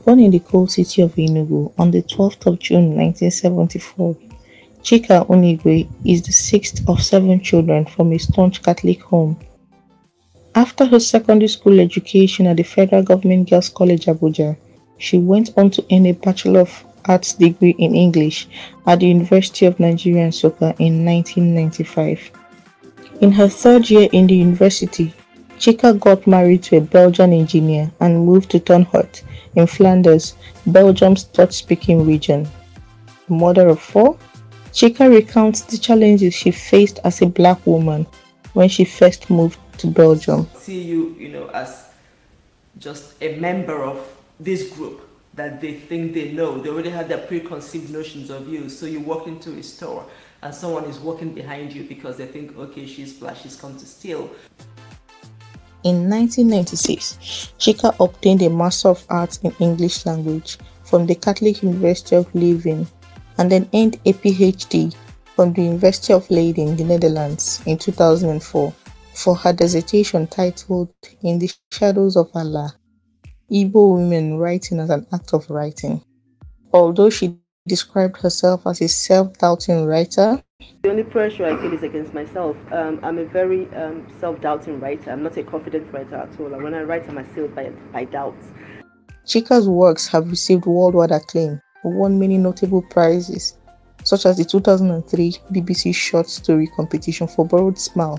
Born in the coal city of Enugu on the 12th of June 1974, Chika Unigwe is the sixth of seven children from a staunch Catholic home. After her secondary school education at the Federal Government Girls College Abuja, she went on to earn a Bachelor of Arts degree in English at the University of Nigeria Nsukka in 1995. In her third year in the university, Chika got married to a Belgian engineer and moved to Turnhout in Flanders, Belgium's Dutch-speaking region. Mother of four, Chika recounts the challenges she faced as a black woman when she first moved to Belgium. See you, as just a member of this group that they think they know. They already have their preconceived notions of you. So you walk into a store and someone is walking behind you because they think, okay, she's black, she's come to steal. In 1996, Chika obtained a Master of Arts in English Language from the Catholic University of Leuven and then earned a PhD from the University of Leiden, the Netherlands, in 2004 for her dissertation titled In the Shadows of Allah, Igbo Women Writing as an Act of Writing. Although she described herself as a self-doubting writer, the only pressure I feel is against myself. I'm a very self-doubting writer. I'm not a confident writer at all. And when I write, I'm assailed by doubts. Chika's works have received worldwide acclaim, won many notable prizes, such as the 2003 BBC Short Story Competition for Borrowed Smile,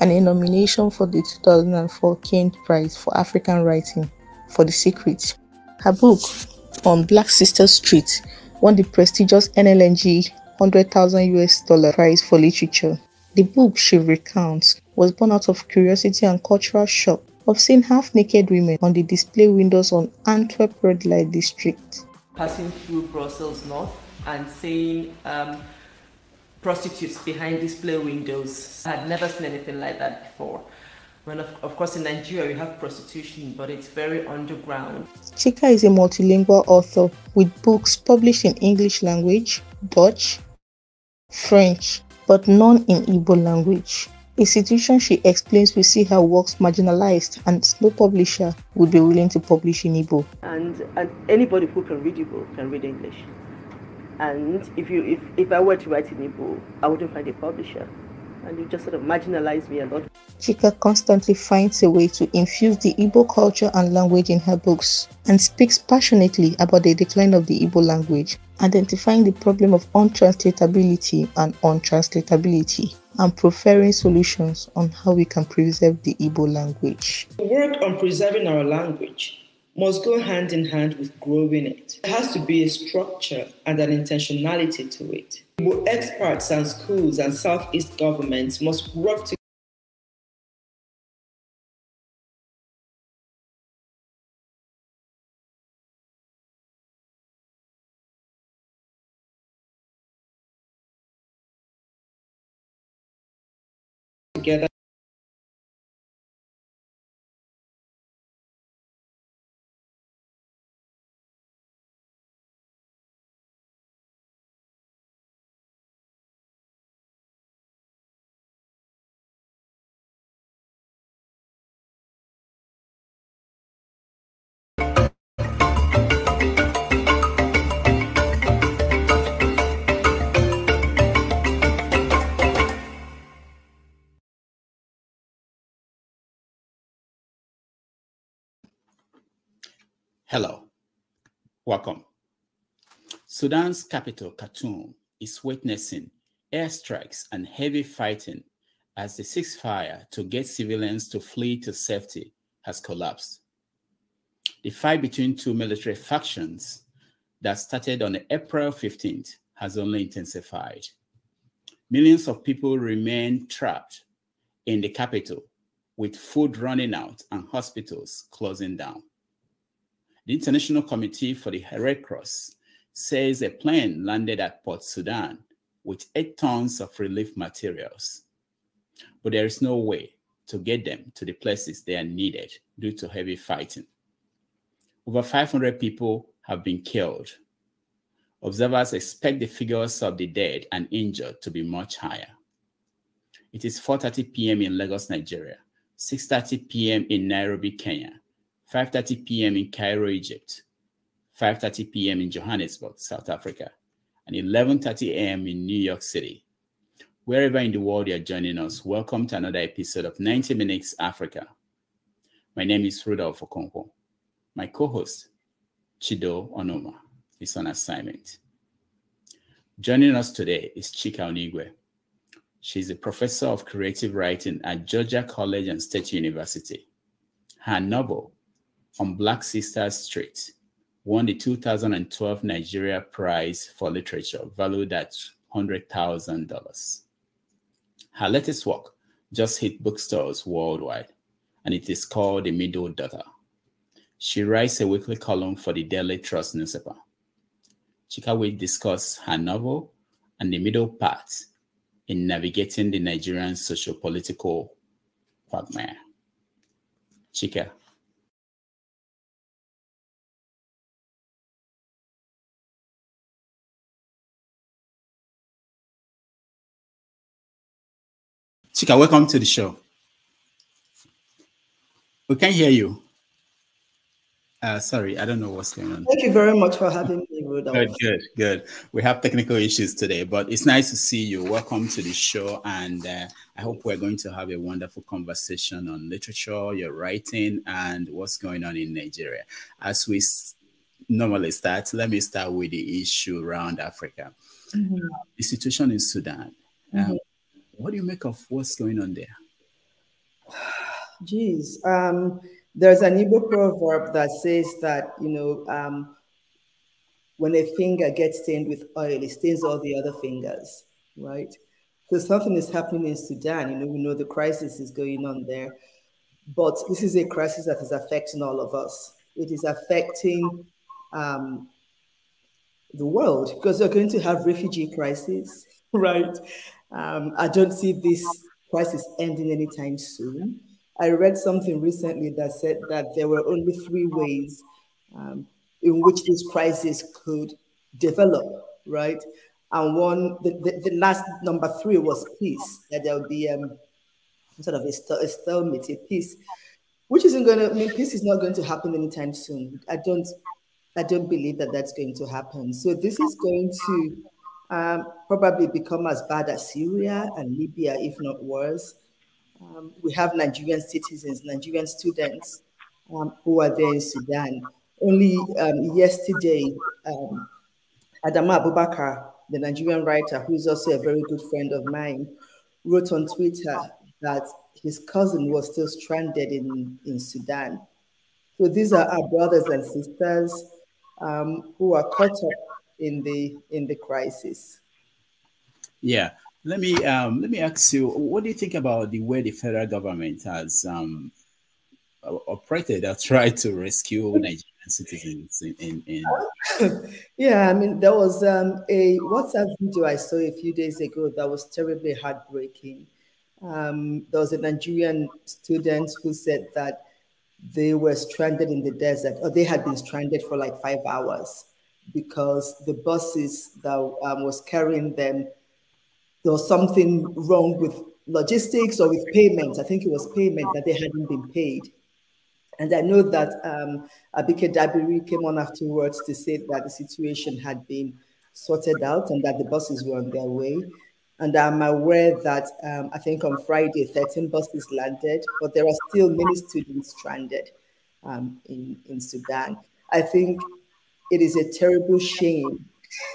and a nomination for the 2004 Kent Prize for African Writing for The Secret. Her book, On Black Sister Street, won the prestigious NLNG $100,000 prize for literature. The book she recounts was born out of curiosity and cultural shock of seeing half-naked women on the display windows on Antwerp red light district. Passing through Brussels North and seeing prostitutes behind display windows. I had never seen anything like that before. When of course in Nigeria we have prostitution, but it's very underground. Chika is a multilingual author with books published in English language, Dutch, French, but none in Igbo language. A situation she explains will see her works marginalized and no publisher would be willing to publish in Igbo. And anybody who can read Igbo can read English. And if I were to write in Igbo, I wouldn't find a publisher. And you just sort of marginalize me a lot. Chika constantly finds a way to infuse the Igbo culture and language in her books and speaks passionately about the decline of the Igbo language, identifying the problem of untranslatability and untranslatability, and preferring solutions on how we can preserve the Igbo language. The work on preserving our language must go hand in hand with growing it. There has to be a structure and an intentionality to it. Igbo experts and schools and Southeast governments must work together. Hello, welcome. Sudan's capital, Khartoum, is witnessing airstrikes and heavy fighting as the ceasefire to get civilians to flee to safety has collapsed. The fight between two military factions that started on April 15th has only intensified. Millions of people remain trapped in the capital, with food running out and hospitals closing down. The International Committee for the Red Cross says a plane landed at Port Sudan with 8 tons of relief materials. But there is no way to get them to the places they are needed due to heavy fighting. Over 500 people have been killed. Observers expect the figures of the dead and injured to be much higher. It is 4:30 p.m. in Lagos, Nigeria, 6:30 p.m. in Nairobi, Kenya, 5:30 p.m. in Cairo, Egypt, 5:30 p.m. in Johannesburg, South Africa, and 11:30 a.m. in New York City. Wherever in the world you're joining us, welcome to another episode of 90 Minutes Africa. My name is Rudolph Okonkwo. My co-host, Chido Onoma, is on assignment. Joining us today is Chika Unigwe. She's a professor of creative writing at Georgia College and State University. Her novel, On Black Sisters Street, won the 2012 Nigeria Prize for Literature, valued at $100,000. Her latest work just hit bookstores worldwide, and it is called The Middle Daughter. She writes a weekly column for the Daily Trust newspaper. Chika will discuss her novel and the middle part in navigating the Nigerian sociopolitical quagmire. Chika. Chika, welcome to the show. We can hear you. Sorry, I don't know what's going on. Thank you very much for having me, Rudolph. Good. We have technical issues today, but it's nice to see you. Welcome to the show, and I hope we're going to have a wonderful conversation on literature, your writing, and what's going on in Nigeria. As we normally start, let me start with the issue around Africa. The situation in Sudan. What do you make of what's going on there? Geez, there's an Igbo proverb that says that, when a finger gets stained with oil, it stains all the other fingers, right? So something is happening in Sudan. We know the crisis is going on there, but this is a crisis that is affecting all of us. It is affecting the world, because we're going to have refugee crisis, right? I don't see this crisis ending anytime soon. I read something recently that said that there were only 3 ways in which this crisis could develop, right? And the last number 3 was peace, that there would be sort of a stalemate, a peace, which isn't going to, peace is not going to happen anytime soon. I don't believe that that's going to happen. So this is going to probably become as bad as Syria and Libya, if not worse. We have Nigerian citizens, Nigerian students who are there in Sudan. Only yesterday, Adama Abubakar, the Nigerian writer, who is also a very good friend of mine, wrote on Twitter that his cousin was still stranded in Sudan. So these are our brothers and sisters who are caught up in the crisis. Yeah. Let me ask you, what do you think about the way the federal government has operated or tried to rescue Nigerian citizens in Yeah, there was a WhatsApp video I saw a few days ago that was terribly heartbreaking. There was a Nigerian student who said that they were stranded in the desert, or they had been stranded for like 5 hours because the buses that was carrying them, there was something wrong with logistics or with payment. I think it was payment, that they hadn't been paid. And I know that Abike Dabiri came on afterwards to say that the situation had been sorted out and that the buses were on their way. And I'm aware that I think on Friday, 13 buses landed, but there are still many students stranded in Sudan. I think it is a terrible shame,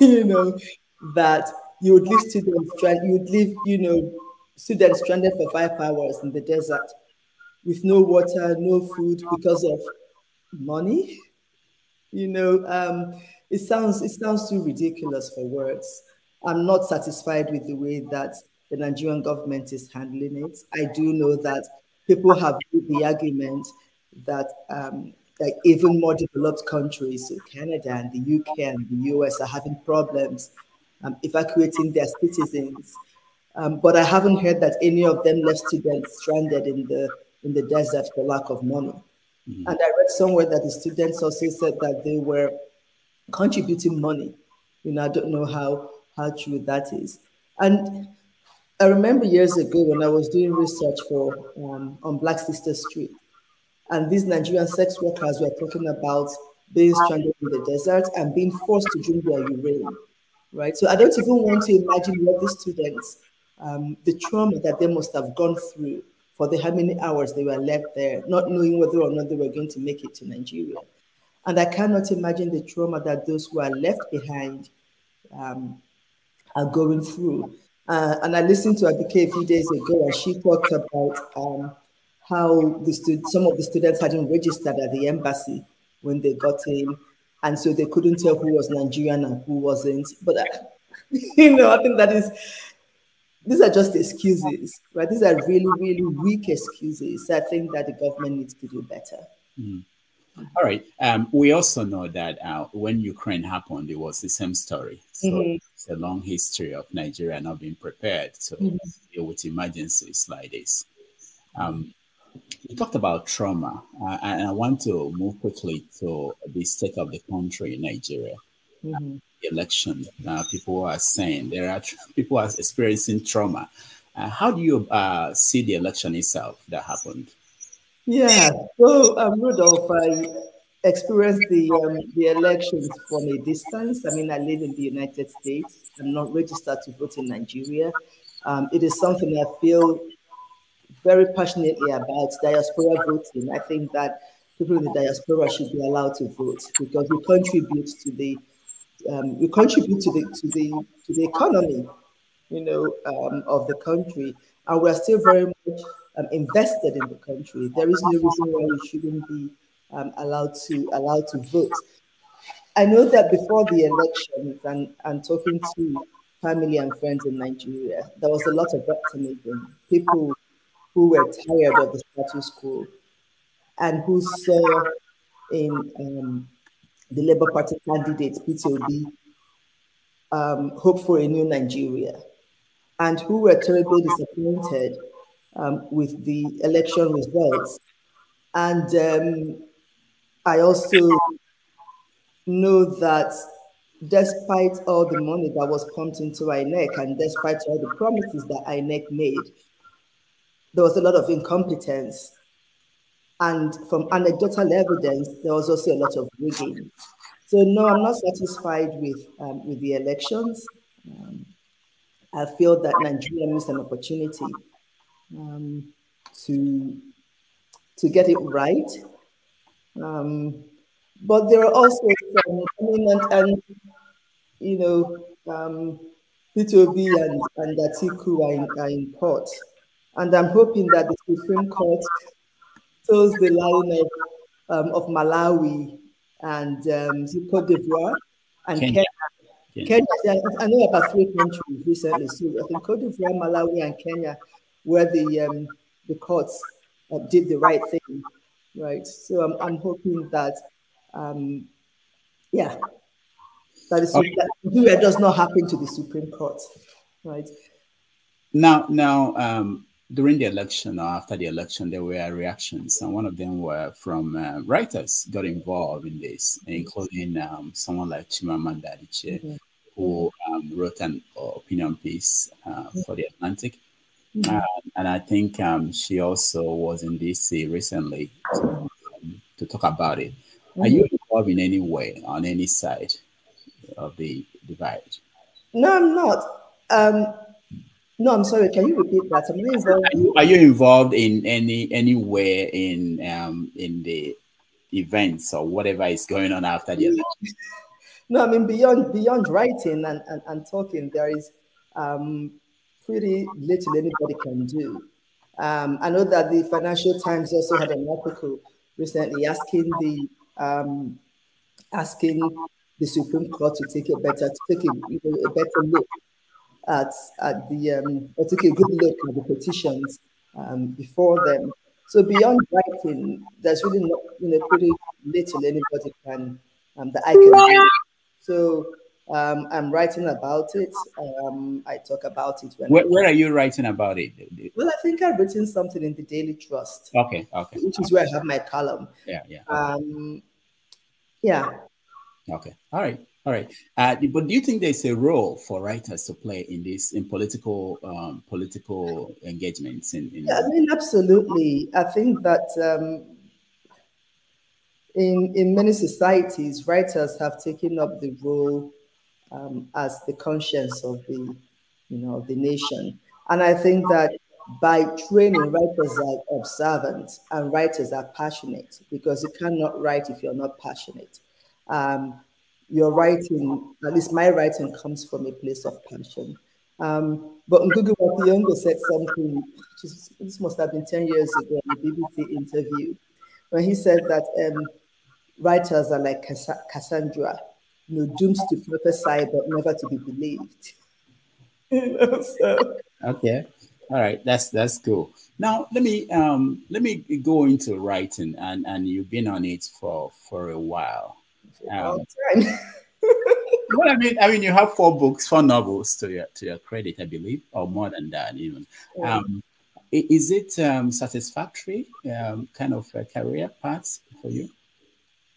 that you would leave students students stranded for 5 hours in the desert with no water, no food because of money. It sounds too ridiculous for words. I'm not satisfied with the way that the Nigerian government is handling it. I do know that people have made the argument that like even more developed countries, so Canada and the UK and the US, are having problems evacuating their citizens. But I haven't heard that any of them left students stranded in the desert for lack of money. And I read somewhere that the students also said that they were contributing money. I don't know how true that is. And I remember years ago when I was doing research for on Black Sister Street, and these Nigerian sex workers were talking about being stranded in the desert, and being forced to drink their urine, right? So I don't even want to imagine what the students, the trauma that they must have gone through for the how many hours they were left there, not knowing whether or not they were going to make it to Nigeria. And I cannot imagine the trauma that those who are left behind are going through. And I listened to Abike a few days ago, and she talked about how some of the students hadn't registered at the embassy when they got in, and so they couldn't tell who was Nigerian and who wasn't. But I think these are just excuses, right? These are really, really weak excuses. I think that the government needs to do better. Mm. All right. We also know that when Ukraine happened, it was the same story. So it's a long history of Nigeria not being prepared to deal with emergencies like this. You talked about trauma, and I want to move quickly to the state of the country in Nigeria. The election, people are saying there are people are experiencing trauma. How do you see the election itself that happened? Yeah, so Rudolph, I experienced the elections from a distance. I mean, I live in the United States. I'm not registered to vote in Nigeria. It is something I feel very passionately about, diaspora voting. I think that people in the diaspora should be allowed to vote because we contribute to the economy, of the country, and we're still very much invested in the country. There is no reason why we shouldn't be allowed to vote. I know that before the elections and talking to family and friends in Nigeria, there was a lot of optimism. People who were tired of the status quo and who saw in the Labour Party candidate, Peter Obi, hope for a new Nigeria, and who were terribly disappointed with the election results. And I also know that despite all the money that was pumped into INEC and despite all the promises that INEC made, there was a lot of incompetence. And from anecdotal evidence, there was also a lot of rigging. So no, I'm not satisfied with the elections. I feel that Nigeria missed an opportunity to get it right. But there are also some, P2B and Atiku are in court. And I'm hoping that the Supreme Court toes the line of Malawi and Cote d'Ivoire and Kenya. I know about 3 countries recently. So I think Cote d'Ivoire, Malawi, and Kenya, where the courts did the right thing, right? So I'm hoping that, that Nigeria does not happen to the Supreme Court, right? Now, during the election or after the election, there were reactions, and one of them were from writers got involved in this, including someone like Chimamanda Adichie, who wrote an opinion piece for The Atlantic. And I think she also was in DC recently to talk about it. Are you involved in any way on any side of the divide? No, I'm not. No, I'm sorry. Can you repeat that? Am I involved? Are you involved in anywhere in the events or whatever is going on after the election? No, I mean beyond writing and talking, there is pretty little anybody can do. I know that the Financial Times also had an article recently asking the Supreme Court to take a better look at the or take a good look at the petitions before them. So beyond writing, there's really not pretty little anybody can that I can do. So I'm writing about it. I talk about it. Where are you writing about it? Well, I think I've written something in the Daily Trust. Okay. Which is where I have my column. Yeah. Yeah. Okay. All right. But do you think there's a role for writers to play in this, in political engagements? Yeah, I mean, absolutely. I think that in many societies, writers have taken up the role as the conscience of the, of the nation. And I think that by training, writers are observant and writers are passionate, because you cannot write if you're not passionate. Your writing, at least my writing, comes from a place of passion. But Ngugi wa Thiong'o said something, this must have been 10 years ago in a BBC interview, when he said that writers are like Cassandra, doomed to prophesy but never to be believed. So. Okay. All right, that's cool. Now let me go into writing, and you've been on it for a while. Long time. Well, I mean, you have 4 books, 4 novels to your credit, I believe, or more than that even. Is it satisfactory kind of a career path for you?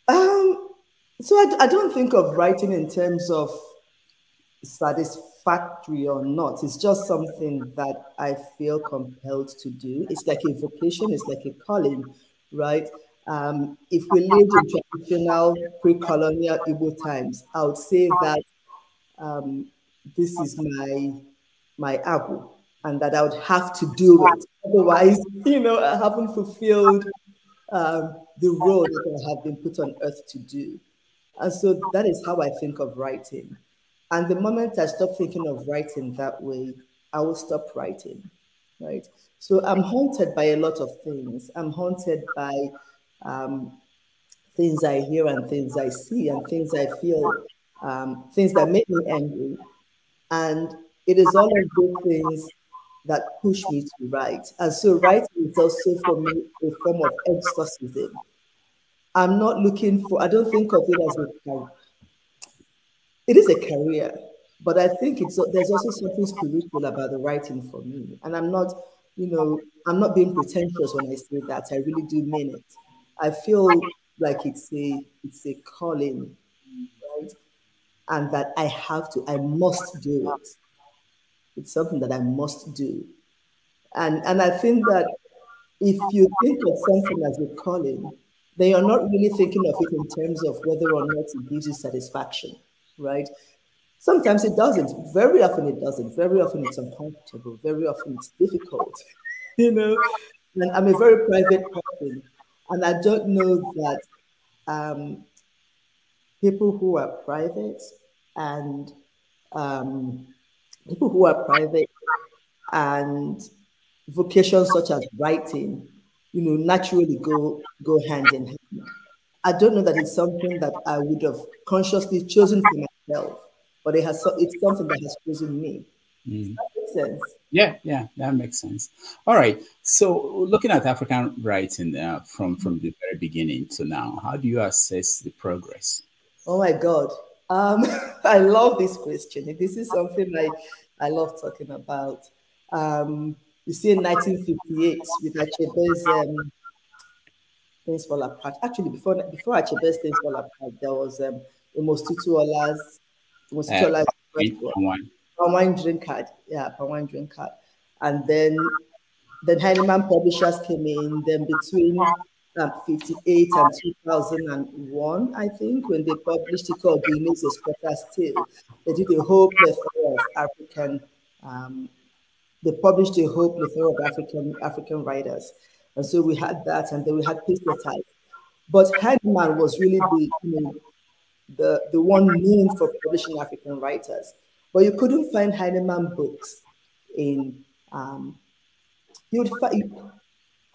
So I don't think of writing in terms of satisfactory or not. It's just something that I feel compelled to do. It's like a vocation, it's like a calling, right? If we lived in traditional pre-colonial Igbo times, I would say that this is my abu, and that I would have to do it. Otherwise, I haven't fulfilled the role that I have been put on earth to do. And so that is how I think of writing. And the moment I stop thinking of writing that way, I will stop writing, right? So I'm haunted by a lot of things. I'm haunted by things I hear and things I see and things I feel, things that make me angry. And it is all of those things that push me to write. And so writing is also for me a form of exorcism. I'm not looking for, I don't think of it as a career. It is a career, but I think there's also something spiritual about the writing for me. And I'm not, I'm not being pretentious when I say that. I really do mean it. I feel like it's a calling, right? And that I must do it. It's something that I must do. And I think that if you think of something as a calling, then you're not really thinking of it in terms of whether or not it gives you satisfaction, right? Sometimes it doesn't. Very often it doesn't. Very often it's uncomfortable. Very often it's difficult, And I'm a very private person, and I don't know that people who are private and people who are private and vocations such as writing, naturally go hand in hand. I don't know that it's something that I would have consciously chosen for myself, but it's something that has chosen me. Does that make sense? Yeah, that makes sense. All right. So looking at African writing from the very beginning to now, how do you assess the progress? Oh my God. I love this question. This is something I love talking about. You see, in 1958, with Achebe's Things Fall Apart. Actually, before Achebe's Things Fall Apart, there was Omostutuola's Wine Drink Card. Yeah, Wine Drink Card. And then Heinemann Publishers came in. Then between 58 and 2001, I think, when they published it called Guinea's Exporter's Tale, they did a whole plethora of African. They published a whole plethora of African writers, and so we had that, and then we had Pistolite. But Heinemann was really the one known for publishing African writers. But you couldn't find Heinemann books in.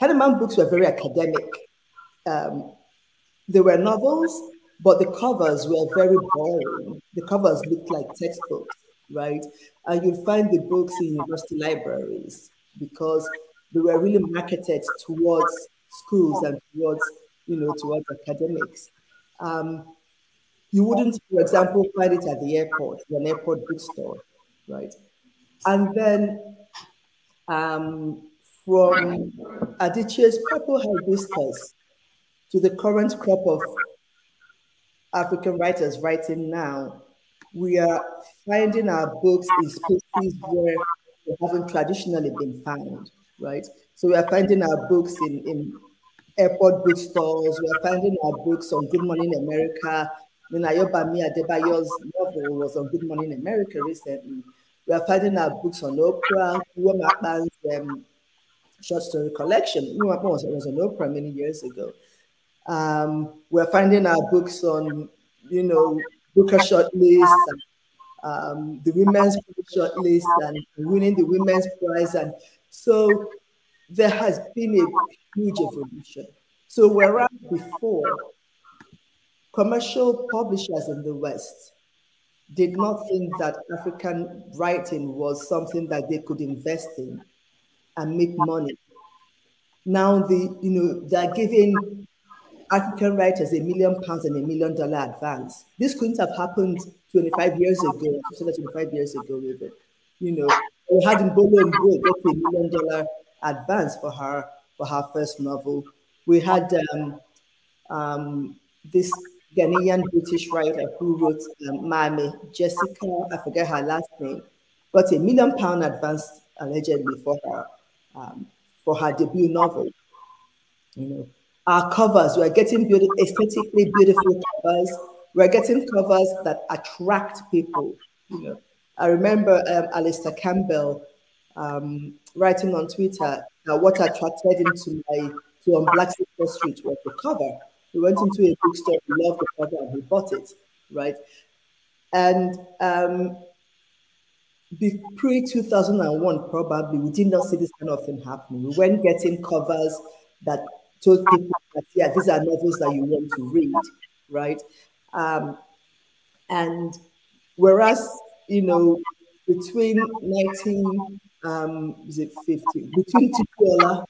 Heinemann books were very academic. They were novels, but the covers were very boring. The covers looked like textbooks, right? And you'd find the books in university libraries because they were really marketed towards schools and towards academics. You wouldn't, for example, find it at the airport, an airport bookstore, right? And then from Adichie's Purple Hibiscus to the current crop of African writers writing now, we are finding our books in spaces where they haven't traditionally been found, right? So we are finding our books in airport bookstores. We are finding our books on Good Morning America. Minayobami Adebayo's novel was on Good Morning America recently. We are finding our books on Oprah. Uwema short story collection. Uwema was on Oprah many years ago. We're finding our books on, Booker shortlist, the women's shortlist, and winning the women's prize. And so there has been a huge evolution. So whereas before, commercial publishers in the West did not think that African writing was something that they could invest in and make money. Now they're giving African writers £1 million and $1 million advance. This couldn't have happened 25 years ago, 25 years ago even. We had Mbolo Mbo get $1 million advance for her first novel. We had this Ghanaian British writer who wrote Mame, Jessica, I forget her last name, got £1 million advance allegedly for her debut novel. Our covers, we're getting aesthetically beautiful covers. We're getting covers that attract people. I remember Alistair Campbell writing on Twitter that what attracted him to on Black Secret Street was the cover. He went into a bookstore, he loved the cover, and he bought it, right? And pre-2001, probably, we did not see this kind of thing happening. We weren't getting covers that told people that, yeah, these are novels that you want to read, right? And whereas, between 1950, between Tutuola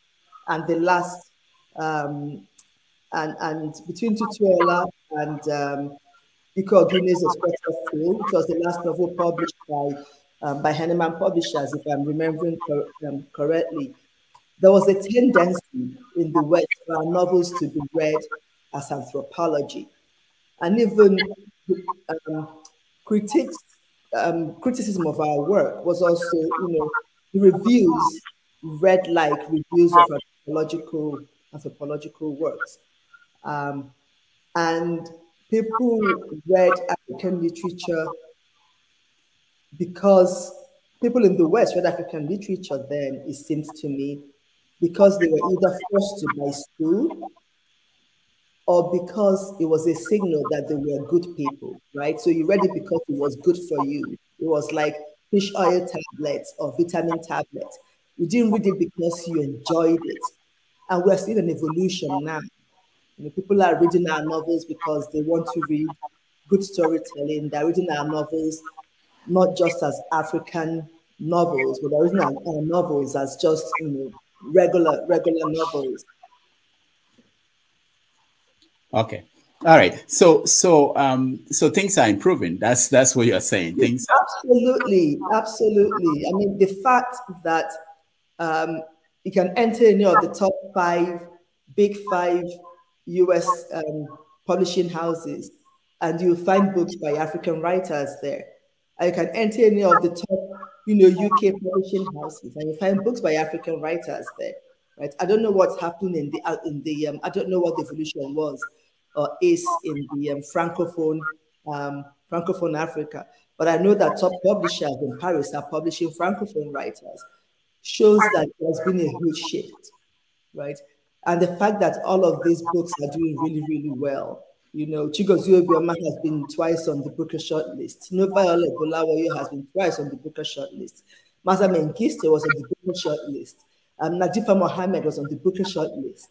and the last, and between Tutuola and Iko Guinness Espresso Fool, which was the last novel published by Henneman Publishers, if I'm remembering correctly, there was a tendency in the West for our novels to be read as anthropology. And even criticism of our work was also, the reviews read like reviews of anthropological works. And people read African literature because people in the West read African literature then, it seems to me, because they were either forced to by school or because it was a signal that they were good people, right? So you read it because it was good for you. It was like fish oil tablets or vitamin tablets. You didn't read it because you enjoyed it. And we're seeing an evolution now. People are reading our novels because they want to read good storytelling. They're reading our novels not just as African novels, but they're reading our novels as just regular novels. Okay. All right. So things are improving. That's what you're saying. Things absolutely. I mean, the fact that you can enter any of the top big five US publishing houses, and you'll find books by African writers there. And you can enter any of the top, UK publishing houses, and you find books by African writers there. Right? I don't know what's happening in the I don't know what the evolution was or is in the francophone Africa, but I know that top publishers in Paris are publishing francophone writers. Shows that there's been a huge shift, right? And the fact that all of these books are doing really, really well. Chigozie Obioma has been twice on the Booker shortlist. Viola Bulawayo has been twice on the Booker shortlist. Maza Mengiste was on the Booker shortlist. Nadifa Mohammed was on the Booker shortlist.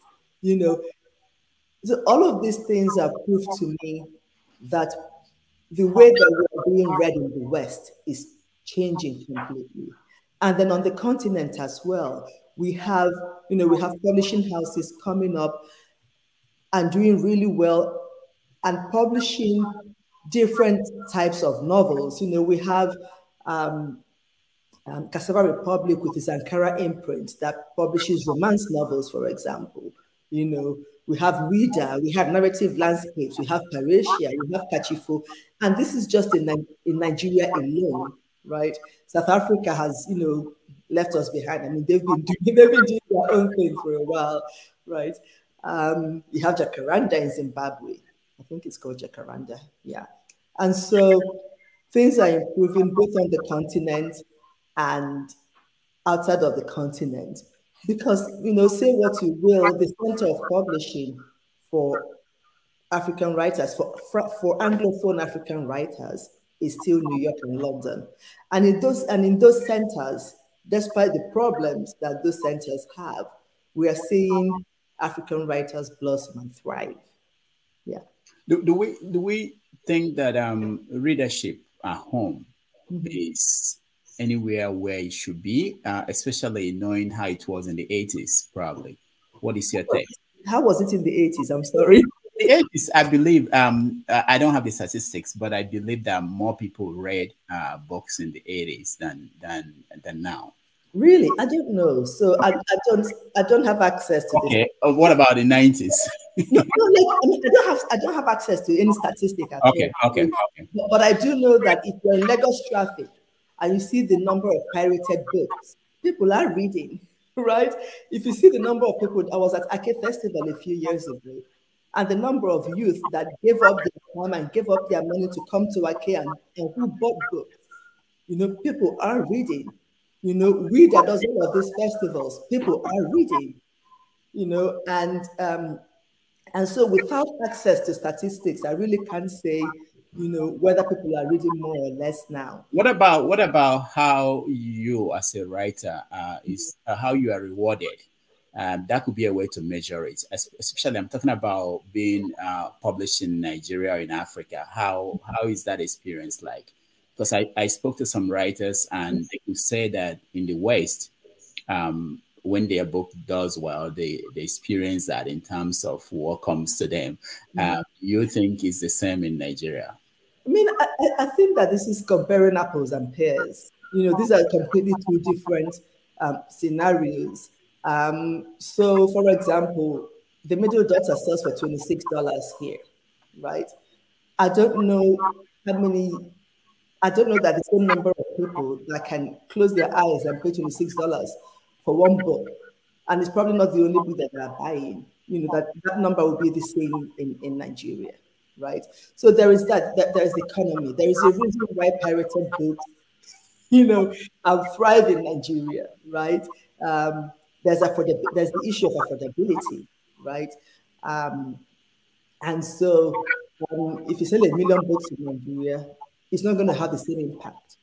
So all of these things are proof to me that the way that we are being read in the West is changing completely. And then on the continent as well, we have publishing houses coming up and doing really well and publishing different types of novels. We have Cassava Republic with its Ankara imprint that publishes romance novels, for example. We have Reader, we have Narrative Landscapes, we have Paresia, we have Kachifo, and this is just in Nigeria alone, right? South Africa has, left us behind. I mean, they've been doing their own thing for a while, right? You have Jacaranda in Zimbabwe. I think it's called Jacaranda. Yeah. And so things are improving both on the continent and outside of the continent. Because, say what you will, the center of publishing for African writers, for Anglophone African writers, is still New York and London. And in those centers, despite the problems that those centers have, we are seeing African writers blossom and thrive. Yeah. Do we think that readership at home is anywhere where it should be, especially knowing how it was in the 80s, probably? What is your take? How was it in the 80s? I'm sorry. The 80s, I believe, I don't have the statistics, but I believe that more people read books in the 80s than now. Really? I don't know. So I don't have access to this. Okay. What about the 90s? No, I don't have access to any statistic at all. Okay. But I do know that if you're in Lagos traffic and you see the number of pirated books, people are reading, right? If you see the number of people, I was at Ake Festival a few years ago, and the number of youth that gave up their time and gave up their money to come to Ake and who bought books, people are reading. We that does all of these festivals, people are reading, and so without access to statistics, I really can't say, whether people are reading more or less now. What about how you as a writer how you are rewarded? That could be a way to measure it. Especially, I'm talking about being published in Nigeria or in Africa. How is that experience like? Because I spoke to some writers and they could say that in the West, when their book does well, they experience that in terms of what comes to them. You think it's the same in Nigeria? I mean, I think that this is comparing apples and pears. These are completely two different scenarios. So, for example, the middle daughter sells for $26 here, right? I don't know that the same number of people that can close their eyes and pay $26 for one book, and it's probably not the only book that they are buying. That number will be the same in Nigeria, right? So there is that there is the economy. There is a reason why pirated books, thrive in Nigeria, right? There's the issue of affordability, right? And so if you sell 1 million books in Nigeria, it's not going to have the same impact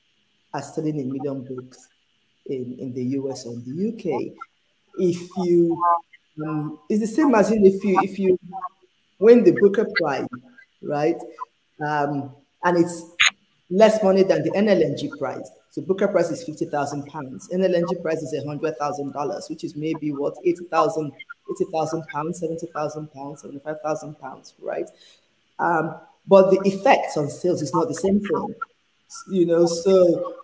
as selling 1 million books in the US or the UK. If you, it's the same as if you win the Booker Prize, right? And it's less money than the NLNG prize. So Booker Prize is £50,000. NLNG prize is $100,000, which is maybe what, 80,000 pounds, 70,000 pounds, 75,000 pounds, right? But the effects on sales is not the same thing, So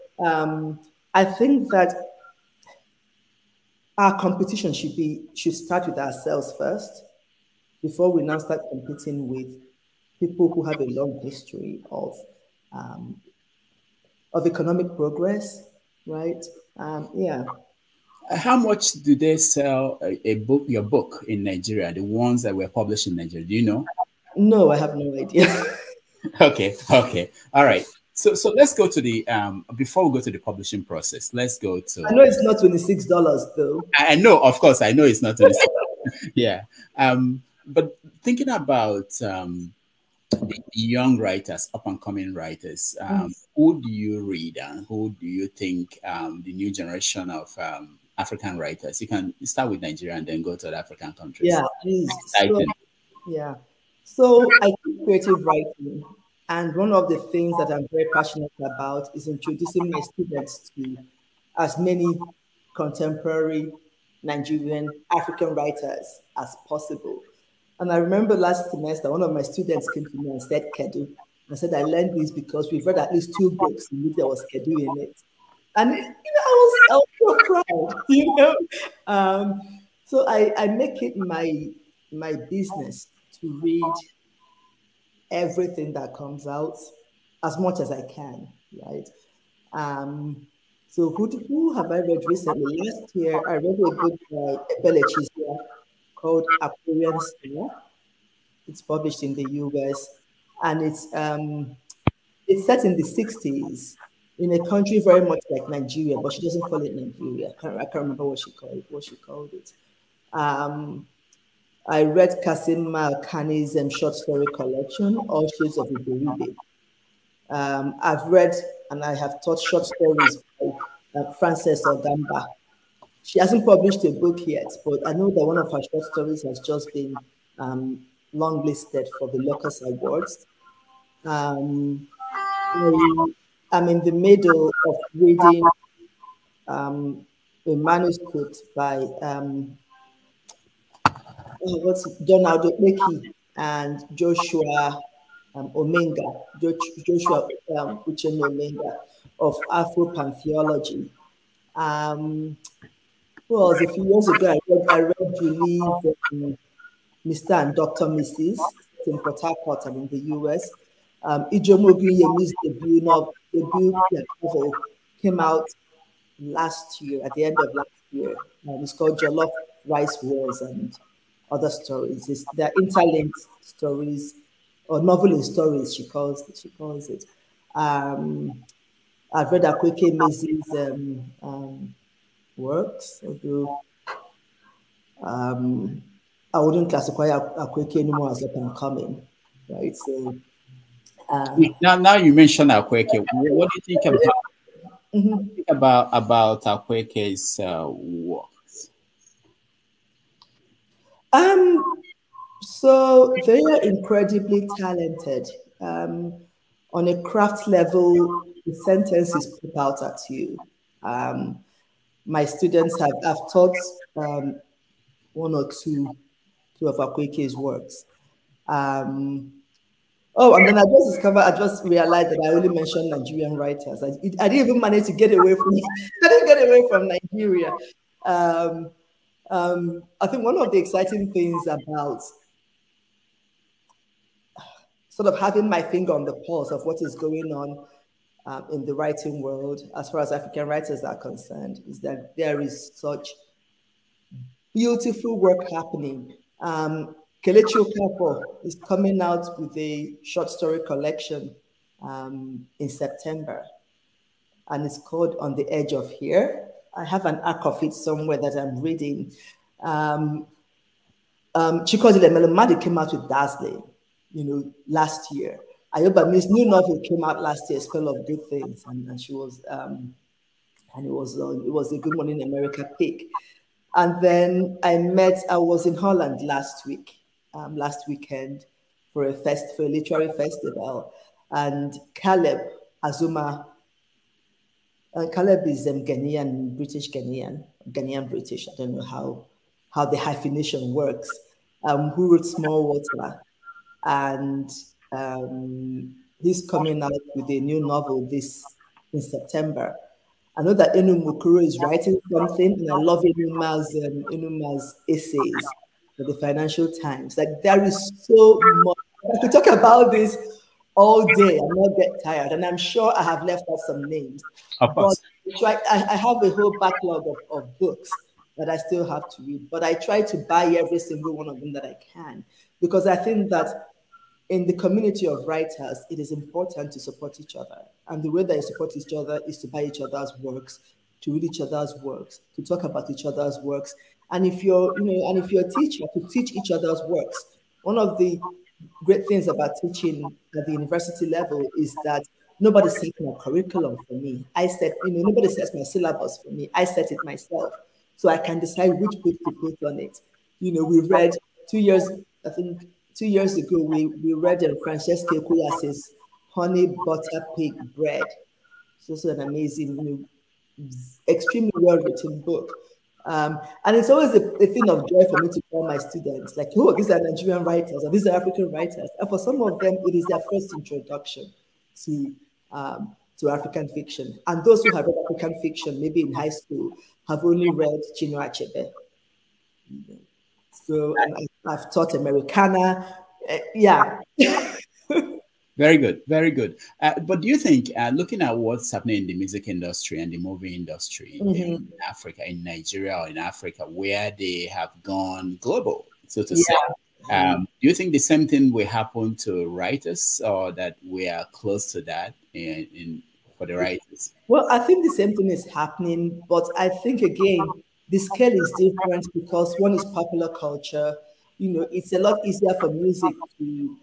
I think that our competition should start with ourselves first, before we now start competing with people who have a long history of economic progress, right? Yeah. How much do they sell your book in Nigeria, the ones that were published in Nigeria? Do you know? No, I have no idea. Okay. All right. So let's go to the, before we go to the publishing process, let's go to... I know it's not $26 though. I know, of course, I know it's not $26. Yeah. But thinking about the young writers, up-and-coming writers, who do you read and who do you think the new generation of African writers? You can start with Nigeria and then go to the African countries. Yeah, please. So I do creative writing, and one of the things that I'm very passionate about is introducing my students to as many contemporary Nigerian African writers as possible. And I remember last semester, one of my students came to me and said, Kedu. I said, I learned this because we've read at least 2 books in which there was Kedu in it. And, I was so proud, So I make it my business to read everything that comes out as much as I can, right? So who have I read recently? Last year, I read a book by Milledgeville called Aquarian Star. It's published in the US, and it's set in the 60s in a country very much like Nigeria, but she doesn't call it Nigeria. I can't remember what she called it. I read Kasim Malkani's short story collection, All Shades of Iberibe. I've read and I have taught short stories by Frances Ogamba. She hasn't published a book yet, but I know that one of her short stories has just been longlisted for the Locus Awards. I'm in the middle of reading a manuscript by Donald Okpeki and Joshua Omenga, Joshua Uchenna Omenga of Afro-Pantheology. Well, a few years ago, I read Julie's Mr. and Dr. Mrs. in Port Harcourt and in the US. Ijomo Ogunyemi's debut novel came out last year, at the end of last year. It's called Jollof Rice Wars and Other Stories. They're interlinked stories, or novel in stories, she calls it. I've read Akweke Mezi's works, although I wouldn't classify Akweke anymore as up and coming, right? So now you mentioned Akweke. What do you think about Akweke's works? So they are incredibly talented. On a craft level, the sentence is put out at you. My students I've taught one or two of Akweke's works. And then I just realized that I only mentioned Nigerian writers. I didn't even manage to get away from I didn't get away from Nigeria. I think one of the exciting things about sort of having my finger on the pulse of what is going on in the writing world, as far as African writers are concerned, is that there is such beautiful work happening. Kelechi Okafor is coming out with a short story collection in September, and it's called On the Edge of Here. I have an arc of it somewhere that I'm reading. Chikozile Melomadi came out with Dazzling, last year. Ayoba Mills' new novel came out last year, Spell of Good Things, and she was, and it was a Good Morning America pick. And then I was in Holland last weekend for a literary festival, and Caleb Azuma. Caleb is Ghanaian British. I don't know how the hyphenation works. Who wrote Small Water, and he's coming out with a new novel in September. I know that Enu Mukuru is writing something, and I love Enuma's essays for the Financial Times. Like, there is so much. I could talk about this all day and not get tired, and I'm sure I have left out some names. Of course. But I have a whole backlog of books that I still have to read, but I try to buy every single one of them that I can, because I think that in the community of writers, it is important to support each other. And the way that you support each other is to buy each other's works, to read each other's works, to talk about each other's works. And if you're a teacher, to teach each other's works. One of the great things about teaching at the university level is that nobody sets my curriculum for me. Nobody sets my syllabus for me. I set it myself. So I can decide which book to put on it. We read 2 years, I think, 2 years ago, we read Francesca Kuyas's Honey Butter Pig Bread. It's also an amazing, extremely well-written book. And it's always a thing of joy for me to call my students, like, oh, these are Nigerian writers, or these are African writers. And for some of them, it is their first introduction to African fiction. And those who have read African fiction, maybe in high school, have only read Chinua Achebe. So I've taught Americana. Yeah. Very good, very good. But do you think, looking at what's happening in the music industry and the movie industry in Africa, in Nigeria or in Africa, where they have gone global, so to say. Yeah. Do you think the same thing will happen to writers, or that we are close to that for the writers? Well, I think the same thing is happening, but I think again, the scale is different because one is popular culture. You know, it's a lot easier for music to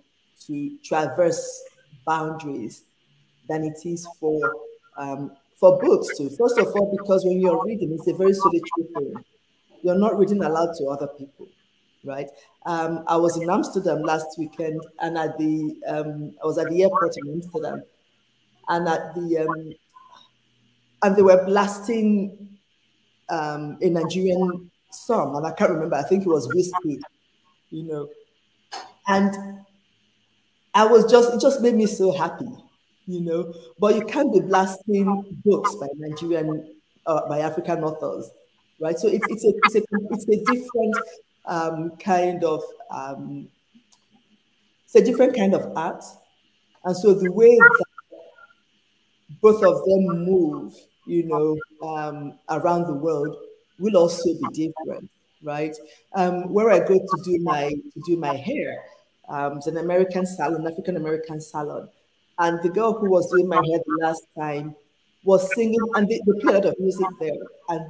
traverse boundaries than it is for books too. First of all, because when you're reading, it's a very solitary thing. You're not reading aloud to other people, right? I was in Amsterdam last weekend, and I was at the airport in Amsterdam, and and they were blasting a Nigerian song, and I can't remember. I think it was Whiskey, you know, and it just made me so happy, you know. But you can't be blasting books by by African authors, right? So it's a different kind of it's a different kind of art, and so the way that both of them move, you know, around the world will also be different, right? Where I go to do my hair, it's an American salon, African American salon, and the girl who was doing my hair the last time was singing, and they play a lot of music there, and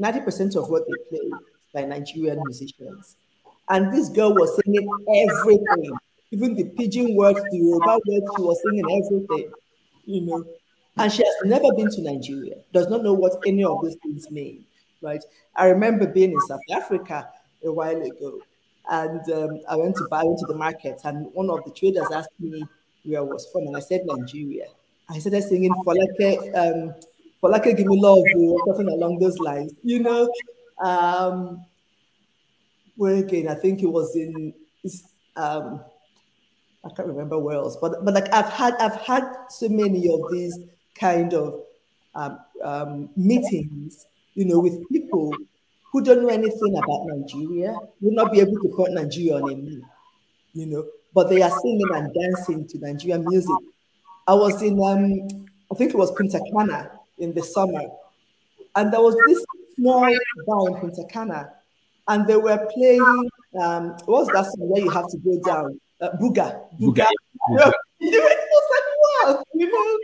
90% of what they play is by Nigerian musicians. And this girl was singing everything, even the pidgin words, the Yoruba words, she was singing everything, you know. And she has never been to Nigeria, does not know what any of these things mean, right? I remember being in South Africa a while ago, and I went to the market, and one of the traders asked me where I was from, and I said Nigeria. I started singing Folake Give Me Love, or something along those lines, you know. Where again, I think it was I can't remember where else, but like I've had so many of these kind of meetings, you know, with people who don't know anything about Nigeria, will not be able to put Nigeria on a map, you know, but they are singing and dancing to Nigerian music. I was in I think it was Punta Cana in the summer, and there was this small bar in Punta Cana, and they were playing what's that song where you have to go down? Buga. Buga. It was like, wow, you know,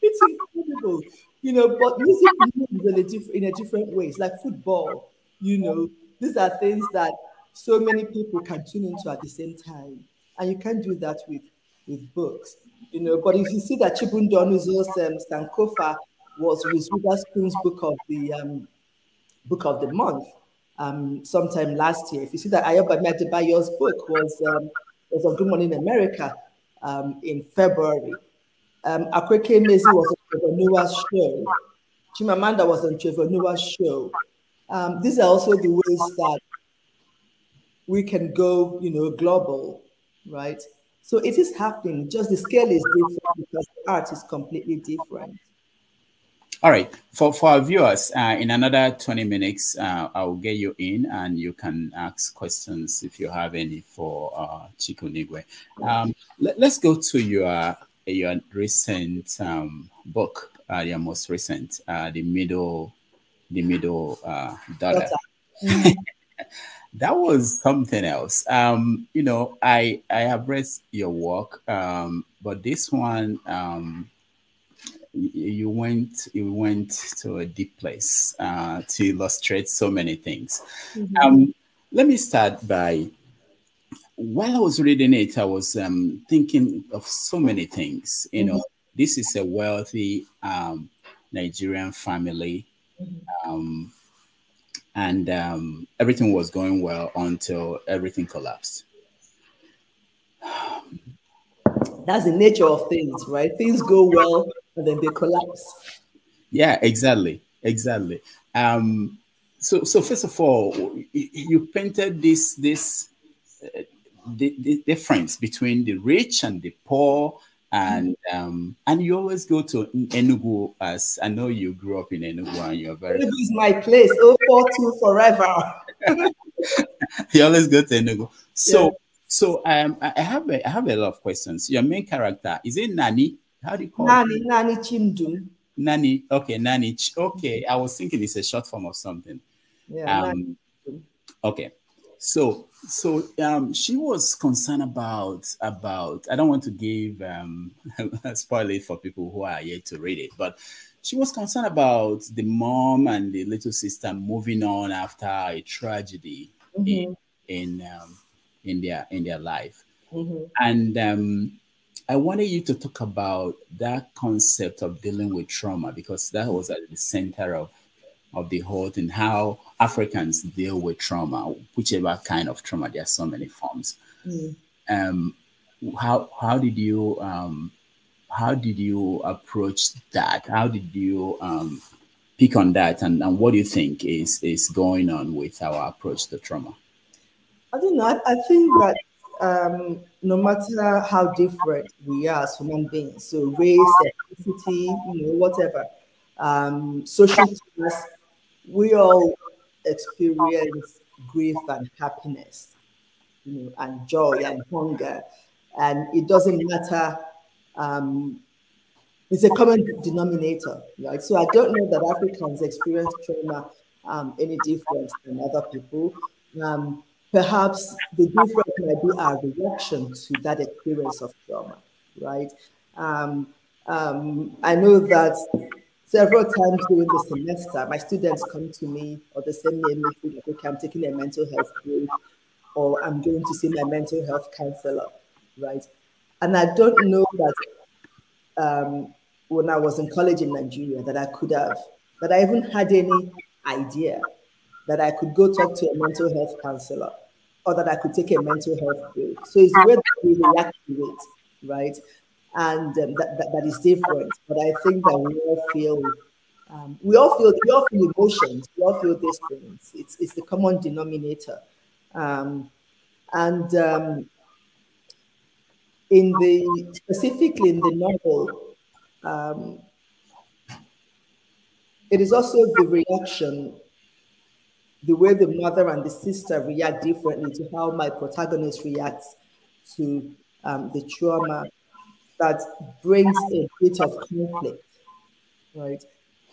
it's incredible, you know, but music moves in a different ways, like football, you know, these are things that so many people can tune into at the same time. And you can't do that with books, you know. But if you see that Chibundonuzo's Sankofa was Reese Witherspoon's book of the month sometime last year. If you see that Ayoba Adebayo's book was on Good Morning America in February. Akweke Mezi was on Trevor Noah's show. Chimamanda was on Trevor Noah's show. These are also the ways that we can go, you know, global, right? So it is happening. Just the scale is different because the art is completely different. All right. For our viewers, in another 20 minutes, I will get you in and you can ask questions if you have any for Chika Unigwe. Let's go to your recent book, your most recent, The Middle Daughter. That was something else. You know, I have read your work, but this one, you went to a deep place to illustrate so many things. Let me start by, while I was reading it, I was thinking of so many things. You know, this is a wealthy Nigerian family. And everything was going well until everything collapsed. That's the nature of things, right? Things go well and then they collapse. Yeah, exactly. So first of all, you painted the difference between the rich and the poor. And you always go to Enugu, as I know you grew up in Enugu and you're very... Enugu is my place, 042 forever. You always go to Enugu. So I have a lot of questions. Your main character, is it Nani? How do you call it? Nani Chimdum. Nani, okay, Nani. Okay, I was thinking it's a short form of something. Yeah. Okay. She was concerned about. I don't want to give spoil it for people who are yet to read it, but she was concerned about the mom and the little sister moving on after a tragedy in their life, and I wanted you to talk about that concept of dealing with trauma, because that was at the center of the whole thing, how Africans deal with trauma, whichever kind of trauma. There are so many forms. How did you approach that? How did you pick on that, and what do you think is going on with our approach to trauma? I don't know. I think that no matter how different we are as human beings, so race, ethnicity, whatever, social class, we all experience grief and happiness, and joy and hunger, and it doesn't matter. It's a common denominator, right? So I don't know that Africans experience trauma any different than other people. Perhaps the difference might be our reaction to that experience of trauma, right? I know that several times during the semester, my students come to me or they send me a message like, okay, I'm taking a mental health break, or I'm going to see my mental health counselor, right? And I don't know that when I was in college in Nigeria that I even had any idea that I could go talk to a mental health counselor or that I could take a mental health break. So it's the way that we react to it, right? And that is different. But I think that we all feel emotions, we all feel these things. It's the common denominator. Specifically in the novel, it is also the reaction, the way the mother and the sister react differently to how my protagonist reacts to the trauma that brings a bit of conflict, right?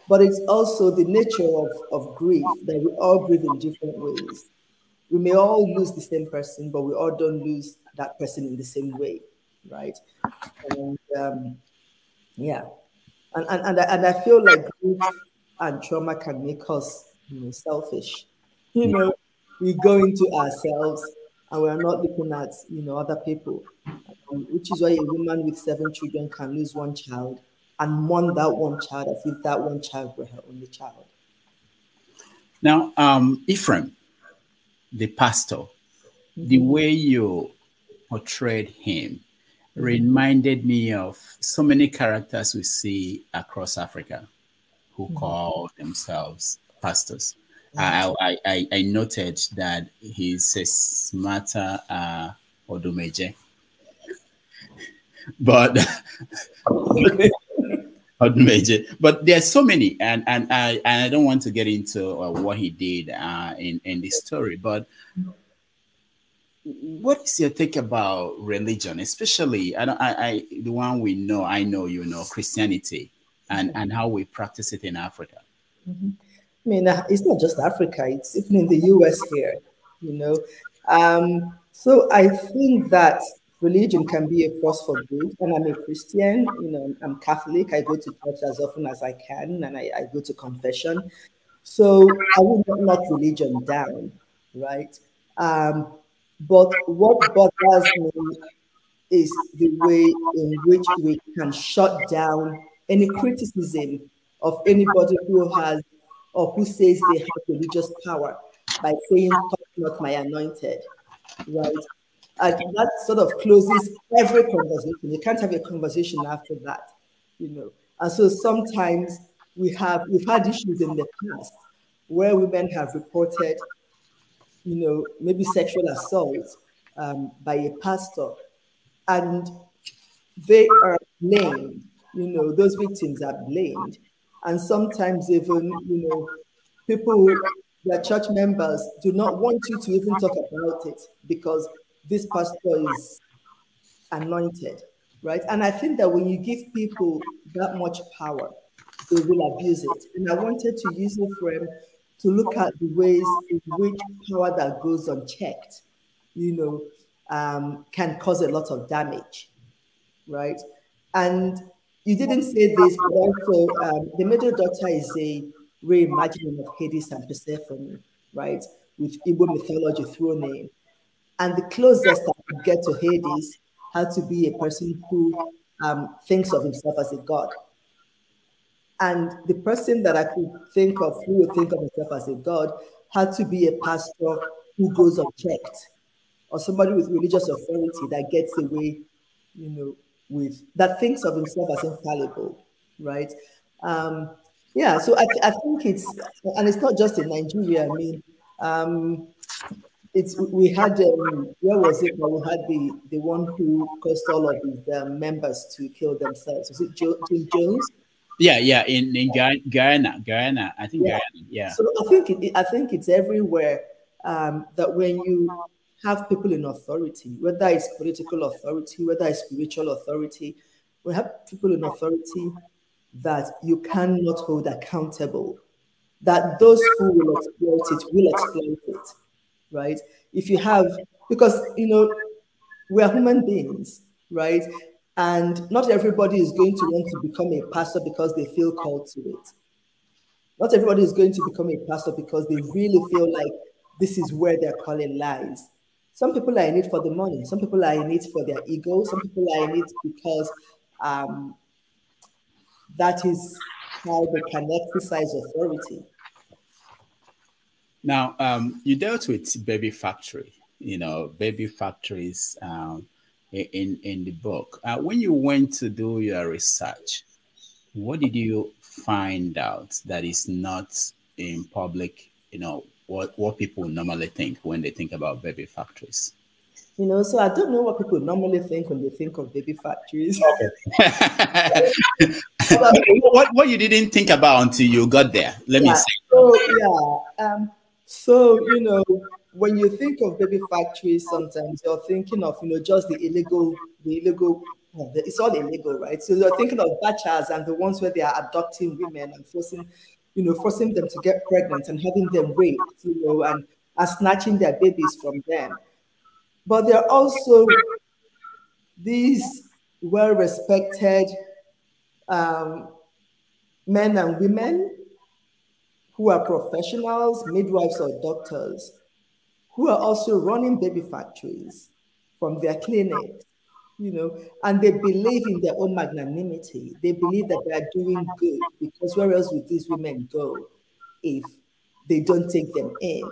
But it's also the nature of grief, that we all grieve in different ways. We may all lose the same person, but we all don't lose that person in the same way, right? And yeah, and I feel like grief and trauma can make us, selfish. We go into ourselves and we're not looking at, other people, which is why a woman with 7 children can lose one child and mourn that one child as if that one child were her only child. Now, Ephraim, the pastor, the way you portrayed him reminded me of so many characters we see across Africa who call themselves pastors. I noted that he's a smarter Odumeje, but Odumeje. But there's so many, and I don't want to get into what he did in the story. But what is your take about religion, especially the one I know Christianity, and how we practice it in Africa? I mean, it's not just Africa, it's even in the US here, So I think that religion can be a force for good. And I'm a Christian, I'm Catholic. I go to church as often as I can, and I go to confession. So I will not knock religion down, right? But what bothers me is the way in which we can shut down any criticism of anybody who has or who says they have religious power by saying, "Touch not my anointed," right? And that sort of closes every conversation. You can't have a conversation after that, And so sometimes we've had issues in the past where women have reported, maybe sexual assault by a pastor, and they are blamed. Those victims are blamed. And sometimes even, people, their church members do not want you to even talk about it because this pastor is anointed, right? And I think that when you give people that much power, they will abuse it. And I wanted to use Ephraim to look at the ways in which power that goes unchecked, can cause a lot of damage, right? And you didn't say this, but also the middle daughter is a reimagining of Hades and Persephone, right? With Igbo mythology thrown in. And the closest I could get to Hades had to be a person who thinks of himself as a god. And the person that I could think of who would think of himself as a god had to be a pastor who goes unchecked, or somebody with religious authority that gets away, with that thinks of himself as infallible, right? Yeah, so I think it's, and it's not just in Nigeria. I mean, we had where was it? Well, we had the one who caused all of his members to kill themselves. Was it Jim Jones? Yeah, in Guyana, I think yeah. Guyana, yeah. So I think it's everywhere that when you have people in authority, whether it's political authority, whether it's spiritual authority, we have people in authority that you cannot hold accountable, that those who will exploit it, right? If you have, because, we are human beings, right? And not everybody is going to want to become a pastor because they feel called to it. Not everybody is going to become a pastor because they really feel like this is where their calling lies. Some people are in it for the money. Some people are in it for their ego. Some people are in it because that is how they can exercise authority. Now, you dealt with baby factory, baby factories in the book. When you went to do your research, what did you find out that is not in public, what people normally think when they think about baby factories? So I don't know what people normally think when they think of baby factories. Okay. what you didn't think about until you got there? Let me say. So, when you think of baby factories, sometimes you're thinking of, just the illegal, it's all illegal, right? So you're thinking of bachas and the ones where they are adopting women and forcing them to get pregnant and having them raped, and snatching their babies from them. But there are also these well-respected men and women who are professionals, midwives or doctors, who are also running baby factories from their clinics, and they believe in their own magnanimity. They believe that they are doing good, because where else would these women go if they don't take them in,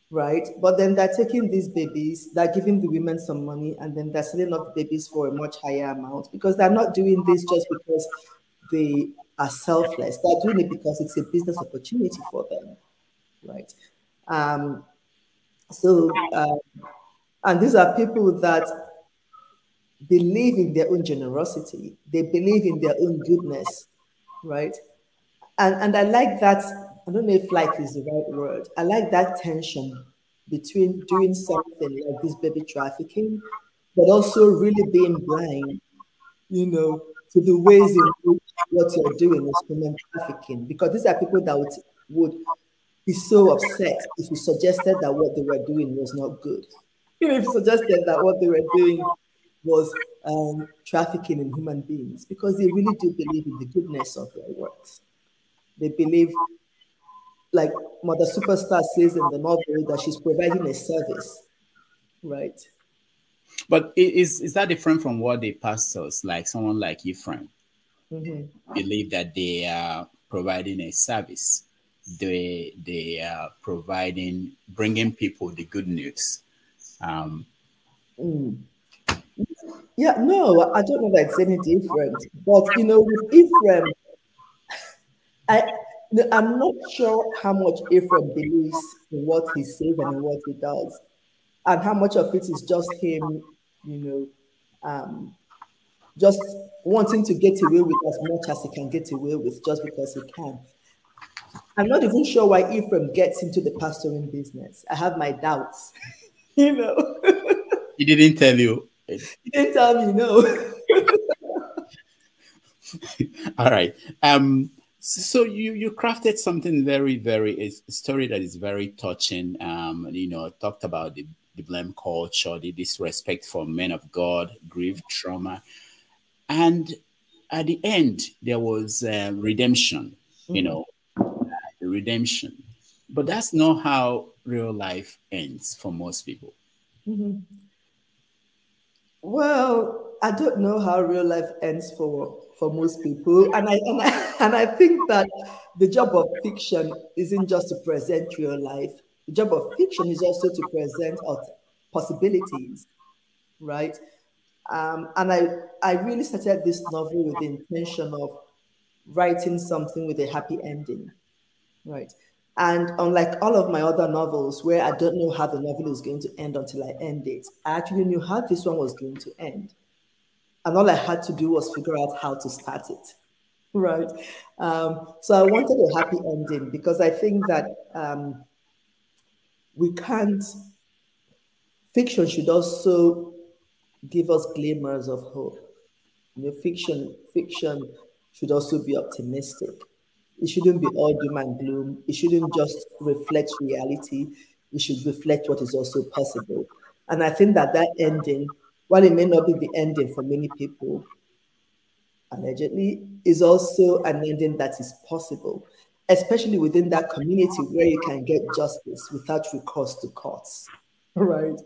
right? But then they're taking these babies, they're giving the women some money, and then they're selling off the babies for a much higher amount, because they're not doing this just because they are selfless. They're doing it because it's a business opportunity for them, right? And these are people that believe in their own generosity. They believe in their own goodness, right? And I like that. I don't know if like is the right word. I like that tension between doing something like this baby trafficking, but also really being blind, to the ways in which what you're doing is human trafficking. Because these are people that would be so upset if you suggested that what they were doing was not good. If you suggested that what they were doing was trafficking in human beings, because they really do believe in the goodness of their works. They believe, like Mother Superstar says in the novel, that she's providing a service, right? But is that different from what the pastors, like someone like Ephraim, believe that they are providing a service? They are bringing people the good news. Yeah, no, I don't know that it's any different. But, with Ephraim, I'm not sure how much Ephraim believes in what he says and in what he does, and how much of it is just him, just wanting to get away with as much as he can get away with just because he can. I'm not even sure why Ephraim gets into the pastoring business. I have my doubts, He didn't tell you. He didn't tell me, no. All right. So you crafted something very, very, a story that is very touching. You know, talked about the blame culture, the disrespect for men of God, grief, trauma, and at the end there was redemption. You know, redemption. But that's not how real life ends for most people. Well, I don't know how real life ends for most people, and I think that the job of fiction isn't just to present real life. The job of fiction is also to present possibilities, right? And I really started this novel with the intention of writing something with a happy ending, right? And unlike all of my other novels, where I don't know how the novel is going to end until I end it, I actually knew how this one was going to end. And all I had to do was figure out how to start it, right? So I wanted a happy ending because I think that we can't, fiction should also give us glimmers of hope. You know, fiction should also be optimistic. It shouldn't be all doom and gloom. It shouldn't just reflect reality. It should reflect what is also possible. And I think that that ending, while it may not be the ending for many people, allegedly, is also an ending that is possible, especially within that community where you can get justice without recourse to courts, right?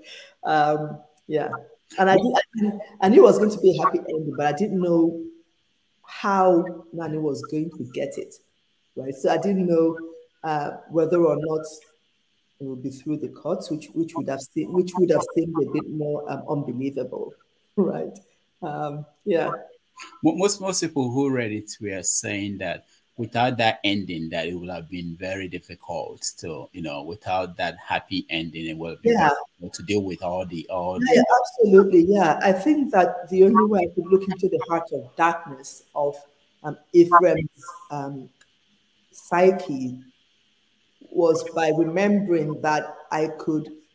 Yeah. And I knew it was going to be a happy ending, but I didn't know how Nani was going to get it, right? So I didn't know whether or not it would be through the courts, which would have seemed a bit more unbelievable, right? Yeah. Most people who read it were saying that without that ending, that it would have been very difficult to, you know, without that happy ending, it would have been Yeah. very difficult to deal with all Yeah, the. absolutely. Yeah, I think that the only way I could look into the heart of darkness of Ephraim's psyche was by remembering that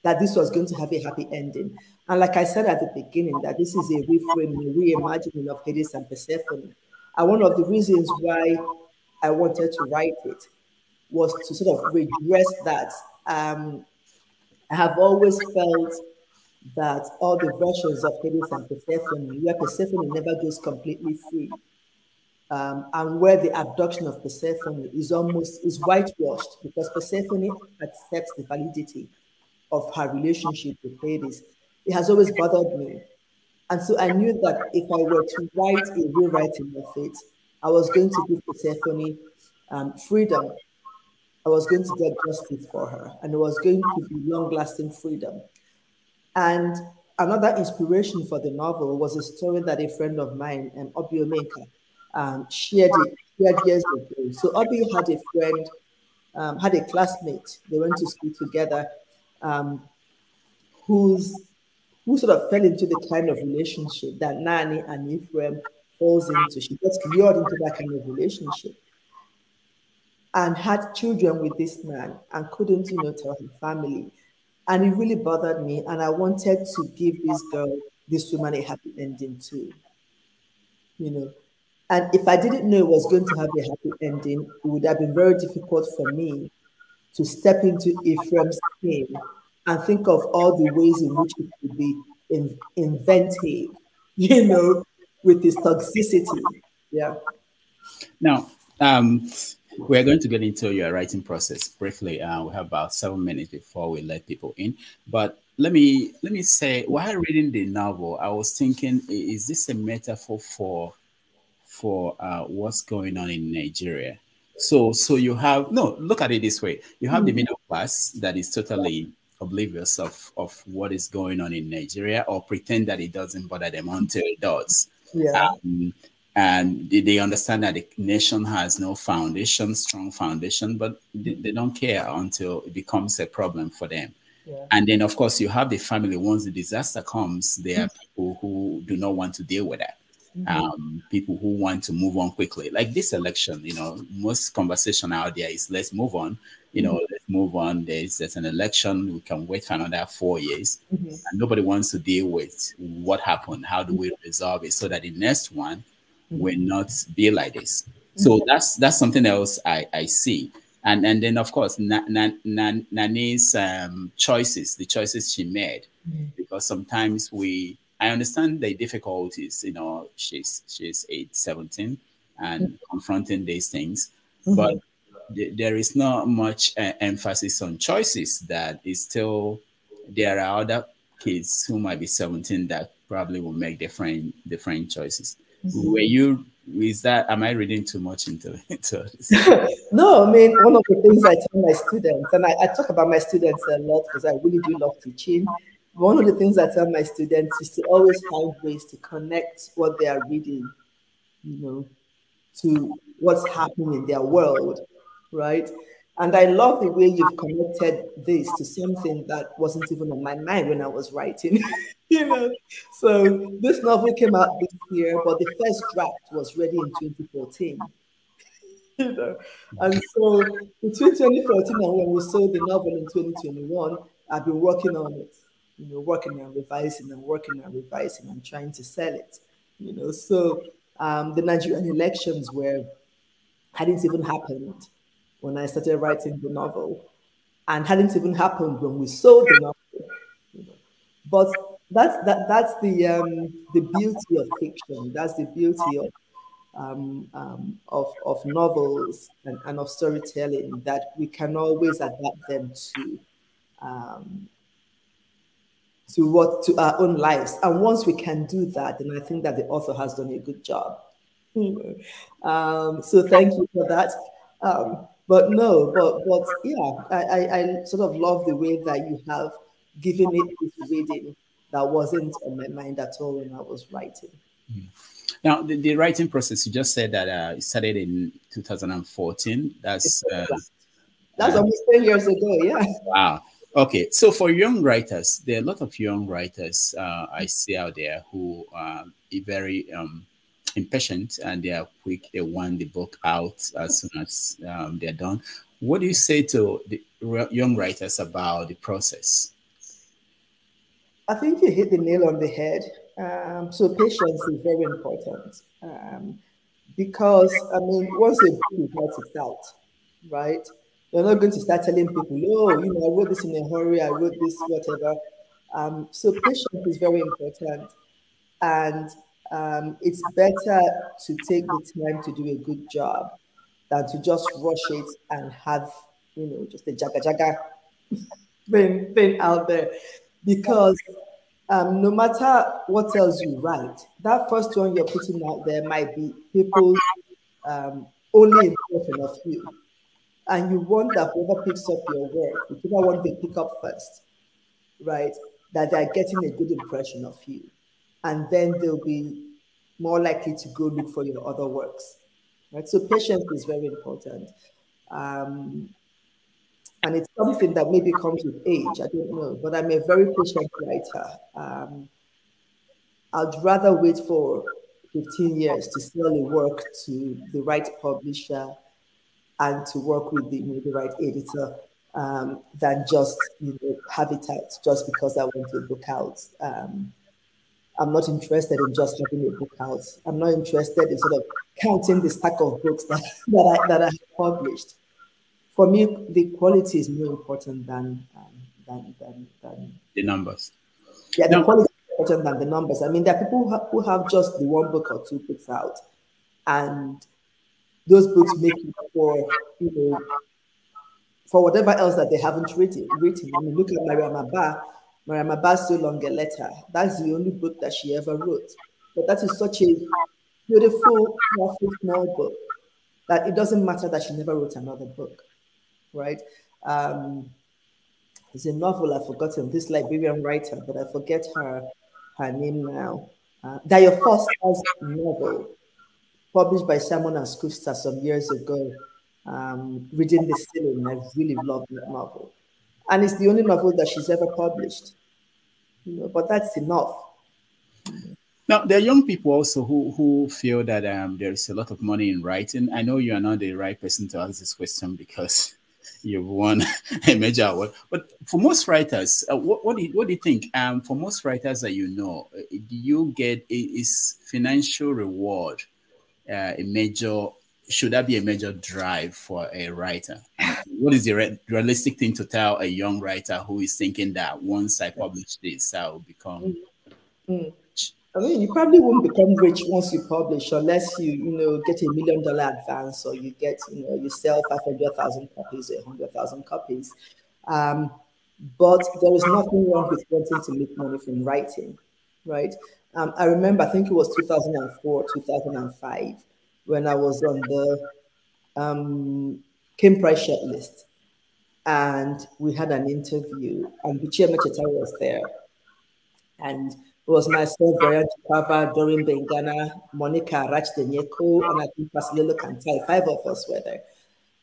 that this was going to have a happy ending. And like I said at the beginning, that this is a reframing, a reimagining of Hades and Persephone. And one of the reasons why I wanted to write it was to sort of redress that. I have always felt that all the versions of Hades and Persephone, where Persephone never goes completely free, and where the abduction of Persephone is whitewashed because Persephone accepts the validity of her relationship with Hades. It has always bothered me. And so I knew that if I were to write a rewriting of it, I was going to give Persephone freedom. I was going to get justice for her, and it was going to be long-lasting freedom. And another inspiration for the novel was a story that a friend of mine, Obi Omenka, shared years ago. So Obi had a friend, had a classmate. They went to school together, um, who's who sort of fell into the kind of relationship that Nani and Ephraim falls into. She gets lured into that kind of relationship and had children with this man and couldn't, tell her family. And it really bothered me. And I wanted to give this woman a happy ending too, you know. And if I didn't know it was going to have a happy ending, it would have been very difficult for me to step into Ephraim's pain and think of all the ways in which it could be inventive, with its toxicity. Yeah. Now, we're going to get into your writing process briefly. We have about 7 minutes before we let people in. But let me say, while reading the novel, I was thinking, is this a metaphor for what's going on in Nigeria? So you have look at it this way: you have the middle class that is totally oblivious of what is going on in Nigeria, or pretend that it doesn't bother them until it does. Yeah. And they understand that the nation has no foundation, strong foundation, but they don't care until it becomes a problem for them. Yeah. And then, of course, you have the family. Once the disaster comes, there are people who do not want to deal with that. People who want to move on quickly. Like this election, most conversation out there is let's move on. Let's move on. There's an election. We can wait for another 4 years. And nobody wants to deal with what happened. How do we resolve it so that the next one will not be like this? So that's something else I see. And then of course Nani's choices, the choices she made, because sometimes I understand the difficulties. You know, she's 17 and confronting these things, but there is not much emphasis on choices. That is still, there are other kids who might be 17 that probably will make different choices. Am I reading too much into this? No, I mean, one of the things I tell my students, and I talk about my students a lot because I really do love teaching. One of the things I tell my students is to always find ways to connect what they are reading, to what's happening in their world, right? And I love the way you've connected this to something that wasn't even on my mind when I was writing, So this novel came out this year, but the first draft was ready in 2014. And so between 2014 and when we sold the novel in 2021, I've been working on it, working and revising and working and revising and trying to sell it, So the Nigerian elections hadn't even happened when I started writing the novel, and hadn't even happened when we sold the novel. But that's the beauty of fiction. That's the beauty of novels and of storytelling, that we can always adapt them to our own lives. And once we can do that, then I think that the author has done a good job. So thank you for that. But yeah, I sort of love the way that you have given it this reading that wasn't on my mind at all when I was writing. Now, the writing process, you just said that it started in 2014. That's almost 10 years ago, yeah. Wow. Okay, so for young writers, there are a lot of young writers I see out there who are very impatient, and they are quick. They want the book out as soon as they're done. What do you say to the young writers about the process? I think you hit the nail on the head. So patience is very important, because, I mean, once a book is out, it's out, right? You're not going to start telling people, oh, I wrote this in a hurry, I wrote this, whatever. So patience is very important. And it's better to take the time to do a good job than to just rush it and have, just a jaga thing out there. Because no matter what else you write, that first one you're putting out there might be people's only impression of you. And you want that whoever picks up your work, whichever one they pick up first, right, that they're getting a good impression of you. And then they'll be more likely to go look for your other works, right? So patience is very important. And it's something that maybe comes with age, I don't know, but I'm a very patient writer. I'd rather wait for 15 years to sell a work to the right publisher and to work with the right editor than just have it out just because I want a book out. I'm not interested in just having a book out. I'm not interested in sort of counting the stack of books that I have published. For me, the quality is more important than the numbers. Yeah, the quality is important than the numbers. I mean, there are people who have just the one book or two books out, and those books make it for whatever else that they haven't written. I mean, look at Mariam Abba's So Long a Letter. That's the only book that she ever wrote. But that is such a beautiful, powerful, small book that it doesn't matter that she never wrote another book, right? There's a novel I've forgotten, this Liberian writer, but I forget her name now. Dayo Foster's novel, published by Simon and Schuster some years ago, Reading the Ceiling. I really love that novel. And it's the only novel that she's ever published. But that's enough. Now, there are young people also who feel that there is a lot of money in writing. I know you are not the right person to ask this question because you've won a major award. But for most writers, what do you think? For most writers that do you get is financial reward a major should that be a major drive for a writer? And what is the realistic thing to tell a young writer who is thinking that once I publish this, I'll become rich? I mean, you probably won't become rich once you publish, unless you get $1 million advance, or you get, you sell 500,000 copies, 100,000 copies. But there is nothing wrong with wanting to make money from writing, right? I remember, I think it was 2004, 2005, when I was on the Kim Price shortlist, and we had an interview, and Bichia Mecheta was there. And it was myself, Brian Chikava, Doreen Bengana, Monica Rachdenyeko, and I think Pasilelo Kantai. 5 of us were there.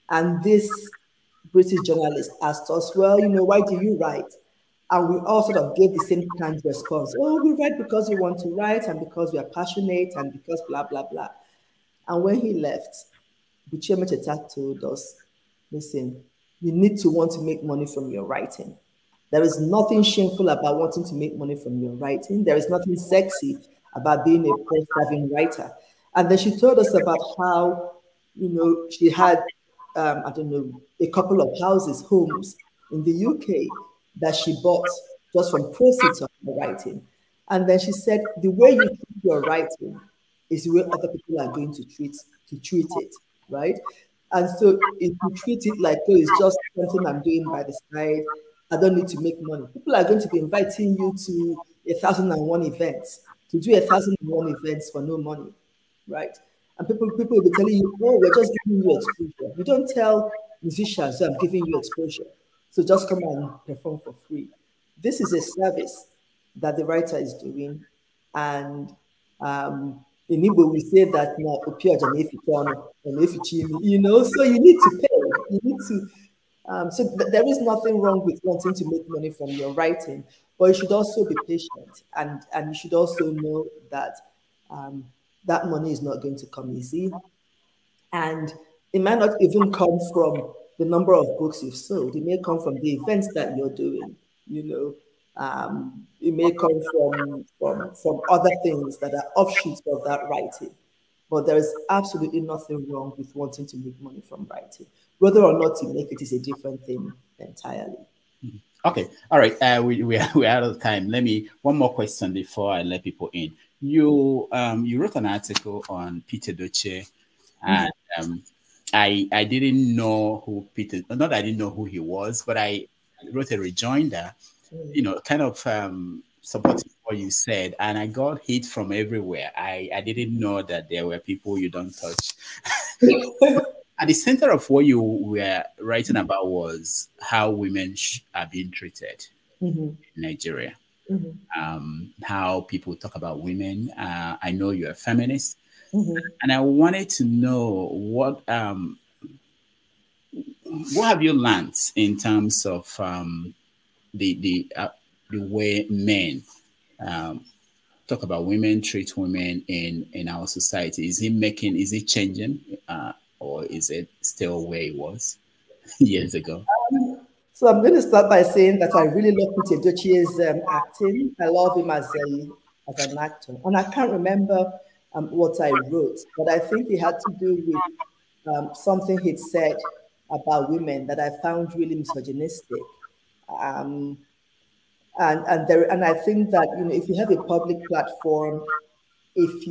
And this British journalist asked us, well, why do you write? And we all sort of gave the same kind of response. Oh, we write because we want to write, and because we are passionate, and because blah, blah, blah. And when he left, Bichia Mecheta told us, listen, you need to want to make money from your writing. There is nothing shameful about wanting to make money from your writing. There is nothing sexy about being a press-having writer. And then she told us about how, she had, I don't know, a couple of houses, homes in the UK that she bought just from proceeds of her writing. And then she said, the way you treat your writing is the way other people are going to treat it, right? And so if you treat it like, oh, it's just something I'm doing by the side, I don't need to make money, people are going to be inviting you to 1,001 events, to do 1,001 events for no money, right? And people will be telling you, oh, we're just giving you exposure. You don't tell musicians, so I'm giving you exposure, so just come and perform for free. This is a service that the writer is doing. And in Igbo, we say that, so you need to pay. You need to. So there is nothing wrong with wanting to make money from your writing, but you should also be patient, and you should also know that that money is not going to come easy, and it might not even come from the number of books you've sold. It may come from the events that you're doing. It may come from other things that are offshoots of that writing. But there is absolutely nothing wrong with wanting to make money from writing. Whether or not you make it is a different thing entirely. Okay, all right. We're out of time. One more question before I let people in. You wrote an article on Peter Doce, and I didn't know who Peter. Not that I didn't know who he was, but I wrote a rejoinder, kind of supporting what you said, and I got hate from everywhere. I didn't know that there were people you don't touch. At the center of what you were writing about was how women are being treated in Nigeria. How people talk about women. I know you're a feminist, and I wanted to know what have you learned in terms of the way men talk about women, treat women in our society. Is it changing, or is it still where it was years ago? So I'm going to start by saying that I really love Peter Doce's acting. I love him as an actor, and I can't remember what I wrote, but I think it had to do with something he'd said about women that I found really misogynistic. And I think that if you have a public platform, if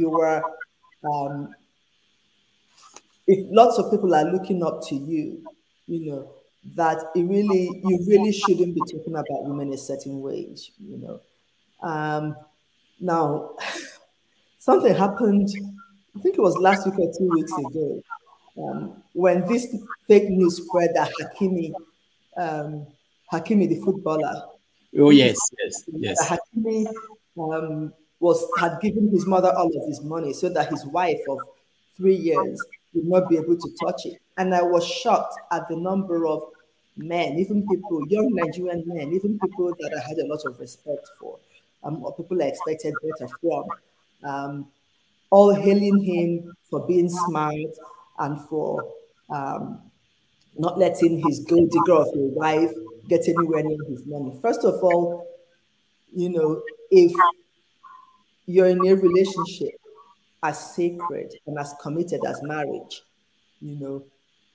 lots of people are looking up to you, that you really shouldn't be talking about women a certain way, Now, something happened. I think it was last week or 2 weeks ago, when this fake news spread that Hakimi, the footballer. Oh yes. Hakimi had given his mother all of his money so that his wife of 3 years would not be able to touch it. And I was shocked at the number of men, even people, young Nigerian men, even people that I had a lot of respect for, or people I expected better from, all hailing him for being smart and for not letting his gold digger of a wife get anywhere near his money. First of all, if you're in a relationship as sacred and as committed as marriage, you know,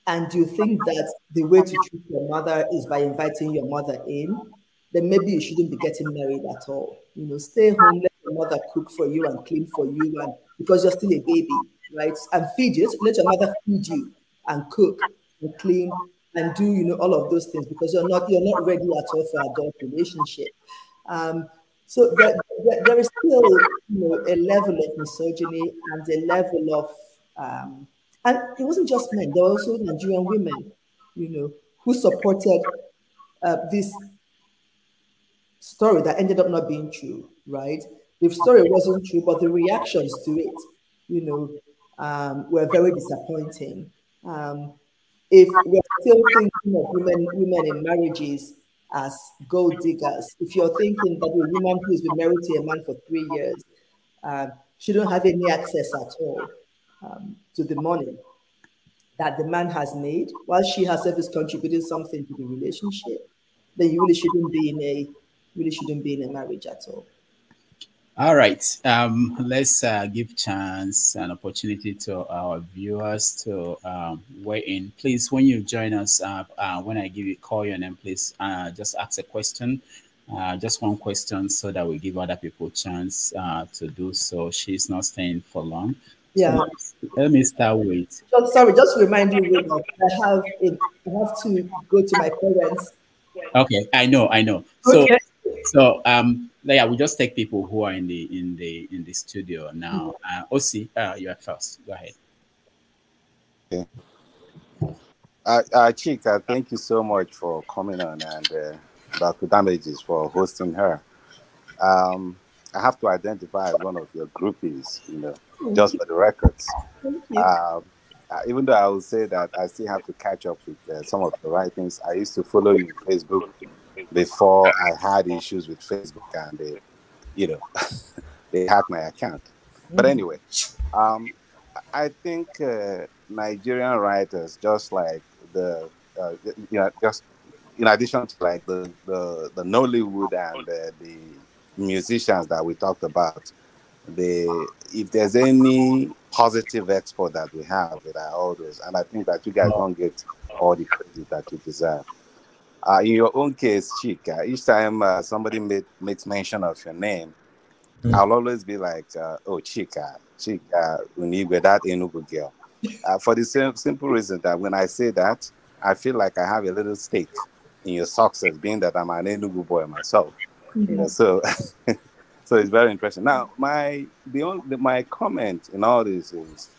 and you think that the way to treat your mother is by inviting your mother in, then maybe you shouldn't be getting married at all. You know, stay home, let your mother cook for you and clean for you, and because you're still a baby, right? And feed you. Let your mother feed you and cook and clean and do, you know, all of those things, because you're not ready at all for adult relationship. Um, so there is still, you know, a level of misogyny and a level of and it wasn't just men, there were also Nigerian women, you know, who supported this story that ended up not being true, right? The story wasn't true, but the reactions to it, you know, were very disappointing. If we're still thinking of women in marriages as gold diggers, if you're thinking that a woman who's been married to a man for 3 years shouldn't have any access at all to the money that the man has made, while she herself is contributing something to the relationship, then you really shouldn't be in a marriage at all. All right. Let's give chance and opportunity to our viewers to weigh in. Please, when you join us, when I call your name, please just ask a question, just one question, so that we give other people a chance to do so. She's not staying for long. Yeah. So let me start with. Just to remind you, that I have to go to my parents. Okay, I know. So, Okay. yeah, we just take people who are in the studio now. Osi, you are first. Go ahead. Okay. Chika, thank you so much for coming on, and Dr. Damages for hosting her. I have to identify as one of your groupies, you know, just for the records. Thank you. Even though I would say that I still have to catch up with some of the writings. I used to follow you on Facebook before I had issues with Facebook, and they, you know, they hacked my account. But anyway, I think Nigerian writers, just like just in addition to like the Nollywood and the musicians that we talked about, if there's any positive export that we have, it are all those, and I think that you guys don't get all the credit that you deserve. In your own case, Chika, each time somebody makes mention of your name, I'll always be like, oh, Chika Unigwe, that Enugu girl. For the simple reason that when I say that, I feel like I have a little stake in your success, being that I'm an Enugu boy myself. You know, so so it's very interesting. Now, my comment in all this is,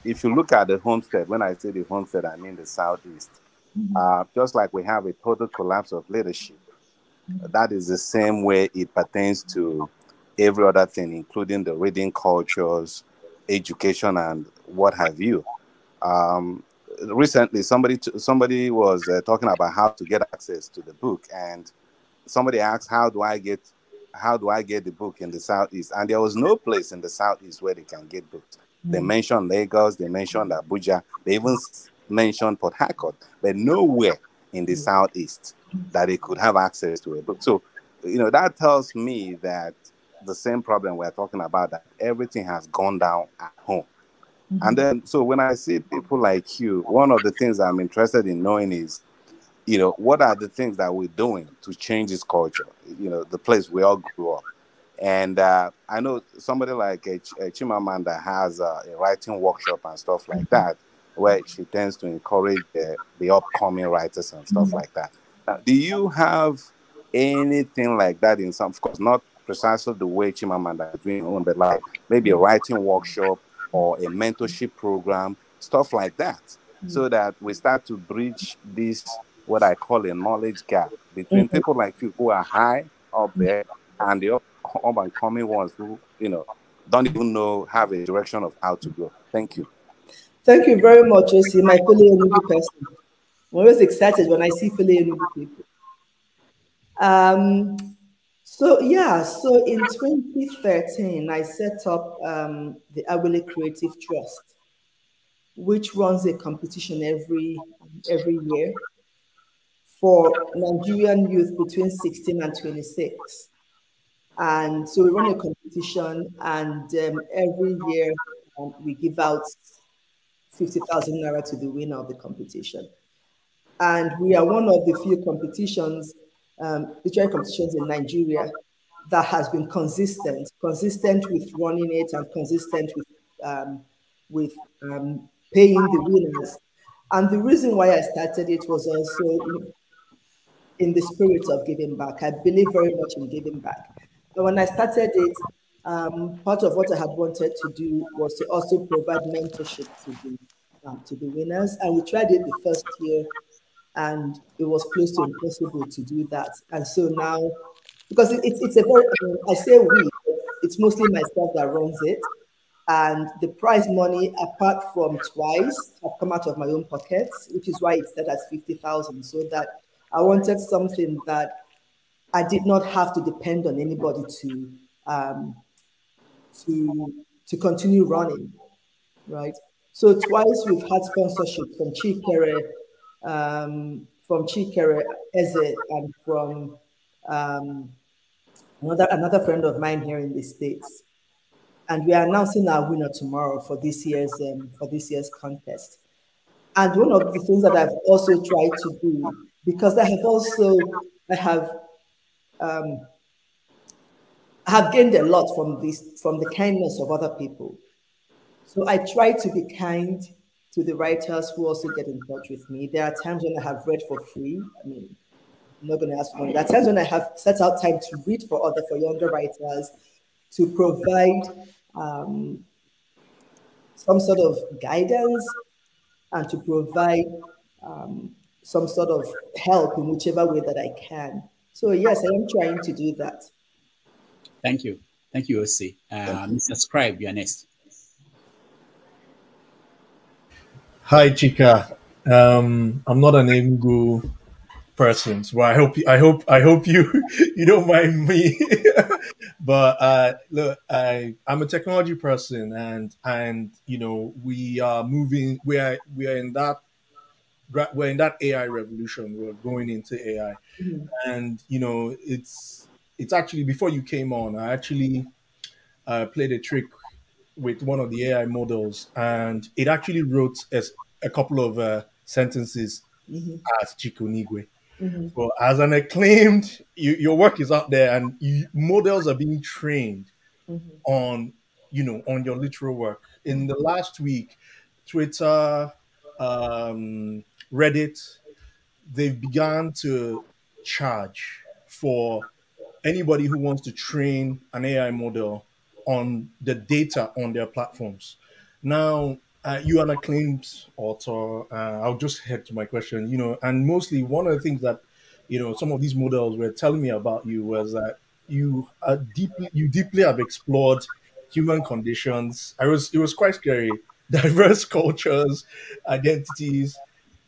if you look at the homestead, when I say the homestead, I mean the Southeast. Just like we have a total collapse of leadership, that is the same way it pertains to every other thing, including the reading cultures, education, and what have you. Recently, somebody was talking about how to get access to the book, and somebody asked, how do I get the book in the Southeast? And there was no place in the Southeast where they can get books. They mentioned Lagos, they mentioned Abuja, they even mentioned Port Harcourt, but nowhere in the Southeast that they could have access to a book. So, you know, that tells me that the same problem we're talking about, that everything has gone down at home. And then, so when I see people like you, one of the things I'm interested in knowing is, you know, what are the things that we're doing to change this culture, you know, the place we all grew up. And I know somebody like Chimamanda has a writing workshop and stuff like that, where she tends to encourage the upcoming writers and stuff like that. Do you have anything like that in some, of course, not precisely the way Chimamanda is doing, but like maybe a writing workshop or a mentorship program, stuff like that, so that we start to bridge this, what I call a knowledge gap between people like you who are high up there and the up and coming ones who, you know, don't even have a direction of how to go. Thank you. Thank you very much, Osi, my fellow Enugu person. I'm always excited when I see fellow Enugu people. So in 2013, I set up the Awele Creative Trust, which runs a competition every year for Nigerian youth between 16 and 26. And so we run a competition, and every year we give out 50,000 naira to the winner of the competition. And we are one of the few competitions, literary competitions in Nigeria that has been consistent with running it and consistent with paying the winners. And the reason why I started it was also in the spirit of giving back. I believe very much in giving back. But when I started it, part of what I had wanted to do was to also provide mentorship to the winners. And we tried it the first year, and it was close to impossible to do that. And so now, because it's a very, I say we, it's mostly myself that runs it. And the prize money, apart from twice, have come out of my own pockets, which is why it's set at 50,000. So that I wanted something that I did not have to depend on anybody to continue running, right? So twice we've had sponsorship from Chikere Eze, and from another friend of mine here in the States. And we are announcing our winner tomorrow for this year's contest. And one of the things that I've also tried to do, because I have gained a lot from the kindness of other people. So I try to be kind to the writers who also get in touch with me. There are times when I have read for free. I mean, I'm not going to ask for money. There are times when I have set out time to read for younger writers, to provide some sort of guidance and to provide some sort of help in whichever way that I can. So yes, I am trying to do that. Thank you. Thank you, OC. Mr. Scribe, you're next. Hi, Chika. I'm not an Engu person, so I hope you don't mind me. But look, I'm a technology person, and you know we are moving. We're in that AI revolution. We're going into AI, and you know it's actually, before you came on, I actually played a trick with one of the AI models, and it actually wrote a couple of sentences as Chika Unigwe. So as an acclaimed, your work is out there, and models are being trained on, on your literal work. In the last week, Twitter, Reddit, they've begun to charge for anybody who wants to train an AI model on the data on their platforms. Now, you are an acclaimed author. I'll just head to my question. And mostly one of the things that, some of these models were telling me about you was that you deeply have explored human conditions. It was quite scary, diverse cultures, identities.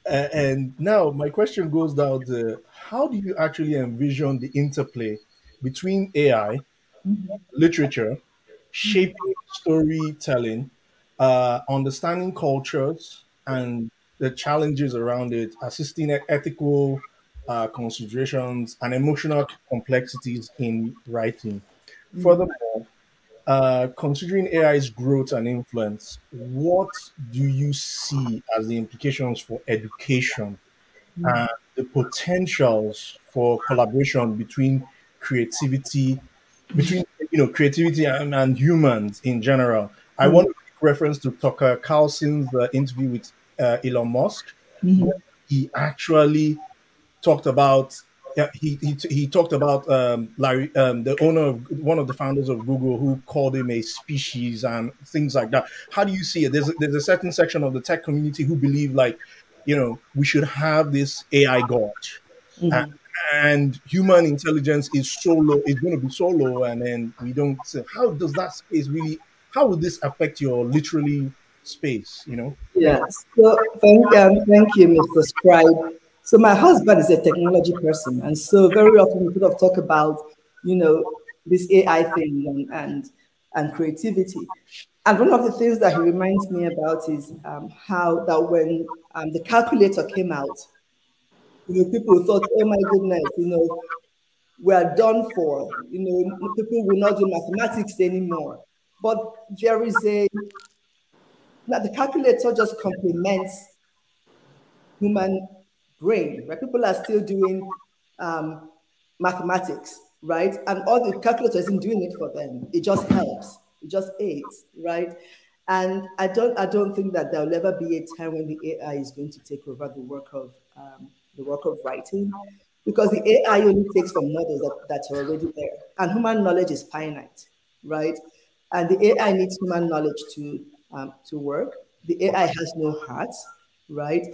And now my question goes down to, how do you actually envision the interplay between AI, literature, shaping storytelling, understanding cultures and the challenges around it, assisting ethical considerations and emotional complexities in writing? Furthermore, considering AI's growth and influence, what do you see as the implications for education and the potentials for collaboration between creativity and humans in general? I want to make reference to Tucker Carlson's interview with Elon Musk, where he actually talked about he talked about Larry, the owner of one of the founders of Google, who called him a species and things like that. How do you see it? There's a certain section of the tech community who believe, like, we should have this AI god, and human intelligence is so low, it's going to be so low, and then we don't. So how does that space really? How will this affect your literally space? Yes. So thank you, Mr. Scribe. So my husband is a technology person, and so very often we sort of talk about, this AI thing and creativity. And one of the things that he reminds me about is how that when the calculator came out, people thought, oh my goodness, we are done for. People will not do mathematics anymore. But there is Now, the calculator just complements human brain, right? People are still doing mathematics, right? And all the calculator isn't doing it for them. It just helps. It just aids, right? And I don't think that there will ever be a time when the AI is going to take over the work of writing, because the AI only takes from models that are already there, and human knowledge is finite, right? And the AI needs human knowledge to work. The AI has no heart, right?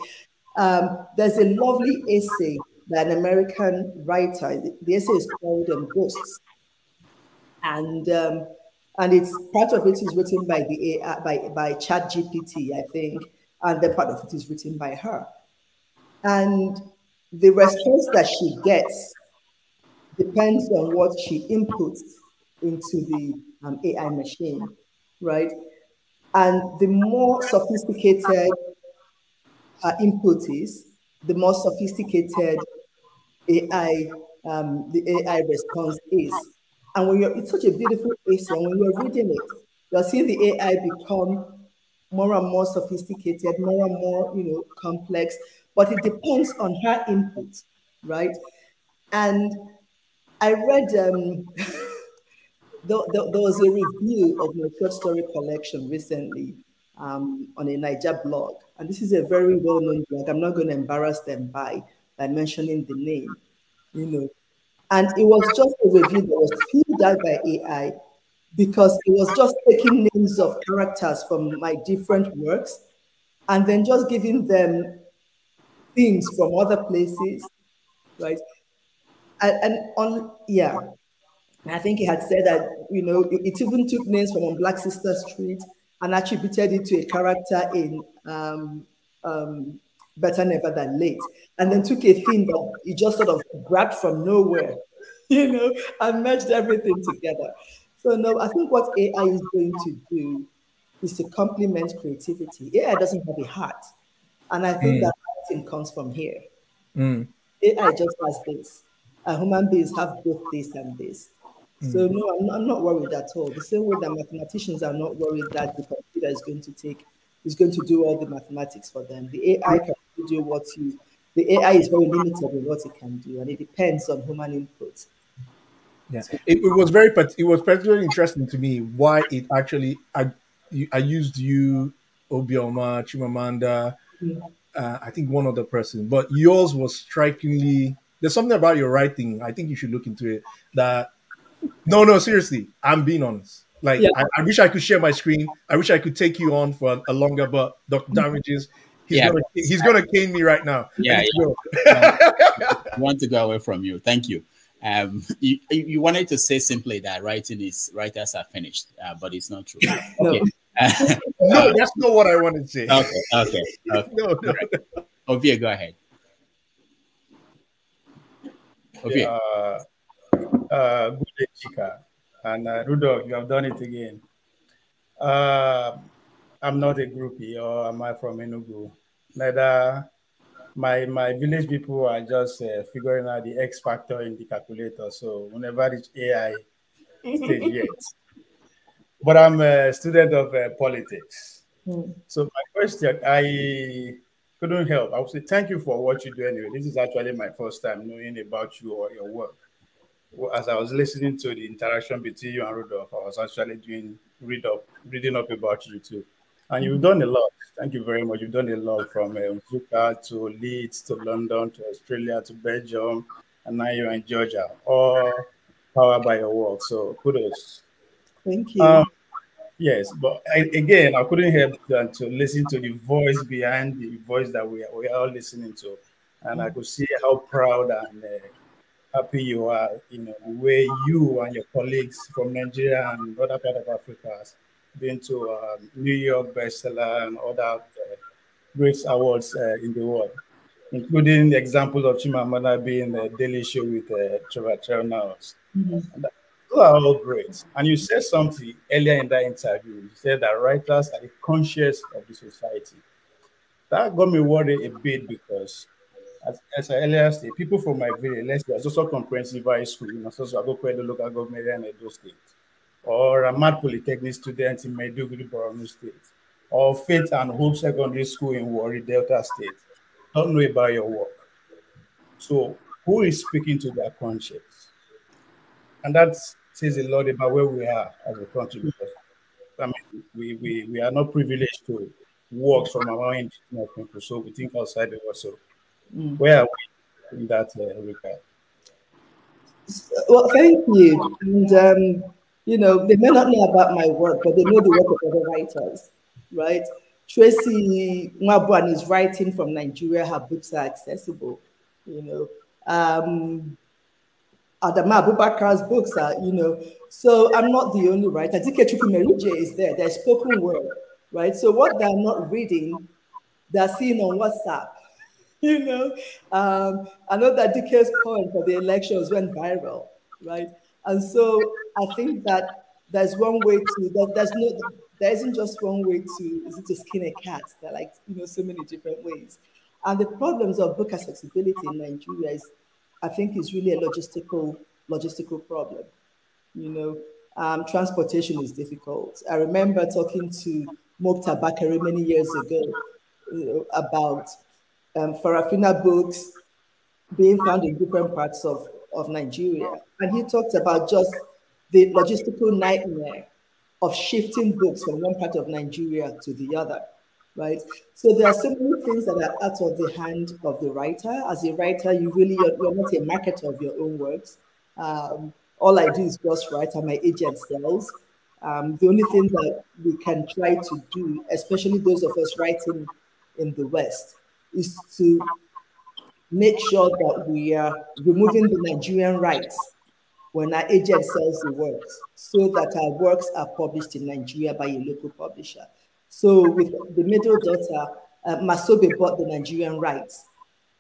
There's a lovely essay by an American writer. The essay is called Ghosts, and it's part of it is written by the AI, by ChatGPT, I think, and the part of it is written by her. And the response that she gets depends on what she inputs into the AI machine, right? And the more sophisticated her input is, the more sophisticated AI, the AI response is. And when it's such a beautiful essay, and when you're reading it, you're seeing the AI become more and more sophisticated, more and more, complex, but it depends on her input, right? And I read, there was a review of my short story collection recently on a Niger blog. And this is a very well-known blog. I'm not going to embarrass them by mentioning the name, you know. And it was just a review that was filled out by AI, because it was just taking names of characters from my different works and then just giving them themes from other places, right? Yeah. I think he had said that, it even took names from On Black Sister Street and attributed it to a character in Better Never Than Late. And then took a theme that he just sort of grabbed from nowhere, and merged everything together. So, no, I think what AI is going to do is to complement creativity. AI doesn't have a heart. And I think that writing comes from here. AI just has this. Human beings have both this and this. So no, I'm not worried at all. The same way that mathematicians are not worried that the computer is going to do all the mathematics for them. The AI can do the AI is very limited in what it can do, and it depends on human input. Yeah, it was particularly interesting to me why it actually I used you, Obioma, Chimamanda, I think one other person, but yours was strikingly. There's something about your writing. I think you should look into it. That no, seriously, I'm being honest. Like, Yeah. I wish I could share my screen. I wish I could take you on for a longer, but Dr. Damages, he's gonna cane me right now. Yeah, I want to go away from you. Thank you. You wanted to say simply that writers are finished, but it's not true. Okay. No, that's not what I wanted to say. Okay. No. Right. Ovia, go ahead. Ovia. Good day, Chika. And Rudolph, you have done it again. I'm not a groupie, or am I from Enugu? Neither. My village people are just figuring out the X factor in the calculator. So whenever reach AI stage yet. But I'm a student of politics. So my question, I couldn't help. I would say thank you for what you do anyway. This is actually my first time knowing about you or your work. As I was listening to the interaction between you and Rudolph, I was actually reading up about you too. And you've done a lot. Thank you very much. You've done a lot, from Zuka to Leeds to London to Australia to Belgium, and now you're in Georgia, all powered by your work. So kudos. Thank you. Yes, but again, I couldn't help than to listen to the voice behind the voice that we are all listening to. And I could see how proud and happy you are, the way you and your colleagues from Nigeria and other part of Africa has been to New York bestseller and other great awards in the world, including the example of Chimamanda being the Daily Show with Trevor now. Those are all great. And you said something earlier in that interview. You said that writers are the conscience of the society. That got me worried a bit, because as I earlier said, people from my village, there's also comprehensive high school, so I go to the local government in Edo State, or a mad polytechnic student in Maiduguri, Borno State. or Faith and Hope Secondary School in Warri, Delta State, don't know about your work. So who is speaking to their conscience? And that says a lot about where we are as a country, because I mean, we are not privileged to work from our indigenous people, so we think outside the world. So where are we in that regard? Well, thank you. And, you know, they may not know about my work, but they know the work of other writers, right? Tracy Nwabuan is writing from Nigeria. Her books are accessible, you know. Adama Abubakar's books are, you know. So I'm not the only writer. Dike Merije is there. There's spoken word, right? So what they're not reading, they're seeing on WhatsApp. You know, I know that DK's poem for the elections went viral, right? And so I think that there's one way to there isn't just one way to skin a cat. There are, like, you know, so many different ways. And the problems of book accessibility in Nigeria is, I think, is really a logistical problem. You know, transportation is difficult. I remember talking to Mokhtar Bakari many years ago, you know, about Farafina books being found in different parts of Nigeria. And he talked about just the logistical nightmare of shifting books from one part of Nigeria to the other, right? So there are so many things that are out of the hand of the writer. As a writer, you're not a marketer of your own works. All I do is just write, and my agent sells. The only thing that we can try to do, especially those of us writing in the West, is to make sure that we are removing the Nigerian rights when our agent sells the works, so that our works are published in Nigeria by a local publisher. So with the middle daughter, Masobe bought the Nigerian rights.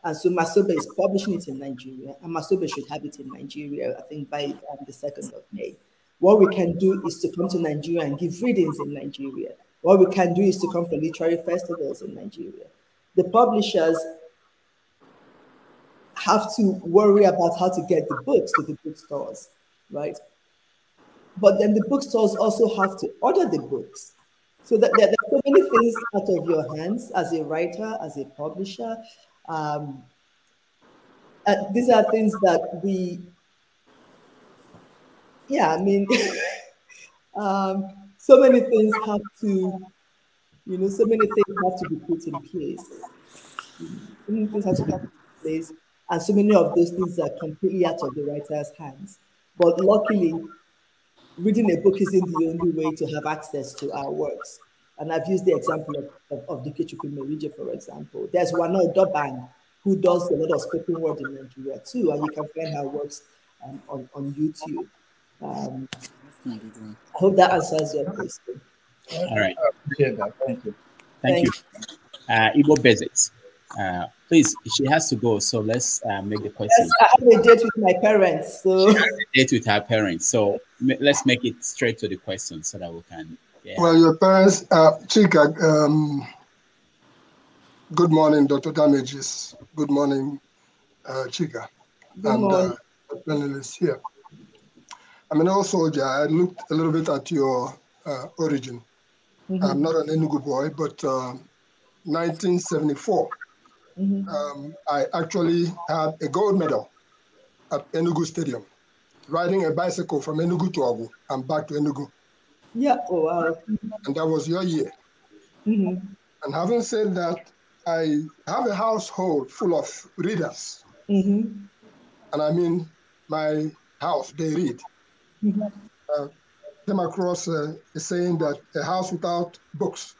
And so Masobe is publishing it in Nigeria, and Masobe should have it in Nigeria, I think, by the 2nd of May. What we can do is to come to Nigeria and give readings in Nigeria. What we can do is to come for literary festivals in Nigeria. The publishers have to worry about how to get the books to the bookstores, right? But then the bookstores also have to order the books. So that there are so many things out of your hands as a writer, as a publisher. These are things that so many things have to, you know, so many things have to be put in place. So many things have to be put in place, and so many of those things are completely out of the writer's hands. But luckily, reading a book isn't the only way to have access to our works. And I've used the example of Dike Merije, for example. There's Wana Odobang, who does a lot of spoken word in Nigeria too, and you can find her works on YouTube. I hope that answers your question. All right. I appreciate that. Thank you. Thank you. Igbo Basics. Please, she has to go, so let's make the question. Yes, I have a date with my parents. So. She has a date with her parents, so let's make it straight to the question so that we can. Yeah. Well, your parents, Chika, good morning, Dr. Damages. Good morning, Chika. Good morning. Panelists here. I'm an old soldier. I looked a little bit at your origin. I'm not an Enugu boy, but 1974, I actually had a gold medal at Enugu Stadium, riding a bicycle from Enugu to Ogu and back to Enugu. Yeah, oh, wow. And that was your year. And having said that, I have a household full of readers. And I mean, my house, they read. Came across a saying that a house without books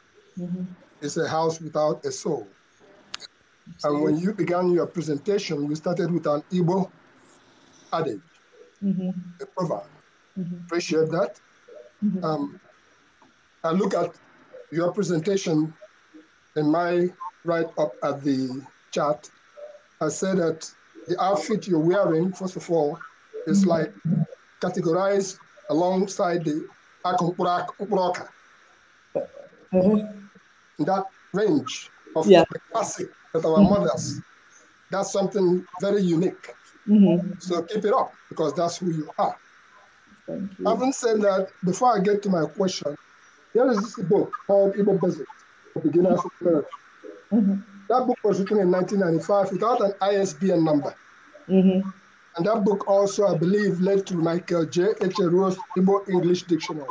is a house without a soul. And when you began your presentation, you started with an Igbo adage, a proverb. Appreciate that. I look at your presentation in my write-up at the chat. I said that the outfit you're wearing, first of all, is like categorized alongside the Akumpuroka. That range of the classic that our mothers, that's something very unique. So keep it up, because that's who you are. Having said that, before I get to my question, there is this book called Igbo Basics. for Beginners of America. That book was written in 1995 without an ISBN number. And that book also, I believe, led to Michael J. Echeruo's Igbo English Dictionary,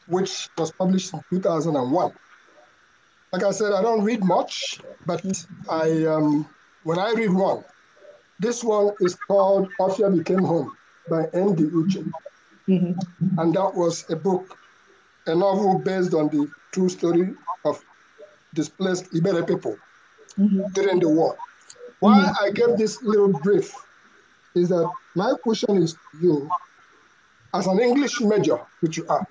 which was published in 2001. Like I said, I don't read much, but when I read one, this one is called Ofia Became Home by N.D. Uche. And that was a book, a novel based on the true story of displaced Ibere people during the war. Why I gave this little brief is that my question is to you, as an English major, which you are.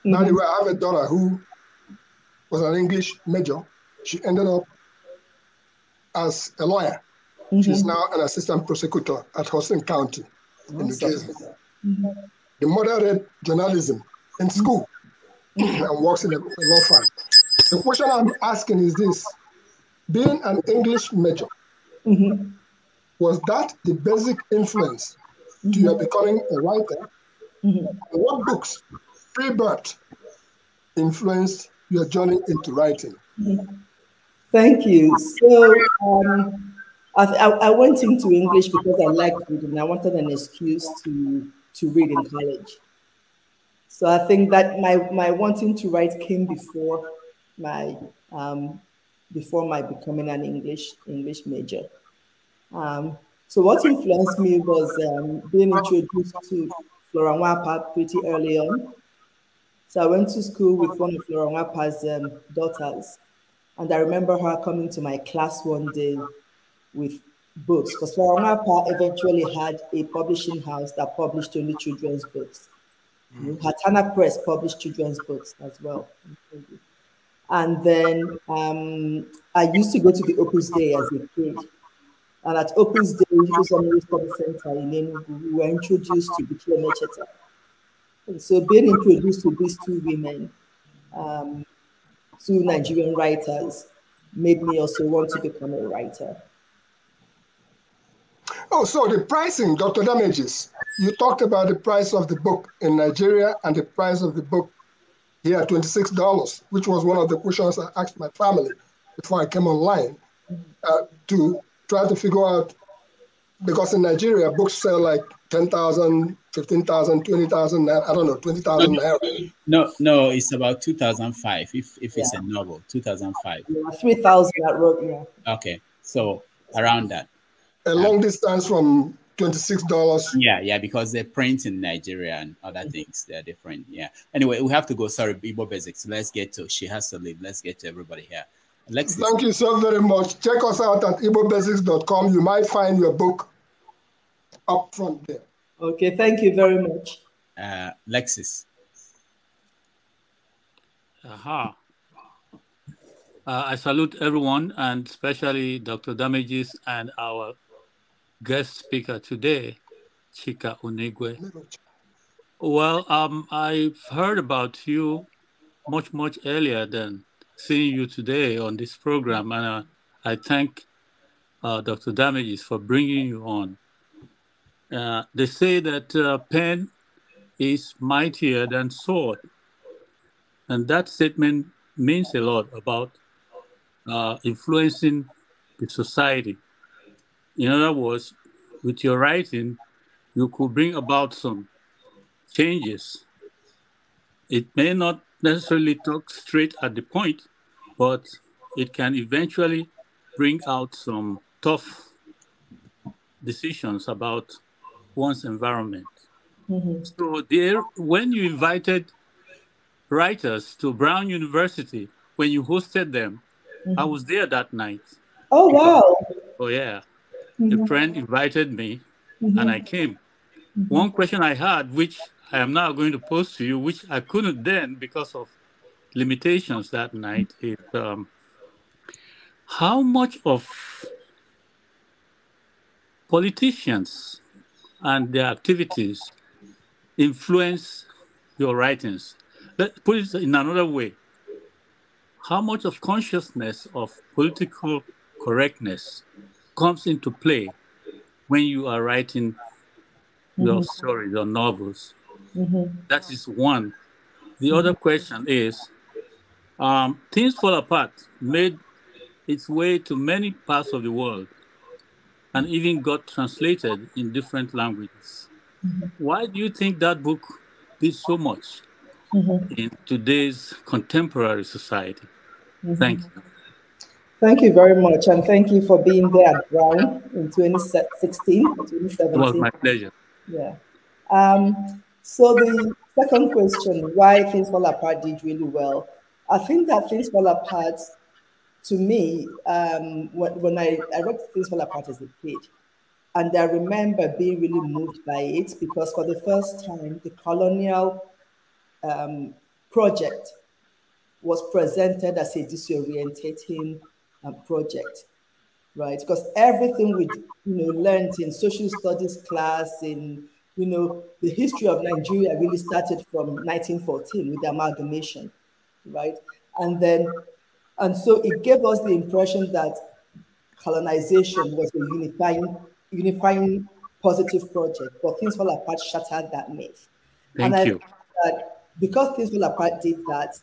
By the way, I have a daughter who was an English major. She ended up as a lawyer. She's now an assistant prosecutor at Houston County in New Jersey. The mother read journalism in school and works in a law firm. The question I'm asking is this: being an English major, was that the basic influence to your becoming a writer? What books, pre-birth, influenced your journey into writing? Thank you. So I went into English because I liked reading. I wanted an excuse to read in college. So I think that my wanting to write came before my becoming an English major. So what influenced me was being introduced to Flora Nwapa pretty early on. So I went to school with one of Flora Nwapa's daughters, and I remember her coming to my class one day with books, because Flora Nwapa eventually had a publishing house that published only children's books. Hatana Press published children's books as well. And then I used to go to the Opus Day as a kid. And at Opus Day, Usamiri Study Center in Enugu, we were introduced to Bikile Mecheta. And so being introduced to these two women, two Nigerian writers, made me also want to become a writer. Oh, so the pricing, Dr. Damages, you talked about the price of the book in Nigeria and the price of the book here, $26, which was one of the questions I asked my family before I came online to try to figure out, because in Nigeria, books sell like 10,000, 15,000, 20,000, I don't know, 20,000 naira. No, it's about 2005 if it's a novel, 2005. Yeah, 3,000 at road, yeah. Okay, so around that. A long distance from $26. Yeah, because they print in Nigeria and other things, they're different. Yeah. Anyway, we have to go. Sorry, Igbo Basics. Let's get to, she has to leave. Let's get to everybody here. Alexis. Thank you so very much. Check us out at igbobasics.com. You might find your book up front there. Okay, thank you very much. Lexis. I salute everyone, and especially Dr. Damages and our guest speaker today, Chika Unigwe. Well, I've heard about you much earlier than seeing you today on this program, and I thank Dr. Damages for bringing you on. They say that pen is mightier than sword, and that statement means a lot about influencing the society. In other words, with your writing, you could bring about some changes. It may not necessarily talk straight at the point, but it can eventually bring out some tough decisions about one's environment. So there, when you invited writers to Brown University, when you hosted them, I was there that night. Oh, wow. Oh, yeah. A friend invited me, and I came. One question I had, which I am now going to pose to you, which I couldn't then because of limitations that night, is how much of politicians and their activities influence your writings? Let's put it in another way. How much of consciousness of political correctness comes into play when you are writing your stories or novels? That is one. The other question is, Things Fall Apart made its way to many parts of the world and even got translated in different languages. Why do you think that book did so much in today's contemporary society? Thank you. Thank you very much, and thank you for being there at Brown in 2016, It 2017. was my pleasure. Yeah. So the second question, why Things Fall Apart did really well. I think that Things Fall Apart, to me, when I read Things Fall Apart as a kid, and I remember being really moved by it because for the first time, the colonial project was presented as a disorientating project, right? Because everything we learned in social studies class, in the history of Nigeria really started from 1914 with the amalgamation, right? And so it gave us the impression that colonization was a unifying positive project, but Things Fall Apart shattered that myth. And Thank I you. think that because Things Fall Apart did that,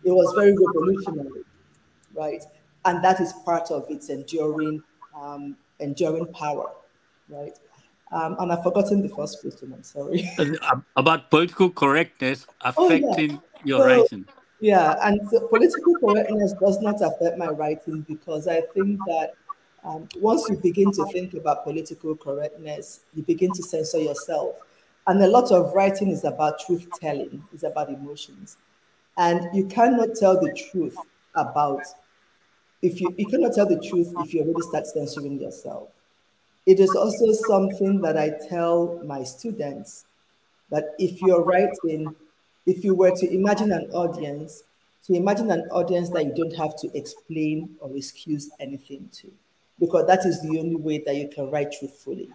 it was very revolutionary, right? And that is part of its enduring power, right? And I've forgotten the first question, I'm sorry. About political correctness affecting your writing. Yeah, and so political correctness does not affect my writing because I think that once you begin to think about political correctness, you begin to censor yourself. And a lot of writing is about truth telling, it's about emotions. And you cannot tell the truth you cannot tell the truth if you already start censoring yourself. It is also something that I tell my students that if you're writing, if you were to imagine an audience, that you don't have to explain or excuse anything to, because that is the only way that you can write truthfully.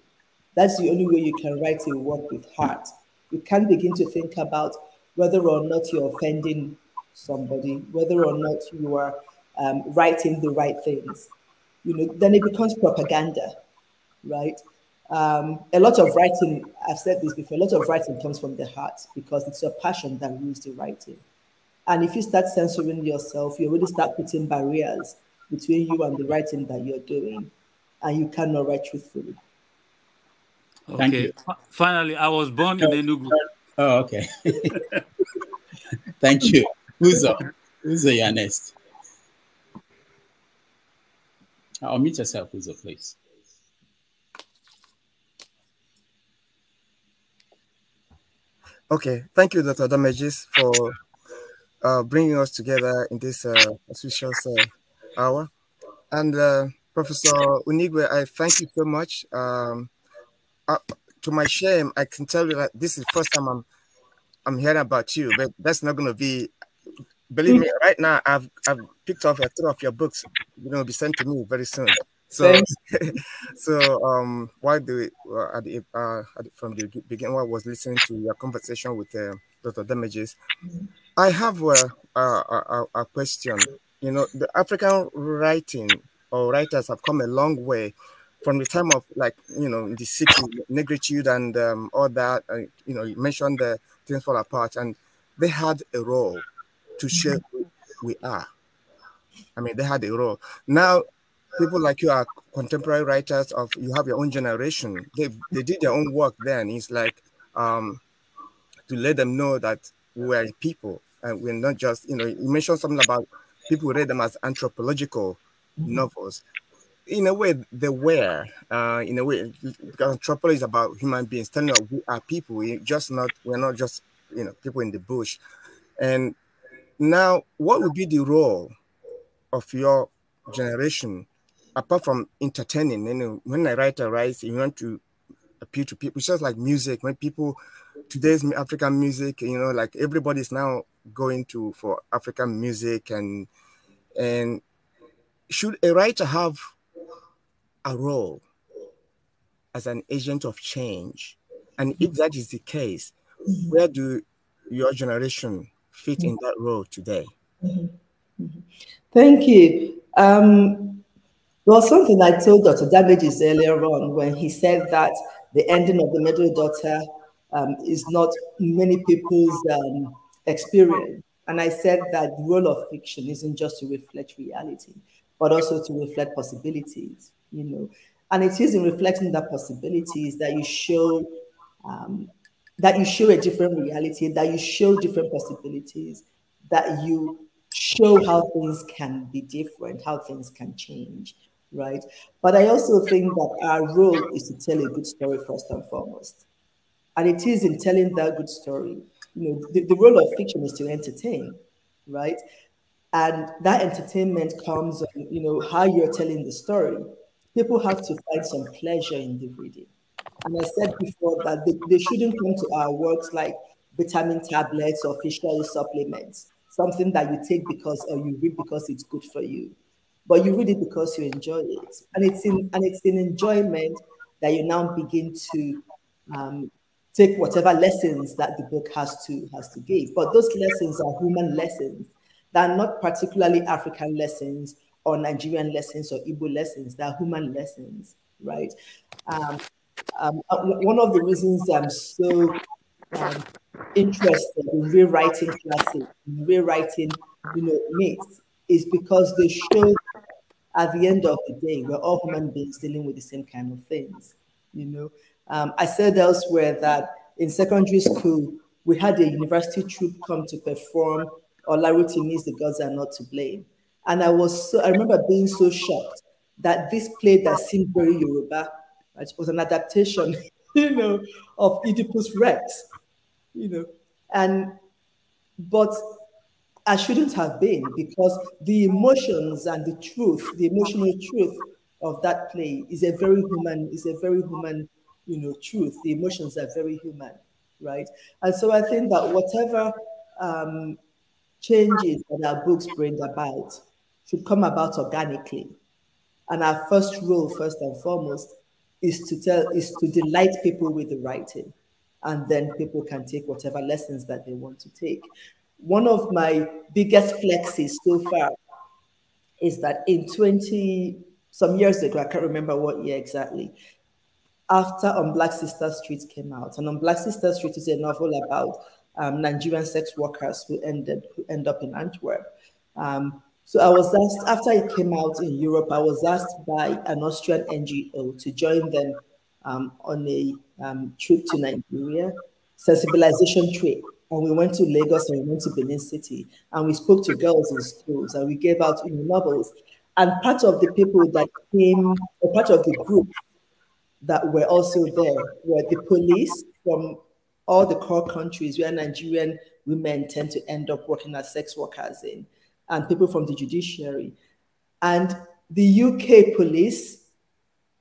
That's the only way you can write a work with heart. You can't begin to think about whether or not you're offending somebody, whether or not you are writing the right things. Then it becomes propaganda, right? A lot of writing, I've said this before, a lot of writing comes from the heart because it's your passion that rules the writing. And if you start censoring yourself, you already start putting barriers between you and the writing that you're doing, and you cannot write truthfully. Okay. Finally, I was born in Enugu. Oh, okay. Thank you. Uzo, you're next. Unmute yourself, Uzo, please. Okay, thank you, Dr. Damages, for bringing us together in this auspicious hour. And Professor Unigwe, I thank you so much. To my shame, I can tell you that this is the first time I'm hearing about you, but that's not going to be. Believe me, right now I've picked up 3 of your books. They're going to be sent to me very soon. So, why do we from the beginning? While I was listening to your conversation with Dr. Damages, I have a question. The African writing or writers have come a long way from the time of the 60s, negritude and all that. You mentioned the Things Fall Apart, and they had a role to shape who we are. I mean, they had a role. Now, people like you are contemporary writers you have your own generation. They did their own work then. It's like to let them know that we are people and we're not just, you mentioned something about people read them as anthropological novels. In a way, they were, in a way, because anthropology is about human beings, telling us we are people. We're not just, people in the bush. And now, what would be the role of your generation, apart from entertaining? When a writer writes, you want to appeal to people. It's just like music. When today's African music, like everybody's now going for African music, and should a writer have a role as an agent of change? And if that is the case, where do your generation fit in that role today? Thank you. Well, something I told Dr. Damages earlier on when he said that the ending of the middle daughter is not many people's experience. And I said that the role of fiction isn't just to reflect reality, but also to reflect possibilities, you know. And it is in reflecting that possibilities that you show a different reality, that you show different possibilities, that you show how things can be different, how things can change, right? But I also think that our role is to tell a good story first and foremost. And it is in telling that good story. You know, the role of fiction is to entertain, right? And that entertainment comes on, you know, how you're telling the story. People have to find some pleasure in the reading. And I said before that they shouldn't come to our works like vitamin tablets or fish oil supplements, something that you take because or you read because it's good for you. But you read it because you enjoy it. And it's in enjoyment that you now begin to take whatever lessons that the book has to give. But those lessons are human lessons. They're not particularly African lessons or Nigerian lessons or Igbo lessons. They're human lessons, right? One of the reasons I'm so interested in rewriting classics, rewriting, you know, myths, is because they show at the end of the day, we're all human beings dealing with the same kind of things. You know, I said elsewhere that in secondary school, we had a university troupe come to perform Olaruti The Gods Are Not to Blame. And I remember being so shocked that this play that seemed very Yoruba, right, was an adaptation, you know, of Oedipus Rex, you know, but I shouldn't have been, because the emotions and the truth, the emotional truth of that play is a very human, you know, truth. The emotions are very human, right? And so I think that whatever changes that our books bring about should come about organically. And our first role, first and foremost, is to delight people with the writing. And then people can take whatever lessons that they want to take. One of my biggest flexes so far is that in some years ago, I can't remember what year exactly, after On Black Sister Street came out. And On Black Sister Street is a novel about Nigerian sex workers who end up in Antwerp. So I was asked, after it came out in Europe, I was asked by an Austrian NGO to join them on a trip to Nigeria, sensibilization trip. And we went to Lagos and we went to Benin City, and we spoke to girls in schools, and we gave out, you know, novels. And part of the people that came, or part of the group that were also there, were the police from all the core countries where Nigerian women tend to end up working as sex workers in, and people from the judiciary. And the UK police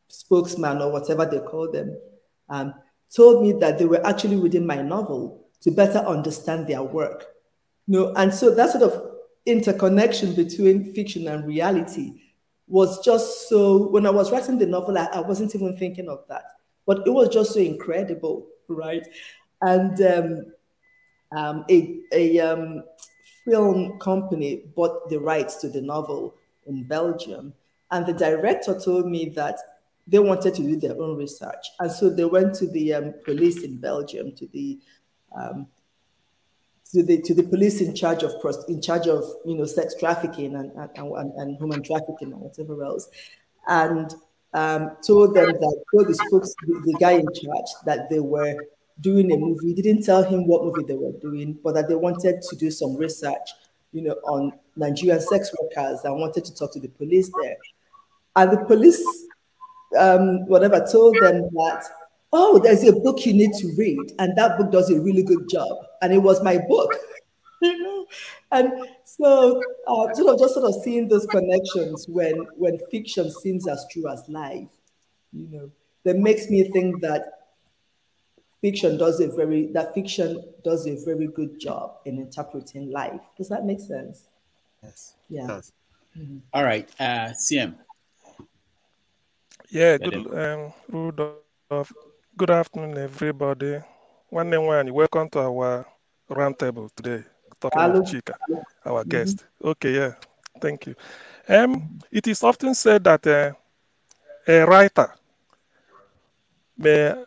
spokesman, or whatever they call them, told me that they were actually reading my novel to better understand their work. You know, and so that sort of interconnection between fiction and reality was just so, when I was writing the novel, I wasn't even thinking of that, but it was just so incredible, right? And a film company bought the rights to the novel in Belgium, and the director told me that they wanted to do their own research, and so they went to the police in Belgium, to the police in charge of you know, sex trafficking and human trafficking and whatever else, and told the guy in charge that they were doing a movie. Didn't tell him what movie they were doing, but that they wanted to do some research, you know, on Nigerian sex workers, and wanted to talk to the police there. And the police, told them that, oh, there's a book you need to read, and that book does a really good job. And it was my book, you know. And so, sort of seeing those connections when fiction seems as true as life, you know, that makes me think that fiction does a very good job in interpreting life. Does that make sense? Yes. Yeah. Yes. Mm-hmm. All right, CM. Yeah, Rudolph. Good afternoon, everybody. Welcome to our roundtable today, talking of Chika, our guest. Okay, yeah, thank you. It is often said that a writer may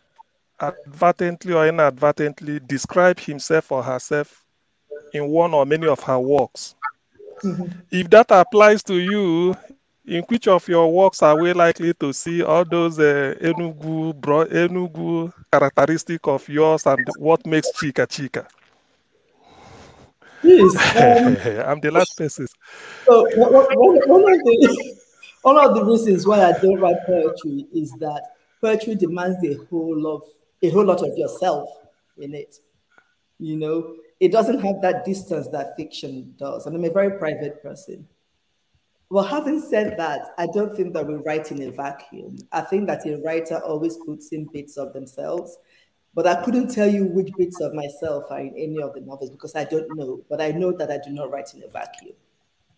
advertently or inadvertently describe himself or herself in one or many of her works. If that applies to you, in which of your works are we likely to see all those Enugu characteristic of yours and what makes Chika Chika? Yes, I'm the last person. so one of the reasons why I don't write poetry is that poetry demands a whole lot of yourself in it. You know, it doesn't have that distance that fiction does. And I'm a very private person. Well, having said that, I don't think that we write in a vacuum. I think that a writer always puts in bits of themselves. But I couldn't tell you which bits of myself are in any of the novels because I don't know. But I know that I do not write in a vacuum.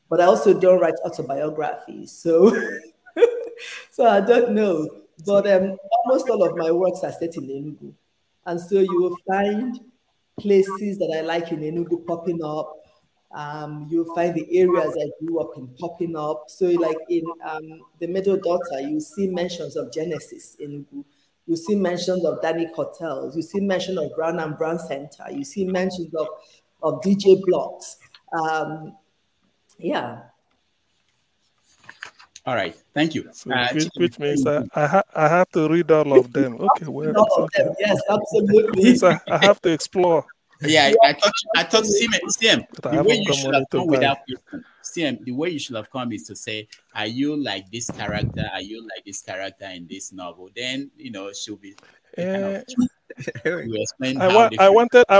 But I also don't write autobiographies. So, so I don't know. But almost all of my works are set in Enugu. And so you will find places that I like in Enugu popping up. You'll find the areas I grew up in popping up. So like in The Middle Daughter, you see mentions of Genesis in Enugu. You see mentions of Danik Hotels. You see mention of Brown and Brown Center. You see mentions of DJ Blocks. Yeah. All right, thank you. So, which means I have to read all of them. Okay, well, all of them. Yes, absolutely. Means I have to explore. Yeah, I thought, CM, the way you should have come with that question, CM, the way you should have come is to say, are you like this character? Are you like this character in this novel? Then, you know, she'll be kind of I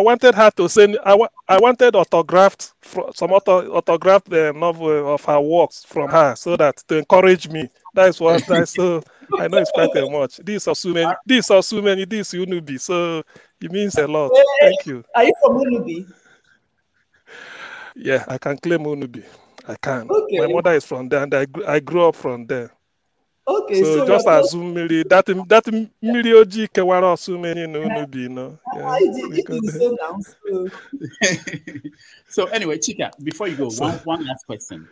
wanted her to send. I wanted autographed some autographed novel of her works from her, so that to encourage me. That's what I so. I know it's quite a much. These are so many. This Unubi. So it means a lot. Thank you. Are you from Unubi? Yeah, I can claim Unubi. I can. Okay. My mother is from there, and I grew up from there. Okay, so just assume that Milioji Kewara assuming Unubi, no. So anyway, Chika, before you go, one last question.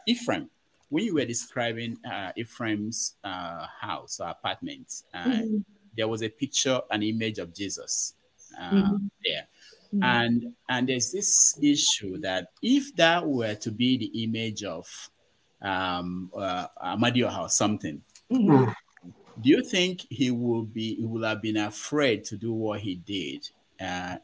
Ephraim, when you were describing Ephraim's house or apartment, there was a picture, an image of Jesus there. And there's this issue that if that were to be the image of Amadioha or something, do you think he would have been afraid to do what he did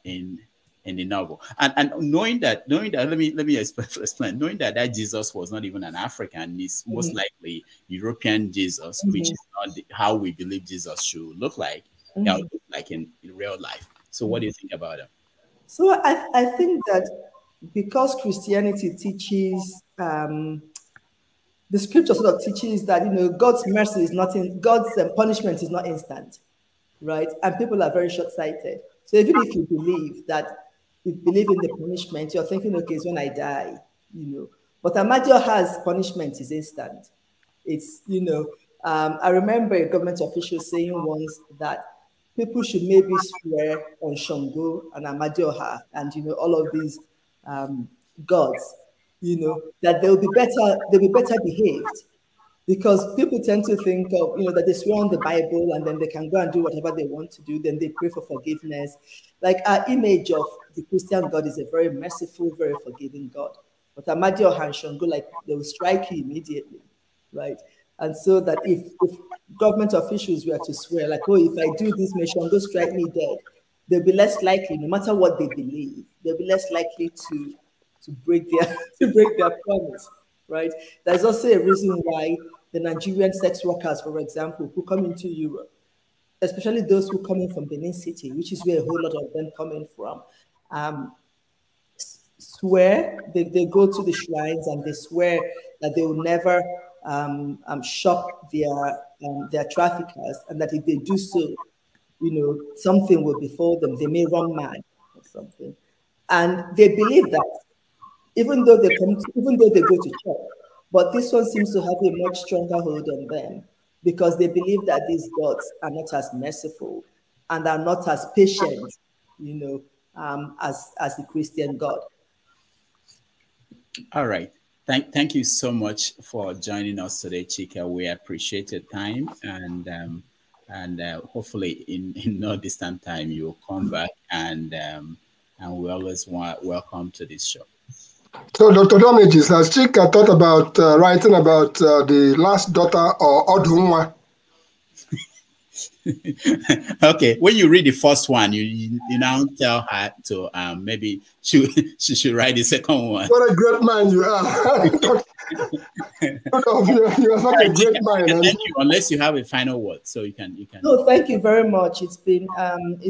in the novel? And knowing that, let me explain. Knowing that Jesus was not even an African, he's most likely European Jesus, which is not how we believe Jesus should look like. Look like in real life. So, what do you think about him? So, I think that because Christianity teaches, the scripture sort of teaches that God's mercy is not God's punishment is not instant, right? And people are very short-sighted. So even if you believe in the punishment, you're thinking, okay, it's when I die, But Amadioha's punishment is instant. It's I remember a government official saying once that people should maybe swear on Shango and Amadioha and all of these gods, that they'll be better behaved, because people tend to think of that they swear on the Bible and then they can go and do whatever they want to do, then they pray for forgiveness. Like our image of the Christian God is a very merciful, very forgiving God. But Amadioha and Shango, like they will strike you immediately, right? And so that if government officials were to swear, like, oh, if I do this, may Shango strike me dead, they'll be less likely, no matter what they believe, they'll be less likely to break their promise, right? There's also a reason why the Nigerian sex workers, for example, who come into Europe, especially those who come in from Benin City, which is where a whole lot of them coming from, swear, they go to the shrines and they swear that they will never shock their traffickers, and that if they do so, something will befall them. They may run mad or something. And they believe that, even though they go to church, but this one seems to have a much stronger hold on them, because they believe that these gods are not as merciful and are not as patient, as the Christian God. All right. Thank you so much for joining us today, Chika. We appreciate your time, and hopefully in no distant time you'll come back and and we always want welcome to this show. So, Dr. Damages, has Chika thought about writing about the last daughter or Odunwa? Okay, when you read the first one, you now tell her to maybe she should write the second one. What a great man you are! You are such a great man. Thank you. Unless you have a final word, so you can. No, thank you very much. It's been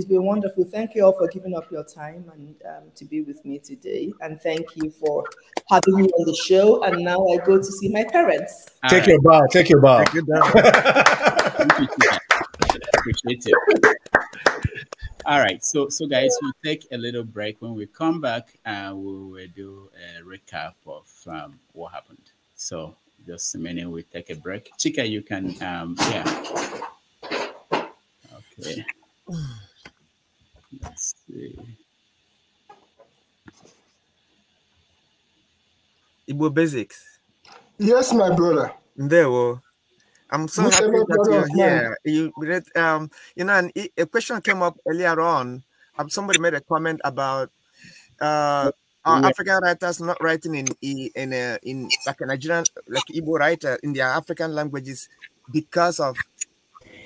wonderful. Thank you all for giving up your time and to be with me today. And thank you for having me on the show. And now I go to see my parents. Take your bow. Take your bow. Appreciate it. All right, so guys, we'll take a little break. When we come back, we will do a recap of what happened. So just a minute, we take a break. Chika, you can yeah. Okay. Let's see. Igbo basics. Yes, my brother. There, well. I'm so happy that you're here. You read, you know, and a question came up earlier on. Somebody made a comment about our African writers not writing in like a Nigerian, like Igbo writer in their African languages because of.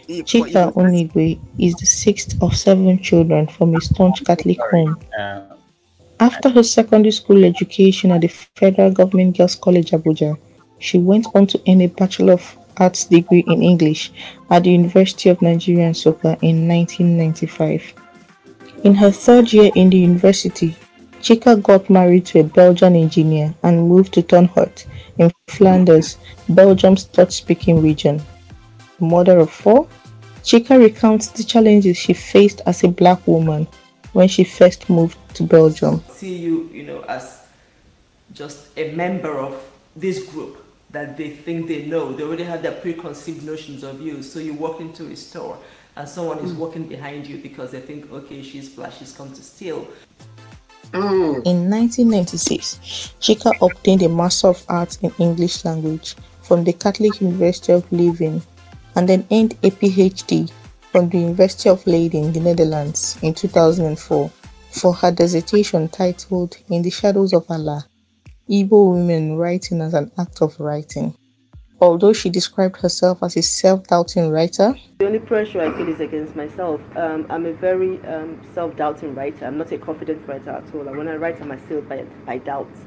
Chika Unigwe is the sixth of 7 children from a staunch Catholic home. After her secondary school education at the Federal Government Girls College, Abuja, she went on to earn a Bachelor of Arts degree in English at the University of Nigeria Nsukka in 1995. In her third year in the university, Chika got married to a Belgian engineer and moved to Turnhout in Flanders, Belgium's Dutch-speaking region. Mother of 4, Chika recounts the challenges she faced as a black woman when she first moved to Belgium. See you, as just a member of this group that they think they know. They already have their preconceived notions of you. So you walk into a store and someone is walking behind you because they think, okay, she's black, she's come to steal. In 1996, Chika obtained a Master of Arts in English Language from the Catholic University of Leuven and then earned a PhD from the University of Leiden, the Netherlands, in 2004 for her dissertation titled In the Shadows of Allah, Igbo Women Writing as an Act of Writing. Although she described herself as a self-doubting writer, the only pressure I feel is against myself. I'm a very self-doubting writer. I'm not a confident writer at all. When I write, I'm assailed by doubts.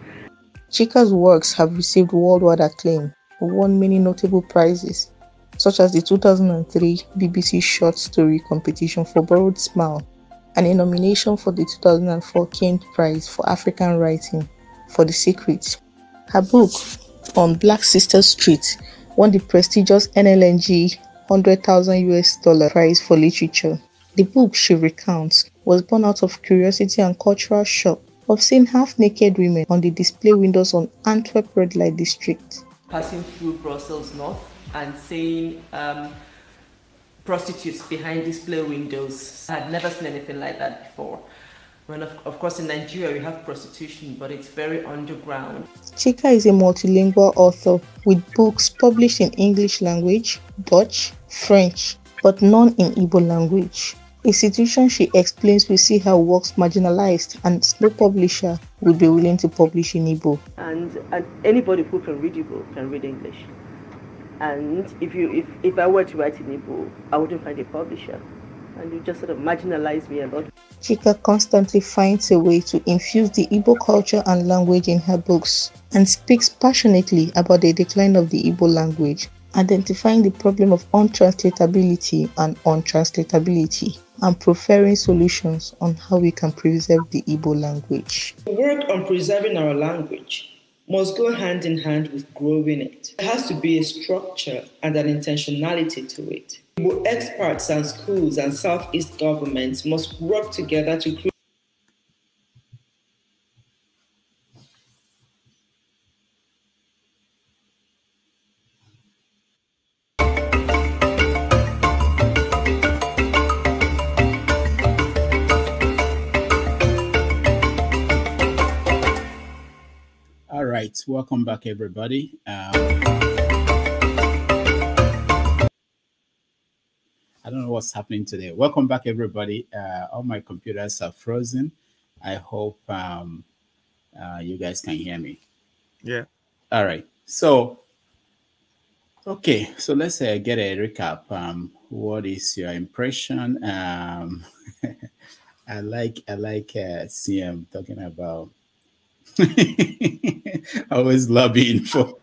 Chika's works have received worldwide acclaim, won many notable prizes, such as the 2003 BBC Short Story Competition for Borrowed Smile and a nomination for the 2004 Kent Prize for African Writing for The Secret. Her book, On Black Sister Street, won the prestigious NLNG $100,000 prize for literature. The book, she recounts, was born out of curiosity and cultural shock of seeing half-naked women on the display windows on Antwerp red light district. Passing through Brussels North and seeing prostitutes behind display windows. I had never seen anything like that before. When of course in Nigeria we have prostitution, but it's very underground. Chika is a multilingual author with books published in English language, Dutch, French, but none in Igbo language. A situation she explains will see her works marginalized and no publisher would be willing to publish in Igbo. And anybody who can read Igbo can read English. And if I were to write in Igbo, I wouldn't find a publisher. And you just sort of marginalize me a lot. Chika constantly finds a way to infuse the Igbo culture and language in her books and speaks passionately about the decline of the Igbo language, identifying the problem of untranslatability and untranslatability, and preferring solutions on how we can preserve the Igbo language. Work on preserving our language must go hand in hand with growing it. There has to be a structure and an intentionality to it. Igbo experts and schools and Southeast governments must work together to create. All right, welcome back, everybody. I don't know what's happening today. Welcome back, everybody. All my computers are frozen. I hope you guys can hear me. Yeah. All right. So, okay. So let's get a recap. What is your impression? I like CM talking about always lobbying for.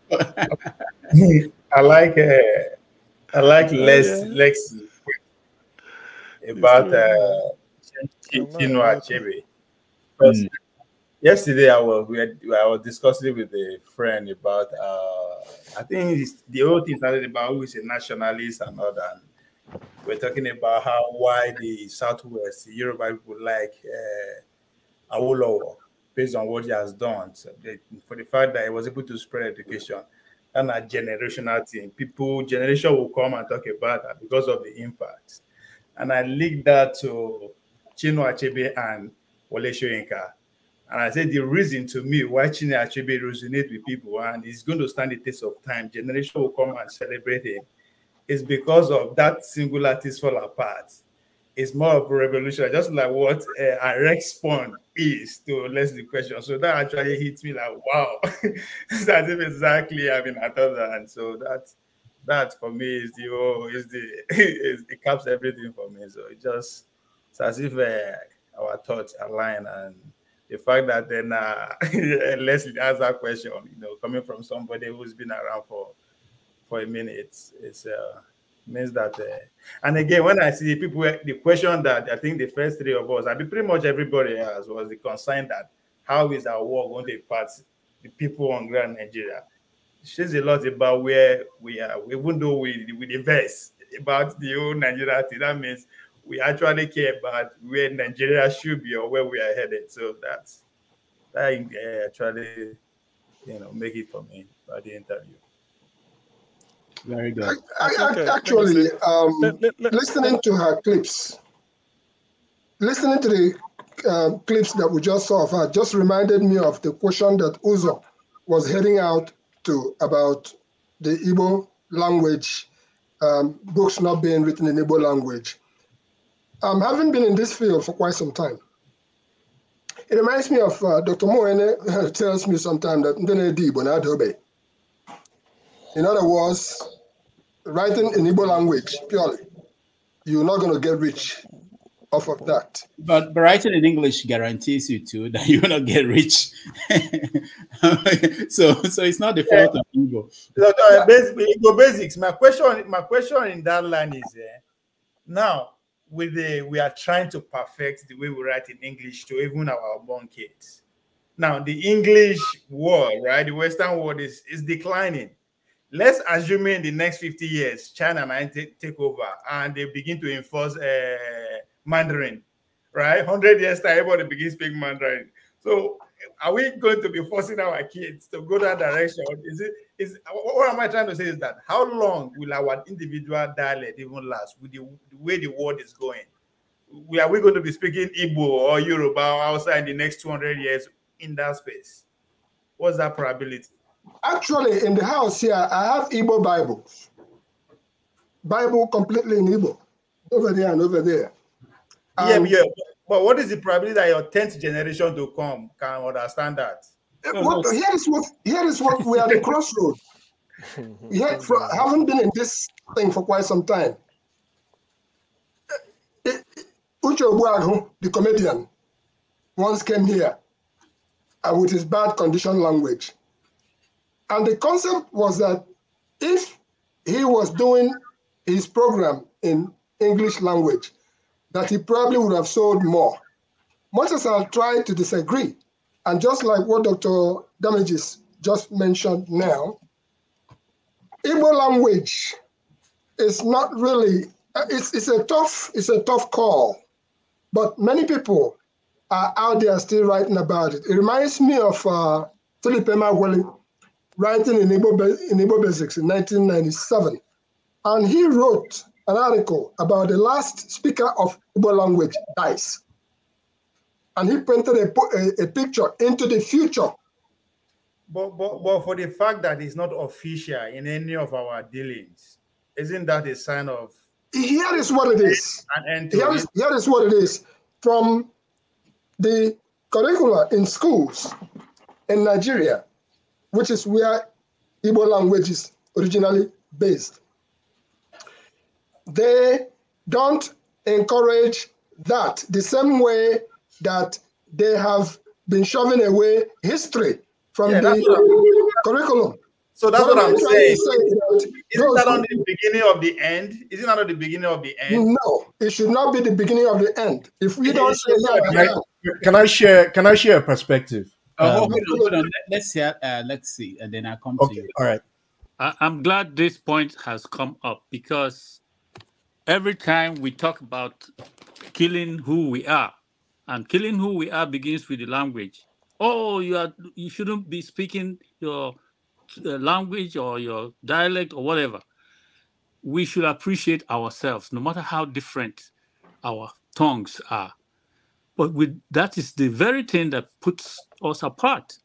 I like Yeah. Lexi It's about true. Chinua Achebe. Because yesterday I was discussing with a friend about I think the whole thing started about who is a nationalist and all that. We're talking about why the Southwest Yoruba people like Awolowo based on what he has done. So for the fact that he was able to spread education and a generational thing, generation will come and talk about that because of the impact. And I linked that to Chinua Achebe and Wole Soyinka. And I said the reason to me why Chinua Achebe resonates with people and is going to stand the test of time, generation will come and celebrate him, is because of that single artist fall apart. It's more of a revolution, just like what a Rex Spawn is to Leslie question. So that actually hits me like, wow, that's exactly, I mean, I thought that. And so that for me is it caps everything for me. So it's as if our thoughts align, and the fact that then Leslie asked that question, coming from somebody who's been around for a minute, it's means that and again, when I see people, the question that I think the first three of us, I mean pretty much everybody else, was the concern that how is our war going to impact the people on ground in Nigeria. It says a lot about where we are, even though we invest about the whole Nigeria thing. That means we actually care about where Nigeria should be or where we are headed. So that actually make it for me by the interview. Very good. Actually, listening to her clips, listening to the clips that we just saw of her just reminded me of the question that Uzo was heading out to about the Igbo language, books not being written in Igbo language. Having been in this field for quite some time, it reminds me of Dr. Moene tells me sometimes that in other words, writing in Igbo language purely, you're not going to get rich off of that. But writing in English guarantees you too that you will not get rich. so it's not the fault of Igbo. Igbo basics. My question in that line is now we are trying to perfect the way we write in English to even our born kids. Now the English world, right, the Western world is declining. Let's assume in the next 50 years, China might take over and they begin to enforce Mandarin, right? 100 years time, everybody begins speaking Mandarin. So are we going to be forcing our kids to go that direction? What am I trying to say is that how long will our individual dialect even last with the way the world is going? Are we going to be speaking Igbo or Yoruba outside in the next 200 years in that space? What's that probability? Actually, in the house here, I have Igbo Bibles. Bible completely in Igbo. Over there and over there. Yeah. But what is the probability that your 10th generation to come can understand that? Here is what we are at the crossroads. Haven't been in this thing for quite some time. Uche Obuaghu, the comedian, once came here with his bad condition language. And the concept was that if he was doing his program in English language, that he probably would have sold more. Much as I'll try to disagree, and just like what Dr. Damages just mentioned now, Igbo language is not really, it's a tough call, but many people are out there still writing about it. It reminds me of Philip Emeagwali, writing in Igbo Basics in 1997. And he wrote an article about the last speaker of Igbo language dies. And he painted a picture into the future. But for the fact that it's not official in any of our dealings, isn't that a sign of... Here is what it is. Here is what it is. From the curricula in schools in Nigeria, which is where Igbo language is originally based, they don't encourage that the same way that they have been shoving away history from the curriculum. So that's what I'm saying. Isn't that on the beginning of the end? Isn't that at the beginning of the end? No, it should not be the beginning of the end. If we don't say that, can I share a perspective? Hold on. Let's see, and then I'll come to you. All right. I'm glad this point has come up, because every time we talk about killing who we are, and killing who we are begins with the language. Oh, you shouldn't be speaking your language or your dialect or whatever. We should appreciate ourselves, no matter how different our tongues are. But that is the very thing that puts us apart.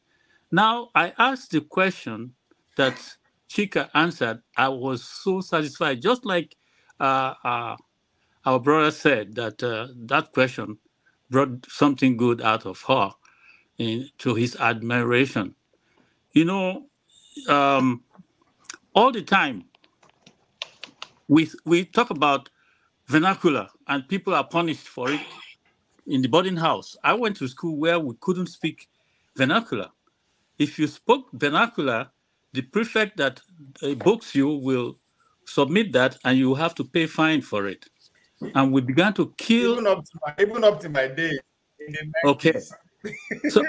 Now, I asked the question that Chika answered. I was so satisfied, just like our brother said, that that question brought something good out of her, to his admiration. You know, all the time we talk about vernacular, and people are punished for it in the boarding house. I went to school where we couldn't speak vernacular. If you spoke vernacular, the prefect that books you will submit that, and you have to pay fine for it. And we began to kill. Even up to my day. In the 90s. Okay. So,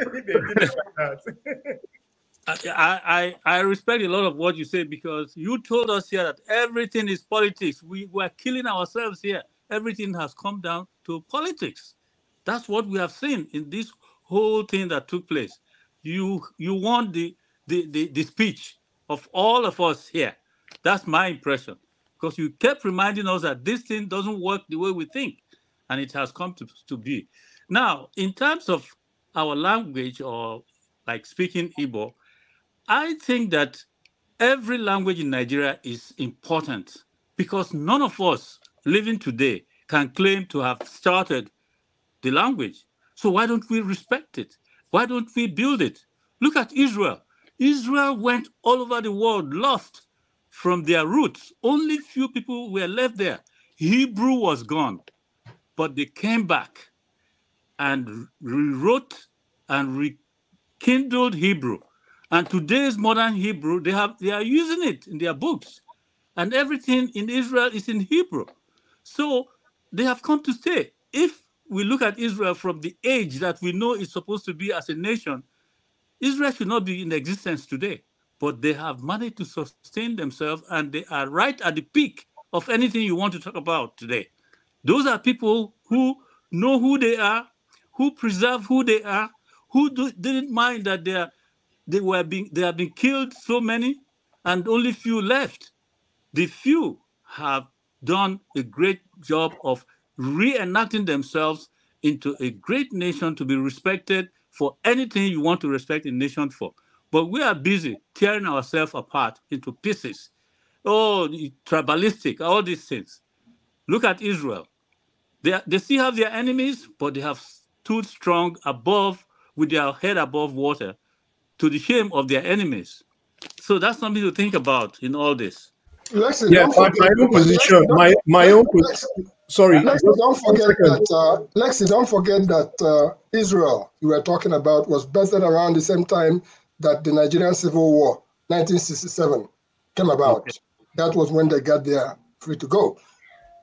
I respect a lot of what you say, because you told us here that everything is politics. We were killing ourselves here. Everything has come down to politics. That's what we have seen in this whole thing that took place. You want the speech of all of us here. That's my impression, because you kept reminding us that this thing doesn't work the way we think, and it has come to be. Now, in terms of our language, or like speaking Igbo, I think that every language in Nigeria is important, because none of us living today can claim to have started the language. So why don't we respect it? Why don't we build it? Look at Israel. Israel went all over the world, lost from their roots. Only few people were left there. Hebrew was gone, but they came back and rewrote and rekindled Hebrew. And today's modern Hebrew, they are using it in their books. And everything in Israel is in Hebrew. So they have come to stay. If we look at Israel from the age that we know it's supposed to be as a nation, Israel should not be in existence today. But they have managed to sustain themselves, and they are right at the peak of anything you want to talk about today. Those are people who know who they are, who preserve who they are, who didn't mind that they have been killed, so many, and only few left. The few have done a great job of reenacting themselves into a great nation to be respected for anything you want to respect a nation for. But we are busy tearing ourselves apart into pieces. Oh, tribalistic, all these things. Look at Israel. They still have their enemies, but they have stood strong above, with their head above water, to the shame of their enemies. So that's something to think about in all this. Lexi, yeah, my own position, my own sorry. Lexi, don't forget that Israel you were talking about was birthed around the same time that the Nigerian Civil War, 1967, came about. Okay. That was when they got there free to go.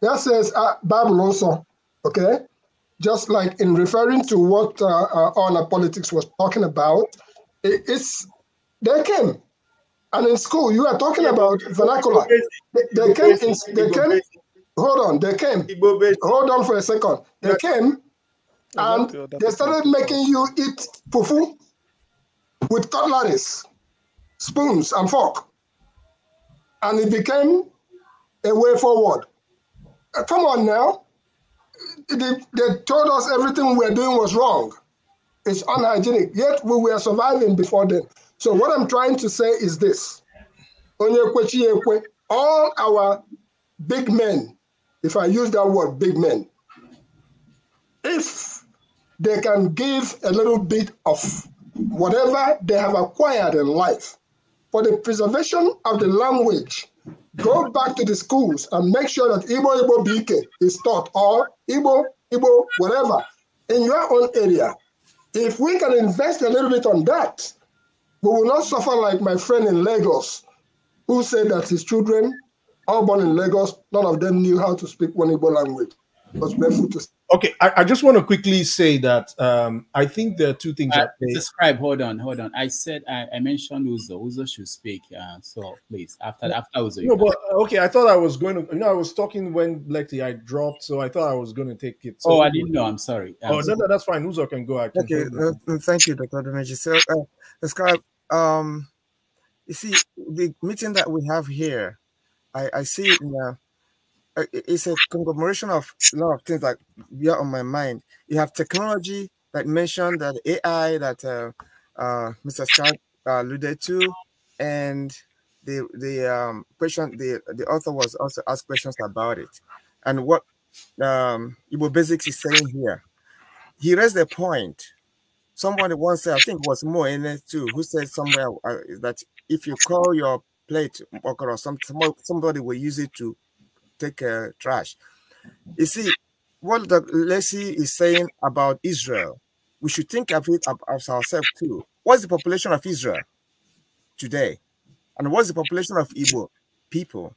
That says Bible also, okay? Just like in referring to what Honor Politics was talking about, they came. And in school, you are talking about vernacular. They came. Hold on for a second. They came, and they started making you eat fufu with cutleries, spoons, and fork. And it became a way forward. Come on now. They told us everything we were doing was wrong. It's unhygienic, yet we were surviving before then. So what I'm trying to say is this. All our big men, if I use that word, big men, if they can give a little bit of whatever they have acquired in life for the preservation of the language. Go back to the schools and make sure that Igbo Bike is taught, or Igbo, whatever, in your own area. If we can invest a little bit on that, we will not suffer like my friend in Lagos, who said that his children, all born in Lagos, none of them knew how to speak one Igbo language. It was barefoot to. Okay, I just want to quickly say that I think there are two things at play. Mr. Scribe, hold on. I said I mentioned Uzo. Uzo should speak. So please, after Uzo. No, but okay, I thought I was going to. I was talking when I dropped, so I thought I was going to take it. So, I didn't know. I'm sorry. No, that's fine. Uzo can go. Okay, thank you, Dr. Dameji. So, Scribe, you see, the meeting that we have here, I see it in it's a conglomeration of a lot of things that are on my mind. You have technology that mentioned, that AI that Mr. Scott alluded to, and the question the author was also asked questions about it, and what Igbo Basics is saying here. He raised a point. Somebody once said, I think it was Mo in it too, who said somewhere that if you call your plate or somebody will use it to take trash. You see, what the Lacey is saying about Israel, we should think of it as ourselves too. What's the population of Israel today? And what's the population of Igbo people?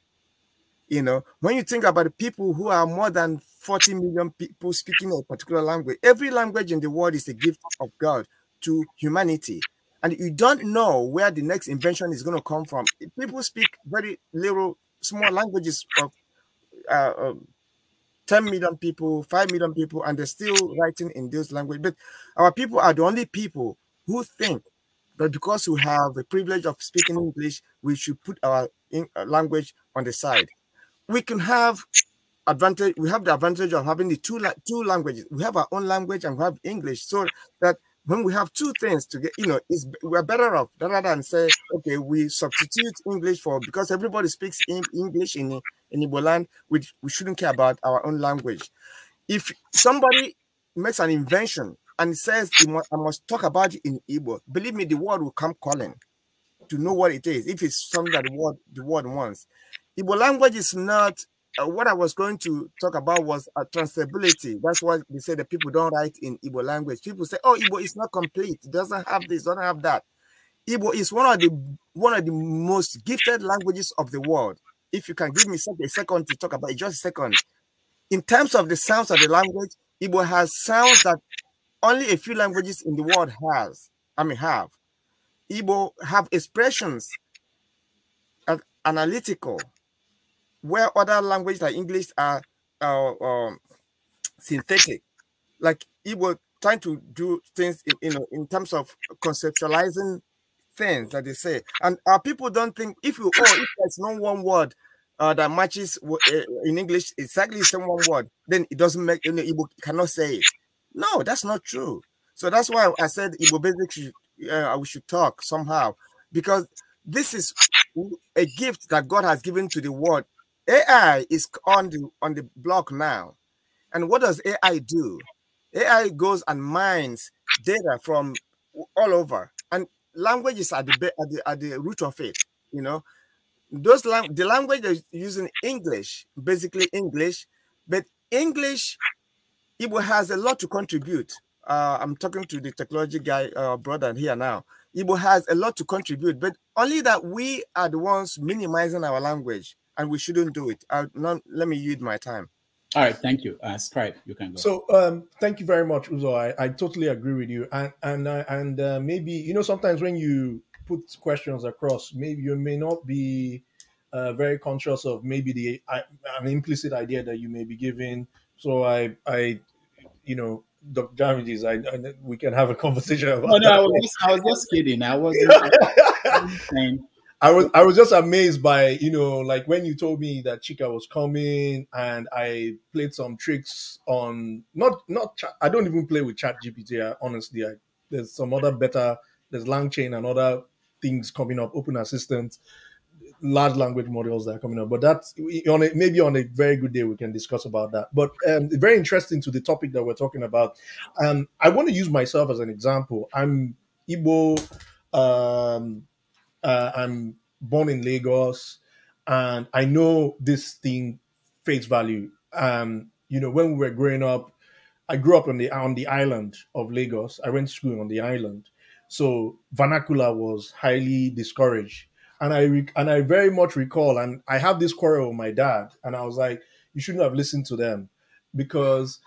You know, when you think about the people who are more than 40 million people speaking a particular language, every language in the world is a gift of God to humanity. And you don't know where the next invention is going to come from. People speak very little, small languages of 10 million people, 5 million people, and they're still writing in those languages. But our people are the only people who think that because we have the privilege of speaking English, we should put our language on the side. We can have advantage. We have the advantage of having the two languages. We have our own language and we have English, so that when we have two things to get, we're better off rather than say, okay, we substitute English for, because everybody speaks English in Igbo land, we shouldn't care about our own language. If somebody makes an invention and says, I must talk about it in Igbo, believe me, the world will come calling to know what it is, if it's something that the world wants. Igbo language is not, what I was going to talk about was transferability. That's why they say that people don't write in Igbo language. People say, oh, Igbo is not complete. It doesn't have this, doesn't have that. Igbo is one of the most gifted languages of the world. If you can give me a second to talk about it, just a second. In terms of the sounds of the language, Igbo has sounds that only a few languages in the world have. Igbo have expressions analytical, where other languages like English are synthetic. Like Igbo trying to do things in terms of conceptualizing things that they say. And our people don't think if there's no one word that matches in English exactly the same one word, then it doesn't make Igbo cannot say it. No, that's not true. So that's why I said Igbo basically we should talk somehow, because this is a gift that God has given to the world. AI is on the block now. And what does AI do? AI goes and mines data from all over. And language is at the root of it, The language they're using English, basically English, but English, Igbo has a lot to contribute. I'm talking to the technology guy, brother here now. Igbo has a lot to contribute, but only that we are the ones minimizing our language, and we shouldn't do it. Let me use my time. All right, thank you. Scribe, you can go. So, thank you very much, Uzo. I totally agree with you. And maybe, sometimes when you put questions across, maybe you may not be very conscious of maybe an implicit idea that you may be giving. So Dr. Damages, we can have a conversation about that. I was just kidding. I wasn't saying. I was just amazed by, like when you told me that Chika was coming, and I played some tricks on I don't even play with ChatGPT. Honestly, there's some other better. There's LangChain and other things coming up. Open Assistant. large language models that are coming up. But that's maybe on a very good day we can discuss about that. But very interesting to the topic that we're talking about. I want to use myself as an example. I'm Igbo. I'm born in Lagos, and I know this thing face value. When we were growing up, I grew up on the island of Lagos. I went to school on the island, so vernacular was highly discouraged. And I very much recall, and I have this quarrel with my dad, and I was like, you shouldn't have listened to them, because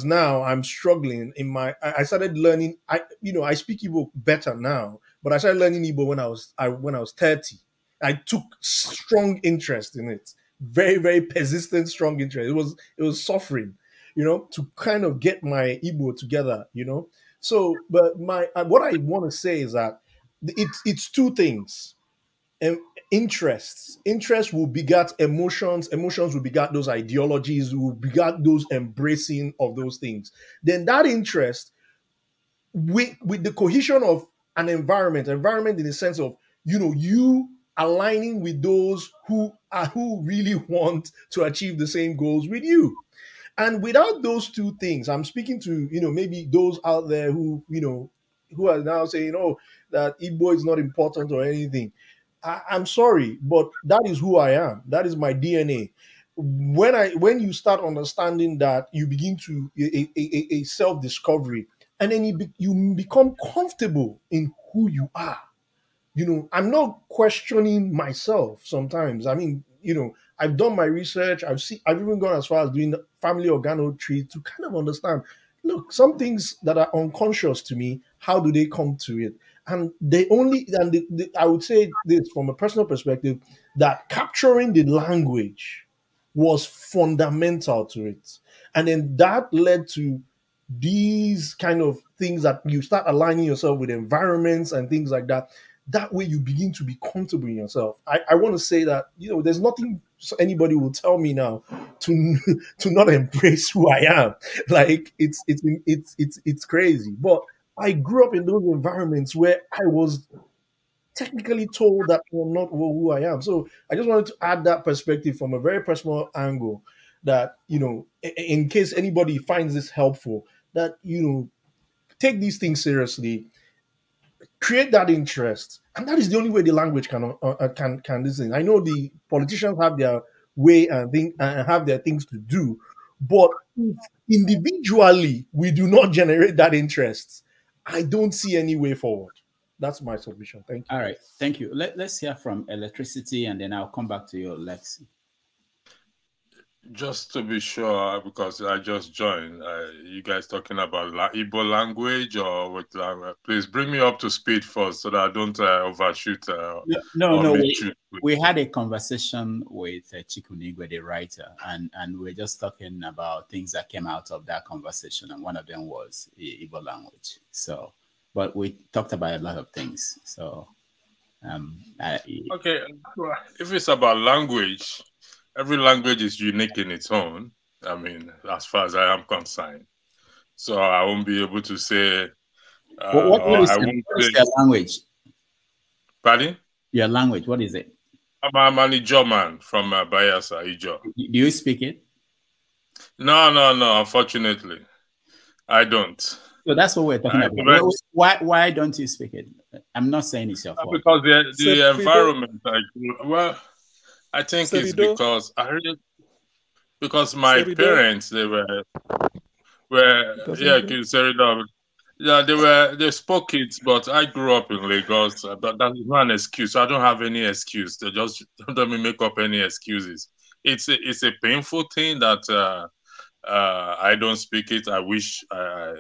now I'm struggling in my. I started learning. I speak Igbo better now, but I started learning Igbo when I was 30. I took strong interest in it, very very persistent, strong interest. It was suffering, to kind of get my Igbo together, So, but what I want to say is that it's two things. Interests will beget emotions. Emotions will beget those ideologies. Will beget those embracing of those things. Then that interest, with the cohesion of an environment in the sense of you aligning with those who really want to achieve the same goals with you. And without those two things, I'm speaking to, maybe those out there who are now saying, oh, that Igbo is not important or anything. I'm sorry, but that is who I am. That is my DNA. When you start understanding that, you begin to a self-discovery, and then you become comfortable in who you are. I'm not questioning myself sometimes. I mean, I've done my research. I've even gone as far as doing family organotree to kind of understand, look, some things that are unconscious to me, how do they come to it? And I would say this from a personal perspective, that capturing the language was fundamental to it. And then that led to these kind of things that you start aligning yourself with environments and things like that. That way you begin to be comfortable in yourself. I want to say that, there's nothing anybody will tell me now to not embrace who I am. Like it's crazy. But I grew up in those environments where I was technically told that I'm not who I am. So I just wanted to add that perspective from a very personal angle, that, in case anybody finds this helpful, that, take these things seriously, create that interest, and that is the only way the language can this thing. I know the politicians have their way and have their things to do, but if individually we do not generate that interest, I don't see any way forward. That's my submission. Thank you. All right, thank you. Let's hear from electricity, and then I'll come back to you, Lexi. Just to be sure, because I just joined, you guys talking about Igbo language or what language? Please bring me up to speed first so that I don't overshoot. No. We had a conversation with Chika Unigwe, the writer, and we were just talking about things that came out of that conversation, and one of them was Igbo language. So, but we talked about a lot of things. So, okay, if it's about language, every language is unique in its own. I mean, as far as I am concerned. So I won't be able to say. What is your language? Pardon? Your language, what is it? I'm an Ijo man from Bayelsa, Ijo. Do you speak it? No, unfortunately. I don't. So that's what we're talking about. Why don't you speak it? I'm not saying it's your fault. Because the environment, I think it's because my parents, they they spoke it, but I grew up in Lagos. But that is not an excuse. I don't have any excuse. They just don't let me make up any excuses. It's a painful thing that I don't speak it. I wish I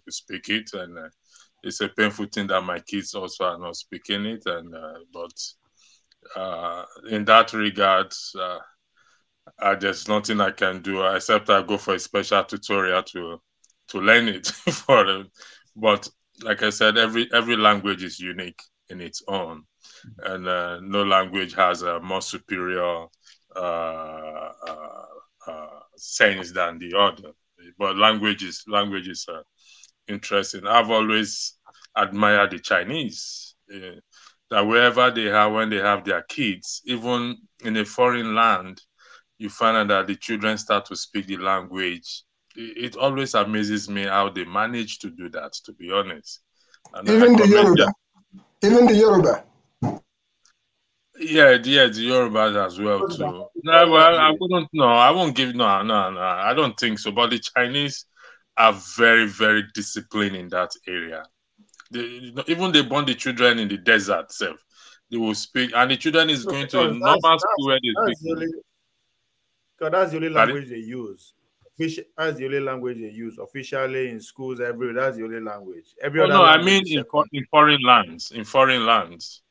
could speak it, and it's a painful thing that my kids also are not speaking it. And but in that regard, there's nothing I can do except I go for a special tutorial to learn it for them. But like I said, every language is unique in its own, and no language has a more superior sense than the other. But language is interesting. I've always admired the Chinese. that wherever they are, when they have their kids, even in a foreign land, you find out that the children start to speak the language. It always amazes me how they manage to do that, to be honest. And even the Yoruba. Even the Yoruba. Yeah, the Yorubas as well too. No, well, I wouldn't. No, I won't give. No. I don't think so. But the Chinese are very, very disciplined in that area. Even they born the children in the desert itself. They will speak, and the children is going to a normal school where they speak. Because that's the only language they use. That's the only language they use officially in schools everywhere. That's the only language. No, I mean in foreign lands. In foreign lands.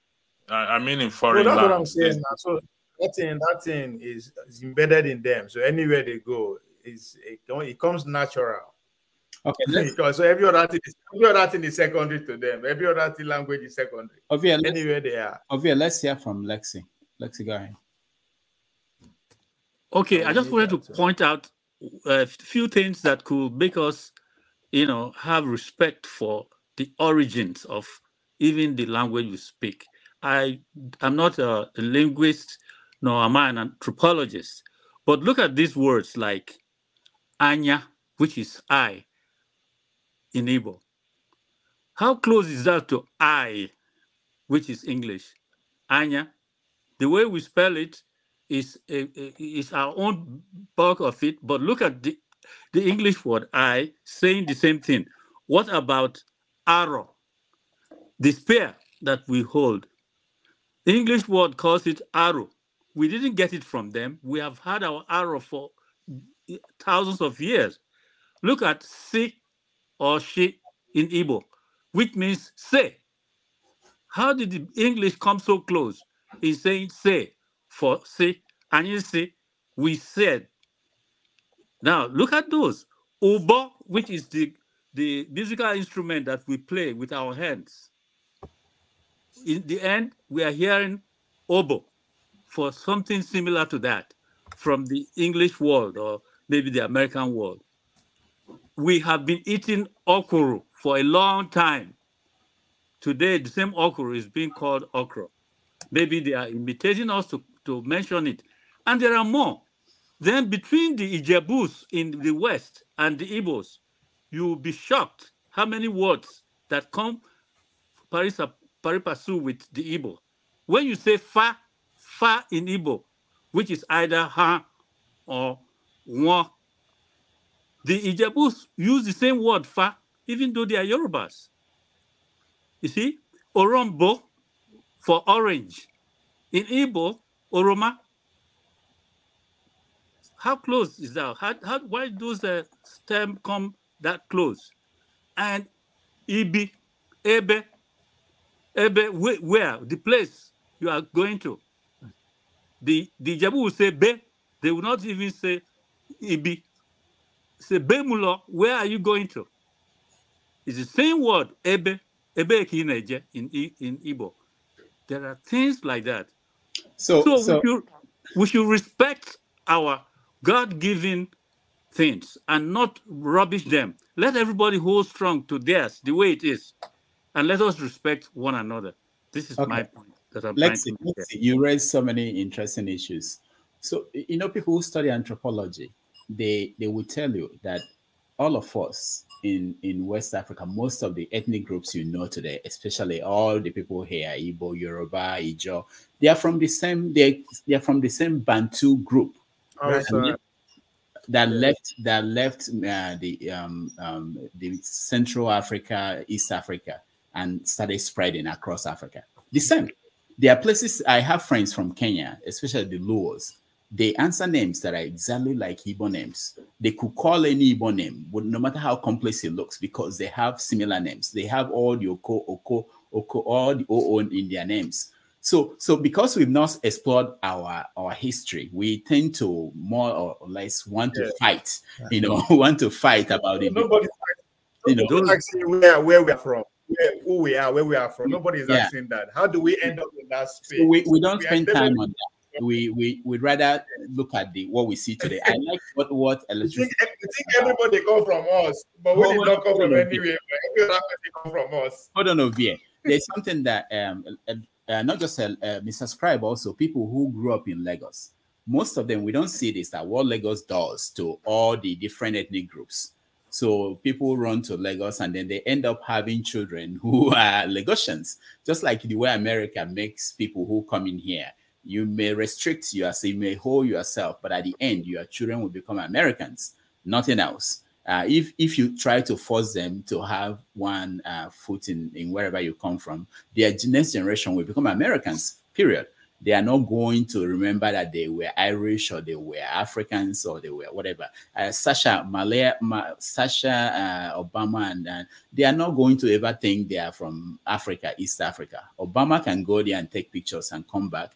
I mean in foreign lands. That's what I'm saying. So that thing is embedded in them. So anywhere they go, it comes natural. Okay. So every other thing is secondary to them. Every other thing language is secondary. Anywhere they are. Let's hear from Lexi. Lexi, go ahead. Okay, I just wanted to point out a few things that could make us, have respect for the origins of even the language we speak. I'm not a linguist, nor am I an anthropologist, but look at these words like Anya, which is I in Igbo. How close is that to I, which is English? Anya. The way we spell it is our own bulk of it, but look at the English word I saying the same thing. What about arrow? The spear that we hold. The English word calls it arrow. We didn't get it from them. We have had our arrow for thousands of years. Look at si or she in Igbo, which means say. How did the English come so close in saying say for say, and you say, we said. Now, look at those. Obo, which is the musical instrument that we play with our hands. In the end, we are hearing obo for something similar to that from the English world or maybe the American world. We have been eating okoro for a long time. Today, the same okoro is being called okra. Maybe they are imitating us to mention it. And there are more. Then between the Ijebus in the West and the Igbos, you will be shocked how many words that come pari passu with the Igbo. When you say fa in Igbo, which is either ha or wa, the Ijebus use the same word fa, even though they are Yorubas. You see, orombo for orange. In Igbo, oroma. How close is that? Why does the stem come that close? And ibi, ebe, where? The place you are going to. The Jabu will say be. They will not even say ibi. Say bemulo, where are you going to? It's the same word, ebe kineje in Igbo. There are things like that. So we should respect our God-given things and not rubbish them. Let everybody hold strong to theirs the way it is, and let us respect one another. This is my point that I'm trying to make. You raised so many interesting issues. So, people who study anthropology, they will tell you that all of us in West Africa, most of the ethnic groups today, especially all the people here, Igbo, Yoruba, Ijo, they are from the same Bantu group. That left the Central Africa, East Africa, and started spreading across Africa. The same. There are places, I have friends from Kenya, especially the Luos. They answer names that are exactly like Igbo names. They could call any Igbo name, but no matter how complex it looks, because they have similar names. They have all the Oko, all the Oo in their names. So because we've not explored our history, we tend to more or less want to fight, want to fight about it. Nobody asking where we are from, who we are, where we are from. Nobody is asking that. How do we end up in that space? So we don't spend time on that. We'd rather look at what we see today. I like what electricity. You think everybody come from us, but we did not come from anywhere. Every other person come from us. Hold on over here. There's something that not just misascribe, also people who grew up in Lagos. Most of them, we don't see this, that what Lagos does to all the different ethnic groups. So people run to Lagos and then they end up having children who are Lagosians, just like the way America makes people who come in here. You may restrict yourself, you may hold yourself, but at the end, your children will become Americans, nothing else. If you try to force them to have one foot in wherever you come from, their next generation will become Americans, period. They are not going to remember that they were Irish or they were Africans or they were whatever. Sasha Obama, and they are not going to ever think they are from Africa, East Africa. Obama can go there and take pictures and come back,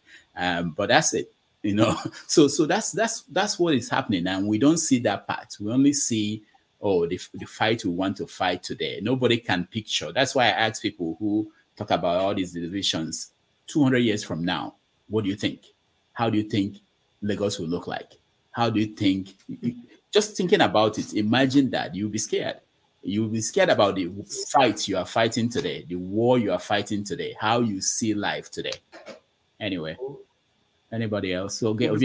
but that's it. You know, so that's what is happening, and we don't see that part. We only see, oh, the fight we want to fight today. Nobody can picture. That's why I ask people who talk about all these divisions 200 years from now. What do you think? How do you think Lagos will look like? How do you think? Just thinking about it, imagine that you'll be scared. You'll be scared about the fight you are fighting today, the war you are fighting today, how you see life today. Anyway, anybody else? So get what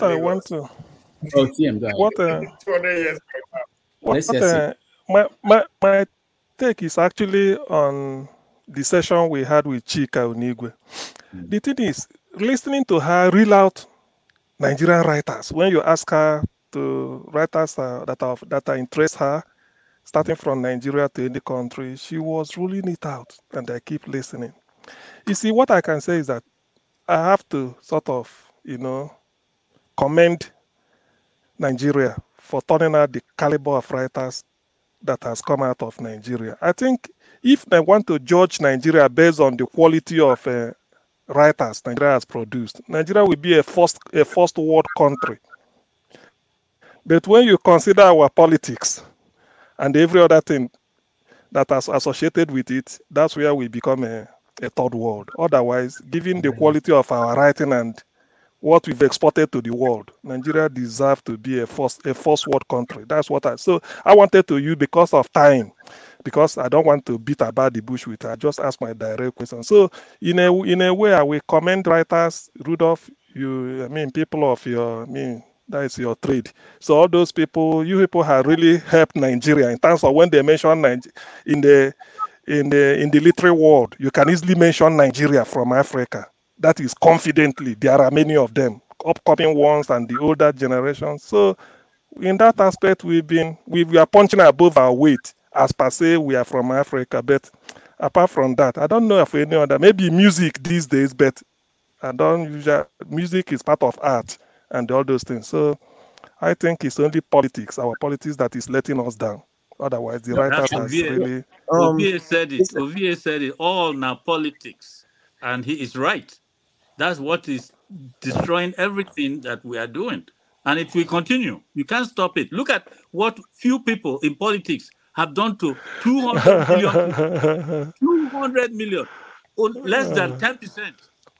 I want to. Oh, TM, go ahead. My take is actually on the session we had with Chika Unigwe. The thing is, listening to her reel out Nigerian writers, when you ask her to writers that interest her, starting from Nigeria to any country, she was ruling it out, and I keep listening. You see, what I can say is that I have to sort of, commend Nigeria for turning out the caliber of writers that has come out of Nigeria. I think if they want to judge Nigeria based on the quality of writers Nigeria has produced, Nigeria will be a first world country. But when you consider our politics and every other thing that is associated with it, that's where we become a third world. Otherwise, given the quality of our writing and what we've exported to the world, Nigeria deserves to be a first world country. That's what so I wanted to use, because of time, because I don't want to beat about the bush with her. I just ask my direct question. So in a way, I will commend writers, Rudolph, people of your, that is your trade. So all those people, you people have really helped Nigeria in terms of when they mention in the literary world, you can easily mention Nigeria from Africa. That is confidently. There are many of them, upcoming ones and the older generation. So in that aspect, we are punching above our weight. As per se, we are from Africa. But apart from that, I don't know of any other. Maybe music these days, but I don't usually. Music is part of art and all those things. So I think it's only politics, our politics, that is letting us down. Otherwise, the writers has really. Ovie said it. Ovie said it. All now politics, and he is right. That's what is destroying everything that we are doing. And it will continue. You can't stop it. Look at what few people in politics have done to 200 million. 200 million. Less than 10%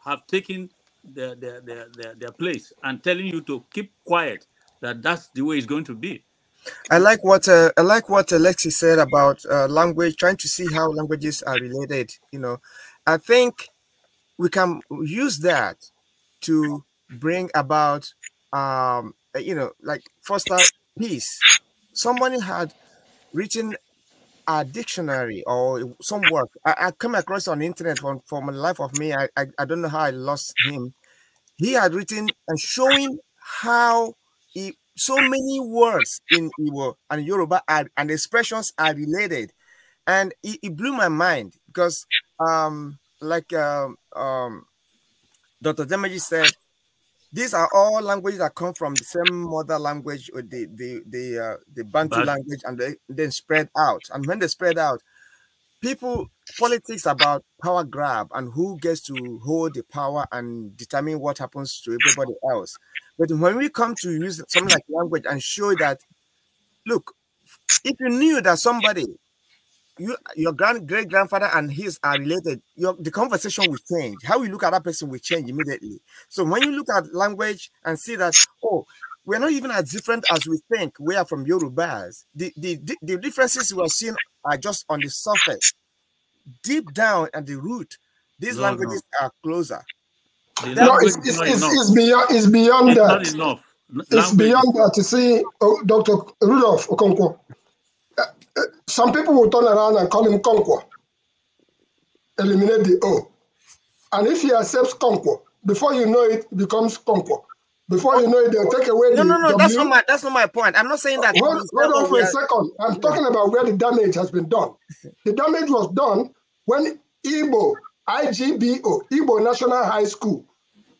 have taken their place and telling you to keep quiet, that's the way it's going to be. I like what Alexi said about language, trying to see how languages are related. I think we can use that to bring about, like foster peace. Somebody had written a dictionary or some work. I come across on the internet for the life of me. I don't know how I lost him. He had written and showing how so many words in Igbo and Yoruba and expressions are related. And it blew my mind because Dr. Demaji said, these are all languages that come from the same mother language, or the Bantu language, and then spread out. And when they spread out, politics about power grab and who gets to hold the power and determine what happens to everybody else. But when we come to use something like language and show that, look, if you knew that somebody, your great-grandfather and his are related, the conversation will change. How you look at that person will change immediately. So when you look at language and see that, oh, we're not even as different as we think we are from Yorubas. The differences we are seeing are just on the surface. deep down at the root, these languages are closer. No, it's beyond that. It's not enough. It's beyond that. You see, Dr. Rudolph Okonkwo, some people will turn around and call him Konkwo. Eliminate the O. And if he accepts Konkwo, before you know it, it becomes Konkwo. Before you know it, they'll take away the No, W. that's not my point. I'm not saying that. Hold on for a second. I'm talking about where the damage has been done. The damage was done when Igbo, IGBO, Igbo National High School,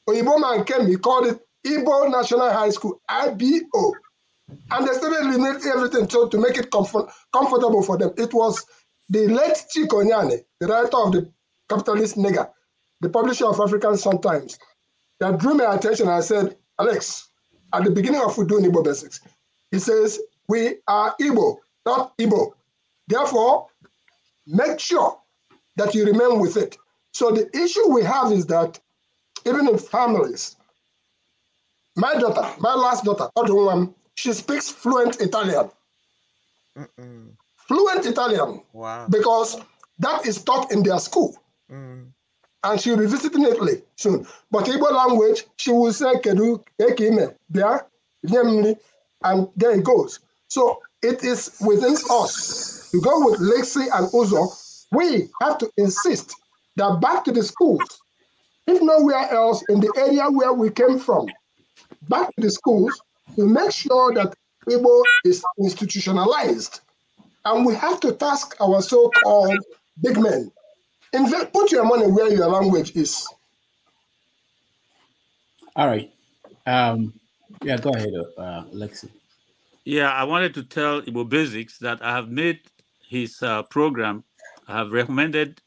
Oyibo man came, he called it Igbo National High School, IBO. And they started eliminating everything to make it comfortable for them. It was the late Chika Unigwe, the writer of The Capitalist Nigger, the publisher of African Sun Times, that drew my attention. I said, Alex, at the beginning of we do Igbo Basics, he says, we are Igbo, not Igbo. Therefore, make sure that you remain with it. So the issue we have is that even in families, my daughter, my last daughter, she speaks fluent Italian. Fluent Italian. Wow. Because that is taught in their school. And she'll be visiting Italy soon. But Igbo language, she will say, Kedu, Ekime, Bia, Yemli, and there it goes. So it is within us to go with Lexi and Uzo. We have to insist that back to the schools, if nowhere else in the area where we came from, back to the schools to make sure that Igbo is institutionalized. And we have to task our so-called big men. Put your money where your language is. All right. Yeah, go ahead, Lexi. Yeah, I wanted to tell Igbo Basics that I have made his program. I have recommended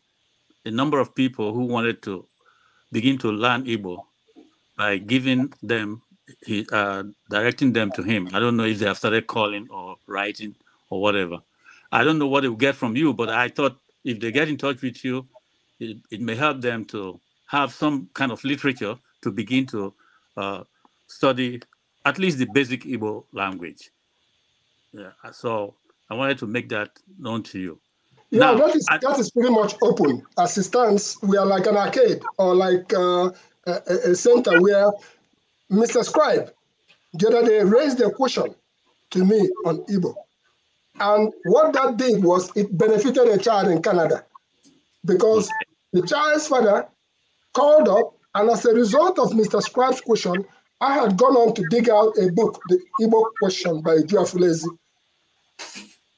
a number of people who wanted to begin to learn Igbo by giving them, directing them to him. I don't know if they have started calling or writing or whatever. I don't know what they will get from you, but I thought if they get in touch with you, it may help them to have some kind of literature to begin to study at least the basic Igbo language. Yeah, so I wanted to make that known to you. Yeah, now, that is pretty much open. As it stands, we are like an arcade or like a center where Mr. Scribe the other day raised a question to me on Igbo. And what that did was it benefited a child in Canada because the child's father called up, and as a result of Mr. Scribe's question, I had gone on to dig out a book, The Igbo Question by Juafulezi,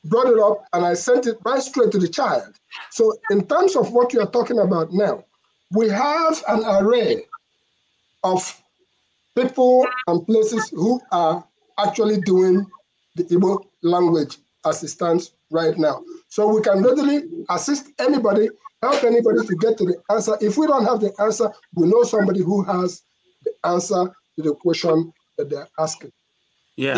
brought it up, and I sent it right straight to the child. So in terms of what you are talking about now, we have an array of people and places who are actually doing the Igbo language as it stands right now. So we can readily assist anybody, help anybody to get to the answer. If we don't have the answer, we know somebody who has the answer to the question that they're asking. Yeah,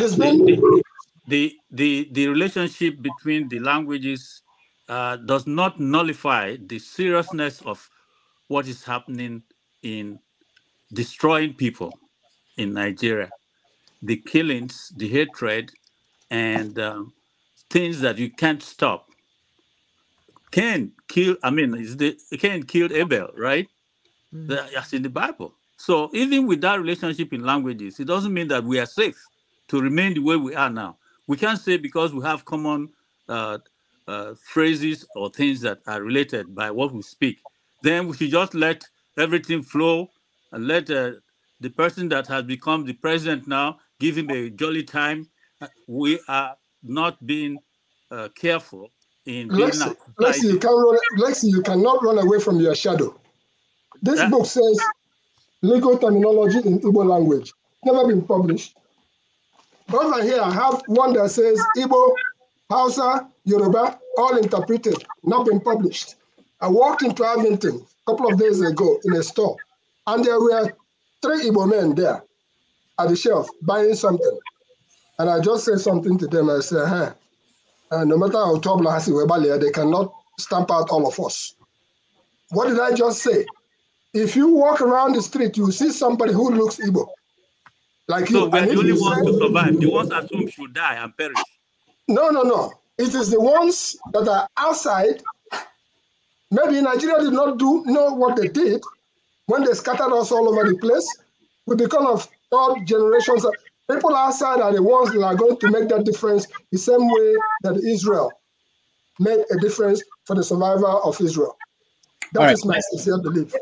the relationship between the languages does not nullify the seriousness of what is happening in destroying people in Nigeria. The killings, the hatred, and things that you can't stop. Cain killed Abel, right? That's in the Bible. So even with that relationship in languages, it doesn't mean that we are safe to remain the way we are now. We can't say because we have common phrases or things that are related by what we speak, then we should just let everything flow and let the person that has become the president now give him a jolly time. We are not being careful in building up society. Lexi, you cannot run away from your shadow. This book says legal terminology in Igbo language. Never been published. But over here, I have one that says Igbo, Hausa, Yoruba, all interpreted, not been published. I walked into Avington a couple of days ago in a store, and there were 3 Igbo men there at the shelf buying something. And I just said something to them. I said, no matter how trouble I see, they cannot stamp out all of us. What did I just say? If you walk around the street, you see somebody who looks Igbo. Like so you. we're the only ones to survive. The ones at whom should die and perish. No. It is the ones that are outside Maybe Nigeria did not know what they did when they scattered us all over the place. We become of third generations. People outside are the ones that are going to make that difference the same way that Israel made a difference for the survival of Israel. That is my sincere belief.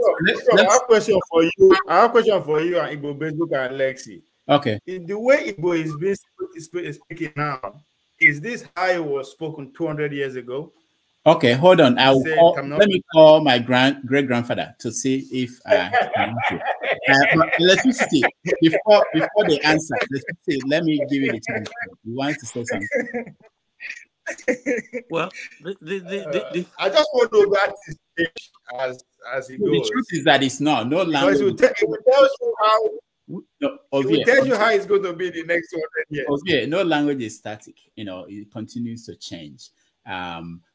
I have a question for you. I have a question for you and Igbo Facebook and Lexi. Okay. The way Igbo is speaking now, is this how it was spoken 200 years ago? Okay, hold on. Let me call my great-grandfather to see if I can answer. Electricity, before they answer, let me give you the chance. You want to say something? Well, I just want to know that as it goes. The truth is that it's not. No language. It will tell you how it's going to be the next 200 years. Yeah, no language is static. It continues to change.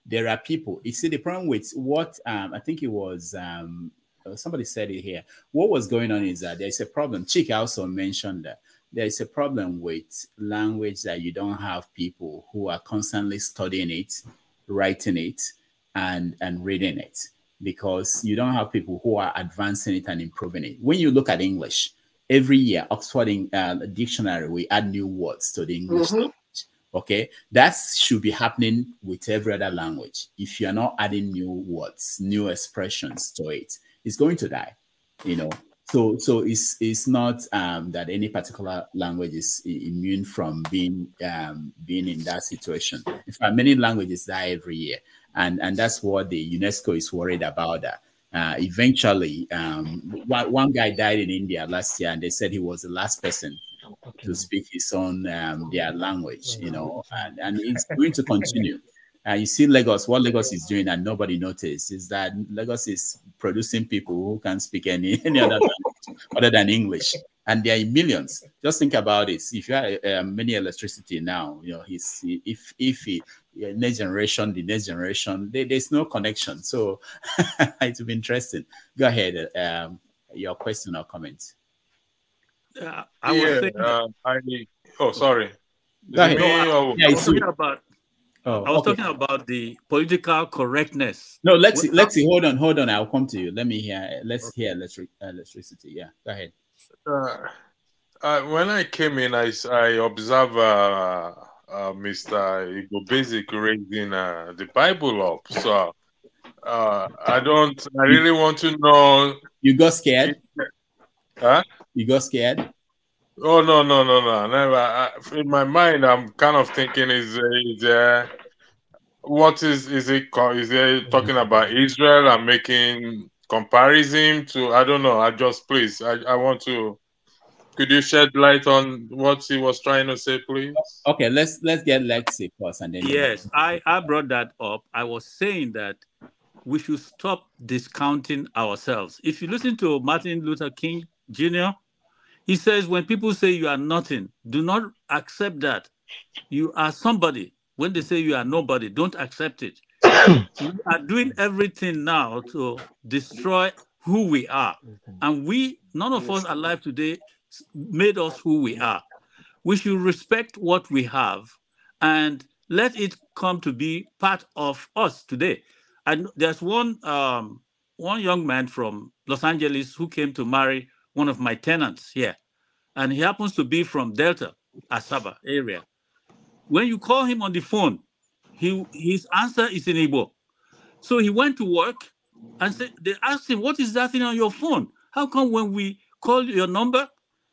There are people. You see, the problem with what I think it was somebody said it here. What was going on is that there's a problem. Chika also mentioned that there's a problem with language, that you don't have people who are constantly studying it, writing it, and reading it, because you don't have people who are advancing it and improving it. When you look at English, every year, Oxford Dictionary, we add new words to the English language. Okay, that should be happening with every other language. If you're not adding new words, new expressions to it, it's going to die. So it's not that any particular language is immune from being in that situation. In fact, many languages die every year, and that's what the UNESCO is worried about. That eventually, one guy died in India last year, and they said he was the last person to speak his own their language, and it's going to continue. You see Lagos, what Lagos is doing and nobody noticed is that Lagos is producing people who can speak any other language other than English. And there are millions. Just think about it. If you have many electricity now, next generation, there's no connection. So it will be interesting. Go ahead, your question or comment. Sorry. I was talking about the political correctness. No, Lexi, hold on. I'll come to you. Let's hear electricity. Yeah, go ahead. When I came in, I observed Mr. Igbo Basic reading the Bible up. So I really want to know. You got scared? Huh? You got scared? Oh no, never. In my mind, I'm kind of thinking: what is it called? Is it talking about Israel and making comparison to? I don't know. Please, I want to. Could you shed light on what he was trying to say, please? Okay, let's get Lexi first, and then. Yes, I brought that up. I was saying that we should stop discounting ourselves. If you listen to Martin Luther King Jr., he says, when people say you are nothing, do not accept that. You are somebody. When they say you are nobody, don't accept it. We are doing everything now to destroy who we are. And none of us alive today made us who we are. We should respect what we have and let it come to be part of us today. And there's one young man from Los Angeles who came to marry one of my tenants here. And he happens to be from Delta, Asaba area. When you call him on the phone, his answer is in Igbo. So he went to work and they asked him, what is that thing on your phone? How come when we call your number?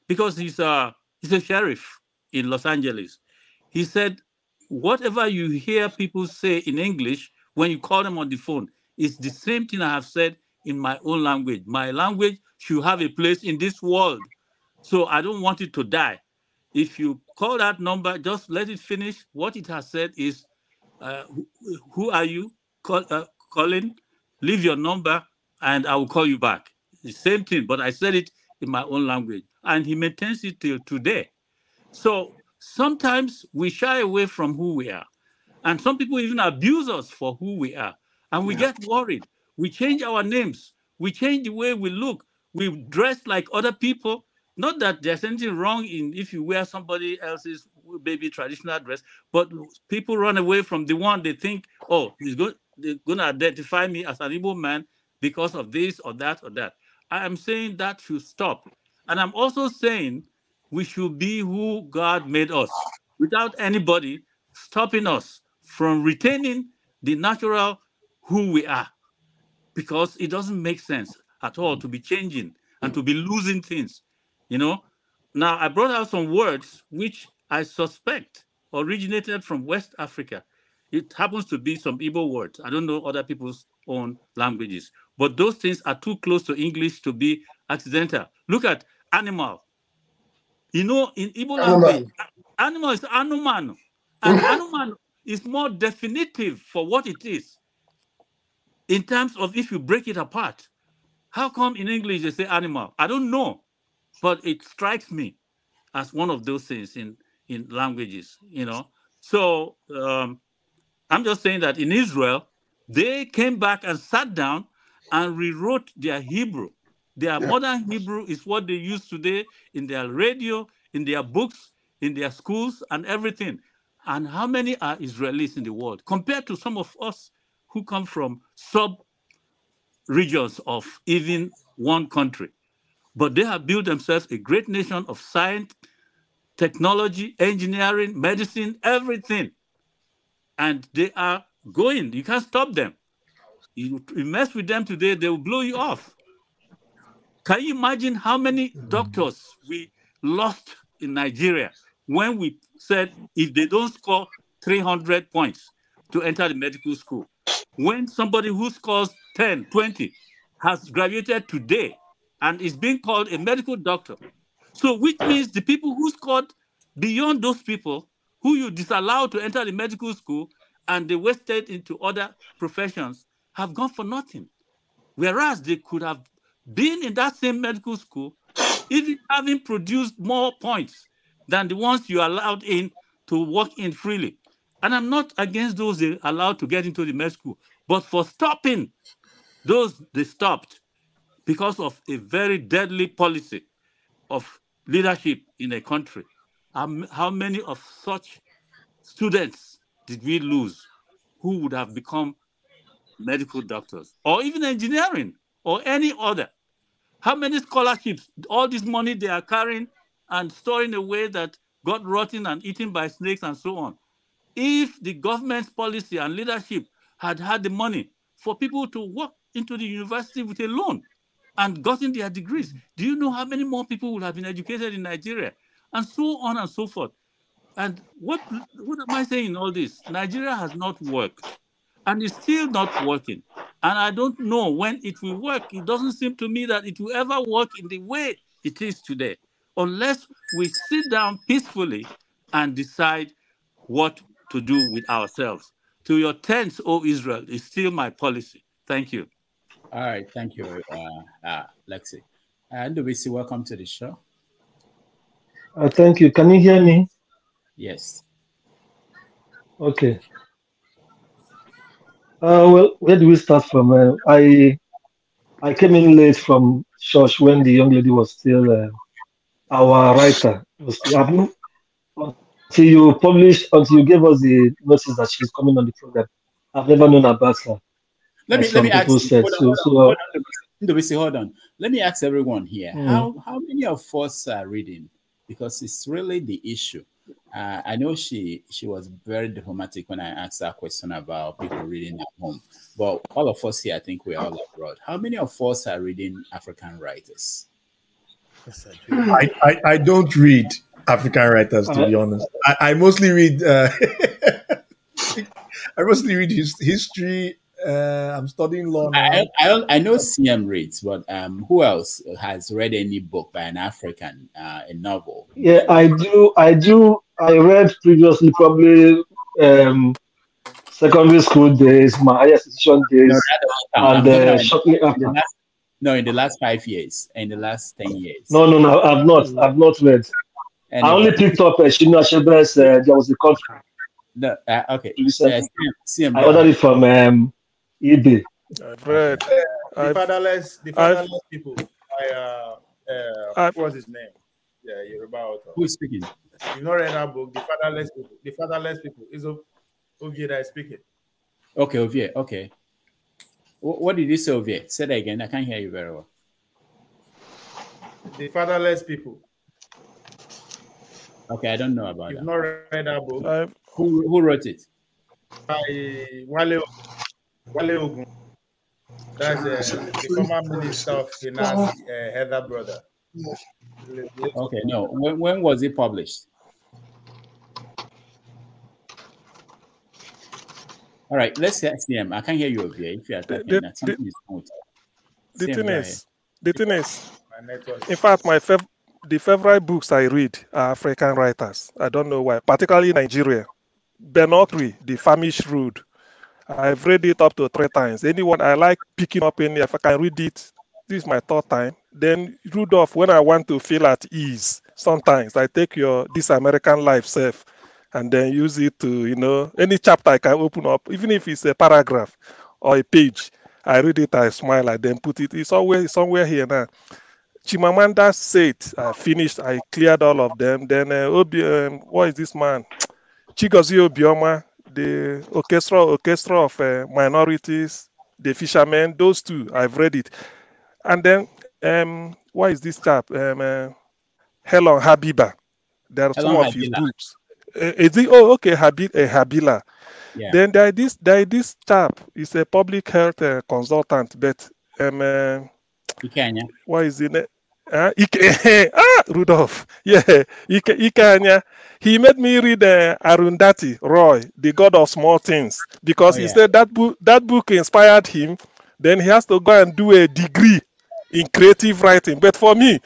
Because he's a sheriff in Los Angeles. He said, whatever you hear people say in English, when you call them on the phone, it's the same thing I have said in my own language. My language should have a place in this world. So I don't want it to die. If you call that number, just let it finish. What it has said is, who are you calling? Leave your number and I will call you back. The same thing, but I said it in my own language. And he maintains it till today. So sometimes we shy away from who we are. And some people even abuse us for who we are. And we get worried. We change our names. We change the way we look. We dress like other people. Not that there's anything wrong if you wear somebody else's maybe traditional dress, but people run away from the one they think, oh, he's good. they're going to identify me as an Igbo man because of this or that or that. I am saying that should stop. And I'm also saying we should be who God made us without anybody stopping us from retaining the natural who we are, because it doesn't make sense at all to be changing and to be losing things, you know. Now, I brought out some words which I suspect originated from West Africa. It happens to be some Igbo words. I don't know other people's own languages, but those things are too close to English to be accidental. Look at animal. You know, in Igbo language, animal is anumano, and anumano is more definitive for what it is in terms of if you break it apart. How come in English they say animal? I don't know, but it strikes me as one of those things in languages, you know. So I'm just saying that in Israel, they came back and sat down and rewrote their Hebrew. Their modern Hebrew is what they use today in their radio, in their books, in their schools, and everything. And how many are Israelis in the world compared to some of us who come from sub-regions of even one country? But they have built themselves a great nation of science, technology, engineering, medicine, everything. And they are going. You can't stop them. You mess with them today, they will blow you off. Can you imagine how many doctors we lost in Nigeria when we said if they don't score 300 points to enter the medical school? When somebody who scores 10, 20 has graduated today and is being called a medical doctor. So which means the people who scored beyond those people who you disallowed to enter the medical school and they wasted into other professions have gone for nothing. Whereas they could have been in that same medical school, even having produced more points than the ones you allowed in to work in freely. And I'm not against those they allowed to get into the med school, but for stopping those they stopped because of a very deadly policy of leadership in a country. How many of such students did we lose who would have become medical doctors or even engineering or any other? How many scholarships, all this money they are carrying and storing away that got rotten and eaten by snakes and so on? If the government's policy and leadership had had the money for people to walk into the university with a loan and gotten their degrees, do you know how many more people would have been educated in Nigeria? And so on and so forth. And what am I saying in all this? Nigeria has not worked and is still not working. And I don't know when it will work. It doesn't seem to me that it will ever work in the way it is today, unless we sit down peacefully and decide what to do with ourselves. To your tents, O Israel, is still my policy. Thank you. All right, thank you, Lexi. Ndubisi, welcome to the show. Thank you. Can you hear me? Yes. Okay. Well, where do we start from? I came in late from church when the young lady was still our writer. Until you gave us the notice that she's coming on the program. I've never known about her. Let me ask you. Hold on. Let me ask everyone here. How many of us are reading? Because it's really the issue. I know she was very diplomatic when I asked that question about people reading at home. But all of us here, I think we're all abroad. How many of us are reading African writers? I don't read African writers, to be honest. I mostly read history. I'm studying law now. I know CM reads, but who else has read any book by an African, a novel? Yeah, I do. I read previously, probably secondary school days, my higher institution days, and shortly after. No, in the last 5 years, in the last 10 years. No, I've not read. Anyway. I only picked up Chinua Achebe's There Was a Country. No, okay. I ordered it from eBay. I've read the fatherless people. What was his name? Yeah, Yoruba author. Who is speaking? You not read that book, The Fatherless People. The Fatherless People is Ogieda is speaking. Okay, Ovie. Okay. What did you say, Ovie? Say that again. I can't hear you very well. The Fatherless People. Okay, I don't know about You've that. not read that book? Who wrote it? By Wale Ogun. That's the former Minister of Finance, Heather brother. Okay, no. When was it published? All right, let's hear CM. I can't hear you, Ovie. If you are talking, something is wrong. The thing is, in fact, the favorite books I read are African writers. I don't know why, particularly Nigeria. Benokri, The Famished Road. I've read it up to 3 times. Anyone I like picking up any, if I can read it, this is my 3rd time. Then Rudolph, when I want to feel at ease, sometimes I take This American Life self and then use it to, any chapter I can open up, even if it's a paragraph or a page, I read it, I smile, I then put it. It's always somewhere here now. Chimamanda said, I finished, I cleared all of them. Then, what is this man? Chigozie Obioma, the orchestra of minorities, the fishermen, those 2, I've read it. And then, what is this chap? Helen Habiba. There are some of his books. Is it? Oh, okay, Habila. Yeah. Then there is this chap. He's a public health consultant, but what is it? Rudolph. Yeah, Ikanya. He made me read Arundhati Roy, The God of Small Things, because he said that book inspired him. Then he has to go and do a degree in creative writing. But for me,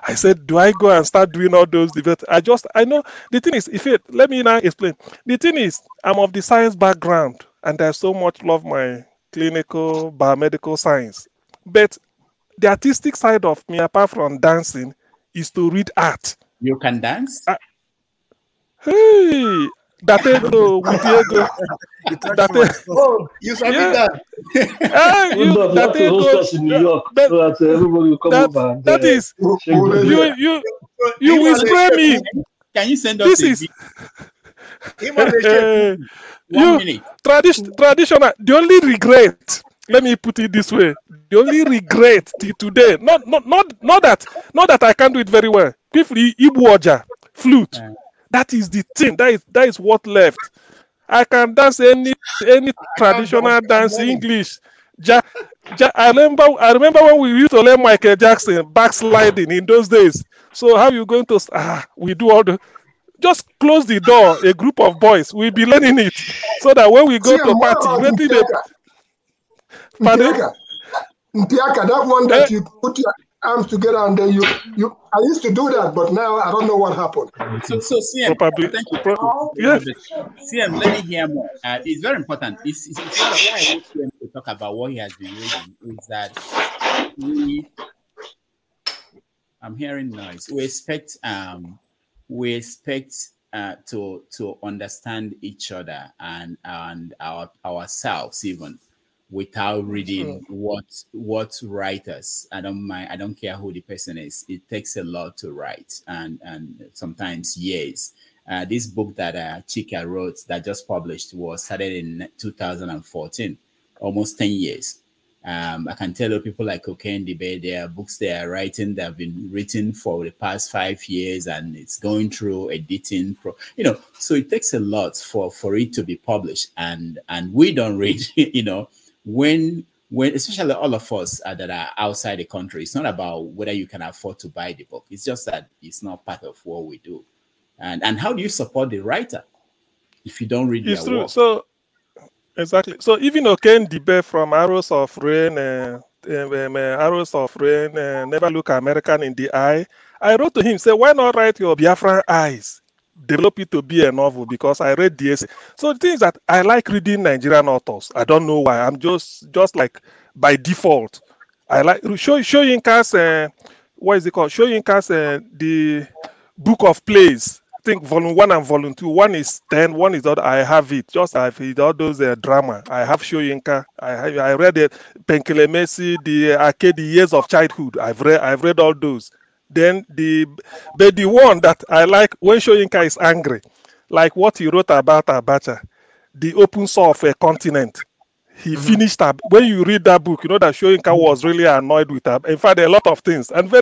I said, do I go and start doing all those debates? I know the thing is, let me now explain. The thing is, I'm of the science background, and I so much love my clinical biomedical science. But the artistic side of me, apart from dancing, is to read art. You can dance? Hey, Datego, Witiego. Oh, you said that. You have to host us in New York so that everybody will come over. And, that is, you will spray me. Can you send us this? One minute. Traditional. The only regret. Let me put it this way: the only regret till today, not that I can't do it very well. Quickly, Ibuoja, flute. That is the thing. That is what left. I can dance any traditional dance, English. I remember when we used to learn Michael Jackson backsliding in those days. So how you going to we do all the just close the door, a group of boys, we'll be learning it. So that when we go to party, Mpiaka, that one that you put your arms together and then I used to do that, but now I don't know what happened. So CM, probably, thank you. Yes. CM, let me hear more. It's very important. It's why I want CM to talk about what he has been reading is that I'm hearing noise. We expect to understand each other and ourselves even, without reading what writers. I don't care who the person is. It takes a lot to write, and sometimes years. This book that Chika wrote that just published was started in 2014, almost 10 years. I can tell you people like Cocaine Debate, there are books they are writing that have been written for the past 5 years, and it's going through editing, so it takes a lot for it to be published, and we don't read, when especially all of us that are outside the country. It's not about whether you can afford to buy the book. It's just that it's not part of what we do. And how do you support the writer if you don't read their work? So exactly. So even Oken Debate from Arrows of Rain, Never Look American in the Eye, I wrote to him, say, why not write your Biafran Eyes? Develop it to be a novel, because I read the essay. So the thing is that I like reading Nigerian authors. I don't know why. I'm just like by default. I like Shoyinka's what is it called? Shoyinka's the book of plays. I think volume 1 and volume 2. One is 10, one is that I have it. Just I've read all those drama. I have Shoyinka. I read it. Penkele Messi, the Arcade Years of Childhood. I've read all those. Then the one that I like when Shoyinka is angry, like what he wrote about Abacha, the open soul of a continent. he finished her. When you read that book, you know that Soyinka was really annoyed with her. In fact, a lot of things. And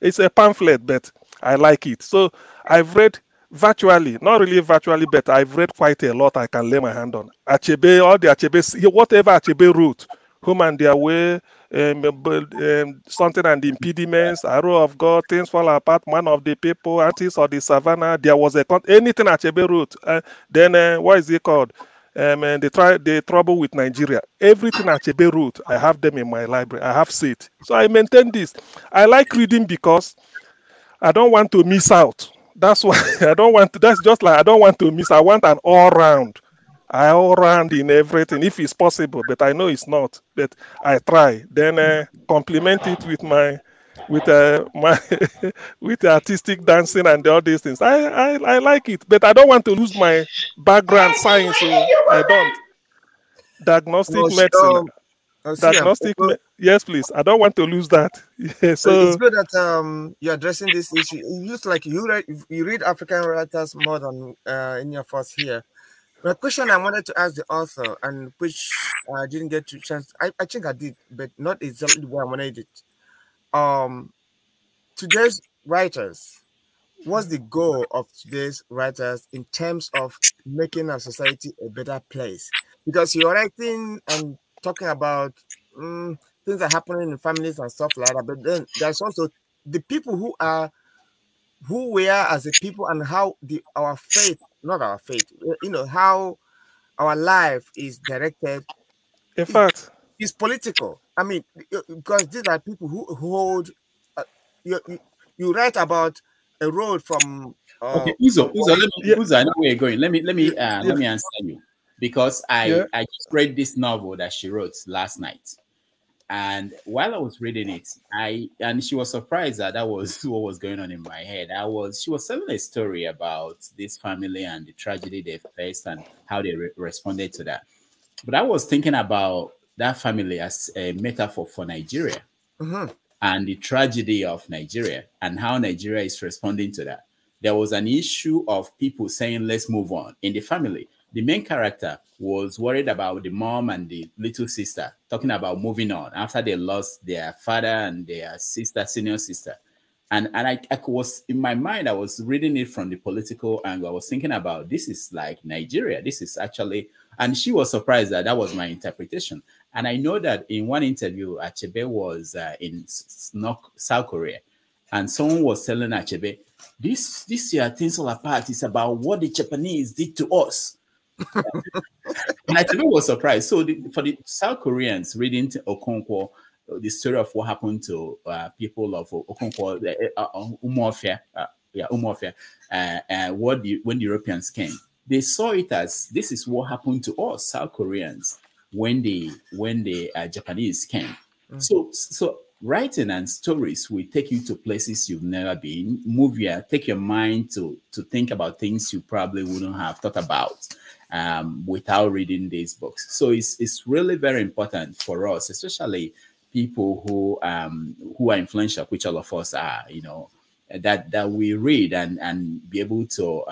it's a pamphlet, but I like it. So I've read virtually, not really virtually, but I've read quite a lot I can lay my hand on. Achebe, all the Achebe, whatever Achebe wrote, Home and Their Way, Something and the Impediments, Arrow of God, Things Fall Apart, Man of the People, Antis of the Savannah, there was anything Achebe wrote. Then what is it called? And the trouble with Nigeria. Everything Achebe wrote, I have them in my library. I have it. So I maintain this. I like reading because I don't want to miss out. That's why I don't want to. That's just like I don't want to miss. I want an all-round. I all-round in everything, if it's possible. But I know it's not. But I try. Then complement it with my with artistic dancing and all these things. I like it, but I don't want to lose my background science. So I don't. Diagnostic medicine. Yes, please. I don't want to lose that. Yeah, so it's good that you're addressing this issue. It looks like you read African writers more than any of us here. The question I wanted to ask the author, and which I didn't get to chance. I think I did, but not exactly the way I wanted it. Today's writers, what's the goal of today's writers in terms of making our society a better place? Because you're writing and talking about things are happening in families and stuff like that, but then there's also the people who we are as a people and how our faith, not our faith, how our life is directed. In fact, it's political. I mean, because these are people who hold. You write about a road from. Okay, Uzo, I know where you're going. Let me answer you, because I just read this novel that she wrote last night, and while I was reading it, and she was surprised that was what was going on in my head. She was telling a story about this family and the tragedy they faced and how they responded to that. But I was thinking about that family as a metaphor for Nigeria. And the tragedy of Nigeria and how Nigeria is responding to that. There was an issue of people saying, let's move on. In the family, the main character was worried about the mom and the little sister, talking about moving on after they lost their father and their sister, senior sister. And I was, in my mind, I was reading it from the political angle. I was thinking about, this is like Nigeria. This is actually, and she was surprised that was my interpretation. And I know that in one interview, Achebe was in South Korea, and someone was telling Achebe, this year, Things All Apart is about what the Japanese did to us. And Achebe was surprised. So for the South Koreans reading Okonkwo, the story of what happened to people of Okonkwo, Umuofia, when the Europeans came, they saw it as, this is what happened to us, South Koreans, when the Japanese came. So writing and stories will take you to places you've never been. Take your mind to think about things you probably wouldn't have thought about without reading these books. So it's really very important for us, especially people who are influential, which all of us are, that we read and be able to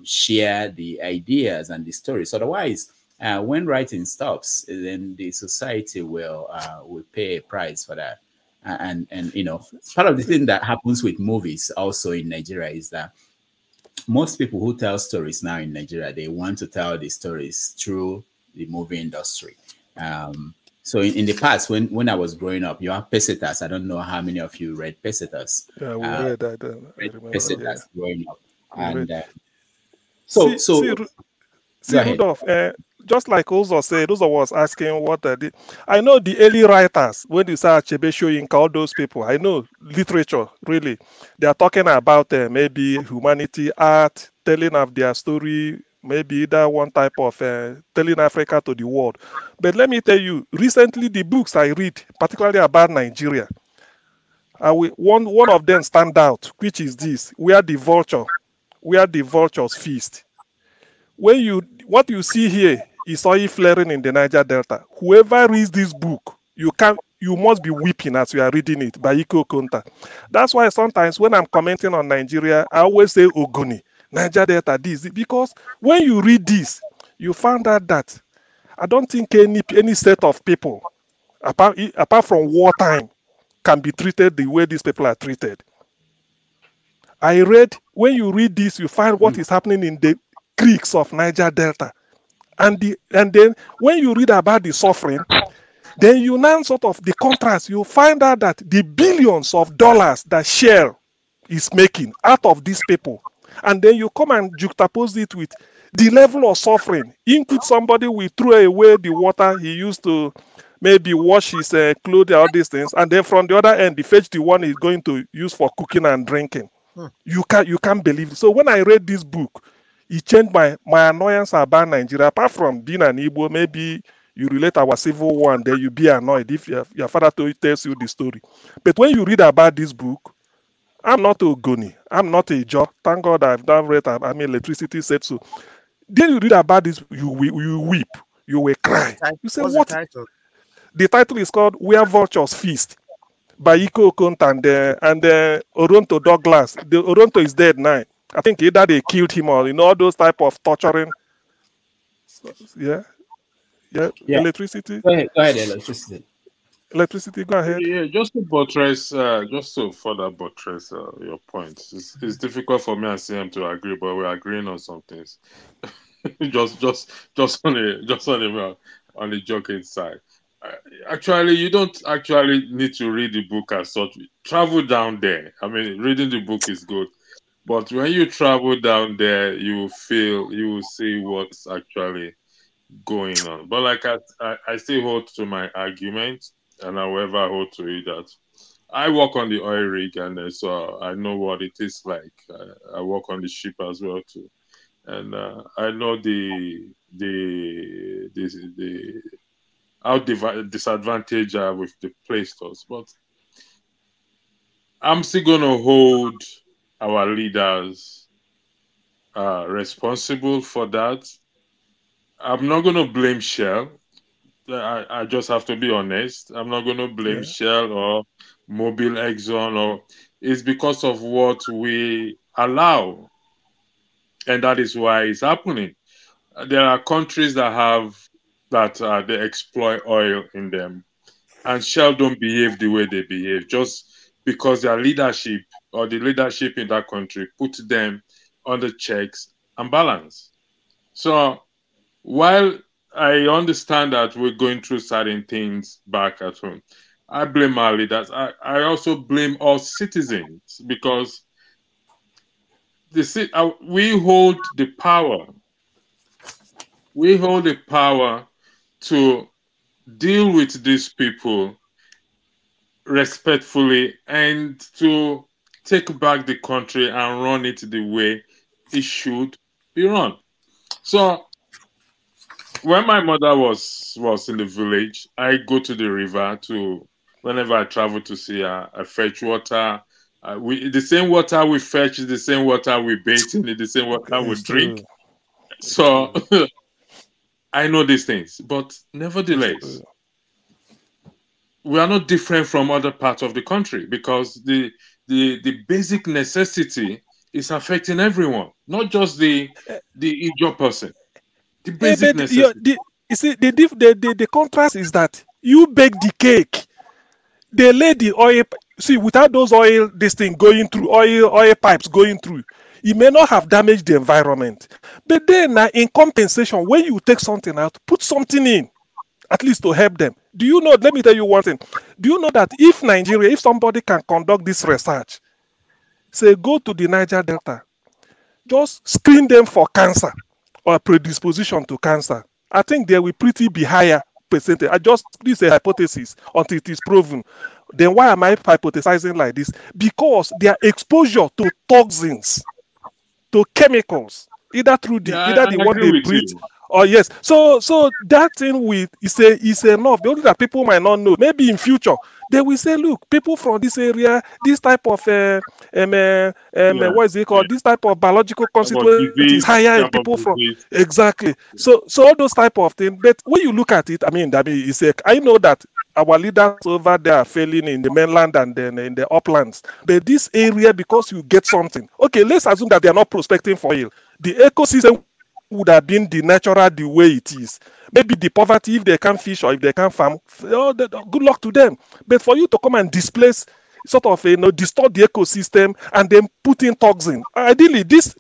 share the ideas and the stories. Otherwise, when writing stops, then the society will pay a price for that. And part of the thing that happens with movies also in Nigeria is that most people who tell stories now in Nigeria, they want to tell the stories through the movie industry. So in the past, when I was growing up, you have Pesetas. I don't know how many of you read Pesetas. Yeah, we read that. I remember, Pesetas growing up. And Rudolph, just like Uzo said, Uzo was asking what I know the early writers, when you say Achebe, Soyinka, all those people, I know literature, really. They are talking about maybe humanity, art, telling of their story, maybe that one type of telling Africa to the world. But let me tell you, recently the books I read, particularly about Nigeria, one of them stand out, which is this, where the vultures feast. What you see here is oil flaring in the Niger Delta. Whoever reads this book, you must be weeping as you are reading it by Iko Konta. That's why sometimes when I'm commenting on Nigeria, I always say Ogoni, Niger Delta, this, because when you read this, you find out that I don't think any set of people, apart from wartime, can be treated the way these people are treated. When you read this, you find what is happening in the creeks of Niger Delta. And then when you read about the suffering, then you now sort of the contrast, you find out that the billions of dollars that Shell is making out of these people, and then you come and juxtapose it with the level of suffering. Include somebody will throw away the water he used to maybe wash his clothes, all these things, and then from the other end, the fetch the one he's going to use for cooking and drinking. You can't believe it. So when I read this book, it changed my annoyance about Nigeria. Apart from being an Igbo, maybe you relate our civil war and then you be annoyed if your father tells you the story. But when you read about this book, I'm not a Ogoni, I'm not a Joe. Thank God I've done read. Electricity said so. Then you read about this, you weep, you will cry. You say, what? The title is called Where Vultures Feast by Iko Okonta and Oronto Douglas. The Oronto is dead now. I think either they killed him or all those type of torturing. Yeah. Electricity. Go ahead, electricity. Electricity, go ahead. Yeah, just to further buttress your point. It's difficult for me and CM to agree, but we're agreeing on some things. just on the joking side. Actually, you don't actually need to read the book as such. Travel down there. I mean, reading the book is good, but when you travel down there, you will see what's actually going on. But like I still hold to my argument, and I will ever hold to it that I work on the oil rig, and so I know what it is like. I work on the ship as well too, and I know how disadvantaged are with the Play Stores, but I'm still going to hold our leaders responsible for that. I'm not going to blame Shell. I just have to be honest. I'm not going to blame Shell or Mobil Exxon, it's because of what we allow, and that is why it's happening. There are countries that they exploit oil in them, and Shell don't behave the way they behave just because their leadership or the leadership in that country put them under checks and balance. So while I understand that we're going through certain things back at home, I blame our leaders. I also blame all citizens because we hold the power. We hold the power to deal with these people respectfully and to take back the country and run it the way it should be run. So when my mother was in the village, I go to the river whenever I travel to see her, I fetch water. The same water we fetch is the same water we bathe in, the same water we drink. So I know these things, but nevertheless, we are not different from other parts of the country because the basic necessity is affecting everyone, not just the Ijaw person. The basic necessity. You see, the contrast is that you bake the cake, they lay the oil. See, without those this thing going through, oil pipes going through, it may not have damaged the environment. But then, in compensation, when you take something out, put something in, at least to help them. Do you know? Let me tell you one thing. Do you know that if somebody can conduct this research, say go to the Niger Delta, just screen them for cancer or predisposition to cancer, I think they will be higher percentage. This is a hypothesis until it is proven. Then why am I hypothesizing like this? Because their exposure to toxins, to chemicals, either through the one they breathe, or yes. So that thing is enough. The only that people might not know. Maybe in future they will say, look, people from this area, this type of what is it called? This type of biological constituent is higher in people from exactly. So all those type of things. But when you look at it, I mean, I know that our leaders over there are failing in the mainland and then in the uplands. But this area, because you get something. Okay, let's assume that they are not prospecting for oil. The ecosystem would have been the natural the way it is. maybe the poverty, if they can't fish or if they can't farm, good luck to them. But for you to come and displace, sort of, distort the ecosystem and then put in toxin. Ideally, this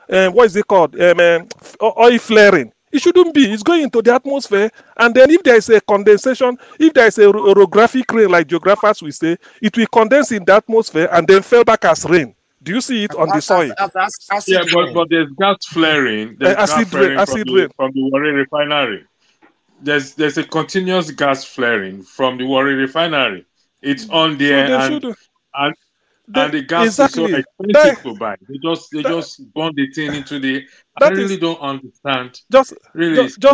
what is it called? Oil flaring. It shouldn't be. It's going into the atmosphere, and then if there is a condensation, if there is a orographic rain, like geographers will say, it will condense in the atmosphere and then fall back as rain. Do you see it on the soil? Yeah, but there's gas flaring. There's gas flaring from the Warri refinery. There's a continuous gas flaring from the Warri refinery. It's on there, and the gas is so expensive to buy. They just burn the thing into the. I really don't understand. Just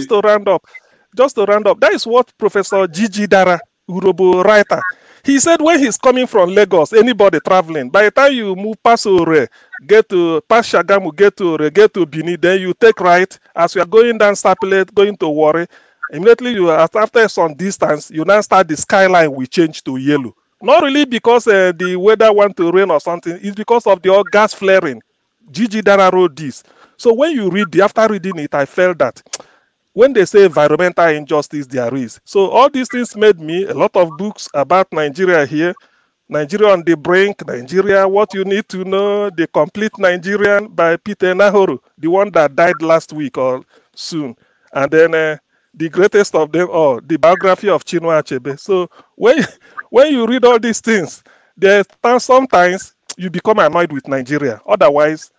to round up, that is what Professor Gigi Dara, Urobo writer, he said when he's coming from Lagos, anybody traveling, by the time you move past Ore, get to past Shagamu, get to Bini, then you take right. As you are going down Sapele, going to Warri, immediately after some distance, you now start the skyline will change to yellow. Not really because the weather want to rain or something. It's because of the gas flaring. Gigi Dara wrote this. So when you read after reading it, I felt that when they say environmental injustice, there is. So all these things made me a lot of books about Nigeria here. Nigeria on the brink, Nigeria, what you need to know, The Complete Nigerian by Peter Nahoro, the one that died last week or soon. And then the greatest of them all, the biography of Chinua Achebe. So when you read all these things, sometimes you become annoyed with Nigeria. Otherwise,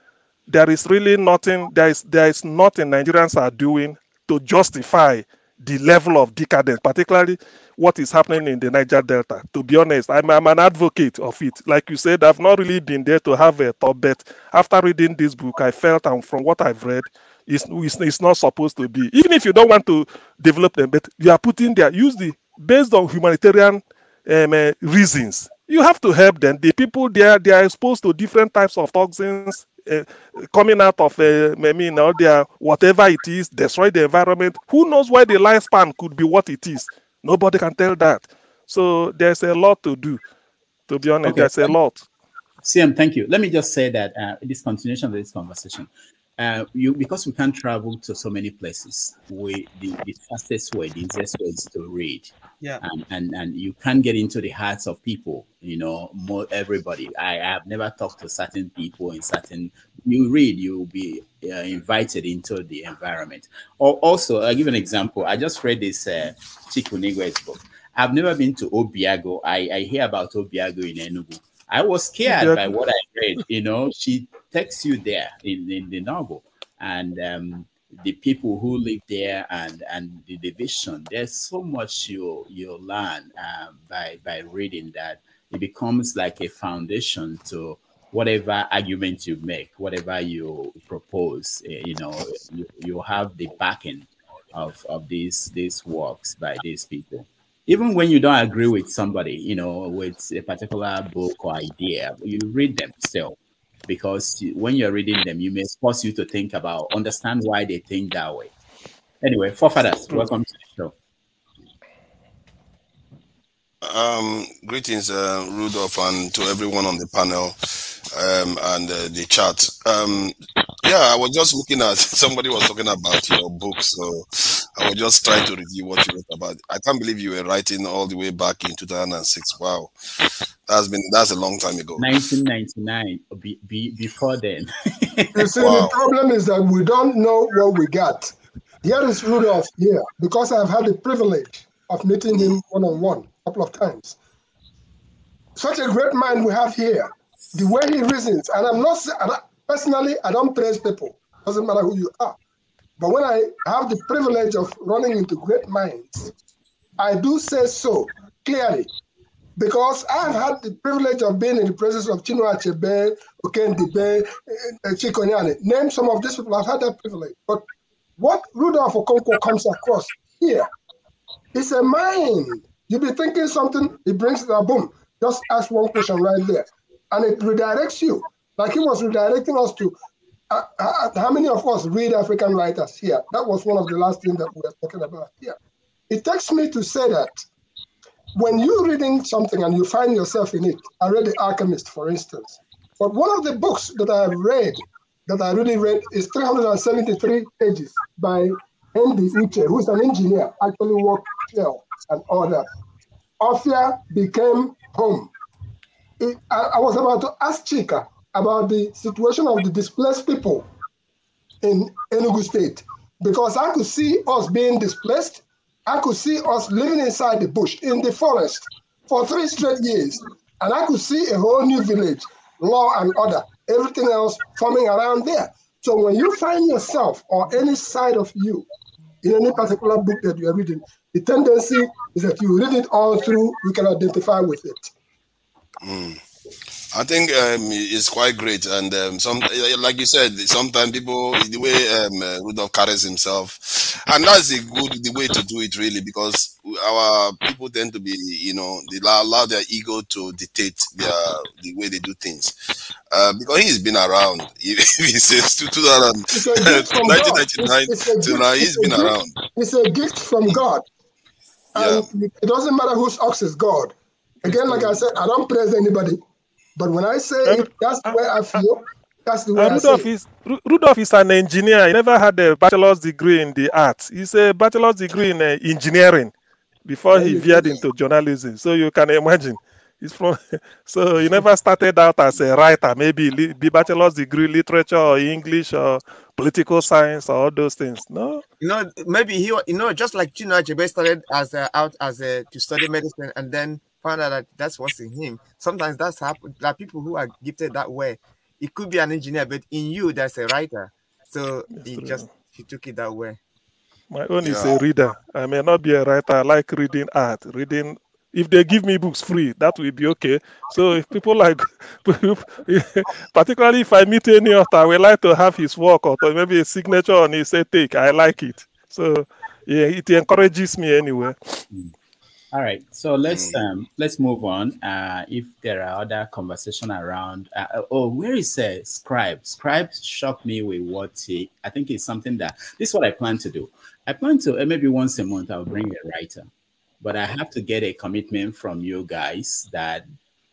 there is really nothing, there is nothing Nigerians are doing to justify the level of decadence, particularly what is happening in the Niger Delta. To be honest, I'm an advocate of it. Like you said, I've not really been there to have a thought, but after reading this book, I felt, and from what I've read, it's not supposed to be. Even if you don't want to develop them, but you are putting there, based on humanitarian reasons, you have to help them. The people there, they are exposed to different types of toxins coming out of their whatever it is, destroy the environment. Who knows why the lifespan could be what it is? Nobody can tell that. So there's a lot to do. To be honest, there's a lot. CM, thank you. Let me just say that this continuation of this conversation, because we can't travel to so many places, the fastest way, the easiest way is to read. Yeah. And you can't get into the hearts of people, everybody. I have never talked to certain people you read, you'll be invited into the environment. Also, I'll give an example. I just read this Chika Unigwe's book. I've never been to Obiago. I hear about Obiago in Enugu. I was scared by what I read. She takes you there in the novel, and the people who live there and the division. There's so much you'll learn by reading that it becomes like a foundation to whatever argument you make, whatever you propose. You have the backing of these works by these people. Even when you don't agree with somebody, with a particular book or idea, you read them still, because when you're reading them, you may force you to think about, understand why they think that way. Anyway, forefathers, welcome to the show. Greetings, Rudolph, and to everyone on the panel and the chat. I was just looking at, somebody was talking about your book, so I was just trying to review what you wrote about. I can't believe you were writing all the way back in 2006. Wow, that's a long time ago. 1999, before then. You see, The problem is that we don't know what we got. Here is Rudolph here, because I've had the privilege of meeting him one-on-one a couple of times. Such a great mind we have here. The way he reasons, and personally, I don't praise people. Doesn't matter who you are. But when I have the privilege of running into great minds, I do say so clearly, because I've had the privilege of being in the presence of Chinua Achebe, Okendibe, Chika Unigwe. Name some of these people. I've had that privilege. But what Rudolph Okonkwo comes across here is a mind. You be thinking something, it brings it up, boom. Just ask one question right there. And it redirects you. Like he was redirecting us to how many of us read African writers here? That was one of the last things that we were talking about here. It takes me to say that when you're reading something and you find yourself in it, I read The Alchemist, for instance. But one of the books that I really read, is 373 pages by Andy Uche, who's an engineer, actually worked Shell and all that. Ofia became home. I was about to ask Chika about the situation of the displaced people in Enugu State, because I could see us being displaced. I could see us living inside the bush, in the forest, for 3 straight years. And I could see a whole new village, law and order, everything else forming around there. So when you find yourself or any side of you in any particular book that you are reading, the tendency is that you read it all through, you can identify with it. I think it's quite great, and some, like you said, sometimes people, the way Rudolph carries himself, and that's the way to do it, really, because our people tend to be, you know, they allow their ego to dictate the way they do things, because he's been around. He says 1999 till now, he's been around. It's a gift from God, and it doesn't matter whose ox is God. Again, like I said, I don't praise anybody. But when I say it, that's the way I feel. That's the way Rudolph is an engineer. He never had a bachelor's degree in the arts. He's a bachelor's degree in engineering before he veered into journalism. So you can imagine. He's from, so he never started out as a writer, maybe be bachelor's degree literature or English or political science or all those things. No, you know, maybe he, you know, just like Chika Unigwe started to study medicine and then found out that that's what's in him. Sometimes that's happened. Like people who are gifted that way, it could be an engineer, but in you, there's a writer. So he took it that way. My own is a reader. I may not be a writer. I like reading art, reading. If they give me books free, that will be okay. So if people like, particularly if I meet any author, I would like to have his work or maybe a signature on his take. I like it. So yeah, it encourages me anyway. All right, so let's move on. If there are other conversation around, where is Scribe? Scribe shocked me with what I think is something that this is what I plan to do. I plan to maybe once a month I'll bring a writer, but I have to get a commitment from you guys that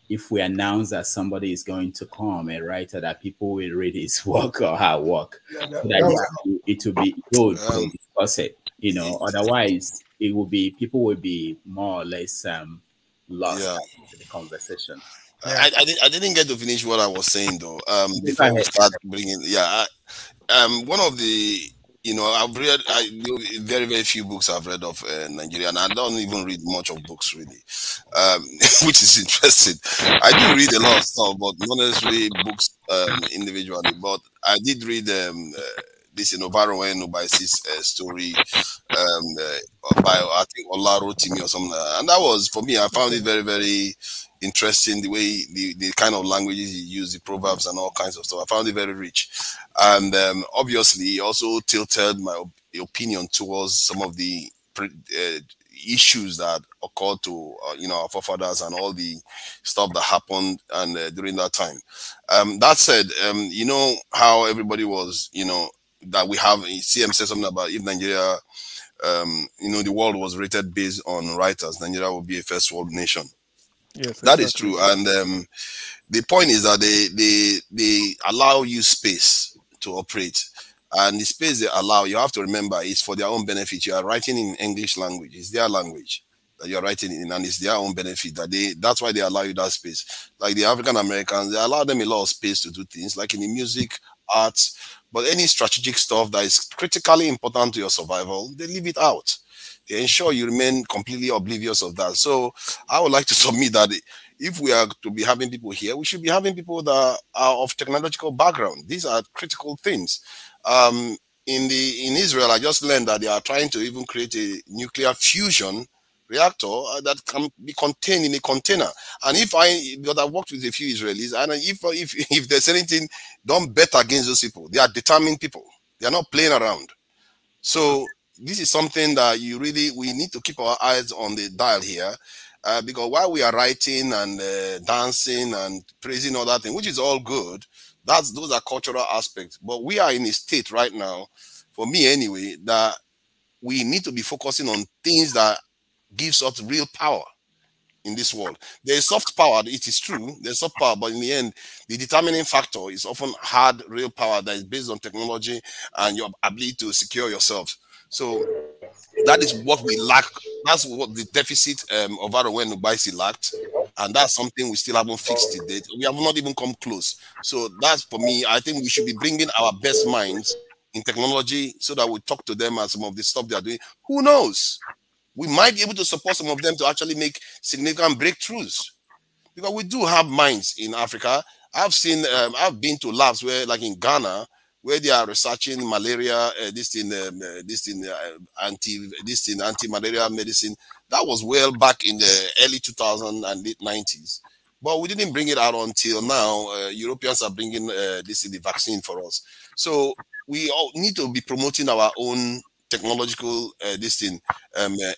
if we announce that somebody is going to come, a writer, that people will read his work or her work, so that it will be good to discuss it. You know, otherwise it will be, people will be more or less lost in the conversation. I didn't get to finish what I was saying though. Before we start bringing, one of the, you know, I've read very, very few books I've read of Nigeria, and I don't even read much of books really, which is interesting. I do read a lot of stuff, but not necessarily books individually. But I did read this Novaro Nubaisi's story by, I think, Olaro Timi or something, and that was, for me, I found it very, very interesting, the way the kind of languages he used, the proverbs and all kinds of stuff. I found it very rich, and obviously he also tilted my opinion towards some of the issues that occurred to you know, our forefathers and all the stuff that happened and during that time. That said, you know how everybody was, you know, that we have, CM said something about if Nigeria, you know, the world was rated based on writers, Nigeria would be a first world nation. Yes, that is true. And the point is that they allow you space to operate, and the space they allow, you have to remember, is for their own benefit. You are writing in English language, it's their language that you're writing in, and it's their own benefit that that's why they allow you that space. Like the African Americans, they allow them a lot of space to do things like in the music, arts, but any strategic stuff that is critically important to your survival, they leave it out. They ensure you remain completely oblivious of that. So I would like to submit that if we are to be having people here, we should be having people that are of technological background. These are critical things. In Israel, I just learned that they are trying to even create a nuclear fusion reactor that can be contained in a container. And because I worked with a few Israelis, and if there's anything, don't bet against those people. They are determined people. They are not playing around. So this is something that we need to keep our eyes on the dial here, because while we are writing and dancing and praising all that thing, which is all good, those are cultural aspects. But we are in a state right now, for me anyway, that we need to be focusing on things that gives us real power in this world. There is soft power, it is true, there's soft power, but in the end, the determining factor is often hard, real power that is based on technology and your ability to secure yourself. So that is what we lack. That's what the deficit of Arowen Ubaisi lacked. And that's something we still haven't fixed to date. We have not even come close. So that's, for me, I think we should be bringing our best minds in technology so that we talk to them and some of the stuff they are doing. Who knows? We might be able to support some of them to actually make significant breakthroughs. Because we do have minds in Africa. I've been to labs where, like in Ghana, where they are researching malaria, anti-malaria medicine. That was well back in the early 2000s and late 90s. But we didn't bring it out until now. Europeans are bringing the vaccine for us. So we all need to be promoting our own technological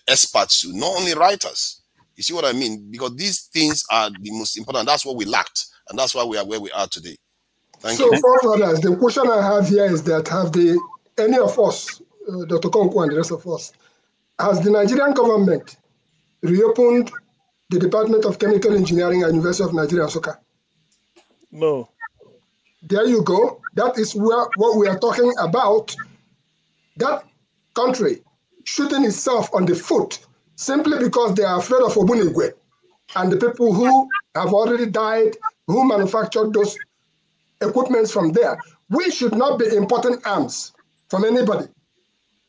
experts too, not only writers. You see what I mean? Because these things are the most important. That's what we lacked, and that's why we are where we are today. Thank you. So, others, the question I have here is that any of us, Dr. Konko and the rest of us, has the Nigerian government reopened the Department of Chemical Engineering at University of Nigeria, Nsukka? No. There you go. That is what we are talking about. That country shooting itself on the foot simply because they are afraid of Obunigwe and the people who have already died, who manufactured those equipments from there. We should not be importing arms from anybody.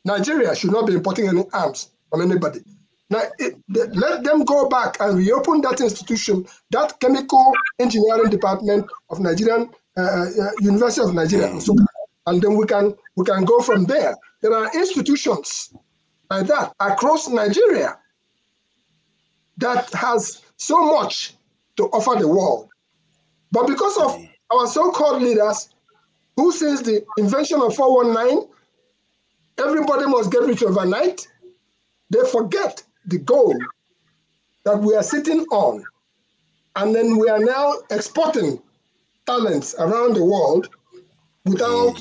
Nigeria should not be importing any arms from anybody. Now, let them go back and reopen that institution, that chemical engineering department of Nigerian University of Nigeria, and then we can go from there. There are institutions like that across Nigeria that has so much to offer the world. But because of our so-called leaders who since the invention of 419, everybody must get rich overnight, they forget the goal that we are sitting on. And then we are now exporting talents around the world without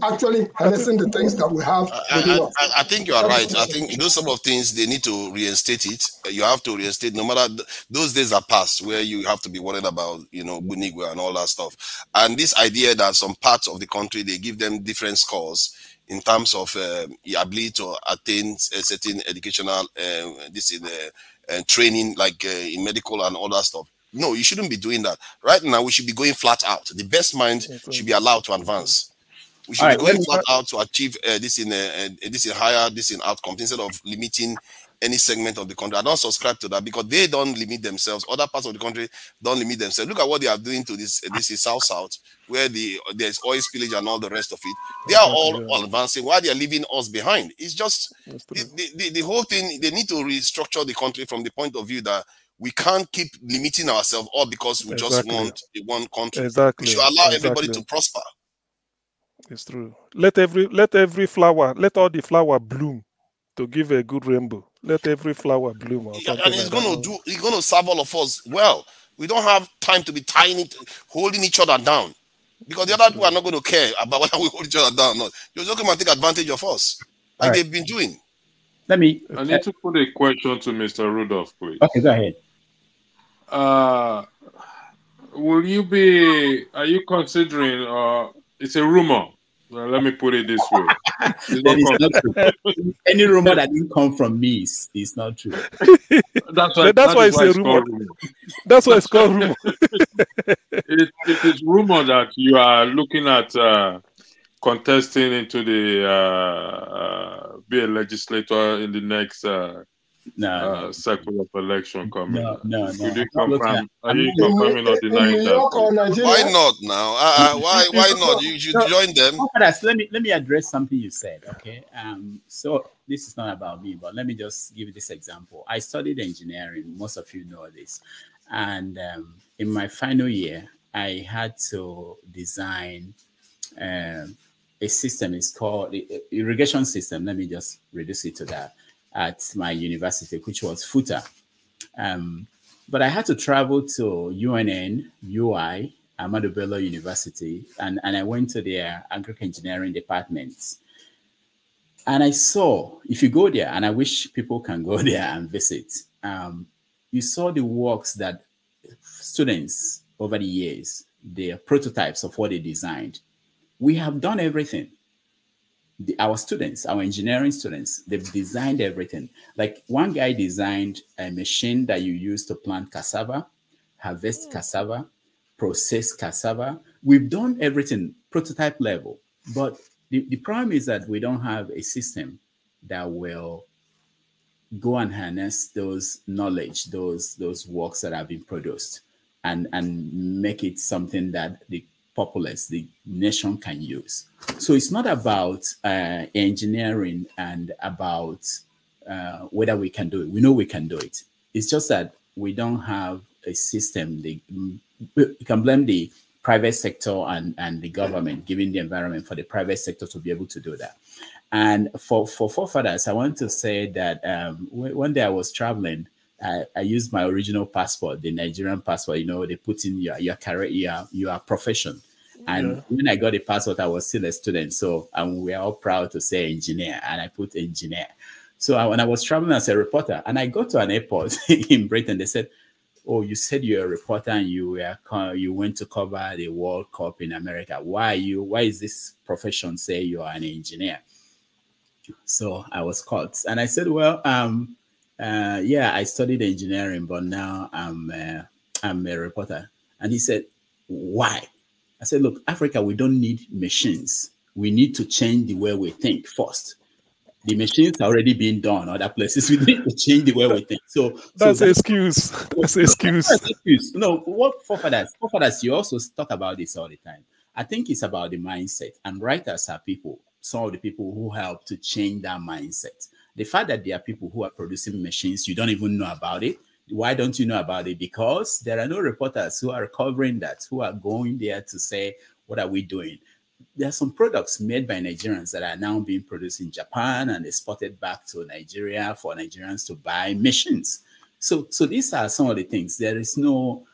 actually harnessing the things that we have. I think you are right. I think those some of things, they need to reinstate it. You have to reinstate, no matter those days are past where you have to be worried about, Bunigwe and all that stuff. And this idea that some parts of the country, they give them different scores in terms of ability to attain a certain educational training, like in medical and all that stuff. No, you shouldn't be doing that. Right now, we should be going flat out. The best mind should be allowed to advance. We should be going flat out to achieve this in higher outcomes instead of limiting any segment of the country. I don't subscribe to that because they don't limit themselves. Other parts of the country don't limit themselves. Look at what they are doing to this is South, where there's oil spillage and all the rest of it. They are all advancing while they are leaving us behind. It's just the whole thing. They need to restructure the country from the point of view that we can't keep limiting ourselves all because we just want one country. We should allow everybody to prosper. It's true. Let every flower, let all the flower bloom to give a good rainbow. Let every flower bloom. Or something and it's going to serve all of us well. We don't have time to be holding each other down because the other people are not going to care about whether we hold each other down or not. You're just going to take advantage of us like they've been doing. I need to put a question to Mr. Rudolph, please. Okay, go ahead. Are you considering, it's a rumor. Well, let me put it this way. It's not true. Any rumor that didn't come from me is not true. That's why it's a rumor. That's why it's called rumor. It is rumor that you are looking at contesting into be a legislator in the next cycle of election coming. No. Are you confirming or denying that? Why not now? Why not? You should join them. Let me address something you said. Okay. So this is not about me, but let me just give you this example. I studied engineering. Most of you know this, and in my final year, I had to design a system. It's called the irrigation system. Let me just reduce it to that. At my university, which was FUTA. But I had to travel to UNN, UI, Ahmadu Bello University, and I went to their agri-engineering departments. And I saw, if you go there, and I wish people can go there and visit, you saw the works that students over the years, their prototypes of what they designed. We have done everything. our students, our engineering students, they've designed everything. Like one guy designed a machine that you use to plant cassava, harvest cassava, process cassava. We've done everything prototype level, but the problem is that we don't have a system that will go and harness those knowledge, those works that have been produced, and make it something that the populace, the nation can use. So it's not about engineering and about whether we can do it. We know we can do it. It's just that we don't have a system. You can blame the private sector and the government, giving the environment for the private sector to be able to do that. And for forefathers, I want to say that one day I was traveling, I used my original passport, the Nigerian passport. You know, they put in your career, your profession. And when I got the passport, I was still a student. So we are all proud to say engineer, and I put engineer. So when I was traveling as a reporter, and I got to an airport in Britain, they said, "Oh, you said you're a reporter and you went to cover the World Cup in America. Why is this profession say you are an engineer?" So I was caught, and I said, "Well, yeah, I studied engineering, but now I'm a reporter." And he said, "Why?" I said, "Look, Africa, we don't need machines. We need to change the way we think first. The machines are already being done other places. We need to change the way we think." So that's an excuse. That's an excuse. That's an excuse. No, what forefathers, you also talk about this all the time. I think it's about the mindset, and writers are people. Some of the people who help to change that mindset. The fact that there are people who are producing machines, you don't even know about it. Why don't you know about it? Because there are no reporters who are covering that, who are going there to say, what are we doing? There are some products made by Nigerians that are now being produced in Japan and exported back to Nigeria for Nigerians to buy machines. So these are some of the things. There is no...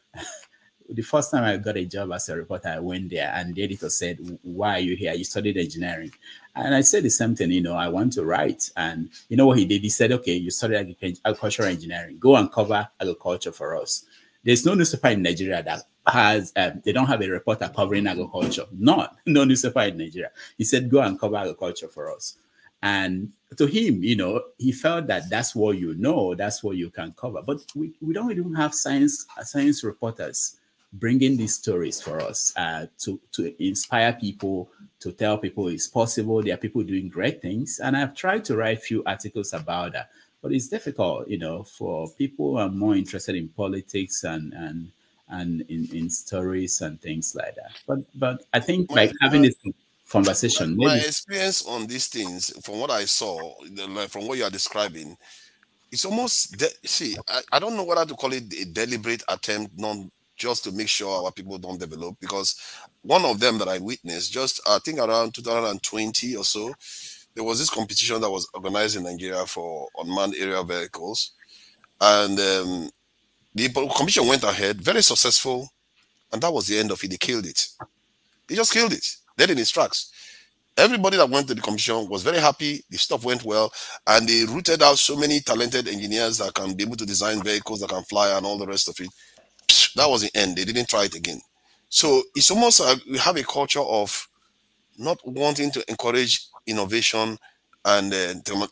The first time I got a job as a reporter, I went there and the editor said, "Why are you here? You studied engineering." And I said the same thing, you know, I want to write. And you know what he did? He said, "Okay, you studied agricultural engineering. Go and cover agriculture for us." There's no newspaper in Nigeria that has, they don't have a reporter covering agriculture. No newspaper in Nigeria. He said, "Go and cover agriculture for us." And to him, you know, he felt that that's what you know, that's what you can cover. But we don't even have science reporters bringing these stories for us to inspire people, to tell people it's possible. There are people doing great things. And I've tried to write a few articles about that. But it's difficult, you know, for people who are more interested in politics and in stories and things like that. But I think like having this conversation. My experience on these things, from what I saw, from what you are describing, it's almost, I don't know whether to call it a deliberate attempt, just to make sure our people don't develop, because one of them that I witnessed, just I think around 2020 or so, there was this competition that was organized in Nigeria for unmanned aerial vehicles, and the competition went ahead, very successful, and that was the end of it. They killed it. They just killed it, dead in its tracks. Everybody that went to the competition was very happy. The stuff went well, and they rooted out so many talented engineers that can be able to design vehicles that can fly and all the rest of it. That was the end. They didn't try it again. So it's almost like we have a culture of not wanting to encourage innovation and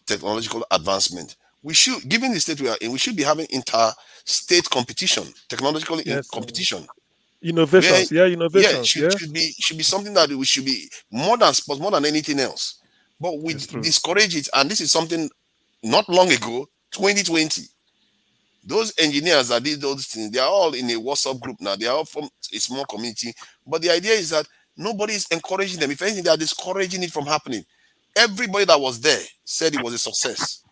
technological advancement. We should, given the state we are in, we should be having inter-state competition, technological competition. Innovations, innovations. Should be something that we should be more than sports, more than anything else. But we discourage it, and this is something not long ago, 2020. Those engineers that did those things, they are all in a WhatsApp group now. They are all from a small community. But the idea is that nobody is encouraging them. If anything, they are discouraging it from happening. Everybody that was there said it was a success,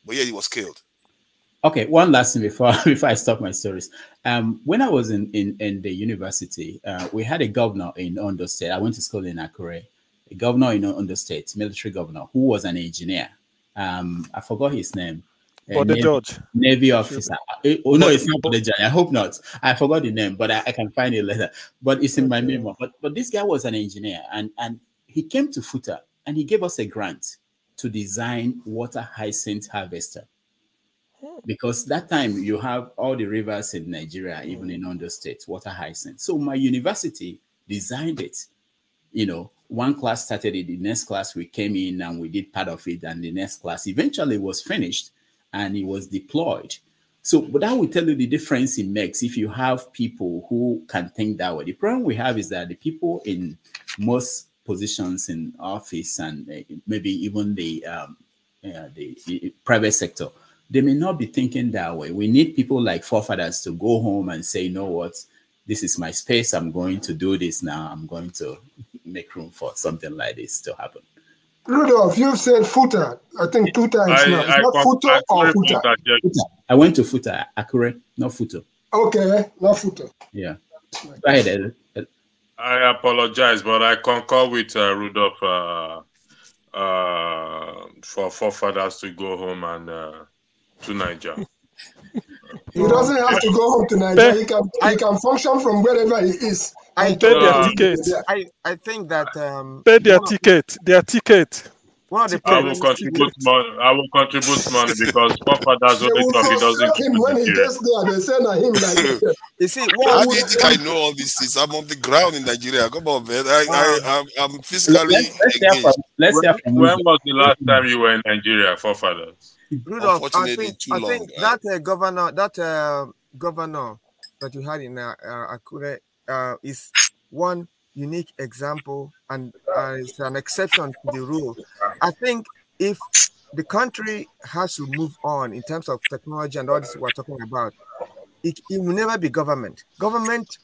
but yet it was killed. Okay, one last thing before I stop my stories. When I was in the university, we had a governor in Ondo State. I went to school in Akure. A governor in Ondo State, military governor, who was an engineer. I forgot his name. Navy officer. Oh no, it's not the judge. I hope not. I forgot the name, but I can find it later. But it's in my memo. But this guy was an engineer, and he came to FUTA and he gave us a grant to design water hyacinth harvester. Because that time you have all the rivers in Nigeria, even in Ondo State, water hyacinth. So my university designed it, you know, one class started it, the next class we came in and we did part of it, and the next class eventually was finished and it was deployed. So, but that will tell you the difference it makes if you have people who can think that way. The problem we have is that the people in most positions in office and maybe even the private sector, they may not be thinking that way. We need people like forefathers to go home and say, you know what, this is my space. I'm going to do this now. I'm going to make room for something like this to happen. Rudolph, you've said footer. I think 2 times now. Is that footer or footer? I went to footer, accurate, not footer. Okay, not footer. Yeah. Go ahead, Ed. I apologize, but I concur with Rudolph for forefathers to go home and to Nigeria. He doesn't have to go home to Nigeria. He can function from wherever he is. I pay their ticket. I think that pay their ticket. Their ticket. One of the I will contribute money. I will contribute money because forefathers only talk. He doesn't. Him when he gets there, they send him like. You see, how do you think I know all these things? I'm on the ground in Nigeria. Come on, man. I'm physically engaged. When was the last time you were in Nigeria, forefathers? Rudolph, I think that governor that you had in Akure is one unique example, and it's an exception to the rule. I think if the country has to move on in terms of technology and all this we're talking about, it will never be government. Government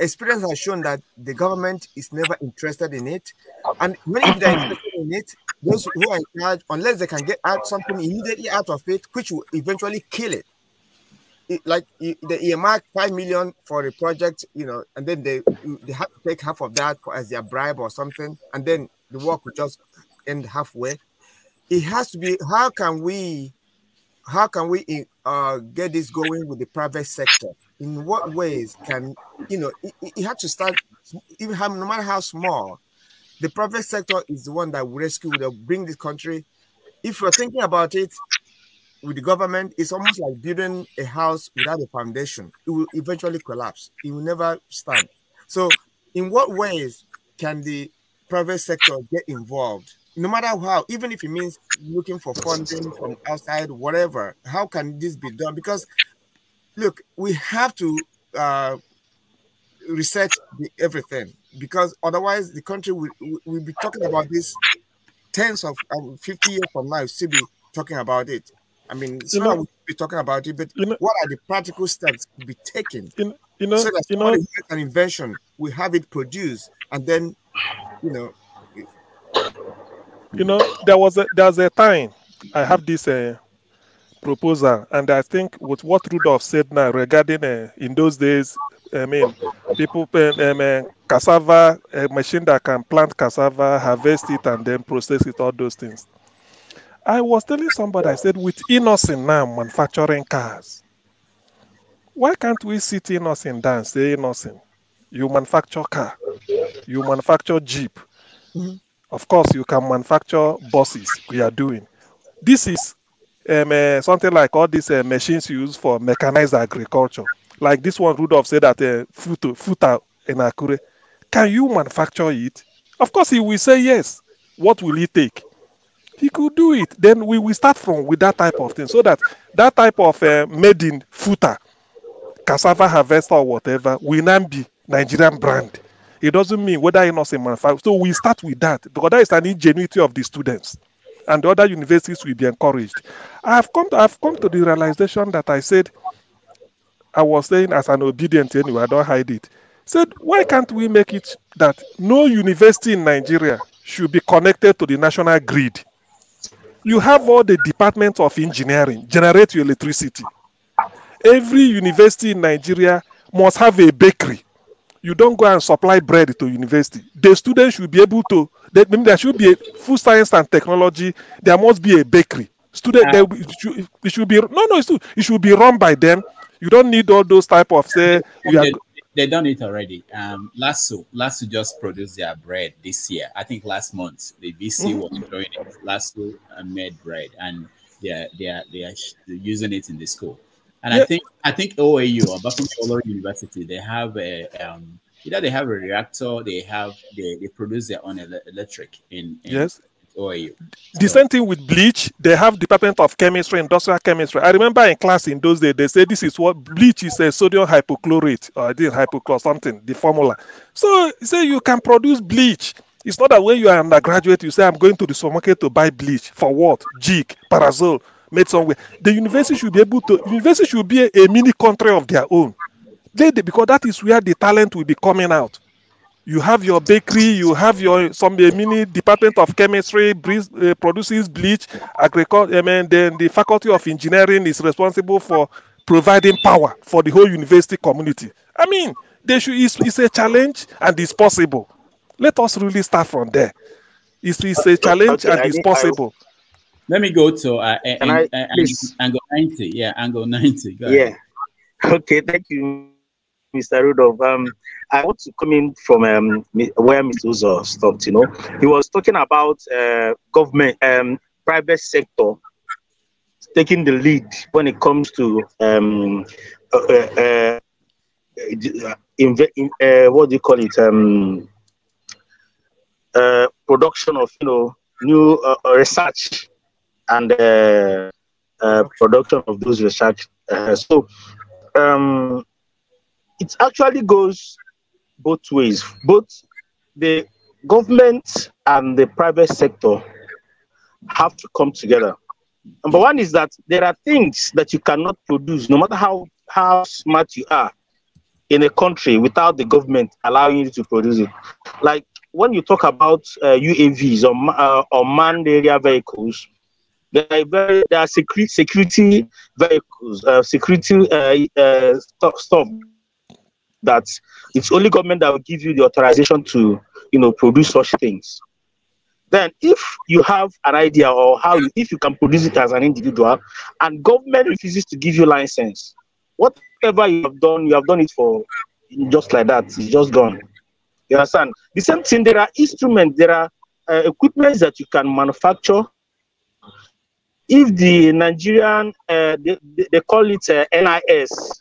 experience has shown that the government is never interested in it, and when if they're interested in it, those who are in charge, unless they can get out something immediately out of it, which will eventually kill it. Like they earmark 5 million for a project, you know, and then they have to take half of that as their bribe or something, and then the work will just end halfway. It has to be, how can we get this going with the private sector? In what ways can, you know, it had to start, even no matter how small, the private sector is the one that will rescue, will bring this country. If you're thinking about it, with the government, it's almost like building a house without a foundation. It will eventually collapse. It will never stand. So in what ways can the private sector get involved? No matter how, even if it means looking for funding from outside, whatever, how can this be done? Because, look, we have to research everything, because otherwise the country will be talking about this tens of 50 years from now, we'll still be talking about it. I mean, we'll be talking about it, but what are the practical steps to be taken so that somebody who has an invention will have it produced, and then, there's a time I have this proposal, and I think with what Rudolph said now regarding in those days, I mean, people cassava, a machine that can plant cassava, harvest it, and then process it, all those things. I was telling somebody, I said, with Innocent now manufacturing cars, why can't we sit Innocent down and say, Innocent, you manufacture car, you manufacture Jeep. Mm-hmm. Of course, you can manufacture buses, we are doing. This is something like all these machines used for mechanized agriculture. Like this one, Rudolph said that footer in Akure. Can you manufacture it? Of course, he will say yes. What will it take? He could do it. Then we will start with that type of thing, so that type of made in footer, cassava harvester or whatever, will not be Nigerian brand. It doesn't mean whether you're not a manufacturer. So we start with that, because that is an ingenuity of the students, and the other universities will be encouraged. I've come to the realization that I was saying as an obedient anyway, I don't hide it. Said, why can't we make it that no university in Nigeria should be connected to the national grid? You have all the departments of engineering generate your electricity. Every university in Nigeria must have a bakery. You don't go and supply bread to university. The students should be able to, there should be a food science and technology. There must be a bakery. It should be run by them. You don't need all those type of They done it already. Lasso just produced their bread this year. I think last month the VC was showing it. Lasso made bread, and they are using it in the school. And I think OAU, or Buffalo University, they have Either they have a reactor, they produce their own electric in Yes. OAU. The same thing with bleach. They have Department of Chemistry, Industrial Chemistry. I remember in class in those days, they said this is what bleach is, a sodium hypochlorate, or I did hypochlor something, the formula. So say you can produce bleach. It's not that when you are an undergraduate, you say, I'm going to the supermarket to buy bleach. For what? Jig, Parasol, made somewhere. The university should be able to, university should be a mini country of their own. Because that is where the talent will be coming out. You have your bakery, you have your mini Department of Chemistry produces bleach, agriculture, and then the Faculty of Engineering is responsible for providing power for the whole university community. I mean, it's a challenge and it's possible. Let us really start from there. It's a challenge and it's possible. Let me go to angle 90. Yeah, angle 90. Go ahead. Okay, thank you, Mr. Rudolph. I want to come in from where Mr. Uzo stopped. You know, he was talking about government, private sector taking the lead when it comes to what do you call it? Production of new research and production of those research. It actually goes both ways. Both the government and the private sector have to come together. Number one is that there are things that you cannot produce, no matter how smart you are in a country, without the government allowing you to produce it. Like when you talk about UAVs or manned area vehicles, there are security vehicles, security stuff that it's only government that will give you the authorization to, produce such things. Then if you have an idea or if you can produce it as an individual and government refuses to give you license, whatever you have done it for just like that. It's just gone. You understand? The same thing, there are instruments, there are equipment that you can manufacture. If the Nigerian, they call it NIS,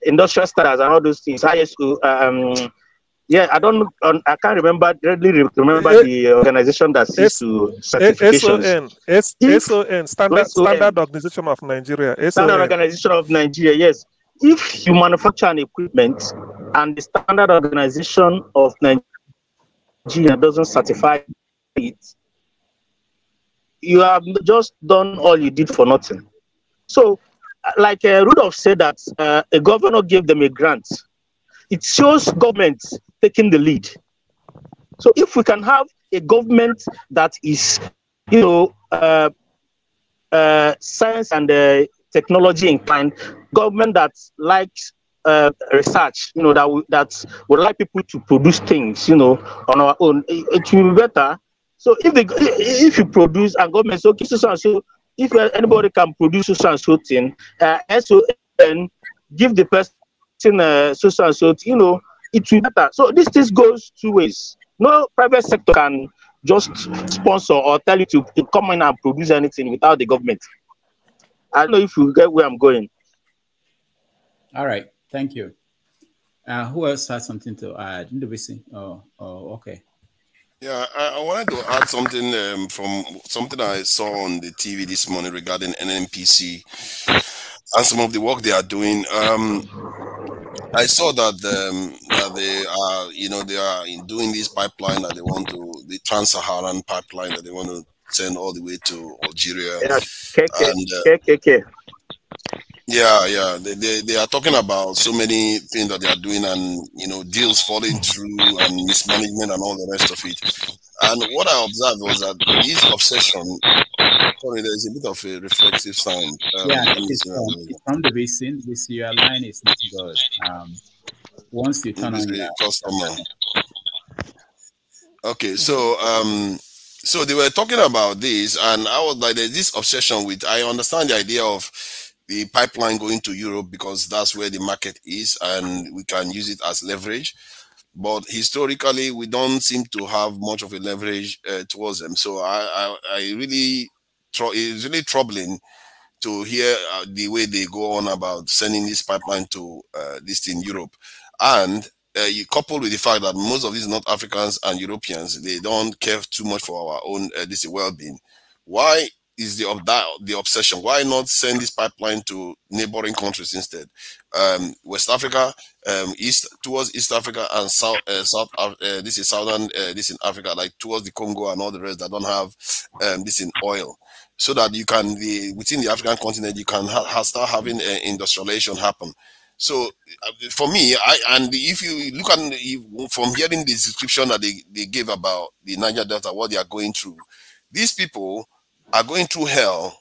industrial standards and all those things, ISO, I can't remember the organization that sees to certifications. SON, Standard Organization of Nigeria. Standard Organization of Nigeria, yes. If you manufacture an equipment and the Standard Organization of Nigeria doesn't certify it, you have just done all you did for nothing. So, like Rudolph said that a governor gave them a grant. It shows government taking the lead. So if we can have a government that is, science and technology inclined, government that likes research, that would like people to produce things, on our own, it will be better. So if you produce and government so if anybody can produce so thing, SON give the person so it will be better. So this goes two ways. No private sector can just sponsor or tell you to come in and produce anything without the government. I don't know if you get where I'm going. All right, thank you. Who else has something to add? Okay. Yeah, I wanted to add something from something I saw on the TV this morning regarding NNPC and some of the work they are doing. I saw that they are, they are doing this pipeline that they want to, the Trans-Saharan pipeline that they want to send all the way to Algeria. Yeah, they are talking about so many things that they are doing, and deals falling through and mismanagement and all the rest of it. And what I observed was that this obsession. Sorry, there's a bit of a reflexive sound. It's from the basin. Your line is not good. Once you turn on your customer. Okay, so they were talking about this, and I was like, there's this obsession with. I understand the idea of the pipeline going to Europe because that's where the market is, and we can use it as leverage. But historically, we don't seem to have much of a leverage towards them. So I really. It's really troubling to hear the way they go on about sending this pipeline to this in Europe. And you couple with the fact that most of these North Africans and Europeans, they don't care too much for our own this well-being. Why is the obsession? Why not send this pipeline to neighboring countries instead? West Africa, towards East Africa, and this is southern this in Africa, like towards the Congo and all the rest that don't have this in oil, so that you can within the African continent you can start having industrialization happen. So for me, and if you look at from hearing the description that they gave about the Niger Delta, what they are going through, these people are going through hell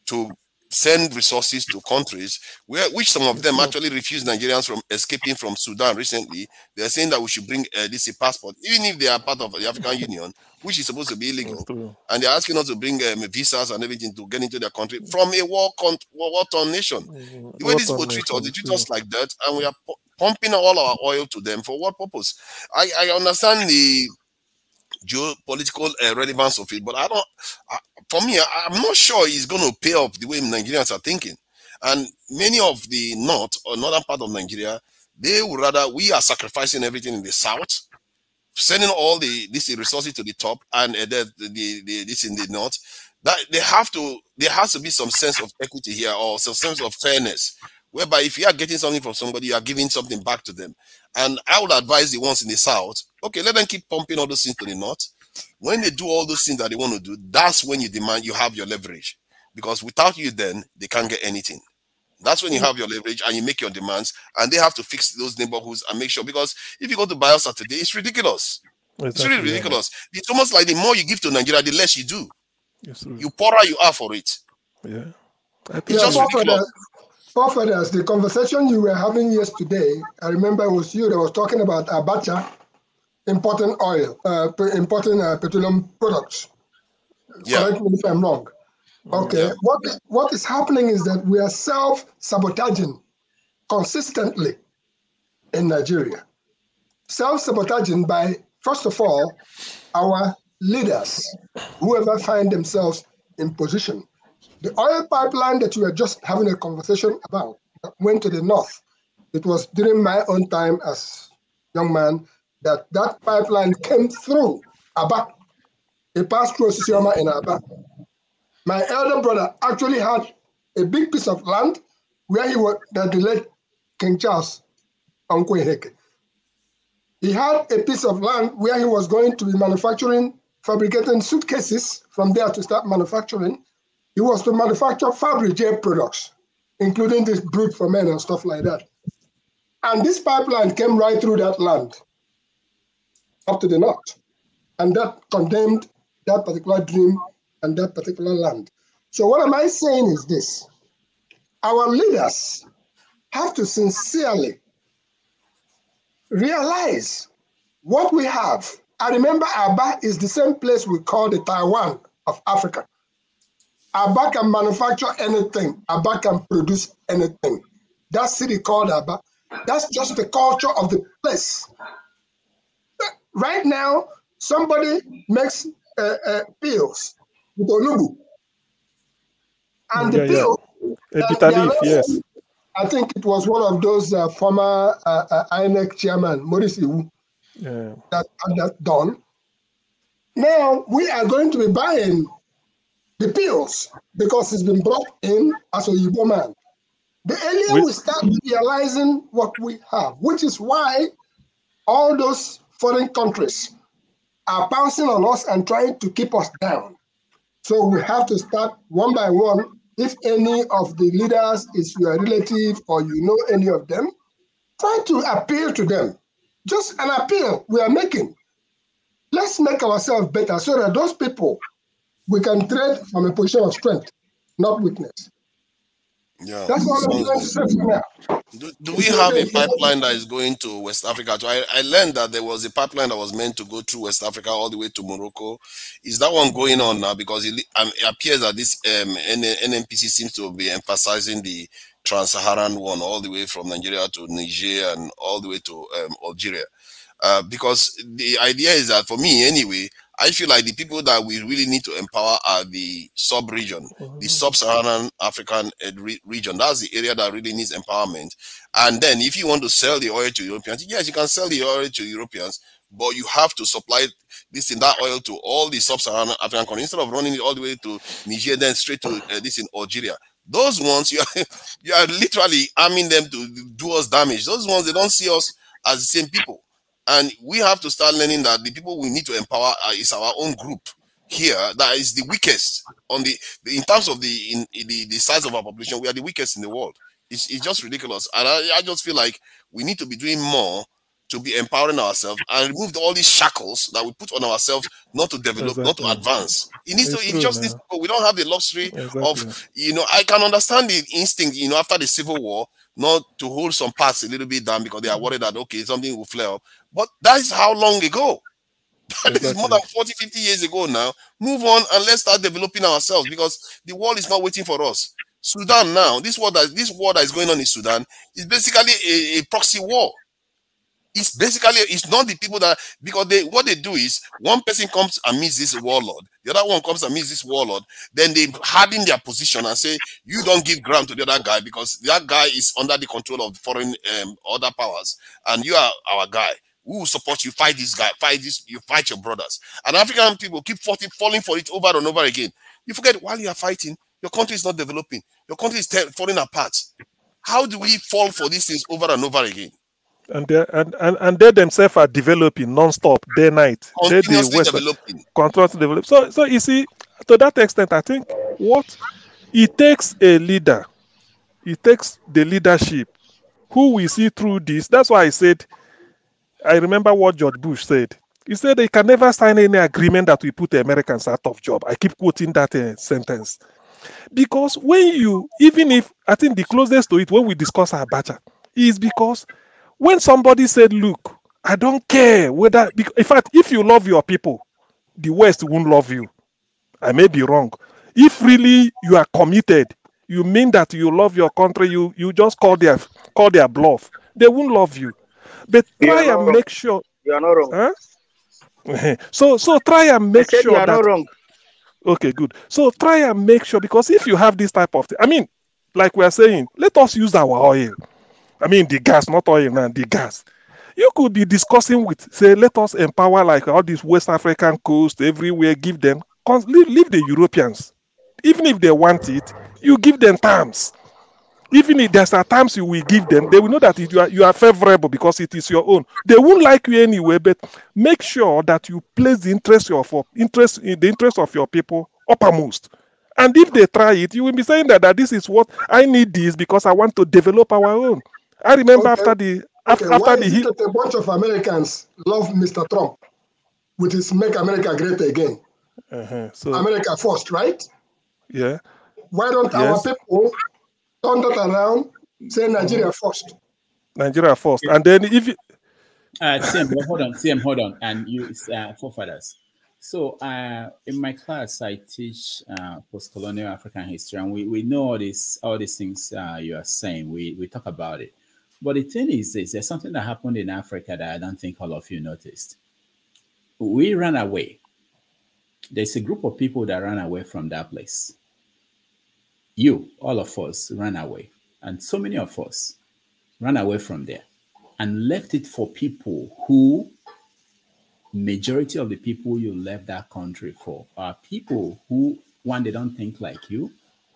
to send resources to countries which some of them actually refuse Nigerians from escaping from Sudan recently. They are saying that we should bring this passport, even if they are part of the African Union, which is supposed to be illegal, and they're asking us to bring visas and everything to get into their country from a war-torn nation. The way these people treat us, they treat us like that, and we are pumping all our oil to them. For what purpose? I understand the geopolitical relevance of it, but for me, I'm not sure it's going to pay off the way Nigerians are thinking. And many of the northern part of Nigeria, they would rather, we are sacrificing everything in the south, sending all these resources to the top, and this in the north. That there has to be some sense of equity here, or some sense of fairness, whereby if you are getting something from somebody, you are giving something back to them. And I would advise the ones in the south, okay, let them keep pumping all those things to the north. When they do all those things that they want to do, that's when you demand, you have your leverage. Because without you, then they can't get anything. That's when you have your leverage and you make your demands, and they have to fix those neighborhoods and make sure. Because if you go to Bielsa today, it's ridiculous. Exactly, it's really ridiculous. Yeah. It's almost like the more you give to Nigeria, the less you do. Yes, you poorer you are for it. Yeah. It's just ridiculous. Forefathers, the conversation you were having yesterday, I remember it was you that was talking about Abacha importing oil, importing petroleum products. Yeah. Correct me if I'm wrong. Okay. Yeah. What is happening is that we are self-sabotaging consistently in Nigeria. Self-sabotaging by, first of all, our leaders, whoever find themselves in position. The oil pipeline that you were just having a conversation about went to the north. It was during my own time as young man that pipeline came through Aba. It passed through Sisioma in Aba. My elder brother actually had a big piece of land where he was, that the late King Charles, Uncle Heke. He had a piece of land where he was going to be fabricating suitcases from there to start manufacturing. He was to manufacture Fabergé products, including this brood for men and stuff like that. And this pipeline came right through that land up to the north. And that condemned that particular dream and that particular land. So what am I saying is this. Our leaders have to sincerely realize what we have. I remember Aba is the same place we call the Taiwan of Africa. Aba can manufacture anything. Aba can produce anything. That city called Aba, that's just the culture of the place. Right now, somebody makes pills with Olubu. And the pill, yes. I think it was one of those former INEC chairman, Maurice Iwu, that had that done. Now we are going to be buying the pills because it's been brought in as a Igbo man. The earlier we start realizing what we have, which is why all those foreign countries are pouncing on us and trying to keep us down. So we have to start one by one. If any of the leaders is your relative or you know any of them, try to appeal to them. Just an appeal we are making. Let's make ourselves better so that those people, we can trade from a position of strength, not weakness. Yeah, that's what I'm trying to say for now. Do we have a pipeline that is going to West Africa? So I learned that there was a pipeline that was meant to go through West Africa all the way to Morocco. Is that one going on now? Because it appears that this NNPC seems to be emphasizing the trans-Saharan one all the way from Nigeria to Niger and all the way to Algeria. Because the idea is that, for me anyway, I feel like the people that we really need to empower are the sub-region, the sub-Saharan African region. That's the area that really needs empowerment. And then if you want to sell the oil to Europeans, yes, you can sell the oil to Europeans, but you have to supply this in that oil to all the sub-Saharan African countries instead of running it all the way to Niger, then straight to this in Algeria. Those ones, you are literally arming them to do us damage. Those ones, they don't see us as the same people. And we have to start learning that the people we need to empower is our own group here that is the weakest on in terms of the size of our population. We are the weakest in the world. It's just ridiculous. And I just feel like we need to be doing more to be empowering ourselves and remove all these shackles that we put on ourselves not to develop, not to advance. It needs to, it just needs to go. We don't have the luxury of, I can understand the instinct, after the Civil War, not to hold some parts a little bit down because they are worried that, okay, something will flare up. But that is how long ago? That is more than 40, 50 years ago now. Move on and let's start developing ourselves because the world is not waiting for us. Sudan now, this war that is going on in Sudan is basically a proxy war. It's not the people that, because what they do is one person comes and meets this warlord, the other one comes and meets this warlord, then they harden their position and say, you don't give ground to the other guy because that guy is under the control of foreign other powers, and you are our guy. We will support you, fight this guy, you fight your brothers. And African people keep falling for it over and over again. You forget while you are fighting, your country is not developing, your country is falling apart. How do we fall for these things over and over again? And they themselves are developing non-stop, day night. Continuously developing. Continuously develop. So you see, to that extent, I think what it takes a leader, it takes the leadership who we see through this. That's why I remember what George Bush said. He said they can never sign any agreement that we put the Americans out of job. I keep quoting that sentence. Because even if, I think the closest to it when we discuss Abacha is because when somebody said, look, I don't care whether, in fact, if you love your people, the West won't love you. I may be wrong. If really you are committed, you mean that you love your country, you just call their bluff. They won't love you. But try and make sure. You are not wrong. Huh? So try and make sure you are not wrong. Okay, good. So try and make sure, because if you have this type of thing, I mean, like we are saying, let us use our oil. I mean, the gas, not oil now, the gas. You could be discussing with, say, let us empower like all these West African coast, everywhere, give them, leave the Europeans. Even if they want it, you give them terms. Even if there's times you will give them, they will know that you are favorable because it is your own. They won't like you anyway, but make sure that you place the interest of your people uppermost. And if they try it, you will be saying that this is what I need this because I want to develop our own. I remember after the a bunch of Americans love Mr. Trump with his "Make America Great Again." So America first, right? Yeah. Why don't our people turn that around, say Nigeria first? Nigeria first, and then if you CM, hold on, and you forefathers. So in my class, I teach post-colonial African history, and we know all these things you are saying. We talk about it. But the thing is, there's something that happened in Africa that I don't think all of you noticed. We ran away. There's a group of people that ran away from that place. All of us ran away. And so many of us ran away from there and left it for people who, majority of the people you left that country for are people who, one, they don't think like you.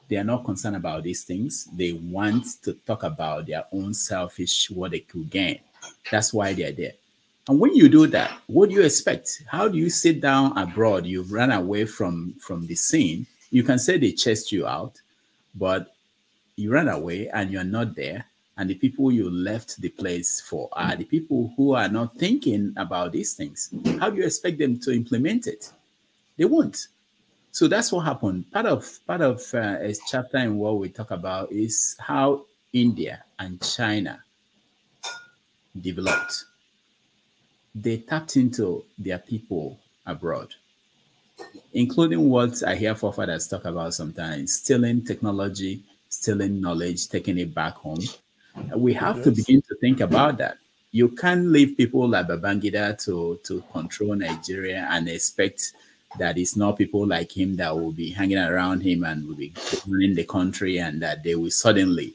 They are not concerned about these things. They want to talk about their own selfish, what they could gain. That's why they're there. And when you do that, what do you expect? How do you sit down abroad? You've run away from the scene. You can say they chased you out, but you ran away and you're not there. And the people you left the place for are the people who are not thinking about these things. How do you expect them to implement it? They won't. So that's what happened. Part of a chapter in what we talk about is how India and China developed. They tapped into their people abroad, including what I hear forefathers talk about sometimes, stealing technology, stealing knowledge, taking it back home. We have to begin to think about that. You can't leave people like Babangida to control Nigeria and expect that it's not people like him that will be hanging around him and will be governing the country, and that they will suddenly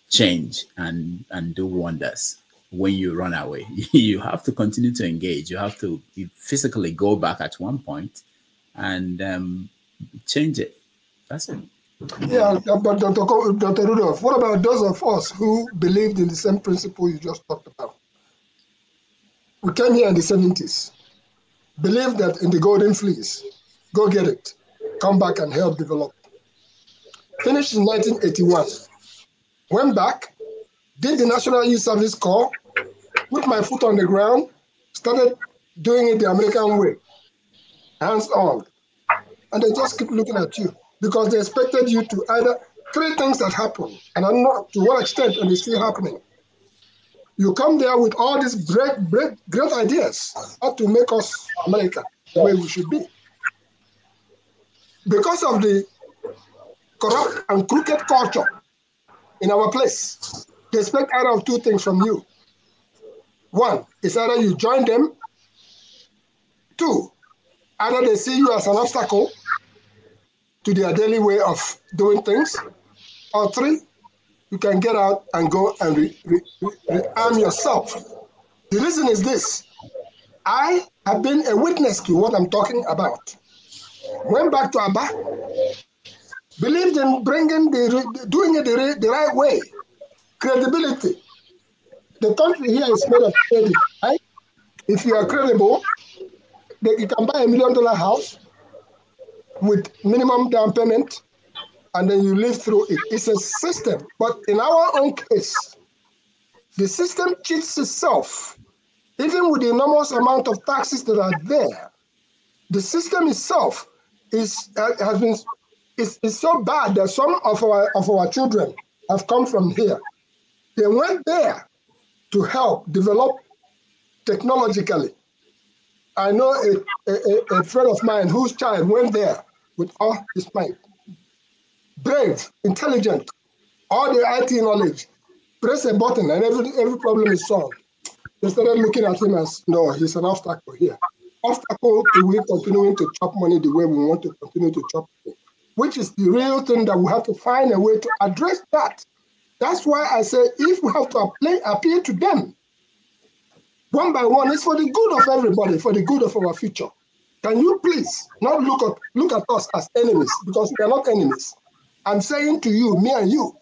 change and do wonders when you run away. You have to continue to engage. You have to physically go back at one point and change it. That's it. Yeah, but Dr. Rudolph, what about those of us who believed in the same principle you just talked about? We came here in the 70s, believed that in the golden fleece, go get it, come back and help develop. Finished in 1981, went back, did the National Youth Service Corps, put my foot on the ground, started doing it the American way, hands on. And they just keep looking at you because they expected you to either three things that happen, and I'm not to what extent, and it's still happening. You come there with all these great ideas how to make us America the way we should be. Because of the corrupt and crooked culture in our place, they expect either of two things from you. One is either you join them. Two, either they see you as an obstacle to their daily way of doing things. Or three, you can get out and go and rearm yourself. The reason is this. I have been a witness to what I'm talking about. Went back to Aba, believed in doing it the right way, credibility. The country here is made of credit, right? If you are credible, you can buy $1 million house with minimum down payment, and then you live through it. It's a system. But in our own case, the system cheats itself. Even with the enormous amount of taxes that are there, the system itself is so bad that some of our children have come from here. They went there to help develop technologically. I know a friend of mine whose child went there with all his might. Brave, intelligent, all the IT knowledge. Press a button and every problem is solved. They started looking at him as, no, he's an obstacle here. Obstacle to we continuing to chop money the way we want to continue to chop money, which is the real thing that we have to find a way to address that. That's why I say if we have to appeal to them, one by one, it's for the good of everybody, for the good of our future. Can you please not look at us as enemies, because we are not enemies. I'm saying to you, me and you,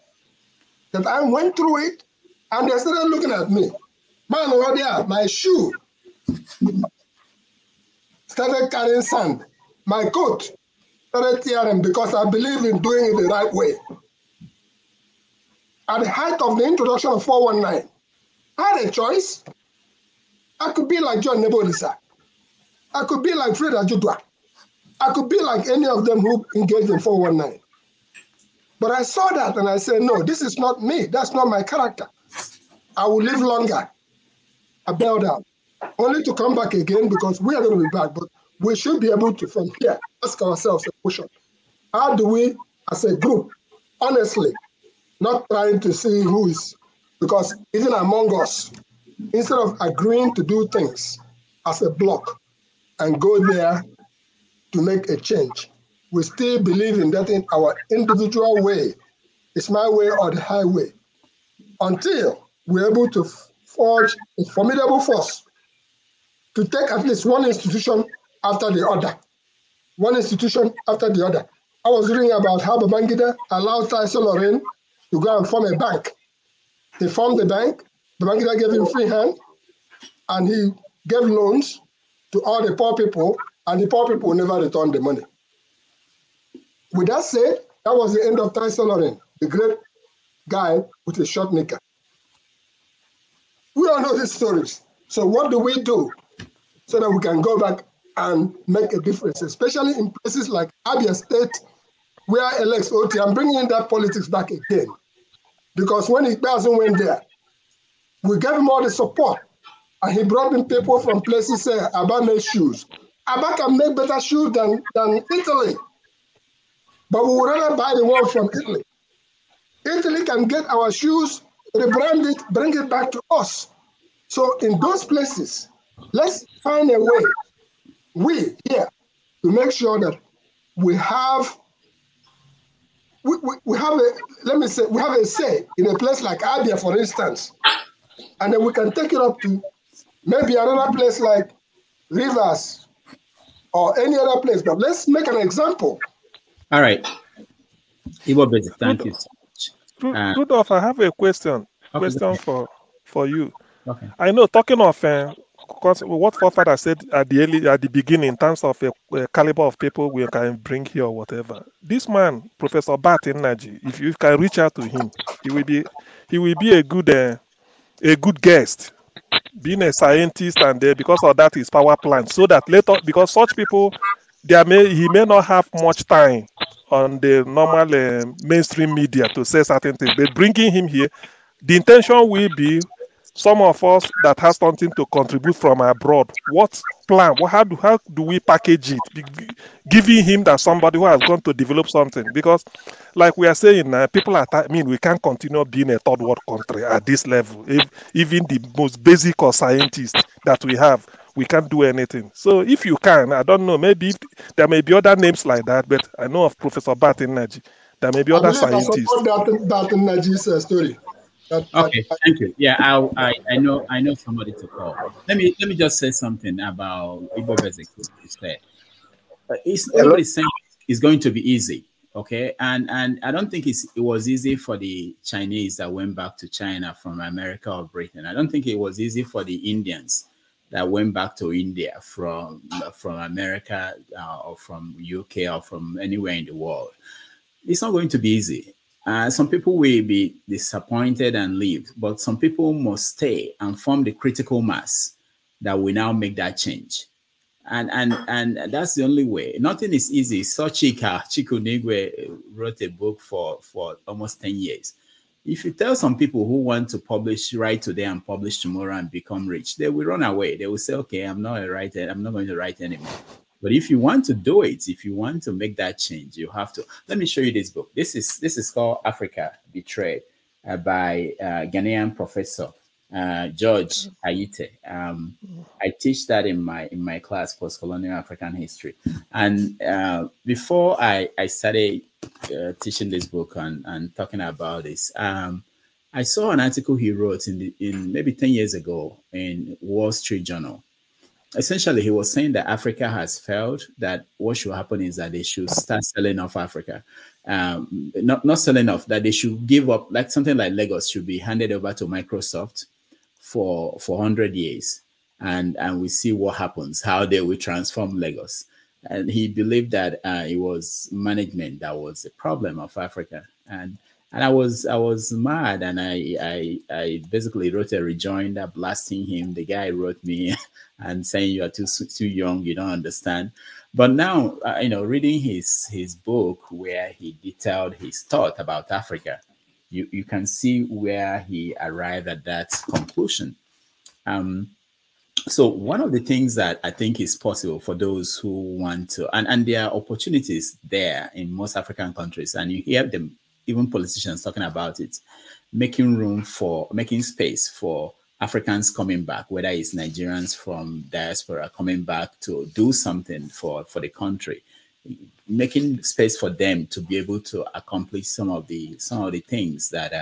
that I went through it and they started looking at me. Man, over there, my shoe started carrying sand. My coat started tearing because I believe in doing it the right way. At the height of the introduction of 419, I had a choice. I could be like John Nebodisa. I could be like Fred Ajudwa. I could be like any of them who engaged in 419. But I saw that and I said, no, this is not me. That's not my character. I will live longer. I bail down, only to come back again because we are going to be back. But we should be able to, from here, ask ourselves a question. How do we, as a group, honestly, not trying to see who is, because even among us, instead of agreeing to do things as a block and go there to make a change, we still believe in that in our individual way. It's my way or the highway. Until we're able to forge a formidable force to take at least one institution after the other. One institution after the other. I was reading about how Babangida allowed Tyson Lorraine to go and form a bank. They formed the bank, Babangida gave him free hand, and he gave loans to all the poor people, and the poor people never returned the money. With that said, that was the end of Tyson Lorraine, the great guy with a short knicker. We all know these stories. So what do we do so that we can go back and make a difference, especially in places like Abia State, where Alex Oti, I'm bringing that politics back again. Because when Igbazu went there, we gave him all the support. And he brought in people from places say Aba made shoes. Aba can make better shoes than Italy. But we would rather buy the one from Italy. Italy can get our shoes, rebrand it, bring it back to us. So in those places, let's find a way, we here, to make sure that we have we have a, let me say, we have a say in a place like Abia, for instance, and then we can take it up to maybe another place like Rivers or any other place. But let's make an example. All right. Igbo Basic, thank you so much. Rudolph, I have a question. Okay, for you. Okay. I know, talking of what forefather said at the beginning in terms of a caliber of people we can bring here or whatever. This man, Professor Bat Naji, if you can reach out to him, he will be a good guest, being a scientist, and because of that his power plant. So that later, because such people, he may not have much time on the normal mainstream media to say certain things. But bringing him here, the intention will be some of us that has something to contribute from abroad. What plan? How do we package it? Giving him that somebody who has gone to develop something. Because, like we are saying, people are. We can't continue being a third world country at this level. Even the most basic of scientists that we have, we can't do anything. So if you can, I don't know, maybe there may be other names like that, but I know of Professor Batin Naji. There may be other scientists. I support Batin Naji's story. Okay, thank you. Yeah, I know somebody to call. Let me just say something about Igbo Basic. Everybody's saying it's going to be easy, okay? And I don't think it was easy for the Chinese that went back to China from America or Britain. I don't think it was easy for the Indians that went back to India from America or from UK or from anywhere in the world. It's not going to be easy. Some people will be disappointed and leave, but some people must stay and form the critical mass that will now make that change. And that's the only way. Nothing is easy. So Chika Unigwe wrote a book for almost 10 years. If you tell some people who want to write today and publish tomorrow and become rich, they will run away. They will say, okay, I'm not a writer. I'm not going to write anymore. But if you want to do it, if you want to make that change, you have to. Let me show you this book. This is called Africa Betrayed by Ghanaian professor George Ayite. I teach that in my class, Post-Colonial African History. And before I started teaching this book and talking about this, I saw an article he wrote in maybe 10 years ago in Wall Street Journal. Essentially, he was saying that Africa has failed, that what should happen is that they should start selling off Africa. Not selling off, that they should give up, like something like Lagos should be handed over to Microsoft for 100 years. And we see what happens, how they will transform Lagos. And he believed that it was management that was the problem of Africa. And I was mad, and I basically wrote a rejoinder blasting him. The guy wrote me and saying, you are too young, you don't understand. But now, reading his book where he detailed his thought about Africa, you can see where he arrived at that conclusion. So one of the things that I think is possible for those who want to, and there are opportunities there in most African countries, and you hear them, even politicians talking about it, making space for Africans coming back, whether it's Nigerians from diaspora coming back to do something for the country, making space for them to be able to accomplish some of the things that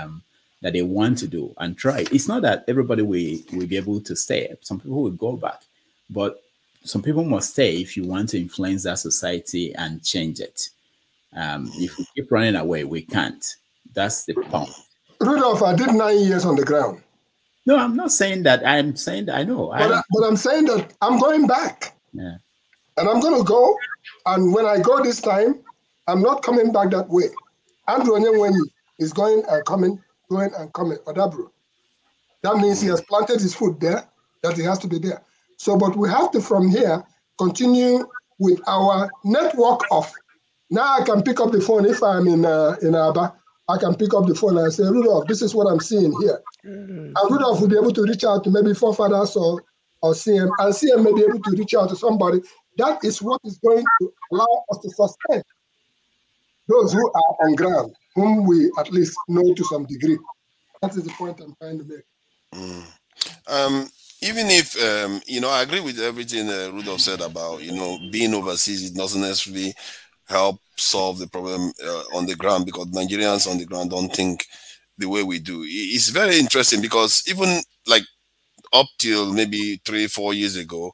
they want to do and try. It's not that everybody will be able to stay. Some people will go back, but some people must stay if you want to influence that society and change it. If we keep running away, we can't. That's the point. Rudolph, I did 9 years on the ground. No, I'm not saying that. I'm saying that I know. But I'm saying that I'm going back. Yeah. And I'm going to go. And when I go this time, I'm not coming back that way. Andrew Onyenwenyi is going and coming, Odabru. That means he has planted his foot there, that he has to be there. So, but we have to, from here, continue with our network of. Now I can pick up the phone if I'm in Aba. I can pick up the phone and say, Rudolph, this is what I'm seeing here. And Rudolph will be able to reach out to maybe forefathers or CM, and CM may be able to reach out to somebody. That is what is going to allow us to sustain those who are on ground, whom we at least know to some degree. That is the point I'm trying to make. even if I agree with everything Rudolph said about being overseas. It doesn't necessarily help solve the problem on the ground, because Nigerians on the ground don't think the way we do. It's very interesting because even like up till maybe 3-4 years ago,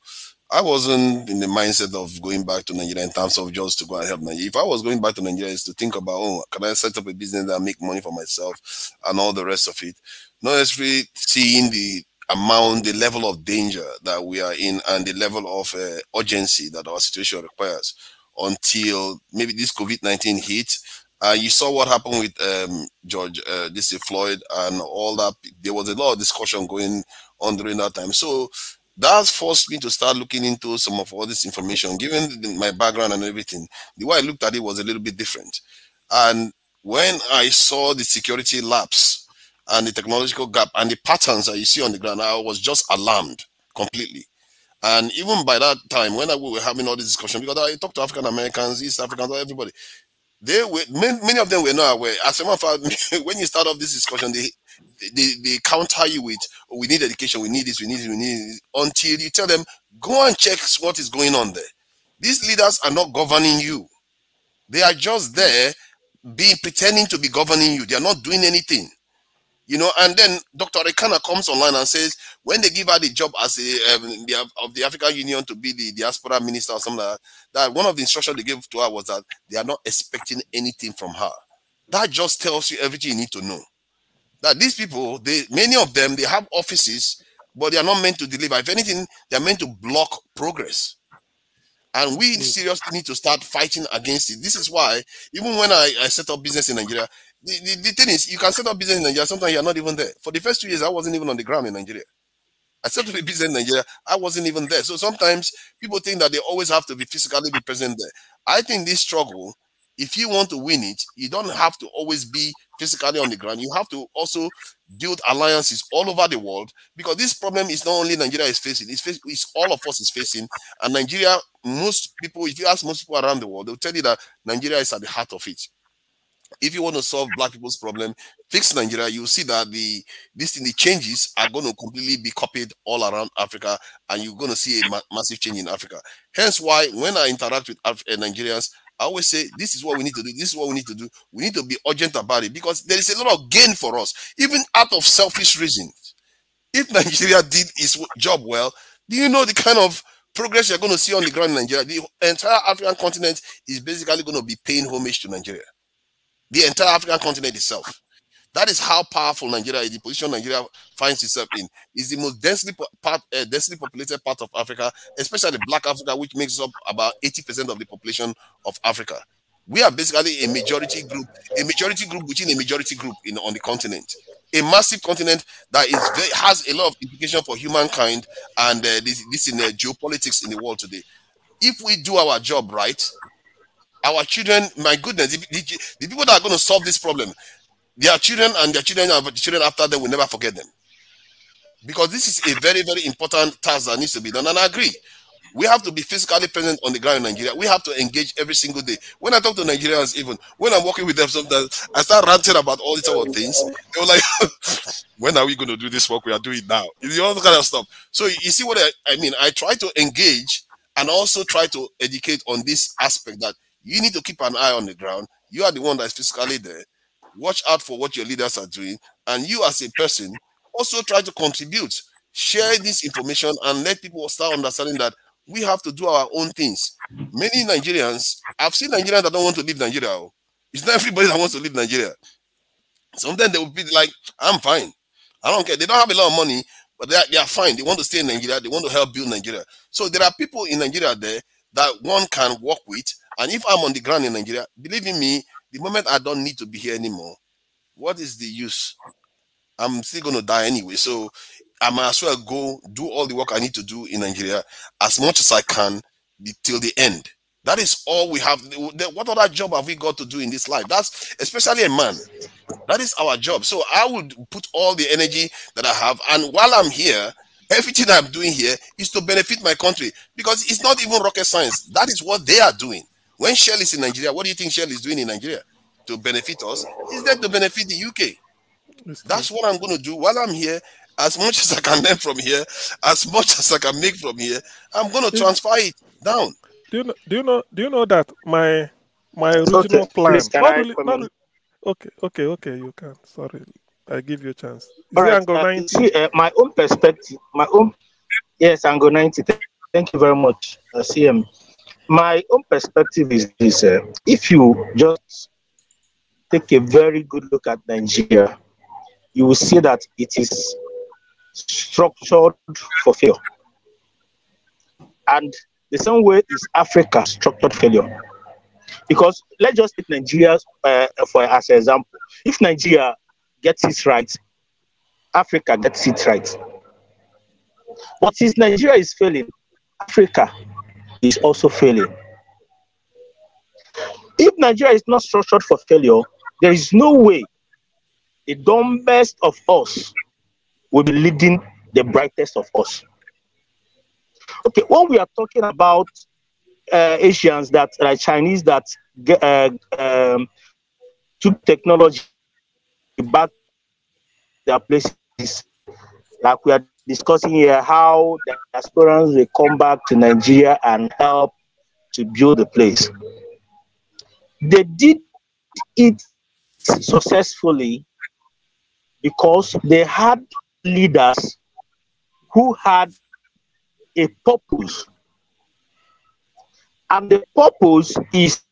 I wasn't in the mindset of going back to Nigeria in terms of just to go and help Nigeria. If I was going back to Nigeria, is to think about, oh, can I set up a business that make money for myself and all the rest of it. Not necessarily seeing the amount, the level of danger that we are in and the level of urgency that our situation requires, until maybe this COVID-19 hit. You saw what happened with George, this Floyd and all that. There was a lot of discussion going on during that time. So that forced me to start looking into some of all this information. Given my background and everything, the way I looked at it was a little bit different. And when I saw the security lapse and the technological gap and the patterns that you see on the ground, I was just alarmed completely. And even by that time, when we were having all this discussion, because I talked to African Americans, East Africans, everybody, they were, many of them were not aware. As a matter of fact, when you start off this discussion, they counter you with, oh, we need education, we need this, we need this, we need this, until you tell them, go and check what is going on there. These leaders are not governing you. They are just there pretending to be governing you. They are not doing anything. And then Dr. Rekana comes online and says, when they give her the job as of the African Union to be the diaspora minister or something like that, one of the instructions they gave to her was that they are not expecting anything from her. That just tells you everything you need to know. That these people, many of them, they have offices, but they are not meant to deliver. If anything, they are meant to block progress. And we seriously need to start fighting against it. This is why, even when I set up business in Nigeria, the thing is, you can set up business in Nigeria, sometimes you're not even there. For the first 2 years, I wasn't even on the ground in Nigeria. I set up a business in Nigeria, I wasn't even there. So sometimes people think that they always have to be physically be present there. I think this struggle, if you want to win it, you don't have to always be physically on the ground. You have to also build alliances all over the world, because this problem is not only Nigeria is facing, it's all of us is facing. And Nigeria, most people, if you ask most people around the world, they'll tell you that Nigeria is at the heart of it. If you want to solve black people's problem, fix Nigeria, you'll see that the changes are going to completely be copied all around Africa, and you're going to see a massive change in Africa. Hence why when I interact with Nigerians, I always say, this is what we need to do. This is what we need to do. We need to be urgent about it, because there is a lot of gain for us, even out of selfish reasons. If Nigeria did its job well, do you know the kind of progress you're going to see on the ground in Nigeria? The entire African continent is basically going to be paying homage to Nigeria. The entire African continent itself. That is how powerful Nigeria is. The position Nigeria finds itself in is the most densely populated part of Africa, especially Black Africa, which makes up about 80% of the population of Africa. We are basically a majority group within a majority group on the continent. A massive continent that has a lot of implication for humankind and this in the geopolitics in the world today. If we do our job right, our children, my goodness, the people that are going to solve this problem, their children and their children and the children after them will never forget them. Because this is a very, very important task that needs to be done. And I agree. We have to be physically present on the ground in Nigeria. We have to engage every single day. When I talk to Nigerians, even when I'm working with them, sometimes I start ranting about all these other things. They were like, when are we going to do this work? We are doing now. It's all kind of stuff. So you see what I mean? I try to engage and also try to educate on this aspect that you need to keep an eye on the ground. You are the one that is physically there. Watch out for what your leaders are doing. And you as a person also try to contribute. Share this information and let people start understanding that we have to do our own things. Many Nigerians, I've seen Nigerians that don't want to leave Nigeria. It's not everybody that wants to leave Nigeria. Sometimes they will be like, I'm fine. I don't care. They don't have a lot of money, but they are fine. They want to stay in Nigeria. They want to help build Nigeria. So there are people in Nigeria there that one can work with. And if I'm on the ground in Nigeria, believe in me, the moment I don't need to be here anymore, what is the use? I'm still going to die anyway. So I might as well go do all the work I need to do in Nigeria as much as I can till the end. That is all we have. What other job have we got to do in this life? That's especially a man. That is our job. So I would put all the energy that I have. And while I'm here, everything I'm doing here is to benefit my country, because it's not even rocket science. That is what they are doing. When Shell is in Nigeria, what do you think Shell is doing in Nigeria? To benefit us? Is that to benefit the UK? That's what I'm going to do while I'm here. as much as I can learn from here, as much as I can make from here, I'm going to transfer it down. Do you know that my original plan? Please, can I come in? Okay, you can. Sorry, I give you a chance. All right. See, my own perspective, yes, Angle 90. Thank you very much, CM. My own perspective is this: if you just take a very good look at Nigeria, you will see that it is structured for failure. And the same way is Africa structured failure. Because let's just take Nigeria as an example. If Nigeria gets it right, Africa gets it right. But since Nigeria is failing, Africa is also failing. If Nigeria is not structured for failure, there is no way the dumbest of us will be leading the brightest of us. Okay, when we are talking about Asians that like Chinese that took technology back their places, like we are discussing here, how the diasporans will come back to Nigeria and help to build the place. They did it successfully because they had leaders who had a purpose. And the purpose is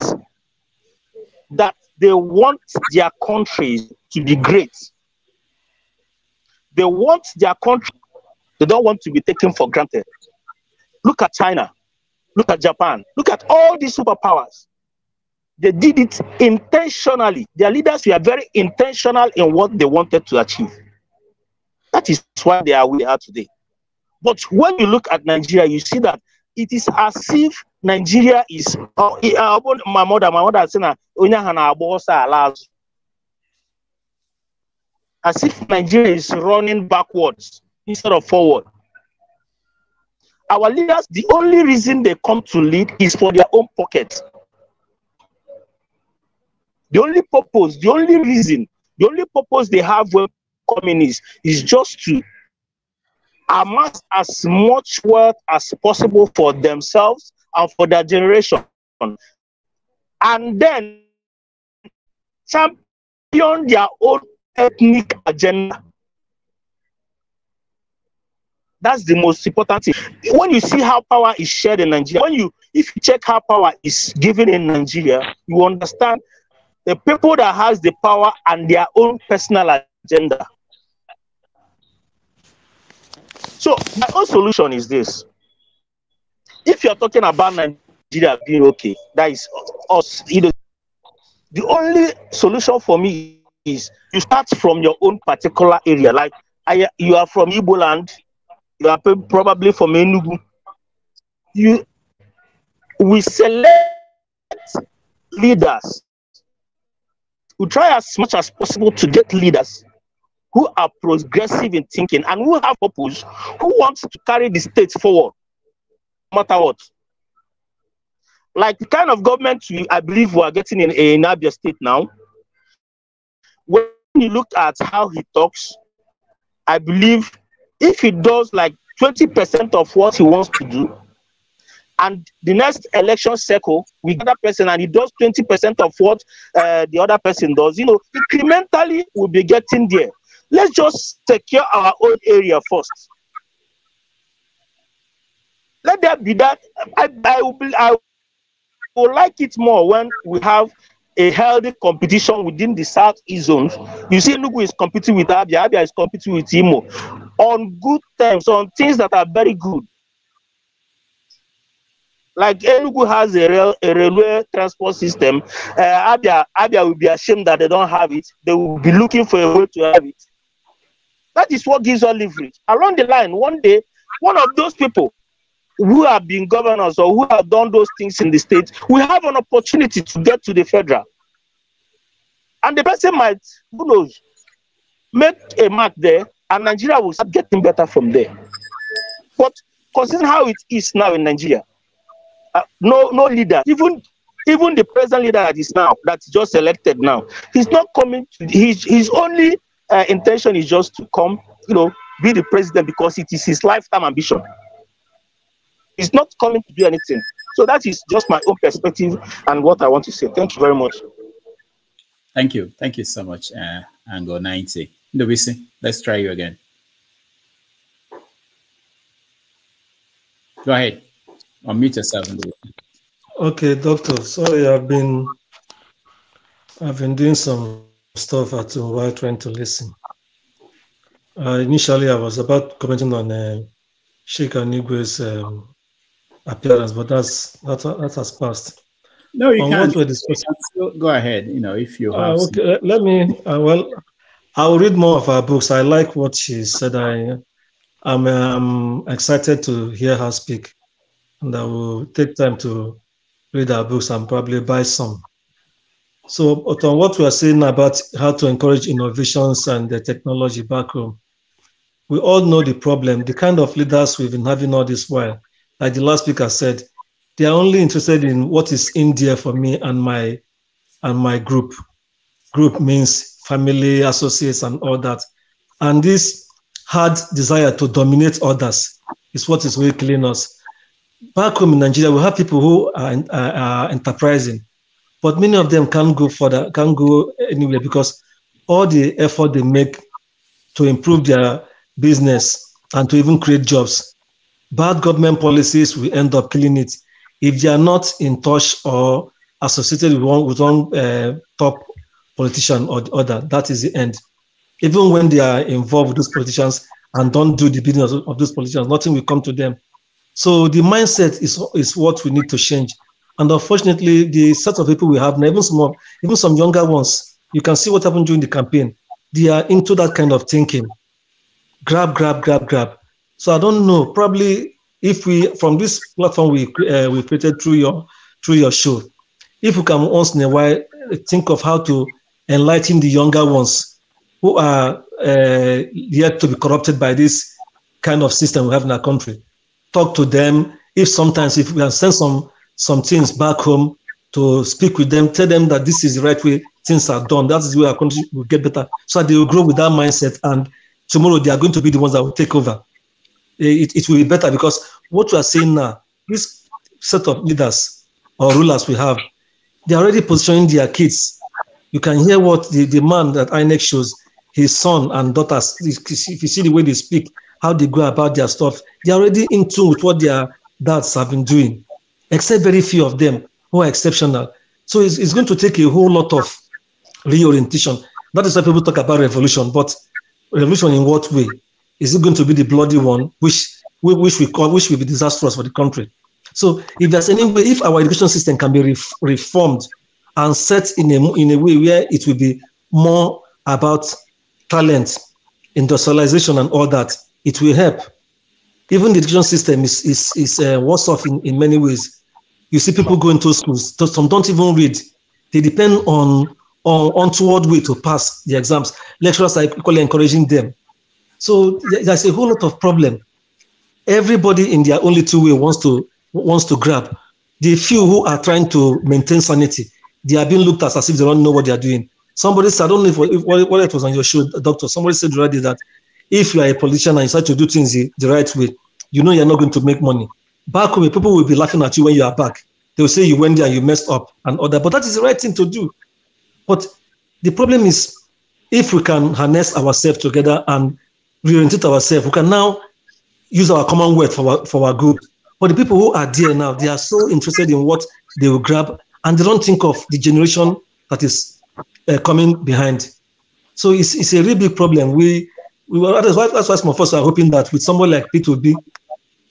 that they want their countries to be great. They want their country, they don't want to be taken for granted. Look at China, look at Japan, look at all these superpowers. They did it intentionally. Their leaders were very intentional in what they wanted to achieve. That is why they are where they are today. But when you look at Nigeria, you see that it is as if Nigeria is my mother said, as if Nigeria is running backwards instead of forward. Our leaders, the only reason they come to lead is for their own pockets. The only purpose, the only reason, the only purpose they have when coming is just to amass as much wealth as possible for themselves and for their generation. And then champion their own ethnic agenda. That's the most important thing. When you see how power is shared in Nigeria, if you check how power is given in Nigeria, you understand the people that has the power and their own personal agenda. So my own solution is this. If you're talking about Nigeria being okay, that is us. The only solution for me is you start from your own particular area. Like you are from Igbo land, you are probably from Enugu. We select leaders. We try as much as possible to get leaders who are progressive in thinking and who have purpose, who wants to carry the state forward, no matter what. Like the kind of government I believe we are getting in Abia State now, when you look at how he talks, I believe if he does like 20% of what he wants to do, and the next election cycle, we get that person and he does 20% of what the other person does, incrementally we'll be getting there. Let's just secure our own area first. Let there be that. I will like it more when we have a healthy competition within the Southeast zones. You see, Enugu is competing with Abia, Abia is competing with Imo on good terms, on things that are very good. Like Enugu has a railway transport system. Abia will be ashamed that they don't have it. They will be looking for a way to have it. That is what gives us leverage. Along the line, one day, one of those people who have been governors or who have done those things in the state will have an opportunity to get to the federal. And the person might, who knows, make a mark there, and Nigeria will start getting better from there. But considering how it is now in Nigeria, no leader, even the present leader that is now, that's just elected now, he's not coming to, his only intention is just to come, be the president because it is his lifetime ambition. He's not coming to do anything. So that is just my own perspective and what I want to say. Thank you very much. Thank you. Thank you so much, Ango 90. Ndobisi, let's try you again. Go ahead. Unmute yourself. Okay, doctor. Sorry, I've been doing some stuff at home while trying to listen. Initially, I was about commenting on Chika Unigwe's appearance, but that has passed. No, you can't. Go ahead. If you have. Okay, let me. I'll read more of her books. I like what she said. I'm excited to hear her speak, and I will take time to read her books and probably buy some. So, on what we are saying about how to encourage innovations and the technology back home, we all know the problem. The kind of leaders we've been having all this while, like the last speaker said, they are only interested in what is in there for me and my group. Group means family, associates, and all that. And this hard desire to dominate others is what is really killing us. Back home in Nigeria, we have people who are enterprising, but many of them can't go further, can't go anywhere because all the effort they make to improve their business and to even create jobs, bad government policies will end up killing it. If they are not in touch or associated with one top politician or the other, that is the end. Even when they are involved with those politicians and don't do the business of those politicians, nothing will come to them. So the mindset is what we need to change. And unfortunately, the set of people we have now, even some younger ones, you can see what happened during the campaign. They are into that kind of thinking. Grab. So I don't know, probably if we, from this platform we created through your show, if we can once in a while think of how to enlighten the younger ones who are yet to be corrupted by this kind of system we have in our country. Talk to them. If we can send some things back home to speak with them, tell them that this is the right way things are done. That is the way our country will get better. So that they will grow with that mindset, and tomorrow they are going to be the ones that will take over. It will be better because what we are saying now, this set of leaders or rulers we have, they are already positioning their kids. You can hear what the man that INEC shows, his son and daughters, if you see the way they speak, how they go about their stuff, they are already in tune with what their dads have been doing, except very few of them who are exceptional. So it's going to take a whole lot of reorientation. That is why people talk about revolution, but revolution in what way? Is it going to be the bloody one, which will be disastrous for the country? So if there's any way, if our education system can be reformed and set in a way where it will be more about talent, industrialization, and all that, it will help. Even the education system is worse off in many ways. You see people go into schools, some don't even read. They depend on untoward way to pass the exams. Lecturers are equally encouraging them. So there's a whole lot of problem. Everybody in their own little way wants to grab. The few who are trying to maintain sanity, they are being looked at as if they don't know what they are doing. Somebody said, I don't know what it was on your show, doctor. Somebody said already that if you are a politician and you start to do things the right way, you know you're not going to make money. Back home, people will be laughing at you when you are back. They will say you went there, you messed up and all that. But that is the right thing to do. But the problem is, if we can harness ourselves together and reorientate ourselves, we can now use our common word for our good. But the people who are there now, they are so interested in what they will grab, and they don't think of the generation that is coming behind. So it's a really big problem. That's why some of us are hoping that with someone like P2B,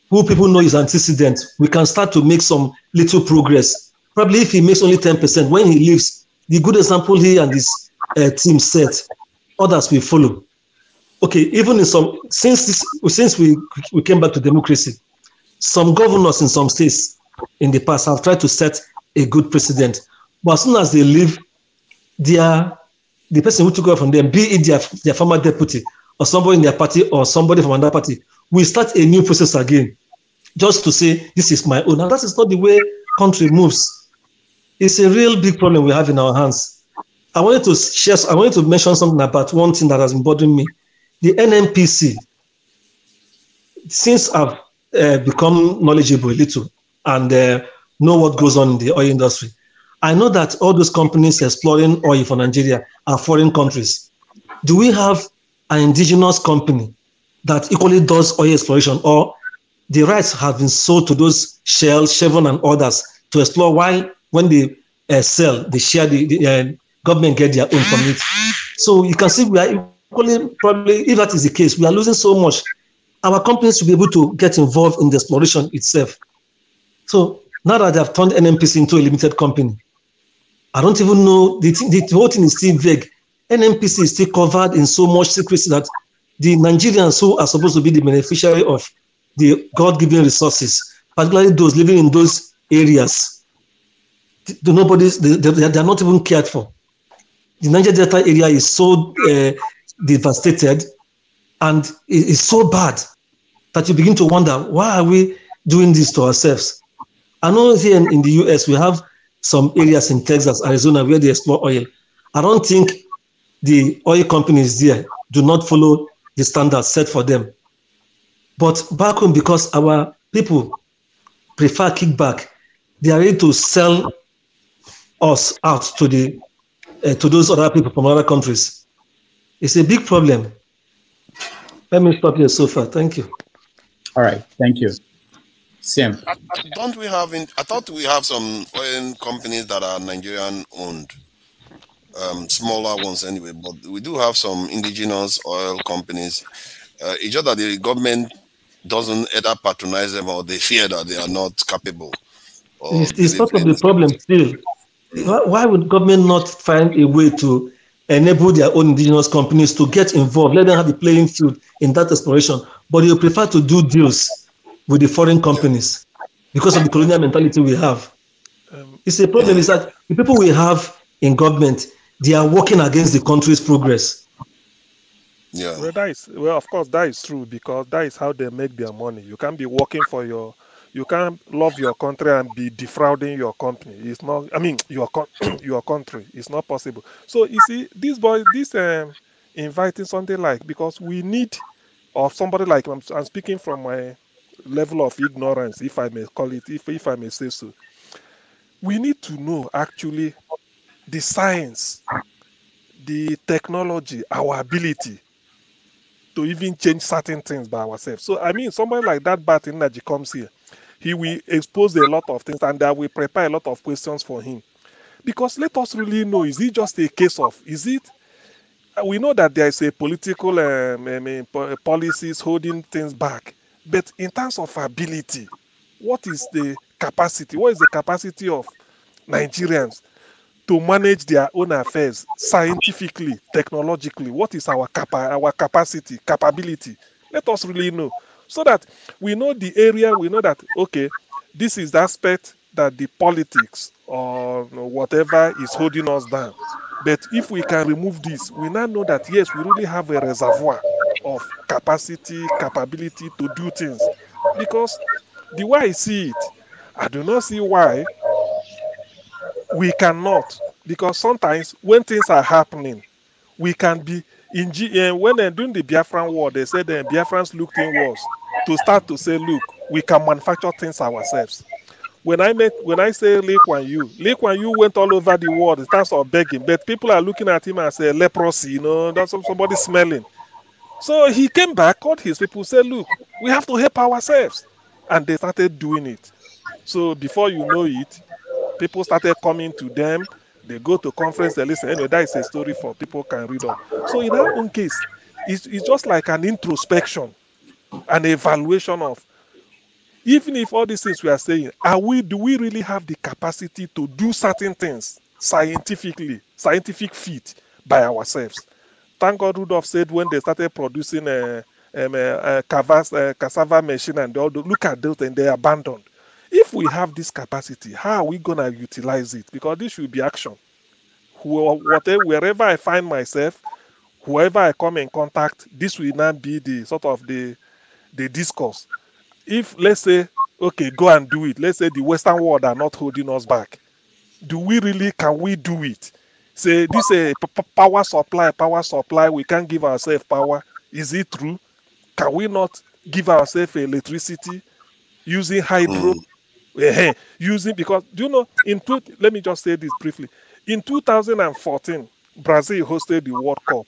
who people know is antecedent, we can start to make some little progress. Probably if he makes only 10%, when he leaves, the good example he and his team set, others will follow. Okay, even in since we came back to democracy, some governors in some states in the past have tried to set a good precedent. But as soon as they leave, the person who took over from them, be it their former deputy or somebody in their party or somebody from another party, will start a new process again, just to say, this is my own. And that is not the way country moves. It's a real big problem we have in our hands. I wanted to mention something about one thing that has been bothering me. The NNPC, since I've become knowledgeable a little and know what goes on in the oil industry, I know that all those companies exploring oil for Nigeria are foreign countries. Do we have an indigenous company that equally does oil exploration, or the rights have been sold to those Shell, Chevron, and others to explore, while when they sell, they share, the government get their own from it? So you can see we are equally, probably, if that is the case, we are losing so much. Our companies should be able to get involved in the exploration itself. So now that they have turned NNPC into a limited company, I don't even know, the whole thing is still vague. NNPC is still covered in so much secrecy that the Nigerians who are supposed to be the beneficiary of the God-given resources, particularly those living in those areas, they are not even cared for. The Niger Delta area is so devastated, and it is so bad that you begin to wonder, why are we doing this to ourselves? I know here in the US, we have some areas in Texas, Arizona, where they explore oil. I don't think the oil companies there do not follow the standards set for them. But back home, because our people prefer kickback, they are ready to sell us out to those other people from other countries. It's a big problem. Let me stop here so far. Thank you. All right. Thank you. Sam. Don't we have? I thought we have some oil companies that are Nigerian owned, smaller ones anyway. But we do have some indigenous oil companies. It's just that the government doesn't either patronize them, or they fear that they are not capable. It's part of the problem still. Why would government not find a way to enable their own indigenous companies to get involved, let them have the playing field in that exploration? But they prefer to do deals with the foreign companies because of the colonial mentality we have. It's a problem is that the people we have in government, they are working against the country's progress. Yeah. Well, of course, that is true, because that is how they make their money. You can't be working for you can't love your country and be defrauding your company. It's not, I mean, your country. It's not possible. So you see, this inviting something like, because we need, of somebody like, I'm speaking from my level of ignorance, if I may call it, if I may say so. We need to know actually the science, the technology, our ability to even change certain things by ourselves. So I mean, somebody like that Bat Energy comes here, he will expose a lot of things, and that will prepare a lot of questions for him. Because let us really know, is it just a case of, we know that there is a political policies holding things back, but in terms of ability, what is the capacity? What is the capacity of Nigerians to manage their own affairs scientifically, technologically? What is our capacity, capability? Let us really know, so that we know the area, we know that, okay, this is the aspect that the politics or whatever is holding us down. But if we can remove this, we now know that, yes, we really have a reservoir of capacity, capability to do things. Because the way I see it, I do not see why we cannot. Because sometimes when things are happening, we can be when during the Biafran war, they said the Biafrans looked inwards to start to say, look, we can manufacture things ourselves. When I say Lee Kuan Yew went all over the world in terms of begging, but people are looking at him and say leprosy, that's somebody smelling. So he came back, called his people, said, look, we have to help ourselves. And they started doing it. So before you know it, people started coming to them. They go to conference, they listen. Anyway, that is a story for people can read on. So in our own case, it's just like an introspection, an evaluation of, even if all these things we are saying, do we really have the capacity to do certain things scientifically, scientific feat by ourselves? Thank God Rudolph said when they started producing a cassava machine and all, look at those and they abandoned. If we have this capacity, how are we going to utilize it? Because this should be action. Wherever I find myself, whoever I come in contact, this will not be the sort of the discourse. If, let's say, okay, go and do it. Let's say the Western world are not holding us back. Can we do it? Say, this is a power supply, we can't give ourselves power. Is it true? Can we not give ourselves electricity using hydro, using, because do you know, let me just say this briefly. In 2014, Brazil hosted the World Cup.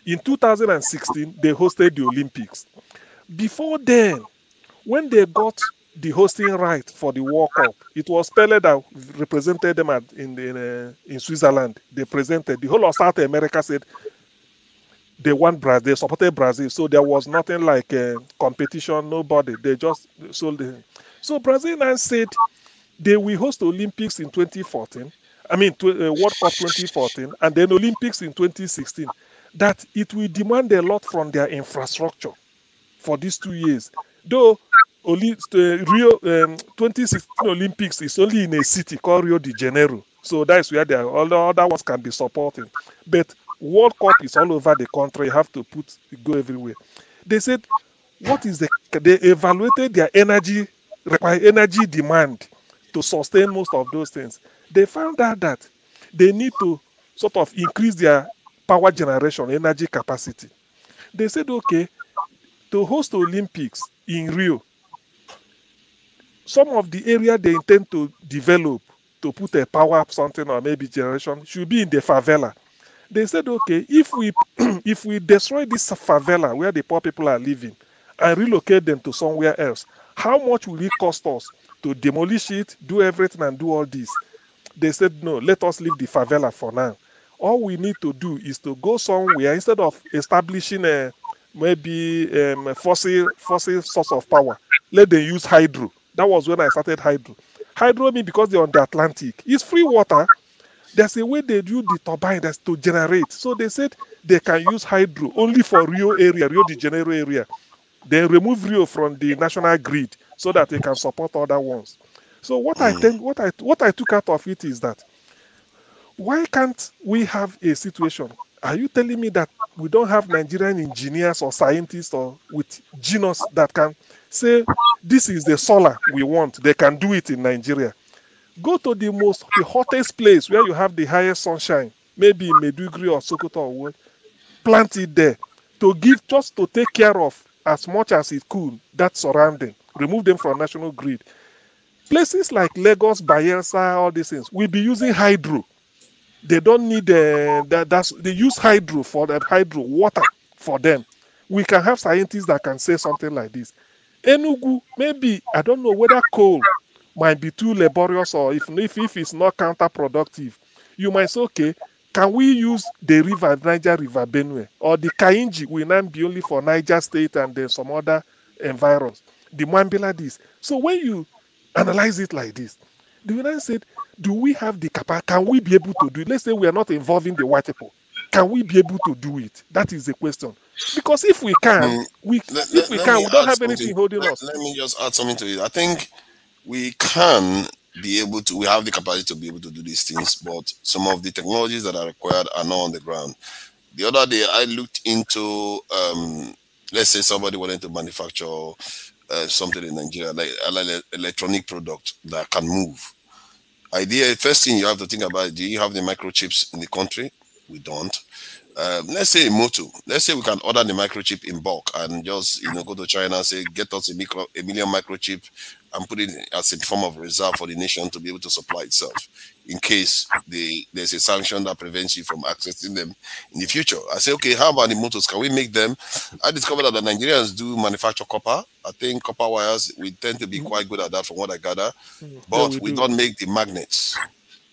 In 2016, they hosted the Olympics. Before then, when they got the hosting right for the World Cup, it was Pele that represented them in Switzerland. They presented, the whole of South America said they want Brazil, they supported Brazil. So there was nothing like competition, nobody. They just sold it. So Brazil now said they will host Olympics in 2014. I mean, World Cup 2014, and then Olympics in 2016. That it will demand a lot from their infrastructure for these 2 years. Though Rio 2016 Olympics is only in a city called Rio de Janeiro. So that's where all the other ones can be supporting. But World Cup is all over the country. You have to go everywhere. They said, they evaluated their energy demand to sustain most of those things. They found out that they need to sort of increase their power generation, energy capacity. They said, okay, to host Olympics in Rio, some of the area they intend to develop to put a power up something or maybe generation should be in the favela. They said, okay, if we destroy this favela where the poor people are living and relocate them to somewhere else, how much will it cost us to demolish it, do everything and do all this? They said, no, let us leave the favela for now. All we need to do is to go somewhere, instead of establishing maybe fossil source of power, let them use hydro. That was when I started hydro. Hydro means because they're on the Atlantic. It's free water. There's a way they use the turbine that's to generate. So they said they can use hydro only for Rio de Janeiro area. They remove Rio from the national grid so that they can support other ones. So what I took out of it is that, why can't we have a situation? Are you telling me that we don't have Nigerian engineers or scientists or with genius that can say, this is the solar we want? They can do it in Nigeria. Go to the hottest place where you have the highest sunshine, maybe in Maiduguri or Sokoto or what, plant it there just to take care of as much as it could that surrounding, remove them from national grid. Places like Lagos, Bayelsa, all these things, will be using hydro. They don't need they use hydro for the hydro water for them. We can have scientists that can say something like this. Enugu, maybe, I don't know whether coal might be too laborious, or if it's not counterproductive, you might say, okay, can we use the river, Niger River, Benue, or the Kainji will now be only for Niger State and then some other environs, the Mambila this. So when you analyze it like this, the United States, do we have the capacity? Can we be able to do it? Let's say we are not involving the white people. Can we be able to do it? That is the question. Because if we can, we don't have anything holding us. Let me just add something to it. I think we can be able to, we have the capacity to be able to do these things, but some of the technologies that are required are not on the ground. The other day, I looked into, let's say somebody wanted to manufacture something in Nigeria, like an electronic product that can move. First thing you have to think about, do you have the microchips in the country? We don't. Let's say a motor. Let's say we can order the microchip in bulk and just go to China and say, get us a million microchip and put it as a form of reserve for the nation to be able to supply itself in case there's a sanction that prevents you from accessing them in the future. I say, okay, how about the motors? Can we make them? I discovered that the Nigerians do manufacture copper. I think copper wires, we tend to be quite good at that from what I gather, but we don't make the magnets.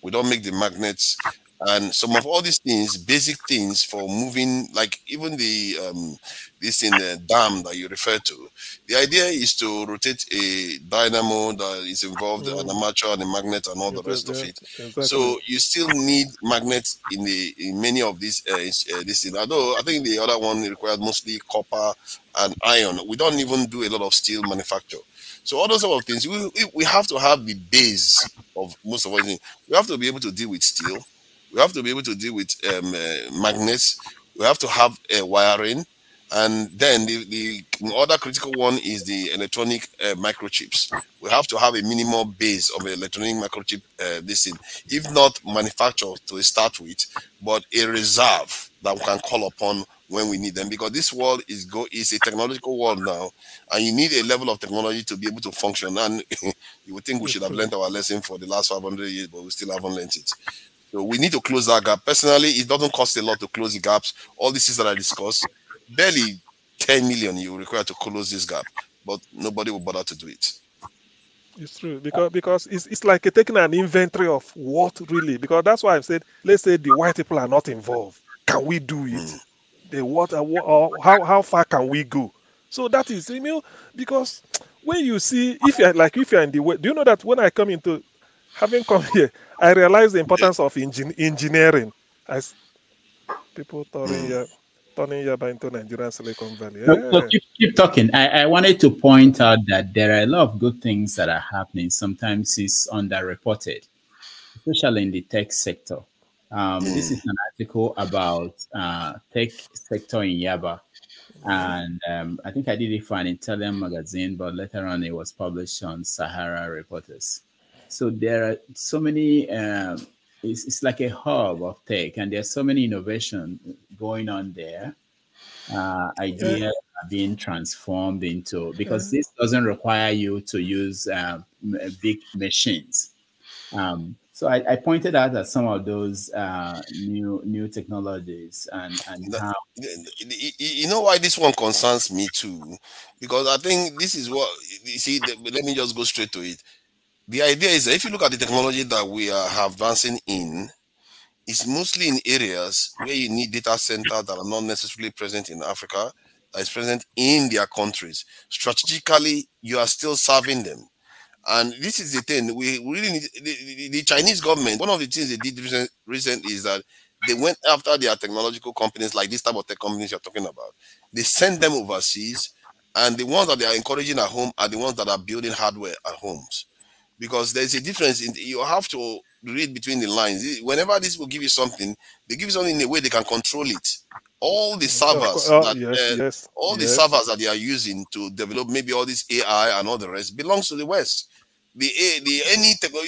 We don't make the magnets. And some of all these things, basic things for moving, like even the this in the dam that you refer to, the idea is to rotate a dynamo that is involved, an armature and a magnet and all the rest of it. Exactly. So you still need magnets in many of these this thing. Although I think the other one requires mostly copper and iron. We don't even do a lot of steel manufacture. So all those sort of things, we have to have the base of most of all things. We have to be able to deal with steel. We have to be able to deal with magnets. We have to have wiring. And then the other critical one is the electronic microchips. We have to have a minimal base of electronic microchip, this thing. If not manufactured to start with, but a reserve that we can call upon when we need them, because this world is a technological world now, and you need a level of technology to be able to function. And you would think we should have learned our lesson for the last 500 years, but we still haven't learned it. So we need to close that gap. Personally, it doesn't cost a lot to close the gaps. All these things that I discussed, barely 10 million you require to close this gap, but nobody will bother to do it. It's true, because it's like taking an inventory of what really, because that's why I've said, let's say the white people are not involved. Can we do it? How far can we go? So that is, because when you see, if you're in the way, do you know that when I come into, having come here, I realize the importance of engineering as people turning Yaba into Nigerian Silicon Valley. Yeah. So keep talking. I wanted to point out that there are a lot of good things that are happening. Sometimes it's underreported, especially in the tech sector. This is an article about tech sector in Yaba. And I think I did it for an Italian magazine, but later on it was published on Sahara Reporters. So there are so many, it's like a hub of tech, and there's so many innovation going on there. Ideas are being transformed into, because this doesn't require you to use big machines. So I pointed out that some of those new technologies and how... You know why this one concerns me too? Because I think this is what, you see, let me just go straight to it. The idea is that if you look at the technology that we are advancing in, it's mostly in areas where you need data centers that are not necessarily present in Africa, that is present in their countries. Strategically, you are still serving them. And this is the thing, we really need, the Chinese government, one of the things they did recently is that they went after their technological companies, like this type of tech companies you're talking about. They sent them overseas, and the ones that they are encouraging at home are the ones that are building hardware at homes. Because there's a difference, you have to read between the lines. Whenever this will give you something, they give you something in a way they can control it. All the servers, the servers that they are using to develop maybe all this AI and all the rest belongs to the West.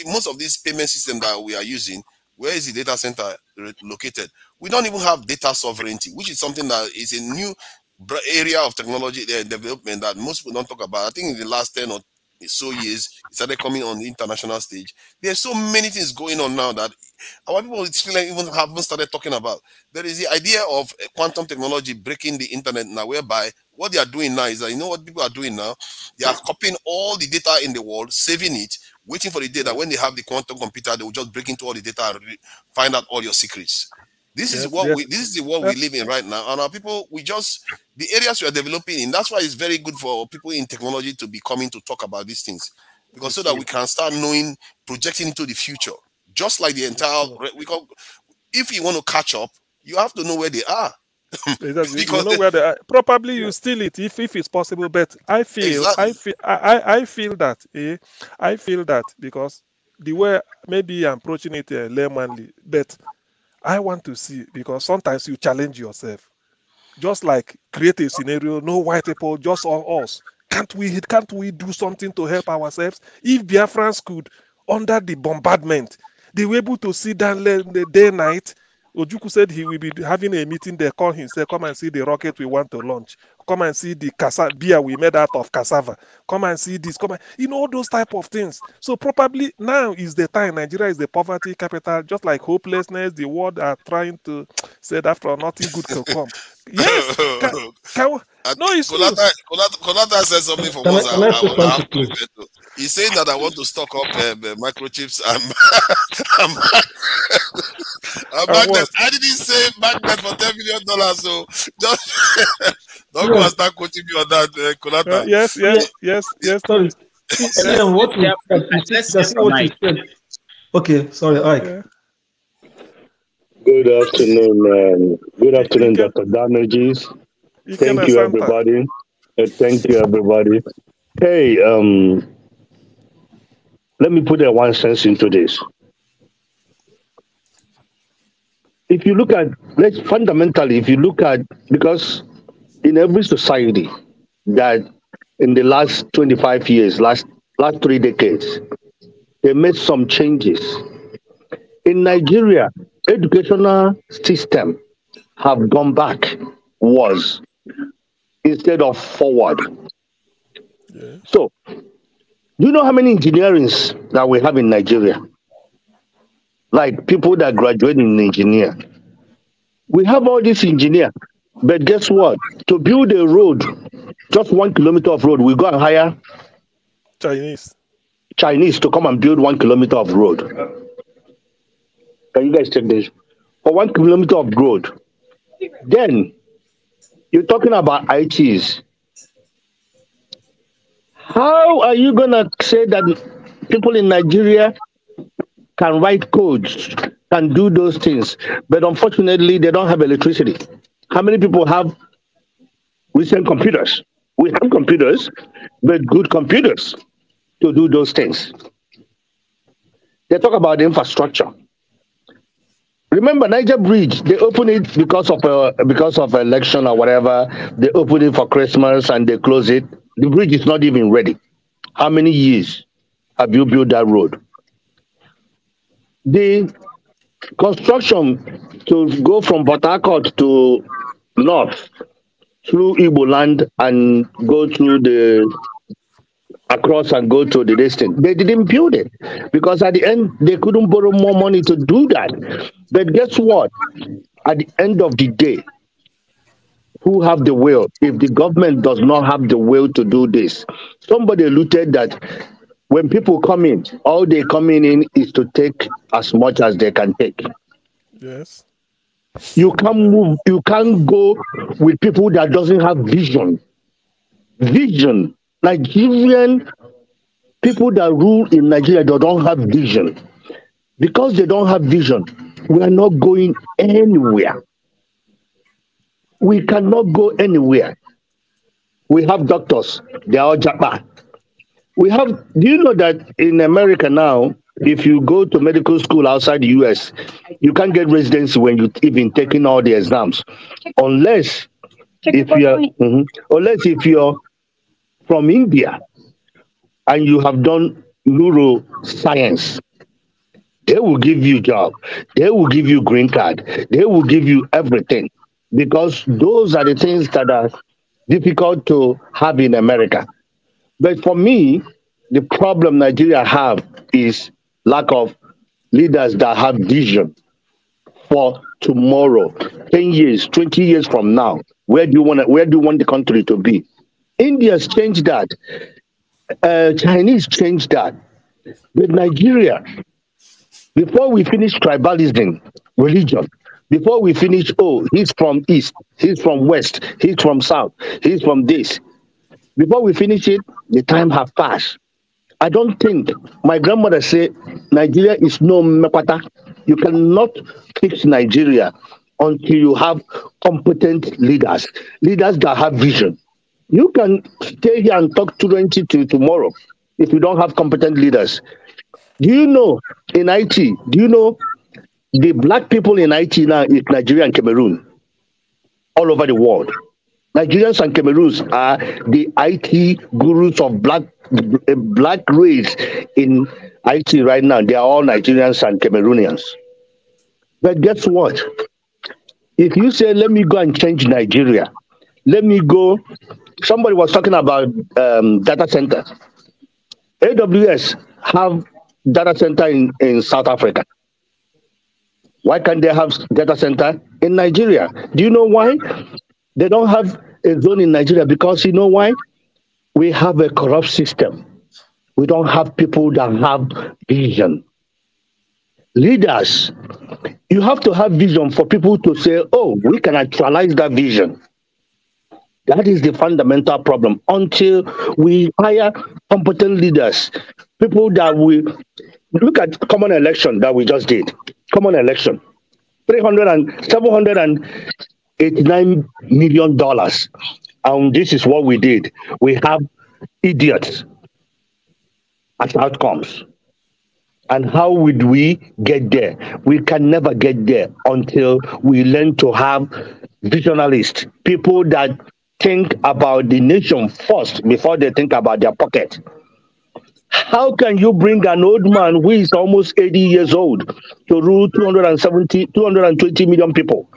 Most of these payment systems that we are using, where is the data center located? We don't even have data sovereignty, which is something that is a new area of technology development that most people don't talk about. I think in the last 10 or so years, it started coming on the international stage. There's so many things going on now that our people still even haven't started talking about. There is the idea of quantum technology breaking the internet now, whereby what they are doing now is that, you know what people are doing now? They are copying all the data in the world, saving it, waiting for the day that when they have the quantum computer, they will just break into all the data and find out all your secrets. This is what we live in right now. And our people, the areas we are developing in, that's why it's very good for people in technology to be coming to talk about these things. Because so that we can start knowing, projecting into the future. Just like the entire, if you want to catch up, you have to know where they are. Because you know where they are. Probably you steal it if it's possible. But I feel that because the way maybe I'm approaching it laymanly, but I want to see, because sometimes you challenge yourself. Just like create a scenario, no white people, just all us. Can't we do something to help ourselves? If Biafrans could, under the bombardment, they were able to sit down the day night. Ojukwu said he will be having a meeting there, call him, say, come and see the rocket we want to launch. Come and see the beer we made out of cassava. Come and see this, all those type of things. So probably now is the time. Nigeria is the poverty capital, just like hopelessness. The world are trying to say that after nothing good can come. Yes. No, it's true. Konata said something for once. He's saying that I want to stock up microchips and magnets. I didn't say magnets for $10 million. So just don't go and start quoting me on that, Konata. Yes. Sorry. Okay, sorry, Ike. Good afternoon, Dr. Damages. Thank you, everybody. Thank you, everybody. Hey, let me put one sense into this. If you look at, because in every society that in the last 25 years, last 3 decades, they made some changes. In Nigeria, educational system have gone back was instead of forward. Yeah. So, do you know how many engineerings that we have in Nigeria? Like people that graduate in engineer. We have all these engineers, but guess what? To build a road, just 1 kilometer of road, we go and hire Chinese to come and build 1 kilometer of road. Can you guys check this? For 1 kilometer of road. Then you're talking about ITs. How are you gonna say that people in Nigeria can write codes, can do those things, but unfortunately they don't have electricity? How many people have recent computers? We have computers, but good computers to do those things. They talk about the infrastructure. Remember Niger Bridge, they opened it because of election or whatever. They opened it for Christmas and they close it. The bridge is not even ready. How many years have you built that road? The construction to go from Port Harcourt to north through Igbo land and go through across and go to the distance. They didn't build it because at the end they couldn't borrow more money to do that. But guess what? At the end of the day, who have the will? If the government does not have the will to do this, somebody alluded that when people come in, all they coming in is to take as much as they can take. Yes. You can't move. You can't go with people that doesn't have vision. Vision. Nigerian people that rule in Nigeria, they don't have vision. Because they don't have vision, we are not going anywhere. We cannot go anywhere. We have doctors, they are all Japan. Do you know that in America now, if you go to medical school outside the US, you can't get residency when you even taking all the exams, unless if you're from India and you have done neuroscience. They will give you a job. They will give you green card. They will give you everything, because those are the things that are difficult to have in America. But for me, the problem Nigeria have is lack of leaders that have vision for tomorrow, 10 years, 20 years from now. Where do you want the country to be? India's changed that. Chinese changed that. But Nigeria, before we finish tribalism, religion, before we finish, he's from East, he's from West, he's from South, he's from this. Before we finish it, the time has passed. I don't think, my grandmother said, Nigeria is no mekwata. You cannot fix Nigeria until you have competent leaders that have vision. You can stay here and talk 20 till tomorrow if you don't have competent leaders. Do you know in IT, do you know the black people in IT now is Nigeria and Cameroon all over the world? Nigerians and Cameroons are the IT gurus of black race in IT right now. They are all Nigerians and Cameroonians. But guess what? If you say, let me go and change Nigeria, let me go. Somebody was talking about data centers. AWS have data center in South Africa. Why can't they have data center in Nigeria? Do you know why? They don't have a zone in Nigeria because you know why? We have a corrupt system. We don't have people that have vision. Leaders, you have to have vision for people to say, we can actualize that vision. That is the fundamental problem. Until we hire competent leaders, people that will look at common election that we just did. Common election, $789 million. And this is what we did. We have idiots as outcomes. And how would we get there? We can never get there until we learn to have visionalists, people that think about the nation first before they think about their pocket. How can you bring an old man who is almost 80 years old to rule 220 million people?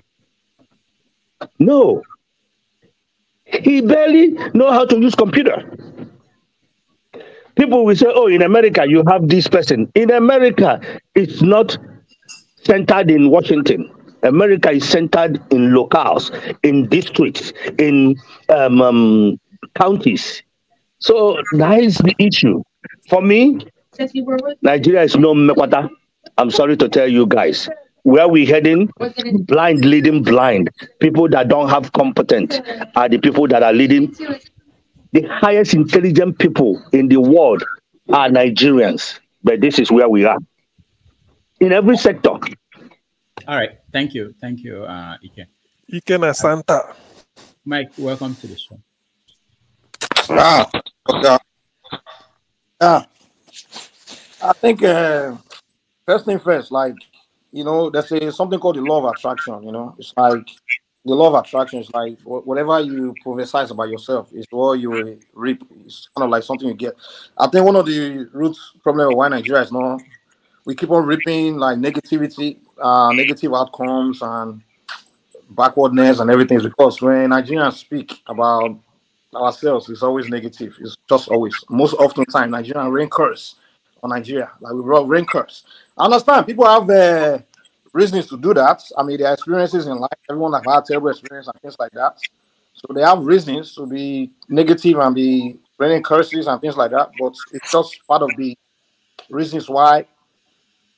No. He barely know how to use computer. People will say, oh, in America, you have this person. In America, it's not centered in Washington. America is centered in locales, in districts, in counties. So that is the issue. For me, Nigeria is no mekwata. I'm sorry to tell you guys. Where we heading? Blind leading blind. People that don't have competence are the people that are leading. The highest intelligent people in the world are Nigerians. But this is where we are. In every sector. All right. Thank you. Thank you, Ike. Ike na Santa. Mike, welcome to the show. I think first thing first, like, you know, there's something called the law of attraction. You know, it's like the law of attraction is like whatever you prophesize about yourself is what you will reap. It's kind of like something you get. I think one of the root problem of why Nigeria is not, we keep on reaping like negativity, negative outcomes and backwardness and everything is because when Nigerians speak about ourselves, it's always negative. It's just always, most often time, Nigerian rain curse on Nigeria. Like we brought rain curse. I understand people have reasons to do that. I mean, their experiences in life, everyone have had terrible experience and things like that. So they have reasons to be negative and be raining curses and things like that. But it's just part of the reasons why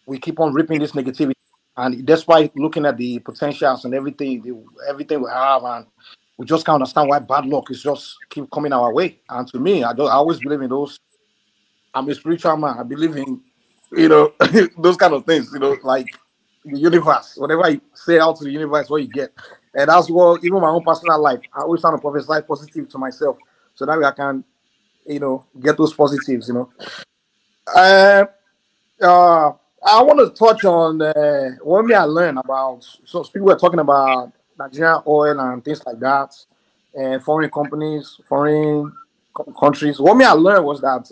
we keep on reaping this negativity. And despite looking at the potentials and everything, everything we have, and we just can't understand why bad luck is just keep coming our way. And to me, I always believe in those. I'm a spiritual man. I believe in, you know, those kind of things, you know, like the universe. Whatever you say out to the universe, what you get. And that's what, even my own personal life, I always try to prophesy positive to myself so that way I can, you know, get those positives, you know. I want to touch on what me I learned about. So people were talking about Nigerian oil and things like that, and foreign companies, foreign countries. What me I learned was that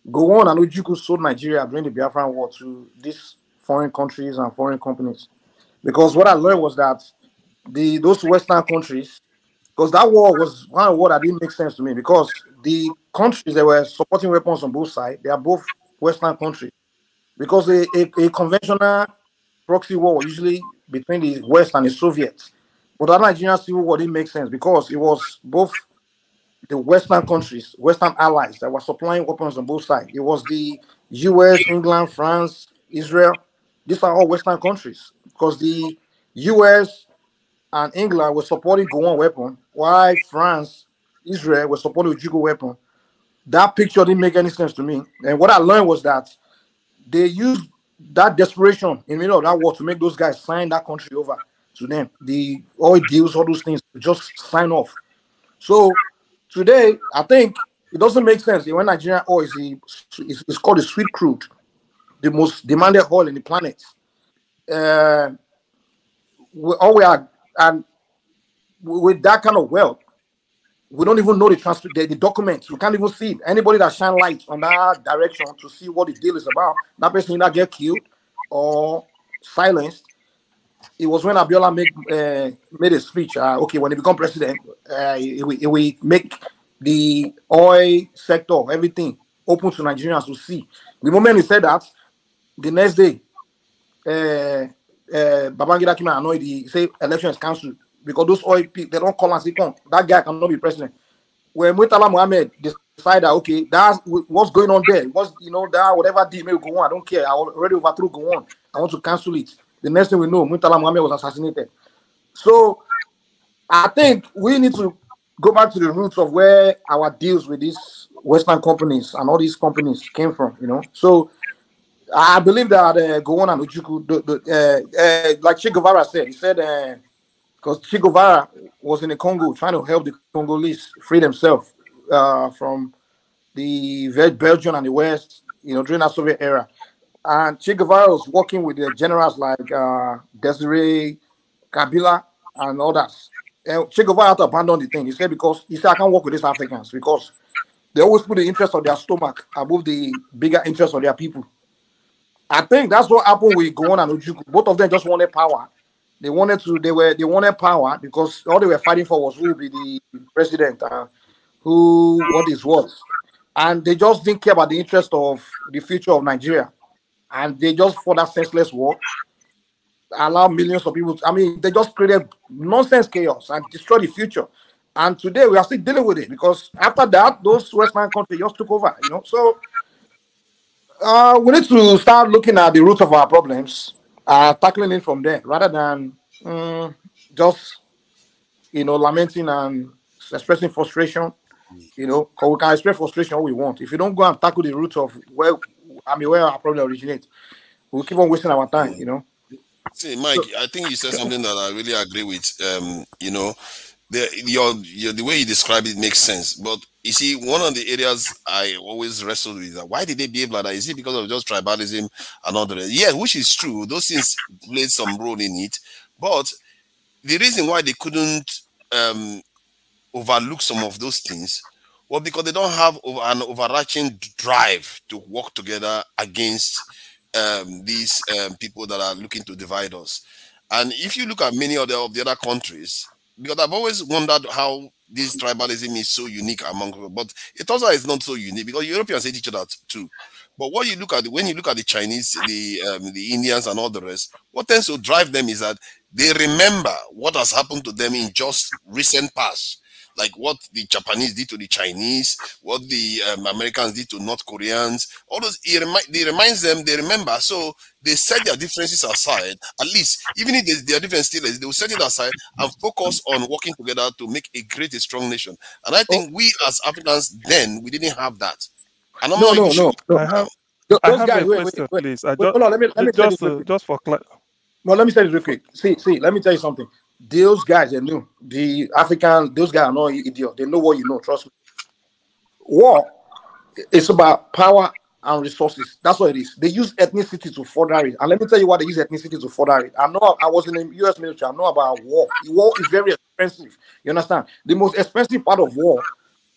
Gowon and Ojukwu sold Nigeria during the Biafran War to these foreign countries and foreign companies. Because what I learned was that those Western countries, because that war was one of war that didn't make sense to me. Because the countries that were supporting weapons on both sides, they are both Western countries. Because a conventional proxy war was usually between the West and the Soviets. But the Nigerian Civil War didn't make sense because it was both the Western countries, Western allies that were supplying weapons on both sides. It was the US, England, France, Israel. These are all Western countries because the US and England were supporting Gowon weapon, while France, Israel were supporting Ojukwu weapon. That picture didn't make any sense to me. And what I learned was that they used that desperation in the middle of that war to make those guys sign that country over to them. The oil deals, all those things, just sign off. So today, I think it doesn't make sense. When Nigerian oil is called the sweet crude, the most demanded oil in the planet. And with that kind of wealth, we don't even know the documents. We can't even see it. Anybody that shine light on that direction to see what the deal is about, that person will not get killed or silenced. It was when Abiola made a speech. Okay, when he become president, he will make the oil sector, everything open to Nigerians to see. The moment he said that, the next day, Babangida came and annoyed. He said election is cancelled. Because those oil people, they don't call and say, come, that guy cannot be president. When Murtala Mohammed decided that, okay, that's what's going on there. What's, you know, that whatever deal may go on, I don't care. I already overthrew go on. I want to cancel it. The next thing we know, Murtala Mohammed was assassinated. So I think we need to go back to the roots of where our deals with these Western companies and all these companies came from, you know. So I believe that Gowon and Ojukwu, like Che Guevara said, he said, because Che Guevara was in the Congo trying to help the Congolese free themselves from the Belgium and the West, you know, during that Soviet era. And Che Guevara was working with the generals like Desiree, Kabila, and others. And Che Guevara had to abandon the thing. He said, I can't work with these Africans because they always put the interest of their stomach above the bigger interest of their people. I think that's what happened with Gowon and Ojukwu. Both of them just wanted power. They wanted power because all they were fighting for was who will be the president, what is what. And they just didn't care about the interest of the future of Nigeria. And they just fought that senseless war, allow millions of people. They just created nonsense chaos and destroyed the future. And today we are still dealing with it because after that, those Western countries just took over, So we need to start looking at the root of our problems, tackling it from there rather than just, lamenting and expressing frustration, because we can express frustration all we want. If you don't go and tackle the root of where our problem originates, we'll keep on wasting our time, See, Mike, I think you said something that I really agree with. The way you describe it makes sense. But you see, one of the areas I always wrestle with is that why did they behave like that? Is it because of just tribalism and all that? Yeah, which is true. Those things played some role in it. But the reason why they couldn't overlook some of those things was because they don't have an overarching drive to work together against these people that are looking to divide us. And if you look at many of the other countries, because I've always wondered how this tribalism is so unique among people, but it also is not so unique because Europeans hate each other too. But when you look at the Chinese, the Indians, and all the rest, what tends to drive them is that they remember what has happened to them in just recent past. Like what the Japanese did to the Chinese, what the Americans did to North Koreans, all those, they remember. So they set their differences aside, at least, even if their difference still is, they will set it aside and focus on working together to make a great, strong nation. And I think we as Africans then, we didn't have that. And No. I have a question, please. Hold on, let me just for clarity. No, let me say this real quick. See, let me tell you something. Those guys, they knew. The African, those guys are not idiots. They know what you know, trust me. War is about power and resources. That's what it is. They use ethnicity to further it. And let me tell you why they use ethnicity to further it. I was in the US military. I know about war. War is very expensive. You understand? The most expensive part of war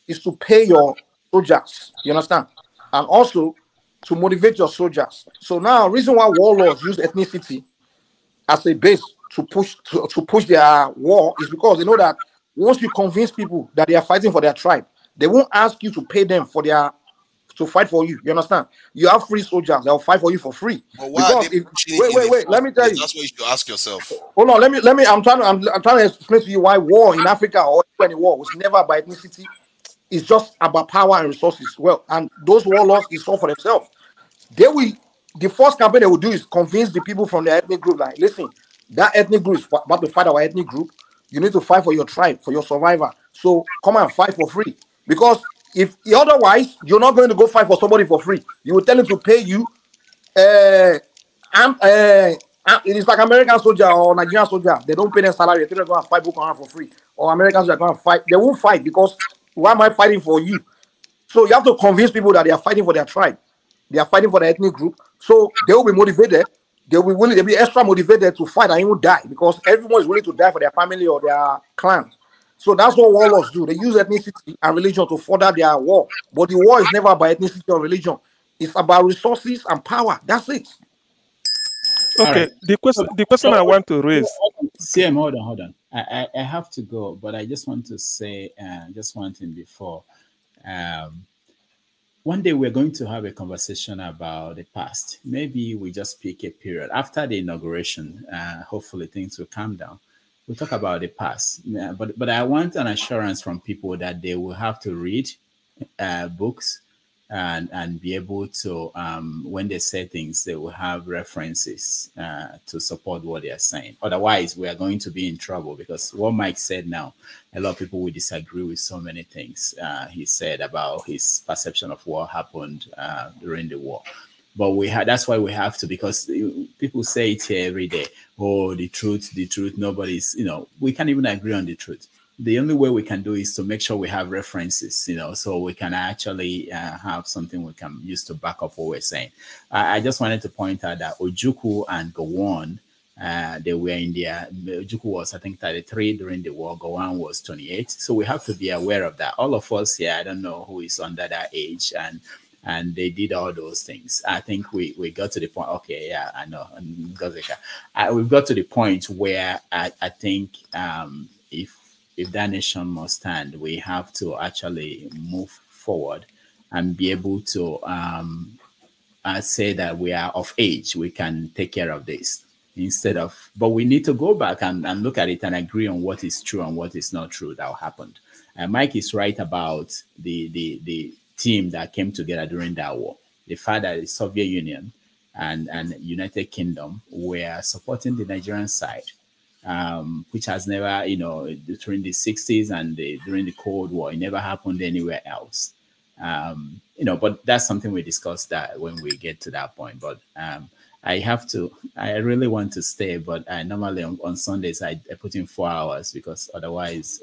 is to pay your soldiers. You understand? And also to motivate your soldiers. So now, reason why warlords use ethnicity as a base to push their war is because they know that once you convince people that they are fighting for their tribe, they won't ask you to pay them to fight for you. You understand? You have free soldiers; they'll fight for you for free. But why wait. Let me tell you. That's what you should ask yourself. Hold on. Let me. I'm trying to explain to you why war in Africa or any war was never about ethnicity. It's just about power and resources. Well, and those warlords is all for themselves. The first campaign they will do is convince the people from their ethnic group, like, listen, that ethnic group is about to fight our ethnic group. You need to fight for your tribe, for your survivor. So come and fight for free. Because if otherwise, you're not going to go fight for somebody for free. You will tell him to pay you. It is like American soldier or Nigerian soldier. They don't pay their salary. They're going to fight Boko Haram for free. Or Americans are going to fight. They won't fight because why am I fighting for you? So you have to convince people that they are fighting for their tribe. They are fighting for their ethnic group. So they will be motivated. They'll be willing. They'll be extra motivated to fight and even die because everyone is willing to die for their family or their clan. So that's what warlords do. They use ethnicity and religion to further their war. But the war is never about ethnicity or religion. It's about resources and power. That's it. Okay. Right. The question I want to raise. CM, hold on. I have to go, but I just want to say just one thing before. One day we're going to have a conversation about the past. Maybe we just pick a period after the inauguration. Hopefully things will calm down. We'll talk about the past. But I want an assurance from people that they will have to read books and be able to, when they say things, they will have references to support what they are saying. Otherwise, we are going to be in trouble because what Mike said now, a lot of people will disagree with so many things he said about his perception of what happened during the war. But that's why we have to, because people say it here every day. Oh, the truth, nobody's, we can't even agree on the truth. The only way we can do is to make sure we have references, so we can actually have something we can use to back up what we're saying. I just wanted to point out that Ojukwu and Gowon, they were in their, Ojukwu was, I think, 33 during the war. Gowon was 28. So we have to be aware of that. All of us here, I don't know who is under that age. And and they did all those things. I think we got to the point. Okay, yeah, I know. We've got to the point where I think if that nation must stand, we have to actually move forward and be able to say that we are of age, we can take care of this instead of, but we need to go back and look at it and agree on what is true and what is not true that happened. Mike is right about the team that came together during that war. The fact that the Soviet Union and United Kingdom were supporting the Nigerian side, which has never, during the 60s and during the Cold War, it never happened anywhere else. But that's something we discussed that when we get to that point. But I really want to stay, but normally on Sundays I put in 4 hours because otherwise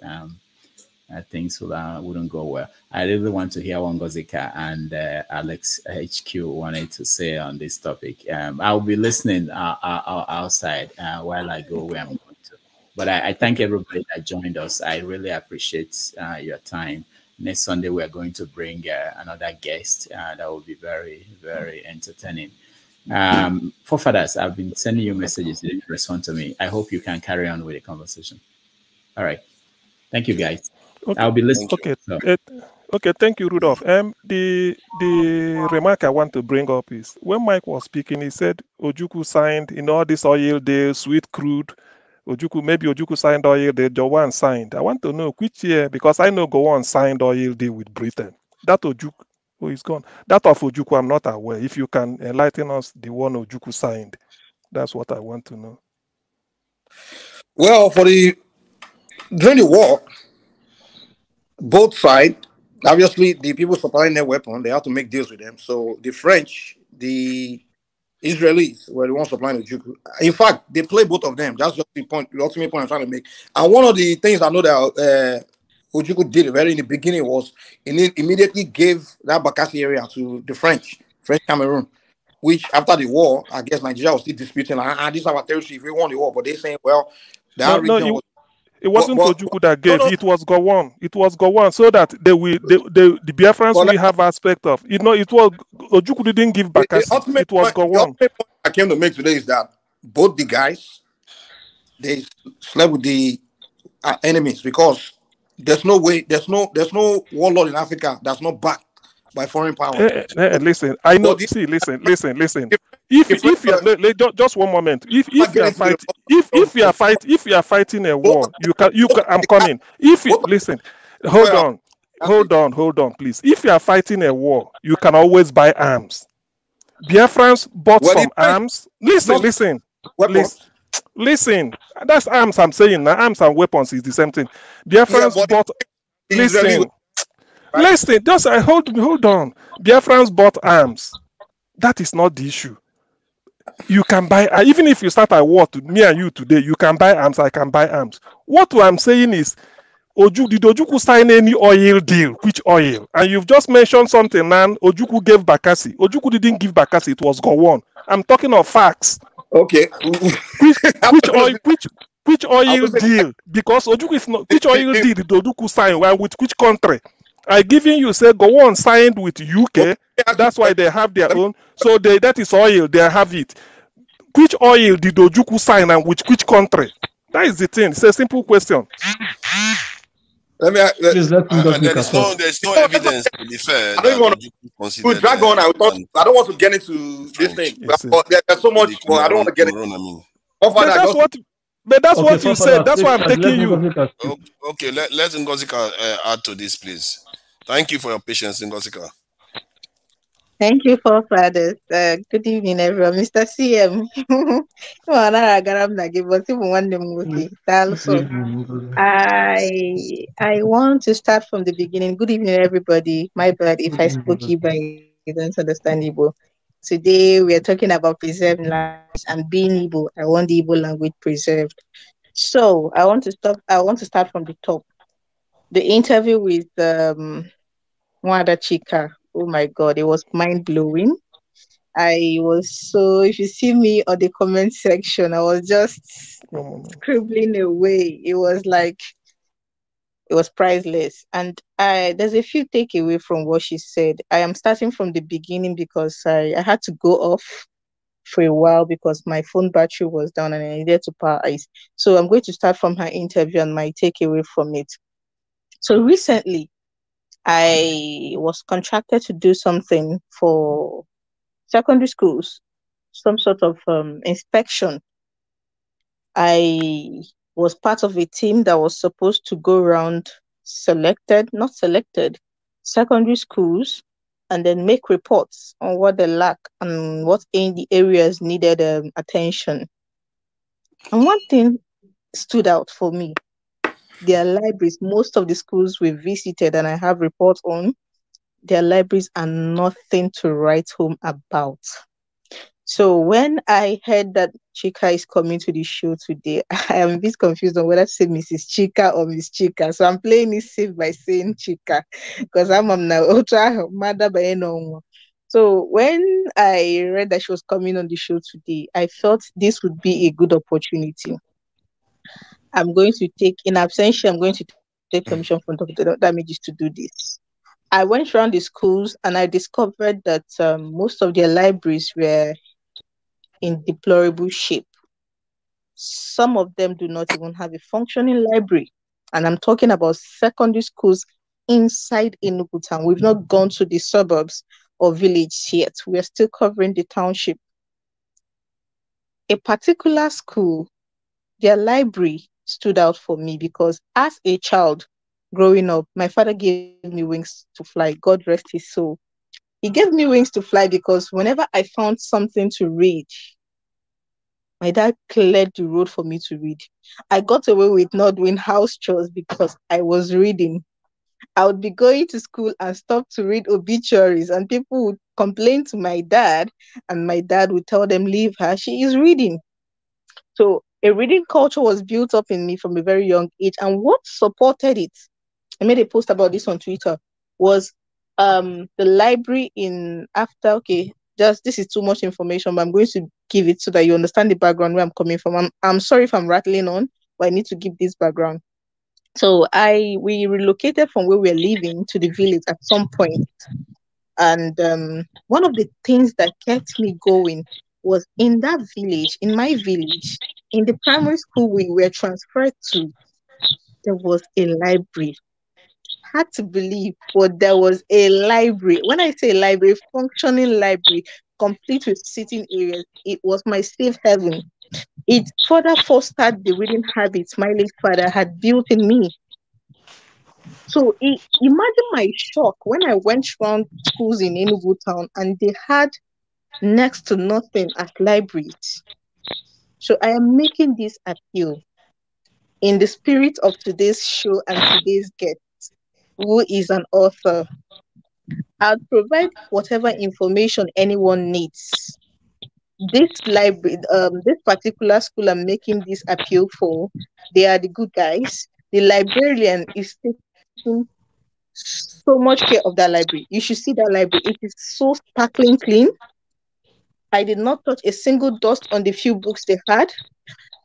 things wouldn't go well. I really want to hear what Ngozika and Alex HQ wanted to say on this topic. I'll be listening outside while I go where I'm going to. But I thank everybody that joined us. I really appreciate your time. Next Sunday, we are going to bring another guest that will be very, very entertaining. Forefathers, I've been sending you messages. You didn't respond to me. I hope you can carry on with the conversation. All right. Thank you, guys. Okay. I'll be listening. Okay. Okay. Thank you, Rudolph. The remark I want to bring up is when Mike was speaking, he said Ojukwu signed in all this oil deal, sweet crude. Maybe Ojukwu signed oil deal, Gowon signed. I want to know which year, because I know Gowon signed oil deal with Britain. That Ojukwu, is gone. That of Ojukwu, I'm not aware. If you can enlighten us, the one Ojukwu signed. That's what I want to know. Well, during the war, both sides, obviously the people supplying their weapon, they have to make deals with them. So the French, the Israelis were the ones supplying Ojukwu. In fact, they play both of them. That's just the ultimate point I'm trying to make. And one of the things I know that Ojukwu did in the beginning was immediately gave that Bakassi area to the French Cameroon, which after the war, I guess Nigeria was still disputing, this is our territory if we won the war, but they're saying, well, that region was... It wasn't Ojukwu that gave. It was Gowon. It was Gowon, so that the Biafrans will have aspect of. It was Ojukwu didn't give Bakassi. It was Gowon. The ultimate point I came to make today is that both the guys, they slept with the enemies, because there's no warlord in Africa that's not backed by foreign power. Listen, I know. See, listen. If you just one moment. If you are fighting a war, you can. I'm coming. If you listen, hold on, please. If you are fighting a war, you can always buy arms. Biafrans bought some arms. Listen. That's arms I'm saying now. Arms and weapons is the same thing. Biafrans bought. Listen, just hold on. Biafrans bought arms. That is not the issue. You can buy, even if you start a war to me and you today, you can buy arms, I can buy arms. What I'm saying is, did Ojukwu sign any oil deal? Which oil? And you've just mentioned something, man. Ojukwu gave Bakassi. Ojukwu didn't give Bakassi, it was Gowon. I'm talking of facts. Okay. Which oil deal? Because Ojukwu is not, which oil deal did Ojukwu sign? Well, with which country? I giving you say Gowon signed with UK. That's why they have their own. So that is oil. They have it. Which oil did Ojukwu sign and which country? That is the thing. It's a simple question. There's no evidence to be fair. I don't want to drag on. I don't want to get into this thing. But there's so much. But I don't want to get into. But that's what you said. That's why I'm taking you. Okay, let Ngozika add to this, please. Thank you for your patience, Ngozika. Thank you, forefathers. Good evening, everyone. Mr. CM. I want to start from the beginning. Good evening, everybody. My bad if I spoke Igbo, you don't understand Igbo. Today we are talking about preserved language and being Igbo. I want the Igbo language preserved. So I want to start from the top. The interview with Mwada Chika. Oh my God, it was mind blowing. If you see me on the comment section, I was just scribbling away. It was like It was priceless. And there's a few takeaway from what she said. I am starting from the beginning because I had to go off for a while because my phone battery was down and I needed to power it. So I'm going to start from her interview and my takeaway from it. So recently, I was contracted to do something for secondary schools, some sort of inspection. I was part of a team that was supposed to go around not selected, secondary schools and then make reports on what they lack and what in the areas needed attention. And one thing stood out for me. Their libraries, most of the schools we visited and I have reports on, their libraries are nothing to write home about. So when I heard that Chika is coming to the show today, I am a bit confused on whether to say Mrs. Chika or Miss Chika. So I'm playing it safe by saying Chika because I'm now ultra mother by no. So when I read that she was coming on the show today, I felt this would be a good opportunity. I'm going to take, in absentia, I'm going to take permission from Dr. Damages to do this. I went around the schools and I discovered that most of their libraries were in deplorable shape. Some of them do not even have a functioning library. And I'm talking about secondary schools inside Enugu town. We've not gone to the suburbs or village yet. We are still covering the township. A particular school, their library stood out for me because as a child growing up, my father gave me wings to fly. God rest his soul. He gave me wings to fly because whenever I found something to read, my dad cleared the road for me to read. I got away with not doing house chores because I was reading. I would be going to school and stop to read obituaries, and people would complain to my dad, and my dad would tell them, leave her, she is reading. So a reading culture was built up in me from a very young age, and what supported it, I made a post about this on Twitter, was the library in after, okay, just this is too much information, but I'm going to give it so that you understand the background where I'm coming from. I'm sorry if I'm rattling on, but I need to give this background. So we relocated from where we're living to the village at some point. And one of the things that kept me going was in that village, in my village, in the primary school we were transferred to, there was a library. Hard to believe, but there was a library. When I say library, functioning library, complete with sitting areas, it was my safe heaven. It further fostered the reading habits my late father had built in me. So imagine my shock when I went around schools in Enugu town and they had next to nothing at libraries. So I am making this appeal in the spirit of today's show and today's guest, who is an author. I'll provide whatever information anyone needs. This library, this particular school I'm making this appeal for, they are the good guys. The librarian is taking so much care of that library. You should see that library. It is so sparkling clean. I did not touch a single dust on the few books they had.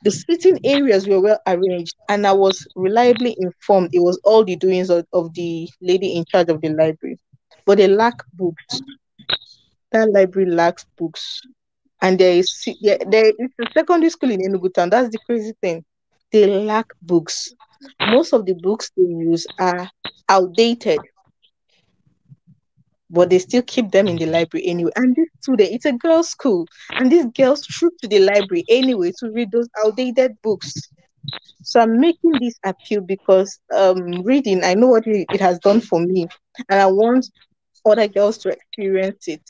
The sitting areas were well arranged, and I was reliably informed it was all the doings of the lady in charge of the library. But they lack books. That library lacks books. And it's a secondary school in Enugu town. That's the crazy thing. They lack books. Most of the books they use are outdated, but they still keep them in the library anyway. And this student, it's a girls' school, and these girls troop to the library anyway to read those outdated books. So I'm making this appeal because reading, I know what it has done for me, and I want other girls to experience it.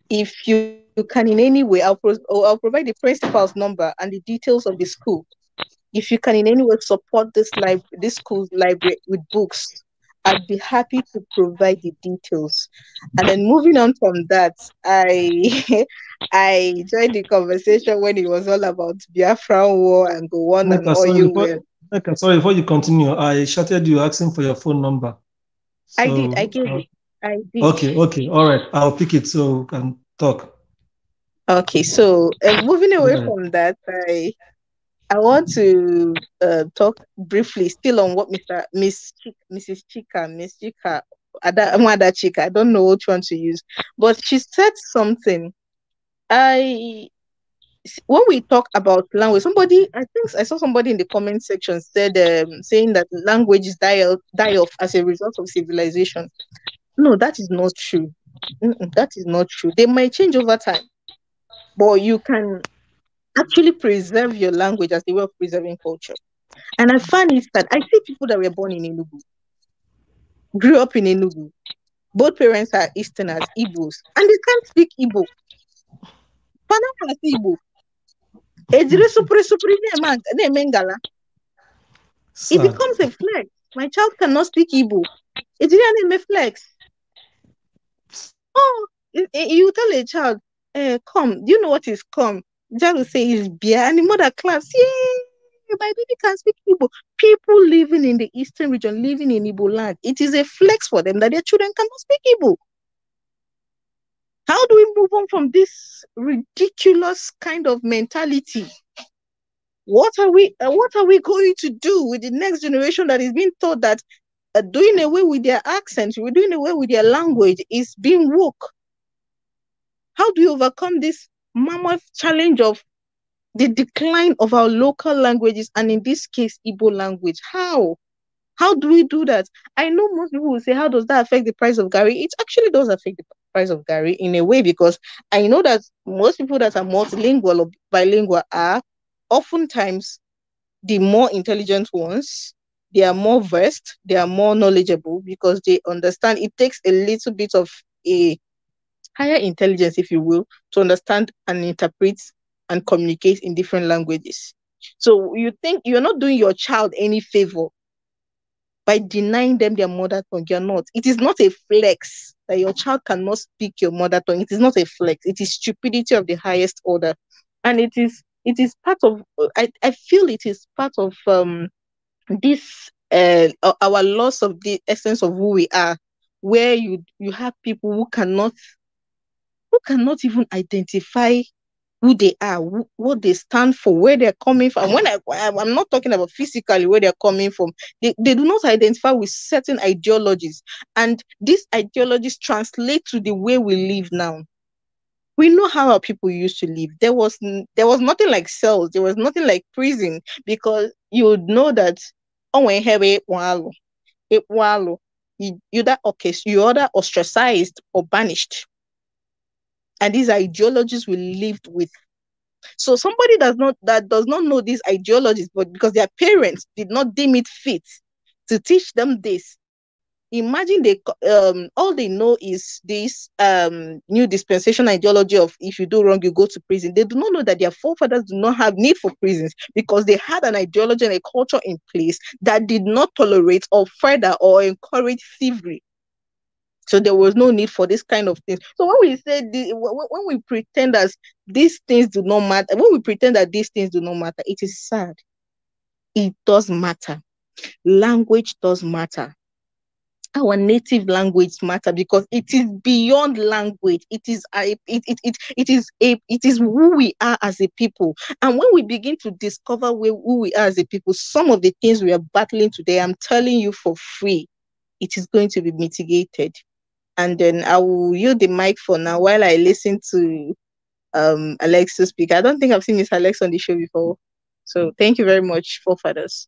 If you can in any way, I'll provide the principal's number and the details of the school. If you can in any way support this school's library with books, I'd be happy to provide the details. And then moving on from that, I I enjoyed the conversation when it was all about Biafra War and go on and oil well. Sorry, before you continue, I shouted you asking for your phone number. So, I did. I gave it. I did. Okay. All right. I'll pick it so we can talk. Okay. So moving away from that, I want to talk briefly still on what Mrs. Chika, Ada Chika, I don't know which one to use, but she said something. When we talk about language, I think I saw somebody in the comment section said saying that languages die off as a result of civilization. No, that is not true. That is not true. They might change over time, but you can actually preserve your language as a way of preserving culture. And I find it that I see people that were born in Enugu, grew up in Enugu. Both parents are Easterners, Igbos, and they can't speak Igbo. Panama is Igbo. It becomes a flex. My child cannot speak Igbo. It's really a flex. Oh, you tell a child, come. Do you know what is come? The child will say is beer, and the mother claps. Yay! My baby can speak Igbo. People living in the eastern region, living in Igbo land, it is a flex for them that their children cannot speak Igbo. How do we move on from this ridiculous kind of mentality? What are we going to do with the next generation that is being taught that doing away with their accents, we're doing away with their language is being woke? How do we overcome this mammoth challenge of the decline of our local languages, and in this case, Igbo language? How do we do that? I know most people will say, how does that affect the price of Gary? It actually does affect the price of Gary in a way, because I know that most people that are multilingual or bilingual are oftentimes the more intelligent ones. They are more versed, they are more knowledgeable, because they understand. It takes a little bit of a higher intelligence, if you will, to understand and interpret and communicate in different languages. So you think you're not doing your child any favor by denying them their mother tongue. You're not. It is not a flex that your child cannot speak your mother tongue. It is not a flex. It is stupidity of the highest order. And it is part of, I feel it is part of this our loss of the essence of who we are, where you have people who cannot even identify who they are, what they stand for, where they're coming from. When I'm not talking about physically where they're coming from, they do not identify with certain ideologies, and these ideologies translate to the way we live now. We know how our people used to live. There was nothing like cells. There was nothing like prison, because you would know that you're either ostracized or banished. And these ideologies we lived with. So somebody that does not know these ideologies, but because their parents did not deem it fit to teach them this, imagine all they know is this new dispensation ideology of if you do wrong, you go to prison. They do not know that their forefathers do not have need for prisons, because they had an ideology and a culture in place that did not tolerate or further or encourage thievery. So there was no need for this kind of things. So when we say when we pretend as these things do not matter, when we pretend that these things do not matter, it is sad. It does matter. Language does matter. Our native language matter, because it is beyond language. It is who we are as a people. And when we begin to discover who we are as a people, some of the things we are battling today, I'm telling you for free, it is going to be mitigated. And then I will yield the mic for now while I listen to Alex to speak. I don't think I've seen Miss Alex on the show before. So thank you very much, forefathers.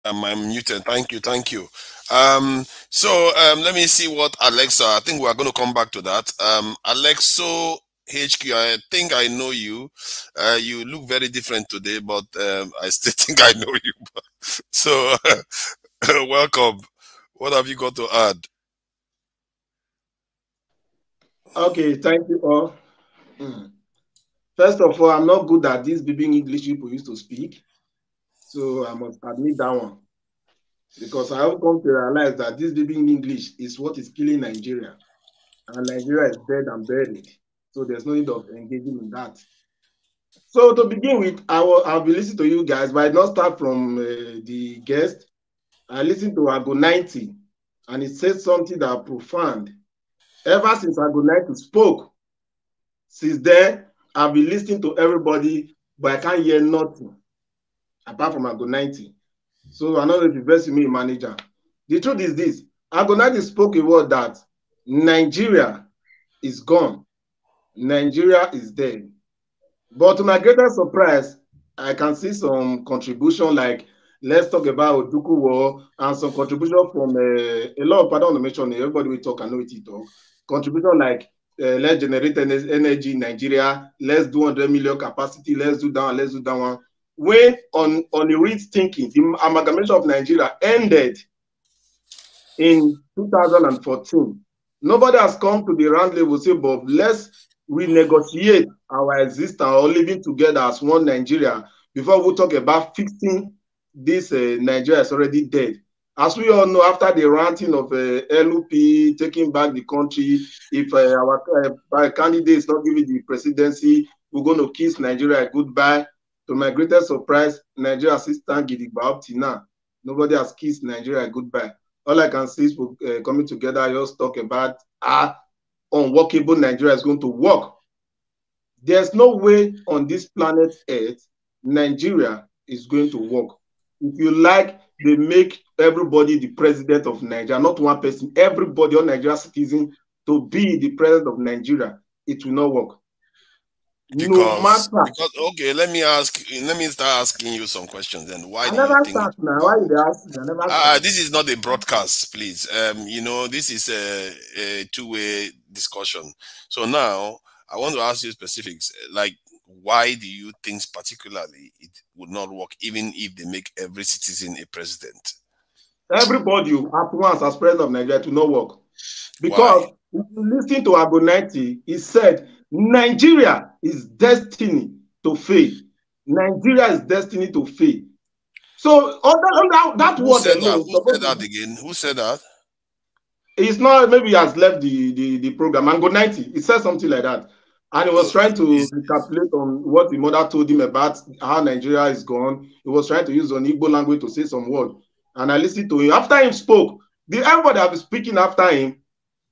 I'm muted. Thank you. So let me see what Alexa. I think we are going to come back to that. Alexo HQ. I think I know you. You look very different today, but I still think I know you. So welcome. What have you got to add? Okay, thank you all. First of all, I'm not good at this bibbing English people used to speak. So I must admit that one. Because I have come to realize that this bibbing English is what is killing Nigeria. And Nigeria is dead and buried. So there's no need of engaging in that. So to begin with, I'll be listening to you guys, but I not start from the guest. I listened to Ago 90, and it said something that profound. Ever since Ago 90 spoke, since then, I've been listening to everybody, but I can't hear nothing apart from Ago90. So I know if you invest in me, manager. The truth is this: Ago90 spoke a word that Nigeria is gone, Nigeria is dead. But to my greatest surprise, I can see some contribution like let's talk about Oduku War and some contribution from a lot of, I don't want to mention, everybody will talk, I know it talk. Contribution like let's generate energy in Nigeria, let's do 100 million capacity, let's do that one. When on the real thinking, the amalgamation of Nigeria ended in 2014. Nobody has come to the round level say, Bob, let's renegotiate our existence or living together as one Nigeria before we talk about fixing this Nigeria is already dead. As we all know, after the ranting of LUP taking back the country, if our candidate is not giving the presidency, we're going to kiss Nigeria goodbye. To my greatest surprise, Nigeria assistant Gidigba up till now. Nobody has kissed Nigeria goodbye. All I can see is coming together, just talk about how unworkable Nigeria is going to work. There's no way on this planet Earth Nigeria is going to work. If you like, they make everybody the president of Nigeria, not one person, everybody, all Nigeria citizen to be the president of Nigeria. It will not work. Because okay, let me start asking you some questions then. Why do you think this is not a broadcast, please? You know, this is a two-way discussion. So now I want to ask you specifics, like why do you think particularly it would not work even if they make every citizen a president? Everybody at once as president of Nigeria to not work. Because if you listen to Ago90, he said Nigeria is destined to fail. Nigeria is destined to fail. So that was Who said that again? Who said that? It's not, maybe he has left the program. Ago90, he said something like that. And he was trying to recapitulate on what the mother told him about how Nigeria is gone. He was trying to use an Igbo language to say some word. And I listened to him. After him spoke, everybody have been speaking after him.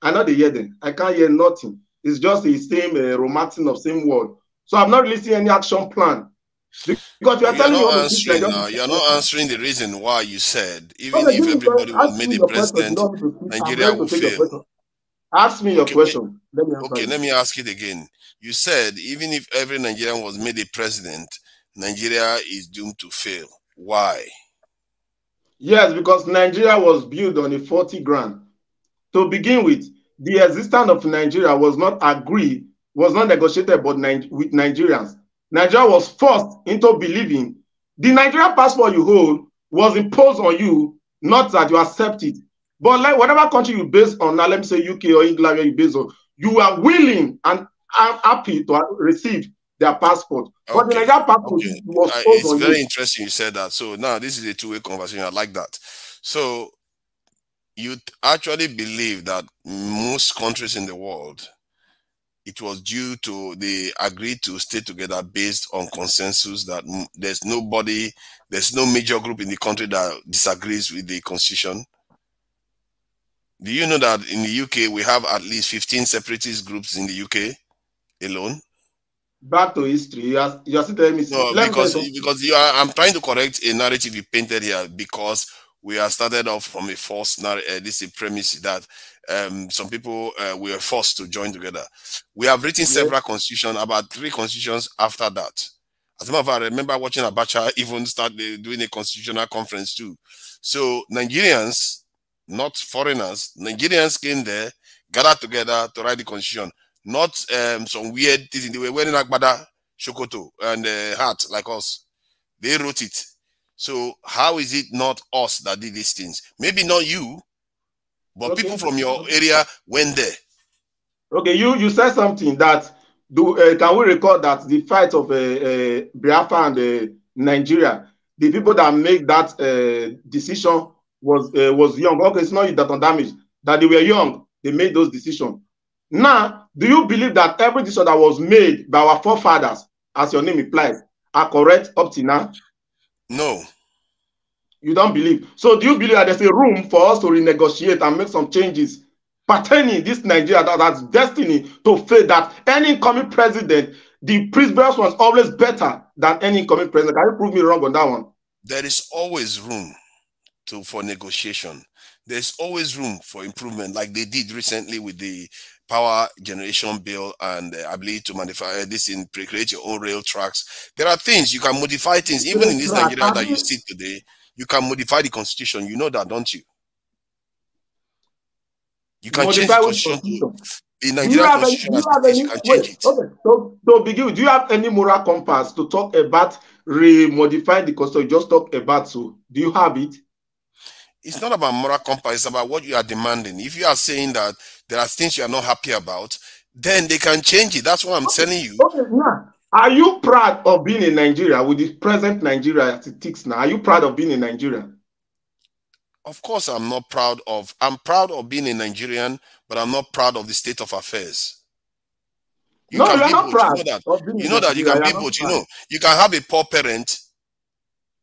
I know they hear them. I can't hear nothing. It's just the same romancing of same word. So I'm not really seeing any action plan. Because you are telling me you're not answering the reason why you said even if everybody was made the president, Nigeria will fail. Ask me your question. Let me ask it again. You said even if every Nigerian was made a president, Nigeria is doomed to fail. Why? Yes, because Nigeria was built on a 40 grand. To begin with, the existence of Nigeria was not agreed, was not negotiated with Nigerians. Nigeria was forced into believing the Nigerian passport you hold was imposed on you, not that you accept it. But like whatever country you base on, now let me say UK or England, where you base on, you are willing and happy to receive their passport. Okay. But the Nigerian passport was it's on very you. interesting you said that. So now this is a two-way conversation. I like that. So you actually believe that most countries in the world, it was due to they agreed to stay together based on consensus that there's no major group in the country that disagrees with the constitution? Do you know that in the UK we have at least 15 separatist groups in the UK alone? Back to history. You're still telling me. No, because I'm trying to correct a narrative you painted here, because we are started off from a false narrative. This is a premise that some people were forced to join together. We have written several constitutions, about 3 constitutions after that. As a matter of fact, I remember watching Abacha even start doing a constitutional conference too. So Nigerians, not foreigners, Nigerians came there, gathered together to write the constitution. Not some weird things. They were wearing agbada, shokoto, and hat like us. They wrote it. So how is it not us that did these things? Maybe not you, but people from your area went there. Okay, you said something that can we record that the fight of Biafra and Nigeria, the people that make that decision was young. Okay, it's not that on damage, that they were young, they made those decisions. Now, do you believe that every decision that was made by our forefathers, as your name implies, are correct up to now? No. You don't believe. So do you believe that there's a room for us to renegotiate and make some changes pertaining this Nigeria that has destiny to fail, that any incoming president the previous was always better than any incoming president. Can you prove me wrong on that one? There is always room for negotiation. There's always room for improvement, like they did recently with the power generation bill and ability to modify this in create your own rail tracks. There are things you can modify things, even in this Nigeria that you see today. You can modify the constitution. You know that, don't you? You can change the constitution. The Nigerian constitution has been you can change it. Okay. So begin. Do you have any moral compass to talk about remodifying the constitution? Just talk about so. Do you have it? It's not about moral compass. It's about what you are demanding. If you are saying that there are things you are not happy about, then they can change it. That's what I'm telling you. Okay, now, are you proud of being in Nigeria with the present Nigeria as it is now? Are you proud of being in Nigeria? Of course, I'm not proud of. I'm proud of being a Nigerian, but I'm not proud of the state of affairs. You no, you're not proud. You know that you can be both. You know, you can have a poor parent.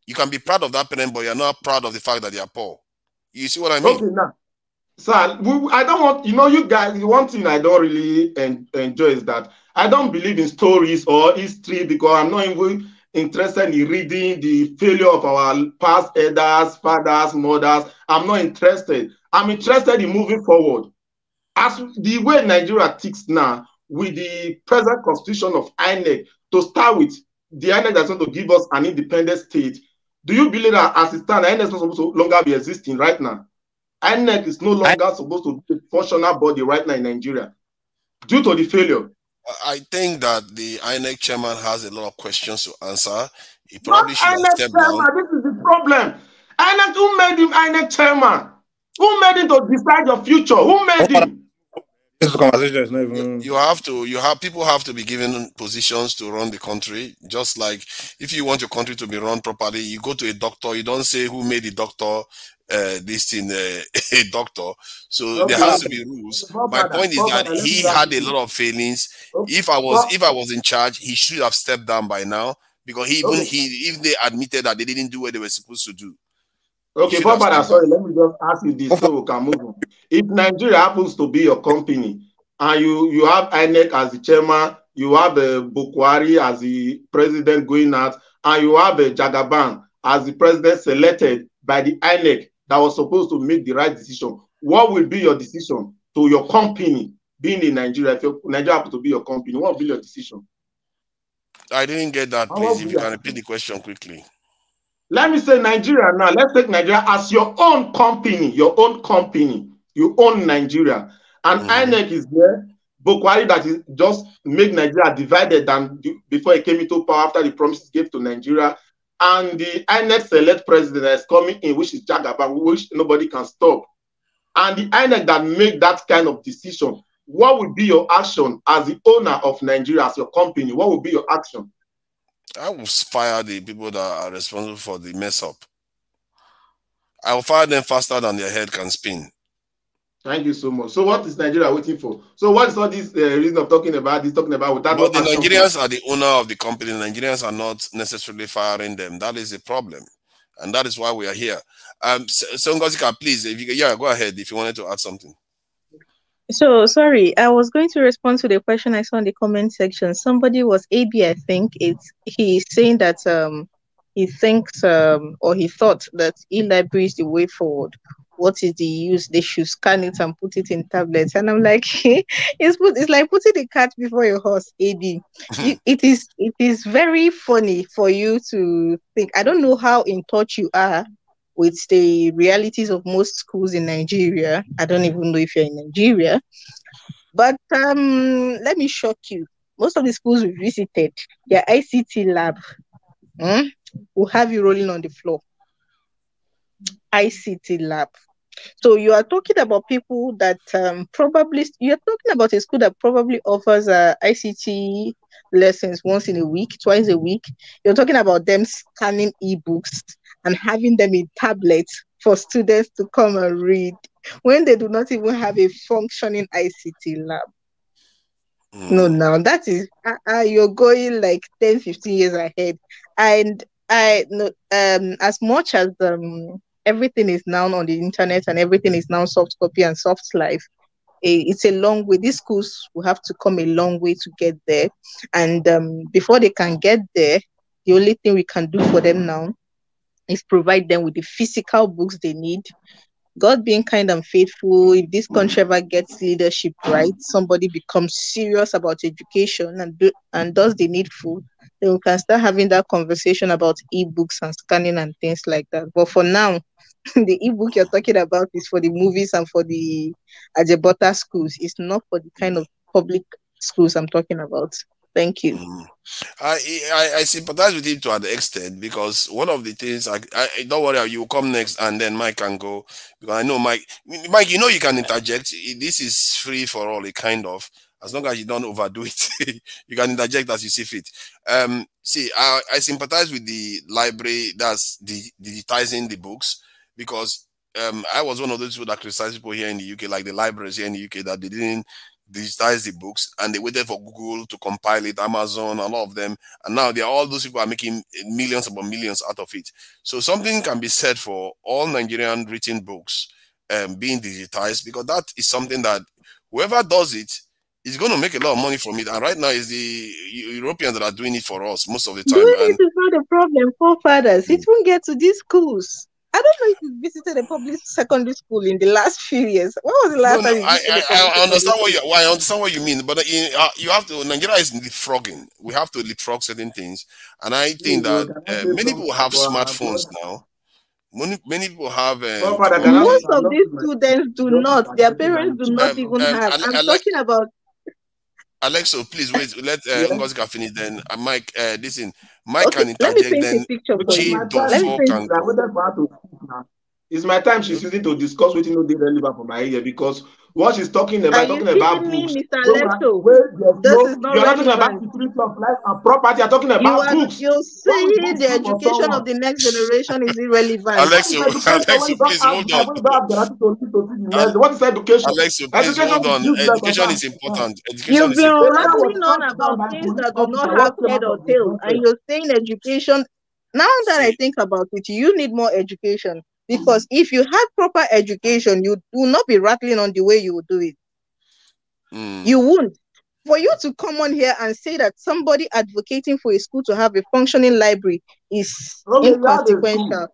You can be proud of that parent, but you're not proud of the fact that they are poor. You see what I mean? Okay, now, sir, I don't want, you guys, one thing I don't really enjoy is that I don't believe in stories or history because I'm not even interested in reading the failure of our past elders, fathers, mothers. I'm not interested. I'm interested in moving forward. As the way Nigeria ticks now, with the present constitution of INEC, to start with, the INEC that's going to give us an independent state. Do you believe that as it stands, INEC is not supposed to longer be existing right now? INEC is no longer supposed to be a functional body right now in Nigeria due to the failure. I think that the INEC chairman has a lot of questions to answer. He probably should have stepped down. This is the problem. INEC, who made him INEC chairman? Who made him to decide your future? Who made him? This conversation is not even... People have to be given positions to run the country. Just like if you want your country to be run properly, you go to a doctor. You don't say who made the doctor this thing a doctor. So there has to be rules. My point is that he had a lot of failings. If I was in charge, he should have stepped down by now because even they admitted that they didn't do what they were supposed to do. Okay, Papa, sorry, let me just ask you this so we can move on. If Nigeria happens to be your company and you have INEC as the chairman, you have Bukwari as the president going out, and you have Jagaban as the president selected by the INEC that was supposed to make the right decision, what will be your decision to your company being in Nigeria? If Nigeria happens to be your company, what will be your decision? I didn't get that, please. If you can repeat the question quickly. Let me say Nigeria now. Let's take Nigeria as your own company. Your own company. You own Nigeria. And INEC is there. Bukwari that is just make Nigeria divided than before he came into power after the promises gave to Nigeria. And the INEC select president that is coming in, which is Jagaban, which nobody can stop. And the INEC that make that kind of decision, what would be your action as the owner of Nigeria, as your company? What would be your action? I will fire the people that are responsible for the mess up. I will fire them faster than their head can spin. Thank you so much. So what is Nigeria waiting for? So what is all this reason of talking about without but the Nigerians are the owner of the company. The Nigerians are not necessarily firing them. That is a problem. And that is why we are here. So Ngozika, please, if you go ahead if you wanted to add something. So sorry, I was going to respond to the question I saw in the comment section. Somebody was AB, I think. He's saying that he thinks or he thought that e-library is the way forward. What is the use? They should scan it and put it in tablets. And I'm like, it's like putting the cart before your horse, AB. It is very funny for you to think. I don't know how in touch you are with the realities of most schools in Nigeria. I don't even know if you're in Nigeria. But let me shock you. Most of the schools we visited, their ICT lab will have you rolling on the floor. ICT lab. So you are talking about people that probably, you're talking about a school that probably offers ICT lessons once in a week, twice a week. You're talking about them scanning ebooks and having them in tablets for students to come and read when they do not even have a functioning ICT lab. No, now that is, you're going like 10, 15 years ahead. And I know, as much as everything is now on the internet and everything is now soft copy and soft life, it's a long way. These schools will have to come a long way to get there. And before they can get there, the only thing we can do for them now is provide them with the physical books they need. God being kind and faithful, if this country ever gets leadership right, somebody becomes serious about education and does the needful, then we can start having that conversation about e-books and scanning and things like that. But for now, the e-book you're talking about is for the movies and for the Ajebota schools. It's not for the kind of public schools I'm talking about. Thank you. I sympathize with him to an extent, because one of the things I don't worry, you will come next and then Mike can go, because I know Mike, you know, you can interject. This is free for all, kind of, as long as you don't overdo it. You can interject as you see fit. See, I sympathize with the library that's digitizing the books, because I was one of those people that criticize people here in the UK, like the libraries here in the UK, that they didn't digitize the books and they waited for Google to compile it, Amazon and all of them, and now all those people are making millions upon millions out of it. So something can be said for all Nigerian written books being digitized, because that is something that whoever does it is going to make a lot of money from it. And right now it's the Europeans that are doing it for us most of the time. Doing it is not a problem, forefathers. It won't get to these schools. I don't know if you visited a public secondary school in the last few years. When was the last time you visited I understand I understand what you mean, but you have to. Nigeria is leapfrogging. We have to leapfrog certain things, and I think that many people have smartphones now. Many people have. Most of these students do not. Their parents do not even have. I'm talking about. Alexo, please wait. Let Ngozi finish. Then Mike, listen. Mike can interject. Then it's my time she's using to discuss what you know relevant for my area, because what she's talking about, books. This is not you're not talking about security of life and property. You're talking about books. You're saying the education of the next generation is irrelevant. Alexo, please hold on. What is education? Alexo, please hold on. Education is important. You've been rattling on about things that do not have head or tail, and you're saying education. Now that I think about it, you need more education. Because if you had proper education, you will not be rattling on the way you would do it. You won't. For you to come on here and say that somebody advocating for a school to have a functioning library is inconsequential,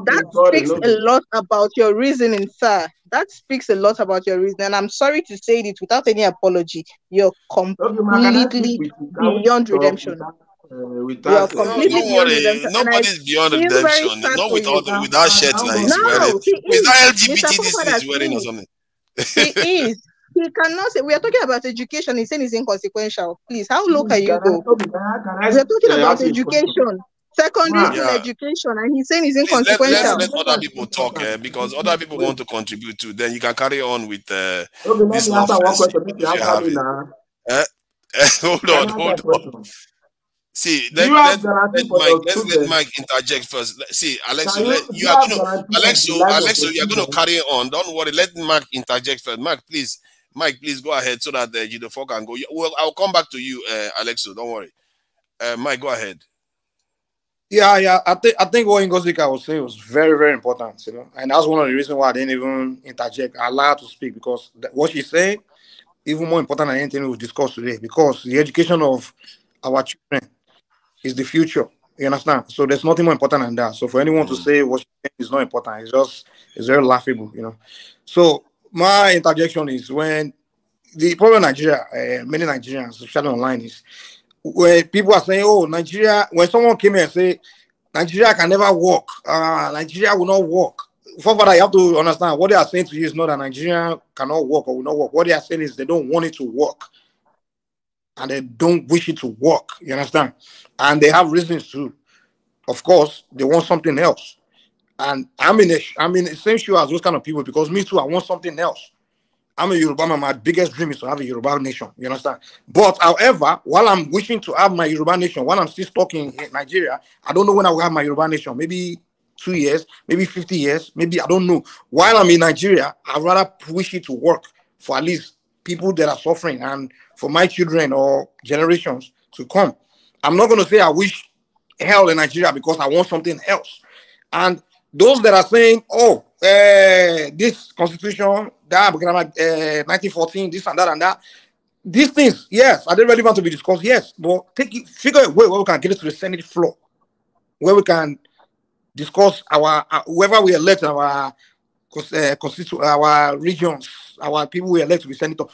that speaks a lot about your reasoning, sir. That speaks a lot about your reasoning. And I'm sorry to say it without any apology. You're completely beyond redemption. Don't worry, nobody's beyond redemption. Not with that shirt that he's wearing. Is that LGBT this is wearing or something? He is. He cannot say. We are talking about education. He's saying it's inconsequential. Please, how low can you go? We are talking about education, secondary school education, and he's saying it's inconsequential. Let other people talk, because other people want to contribute too. Then you can carry on with this love fest if you have it. Hold on. See, let Mike interject first. See, Alexo, Alexo, you're going to carry on. Don't worry. Let Mike interject first. Mike, please go ahead so that the folk can go. Well, I'll come back to you, Alexo. Don't worry. Mike, go ahead. Yeah. I think what Ngozika was saying was very, very important. You know, and that's one of the reasons why I didn't even interject. I allowed to speak, because what she said even more important than anything we discussed today. Because the education of our children is the future. You understand? So there's nothing more important than that. So for anyone to say what is not important, it's very laughable, you know. So my interjection is, when the problem in Nigeria, many Nigerians, especially online, is when people are saying, oh, Nigeria, when someone came here and say Nigeria can never work, Nigeria will not work. For that, you have to understand what they are saying to you is not that Nigeria cannot work or will not work. What they are saying is they don't want it to work. And they don't wish it to work, you understand? And they have reasons to. Of course, they want something else. And I'm in the same shoe as those kind of people, because me too, I want something else. I'm a Yoruba man. My biggest dream is to have a Yoruba nation, you understand? But however, while I'm wishing to have my Yoruba nation, while I'm still stuck in Nigeria, I don't know when I will have my Yoruba nation. Maybe 2 years, maybe 50 years, maybe I don't know. While I'm in Nigeria, I'd rather wish it to work for at least people that are suffering, and for my children or generations to come. I'm not going to say I wish hell in Nigeria, because I want something else. And those that are saying, oh, this constitution that 1914, this and that and that. These things, yes, are they relevant to be discussed? Yes, but figure a way where we can get it to the Senate floor, where we can discuss our whoever we elect our our regions, our people we elect to be senator.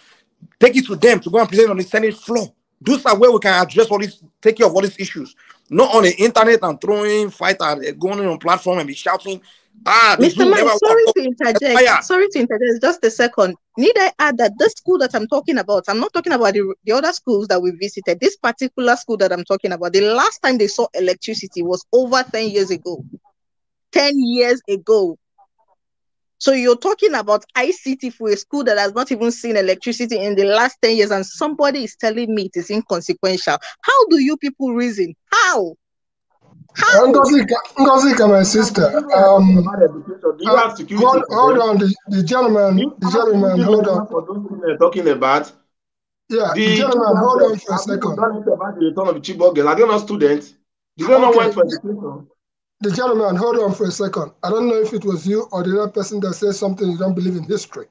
Take it to them to go and present on the Senate floor. Those are where we can address all this, take care of all these issues. Not on the internet and throwing fight and going on platform and be shouting. Mr. Mike, sorry to interject. Sorry to interject. Just a second. Need I add that this school that I'm talking about, I'm not talking about the other schools that we visited. This particular school that I'm talking about, the last time they saw electricity was over 10 years ago. 10 years ago. So you're talking about ICT for a school that has not even seen electricity in the last 10 years, and somebody is telling me it is inconsequential. How do you people reason? How? Ngozika, my sister. Hold on, the gentleman, hold on. For those people talking about. Yeah, the gentleman, hold on for a second. About the return of the Chibok girl. Are they not students? Do they not went for education? The gentleman, hold on for a second. I don't know if it was you or the other person that says something you don't believe in history.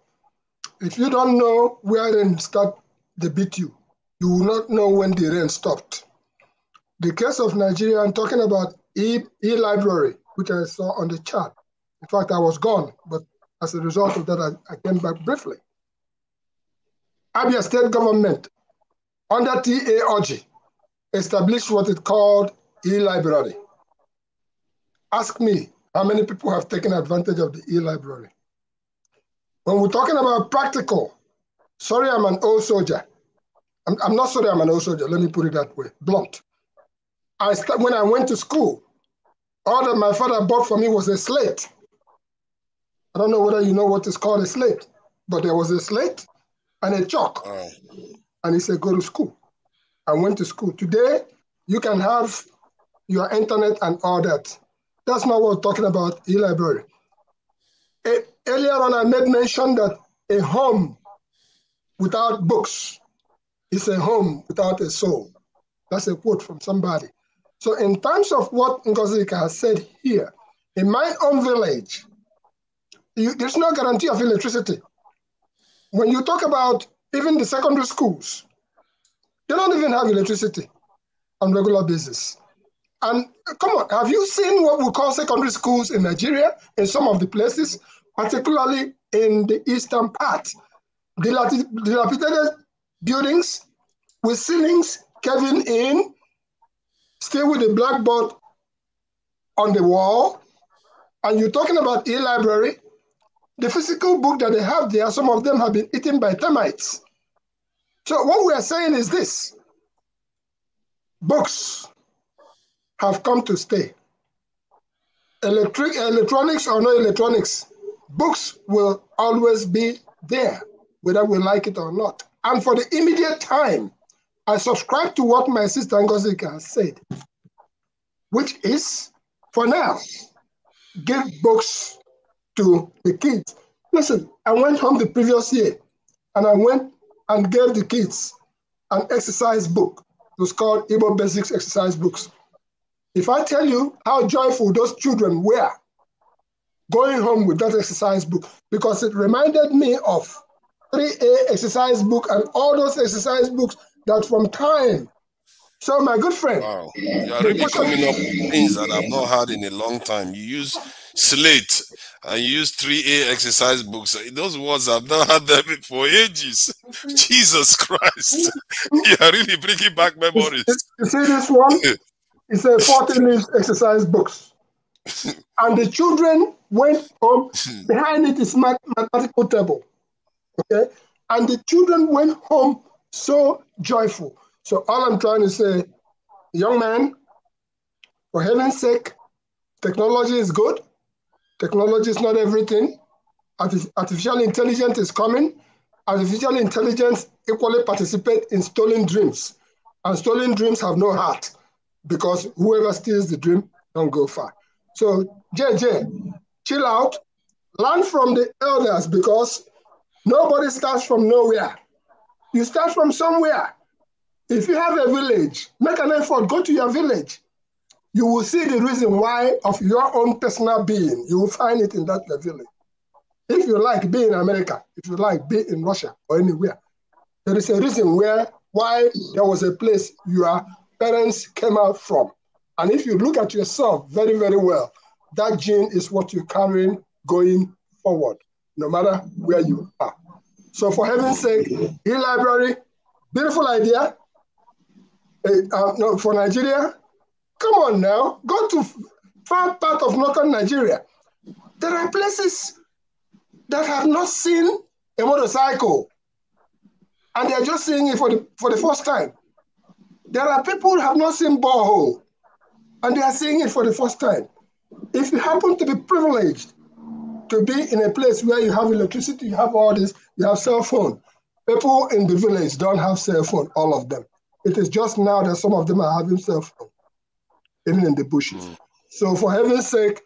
If you don't know where rain start, they beat you. You will not know when the rain stopped. The case of Nigeria, I'm talking about e-library, which I saw on the chart. In fact, I was gone, but as a result of that, I came back briefly. Abia State government, under T.A. Oji, established what it called e-library. Ask me how many people have taken advantage of the e-library. When we're talking about practical, sorry, I'm an old soldier. I'm not sorry I'm an old soldier, let me put it that way, blunt. When I went to school, all that my father bought for me was a slate. I don't know whether you know what is called a slate, but there was a slate and a chalk. And he said, go to school. I went to school. Today, you can have your internet and all that. That's not what we're talking about, e-library. Earlier on, I made mention that a home without books is a home without a soul. That's a quote from somebody. So in terms of what Ngozika has said here, in my own village, there's no guarantee of electricity. When you talk about even the secondary schools, they don't even have electricity on a regular basis. And come on, have you seen what we call secondary schools in Nigeria, in some of the places, particularly in the eastern part? Dilapidated buildings with ceilings caving in, still with a blackboard on the wall. And you're talking about e-library. The physical book that they have there, some of them have been eaten by termites. So what we are saying is this: books have come to stay. Electronics or no electronics, books will always be there, whether we like it or not. And for the immediate time, I subscribe to what my sister Ngozika has said, which is, for now, give books to the kids. Listen, I went home the previous year, and I went and gave the kids an exercise book. It was called Igbo Basics Exercise Books. If I tell you how joyful those children were going home with that exercise book, because it reminded me of 3A exercise book and all those exercise books that from time. So my good friend. Wow, you are really coming up with things that I've not had in a long time. You use slate and you use 3A exercise books. Those words I've not had them for ages. Jesus Christ. You are really bringing back memories. You see this one? It's a 40 leaves exercise books. And the children went home. Behind it is mathematical table. Okay? And the children went home so joyful. So all I'm trying to say, young man, for heaven's sake, technology is good. Technology is not everything. Artificial intelligence is coming. Artificial intelligence equally participates in stolen dreams. And stolen dreams have no heart, because whoever steals the dream don't go far. So JJ, chill out, learn from the elders, because nobody starts from nowhere. You start from somewhere. If you have a village, make an effort, go to your village. You will see the reason why of your own personal being. You will find it in that village. If you like, be in America. If you like, be in Russia or anywhere. There is a reason why there was a place your parents came out from. And if you look at yourself very, very well, that gene is what you're carrying going forward, no matter where you are. So for heaven's sake, e-library, beautiful idea. No, for Nigeria, come on now, go to far part of northern Nigeria. There are places that have not seen a motorcycle, and they're just seeing it for the first time. There are people who have not seen borehole, and they are seeing it for the first time. If you happen to be privileged to be in a place where you have electricity, you have all this, you have cell phone. People in the village don't have cell phone, all of them. It is just now that some of them are having cell phone, even in the bushes. So for heaven's sake,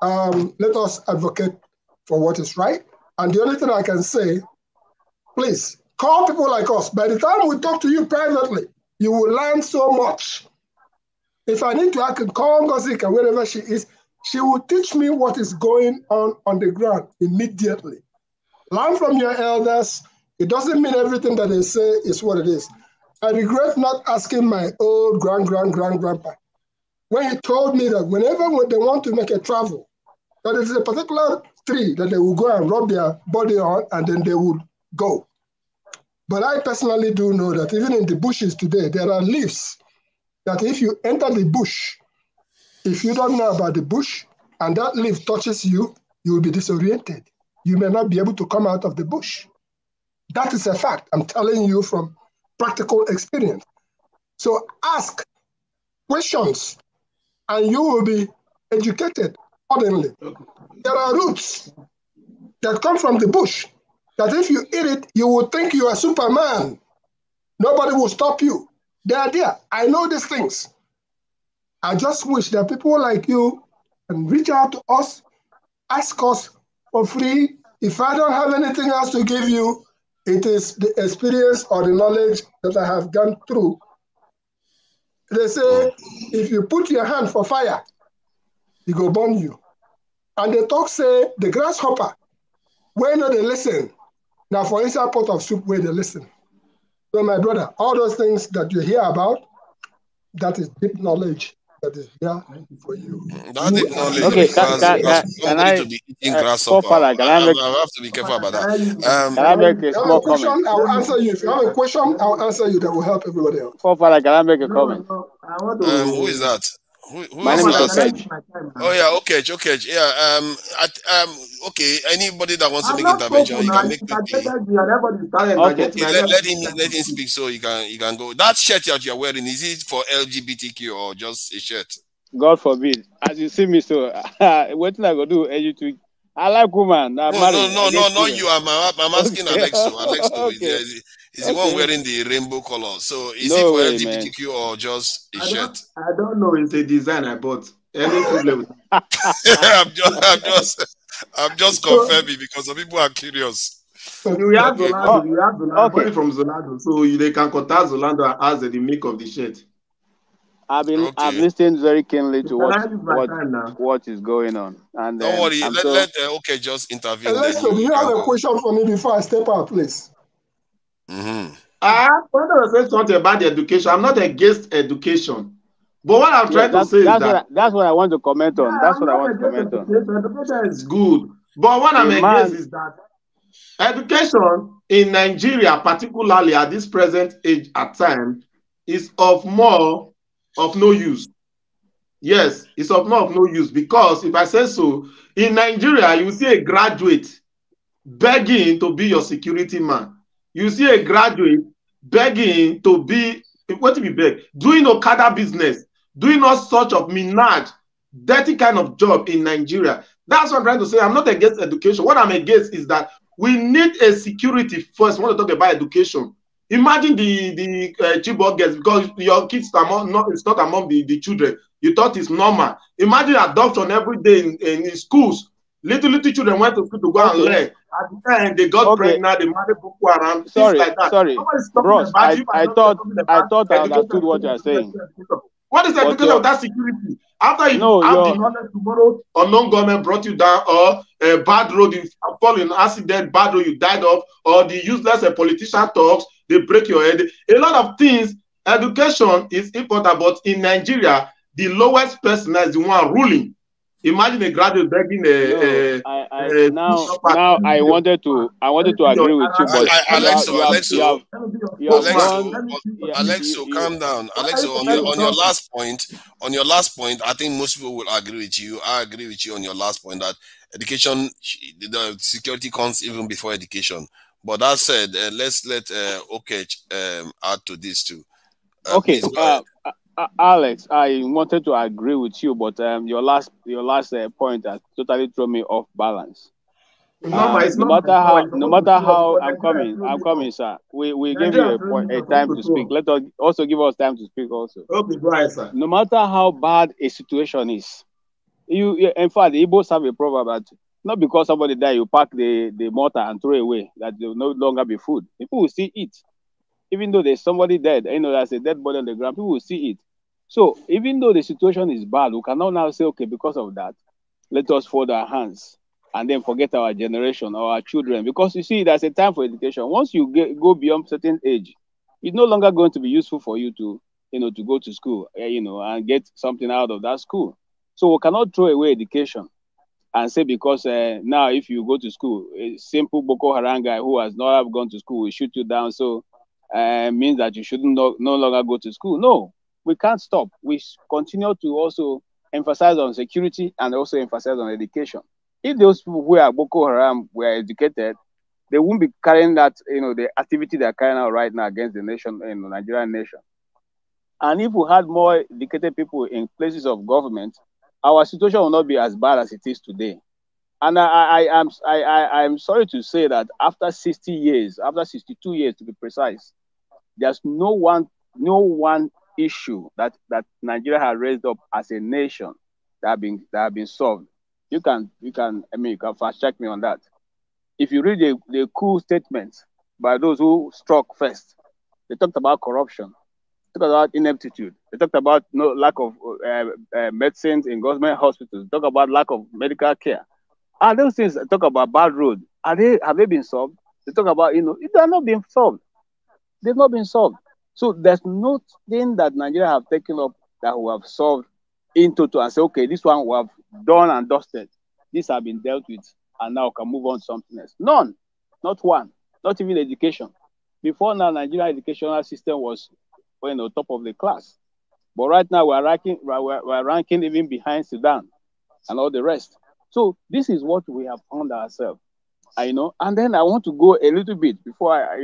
let us advocate for what is right. And the only thing I can say, please, call people like us. By the time we talk to you privately, you will learn so much. If I need to, I can call Ngosika wherever she is. She will teach me what is going on the ground immediately. Learn from your elders. It doesn't mean everything that they say is what it is. I regret not asking my old grandpa when he told me that whenever they want to make a travel, that it is a particular tree that they will go and rub their body on and then they will go. But I personally do know that even in the bushes today, there are leaves that if you enter the bush, if you don't know about the bush and that leaf touches you, you will be disoriented. You may not be able to come out of the bush. That is a fact. I'm telling you from practical experience. So ask questions and you will be educated accordingly. There are roots that come from the bush that if you eat it, you will think you are Superman. Nobody will stop you. They are there. I know these things. I just wish that people like you can reach out to us, ask us for free. If I don't have anything else to give you, it is the experience or the knowledge that I have gone through. They say, if you put your hand for fire, it will burn you. And the talk say, the grasshopper, when they listen, now for inside pot of soup, where they listen. So my brother, all those things that you hear about, that is deep knowledge that is there for you. That deep knowledge. Okay, can I to be eating grasshopper? I have to be careful about that. Can I make a small comment? I'll answer you. If you have a question, I'll answer you. That will help everybody else. Can I make a comment? Who is that? My name is Okej. Oh yeah, Okej. Yeah. Okay. Anybody that wants to make intervention, you can make it. Okay. Let him speak so you can go. That shirt that you're wearing, is it for LGBTQ or just a shirt? God forbid. As you see me, so what I go do? I like woman. No, not you. I'm asking Alexo. Alexo is the one wearing the rainbow color. So is it for LGBTQ or just a shirt? I don't know. It's a design I bought. Any problem? I'm just confirming because some people are curious. We have Zolando from Zolando, so they can contact Zolando and ask the make of the shirt. I've listened very keenly to what is going on. And don't worry, let just intervene. Alexa, do you have a question for me before I step out, please? I want to say something about the education. I'm not against education, but what I'm trying to say is that's what I want to comment on. That's what I want to comment on. Education is good, but what I'm against is that education in Nigeria, particularly at this present age at time, is of no use. Yes, it's of no use because if I say so, in Nigeria, you see a graduate begging to be your security man. You see a graduate begging to be, doing Okada business, doing all sorts of minage, dirty kind of job in Nigeria. That's what I'm trying to say. I'm not against education. What I'm against is that we need a security first. I want to talk about education. Imagine the Chibok girls, because your kids it's not among the children. You thought it's normal. Imagine adoption every day in schools. Little children went to school to go and learn. At the time, they got pregnant, they married Boko Haram, things like that. Sorry, Bros, I thought I understood what you are saying. What is the education of that security? After you have the knowledge tomorrow, unknown government brought you down, or a bad road, you fall in accident, bad road you died of, or the useless politician talks, they break your head. A lot of things. Education is important, but in Nigeria, the lowest person is the one ruling. Imagine a graduate begging now I wanted to agree with you, but Alexo, calm down. Alexo, on your last point, I think most people will agree with you. I agree with you on your last point that education, the security comes even before education. But that said, let's let Okech add to this too. Okay, Alex, I wanted to agree with you, but your last point has totally thrown me off balance. No matter how I'm coming, sir. We gave you a time to speak. Let us also give us time to speak also. Okay, go ahead, sir. No matter how bad a situation is, in fact, the Igbos have a proverb that not because somebody died, you pack the mortar and throw away, that there will no longer be food. People will still eat. Even though there's somebody dead, there's a dead body on the ground, people will see it. So even though the situation is bad, we cannot now say, okay, because of that, let us fold our hands and then forget our generation or our children. Because you see, there's a time for education. Once you go beyond certain age, it's no longer going to be useful for you to, to go to school, and get something out of that school. So we cannot throw away education and say because now if you go to school, a simple Boko Haram guy who has not gone to school will shoot you down. So means that you shouldn't no longer go to school. No, we can't stop. We continue to also emphasize on security and also emphasize on education. If those people who are Boko Haram were educated, they won't be carrying that, the activity they're carrying out right now against the nation, the Nigerian nation. And if we had more educated people in places of government, our situation will not be as bad as it is today. And I'm sorry to say that after 60 years, after 62 years to be precise, there's no one issue that Nigeria has raised up as a nation that have been solved. You can fast check me on that. If you read the coup statements by those who struck first, they talked about corruption, they talked about ineptitude, they talked about lack of medicines in government hospitals, they talked about lack of medical care. And those things talk about bad road. Have they been solved? They talk about, they are not being solved. They've not been solved. So there's nothing that Nigeria have taken up that we have solved in total and say, okay, this one we have done and dusted. These have been dealt with, and now we can move on to something else. None. Not one. Not even education. Before now, Nigerian educational system was, top of the class. But right now, we're ranking even behind Sudan and all the rest. So this is what we have found ourselves, and then I want to go a little bit before I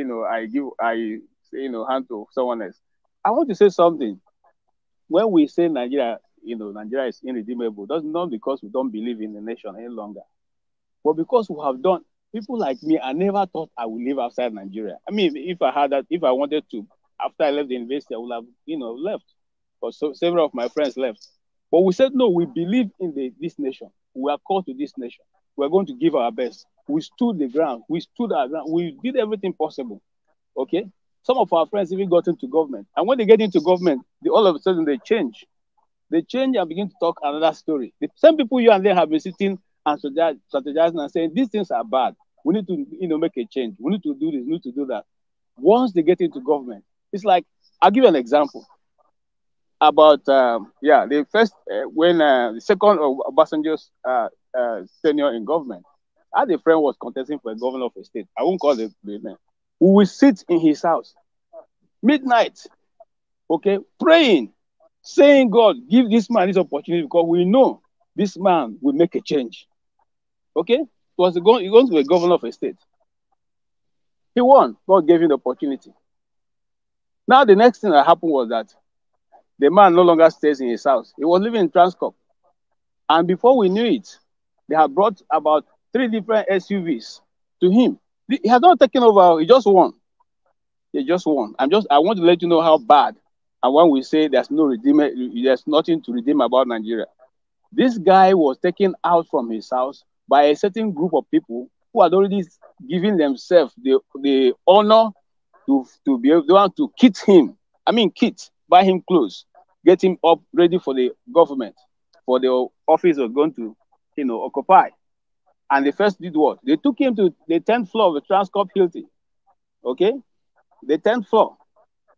hand to someone else. I want to say something. When we say Nigeria, Nigeria is irredeemable, that's not because we don't believe in the nation any longer, but because we have done. People like me, I never thought I would live outside Nigeria. I mean, if I wanted to, after I left the university, I would have, left. But several of my friends left. But we said, no, we believe in this nation. We are called to this nation. We're going to give our best. We stood the ground. We stood our ground. We did everything possible. Okay? Some of our friends even got into government. And when they get into government, all of a sudden they change. They change and begin to talk another story. The same people you and they have been sitting and strategizing and saying, these things are bad. We need to, make a change. We need to do this. We need to do that. Once they get into government, it's like, I'll give you an example. About the first when the second of Obasanjo's tenure in government, I had a friend who was contesting for a governor of a state. I won't call the name. We will sit in his house midnight, okay, praying, saying, God, give this man this opportunity because we know this man will make a change. Okay, he was going to be a governor of a state. He won. God gave him the opportunity. Now the next thing that happened was that the man no longer stays in his house. He was living in Transcorp. And before we knew it, they had brought about 3 different SUVs to him. He has not taken over. He just won. He just won. I want to let you know how bad. And when we say there's nothing to redeem about Nigeria. This guy was taken out from his house by a certain group of people who had already given themselves the honor to be able to kit him. Buy him clothes, get him up ready for the government. for the office was going to, occupy. And they first did what? They took him to the 10th floor of the Transcorp Hilton. Okay? The 10th floor.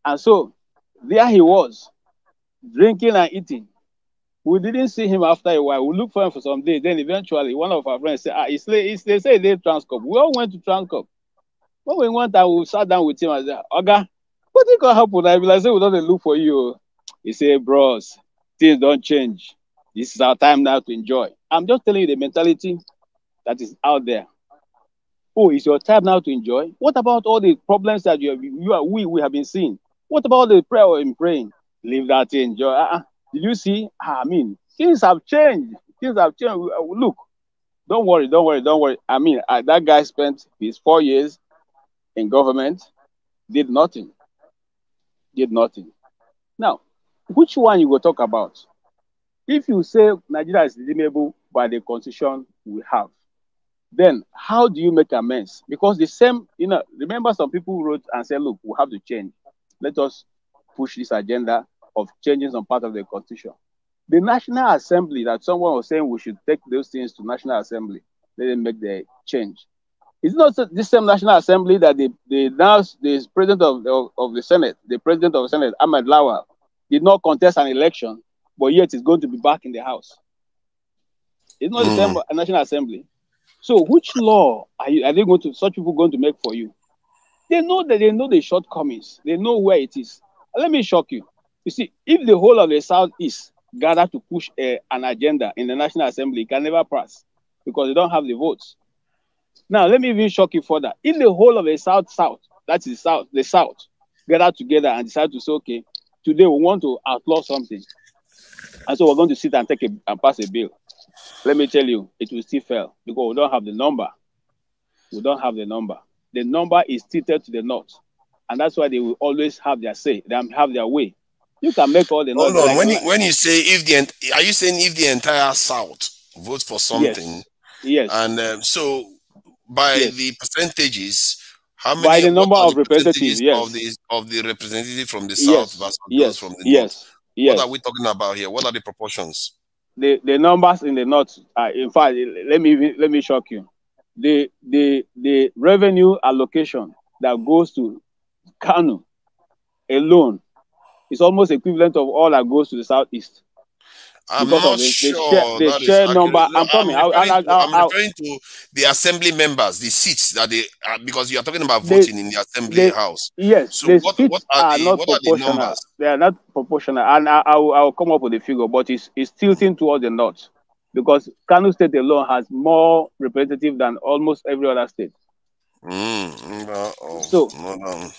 And so there he was, drinking and eating. We didn't see him after a while. We looked for him for some days. Then eventually one of our friends said, they say they Transcorp. We all went to Transcorp. When we went and we sat down with him and said, Oga, what is going to happen? I realized we don't look for you. He said, bros, things don't change. This is our time now to enjoy. I'm just telling you the mentality that is out there. Oh, it's your time now to enjoy. What about all the problems that we have been seeing? What about the prayer we've been praying? Leave that to enjoy. Did you see? I mean, things have changed. Things have changed. Look, don't worry. I mean, that guy spent his 4 years in government, did nothing. Now, which one you will talk about? If you say Nigeria is redeemable by the constitution we have, then how do you make amends? Because the same, remember some people wrote and said, look, we have to change. Let us push this agenda of changing some part of the constitution. The National Assembly, that someone was saying we should take those things to National Assembly, let them make the change. It's not this same National Assembly that the president of the Senate, the president of the Senate, Ahmed Lawal, did not contest an election, but yet is going to be back in the House. It's not the same National Assembly. So which law are such people going to make for you? They know the shortcomings. They know where it is. Let me shock you. You see, if the whole of the Southeast gather to push an agenda in the National Assembly, it can never pass because they don't have the votes. Now, let me even shock you further. If the whole of the South, that is the South, gather together and decide to say, okay, today we want to outlaw something, and so we're going to sit and pass a bill. Let me tell you, it will still fail because we don't have the number. We don't have the number. The number is tilted to the north, and that's why they will always have their say. They have their way. You can make all the noise. Hold on. When you say are you saying if the entire South votes for something? Yes. And so by the percentages, how many? By the number of representatives, of the representative from the South versus those from the North. What are we talking about here? What are the proportions? The numbers in the North are, in fact, let me shock you. The revenue allocation that goes to Kano alone is almost equivalent of all that goes to the Southeast. I'm not sure. The share number. I'm referring to the assembly members, the seats that they because you are talking about voting in the assembly house. Yes. So what are the numbers? They are not proportional, and I'll come up with a figure, but it's tilting towards the north because Kano State alone has more representative than almost every other state. But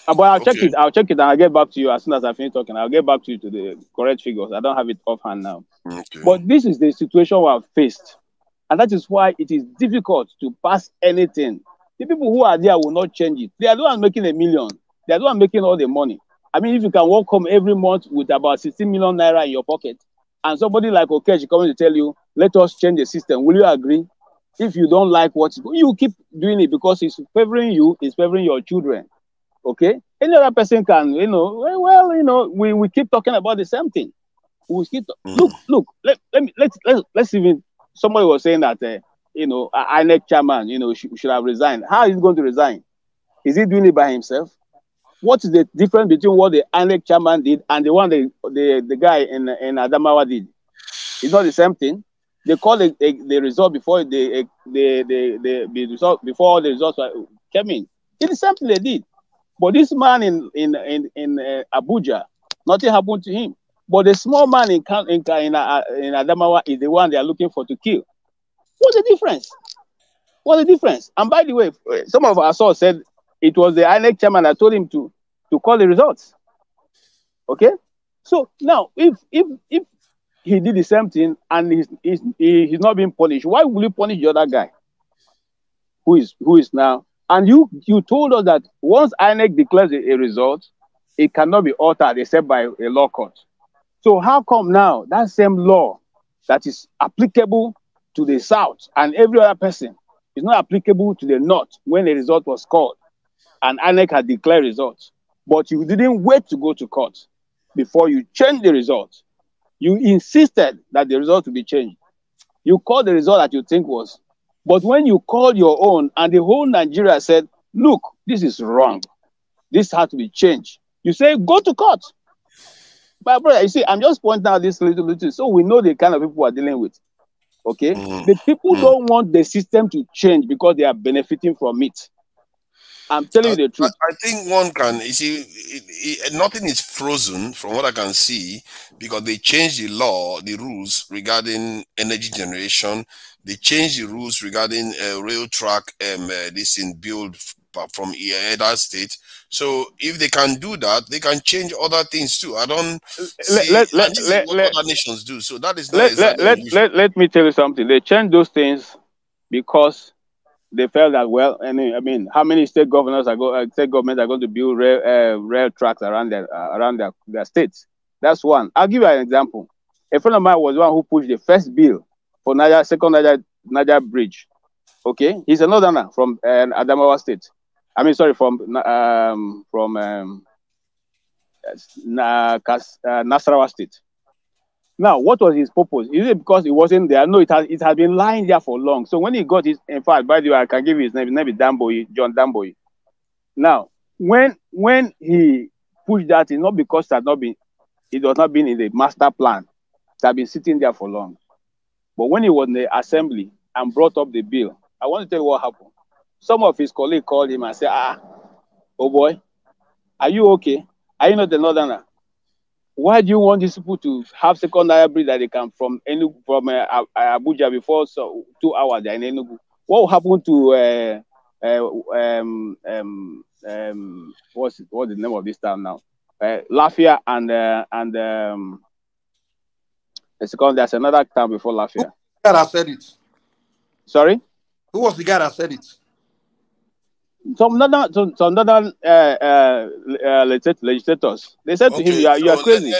I'll check it. I'll check it, and I'll get back to you as soon as I finish talking. I'll get back to you to the correct figures. I don't have it offhand now. Okay. But this is the situation we have faced, and that is why it is difficult to pass anything. The people who are there will not change it. They are the ones making $1 million. They are the ones making all the money. I mean, if you can walk home every month with about 16 million naira in your pocket, and somebody like Okechi coming to tell you, "Let us change the system," will you agree? If you don't like what you keep doing it because it's favoring you, it's favoring your children. Okay? Any other person can, we keep talking about the same thing. We keep look. Let's even. Somebody was saying that INEC chairman, should have resigned. How is he going to resign? Is he doing it by himself? What is the difference between what the INEC chairman did and the one the guy in Adamawa did? It's not the same thing. They call the result before the result before the results came in. It's the same thing they did. But this man in Abuja, nothing happened to him. But the small man in Adamawa is the one they are looking for to kill. What's the difference? What's the difference? And by the way, some of our sources said it was the INEC chairman that told him to call the results. Okay? So now, if he did the same thing and he's not being punished, why will you punish the other guy who is now? And you told us that once INEC declares a result, it cannot be altered except by a law court. So how come now that same law that is applicable to the South and every other person is not applicable to the North when the result was called and INEC had declared results, but you didn't wait to go to court before you change the result? You insisted that the result would be changed. You called the result that you think was. But when you called your own and the whole Nigeria said, look, this is wrong. This has to be changed. You say, go to court. But brother, you see, I'm just pointing out this little, so we know the kind of people we're dealing with. Okay? The people don't want the system to change because they are benefiting from it. I'm telling you the truth. I think one can, you see, nothing is frozen from what I can see, because they changed the law, the rules regarding energy generation. They changed the rules regarding rail track, this in build from either state. So if they can do that, they can change other things too. I don't see what other nations do. So that is not exactly let me tell you something. They changed those things because they felt that, well, I mean, how many state governors state governments are going to build rail tracks around their states? That's one. I'll give you an example. A friend of mine was the one who pushed the first bill for second Niger Bridge. Okay, he's a northerner from Adamawa State. I mean, sorry, from Nasarawa State. Now, what was his purpose? Is it because it wasn't there? No, it has been lying there for long. So when he got his, in fact, by the way, I can give you his name. His name is Damboy, John Damboy. Now, when he pushed that, it's not because it was not been in the master plan. It had been sitting there for long. But when he was in the assembly and brought up the bill, I want to tell you what happened. Some of his colleagues called him and said, oh boy, are you okay? Are you not a northerner? Why do you want these people to have second Niger Bridge that they come from Abuja before 2 hours they're in Enugu? What will happen to what's the name of this town now? Lafia and there's another town before Lafia. Who was the guy that said it? Sorry? Who was the guy that said it? Some other legislators. They said to him, "You are crazy."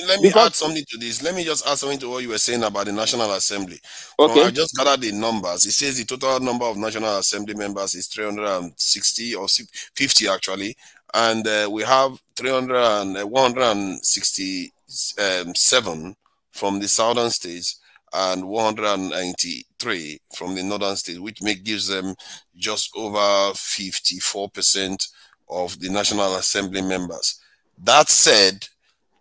Let me add something to this. Let me just add something to what you were saying about the National Assembly. Okay. I just gathered the numbers. It says the total number of National Assembly members is 360 or 50 actually, and we have 167 from the southern states and 193 from the northern states, which gives them just over 54% of the National Assembly members. That said,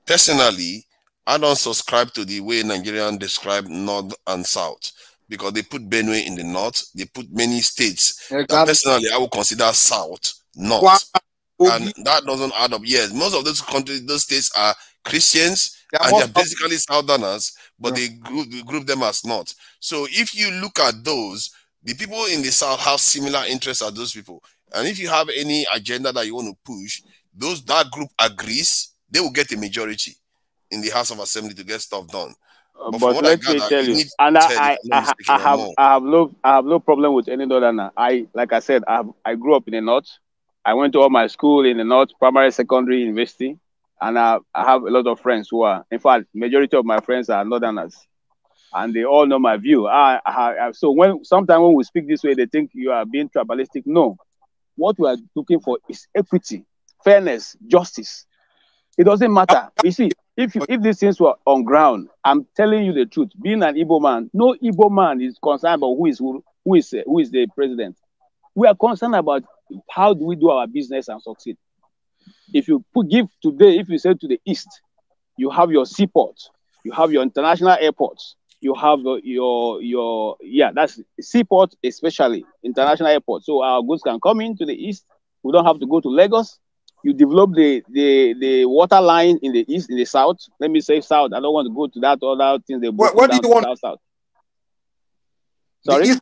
personally, I don't subscribe to the way Nigerians describe North and South, because they put Benue in the north, they put many states that personally I would consider South, North. And that doesn't add up. Yes, most of those countries, those states are Christians, and they're basically Southerners, but they group them as North. So if you look at those, the people in the South have similar interests as those people. And if you have any agenda that you want to push, that group agrees, they will get a majority in the House of Assembly to get stuff done. But let me tell you, and I have no problem with any Northerner. Like I said, I grew up in the North. I went to all my school in the North, primary, secondary, university. And I have a lot of friends who are, in fact, majority of my friends are Northerners, and they all know my view. So sometimes when we speak this way, they think you are being tribalistic. No, what we are looking for is equity, fairness, justice. It doesn't matter. You see, if these things were on ground, I'm telling you the truth. Being an Igbo man, no Igbo man is concerned about who is the president. We are concerned about how do we do our business and succeed. If you if you say to the east, you have your seaport, you have your international airports, you have that's seaport, especially international airport. So our goods can come into the east. We don't have to go to Lagos. You develop the water line in the east, in the south. Let me say south. I don't want to go to that other things. What do you want? South. Sorry. The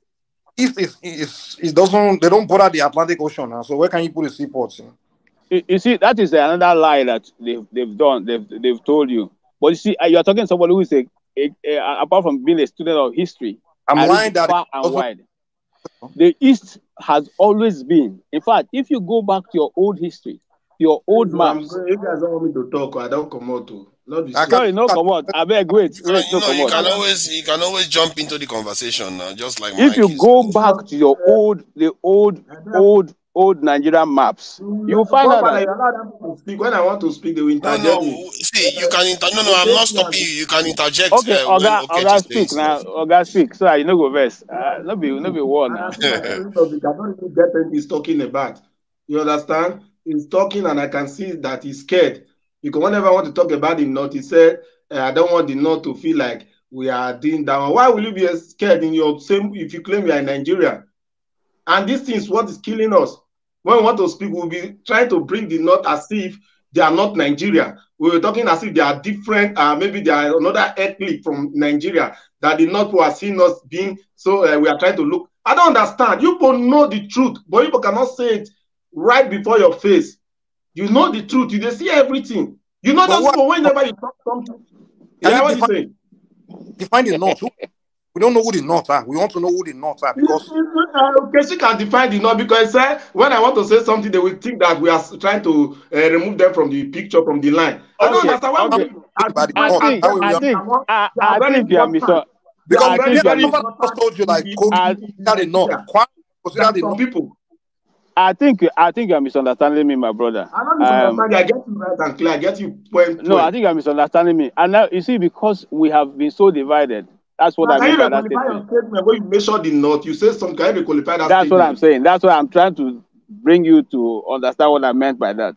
east is doesn't. They don't bother the Atlantic Ocean. So where can you put the seaports in? You see, that is another lie that they've done. They've told you. But you see, you are talking to somebody who is apart from being a student of history, I'm lying that far and wide. The East has always been. In fact, if you go back to your old history, your old maps. If you guys don't want me to talk, I don't come out to. Sorry, no come out. I beg, wait. You can always jump into the conversation now, just like if you go back to your old old Nigerian maps, you find out that. When I want to speak, they will interject me. See, you can No, I'm not stopping you. You can interject. Okay, Oga speak now. Oga speak. So you know go verse. No be one now. I don't even get what he's talking about. You understand? He's talking, and I can see that he's scared because whenever I want to talk about the North, he said, "I don't want the North to feel like we are doing that." Why will you be scared in your same if you claim you are in Nigeria? And this thing is what is killing us. When we want to speak, we'll be trying to bring the North as if they are not Nigeria. We were talking as if they are different. Maybe they are another ethnic from Nigeria that the North are seeing us being. So we are trying to look. I don't understand. You people know the truth, but you people cannot say it right before your face. You know the truth. You see everything. You know those people whenever you talk something. Yeah, what you say? Define the North. We don't know who the North are. We want to know who the North are because she can define the North because when I want to say something, they will think that we are trying to remove them from the picture, from the line. I don't understand why. I think you are misunderstanding. Because I told you like consider the North. Consider the North. People. I think you are misunderstanding me, my brother. I'm not misunderstanding. I get you right and clear. I get you point. No, I think you are misunderstanding me. And now you see, because we have been so divided. That's what I mean by that statement. When you measure the North, you say something. Can you qualify that? That's what I'm saying. That's what I'm trying to bring you to understand what I meant by that.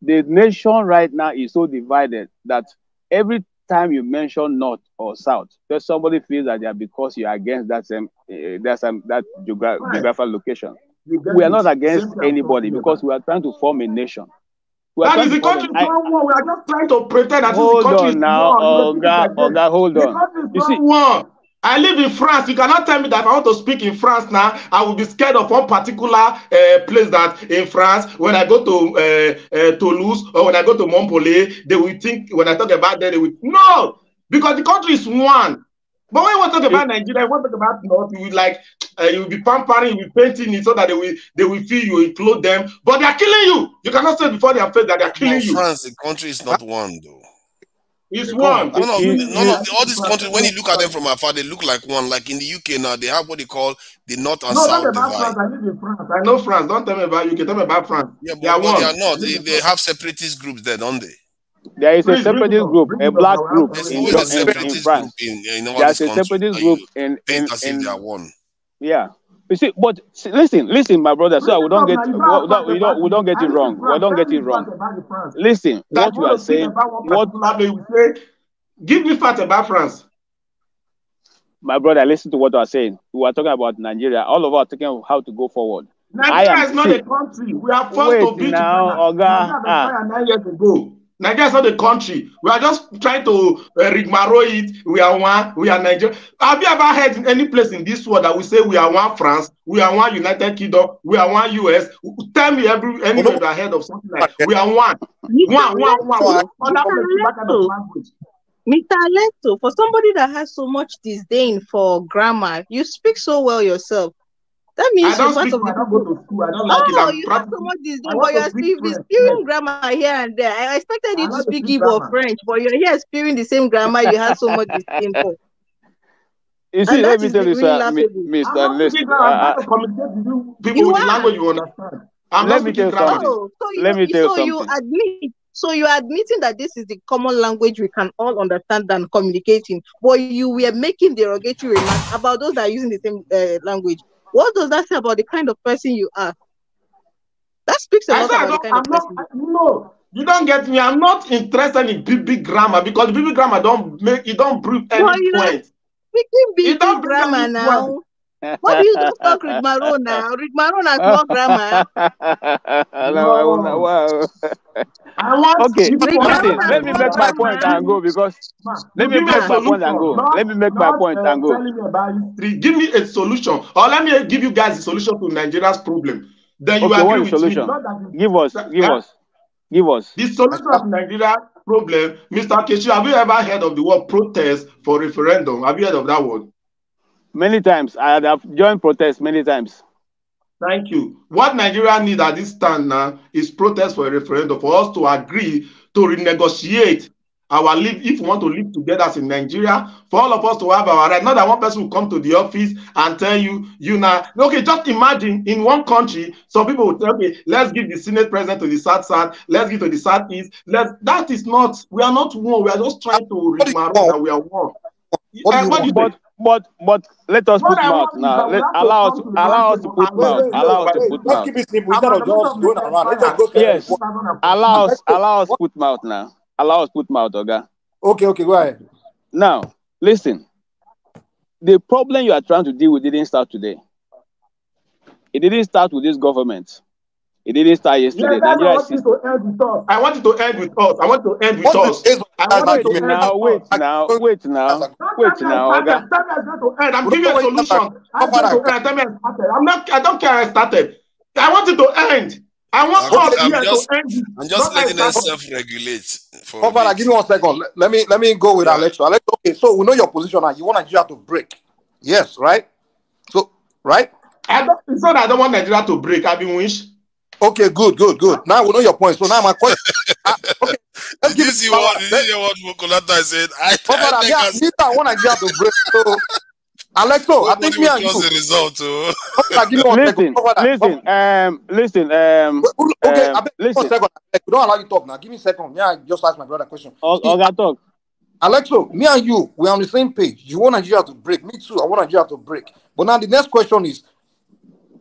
The nation right now is so divided that every time you mention North or South, there's somebody feels that they are because you are against that geographical location. We are not against anybody because we are trying to form a nation. That is the country. We are just trying to pretend that hold the country on now, Oga, hold on. You see, I live in France. You cannot tell me that if I want to speak in France now, I will be scared of one particular place that in France. When I go to Toulouse or when I go to Montpellier, they will think when I talk about that, they will no, because the country is one. But when you want to talk about Nigeria, you want to talk about North, you will like you will be pampering, you will be painting it so that they will feel you, will clothe them. But they are killing you. You cannot say before their face that they are killing you. France, the country is not one though. It's one. None of all these countries, when you look at them from afar, they look like one. Like in the UK now, they have what they call the North and South divide. France. I live in France. I know France. Don't tell me about UK. Tell me about France. Yeah, but they are not. They have separatist groups there, don't they? There is a separatist group, a black group in France. There's a separatist group in they are one. Yeah. You see, but listen, my brother. So we don't get it wrong. We don't get it wrong. Listen, what you are saying. Give me facts about France. My brother, listen to what I are saying. We are talking about Nigeria. All of us are talking about how to go forward. Nigeria is not a country. We are forced to be now, Oga. 9 years ago. Nigeria is not a country. We are just trying to rigmarole it. We are one. We are Nigeria. Have you ever heard in any place in this world that we say we are one France, we are one United Kingdom, we are one US? Tell me anywhere that I heard of something like we are one. One. Mr. Leto, for somebody that has so much disdain for grammar, you speak so well yourself. That means you're part of the people. I don't like it. You have so much disdain, but you're spewing grammar here and there. I expected you to speak Igbo or French, but you're here spewing the same grammar you have so much disdain for. You see, let me tell you, sir, Mr. Lester. People with the language you understand. Let me tell you something. Let me tell you something. So you are admitting that this is the common language we can all understand and communicate in, but you were making derogatory remarks about those that are using the same language. What does that say about the kind of person you are? That speaks a lot about the kind of person. No, you don't get me. I'm not interested in big grammar because big grammar don't prove any point. Speaking big grammar now. What do you just talk Rigmaro now? Rigmaro is not grammar. Wow. Okay, listen, let me make my point and go because let me make my point and go. Give me a solution, or let me give you guys a solution to Nigeria's problem. Then you agree with solution. Me. Give us. The solution of Nigeria's problem, Mr. Keshi, have you ever heard of the word protest for referendum? Have you heard of that word? Many times. I have joined protests many times. Thank you. What Nigeria needs at this time now is protest for a referendum for us to agree to renegotiate if we want to live together as in Nigeria, for all of us to have our right. Not that one person will come to the office and tell you now. Okay, just imagine in one country, some people will tell me, let's give the Senate president to the South, let's give to the Southeast. That is not, we are not one. We are just trying to remark that we are one. But let us put mouth now. Allow us to put mouth. Allow us to put mouth. Let's keep it simple. Instead of just going around, let's just go straight. Yes. Allow us put mouth now. Allow us put mouth, Oga. Okay, go ahead. Now, listen. The problem you are trying to deal with didn't start today. It didn't start with this government. It didn't start yesterday. Yeah, I want you to end with us. I want you to end with us. I want to end with us. Wait now, Oga. I'm giving you a solution. I don't care I started. I want you to end. I want us here to end. I'm just letting them self-regulate. Give me 1 second. Let me go with Alexa. Okay, so we know your position now. You want Nigeria to break. Yes, right? So, right? It's not that I don't want Nigeria to break. I've been wish. Okay, good. Now we know your point. So now my question. Okay, let's give you what Mukolata said. I want Nigeria to break. So, Alexa, I think me and you. The result. Listen. Okay, listen. 1 second. Don't allow you to talk now. Give me a second. Yeah, I just ask my brother a question. Oga, talk. Alexa, me and you, we're on the same page. You want Nigeria to break. Me too. I want Nigeria to break. But now the next question is,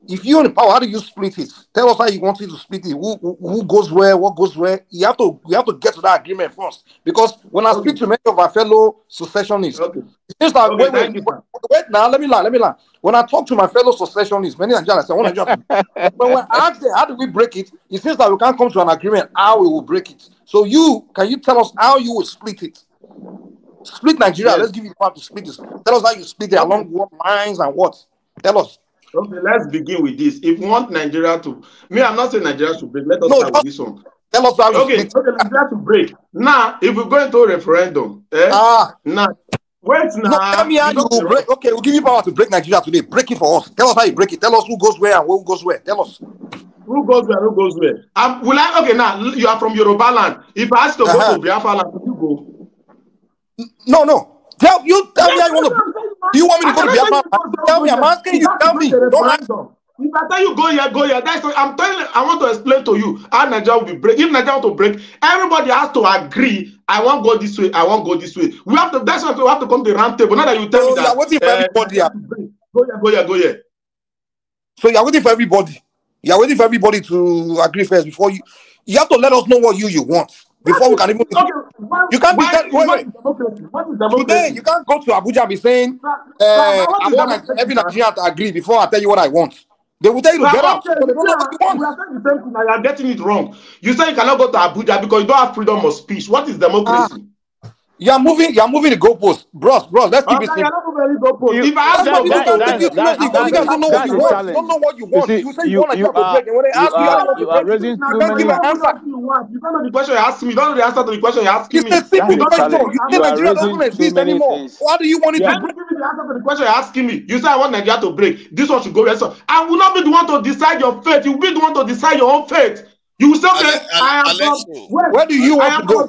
if you're in power, how do you split it? Tell us how you want it to split it. Who goes where? What goes where? You have to get to that agreement first. Because when I speak to many of our fellow secessionists, it seems like wait now. Let me lie. When I talk to my fellow secessionists, many Nigerians say, "I want Nigeria to break." But when I ask them, how do we break it? It seems like we can't come to an agreement how we will break it. So can you tell us how you will split it? Split Nigeria. Let's give you the power to split this. Tell us how you split it along what lines and what. Tell us. Okay, let's begin with this. If we want Nigeria to, I'm not saying Nigeria should break. Let us start with this one. Tell us how you split. Okay, Nigeria to break. Now, if we go into a referendum, now, wait now. No, tell me how you will break. Okay, we'll give you power to break Nigeria today. Break it for us. Tell us how you break it. Tell us who goes where and who goes where. Tell us. Who goes where? Okay, now, you are from Yoruba land. If I ask you to go to Biafra land, will you go? No. Tell me how you want to. Do you want me to go to Biafra? Tell me. I'm asking you. Tell me. Don't ask. If I tell you go here. That's what I'm telling you. I want to explain to you how Nigeria will be break. If Nigeria want to break, everybody has to agree. I won't go this way. I won't go this way. We have to. That's why we have to come to the round table. Not that you tell me that. Waiting for everybody. Go here. So you're waiting for everybody. You're waiting for everybody to agree first before you. You have to let us know what you want. Before we can even, you can't be today. You can't go to Abuja and be saying, "I want every Nigerian to agree before I tell you what I want." They will tell you to get out. So they don't know what you want. We are saying the same thing. You are getting it wrong. You say you cannot go to Abuja because you don't have freedom of speech. What is democracy? You are moving the goalpost, bros. Let's keep it simple. If I ask you, you guys don't know what you want. You don't know what you want. You say you want to break, and when they ask you are raising too many. You don't know the question you're asking me. You don't know the answer to the question you're asking me. It's a simple question. You say Nigeria doesn't exist anymore. Why do you want it to break? Give me the answer to the question you're asking me. You say I want Nigeria to break. This one should go. I will not be the one to decide your fate. You will be the one to decide your own fate. You will say, okay, where do you want to go?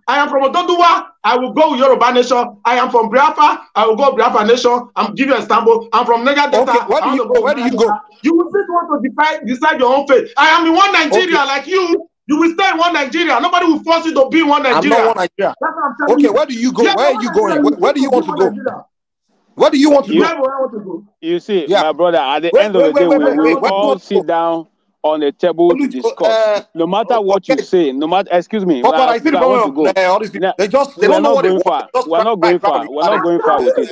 I am from Ododuwa. I will go with Yoruba Nation. I am from Biafra. I will go Biafra Nation. I'm giving Istanbul. I'm from Niger Delta. Okay, where do you go? You will still want to decide your own fate. I am in one Nigeria like you. You will stay in one Nigeria. Nobody will force you to be in one Nigeria. I'm not one Nigeria. That's what I'm telling you. Okay, where do you go? Where are you going? Where do you want to go? Where do you want to go? You see, my brother, at the end of the day, we will all sit down on the table to discuss. No matter what you say, no matter, excuse me, I see the problem. They don't know what they want. We're not going far. We're not going far with it.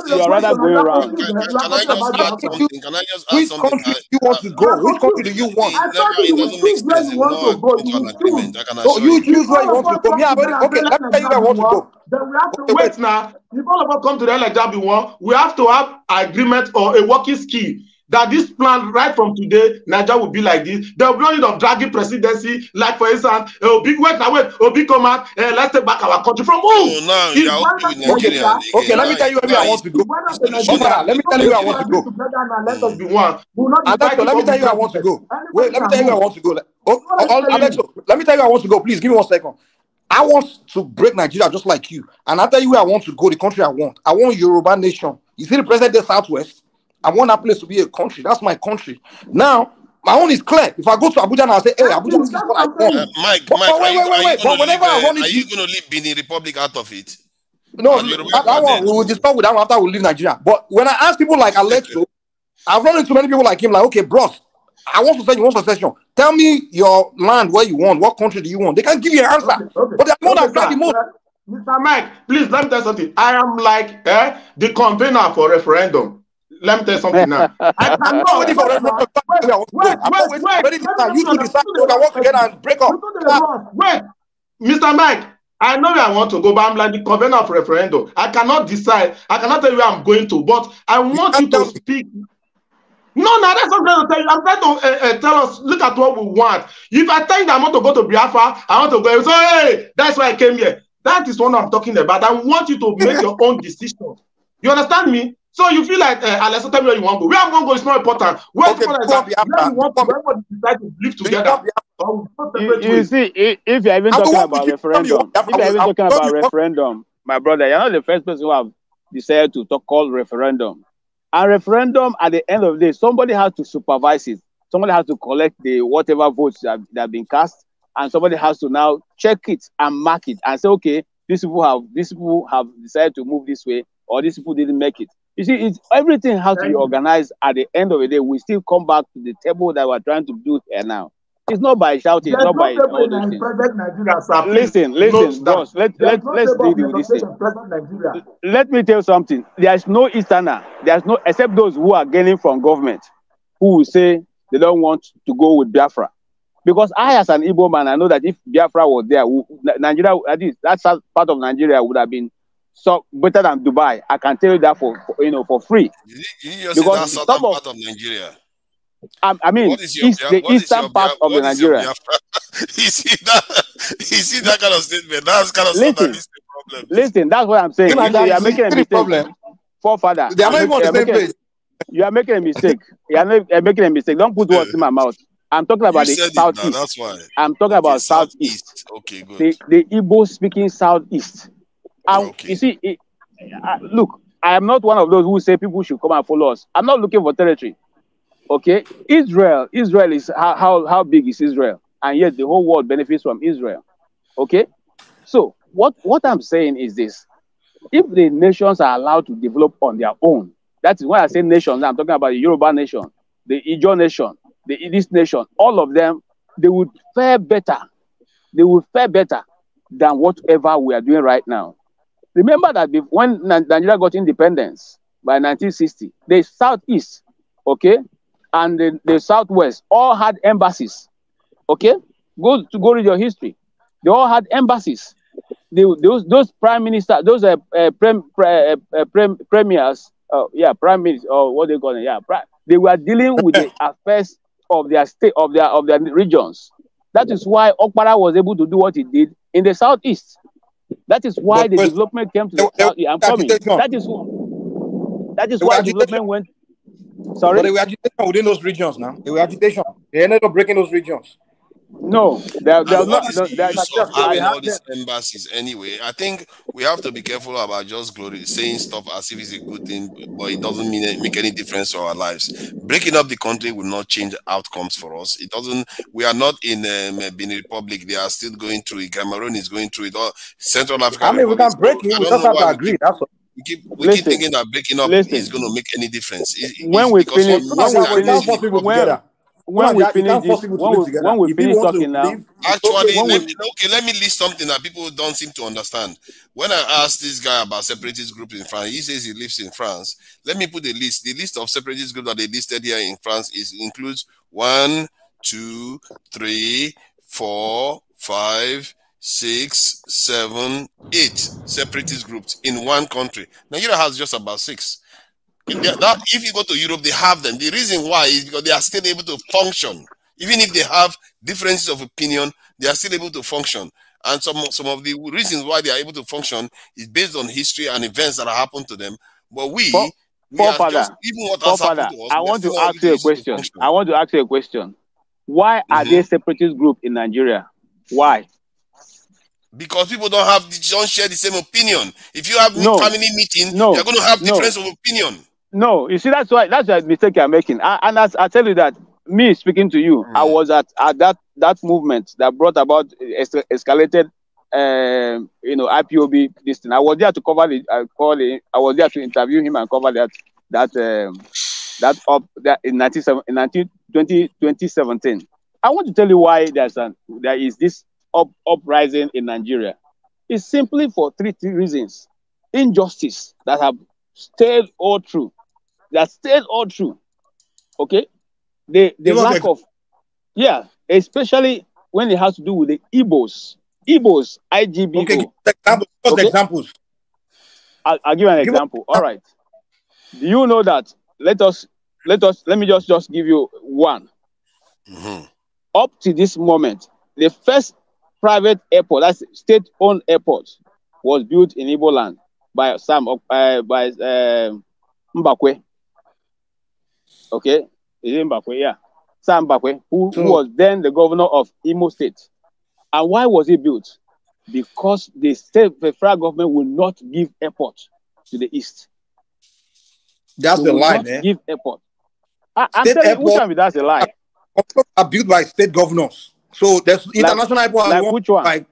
You're rather going around. Can I just ask which country do you want to go? Which country do you want? It doesn't make sense. It's not into an agreement. So you choose where you want to go. Okay, let me tell you where I want to go. Then we have to wait now. If all of us come to the like that we have to have agreement or a working scheme that this plan right from today, Nigeria will be like this. There will be no need of dragging presidency, like for instance, Obi come out, let's take back our country from who? Okay, let me tell you where I want to go. Let me tell you where I want to go. Let us be one. Let me tell you where I want to go. Wait, let me tell you where I want to go. Alexa, let me tell you where I want to go. Please give me 1 second. I want to break Nigeria just like you. And I tell you where I want to go, the country I want. I want Yoruba nation. You see the president there, Southwest? I want that place to be a country. That's my country. Now, my own is clear. If I go to Abuja and I say, hey, Abuja, this is what I want. Mike, But are But whenever I run you into... going to leave Benin Republic out of it? No, that one, we will discuss with that one after we leave Nigeria. But when I ask people like Alexo, I've run into many people like him, like, okay, bros, I want to say you want succession. Tell me your land where you want. What country do you want? They can give you an answer. Okay. But they are not that drag the most. Mr. Mike, please let me tell you something. I am like the convener for referendum. Let me tell you something now. I cannot wait for referendum. Wait. You two decide we can work together and break up. Wait, Mr. Mike. I know where I want to go, but I'm like the convener of referendum. I cannot decide. I cannot tell you where I'm going to, but I want you to speak. No, that's not going to tell you. I'm trying to tell us, look at what we want. If I tell you that I want to go to Biafra, I want to go, so hey, that's why I came here. That is what I'm talking about. I want you to make your own decision. You understand me? So you feel like, Alexa, tell me where you want to go. Where I'm going to go is not important. Where important is that where you want to, everybody decide to live together. You see, if you're even talking about referendum, my brother, you're not the first person who have decided to call referendum. A referendum, at the end of the day, somebody has to supervise it. Somebody has to collect the whatever votes that have been cast, and somebody has to now check it and mark it and say, okay, these people have decided to move this way, or these people didn't make it. You see, everything has to be organized. At the end of the day, we still come back to the table that we're trying to do here now. It's not by shouting, it's not by all those things. Listen, bros, let's deal with this thing. Let me tell you something. There's no Easterner, except those who are gaining from government, who will say they don't want to go with Biafra. Because I, as an Igbo man, I know that if Biafra was there, Nigeria, at least that part of Nigeria would have been so better than Dubai. I can tell you that for free. You just because say that southern part of Nigeria. I mean, the eastern part of the Nigeria. You see that kind of statement. That's kind of the problem. Listen, that's what I'm saying. You are making a mistake. Forefather, they are not even on the same place. You are making a mistake. You are making a mistake. Don't put words in my mouth. I'm talking about the southeast. That's why. I'm talking about southeast. Okay, good. The Igbo speaking southeast. Okay. You see, look, I am not one of those who say people should come and follow us. I'm not looking for territory. Okay, Israel is how big is Israel, and yet the whole world benefits from Israel. Okay, so what I'm saying is this: if the nations are allowed to develop on their own, that is when I say nations. I'm talking about the Yoruba nation, the Ijaw nation, the East nation. All of them, they would fare better. They would fare better than whatever we are doing right now. Remember that when Nigeria got independence by 1960, the southeast, okay, and the southwest all had embassies. Okay, go read your history. They all had embassies. Those prime ministers, those premiers, prime minister, or what they call it, they were dealing with the affairs of their state, of their regions. That is why Okpara was able to do what he did in the southeast. That is why the development came to the south. I'm coming. That is why development went. Sorry? But they were agitation within those regions now. They were agitation. They ended up breaking those regions. No, there's not. Having all these embassies anyway. I think we have to be careful about just saying stuff as if it's a good thing, but it doesn't make any difference to our lives. Breaking up the country will not change outcomes for us. It doesn't. We are not in Benin Republic. They are still going through it. Cameroon is going through it. All Central Africa. I mean, we can break it. We just have to agree. That's what. We keep thinking that breaking up is going to make any difference. When we finish talking now. Actually, let me list something that people don't seem to understand. When I asked this guy about separatist groups in France, he says he lives in France. Let me put the list. The list of separatist groups that they listed here in France includes 1, 2, 3, 4, 5, 6, 7, 8 separatist groups in one country. Nigeria has just about 6. If you go to Europe, they have them. The reason why is because they are still able to function. Even if they have differences of opinion, they are still able to function. And some of the reasons why they are able to function is based on history and events that have happened to them. But even what has happened to us, I want to ask you a question. I want to ask you a question. Why are there separatist groups in Nigeria? Why? Because people don't share the same opinion. If you have family meeting, no, you're going to have no. difference of opinion. No, you see, that's the mistake you're making. And as I tell you that, me speaking to you, I was at that movement that brought about escalated, IPOB this thing. I was there to cover I was there to interview him and cover that in 2017. I want to tell you why there is this uprising in Nigeria. It's simply for three reasons: injustice that have stayed all through. Okay, the lack of, especially when it has to do with the Igbos, IGBO. Okay, examples. I'll give an example. All right. Do you know that? Let me just give you one. Mm-hmm. Up to this moment, the first private airport, that's state-owned airport, was built in Igbo land by Mbakwe. Okay, is it Mbakwe? Yeah, Sam Mbakwe, who was then the governor of Imo State. And why was it built? Because the federal government will not give airport to the east. That's the lie, man. Give airport. I'm telling you, which that's a lie. Are built by state governors. So there's international airport. Like which one? Like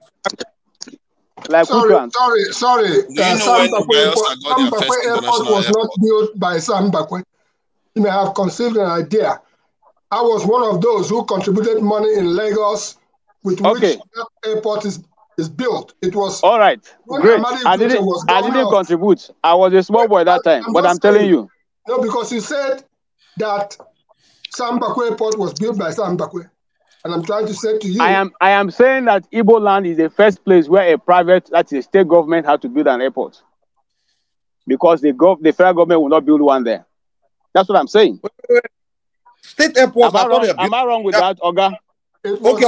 sorry. which one? Sorry. Sam Bakwe Airport was not built by Sam Bakwe. You may have conceived an idea. I was one of those who contributed money in Lagos with which that airport is built. It was all right. Great. I didn't contribute. I was a small boy that time, but I'm telling you. No, because you said that Sam Bakwe Airport was built by Sam Bakwe. And I'm trying to say to you, I am saying that Igbo land is the first place where that is a state government, had to build an airport. Because the federal government will not build one there. That's what I'm saying. State airports. Am I wrong with that, Oga? Okay,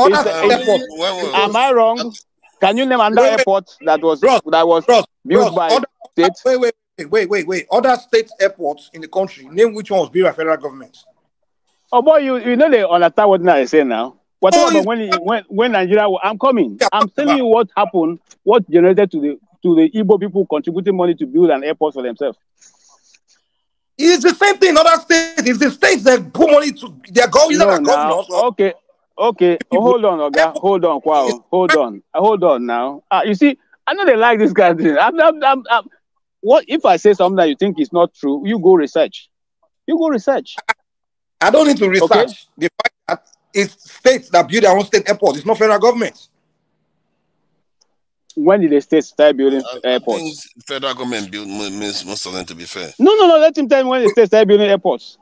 am I wrong? Can you name another airport that was built by state? Wait. Other state airports in the country, name which one was built by federal government. Oh boy, you know they understand what I say now. Whatever, when Nigeria, I'm coming. I'm telling you what happened, what generated to the Igbo people contributing money to build an airport for themselves. It's the same thing in other states. It's the states that put money to their governors. Okay. Hold on, Oga. Hold on, Kwao. Hold on now. You see, I know they like this guy. What if I say something that you think is not true? You go research. I don't need to research. Okay? The fact that it's states that build their own state airports. It's not federal government. When did the states start building airports? Federal government built most of them, to be fair. No. Let him tell me when the states started building airports.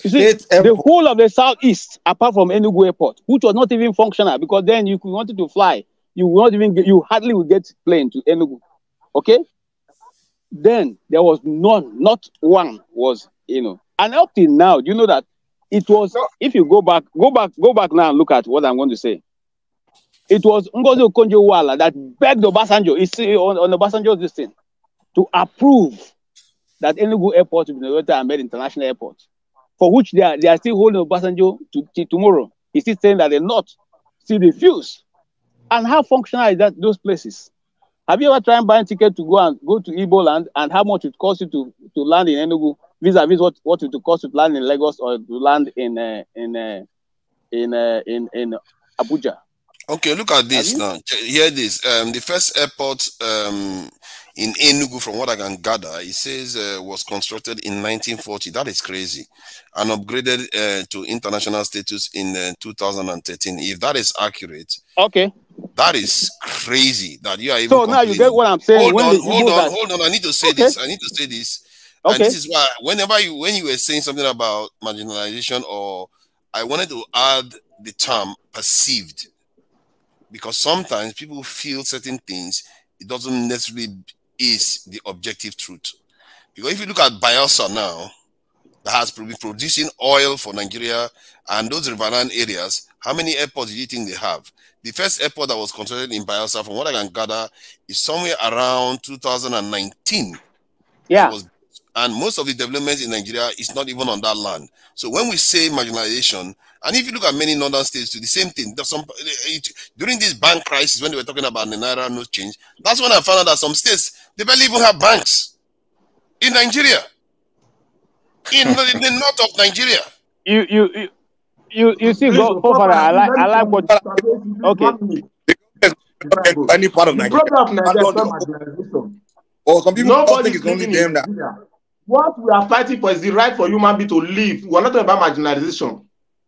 You see, the whole of the southeast, apart from Enugu Airport, which was not even functional, because then you wanted to fly, you hardly would get plane to Enugu. Okay? Then there was none, not one was, And up till now, you know that it was, if you go back now and look at what I'm going to say. It was Ngozi Okonjo-Iweala that begged Obasanjo, on Obasanjo's this thing, to approve that Enugu Airport will be a made international airport, for which they are still holding Obasanjo to tomorrow. He's still saying that they're not, still refuse. And how functional is those places? Have you ever tried buying ticket to go to Igbo land, and how much it costs you to land in Enugu vis-a-vis what it would cost to land in Lagos or to land in Abuja? Okay, look at this now. Hear this. The first airport in Enugu, from what I can gather, it says was constructed in 1940. That is crazy. And upgraded to international status in 2013. If that is accurate, okay, that is crazy that you are even. So now you get what I'm saying. Hold on. I need to say this. Okay. And this is why when you were saying something about marginalization, or I wanted to add the term perceived. Because sometimes people feel certain things, it doesn't necessarily is the objective truth. Because if you look at Bayelsa now, that has been producing oil for Nigeria and those riverine areas, how many airports do you think they have? The first airport that was constructed in Bayelsa, from what I can gather, is somewhere around 2019. Yeah. And most of the development in Nigeria is not even on that land. So when we say marginalization, and if you look at many northern states, do the same thing. During this bank crisis, when they were talking about the Naira no change, that's when I found out that some states, they barely even have banks. In Nigeria. In the north of Nigeria. You see, go for I like what. Okay. Any part of Nigeria. Or some people don't think it's only them that. What we are fighting for is the right for human being to live. We're not talking about marginalization.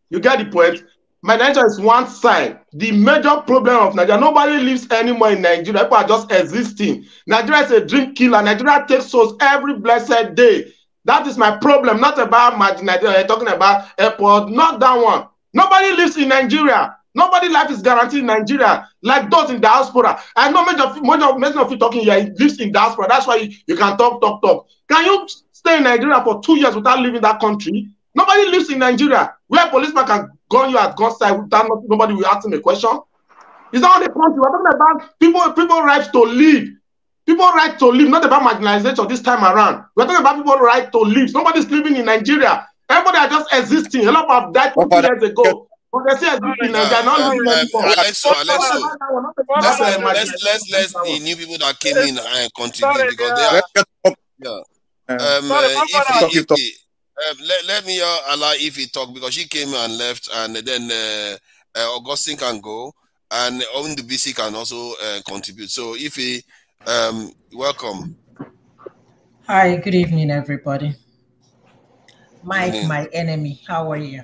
You get the point? Nigeria is one side. The major problem of Nigeria, nobody lives anymore in Nigeria. People are just existing. Nigeria is a dream killer. Nigeria takes souls every blessed day. That is my problem. Not about marginalization. You're talking about airport. Not that one. Nobody lives in Nigeria. Nobody life is guaranteed in Nigeria, like those in diaspora. I know many of you talking here lives in diaspora. That's why you can talk. Can you stay in Nigeria for 2 years without leaving that country? Nobody lives in Nigeria. Where a policeman can gun you at gunsight without nobody will ask him a question. Is that on the country? We're talking about people rights to live. People right to live, not about marginalization this time around. We're talking about people right to live. Nobody's living in Nigeria. Everybody are just existing. A lot of that 20 years ago. But they say existing Nigeria, not living anymore. Let's the new people that came in and contribute because they are. Let me allow Ify talk because she came and left, and then Augustine can go, and Owen the BC can also contribute. So Ify, welcome. Hi, good evening, everybody. Mike, my enemy, how are you?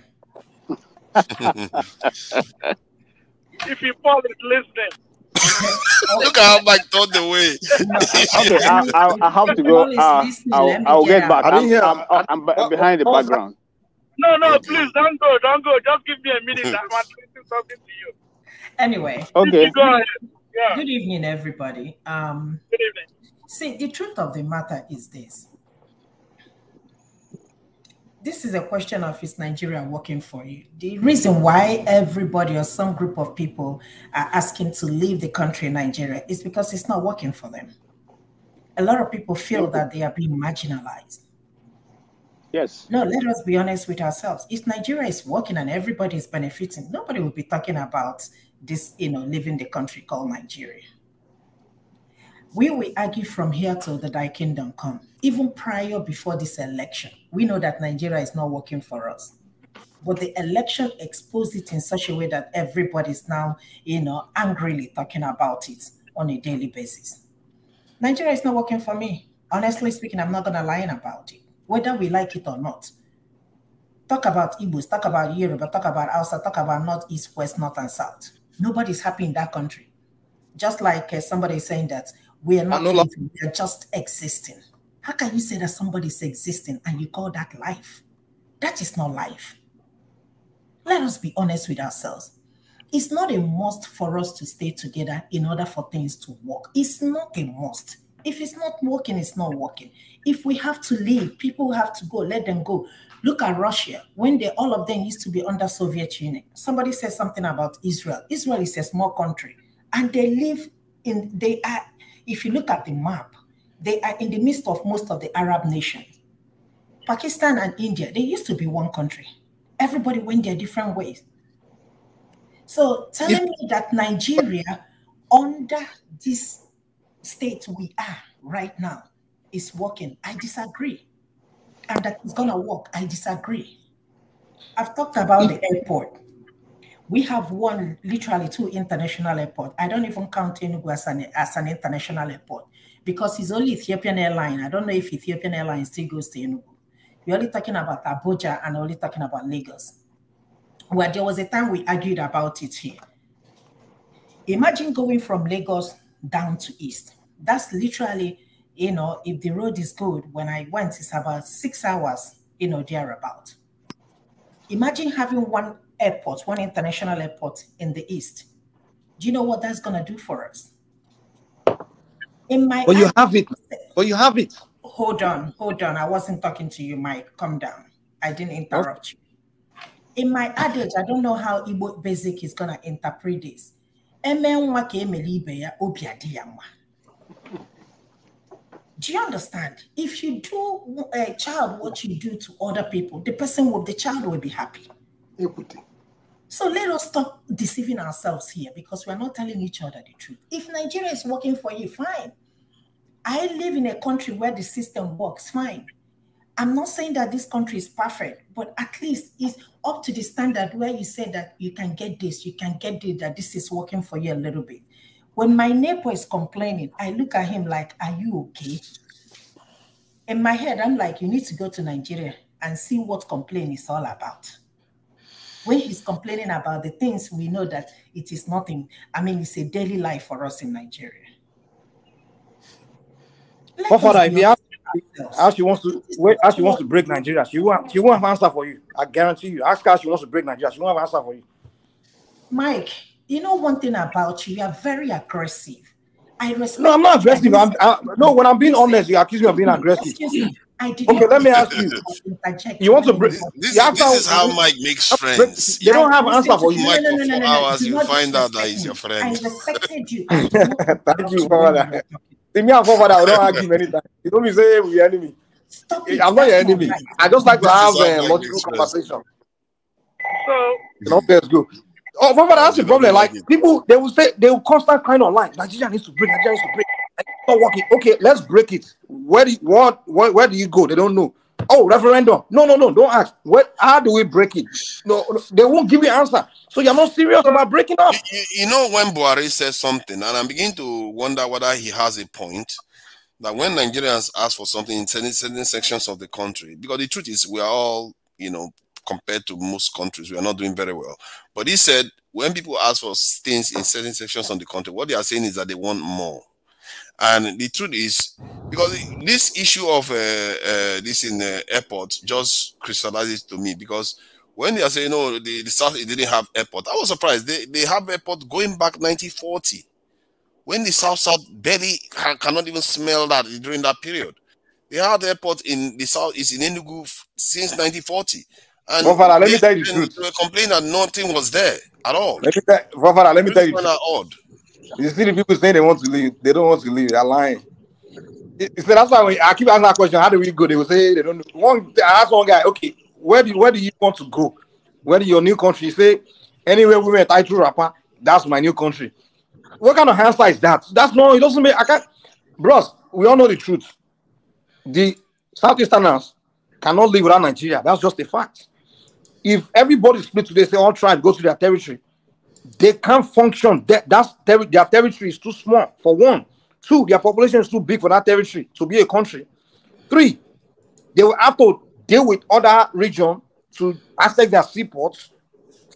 If you fall, it's listening. Look how Mike turned away. Okay, I have to go. I'll get back. I'm behind the background. No, please don't go. Just give me a minute. I'm listening something to you. Anyway. Okay. Go ahead. Yeah. Good evening, everybody. Good evening. See, the truth of the matter is this. This is a question of is Nigeria working for you? The reason why everybody or some group of people are asking to leave the country, Nigeria, is because it's not working for them. A lot of people feel that they are being marginalized. Yes. No, let us be honest with ourselves. If Nigeria is working and everybody is benefiting, nobody will be talking about this, leaving the country called Nigeria. We will argue from here till the Thy Kingdom come. Even prior, before this election, we know that Nigeria is not working for us. But the election exposed it in such a way that everybody's now, angrily talking about it on a daily basis. Nigeria is not working for me. Honestly speaking, I'm not going to lie about it, whether we like it or not. Talk about Igbos, talk about Yoruba, talk about Hausa, talk about North, East, West, North, and South. Nobody's happy in that country. Just like somebody saying that we are not living, we are just existing. How can you say that somebody's existing and you call that life? That is not life. Let us be honest with ourselves. It's not a must for us to stay together in order for things to work. It's not a must. If it's not working, it's not working. If we have to leave, people have to go, let them go. Look at Russia. When all of them used to be under Soviet Union, somebody said something about Israel. Israel is a small country and if you look at the map, they are in the midst of most of the Arab nations. Pakistan and India, they used to be one country. Everybody went their different ways. So telling me that Nigeria, under this state we are right now, is working, I disagree. And that it's going to work, I disagree. I've talked about the airport. We have literally two international airports. I don't even count Enugu as an international airport because it's only Ethiopian Airlines. I don't know if Ethiopian Airlines still goes to Enugu. We're only talking about Abuja and only talking about Lagos. Well, there was a time we argued about it here. Imagine going from Lagos down to East. That's literally, if the road is good, when I went, it's about 6 hours, thereabout. Imagine having one international airport in the East. Do you know what that's going to do for us? You have it. Hold on. I wasn't talking to you, Mike. Calm down. I didn't interrupt you. In my adage, I don't know how Igbo Basic is going to interpret this. Do you understand? If you do a child what you do to other people, the child will be happy. So let us stop deceiving ourselves here, because we are not telling each other the truth. If Nigeria is working for you, fine. I live in a country where the system works, fine. I'm not saying that this country is perfect, but at least it's up to the standard where you say that you can get this, you can get this, that this is working for you a little bit. When my neighbor is complaining, I look at him like, are you okay? In my head, I'm like, you need to go to Nigeria and see what complaint is all about. When he's complaining about the things, we know that it is nothing. I mean, it's a daily life for us in Nigeria. Father, if you ask she wants to break Nigeria, she won't have an answer for you. I guarantee you. Ask her she wants to break Nigeria, she won't have an answer for you. Mike, you know one thing about you are very aggressive. I respect. No, I'm not aggressive. No, when I'm being honest, you accuse me of being aggressive. Okay, let me ask you. You want to break? This is how Mike makes friends. They don't have an answer for you. Mike for 4 hours, you find out that he's your friend. I respected you. Thank you, Father. See me and Father, I don't argue many times. You don't be saying we're enemy. I'm not your enemy. I just like to have a logical conversation. So let's go. Oh, Father, that's the problem. Like people, they will constant crying online. Nigeria needs to break. Nigeria needs to break. It's not working. Okay, let's break it. Where do you go? They don't know. Oh, referendum. No, don't ask. How do we break it? No, they won't give you an answer. So you're not serious about breaking up. You know, when Buhari says something, and I'm beginning to wonder whether he has a point, that when Nigerians ask for something in certain sections of the country, because the truth is we are all, compared to most countries, we are not doing very well. But he said when people ask for things in certain sections of the country, what they are saying is that they want more. And the truth is, because this issue of this in the airport just crystallizes to me, because when they are saying, no, the South didn't have airport, I was surprised. They have airport going back 1940, when the South barely cannot even smell that during that period. They had airport in the South, is in Enugu since 1940. And let me tell you the truth. They were complaining that nothing was there at all. Let me tell you. Odd. You see the people saying they want to leave, they don't want to leave. They're lying. That's why when I keep asking that question, how do we go? They will say they don't know. I asked one guy, okay, where do you want to go? Where is your new country? You say, anywhere we went, title rapper, that's my new country. What kind of answer is that? That's no, it doesn't make, I can't. Bros, we all know the truth. The Southeasterners cannot live without Nigeria. That's just a fact. If everybody split today, say all tribes go to their territory, they can't function. Their territory is too small, for one. 2, their population is too big for that territory to be a country. 3, they will have to deal with other regions to access their seaports.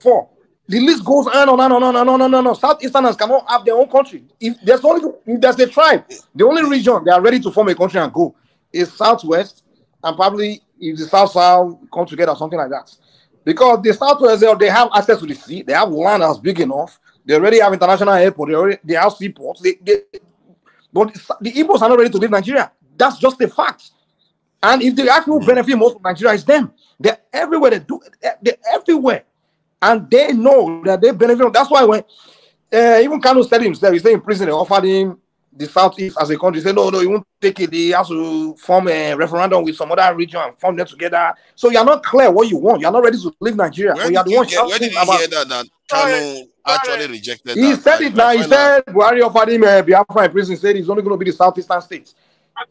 4, the list goes on and on. Southeasterners cannot have their own country. If there's a tribe, the only region they are ready to form a country and go is Southwest, and probably if the South come together, something like that. Because the Southwest, they have access to the sea, they have land that's big enough, they already have international airport, they have seaports. But the Igbos are not ready to leave Nigeria. That's just a fact. And if the actual benefit most of Nigeria is them, they're everywhere. They're everywhere, and they know that they benefit. That's why when even Kanu said himself, he said in prison they offered him the Southeast as a country. He said no, he won't take it. He has to form a referendum with some other region and form them together. So you're not clear what you want. You're not ready to leave Nigeria. Where did you hear that Kanu actually rejected he that? Said it now. He said Buhari offered him Biafra in prison. He said he's only going to be the Southeastern states.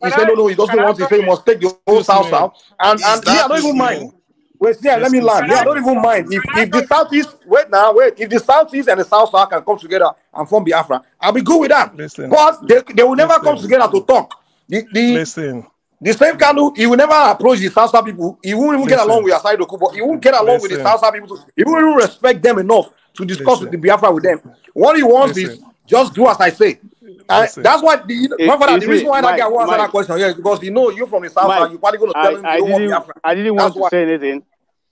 He said no, he doesn't want to. He said he must take the whole South. And I don't even mind. Wait, let me land. I don't even mind if the Southeast. If the Southeast and the South can come together and form Biafra, I'll be good with that. But they will never come together to talk. The same Kanu, he will never approach the South people. He won't even get along with Asai Doku, but he won't get along with the South people. He won't even respect them enough to discuss with the Biafra with them. What he wants is just do as I say. That's why the reason why that guy wants that question is because you from the South, you're probably going to tell him you don't want Biafra. I didn't want to say anything.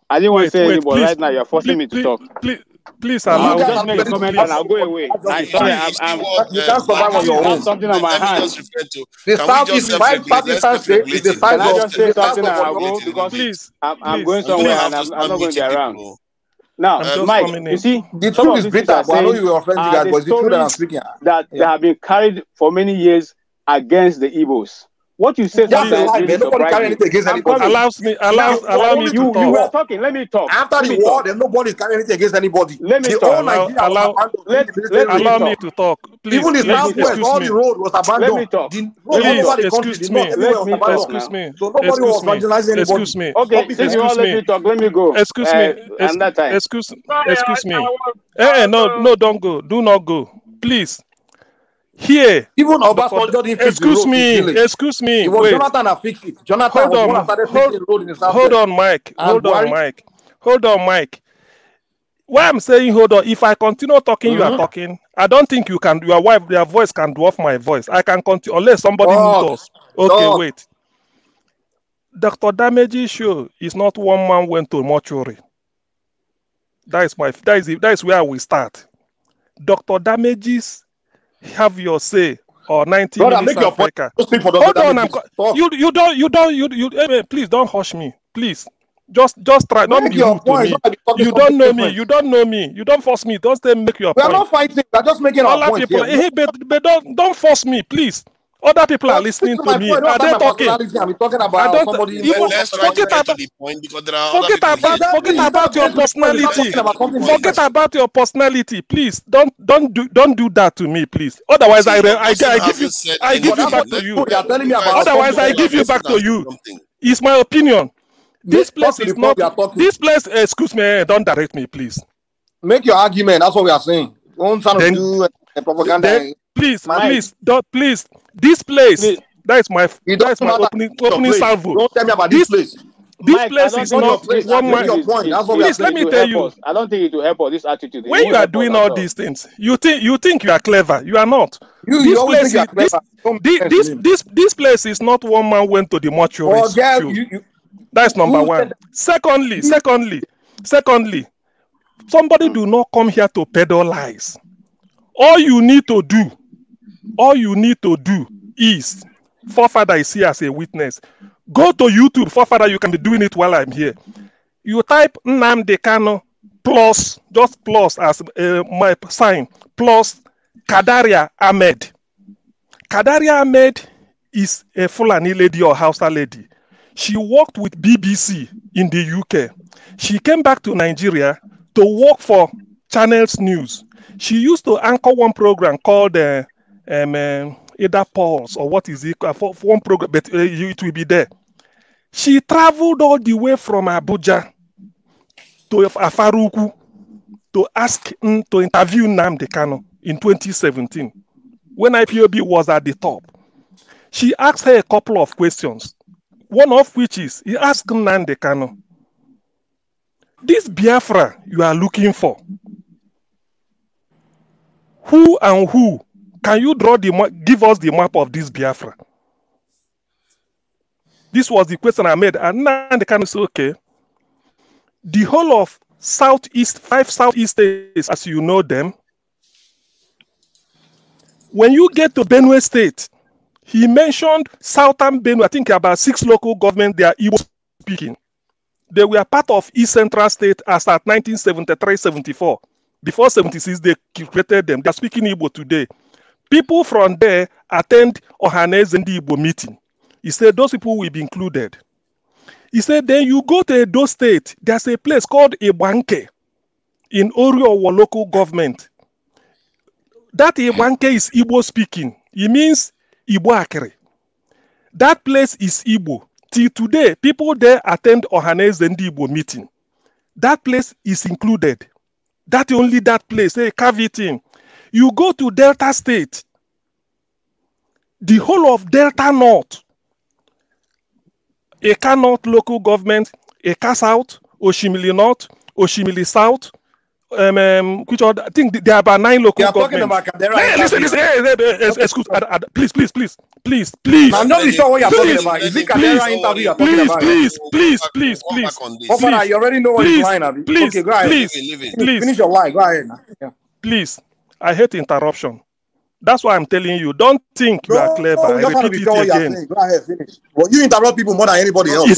I didn't want to say anything, but right now you're forcing me to talk. Please allow me. Just make a comment and I'll go away. You can't survive on your own. Something on my hand. The South is Southeastern state is the size of. Can I just say something and I'll go because I'm going somewhere and I'm not going to be around. Now, Mike, you see, the truth is bitter. I know you are offending guys, but the truth that I'm speaking that they have been carried for many years against the Igbos. What you say That's a lie, man. Nobody carry anything against anybody. Allow me to talk. You were talking. Let me talk. After the war, then nobody is carrying anything against anybody. Let me the talk. whole Nigeria was abandoned. Allow me to talk. Please, even the southwest, all the road was abandoned. Let me talk. The road all over the country, the north, everywhere was abandoned. Excuse me. So nobody was evangelizing anybody. Excuse me. Okay, since you all let me talk, let me go. Excuse me. Another time. Excuse me. No, don't go. Do not go. Please. Here. Even Obasanjo didn't fix the road. Excuse me. It was Jonathan that fixed it. Jonathan was the one that started fixing the road in the southwest. Hold on, Mike. Why I'm saying hold on, if I continue talking, you are talking. I don't think you can. Your voice can dwarf my voice. I can continue unless somebody mute us. Okay, wait. Dr. Damage's show is not one man went to mortuary. That is where we start. Dr. Damage's have your say or 90 Brother, minutes make your point. Hold on, please don't hush me, please. Just try. Don't be rude to me. You don't know me. You don't know me. You don't force me. Don't say make your point. We are not fighting. We are just making our point. But don't force me, please. Other people are listening to me. Are they talking? I'm talking about somebody. Forget about your personality. Forget about your personality, please. Don't do that to me, please. Otherwise, I give you back to you. Otherwise, I give you back to you. It's my opinion. This place is not. This place. Excuse me. Don't direct me, please. Make your argument. That's what we are saying. Don't try to do propaganda. Please. This place. That's my opening salvo. Don't tell me about this place. This place is not one man. Please let me tell you. I don't think it will help us. This attitude. When you are doing all these things, you think you are clever. You are not. This place is not one man went to the mortuary. That's number one. Secondly, somebody do not come here to peddle lies. All you need to do is, forefather is here as a witness. Go to YouTube, forefather, you can be doing it while I'm here. You type Nnamdi Kanu plus, just plus as my sign, plus Kadaria Ahmed. Kadaria Ahmed is a Fulani lady or Hausa lady. She worked with BBC in the UK. She came back to Nigeria to work for Channels News. She used to anchor one program called either Pulse or what is it for one program, but it will be there. She traveled all the way from Abuja to Afaruku to interview Nnamdi Kanu in 2017 when IPOB was at the top. She asked her a couple of questions. One of which is, he asked Nnamdi Kanu, this Biafra you are looking for, who and who can you give us the map of this Biafra? This was the question I made, and Nnamdi Kanu said, okay, the whole of five southeast states, as you know them, when you get to Benue State, he mentioned southern Benue, I think about 6 local governments, they are Igbo speaking. They were part of East Central State as at 1973-74. Before 76, they created them. They are speaking Igbo today. People from there attend Ohaneze and the Igbo meeting. He said those people will be included. He said then you go to Edo State, there's a place called Ibanke in Oriowo local government. That Ibanke is Igbo speaking. It means Igbo Akere. That place is Igbo. Till today, people there attend Ohaneze and the Igbo meeting. That place is included. That place, they carve it in. You go to Delta State, the whole of Delta North, Eka North local government, Eka South, Oshimili North, Oshimili South, which are, I think there are about 9 local governments. Listen, please. I'm not really sure what you're talking about. Is it Kadera interview you're talking about? Please. You already know what is line, Abi. Okay, go ahead. Finish your line. Go ahead. Yeah. Please, I hate interruption. That's why I'm telling you, don't think you are clever. I repeat it again. Go ahead, finish. Well, you interrupt people more than anybody else. You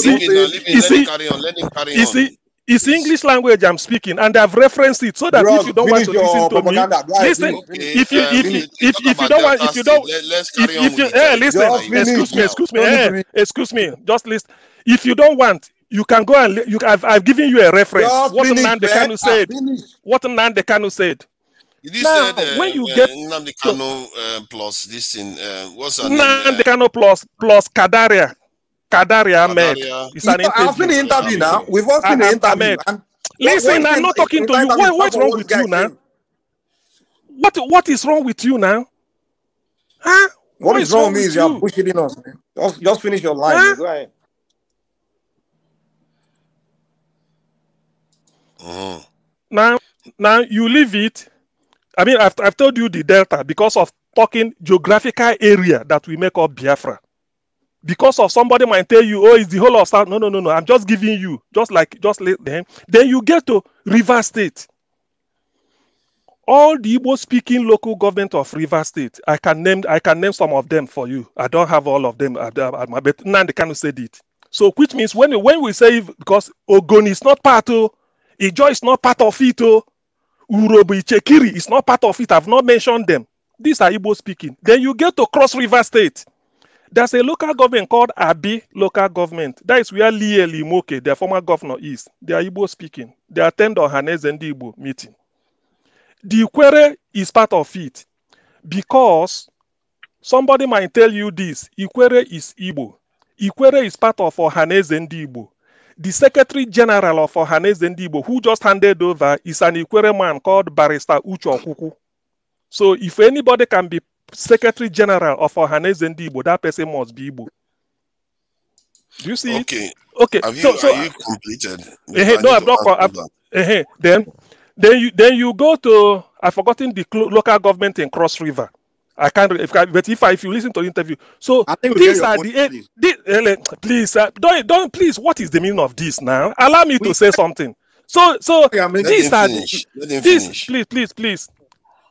see, It's English language I'm speaking, and I've referenced it so that if you don't want to listen to me, listen. If you don't want, if you don't, excuse me, just listen. If you don't want, you can go and I've given you a reference. What Nnamdi Kanu said. What Nnamdi Kanu said. You now, said when you get Nnamdi Kanu plus this thing, what's her Nnamdi Kanu plus Kadaria. Kadaria Ahmed. It's an interview. I've seen the interview now. We've all seen the interview. Listen, I'm not talking to you. What's wrong with you now? What is wrong with you now? Huh? What is wrong with me is you're bullshitting us, man. Just finish your line. Huh? Go ahead. Now you leave it. I mean, I've told you the Delta because of talking geographical area that we make up Biafra. Because of somebody might tell you, oh, it's the whole of South. No. I'm just giving you, just let them. Then you get to Rivers State. All the Igbo-speaking local government of Rivers State, I can name some of them for you. I don't have all of them at my bet. Nnamdi Kanu said it. So, which means when we say, because Ogoni is not part of, Ijo is not part of it, Urobo Ichekiri is not part of it. I've not mentioned them. These are Igbo-speaking. Then you get to Cross River State. There's a local government called Abi local government. That is where Lie Limoke, their former governor, is. They are Igbo speaking. They attend Ohaneze and Igbo meeting. The Ikwere is part of it because somebody might tell you this. Ikwere is Igbo. Ikwere is part of Ohaneze and Igbo. The Secretary General of Ohaneze and Igbo, who just handed over, is an Ikwere man called Barrister Uche Okuku. So if anybody can be Secretary General of Ohaneze and Igbo, that person must be Igbo. Do you see it? Okay. Are you completed? No, I've not. Then you go to, I've forgotten the local government in Cross River. I can't. If you listen to the interview, so these are please don't please. What is the meaning of this now? Allow me to say something. So these are this. Please.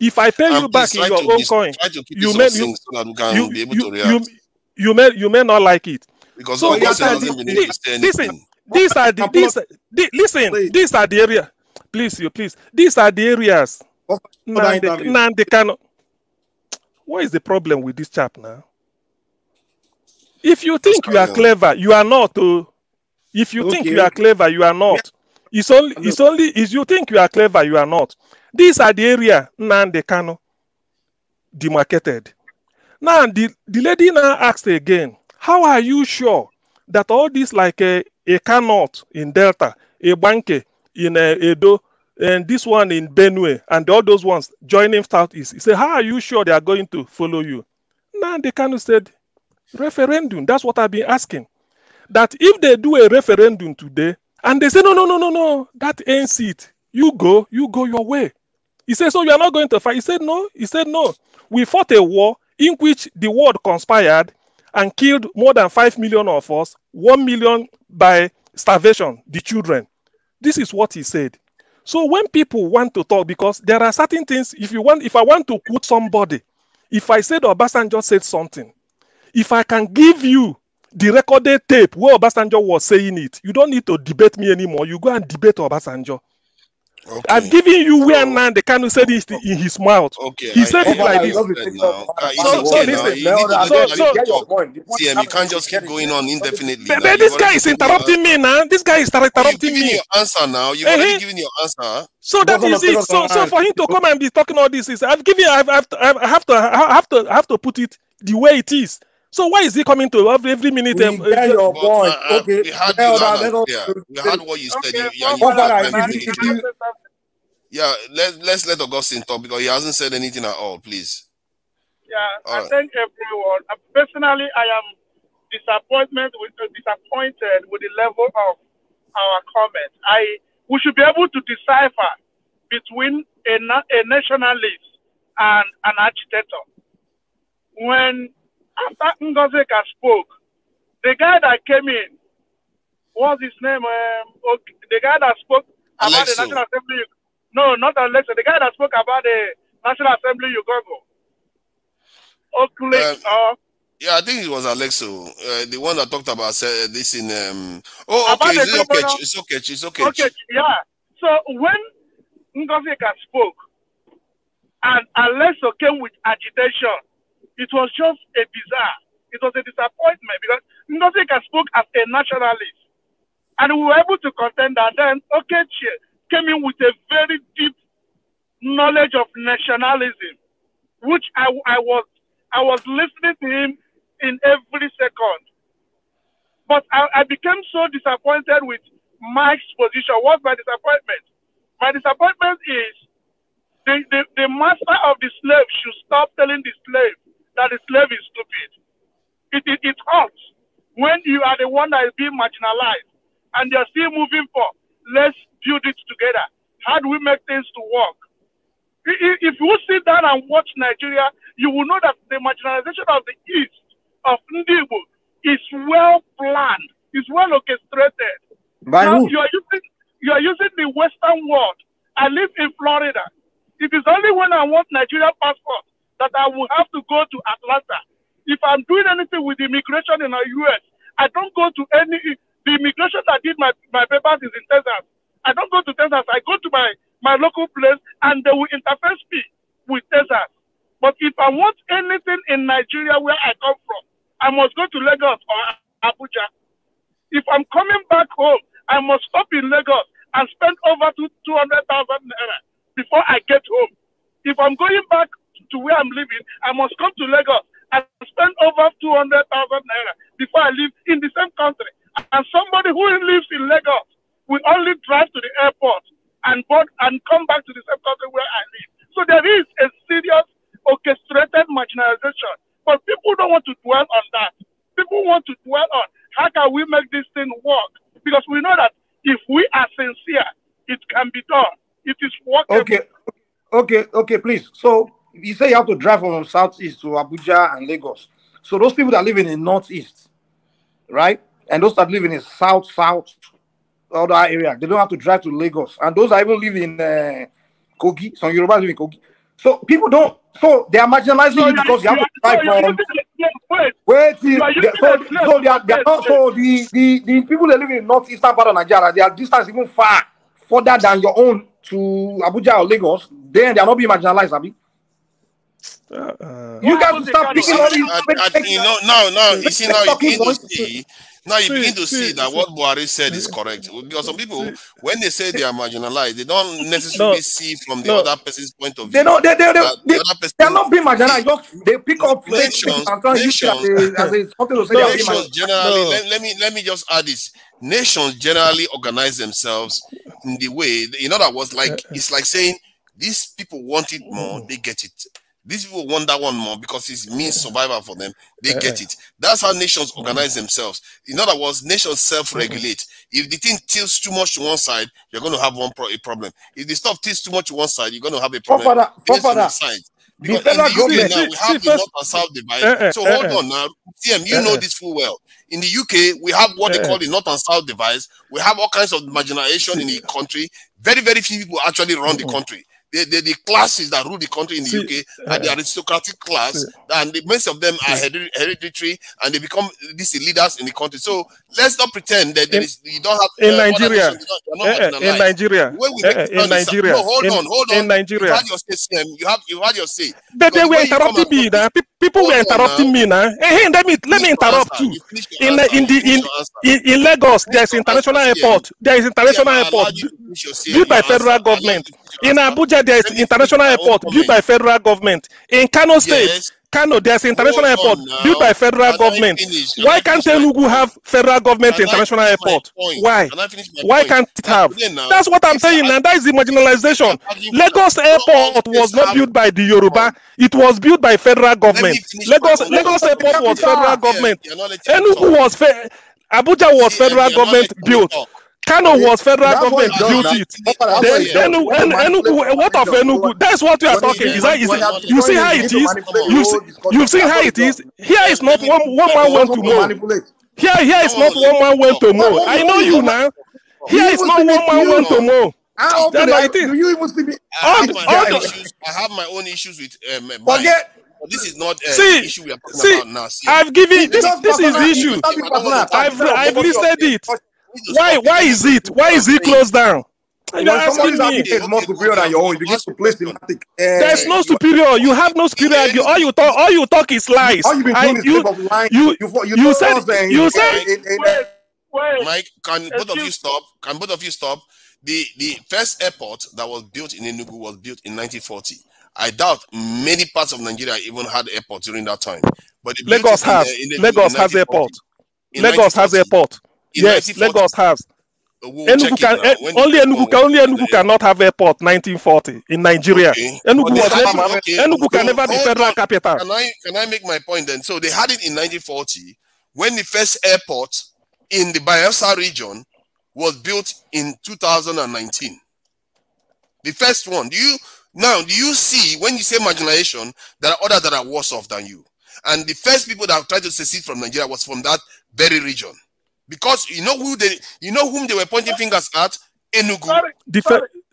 If I pay you back in your own coin, you may not like it. Because so these are the area. Please. These are the areas. Nnamdi Kanu. What is the problem with this chap now? If you think you are clever, you are not. If you think you are clever, you are not. It's only you think you are clever, you are not. These are the area Nnamdi Kanu demarcated. Now the lady now asked again, how are you sure that all this like a Kanot in Delta, a Banke in Edo, and this one in Benue, and all those ones joining Southeast? He said, how are you sure they are going to follow you? Nnamdi Kanu said, referendum. That's what I've been asking. That if they do a referendum today, and they say, no, that ends it. You go your way. He said, so you are not going to fight? He said, no. We fought a war in which the world conspired and killed more than 5 million of us, 1 million by starvation, the children. This is what he said. So when people want to talk, because there are certain things, if I want to quote somebody, if I said Obasanjo said something, if I can give you the recorded tape where Obasanjo was saying it, you don't need to debate me anymore. You go and debate Obasanjo. Okay. I've given you where Nnamdi Kanu said it in his mouth. Okay. He said it like this. You can't just keep going on indefinitely. This guy is interrupting me now. This guy is interrupting me. Your answer now. You've already given your answer. So that is it. So for him to come and be talking all this, I have to put it the way it is. So why is he coming to every minute? Your point. Okay. We had what you said. Let's let Augustine talk because he hasn't said anything at all. Please. Yeah, I thank everyone. Personally, I am disappointed with the level of our comments. We should be able to decipher between a nationalist and an agitator. When after Ngozeka spoke, the guy that came in, what's his name? The guy that spoke about the National Assembly. No, not Alexa. The guy that spoke about the National Assembly Ugogo. Yeah, I think it was Alexo, the one that talked about this in. Oh, okay, About the it's okay, governor. it's okay. Okay, yeah. So when Ngozika spoke and Alexo came with agitation, it was just a bizarre. It was a disappointment because Ngozika spoke as a nationalist. And we were able to contend that. Then Okechi came in with a very deep knowledge of nationalism, which I was listening to him in every second. But I became so disappointed with Mike's position. What's my disappointment? My disappointment is the master of the slave should stop telling the slave that the slave is stupid. It hurts when you are the one that is being marginalized and they're still moving for, let's build it together. How do we make things to work? If you sit down and watch Nigeria, you will know that the marginalization of the East, of Ndibo, is well planned, is well orchestrated. By now, who? you are using the Western world. I live in Florida. It is only when I want Nigerian passport that I will have to go to Atlanta. If I'm doing anything with immigration in the US, I don't go to the immigration that did my papers is in Texas. I don't go to Texas. I go to my local place and they will interface me with Texas. But if I want anything in Nigeria where I come from, I must go to Lagos or Abuja. If I'm coming back home, I must stop in Lagos and spend over 200,000 naira before I get home. If I'm going back to where I'm living, I must come to Lagos and spend over 200,000 naira before I live in the same country. And somebody who lives in Lagos will only drive to the airport and come back to the same country where I live. So there is a serious orchestrated marginalization. But people don't want to dwell on that. People want to dwell on how can we make this thing work? Because we know that if we are sincere, it can be done. It is workable. Okay, please. So you say you have to drive from Southeast to Abuja and Lagos. So those people that live in the Northeast, right? And those that live in the South, other area, they don't have to drive to Lagos. And those that even live in Kogi, some Yorubas live in Kogi. So people don't, so they are marginalizing you because you have to drive from. The people that live in the northeastern part of Nigeria, their distance even further than your own to Abuja or Lagos. Then they are not being marginalized, Abi. You guys will start picking all these. Now you see, now you begin to see. Now you begin to see that what Buhari said is correct. Because some people, when they say they are marginalized, they don't necessarily see from the other person's point of view. They are not being marginalized. They pick up nations generally. Let me just add this. Nations generally organize themselves in the way. In other words, it's like saying these people want it more, they get it. These people want that one more because it means survival for them. They get it. That's how nations organize themselves. In other words, nations self-regulate. If the thing tilts too much to one side, you're going to have a problem. If the stuff tilts too much to one side, you're going to have a problem. Because in the UK now, we have the North and South divide. So hold on now. TM, you know this full well. In the UK, we have what they call the North and South divide. We have all kinds of marginalization in the country. Very, very few people actually run the country. The classes that rule the country in the UK are the aristocratic class, and most of them are hereditary, and they become these leaders in the country. So let's not pretend that you don't have in Nigeria. In Nigeria, no, hold on. In Nigeria, you had your say. You had your say. But they were interrupting me now. People were interrupting me now. Hey, let me interrupt you. In Lagos, there's international airport. There is international airport built by federal government. In Abuja, there is international airport built by federal government. In Kano State, there's international airport built by federal government. Why can't Enugu have federal government international airport? Why? Why can't it have? That's what I'm saying, and that is the marginalization. Lagos airport was not built by the Yoruba; it was built by federal government. Lagos airport was federal government. Enugu was Abuja was federal government built. Kano was federal government built it. Then Enugu, what of Enugu? That's what we are talking. You see how it is? You've seen how it is? Here is not one man went to mow. Here is not one man went to mow. I know you now. Here is not one man went to mow. Do you even see me? I have my own issues with This is not the issue we are talking about now. See, I've given this is the issue. I've listed it. Why is it? Why is it closed down? When somebody's argument is more superior than your own, you begin to place thematic. There's no superior. You have no superior. All you talk is lies. All you've been doing is lying. You said. Mike, can both of you stop? Can both of you stop? The first airport that was built in Enugu was built in 1940. I doubt many parts of Nigeria even had airports during that time. But Lagos has. Lagos has airport. Lagos has airport. Yes, Lagos has. Enugu cannot have airport 1940 in Nigeria. Okay. Enugu can never be federal capital. Can I make my point then? So they had it in 1940 when the first airport in the Bayelsa region was built in 2019. The first one. Do you see when you say marginalization, there are others that are worse off than you? And the first people that tried to secede from Nigeria was from that very region. Because you know whom they were pointing fingers at? Enugu.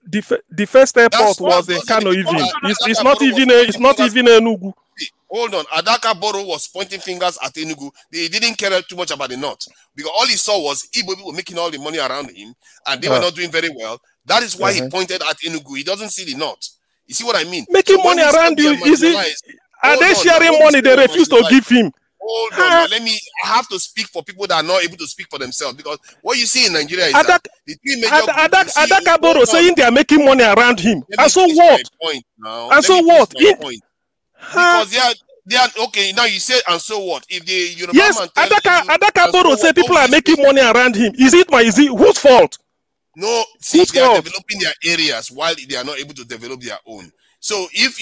The first airport was in Kano even. It's not even Enugu. Hold on. Adaka Boro was pointing fingers at Enugu. They didn't care too much about the north. Because all he saw was Igbo people making all the money around him and they were not doing very well. That is why he pointed at Enugu. He doesn't see the north. You see what I mean? Making money around you, is it? Are they sharing money they refuse to give him? Hold on, I have to speak for people that are not able to speak for themselves, because what you see in Nigeria is that the three major Adaka Boro saying they are making money around him. And so what? Because they are okay. Now you say, and so what? If the Yoruba man Adaka Boro say people are making money around him. Is it whose fault? No, see, they are developing their areas while they are not able to develop their own. So if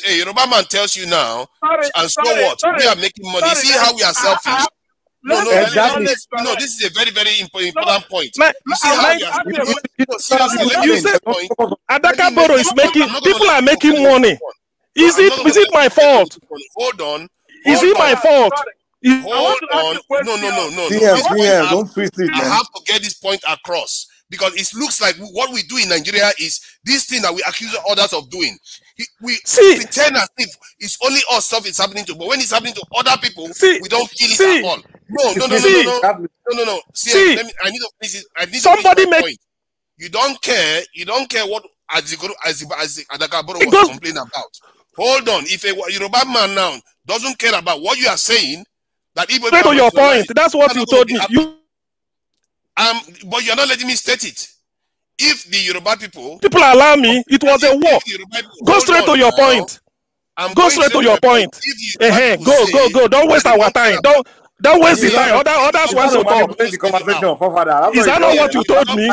a Yoruba man tells you now, and so what? We are making money. See how we are selfish? No, this is a very, very important point. You see how we are? You said Adaka Boro is making. People are making money. Is it my fault? Hold on. Is it my fault? Hold on. No. Don't twist it, man. I have to get this point across. Because it looks like what we do in Nigeria is this thing that we accuse others of doing. We pretend as if it's only us stuff is happening to, but when it's happening to other people, we don't feel it at all. No. See, I need to finish my point. You don't care what Adaka Boro was complaining about. Hold on. If a Yoruba man now doesn't care about what you are saying, that even to your point, that's what you told me. But you're not letting me state it. If the Yoruba people allow me, it was a war. Go straight to your point. Go straight to your point. Go. Don't waste our time. Don't waste the time. Others want to talk. Is that not what you told me?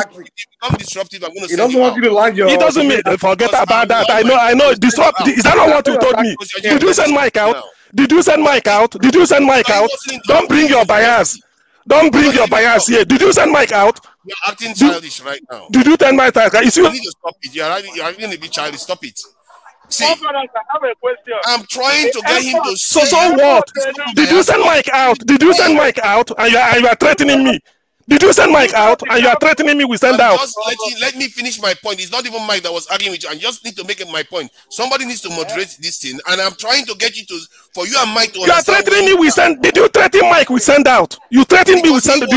I'm disruptive. I'm going to say he doesn't want you to like your. It doesn't mean forget about that. I know. Disrupt. Is that not what you told me? Did you send Mike out? Don't bring your bias. Don't bring your bias here. Did you send Mike out? You're acting childish right now. Did you send Mike out? You need to stop it. You're acting a bit childish. Stop it. See, I have a question. I'm trying to get him to. So what? Did you send Mike out? And you are threatening me? Did you send Mike out and you are threatening me with send out? Just let me finish my point. It's not even Mike that was arguing with you. I just need to make my point. Somebody needs to moderate this thing, and I'm trying to get you for you and Mike to. You are threatening me with send. Did you threaten Mike with send out? You threatened me with send. Did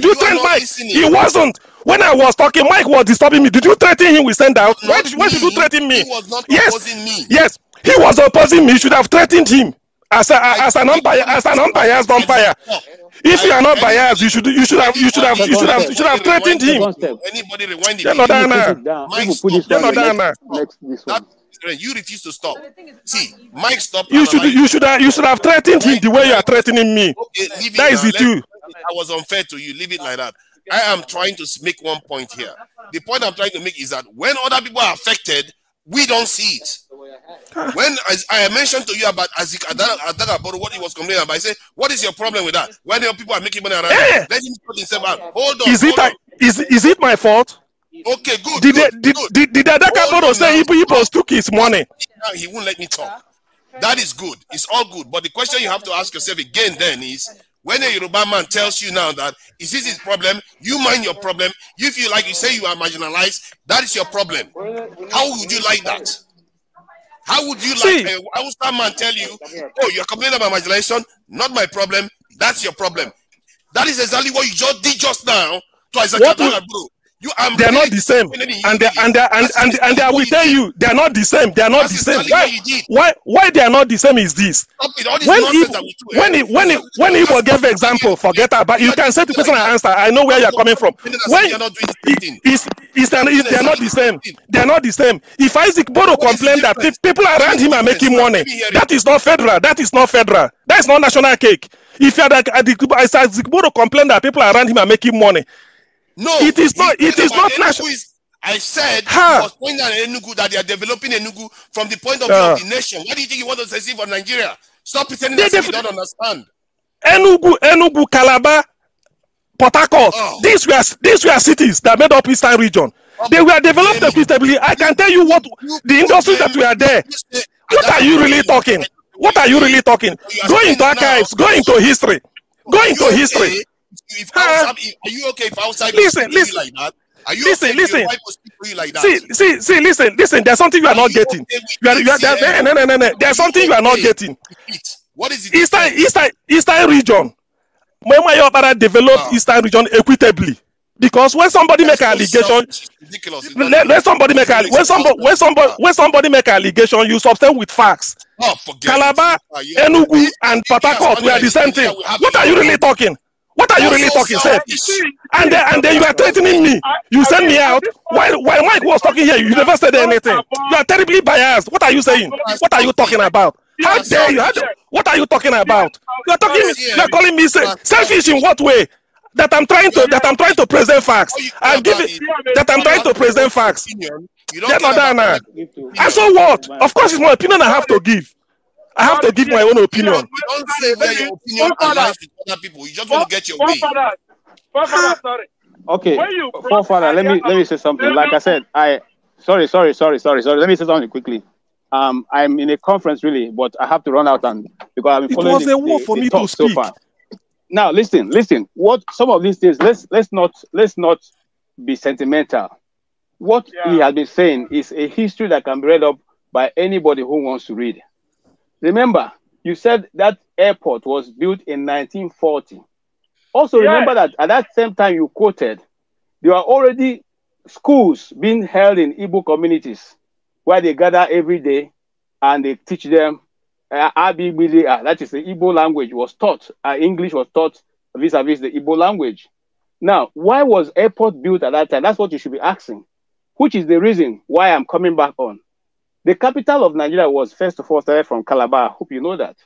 you threaten Mike? He wasn't. When I was talking, Mike was disturbing me. Did you threaten him with send out? Why did you threaten me? He was not opposing me. Yes, he was opposing me. You should have threatened him as an unbiased umpire. If you are not biased, you should have threatened him. Anybody rewind it? You refuse to stop. See, Mike stopped. You should have threatened him the way you are threatening me. Okay, that is it too. I was unfair to you. Leave it like that. I am trying to make one point here. The point I'm trying to make is that when other people are affected, we don't see it. When I mentioned to you about Adaka Boro, what he was complaining about, I said, what is your problem with that? When your people are making money around you, let him put himself out. Hold on. Is it my fault? Okay, good. Did Adaka Boro say he took his money? He won't let me talk. That is good. It's all good. But the question you have to ask yourself again then is, when a Yoruba man tells you now that is this his problem, you mind your problem. If you say you are marginalized, that is your problem. How would you like that? How would you like a Hausa man tell you, oh, you're complaining about marginalization? Not my problem. That's your problem. That is exactly what you just did just now to Isaac Abdallah, bro. They're not the same, and I will tell you, they're not the same. They're not the same. Why they are not the same is this. When Igbo gave example, forget about. You can say the question and answer. I know where you're coming from. When they're not the same. They're not the same. If Isaac Boro complained that people around him are making money, that is not federal. That is not federal. That is not national cake. If you're like Isaac Boro complained that people around him are making money. No, it is not. It is not national. I said he was pointing at Enugu that they are developing Enugu from the point of view of the nation. What do you think you want to say for Nigeria? Stop pretending that you don't understand. Enugu, Calabar, Port Harcourt. These were cities that made up Eastern region. They were developed equitably. I can tell you what the industries that were there. What are you really talking? What are you really talking? Go into archives. Go into history. Go into history. Are you okay if outside listen like that? Are you okay if your wife will speak to you like that? Listen. There's something you are not getting. No. There's something you are not getting. What is it? Eastern region. When developed Eastern region equitably, because when somebody make an allegation, when somebody make an allegation, you substantiate with facts. Calabar, Enugu, and Port Harcourt were the same thing. What are you really talking? What are you really talking, sir? And then you are threatening me. You send me out. While Mike was talking here, you never said anything. You are terribly biased. What are you saying? What are you talking about? How dare you? What are you talking about? You are calling me selfish in what way? That I'm trying to present facts. I'll give it that I'm trying to present facts. And so what? Of course, it's my opinion I have to give. I have to give my own opinion. You don't say where your opinion aligns with other people. You just want to get your way. Okay, Forefather, let me say something. Like I said, sorry. Let me say something quickly. I'm in a conference really, but I have to run out because I've been following. It was a war for me to speak. So far. Now listen. What some of these things? Let's not be sentimental. What he has been saying is a history that can be read up by anybody who wants to read. Remember, you said that airport was built in 1940. Also, remember that at that same time you quoted, there are already schools being held in Igbo communities where they gather every day and they teach them Abibidi, that is the Igbo language was taught. English was taught vis-a-vis the Igbo language. Now, why was airport built at that time? That's what you should be asking, which is the reason why I'm coming back on. The capital of Nigeria was, first of all, started from Calabar. I hope you know that.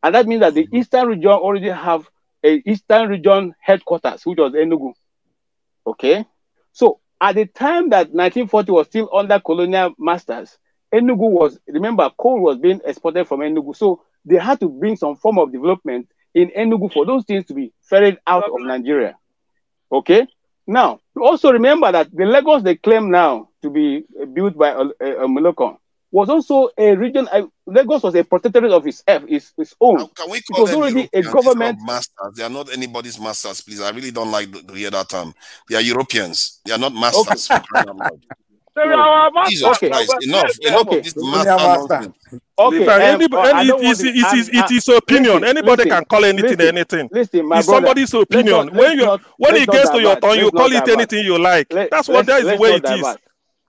And that means that the Eastern region already have a Eastern region headquarters, which was Enugu. Okay? So, at the time that 1940 was still under colonial masters, Enugu was, remember, coal was being exported from Enugu. So, they had to bring some form of development in Enugu for those things to be ferried out of Nigeria. Okay? Now, also remember that the Lagos they claim now to be built by Molokon was also a region. Lagos was a protectorate of its own. Now, can we call them already a government masters? They are not anybody's masters, please. I really don't like to hear that term. They are Europeans. They are not masters. Jesus Christ, enough of this master. It is opinion. Anybody can call anything anything. It's somebody's opinion. When it gets to your turn, you call it anything you like. That is the way it is.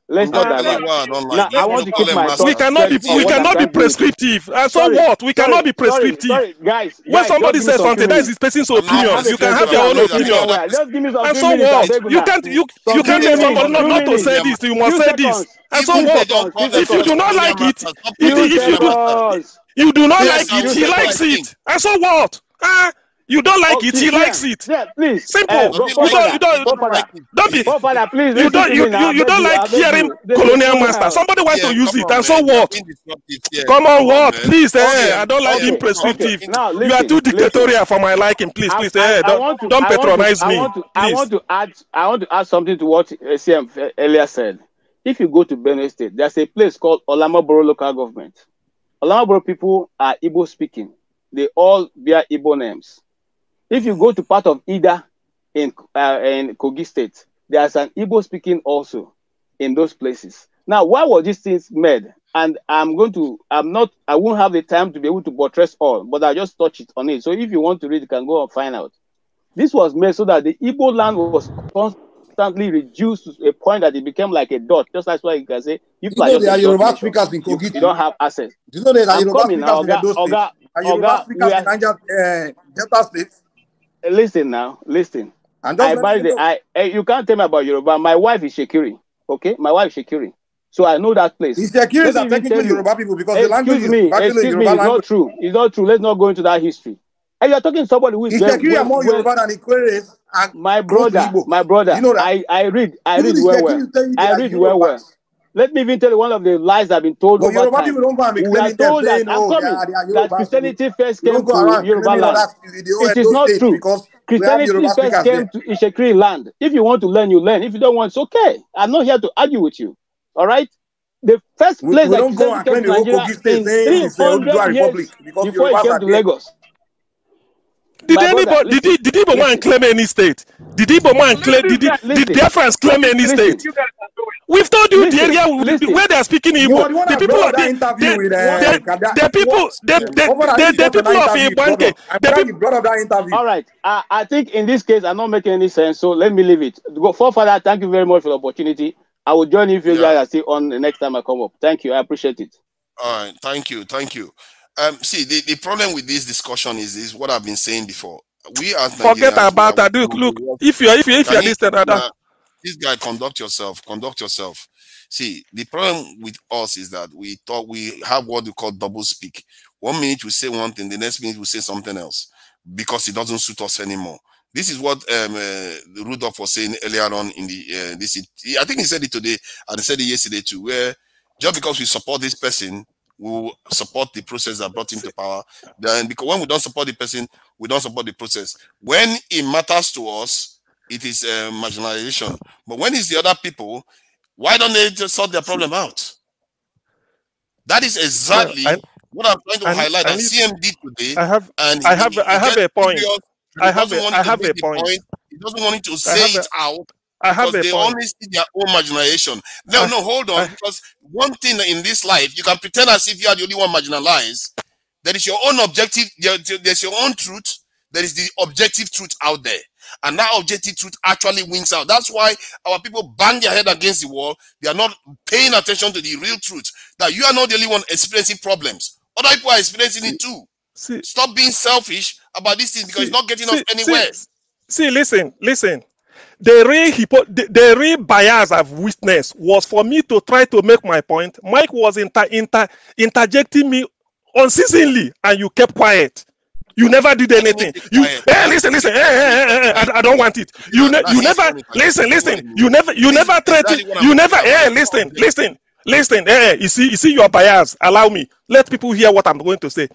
Let's not divert. I want to keep my thoughts. We cannot be prescriptive. And so what? We cannot be prescriptive. Guys, when somebody says something, that is his person's opinion. You can have your own opinion. And so what? You can't tell somebody not to say this. You must say this. And so what? If you do not like it, you do not like it, he likes it. And so what? You don't like it, he likes it. Yeah, please. Simple. You don't like hearing colonial master. Somebody wants to use it, and so what? Come on, what? Please, I don't like being prescriptive. You are too dictatorial for my liking. Please, don't patronize me. I want to add something to what CM earlier said. If you go to Benue State, there's a place called Olamoboro local government. Olamoboro people are Igbo speaking. They all bear Igbo names. If you go to part of Ida in Kogi State, there's an Igbo speaking also in those places. Now, why was these things made? And I won't have the time to be able to buttress all, but I'll just touch it on it. So if you want to read, you can go and find out. This was made so that the Igbo land was constantly reduced to a point that it became like a dot. Just like what you can say, you know there are Yoruba speakers in Kogi. You don't have access. Do you know there are Yoruba speakers in those states? Are Yoruba speakers in Niger Delta states? Listen now, listen. You can't tell me about Yoruba. My wife is Shekiri. Okay, my wife is Shekiri. So I know that place. Is Shekiri are technically Yoruba people because the language is actually Yoruba language. It's not true. It's not true. Let's not go into that history. And you're talking to somebody who is Shekiri are more Yoruba than Ikweres. My brother, you know that? I read well. I read well. Let me even tell you one of the lies that have been told over Yoruba time. people don't go and be We are told that, that Christianity first came to Yoruba land. It is not true. Christianity first came to Ishekiri land. If you want to learn, you learn. If you don't want, it's okay. I'm not here to argue with you. All right? The first place that Christianity came to Nigeria in 300 years before it came to Lagos. Did Igbo man claim any state? Did Igbo man claim? Did Biafrans claim any state? We've told you the area where they are speaking Igbo. The people of the people of Ibanke. All right. I think in this case, I'm not making any sense. So let me leave it. Go further. Thank you very much for the opportunity. I will join you if you guys are still on the next time I come up. Thank you. I appreciate it. All right. Thank you. See, the problem with this discussion is what I've been saying before. We as forget about that. Look, if you're listening, this guy, conduct yourself. See, the problem with us is that we thought we have what we call double speak. 1 minute we say one thing, the next minute we say something else because it doesn't suit us anymore. This is what Rudolph was saying earlier on in the I think he said it today and he said it yesterday too, where just because we support this person, we will support the process that brought him to power. Then, because when we don't support the person, we don't support the process. When it matters to us, it is marginalization. But when it's the other people, why don't they just sort their problem out? That is exactly what I'm trying to highlight. That CM did today. I have a point. I have a point. He doesn't want to say it out. Because they only see their own marginalization. No, hold on. Because one thing in this life, you can pretend as if you are the only one marginalized. There is your own objective. There's your own truth. There is the objective truth out there. And that objective truth actually wins out. That's why our people bang their head against the wall. They are not paying attention to the real truth. That you are not the only one experiencing problems. Other people are experiencing it too. Stop being selfish about this thing because it's not getting us anywhere. Listen. The real bias I've witnessed was for me to try to make my point. Mike was interjecting me unceasingly, and you kept quiet. You never did anything. Listen. I don't want it. You never listen. You never threatened. You never. Listen. You see your bias. Allow me. Let people hear what I'm going to say.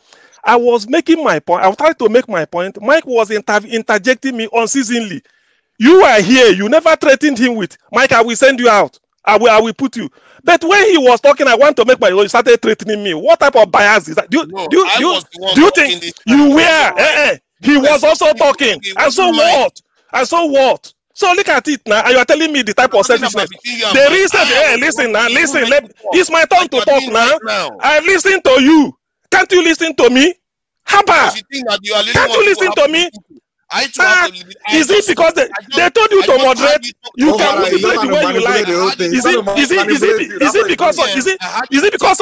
I was making my point. I was trying to make my point. Mike was interjecting me unceasingly. You are here. You never threatened him with, Mike, I will send you out. I will put you. But when he was talking, I want to make my own, he started threatening me. What type of bias is that? Do you think you were? He was also talking. And so what? So look at it now. And you are telling me the type of selfishness. The reason, listen. It's my turn to talk now. I listen to you. Can't you listen to me? Haba. Can't you listen to me? Is it because they told you to moderate? You can moderate the way you like. Is it because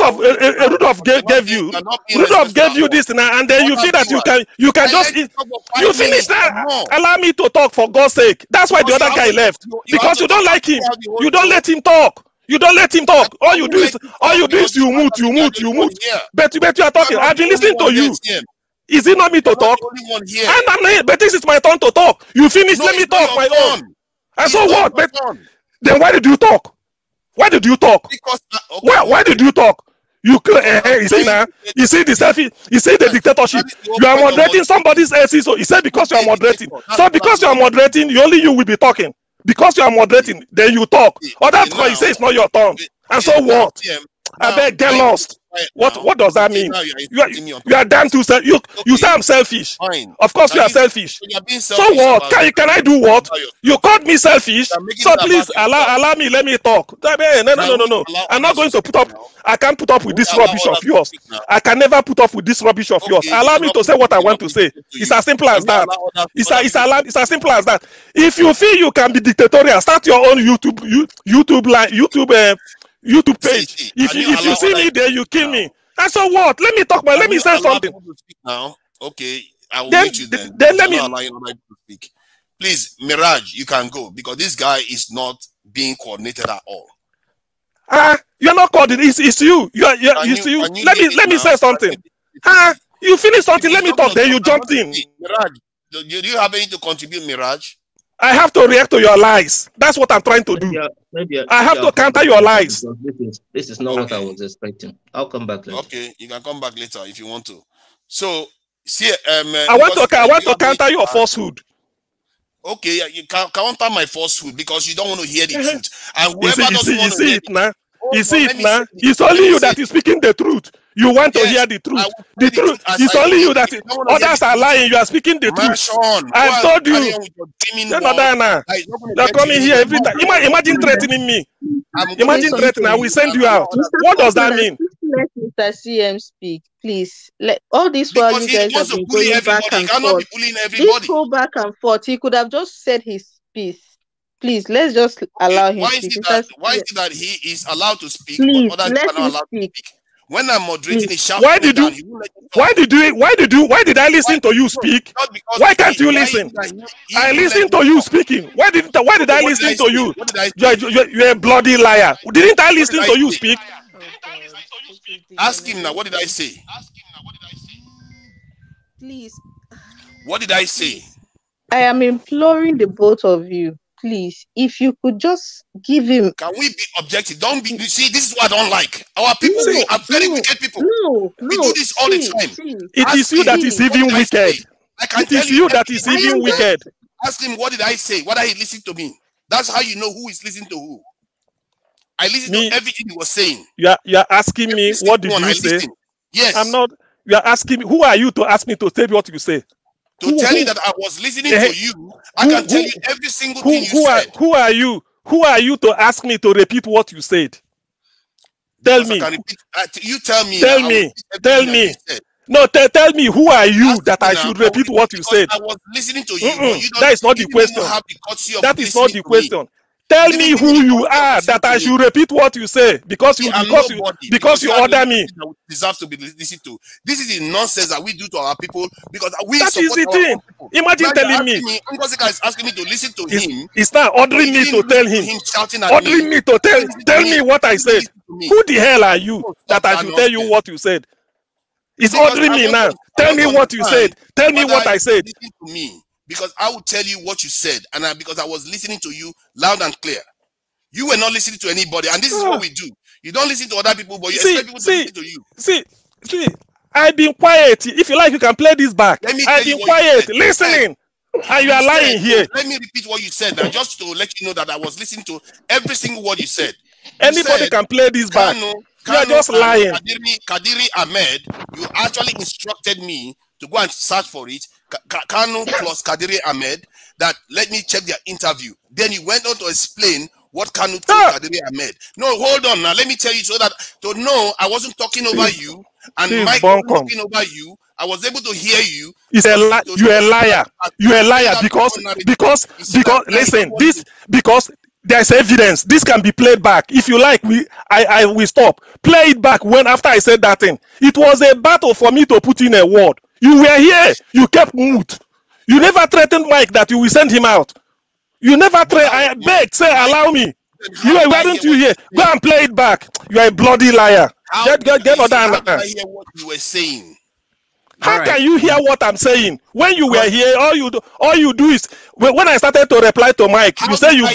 of Rudolph gave you? Rudolph gave you this now, and then you feel that you can just you finish now. Allow me to talk for God's sake. That's why the other guy left, because you don't like him. You don't let him talk. All you do is you mute. But you are talking. I've been listening to you. Is it not me to talk? But this is my turn to talk. You finish, let me talk my own. And so what? But then why did you talk? Why did you talk? Why did you talk? You see now, you see the selfie, you see the dictatorship. You are moderating somebody's essay, so he said because you are moderating. So because you are moderating, only you will be talking. Because you are moderating, then you talk. Or that's why you say it's not your turn. And so what? I beg, get lost. What does that mean? You are down to self. You say I'm selfish. Fine. Of course you are selfish. So what? Can I do what? You called me selfish. So please allow me. Let me talk. No. I'm not going to put up. I can't put up with this rubbish of yours. I can never put up with this rubbish of yours. Allow me to say what I want to say. It's as simple as that. It's as simple as that. If you feel you can be dictatorial, start your own YouTube page. If you see me there, you kill me. And so what? Let me talk. Let me say something. Now, okay, I will meet you then. Then let me allow you to speak. Please, Mirage, you can go because this guy is not being coordinated at all. You're not coordinated. It's you. Let me say something. You finish something. Let me talk. Then you jumped in. Mirage, do you have anything to contribute, Mirage? I have to react to your lies. That's what I'm trying to do. I have to counter your lies. This is not what I was expecting. I'll come back later. Okay, you can come back later if you want to. So, see, I want to counter your falsehood. Okay, you can counter my falsehood because you don't want to hear the truth. And whoever doesn't want to hear it now. You see it now. It's only you that is speaking the truth. You want to hear the truth. The truth. It's only you that others are lying. You are speaking the truth. I've told you. You're coming here every time. Imagine threatening me. Imagine threatening. I will send you out. What does that mean? Let Mr. CM speak, please. Let all this while you guys have been going back and forth. Please go back and forth. He could have just said his piece. Please, let's just allow him to speak. Why is it that he is allowed to speak, please, but others are not allowed to speak? When I'm moderating, he shouts. Why did I listen to you speak? Why can't you listen? I listened to you speaking. Why did I listen to you? You're a bloody liar. Didn't I listen to you speak? Ask him now. What did I say? Please. What did I say? I am imploring the both of you. Please, if you could just give him. Can we be objective? Don't be. See, this is what I don't like. Our people are very wicked people. We do this all the time. It is you that is even wicked. It is you that is even wicked. Ask him, what did I say? Whether he listened to me. That's how you know who is listening to who. I listened to everything he was saying. You are asking me, what did you say? Yes. I'm not. You are asking me, who are you to ask me to say what you say? To tell you that I was listening to you, I can tell you every single thing you said. Who are you? Who are you to ask me to repeat what you said? Tell me. You tell me. Tell me. No, tell me, who are you that I should repeat what you said? I was listening to you. That is not the question. That is not the question. Tell me who you are that I should repeat what you say because you order me. Deserve to be listened to. This is the nonsense that we do to our people because we. That is the thing. Imagine telling me. Ngozi is asking me to listen to him. It's not ordering me to tell him. Ordering me to tell me what I said. Who the hell are you that I should tell you what you said? It's ordering me now. Tell me what you said. Tell me what I said. Listen to me. Because I will tell you what you said, and because I was listening to you loud and clear. You were not listening to anybody, and this is what we do. You don't listen to other people, but you expect people to listen to you. See, I've been quiet. If you like, you can play this back. I've been quiet, listening, and you are lying here. Let me repeat what you said now, just to let you know that I was listening to every single word you said. Anybody can play this back. You are just lying. Kadiri Ahmed, you actually instructed me to go and search for it. Kanu plus Kadiri Ahmed, that let me check their interview. Then he went on to explain what Kanu told Kadiri Ahmed. No, hold on now. Let me tell you so that to know I wasn't talking over you and Mike was talking over you. I was able to hear you. You're a liar. You're a liar because listen, because there's evidence. This can be played back. If you like, I will stop. Play it back after I said that thing. It was a battle for me to put in a word. You were here. You kept mute. You never threatened Mike that you will send him out. You never threatened. I begged, say, allow me. Why don't you hear? Go and play it back. You are a bloody liar. Get other. I hear what you were saying. How can you hear what I'm saying? When you were here, all you do is when I started to reply to Mike, you say you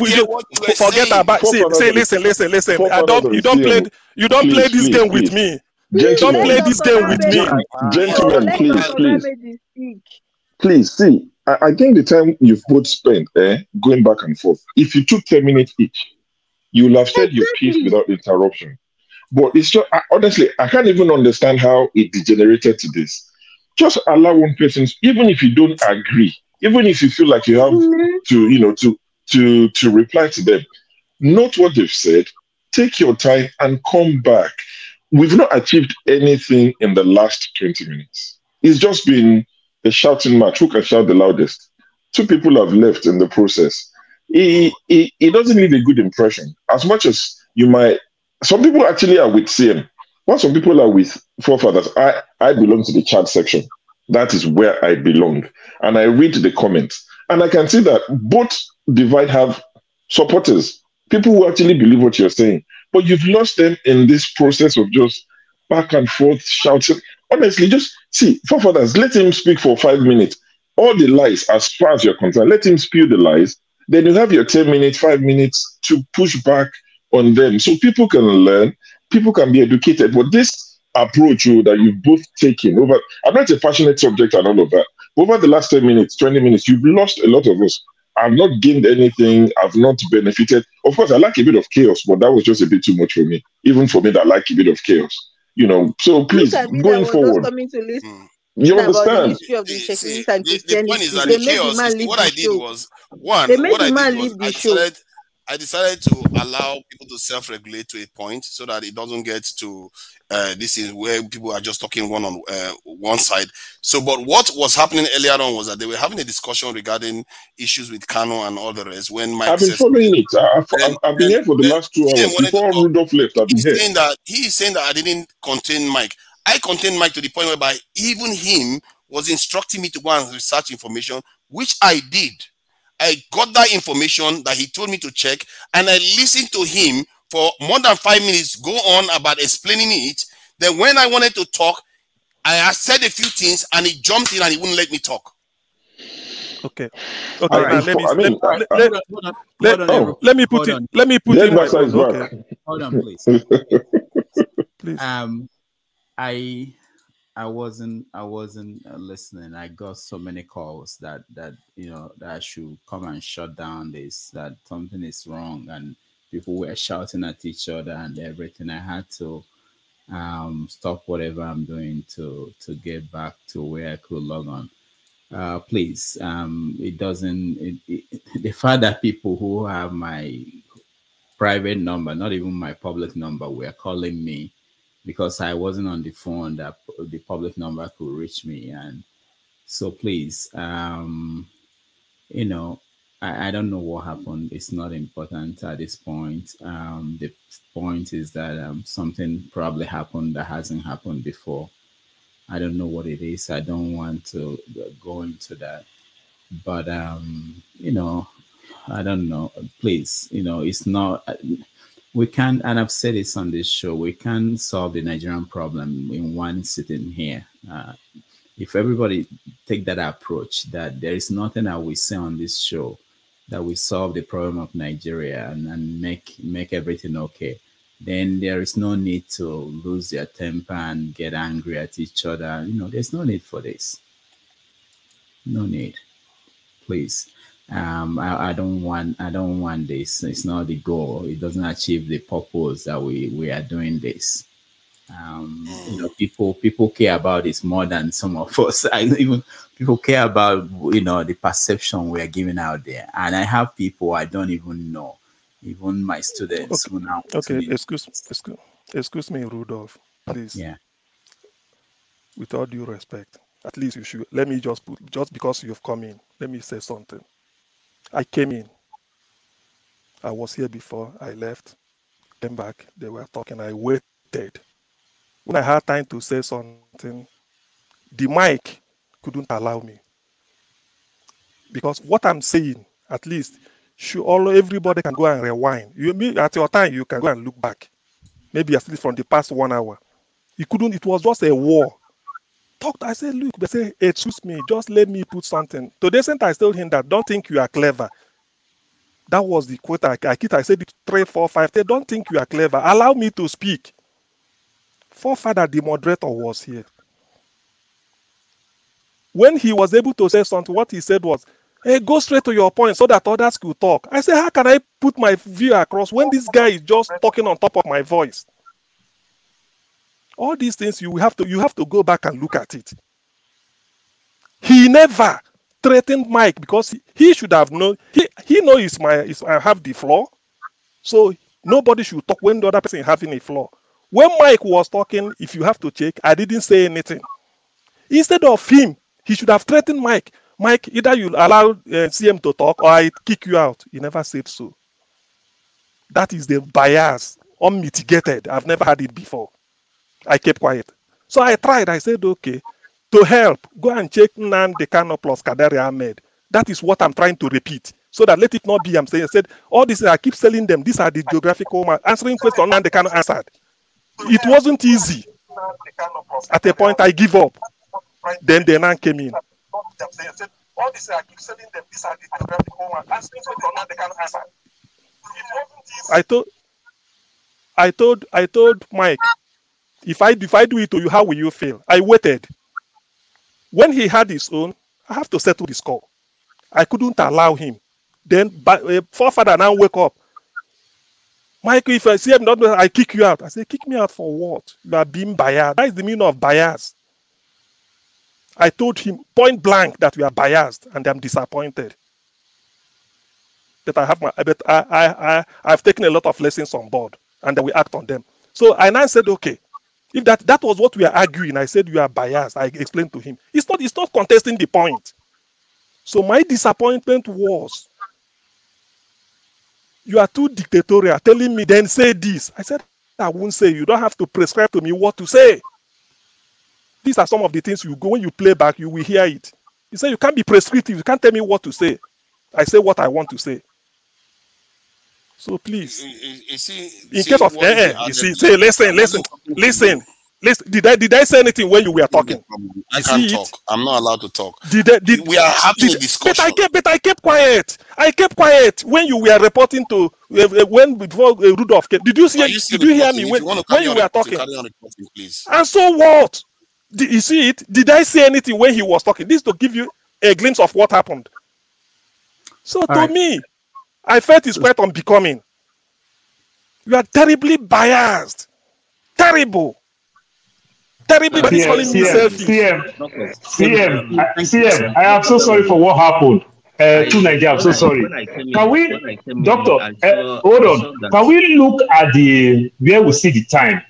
forget about. Say, listen. You don't play this game with me. Don't play this game with me. Gentlemen, please see. I think the time you've both spent going back and forth, if you took 10 minutes each, you will have said your piece without interruption. But it's just honestly, I can't even understand how it degenerated to this. Just allow one person, even if you don't agree, even if you feel like you have to, to reply to them, note what they've said, take your time, and come back. We've not achieved anything in the last 20 minutes. It's just been a shouting match. Who can shout the loudest? 2 people have left in the process. It doesn't leave a good impression. As much as you might, some people actually are with CM, while some people are with forefathers. I belong to the chat section. That is where I belong. And I read the comments. And I can see that both divide have supporters, people who actually believe what you're saying. But you've lost them in this process of just back and forth shouting. Honestly, just see, forefathers, let him speak for 5 minutes. All the lies, as far as you're concerned, let him spew the lies. Then you have your 10 minutes, 5 minutes to push back on them. So people can learn, people can be educated. But this approach that you've both taken over, I know it's a passionate subject and all of that. Over the last 10 minutes, 20 minutes, you've lost a lot of us. I've not gained anything. I've not benefited. Of course, I like a bit of chaos, but that was just a bit too much for me. Even for me that like a bit of chaos. So please, going forward. You understand? The history of the secularists and the point is that the chaos, what I did was, I decided to allow people to self-regulate to a point so that it doesn't get to this is where people are just talking on one side. So, but what was happening earlier on was that they were having a discussion regarding issues with Kano and all the rest. When Mike I've been following it. I've been here for the last 2 hours. Before Rudolph left, I've been here. He is saying that I didn't contain Mike. I contained Mike to the point whereby even him was instructing me to go and research information, which I did. I got that information that he told me to check, and I listened to him for more than 5 minutes, go on about explaining it. Then when I wanted to talk, I said a few things, and he jumped in and he wouldn't let me talk. Okay. Let me put it. Okay. Hold on, please. Please. I wasn't listening. I got so many calls that that I should come and shut down this, that something is wrong, and people were shouting at each other and everything. I had to stop whatever I'm doing to get back to where I could log on. Please, it doesn't. The fact that people who have my private number, not even my public number, were calling me because I wasn't on the phone, that the public number could reach me. And so please, I don't know what happened. It's not important at this point. The point is that something probably happened that hasn't happened before. I don't know what it is. I don't want to go into that. But, I don't know. Please, it's not... We can't, and I've said this on this show, we can't solve the Nigerian problem in one sitting here. If everybody take that approach, that there is nothing that we say on this show that will solve the problem of Nigeria and make everything okay, then there is no need to lose their temper and get angry at each other. There's no need for this. No need. Please. I don't want this. It's not the goal. It doesn't achieve the purpose that we are doing this. People care about this more than some of us. Even people care about the perception we are giving out there. And I have people I don't even know, even my students who now. Okay, excuse me, Rudolph, please. Yeah. With all due respect, at least you should let me just because you've come in, let me say something. I came in. I was here before. I left. Came back. They were talking. I waited. When I had time to say something, the mic couldn't allow me. Because what I'm saying, at least, everybody can go and rewind. At your time, you can go and look back. Maybe at least from the past 1 hour. You couldn't. It was just a war. I said, look, they say, excuse me, just let me put something. To the extent I told him that, don't think you are clever. That was the quote I said it 3, 4, 5. They don't think you are clever. Allow me to speak. Forefather, the moderator, was here. When he was able to say something, what he said was, hey, go straight to your point so that others could talk. I said, how can I put my view across when this guy is just talking on top of my voice? All these things you have to go back and look at it. He never threatened Mike because he should have known. He knows I have the floor, so nobody should talk when the other person is having a floor. When Mike was talking, if you have to check, I didn't say anything. Instead of him, he should have threatened Mike. Mike, either you allow CM to talk or I kick you out. He never said so. That is the bias, unmitigated. I've never had it before. I kept quiet. So I tried. I said, okay, to help, go and check Nnamdi Kanu plus Kadari Ahmed. That is what I'm trying to repeat. So that let it not be, I'm saying, I said, all this, I keep telling them, these are the geographical, answering questions Nnamdi Kanu answered. It wasn't easy. At a point, I give up. Then the man came in. All this, I keep telling them, these are the geographical, answering questions Nnamdi Kanu answered. I told Mike, if I do it to you, how will you feel? I waited. When he had his own, I have to settle the score. I couldn't allow him. Then forefather now wake up. Mike, if I see him not, I kick you out. I say, kick me out for what? You are being biased. That is the meaning of bias. I told him point blank that we are biased and I'm disappointed. That I've taken a lot of lessons on board and that we act on them. So I now said, okay, if that was what we are arguing, I said you are biased. I explained to him. It's not contesting the point. So my disappointment was, you are too dictatorial, telling me then say this. I said, I won't say. You don't have to prescribe to me what to say. These are some of the things you go when you play back, you will hear it. You say you can't be prescriptive. You can't tell me what to say. I say what I want to say. So please, in case of you see, say listen. Did I say anything when you were talking? I can't talk. I'm not allowed to talk. We are having a discussion. But I kept quiet. I kept quiet when you were reporting to when before Rudolph came. Did you see? Did you hear me when you were talking? Please. And so what? You see it? Did I say anything when he was talking? This is to give you a glimpse of what happened. So to me, I felt it's quite unbecoming. You are terribly biased. Terrible. Terribly calling me selfish. CM, I am so sorry for what happened to Nigeria. I'm so sorry. Can we, Doctor, hold on. Can we look at where we see the time?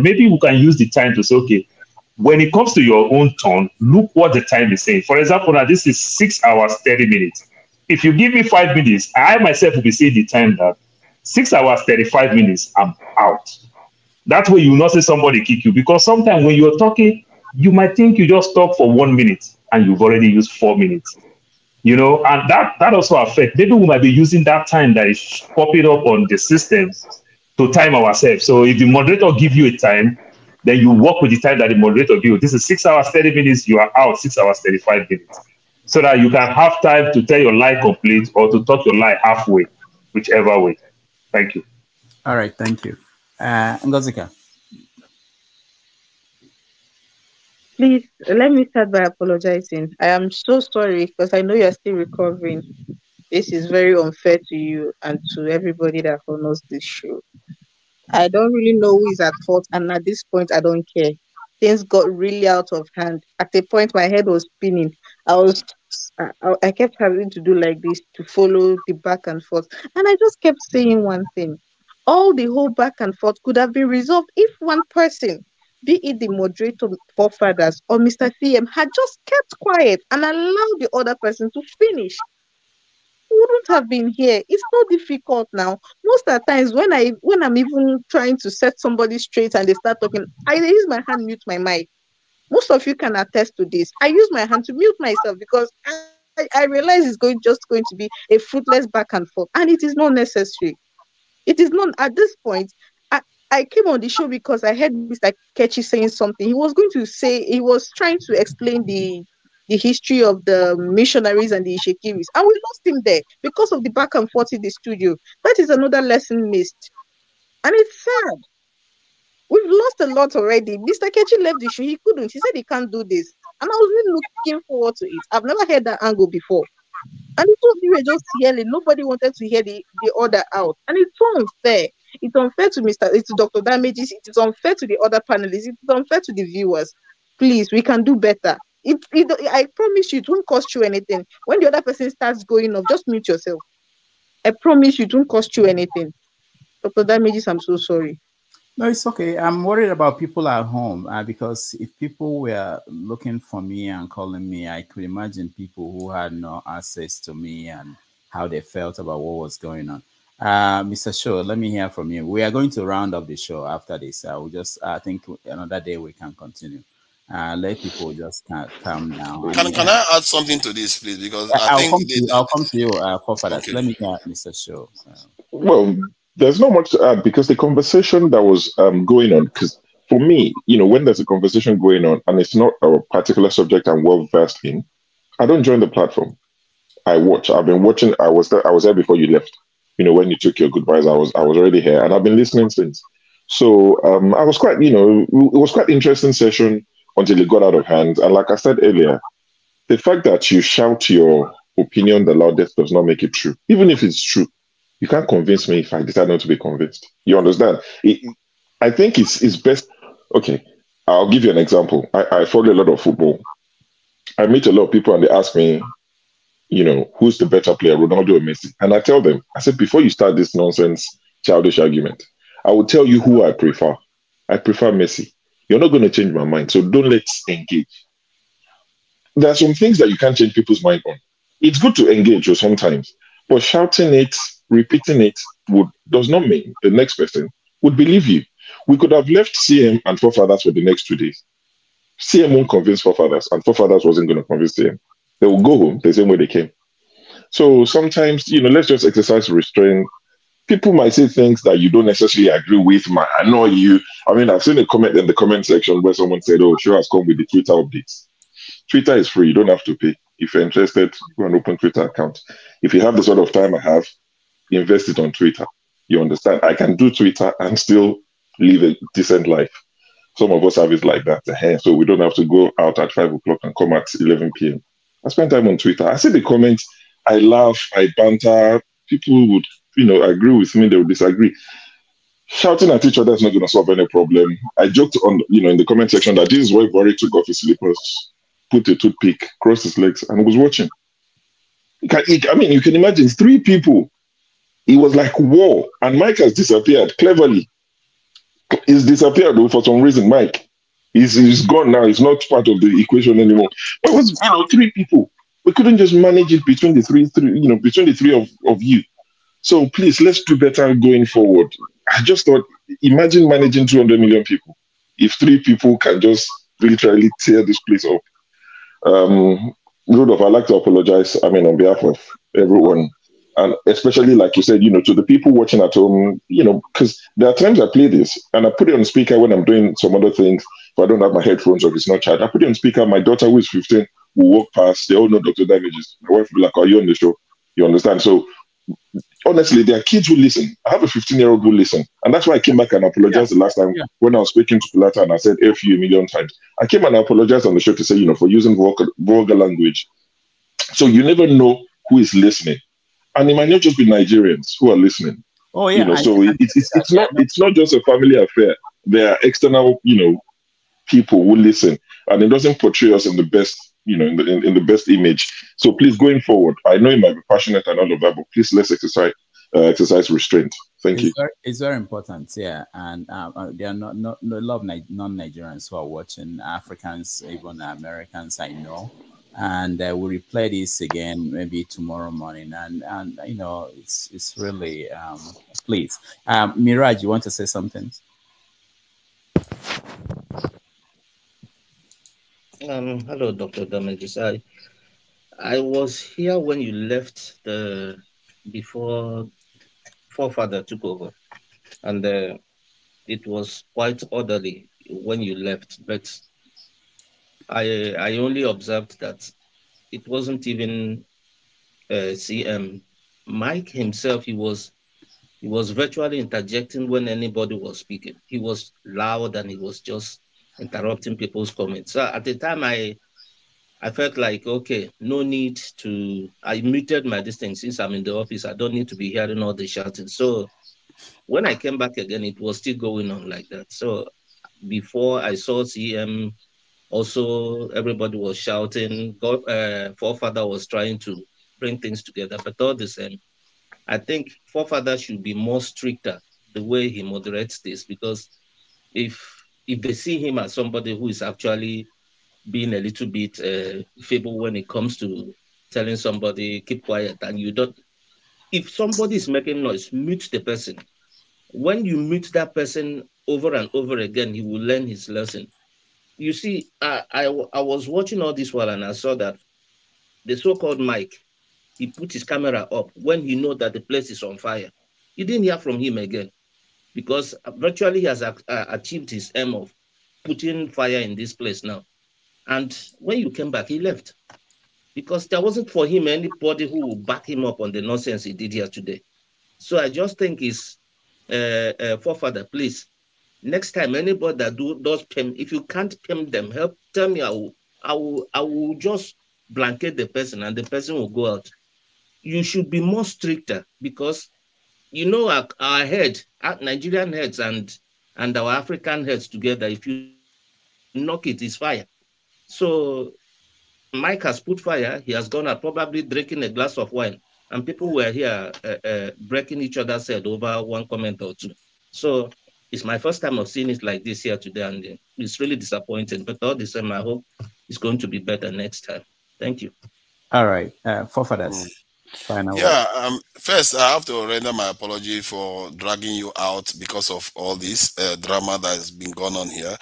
Maybe we can use the time to say, okay, when it comes to your own turn, look what the time is saying. For example, now this is 6 hours, 30 minutes. If you give me 5 minutes, I myself will be saying the time that 6 hours, 35 minutes, I'm out. That way you will not say somebody kick you, because sometimes when you're talking, you might think you just talk for 1 minute and you've already used 4 minutes. You know, and that also affects. Maybe we might be using that time that is popping up on the system to time ourselves. So if the moderator give you a time, then you work with the time that the moderator gives you. This is 6 hours, 30 minutes, you are out 6 hours, 35 minutes. So that you can have time to tell your lie complete or to talk your lie halfway, whichever way. Thank you. All right, thank you. Ngozika. Please, let me start by apologizing. I am so sorry because I know you're still recovering. This is very unfair to you and to everybody that follows this show. I don't really know who is at fault, and at this point, I don't care. Things got really out of hand. At a point, my head was spinning. I kept having to do like this to follow the back and forth. And I just kept saying one thing. All the whole back and forth could have been resolved if one person, be it the moderator, forefathers, or Mr. CM, had just kept quiet and allowed the other person to finish. We wouldn't have been here. It's so difficult now. Most of the times when I'm even trying to set somebody straight and they start talking, I use my hand, mute my mic. Most of you can attest to this. I use my hand to mute myself because I realize it's just going to be a fruitless back and forth, and it is not necessary. It is not at this point. I came on the show because I heard Mr. Kechi saying something. He was trying to explain the history of the missionaries and the Ishekiris, and we lost him there because of the back and forth in the studio. That is another lesson missed, and it's sad. We've lost a lot already. Mr. Kechi left the show. He couldn't. He said he can't do this. And I was really looking forward to it. I've never heard that angle before. And it's what we were just yelling. Nobody wanted to hear the order out. And it's so unfair. It's unfair to it's to Dr. Damages. It is unfair to the other panelists. It is unfair to the viewers. Please, we can do better. I promise you, it won't cost you anything. When the other person starts going off, just mute yourself. I promise you, it won't cost you anything. Dr. Damages, I'm so sorry. No, it's okay. I'm worried about people at home because if people were looking for me and calling me, I could imagine people who had no access to me and how they felt about what was going on. Mr. Shaw, let me hear from you. We are going to round up the show after this. I think another day we can continue. Let people just calm down. Can I add something to this, please? Because I'll come to you, forefathers. Okay. Let me hear Mr. Shaw. Well, there's not much to add because the conversation that was going on, because for me, when there's a conversation going on and it's not a particular subject I'm well versed in, I don't join the platform. I watch. I've been watching. I was there before you left. When you took your goodbyes, I was already here, and I've been listening since. So I was quite, it was quite interesting session until it got out of hand. And like I said earlier, the fact that you shout your opinion the loudest does not make it true. Even if it's true, you can't convince me if I decide not to be convinced. You understand? I think it's best. Okay, I'll give you an example. I follow a lot of football. I meet a lot of people and they ask me, who's the better player, Ronaldo or Messi? And I tell them, I said, before you start this nonsense, childish argument, I will tell you who I prefer. I prefer Messi. You're not going to change my mind, so don't let's engage. There are some things that you can't change people's mind on. It's good to engage you sometimes, but shouting it, repeating it does not mean the next person would believe you. We could have left CM and forefathers for the next 2 days. CM won't convince forefathers, and forefathers wasn't going to convince CM. They will go home the same way they came. So sometimes, let's just exercise restraint. People might say things that you don't necessarily agree with, might annoy you. I mean, I've seen a comment in the comment section where someone said, oh, Show has come with the Twitter updates. Twitter is free. You don't have to pay. If you're interested, go and open Twitter account. If you have the sort of time I have, invest it on Twitter. You understand? I can do Twitter and still live a decent life. Some of us have it like that. So we don't have to go out at 5 o'clock and come at 11 p.m. I spend time on Twitter. I see the comments. I laugh. I banter. People would, agree with me. They would disagree. Shouting at each other is not going to solve any problem. I joked on, in the comment section that this is where Bori took off his slippers, put a toothpick, crossed his legs, and was watching. You can imagine 3 people. It was like war, and Mike has disappeared cleverly. He's disappeared though for some reason. Mike, he's gone now. He's not part of the equation anymore. But it was 3 people. We couldn't just manage it between the three of you. So please, let's do better going forward. I just thought, imagine managing 200 million people. If 3 people can just literally tear this place up. Rudolph, I'd like to apologize, on behalf of everyone. And especially, like you said, to the people watching at home, because there are times I play this and I put it on speaker when I'm doing some other things. If I don't have my headphones or if it's not charged, I put it on speaker. My daughter, who is 15, will walk past. They all know Dr. Damages. My wife will be like, are you on the show? You understand? So, honestly, there are kids who listen. I have a 15-year-old who listen. And that's why I came back and apologized the last time when I was speaking to Pilata and I said F you a million times. I came and apologized on the show to say, for using vulgar language. So you never know who is listening. And it might not just be Nigerians who are listening. Oh yeah. It's not just a family affair. There are external, people who listen, and it doesn't portray us in the best, in the best image. So please, going forward, I know you might be passionate and all of that, but please let's exercise restraint. Thank you. It's very important, yeah. And there are not a lot of non-Nigerians who are watching, Africans, even Americans, I know. And we'll replay this again maybe tomorrow morning. And it's really please. Miraj, you want to say something? Hello, Dr. Damages. I was here when you left before forefather took over, and it was quite orderly when you left, but I only observed that it wasn't even CM. Mike himself, he was virtually interjecting when anybody was speaking. He was loud and he was just interrupting people's comments. So at the time, I felt like, okay, no need to, I muted my distance since I'm in the office. I don't need to be hearing all the shouting. So When I came back again, it was still going on like that. So before I saw CM, also everybody was shouting. God, forefather was trying to bring things together, but all the same, I think forefather should be more stricter the way he moderates this, because if they see him as somebody who is actually being a little bit feeble when it comes to telling somebody keep quiet, and you don't, if somebody is making noise, mute the person. When you mute that person over and over again, he will learn his lesson. You see, I was watching all this while, and I saw that the so-called Mike, he put his camera up when he know that the place is on fire. You didn't hear from him again, because virtually he has achieved his aim of putting fire in this place now. And when you came back, he left, because there wasn't for him anybody who would back him up on the nonsense he did here today. So I just think it's forefather, please, next time anybody that does PM, if you can't PM them, tell me. I will just blanket the person, and the person will go out. You should be more stricter, because you know our head, our Nigerian heads and our African heads together, if you knock it, it's fire. So Mike has put fire. He has gone out probably drinking a glass of wine, and people were here breaking each other's head over one comment or two. So it's my first time of seeing it like this here today, and it's really disappointing. But all the same, I hope it's going to be better next time. Thank you. All right, forefathers. Yeah, first I have to render my apology for dragging you out because of all this drama that has been going on here.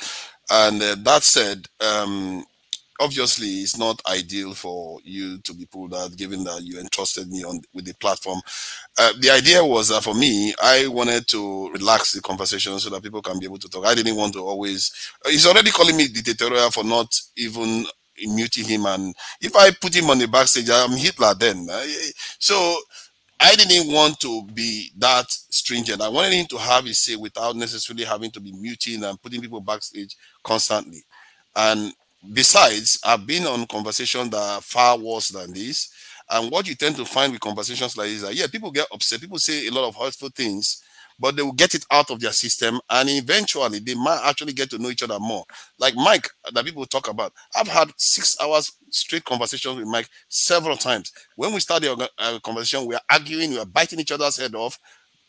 And that said, obviously it's not ideal for you to be pulled out, given that you entrusted me with the platform. The idea was that for me, I wanted to relax the conversation so that people can be able to talk. I didn't want to always, he's already calling me dictatorial for not even muting him, and if I put him on the backstage, I'm Hitler then. So I didn't want to be that stringent. I wanted him to have his say without necessarily having to be muting and putting people backstage constantly. And besides, I've been on conversations that are far worse than this. And what you tend to find with conversations like this is that, yeah, people get upset, people say a lot of hurtful things, but they will get it out of their system, and eventually they might actually get to know each other more. Like Mike, that people talk about. I've had 6 hours straight conversations with Mike several times. When we started the conversation, we are arguing, we are biting each other's head off.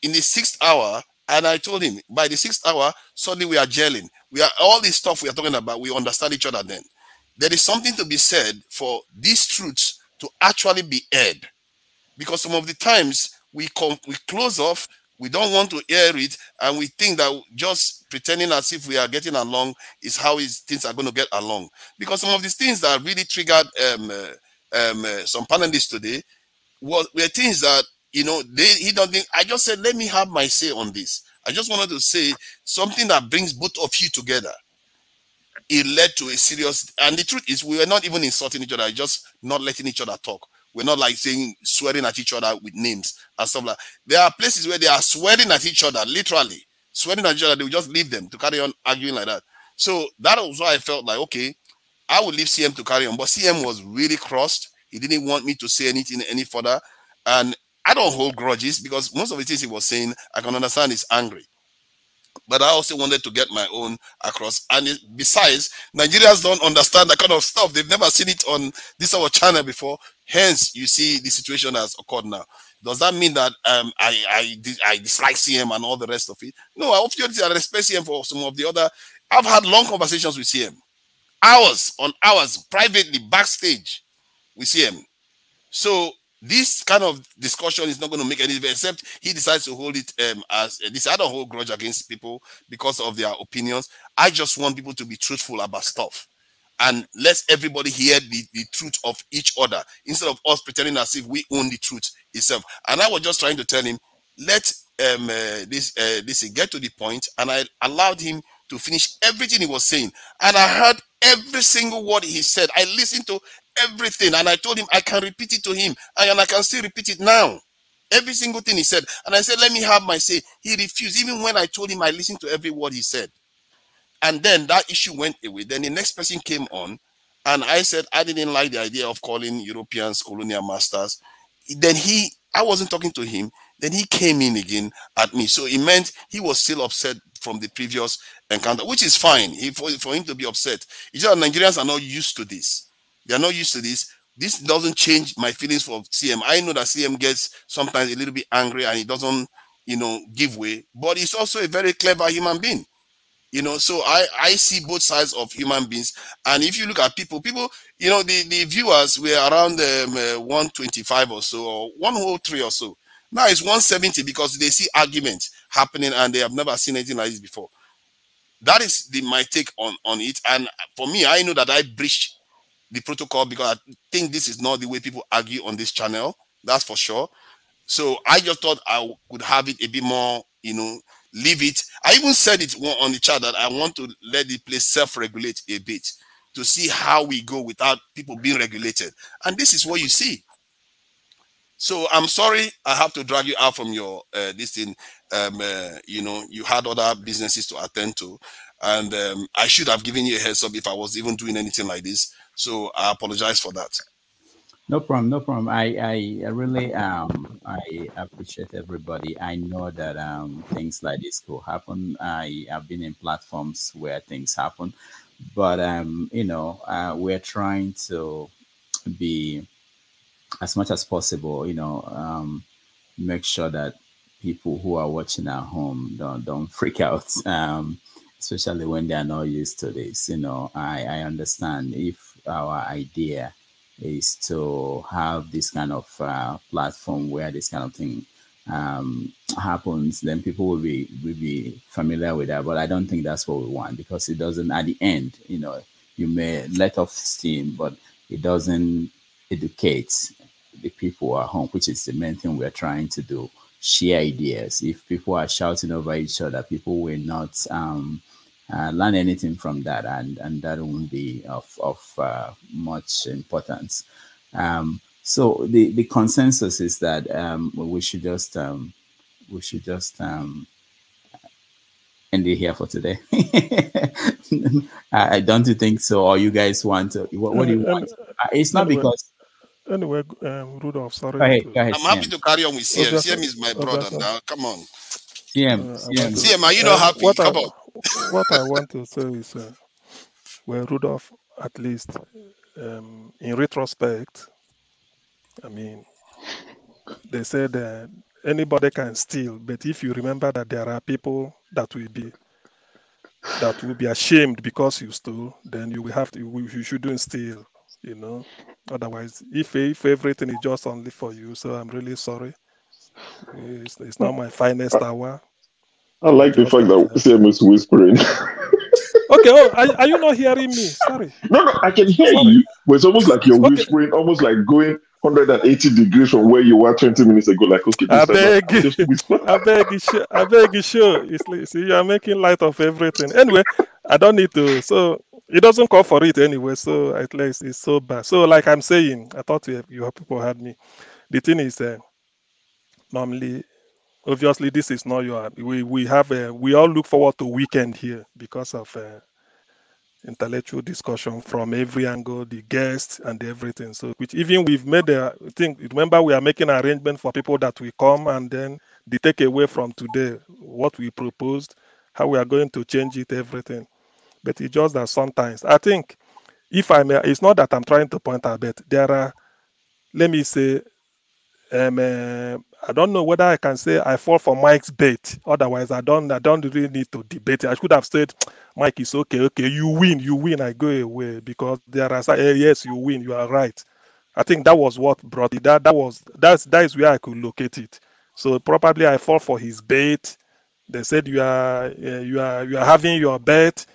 In the 6th hour, and I told him, by the 6th hour, suddenly we are gelling. We are all this stuff we are talking about, we understand each other then. There is something to be said for these truths to actually be aired. Because some of the times we close off, we don't want to hear it, and we think that just pretending as if we are getting along is how things are going to get along. Because some of these things that really triggered some panelists today were things that, you know, he don't think. I just said, let me have my say on this. I just wanted to say something that brings both of you together. It led to a serious, and the truth is we were not even insulting each other, just not letting each other talk. We're not like swearing at each other with names and stuff like that. There are places where they are swearing at each other, literally swearing at each other. They will just leave them to carry on arguing like that. So that was why I felt like, okay, I would leave CM to carry on. But CM was really crossed. He didn't want me to say anything any further. And I don't hold grudges, because most of the things he was saying, I can understand he's angry. But I also wanted to get my own across. And besides, Nigerians don't understand that kind of stuff. They've never seen it on this our channel before. Hence, you see the situation has occurred now. Does that mean that I dislike CM and all the rest of it? No, I obviously I respect CM for some of the other. I've had long conversations with CM. Hours on hours, privately, backstage with CM. So this kind of discussion is not going to make any difference, except he decides to hold it as this. I don't hold grudge against people because of their opinions. I just want people to be truthful about stuff, and let everybody hear the truth of each other, instead of us pretending as if we own the truth itself. And I was just trying to tell him, let this get to the point, and I allowed him to finish everything he was saying, and I heard every single word he said. I listened to everything, and I told him I can repeat it to him, and I can still repeat it now. Every single thing he said. And I said, let me have my say. He refused, even when I told him I listened to every word he said. And then that issue went away. Then the next person came on, and I said I didn't like the idea of calling Europeans colonial masters. Then I wasn't talking to him. Then he came in again at me. So it meant he was still upset from the previous encounter, which is fine for him to be upset. It's just Nigerians are not used to this. They are not used to this. This doesn't change my feelings for CM. I know that CM gets sometimes a little bit angry and he doesn't, give way. But he's also a very clever human being. So I see both sides of human beings. And if you look at people, the viewers were around 125 or so, or 103 or so. Now it's 170 because they see arguments happening and they have never seen anything like this before. That is my take on it. And for me, I know that I breached the protocol because I think this is not the way people argue on this channel. That's for sure. So I just thought I could have it a bit more, leave it. I even said it on the chat that I want to let the place self-regulate a bit to see how we go without people being regulated. And this is what you see. So I'm sorry I have to drag you out from your this thing. You had other businesses to attend to, and I should have given you a heads up if I was even doing anything like this. So I apologize for that. No problem, no problem. I really I appreciate everybody. I know that things like this could happen. I have been in platforms where things happen, but we're trying to be as much as possible, make sure that people who are watching at home don't freak out, especially when they are not used to this. I understand if our idea is to have this kind of platform where this kind of thing happens, then people will be familiar with that. But I don't think that's what we want, because it doesn't, at the end, you may let off steam, but it doesn't educate the people at home, which is the main thing we're trying to do. Share ideas. If people are shouting over each other, people will not learn anything from that, and that won't be of much importance. So the consensus is that we should just end it here for today. I don't think so, or you guys want to? What do you want? It's not because. Anyway, Rudolph, sorry. Go ahead, I'm happy to carry on with CM. CM is my brother now. Come on. CM, are you not happy? Come on. What I want to say is, well, Rudolph, at least in retrospect, I mean, they said that anybody can steal, but if you remember that there are people that will be ashamed because you stole, then you will have to. You shouldn't steal. Otherwise, if everything is just only for you, so I'm really sorry. It's not my finest hour. I like the fact that CM is whispering. Okay, are you not hearing me? Sorry. No, I can hear you, but it's almost like you're whispering, almost like going 180 degrees from where you were 20 minutes ago. Like, okay, I beg you, sure. See, you are making light of everything. Anyway, I don't need to. So it doesn't call for it anyway. So at least it's so bad. So like I'm saying, I thought you people had me. The thing is, normally, obviously, this is not your. We all look forward to weekend here because of intellectual discussion from every angle, the guests and everything. So, which even we've made a thing. Remember, we are making an arrangement for people that will come, and then the takeaway from today, what we proposed, how we are going to change it, everything. But it's just that sometimes I think, if I may, it's not that I'm trying to point out, but there are, let me say, I don't know whether I can say I fall for Mike's bait. Otherwise, I don't really need to debate it. I should have said, Mike, it's okay, you win, I go away, because there are yes, you win, you are right. I think that was what brought it. That is where I could locate it. So probably I fall for his bait. They said you are having your bet,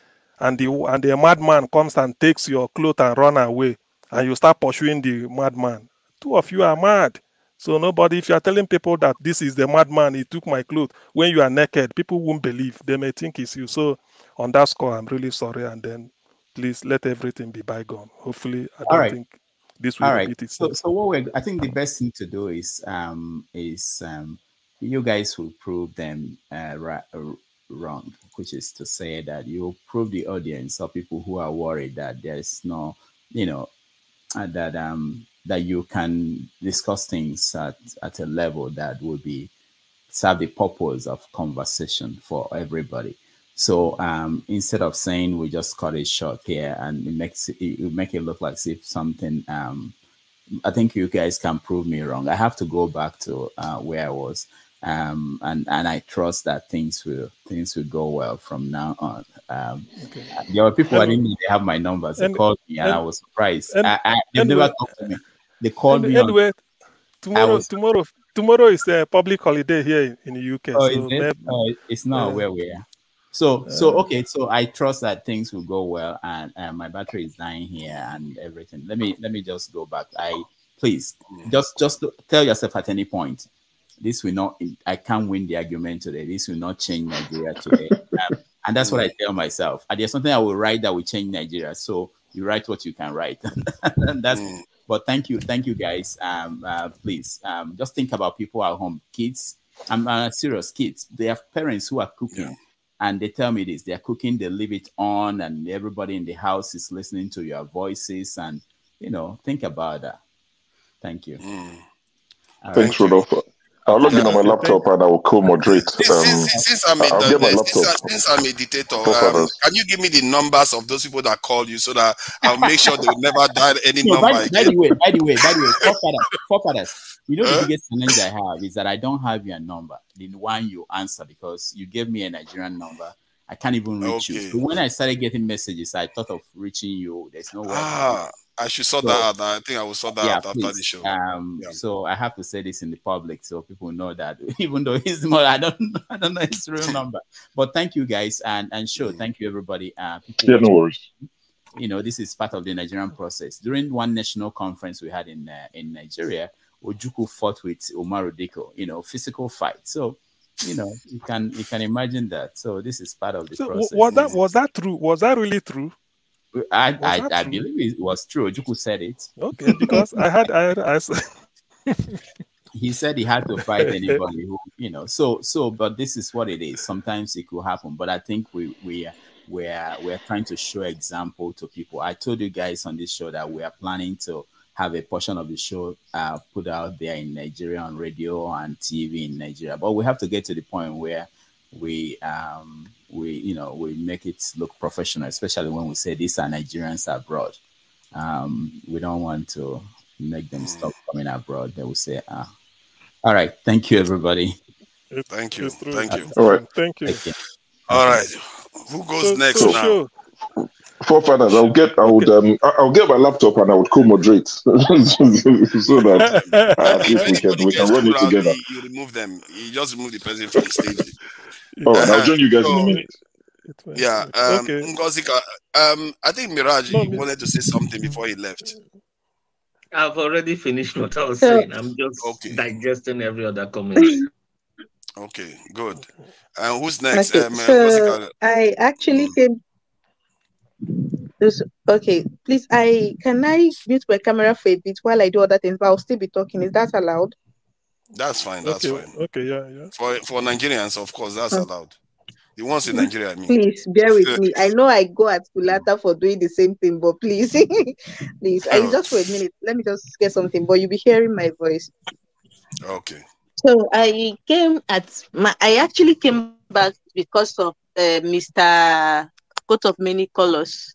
and the madman comes and takes your clothes and run away, and you start pursuing the madman. Two of you are mad. So nobody, if you are telling people that this is the madman, he took my clothes, when you are naked, people won't believe. They may think it's you. So on that score, I'm really sorry. And then please let everything be bygone. Hopefully, I don't think this will repeat itself. So I think the best thing to do is you guys will prove them wrong, which is to say that you prove the audience or people who are worried that there is no, that you can discuss things at a level that will be serve the purpose of conversation for everybody. So instead of saying we just cut it short here, and it make it look like as if something, I think you guys can prove me wrong. I have to go back to where I was, and I trust that things will go well from now on. There were people I didn't know they have my numbers. They called me, and I was surprised. They never talked to me. They called me. Anyway, tomorrow is a public holiday here in the UK. Oh, so is it? It's not where we are. So okay. So I trust that things will go well, and my battery is dying here and everything. Let me just go back. Please just tell yourself at any point, this will not. I can't win the argument today. This will not change Nigeria today, and that's what I tell myself. And there's something I will write that will change Nigeria. So you write what you can write, and that's. But thank you guys. Please, just think about people at home, kids. I'm serious, kids. They have parents who are cooking, and they tell me this: they are cooking, they leave it on, and everybody in the house is listening to your voices. And think about that. Thank you. Thanks, Rodolfo. I'll log in on my laptop and I will co-moderate. Since I'm a dictator, can you give me the numbers of those people that call you so that I'll make sure they will never dial any number again? By the way, forefathers, the biggest challenge I have is that I don't have your number, the one you answer, because you gave me a Nigerian number. I can't even reach you. So when I started getting messages, I thought of reaching you. There's no way. I should sort that out. I think I will sort that out after the show. So I have to say this in the public so people know that, even though it's more, I don't know his real number. But thank you guys, and thank you everybody. No worries. This is part of the Nigerian process. During one national conference we had in Nigeria, Ojukwu fought with Umaru Diko, physical fight. So you can imagine that. So this is part of the process. Was that true? Was that really true? I believe it was true. Ojukwu said it. Okay, because I he said he had to fight anybody who, so but this is what it is. Sometimes it could happen, but I think we're trying to show example to people. I told you guys on this show that we are planning to have a portion of the show put out there in Nigeria on radio and TV in Nigeria, but we have to get to the point where we make it look professional, especially when we say these are Nigerians abroad. We don't want to make them stop coming abroad. They will say, all right, thank you, everybody. Thank you. All right. Thank you. All right. Who goes next now? Forefathers, I'll get my laptop and I would co-moderate so that at least we can run it together. You remove them. You just remove the person from the stage. All right, I'll join you guys in a minute. Yeah. Okay. Ngozika, I think Miraj wanted to say something before he left. I've already finished what I was saying. I'm just digesting every other comment. Okay, good. Who's next? Okay, I actually came. Okay, please. Can I mute my camera for a bit while I do other things, but I'll still be talking. Is that allowed? That's fine. That's fine. Okay, yeah. For Nigerians, of course, that's allowed. The ones in Nigeria, I mean. Please bear with me. I know I go at Kulata for doing the same thing, but please, please. Just for a minute. Let me just get something. But you'll be hearing my voice. Okay. So I actually came back because of Mr. Coat of Many Colors.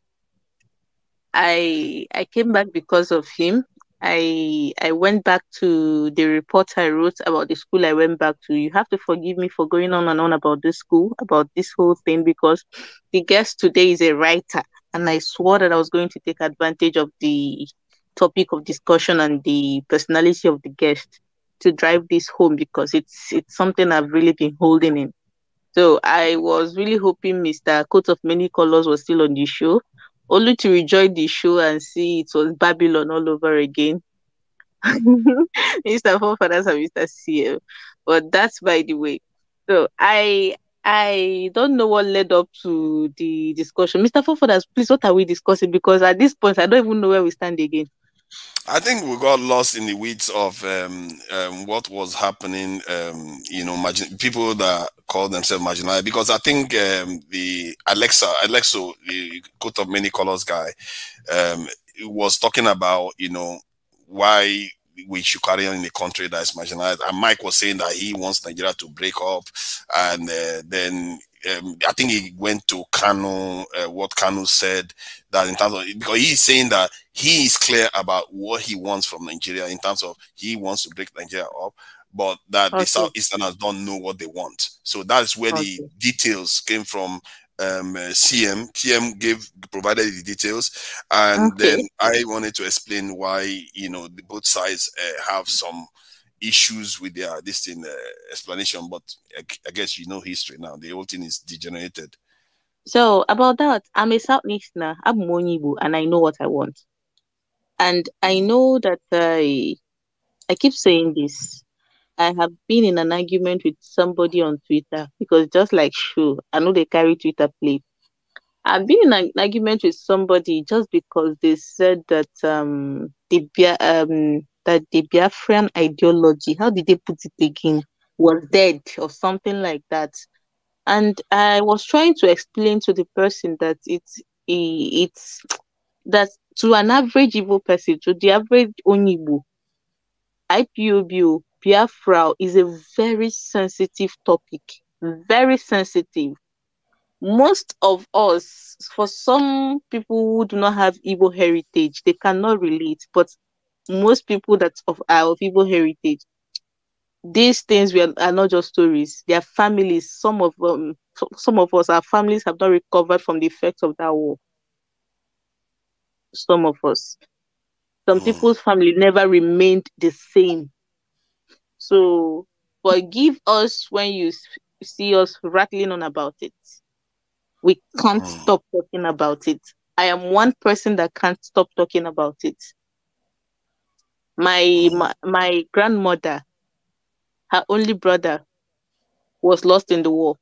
I came back because of him. I went back to the report I wrote about the school I went back to. You have to forgive me for going on and on about this school, about this whole thing, because the guest today is a writer, and I swore that I was going to take advantage of the topic of discussion and the personality of the guest to drive this home, because it's something I've really been holding in. So I was really hoping Mr. Coat of Many Colors was still on the show, only to rejoin the show and see it was Babylon all over again. Mr. Forefathers and Mr. CL. But that's by the way. So I don't know what led up to the discussion. Mr. Forefathers, please, what are we discussing? Because at this point, I don't even know where we stand again. I think we got lost in the weeds of what was happening, people that call themselves marginalized, because I think the Alexo, the Coat of Many Colors guy, was talking about, why we should carry on in a country that is marginalized. And Mike was saying that he wants Nigeria to break up, and then I think he went to Kanu, what Kanu said, that in terms of, because he's saying that he is clear about what he wants from Nigeria in terms of he wants to break Nigeria up, but that the Southeasterners don't know what they want. So that's where the details came from. CM provided the details, and then I wanted to explain why, you know, both sides have some issues with their explanation, but I guess you know history now. The whole thing is degenerated. So about that, I'm a Southeasterner, I'm Monibu, and I know what I want. And I know that I keep saying this. I have been in an argument with somebody on Twitter, because just like Shu, I know they carry Twitter play. I've been in an argument with somebody just because they said that that the Biafran ideology, how did they put it again, was dead or something like that. And I was trying to explain to the person that it's that to an average Igbo person, to the average Onyibo, IPOBO, Biafra is a very sensitive topic, very sensitive. Most of us, for some people who do not have Igbo heritage, they cannot relate. But most people that of Igbo heritage, these things are not just stories. They are families. Some of us, our families have not recovered from the effects of that war. Some of us. Some people's family never remained the same. So forgive us when you see us rattling on about it. We can't stop talking about it. I am one person that can't stop talking about it. My grandmother, her only brother, was lost in the war.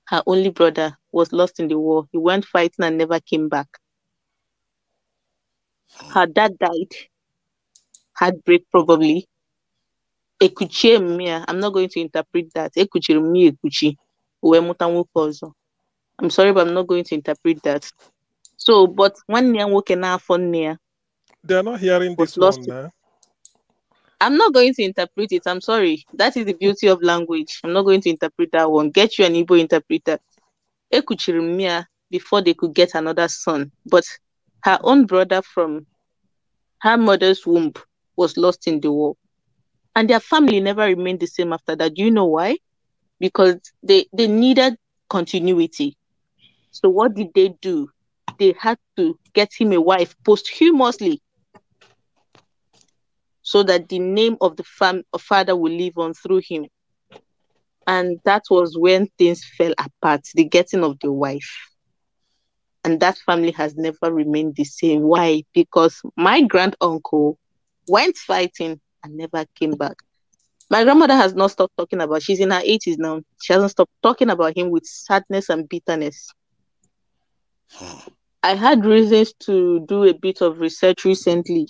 Her only brother was lost in the war. He went fighting and never came back. Her dad died. Heartbreak, probably. Ekuchi Mia. I'm not going to interpret that. Ekuchi mi Ekuchi. I'm sorry, but I'm not going to interpret that. So, but one year working now for near. They're not hearing this one now. I'm not going to interpret it. I'm sorry. That is the beauty of language. I'm not going to interpret that one. Get you an Igbo interpreter. Ekuchirimia before they could get another son. But her own brother from her mother's womb was lost in the war. And their family never remained the same after that. Do you know why? Because they needed continuity. So what did they do? They had to get him a wife posthumously, so that the name of the father will live on through him. And that was when things fell apart, the getting of the wife. And that family has never remained the same. Why? Because my granduncle went fighting and never came back. My grandmother has not stopped talking about, she's in her 80s now. She hasn't stopped talking about him with sadness and bitterness. I had reasons to do a bit of research recently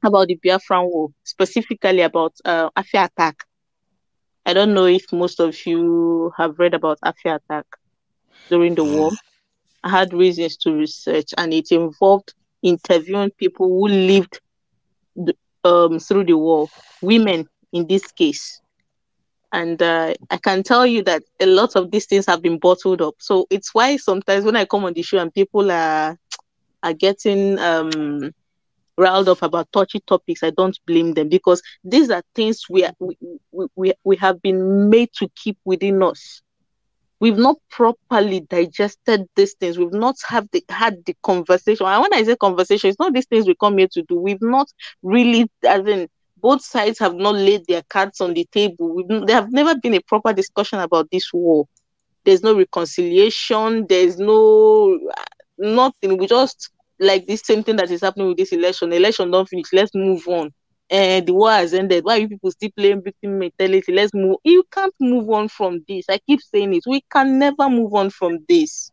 about the Biafran War, specifically about Afia attack. I don't know if most of you have read about Afia attack during the war. I had reasons to research, and it involved interviewing people who lived through the war, women in this case. And I can tell you that a lot of these things have been bottled up. So it's why sometimes when I come on the show and people are getting riled up about touchy topics, I don't blame them, because these are things we have been made to keep within us. We've not properly digested these things. We've not had the conversation. And when I say conversation, it's not these things we come here to do. We've not really, as in, both sides have not laid their cards on the table. There have never been a proper discussion about this war. There's no reconciliation. There's nothing. We just, like this same thing that is happening with this election. The election don't finish. Let's move on. The war has ended. Why are you people still playing victim mentality? Let's move. You can't move on from this. I keep saying it. We can never move on from this.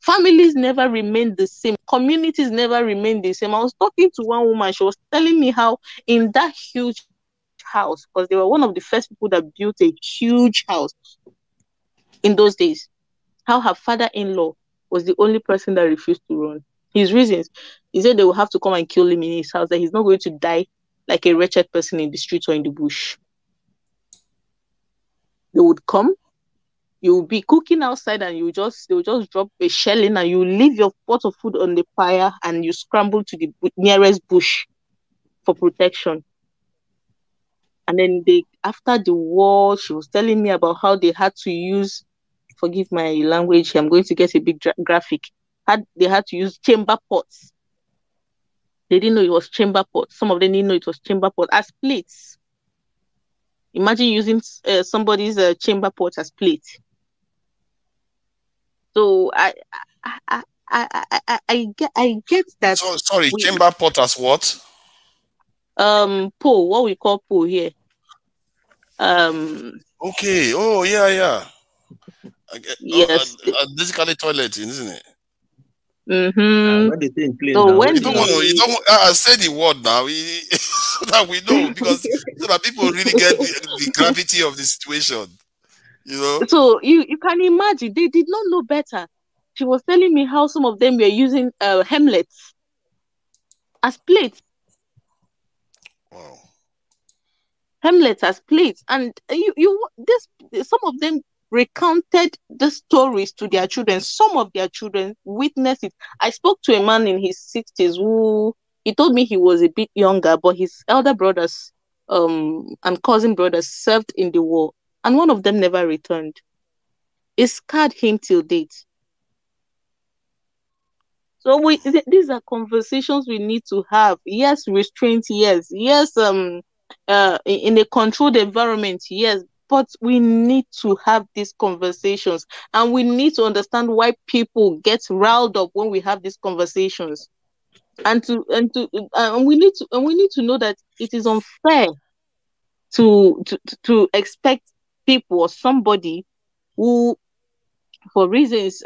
Families never remain the same. Communities never remain the same. I was talking to one woman. She was telling me how in that huge house, because they were one of the first people that built a huge house in those days, how her father-in-law was the only person that refused to run. His reasons, He said they will have to come and kill him in his house, that he's not going to die like a wretched person in the street or in the bush. They would come, you'll be cooking outside, and they'll just drop a shell in, and you leave your pot of food on the fire, and you scramble to the nearest bush for protection. And then after the war, she was telling me about how they had to use, forgive my language, I'm going to get a big graphic. They had to use chamber pots. They didn't know it was chamber pots. Some of them didn't know it was chamber pot as plates. Imagine using somebody's chamber pot as plate. So I get that. So, sorry, chamber pot as what? Po, what we call po here. Okay. Oh yeah. Yes. Basically toilet, isn't it? Mm-hmm. So when you don't say the word now, so that we know, because so that people really get the gravity of the situation. You know. So you can imagine they did not know better. She was telling me how some of them were using hemlets as plates. Wow. Hemlets as plates, and some of them recounted the stories to their children. Some of their children witnessed it. I spoke to a man in his 60s who he told me he was a bit younger, but his elder brothers and cousin brothers served in the war, and one of them never returned. It scarred him till date. So these are conversations we need to have. Yes, restraint, yes, in a controlled environment, yes, but we need to have these conversations, and we need to understand why people get riled up when we have these conversations, and we need to know that it is unfair to expect people or somebody who, for reasons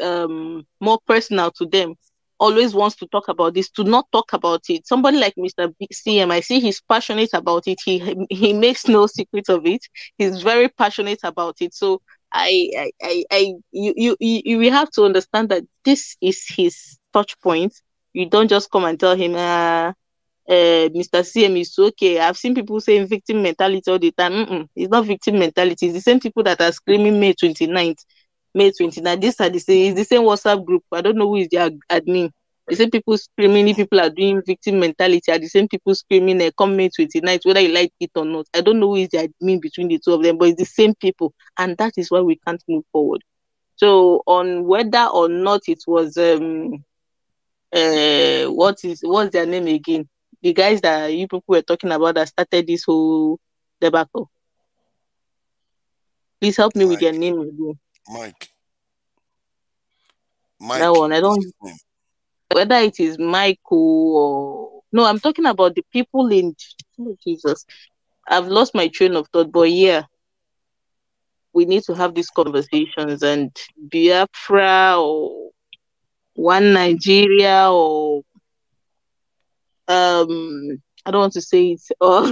more personal to them, always wants to talk about this, to not talk about it. Somebody like Mr. CM, I see he's passionate about it. He makes no secret of it. He's very passionate about it. So we have to understand that this is his touch point. You don't just come and tell him, Mr. CM is okay. I've seen people saying victim mentality all the time. It's not victim mentality. It's the same people that are screaming May 29th. These are the same. It's the same WhatsApp group. I don't know who is their admin. The same people screaming, people are doing victim mentality, are the same people screaming, come May 29th, whether you like it or not. I don't know who is the admin between the two of them, but it's the same people, and that is why we can't move forward. So on whether or not it was what's their name again? The guys that you people were talking about that started this whole debacle. Please help me with their name again. Mike. That one, I don't. Whether it is Michael or no, I'm talking about the people in. Oh, Jesus, I've lost my train of thought. But yeah, we need to have these conversations, and Biafra or One Nigeria or I don't want to say it or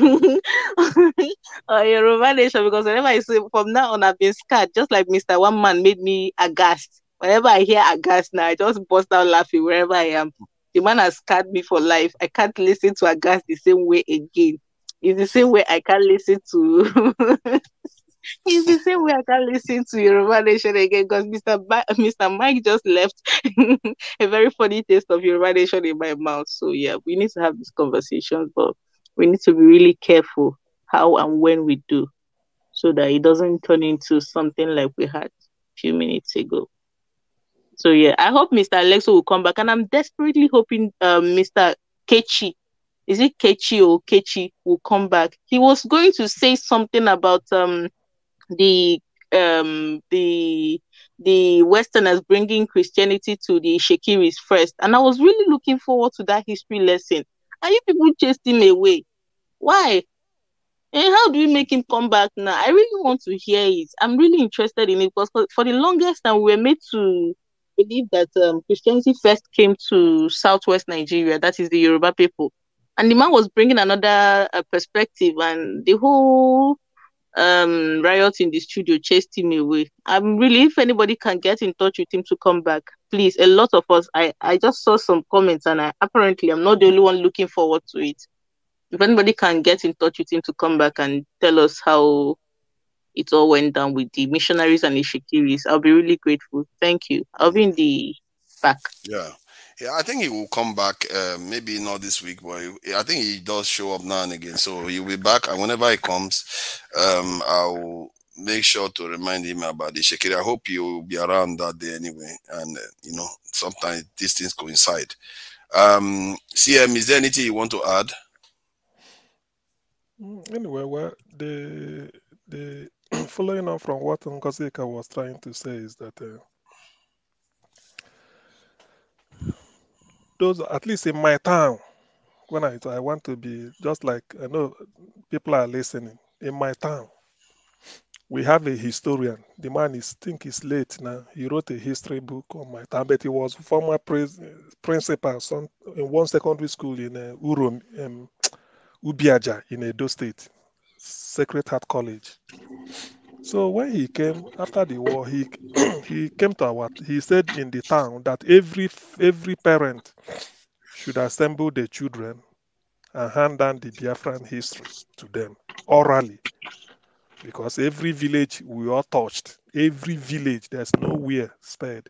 Yoruba Nation, because whenever I say from now on I've been scared, just like Mr. One Man made me aghast. Whenever I hear aghast now, I just bust out laughing wherever I am. The man has scarred me for life. I can't listen to aghast the same way again. It's the same way I can't listen to it's the same way I can't listen to Yoruba Nation again, because Mr. Mike just left a very funny taste of Yoruba Nation in my mouth. So yeah, we need to have these conversations, but we need to be really careful how and when we do, so that it doesn't turn into something like we had a few minutes ago. So yeah, I hope Mr. Alexo will come back, and I'm desperately hoping Mr. Kechi, is it Kechi or Kechi, will come back. He was going to say something about the Westerners bringing Christianity to the Shekiris first, and I was really looking forward to that history lesson. And you people chased him away. Why? And how do we make him come back now? I really want to hear it. I'm really interested in it, because for the longest time we were made to believe that Christianity first came to Southwest Nigeria, that is the Yoruba people, and the man was bringing another perspective, and the whole riot in the studio chased him away. I'm really, if anybody can get in touch with him to come back, please. A lot of us, I just saw some comments, and apparently I'm not the only one looking forward to it. If anybody can get in touch with him to come back and tell us how it all went down with the missionaries and the Shikiris, I'll be really grateful. Thank you. I'll be in the back. Yeah. Yeah, I think he will come back. Maybe not this week, but I think he does show up now and again. So he'll be back, and whenever he comes, I'll make sure to remind him about the Shekiri. I hope you'll be around that day anyway. And you know, sometimes these things coincide. CM, is there anything you want to add? Anyway, well, the following on from what Ngozika was trying to say is that those, at least in my town, when I want to be just like, I know people are listening. In my town, we have a historian. The man think he's late now. He wrote a history book on my town, but he was former principal in one secondary school in Ubiaja in Edo State, Sacred Heart College. So when he came after the war, he came to he said in the town that every parent should assemble their children and hand down the Biafran history to them orally, because every village we all touched, every village, there's nowhere spared.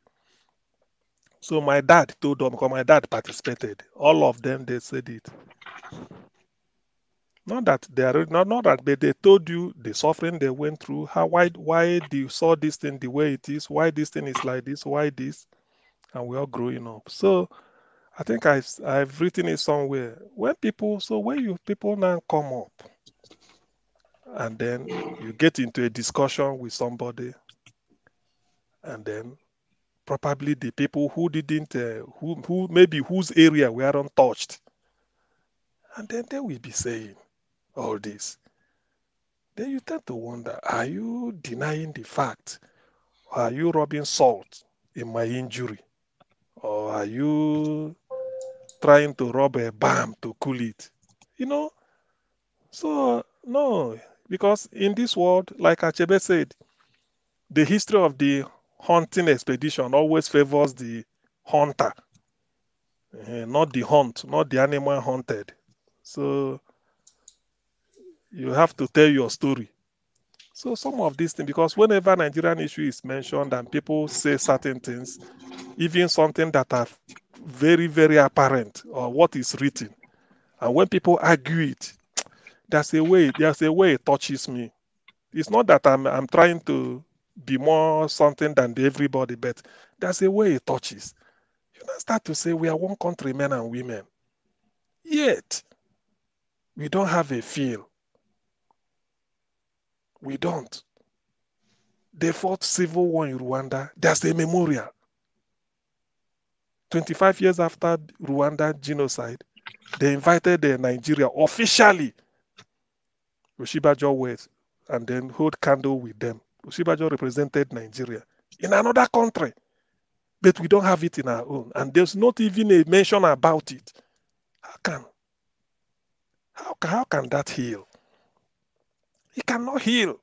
So my dad told them, because my dad participated, all of them, they said it. Not that they are not that, but they told you the suffering they went through, why do you saw this thing the way it is, why this thing is like this, why this, and we're all growing up. So I think I've written it somewhere. When people now come up, and then you get into a discussion with somebody, and then probably the people who didn't, who maybe whose area we aren't touched, and then they will be saying all this. Then you tend to wonder, are you denying the fact? Or are you rubbing salt in my injury? Or are you trying to rub a balm to cool it? You know? So, no. Because in this world, like Achebe said, the history of the hunting expedition always favors the hunter. Not the hunt, not the animal hunted. So you have to tell your story. So some of these things, because whenever Nigerian issue is mentioned and people say certain things, even something that are very, very apparent or what is written, and when people argue it, there's a way it touches me. It's not that I'm trying to be more something than everybody, but there's a way it touches. You don't start to say we are one country, men and women. Yet, we don't have a feel. We don't. They fought civil war in Rwanda. There's a memorial. 25 years after Rwanda genocide, they invited Nigeria officially. Oshibajo went and then hold candle with them. Oshibajo represented Nigeria in another country, but we don't have it in our own. And there's not even a mention about it. How can that heal? It cannot heal.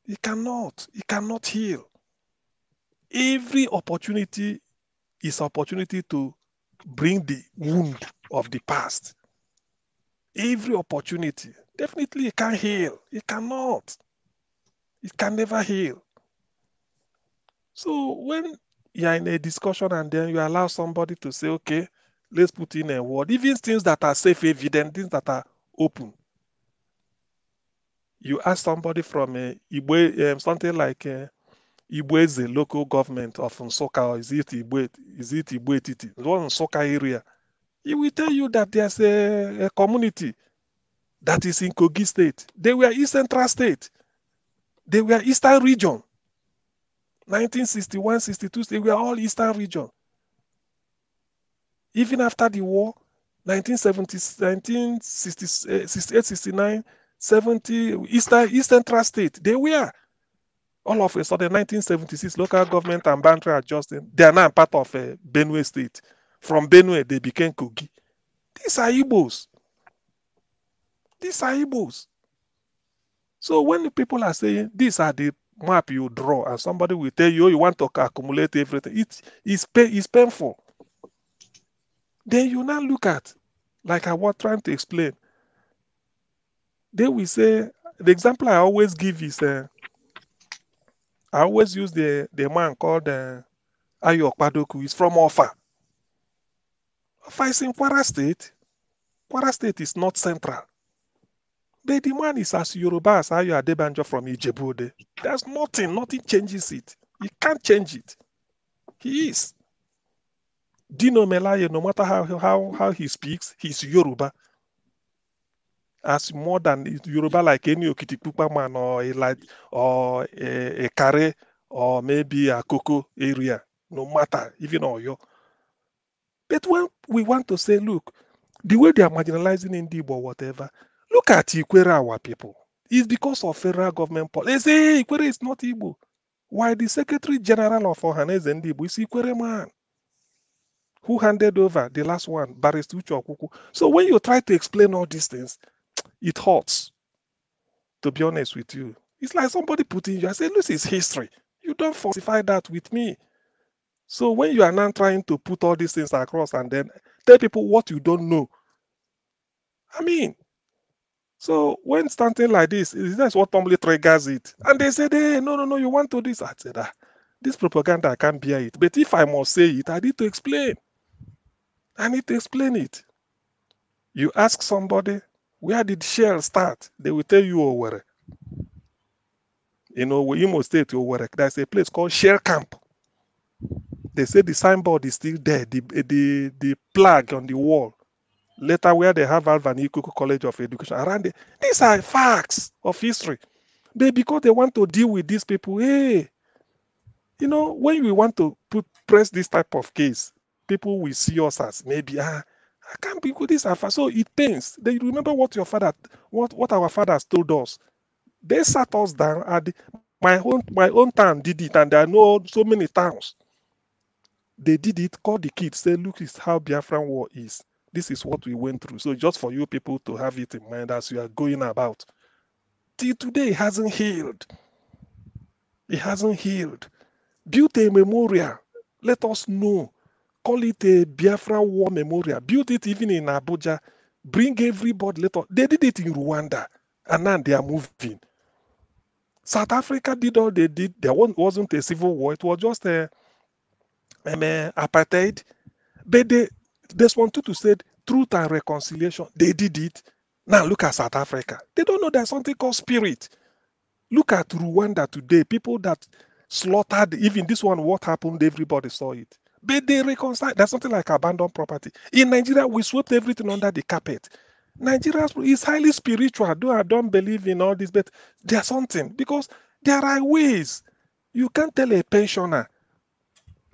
It cannot heal. Every opportunity is opportunity to bring the wound of the past. Every opportunity. Definitely it can't heal. It cannot. It can never heal. So when you're in a discussion and then you allow somebody to say, okay, let's put in a word, even things that are self-evident, things that are open. You ask somebody from Igwe, something like Igwe is the local government of Nsukka, or is it Igwe Titi? The one Nsukka area. He will tell you that there's a community that is in Kogi State. They were East Central State. They were Eastern region. 1961, 62, they were all Eastern region. Even after the war, 1968, 69, 70, East Central State, they were. All of a sudden, 1976, local government and boundary adjusting, they are now part of Benue State. From Benue, they became Kogi. These are Igbos. So when people are saying these are the map you draw, and somebody will tell you, oh, you want to accumulate everything, it's painful. Then you now look at, like I was trying to explain, they will say, the example I always give is, I always use the man called Ayo Okpadoku. He's from Ofa. Ofa is in Kwara State. Kwara State is not central. But the man is as Yoruba as Ayo Adebanjo from Ijebu. There's nothing changes it. You can't change it. He is. Dino Melaye, no matter how he speaks, he's Yoruba. As more than Yoruba, like any Okitipupa man or a Kare or maybe a Koko area, no matter, even Oyo. But when we want to say, look, the way they are marginalizing Indibo or whatever, look at Ikwere, our people. It's because of federal government policy. They say, hey, Ikwere is not Igbo. Why the Secretary General of Ohaneze Ndibo is Ikwere man, who handed over the last one, Barrister Uche Okuku. So when you try to explain all these things, it hurts, to be honest with you. It's like somebody putting you, I say, this is history. You don't falsify that with me. So when you are now trying to put all these things across and then tell people what you don't know, I mean, so when something like this, that's what normally triggers it. And they said, hey, no, you want to do this. I said, this propaganda, I can't bear it. But if I must say it, I need to explain. I need to explain it. You ask somebody, where did Shell start? They will tell you Owerri. You know, Imo State, Owerri, there's a place called Shell Camp. They say the signboard is still there, the plug on the wall. Later, where they have Alvan Ikuku College of Education around it. These are facts of history. But because they want to deal with these people, hey, you know, when we want to press this type of case, people will see us as maybe, I can't be good. This are so it pains. They remember what our fathers told us. They sat us down at my own town did it, and I know so many towns. They did it, called the kids, say, look, this is how Biafran war is. This is what we went through. So just for you people to have it in mind as you are going about. Till today, it hasn't healed. It hasn't healed. Build a memorial. Let us know. Call it a Biafra war memorial. Build it even in Abuja. Bring everybody. They did it in Rwanda. And now they are moving. South Africa did all they did. There wasn't a civil war. It was just apartheid. But they wanted to say truth and reconciliation. They did it. Now look at South Africa. They don't know there's something called spirit. Look at Rwanda today. People that slaughtered, even this one, what happened, everybody saw it. But they reconcile. There's something like abandoned property. In Nigeria, we swept everything under the carpet. Nigeria is highly spiritual. Though I don't believe in all this, but there's something. Because there are ways. You can't tell a pensioner,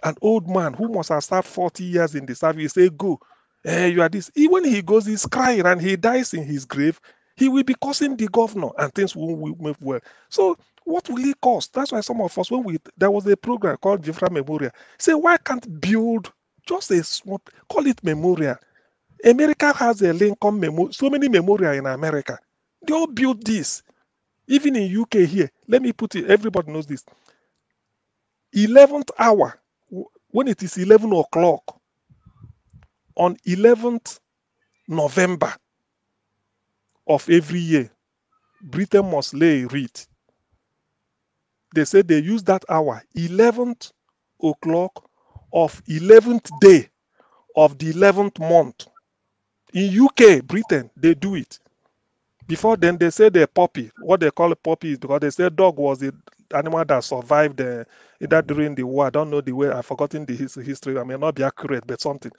an old man who must have served 40 years in the service, say, go, you are this. When he goes, he's crying and he dies in his grave, he will be cursing the governor and things won't move well. So what will it cost? That's why some of us, there was a program called Biafra Memorial. Say, why can't build just a small, call it memorial. America has a Lincoln memorial, so many memorial in America. They all built this. Even in UK here, let me put it, everybody knows this. 11th hour, when it is 11 o'clock, on 11th November of every year, Britain must lay a wreath. They say they use that hour, 11th o'clock of 11th day of the 11th month. In UK, Britain, they do it. Before then, they say the puppy, what they call a puppy is because they say dog was the animal that survived either during the war. I don't know the way, I've forgotten the history. I may not be accurate, but something.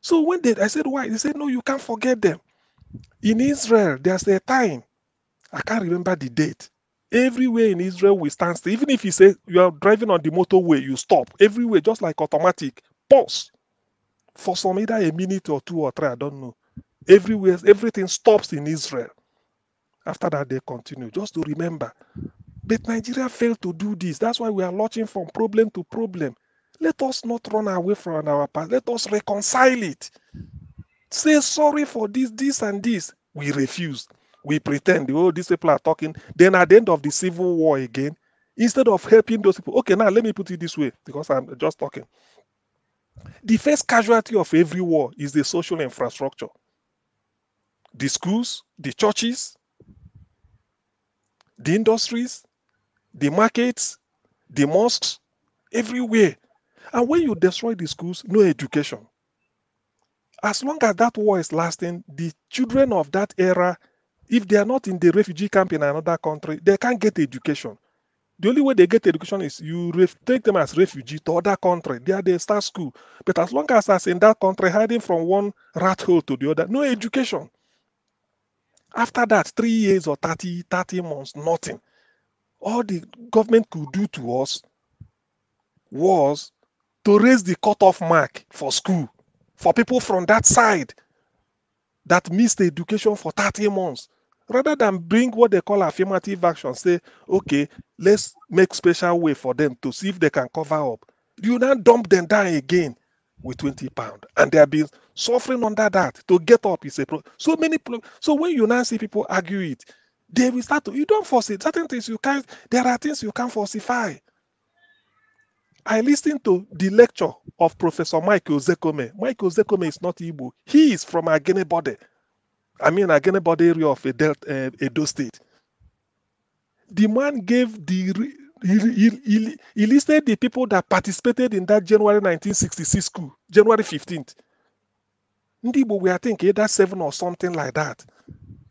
So when I said, why? They said, no, you can't forget them. In Israel, there's a time, I can't remember the date. Everywhere in Israel, we stand still. Even if you say you are driving on the motorway, you stop. Everywhere, just like automatic. Pause. For some, either a minute or 2 or 3, I don't know. Everywhere, everything stops in Israel. After that, they continue. Just to remember. But Nigeria failed to do this. That's why we are launching from problem to problem. Let us not run away from our past. Let us reconcile it. Say sorry for this, and this. We refuse. We pretend, oh, these people are talking. Then at the end of the civil war again, instead of helping those people, okay, now let me put it this way, because I'm just talking. The first casualty of every war is the social infrastructure. The schools, the churches, the industries, the markets, the mosques, everywhere. And when you destroy the schools, no education. As long as that war is lasting, the children of that era, if they are not in the refugee camp in another country, they can't get education. The only way they get education is you take them as refugee to other country. They start school. But as long as in that country, hiding from one rat hole to the other, no education. After that, 3 years or 30 months, nothing. All the government could do to us was to raise the cutoff mark for school, for people from that side that missed the education for 30 months. Rather than bring what they call affirmative action, say, okay, let's make special way for them to see if they can cover up. You now dump them down again with 20 pounds. And they have been suffering under that. To get up is a problem. So when you now see people argue it, they will start to, you don't force it. Certain things you can't, there are things you can't falsify. I listened to the lecture of Professor Michael Zekome. Michael Zekome is not Igbo. He is from Agenebode. Agenebode area of Edo State. The man gave he listed the people that participated in that January 1966 coup, January 15th. Ndi Igbo, we are thinking either 7 or something like that.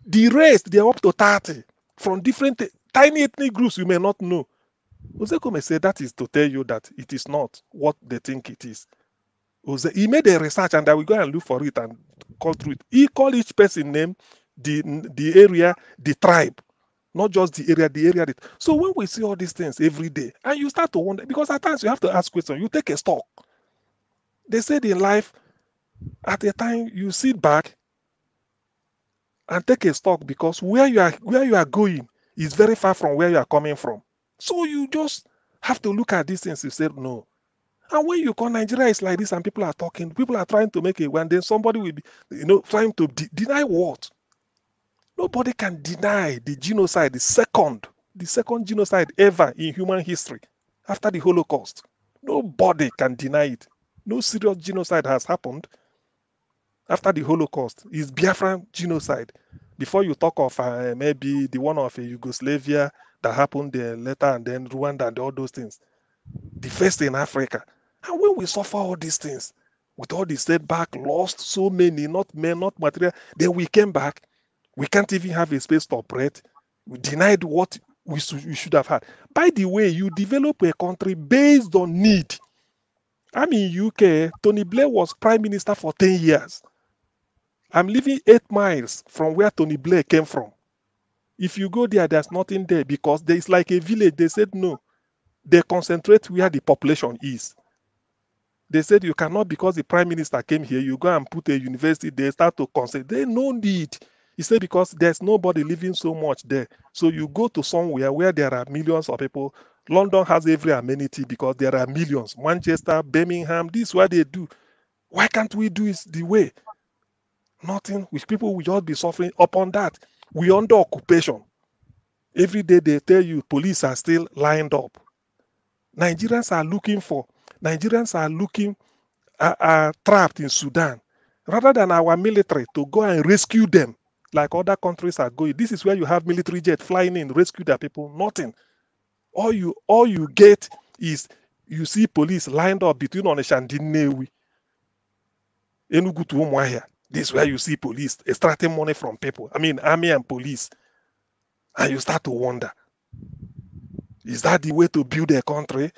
The rest, they are up to 30 from different tiny ethnic groups you may not know. Ozekome said that is to tell you that it is not what they think it is. He made a research and I will go and look for it and call through it. He called each person name, the area, the tribe, not just the area. So when we see all these things every day, and you start to wonder, because at times you have to ask questions, you take a stock. They said in life, at a time you sit back and take a stock because where you are going is very far from where you are coming from. So you just have to look at these things. You said no. And when you call Nigeria is like this and people are talking, people are trying to make it, when then somebody will be, trying to deny what? Nobody can deny the genocide, the second genocide ever in human history after the Holocaust. Nobody can deny it. No serious genocide has happened after the Holocaust. It's Biafran genocide. Before you talk of maybe the one of Yugoslavia that happened there later, and then Rwanda and all those things. The first in Africa. And when we suffer all these things, with all the setback, lost so many, not men, not material, then we came back. We can't even have a space to operate. We denied what we should have had. By the way, you develop a country based on need. I'm in UK. Tony Blair was prime minister for 10 years. I'm living 8 miles from where Tony Blair came from. If you go there, there's nothing there because there is like a village. They said no. They concentrate where the population is. They said you cannot, because the prime minister came here, you go and put a university, they start to concentrate. They no need. He said because there's nobody living so much there. So you go to somewhere where there are millions of people. London has every amenity because there are millions. Manchester, Birmingham, this is what they do. Why can't we do it the way? Nothing. Which people will just be suffering upon that. We under occupation. Every day they tell you police are still lined up. Nigerians are trapped in Sudan. Rather than our military to go and rescue them, like other countries are going. This is where you have military jet flying in, rescue their people. Nothing. All you get is you see police lined up between Onitsha and Nnewi, Enugu to Umuahia. This is where you see police extracting money from people. Army and police. And you start to wonder, is that the way to build a country?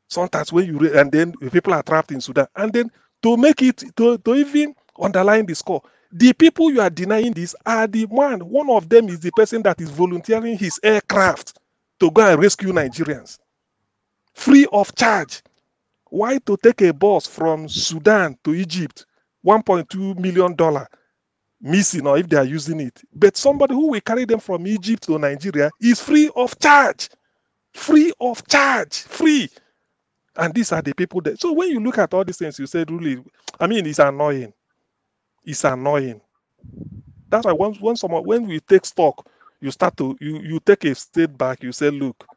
Sometimes when and then people are trapped in Sudan. And then to make it, to even underline the score, the people you are denying this are the one of them is the person that is volunteering his aircraft to go and rescue Nigerians. Free of charge. Why to take a bus from Sudan to Egypt? $1.2 million missing, or if they are using it. But somebody who will carry them from Egypt to Nigeria is free of charge. Free of charge. Free. And these are the people that. So when you look at all these things, you said, really, it's annoying. It's annoying. That's why when we take stock, you start to you take a step back. You say, look,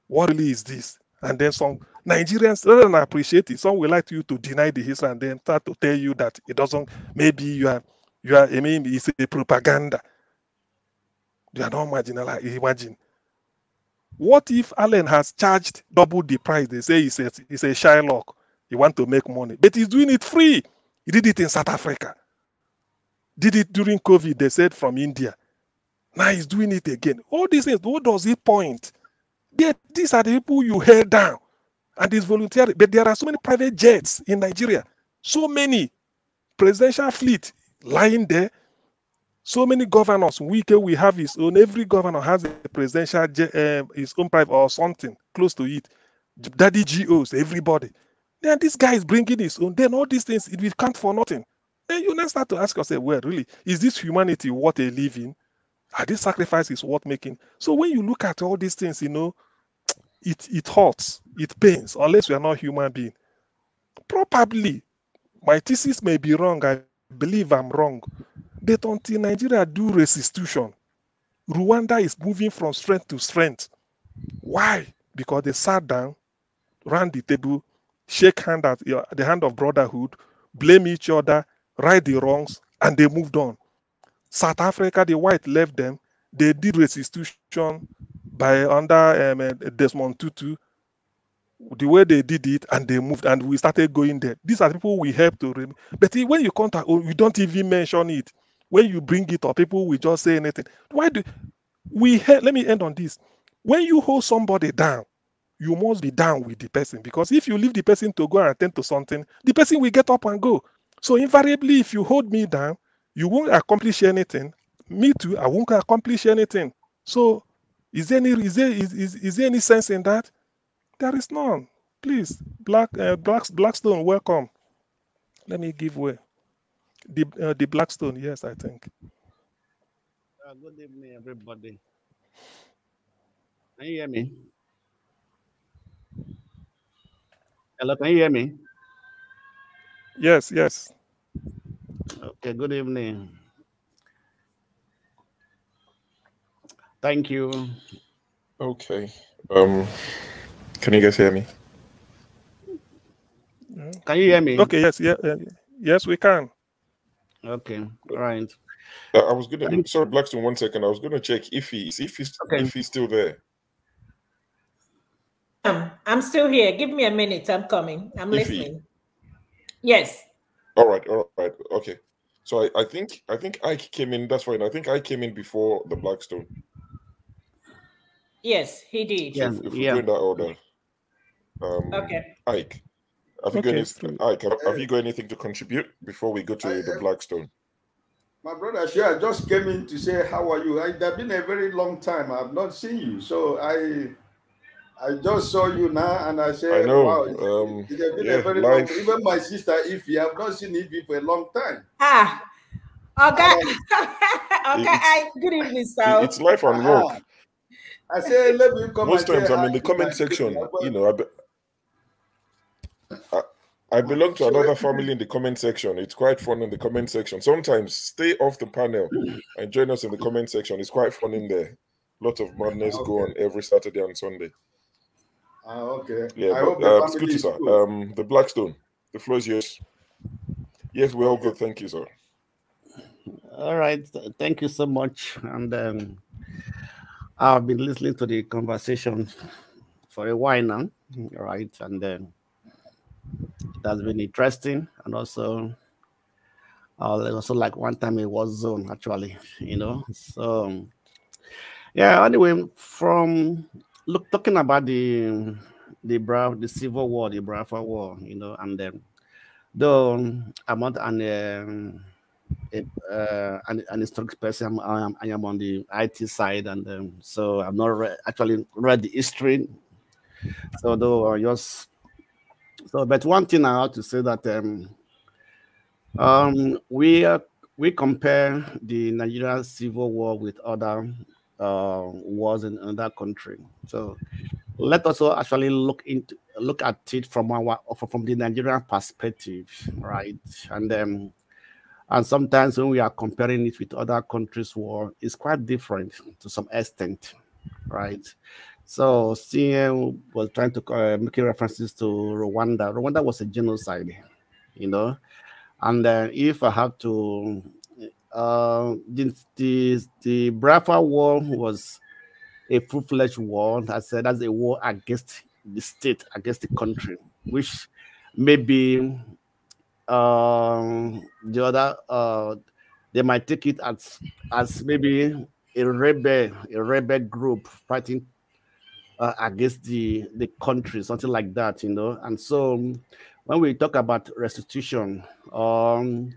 what really is this? And then some Nigerians, rather than appreciate it, some will like you to deny the history and then start to tell you that it doesn't. Maybe you are. I mean, it's a propaganda. You are not marginalized. Imagine. What if Allen has charged double the price? They say he's a Shylock. He want to make money, but he's doing it free. He did it in South Africa. Did it during COVID, they said, from India. Now he's doing it again. All these things, what does it point? These are the people you held down. And it's voluntary. But there are so many private jets in Nigeria. So many. Presidential fleet lying there. So many governors. We have his own. Every governor has a presidential jet, his own private or something close to it. Daddy GOs, everybody. Then this guy is bringing his own. Then all these things, it will count for nothing. Then you now start to ask yourself, well, really, is this humanity worth a living? Are these sacrifices worth making? So when you look at all these things, it hurts, it pains, unless we are not human beings. Probably, my thesis may be wrong. I believe I'm wrong. But until Nigeria do restitution, Rwanda is moving from strength to strength. Why? Because they sat down, ran the table, shake hand at the hand of brotherhood, blame each other, right the wrongs, and they moved on. South Africa, the white left them. They did restitution by under Desmond Tutu, the way they did it, and they moved, and we started going there. These are people we help to. But when you contact, you don't even mention it. When you bring it up, people will just say anything. Why do we? Let me end on this. When you hold somebody down, you must be down with the person, because if you leave the person to go and attend to something, the person will get up and go. So invariably, if you hold me down, you won't accomplish anything. Me too, I won't accomplish anything. So is there any sense in that? There is none. Please, Blackstone, welcome. Let me give way. The Blackstone, yes, I think. Good evening, everybody. Can you hear me? Hello, can you hear me? Yes, yes. Okay, good evening. Thank you. Okay. Can you guys hear me? Can you hear me? Okay, yes, yes, we can. Okay, all right. I was gonna sorry, Blackstone, 1 second. I was gonna check if he's still there. I'm still here. Give me a minute. I'm coming. I'm listening. Yes. All right. Okay. So I think Ike came in. That's fine. I think I came in before the Blackstone. Yes, he did. So if we go in that order. Okay. Ike, have you got anything to contribute before we go to the Blackstone? My brother, sure, I just came in to say, how are you? It's been a very long time. I've not seen you. So I just saw you now and I said, I know. Wow, it's been a very long time. Even my sister, Ify, I've not seen Ify for a long time. Okay. Good evening, sir. It's life and work. I say, let me come. Most times I'm in the comment section. I belong to another family in the comment section. It's quite fun in the comment section. Sometimes stay off the panel and join us in the comment section. It's quite fun in there. A lot of madness go on every Saturday and Sunday. Okay. Yeah, it's good to sir. The Blackstone, the floor is yours. Yes, we're all good. Thank you, sir. All right. Thank you so much. And I've been listening to the conversation for a while now, right? And it has been interesting, and also like one time it was zone actually, So yeah. Anyway, from talking about the Civil War, the Biafra War, and though I'm not an historic person, I am on the IT side, and so I've not actually read the history. So though but one thing I have to say that we compare the Nigerian Civil War with other wars in another country. So let us actually look at it from the Nigerian perspective, right? And And sometimes when we are comparing it with other countries' war, it's quite different to some extent, right? So CM was trying to make references to Rwanda. Rwanda was a genocide, you know. And if I have to, the Biafra War was a full-fledged war. I said that's a war against the state, against the country, which maybe the other they might take it as maybe a rebel group fighting against the country, something like that, you know. And so when we talk about restitution, coming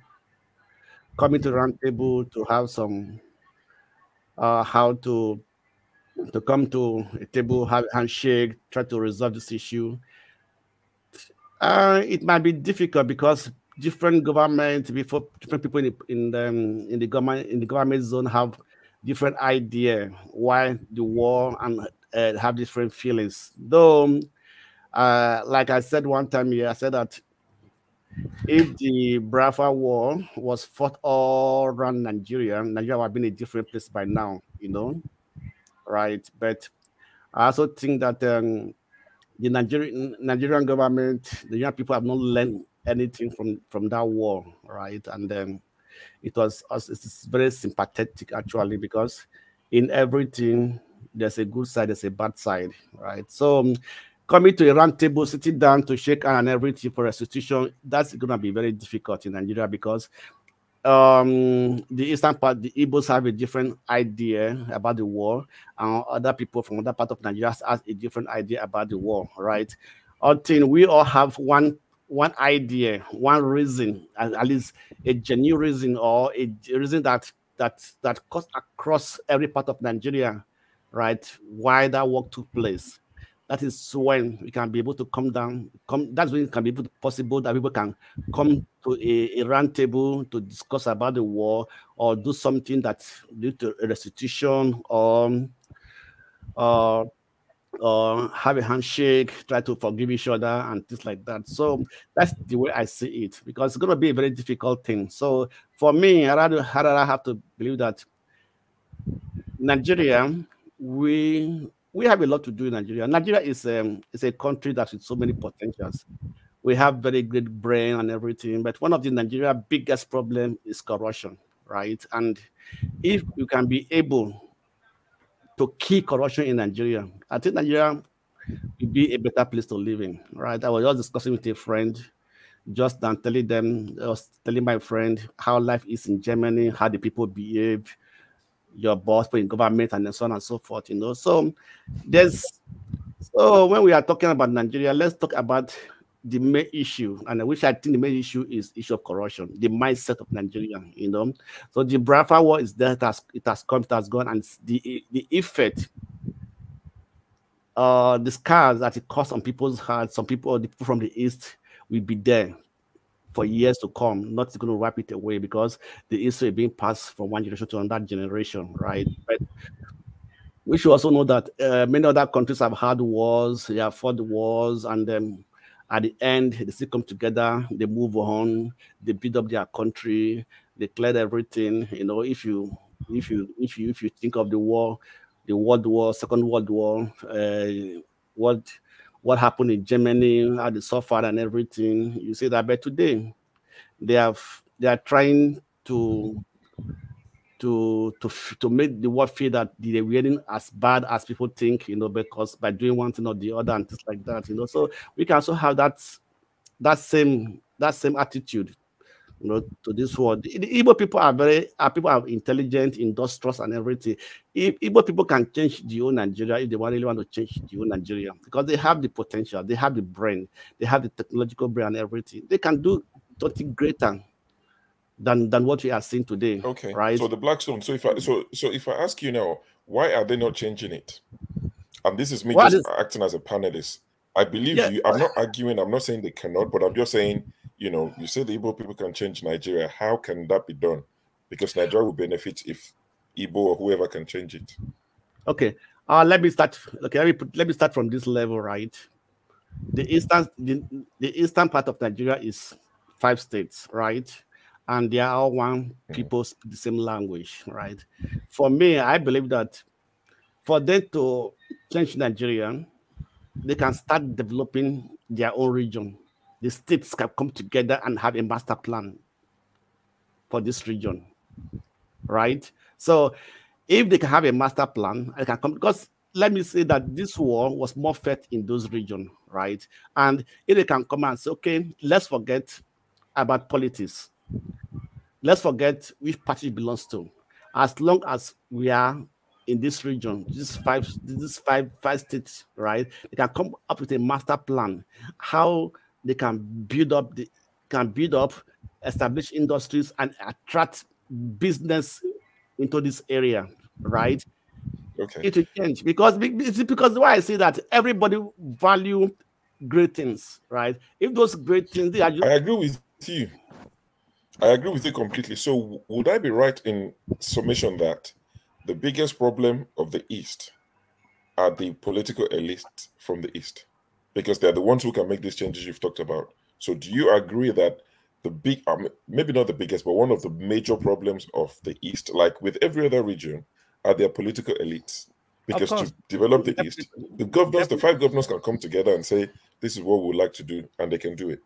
to the round table to have some how to come to a table, have a handshake, try to resolve this issue. It might be difficult because different governments, different people in the government zone have different idea why the war and have different feelings. Though, like I said one time here, I said that if the Biafra War was fought all around Nigeria, Nigeria would have been a different place by now, you know, right? But I also think that the Nigerian government, the young people have not learned anything from that war, right? And it's very sympathetic actually, because in everything there's a good side, there's a bad side, right? So coming to a round table, sitting down to shake hand and everything for restitution, that's going to be very difficult in Nigeria because the eastern part, the Igbos have a different idea about the war, and other people from other part of Nigeria have a different idea about the war, right? Until we all have one idea, one reason, at least a genuine reason, or a reason that cuts across every part of Nigeria, right? Why that war took place. That is when we can be able to that's when it can be possible that people can come to a round table to discuss about the war or do something that lead to a restitution or have a handshake, try to forgive each other and things like that. So that's the way I see it, because it's going to be a very difficult thing. So for me, I rather have to believe that Nigeria, we have a lot to do in Nigeria. Nigeria is a country that with so many potentials. We have very great brain and everything, but one of the Nigeria biggest problem is corruption, right? And if you can be able to kill corruption in Nigeria, I think Nigeria will be a better place to live in, right? I was just discussing with a friend just then, I was telling my friend how life is in Germany, how the people behave, your boss, in government, and so on and so forth, you know. So when we are talking about Nigeria, let's talk about the main issue, and which I think the main issue is issue of corruption, the mindset of Nigeria, you know. So the Biafra War is there, it has come, it has gone, and the effect, the scars that it caused on people's hearts, the people from the East will be there for years to come, not going to wipe it away, because the history is being passed from one generation to another generation, right? But we should also know that many other countries have had wars, they have fought wars, and then at the end, they still come together, they move on, they build up their country, they cleared everything. You know, if you think of the war, the World War, Second World War, what happened in Germany, how they suffered and everything, you see that. But today, they are trying to make the world feel that they weren't as bad as people think, you know, because by doing one thing or the other and things like that, you know. So we can also have that same attitude, you know, to this world. The Igbo people are intelligent, industrious, and everything. If Igbo people can change the whole Nigeria, if they really want to change the whole Nigeria, because they have the potential, they have the brain, they have the technological brain and everything, they can do something greater than what we are seeing today. Okay, right? So the Blackstone. So if I ask you now, why are they not changing it? And this is me acting as a panelist. I believe you. I'm not arguing. I'm not saying they cannot, but I'm just saying, you know, you say the Igbo people can change Nigeria. How can that be done? Because Nigeria will benefit if Igbo or whoever can change it. Okay. Let me start. Okay, let me start from this level, right? The eastern part of Nigeria is 5 states, right? and they are all one people speak the same language, right? For me, I believe that for them to change Nigeria, they can start developing their own region. The states can come together and have a master plan for this region, right? So if they can have a master plan, I can come, because let me say that this war was more felt in those regions, right? And if they can come and say, okay, let's forget about politics. Let's forget which party it belongs to. As long as we are in this region, these five states, right? They can come up with a master plan, how they can build up, establish industries and attract business into this area, right? Okay. It will change because why I say that everybody value great things, right? If those great things, I agree with you. I agree with you completely. So would I be right in summation that the biggest problem of the East are the political elites from the East? Because they're the ones who can make these changes you've talked about. So do you agree that the big, maybe not the biggest, but one of the major problems of the East, like with every other region, are their political elites? Because to develop the East, the governors, the 5 governors can come together and say, this is what we would like to do, and they can do it.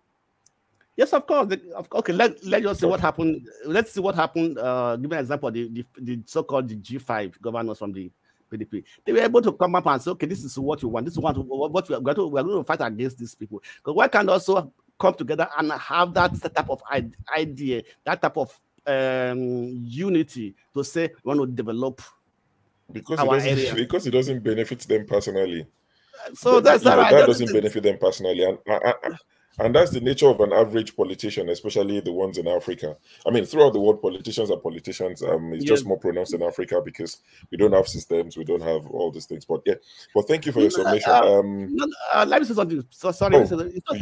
Yes, of course. Okay, let's just see what happened. Let's see what happened. Give me an example. The so-called G5 governors from the PDP. They were able to come up and say, okay, this is what you want. This is what we're going to fight against these people. Because why can't also come together and have that type of idea, that type of unity to say we want to develop our area? Because it doesn't benefit them personally. So that doesn't benefit them personally. And that's the nature of an average politician, especially the ones in Africa. I mean, throughout the world, politicians are politicians. It's just more pronounced in Africa because we don't have systems, we don't have all these things. But yeah, well, thank you for your summation. Let me say something. So sorry,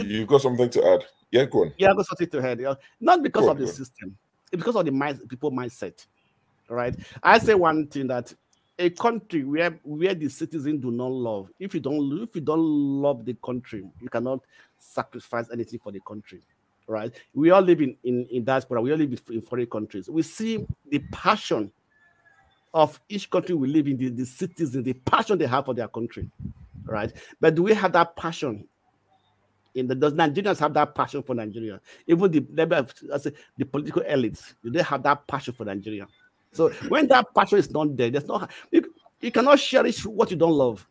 you've got something to add. Yeah, go on. Yeah, I've got something to add. Not because of the system, it's because of the people mindset. Right? I say one thing, that a country where the citizens do not love, if you don't love the country, you cannot sacrifice anything for the country, right? We all live in diaspora, we all live in foreign countries. We see the passion of each country we live in, the citizens, the passion they have for their country, right? But do we have that passion? Does Nigerians have that passion for Nigeria? Even the political elites, do they have that passion for Nigeria? So when that passion is not there, there's no, you cannot cherish what you don't love.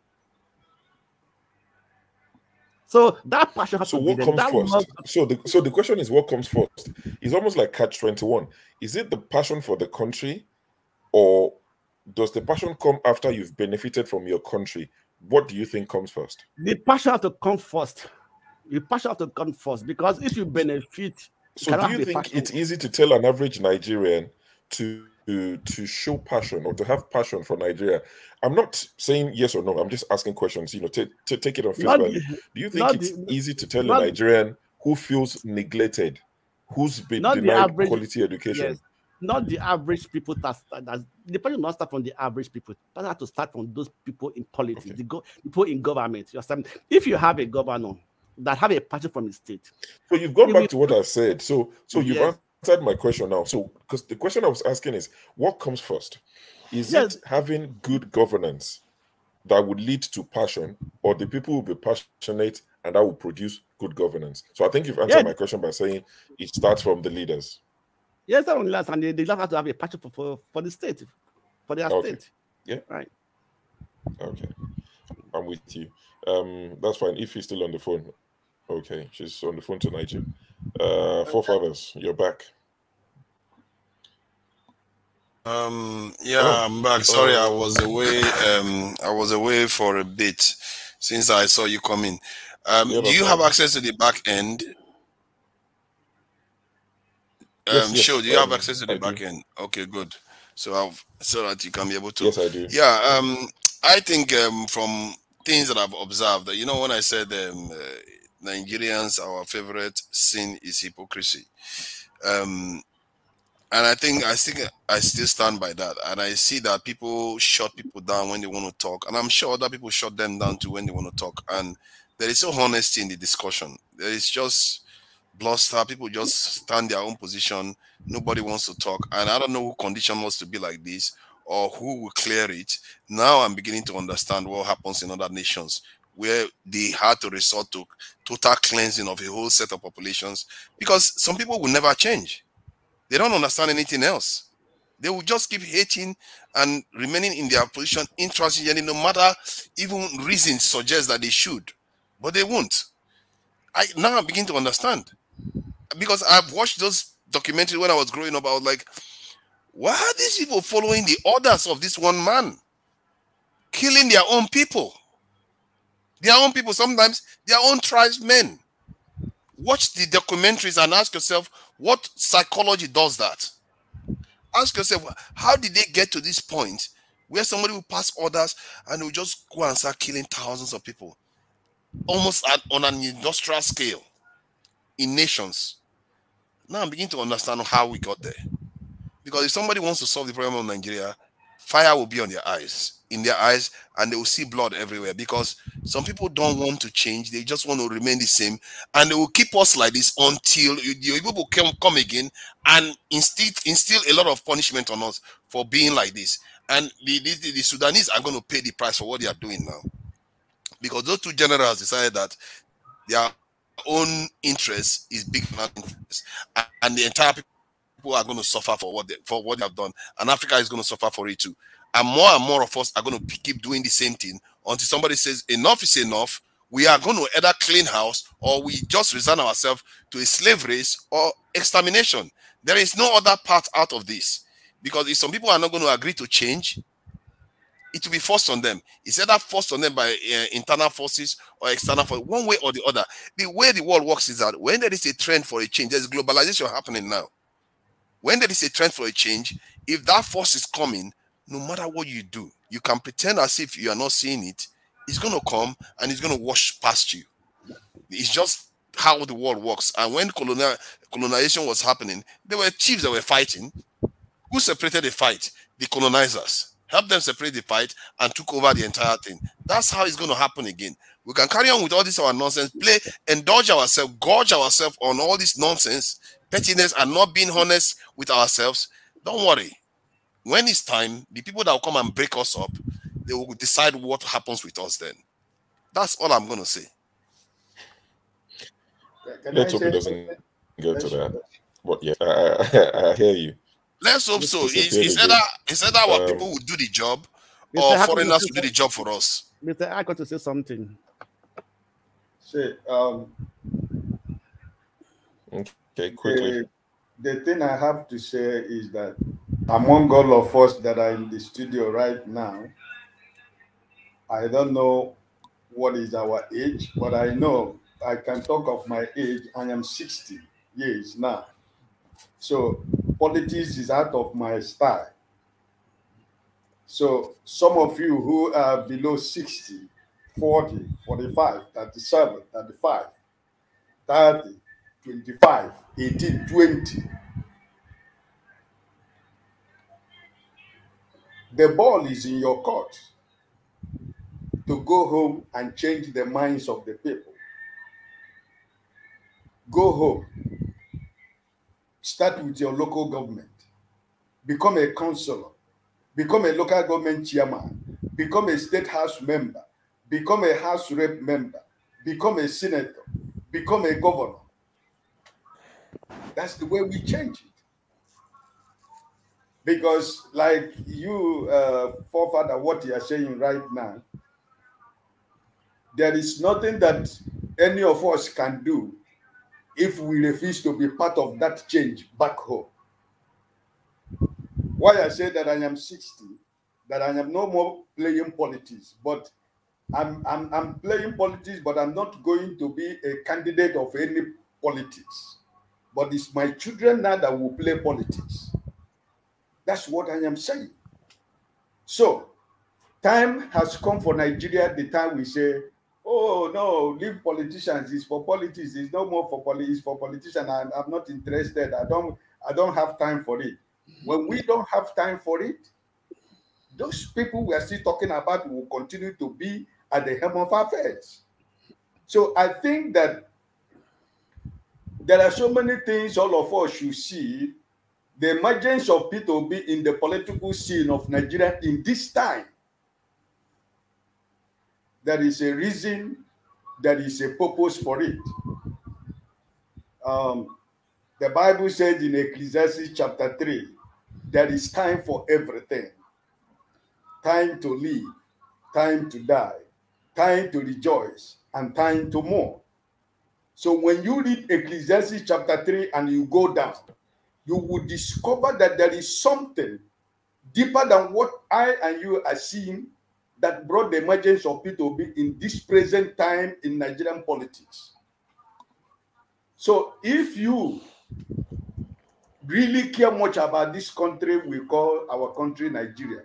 So that passion has to be there. So what comes first? So the question is, what comes first? It's almost like catch-21. Is it the passion for the country, or does the passion come after you've benefited from your country? What do you think comes first? The passion has to come first. The passion has to come first, because if you benefit, so do you think it's easy to tell an average Nigerian to show passion or to have passion for Nigeria? I'm not saying yes or no. I'm just asking questions. To take it on face value. Do you think it's easy to tell a Nigerian who feels neglected, who's been denied quality education? Yes, not the average people. The passion not start from the average people. It has to start from those people in politics, the people in government. You understand? If you have a governor that have a passion from the state, so you've gone back to what I said. So you've answered my question now. So, because the question I was asking is, what comes first? Is it having good governance that would lead to passion, or the people will be passionate and that will produce good governance? So I think you've answered my question by saying it starts from the leaders. Yes, that only and they have to have a passion for the state, for their state. Yeah. Right. Okay. I'm with you. That's fine. If he's still on the phone. Okay, she's on the phone to Niger. Forefathers, you're back. I'm back. Sorry, I was away for a bit since I saw you come in. Do you have access to the back end? Sure. Do you have access to the back end? Okay, good. So that you can be able to. Yes, I do. Yeah. I think from things that I've observed, when I said Nigerians, our favorite sin is hypocrisy. And I think I still stand by that. And I see that people shut people down when they want to talk. And I'm sure other people shut them down too when they want to talk. And there is no honesty in the discussion. There is just bluster. People just stand their own position. Nobody wants to talk. And I don't know who conditioned us to be like this or who will clear it. Now I'm beginning to understand what happens in other nations where they had to resort to total cleansing of a whole set of populations, because some people will never change. They don't understand anything else. They will just keep hating and remaining in their position intransigently, no matter even reasons suggest that they should, but they won't. Now I begin to understand, because I've watched those documentaries when I was growing up. I was like, why are these people following the orders of this one man, killing their own people? Their own people, sometimes their own tribesmen. Watch the documentaries and ask yourself, what psychology does that? Ask yourself, how did they get to this point where somebody will pass orders and will just go and start killing thousands of people, almost on an industrial scale in nations? Now I'm beginning to understand how we got there. Because if somebody wants to solve the problem of Nigeria, fire will be on their eyes, in their eyes, and they will see blood everywhere, because some people don't want to change. They just want to remain the same, and they will keep us like this until the people come again and instill a lot of punishment on us for being like this. And the Sudanese are going to pay the price for what they are doing now, because those two generals decided that their own interest is big enough interest, and the entire people are going to suffer for what they have done, and Africa is going to suffer for it too. And more of us are going to keep doing the same thing until somebody says enough is enough. We are going to either clean house, or we just resign ourselves to a slave race or extermination. There is no other path out of this, because if some people are not going to agree to change, it will be forced on them. It's either forced on them by internal forces or external forces, one way or the other. The way the world works is that when there is a trend for a change, there's globalization happening now. When there is a trend for a change, if that force is coming, no matter what you do, you can pretend as if you are not seeing it. It's going to come and it's going to wash past you. It's just how the world works. And when colonization was happening, there were chiefs that were fighting. Who separated the fight? The colonizers. Help them separate the fight and took over the entire thing. That's how it's going to happen again. We can carry on with all this our nonsense, indulge ourselves, gorge ourselves on all this nonsense, pettiness, and not being honest with ourselves. Don't worry. When it's time, the people that will come and break us up, they will decide what happens with us then. That's all I'm going to say. Let's hope it doesn't go to that. But yeah, I hear you. Let's hope so. It's either our people will do the job, or foreigners will do the job for us. Mr. I got to say something. Say, okay, quickly. The thing I have to say is that among all of us that are in the studio right now, I don't know what is our age, but I know I can talk of my age. I am 60 years now. So politics is out of my style. So some of you who are below 60, 40, 45, 37, 35, 30, 25, 18, 20. The ball is in your court to go home and change the minds of the people. Go home. Start with your local government. Become a councillor. Become a local government chairman. Become a state house member. Become a house rep member. Become a senator. Become a governor. That's the way we change it. Because like you, forefather, what you are saying right now, there is nothing that any of us can do if we refuse to be part of that change back home. Why I say that I am 60, that I am no more playing politics, but I'm playing politics, but I'm not going to be a candidate of any politics. But it's my children now that will play politics. That's what I am saying. So, time has come for Nigeria, the time we say, oh no, leave politicians, it's for politics, it's no more for politics, for politicians, I'm not interested, I don't have time for it. When we don't have time for it, those people we are still talking about will continue to be at the helm of affairs. So I think that there are so many things all of us should see. The emergence of P2B in the political scene of Nigeria in this time. There is a reason, there is a purpose for it. The Bible says in Ecclesiastes chapter 3, there is time for everything. Time to live, time to die, time to rejoice, and time to mourn. So when you read Ecclesiastes chapter 3 and you go down, you will discover that there is something deeper than what I and you are seeing that brought the emergence of P2B in this present time in Nigerian politics. So if you really care much about this country we call our country Nigeria,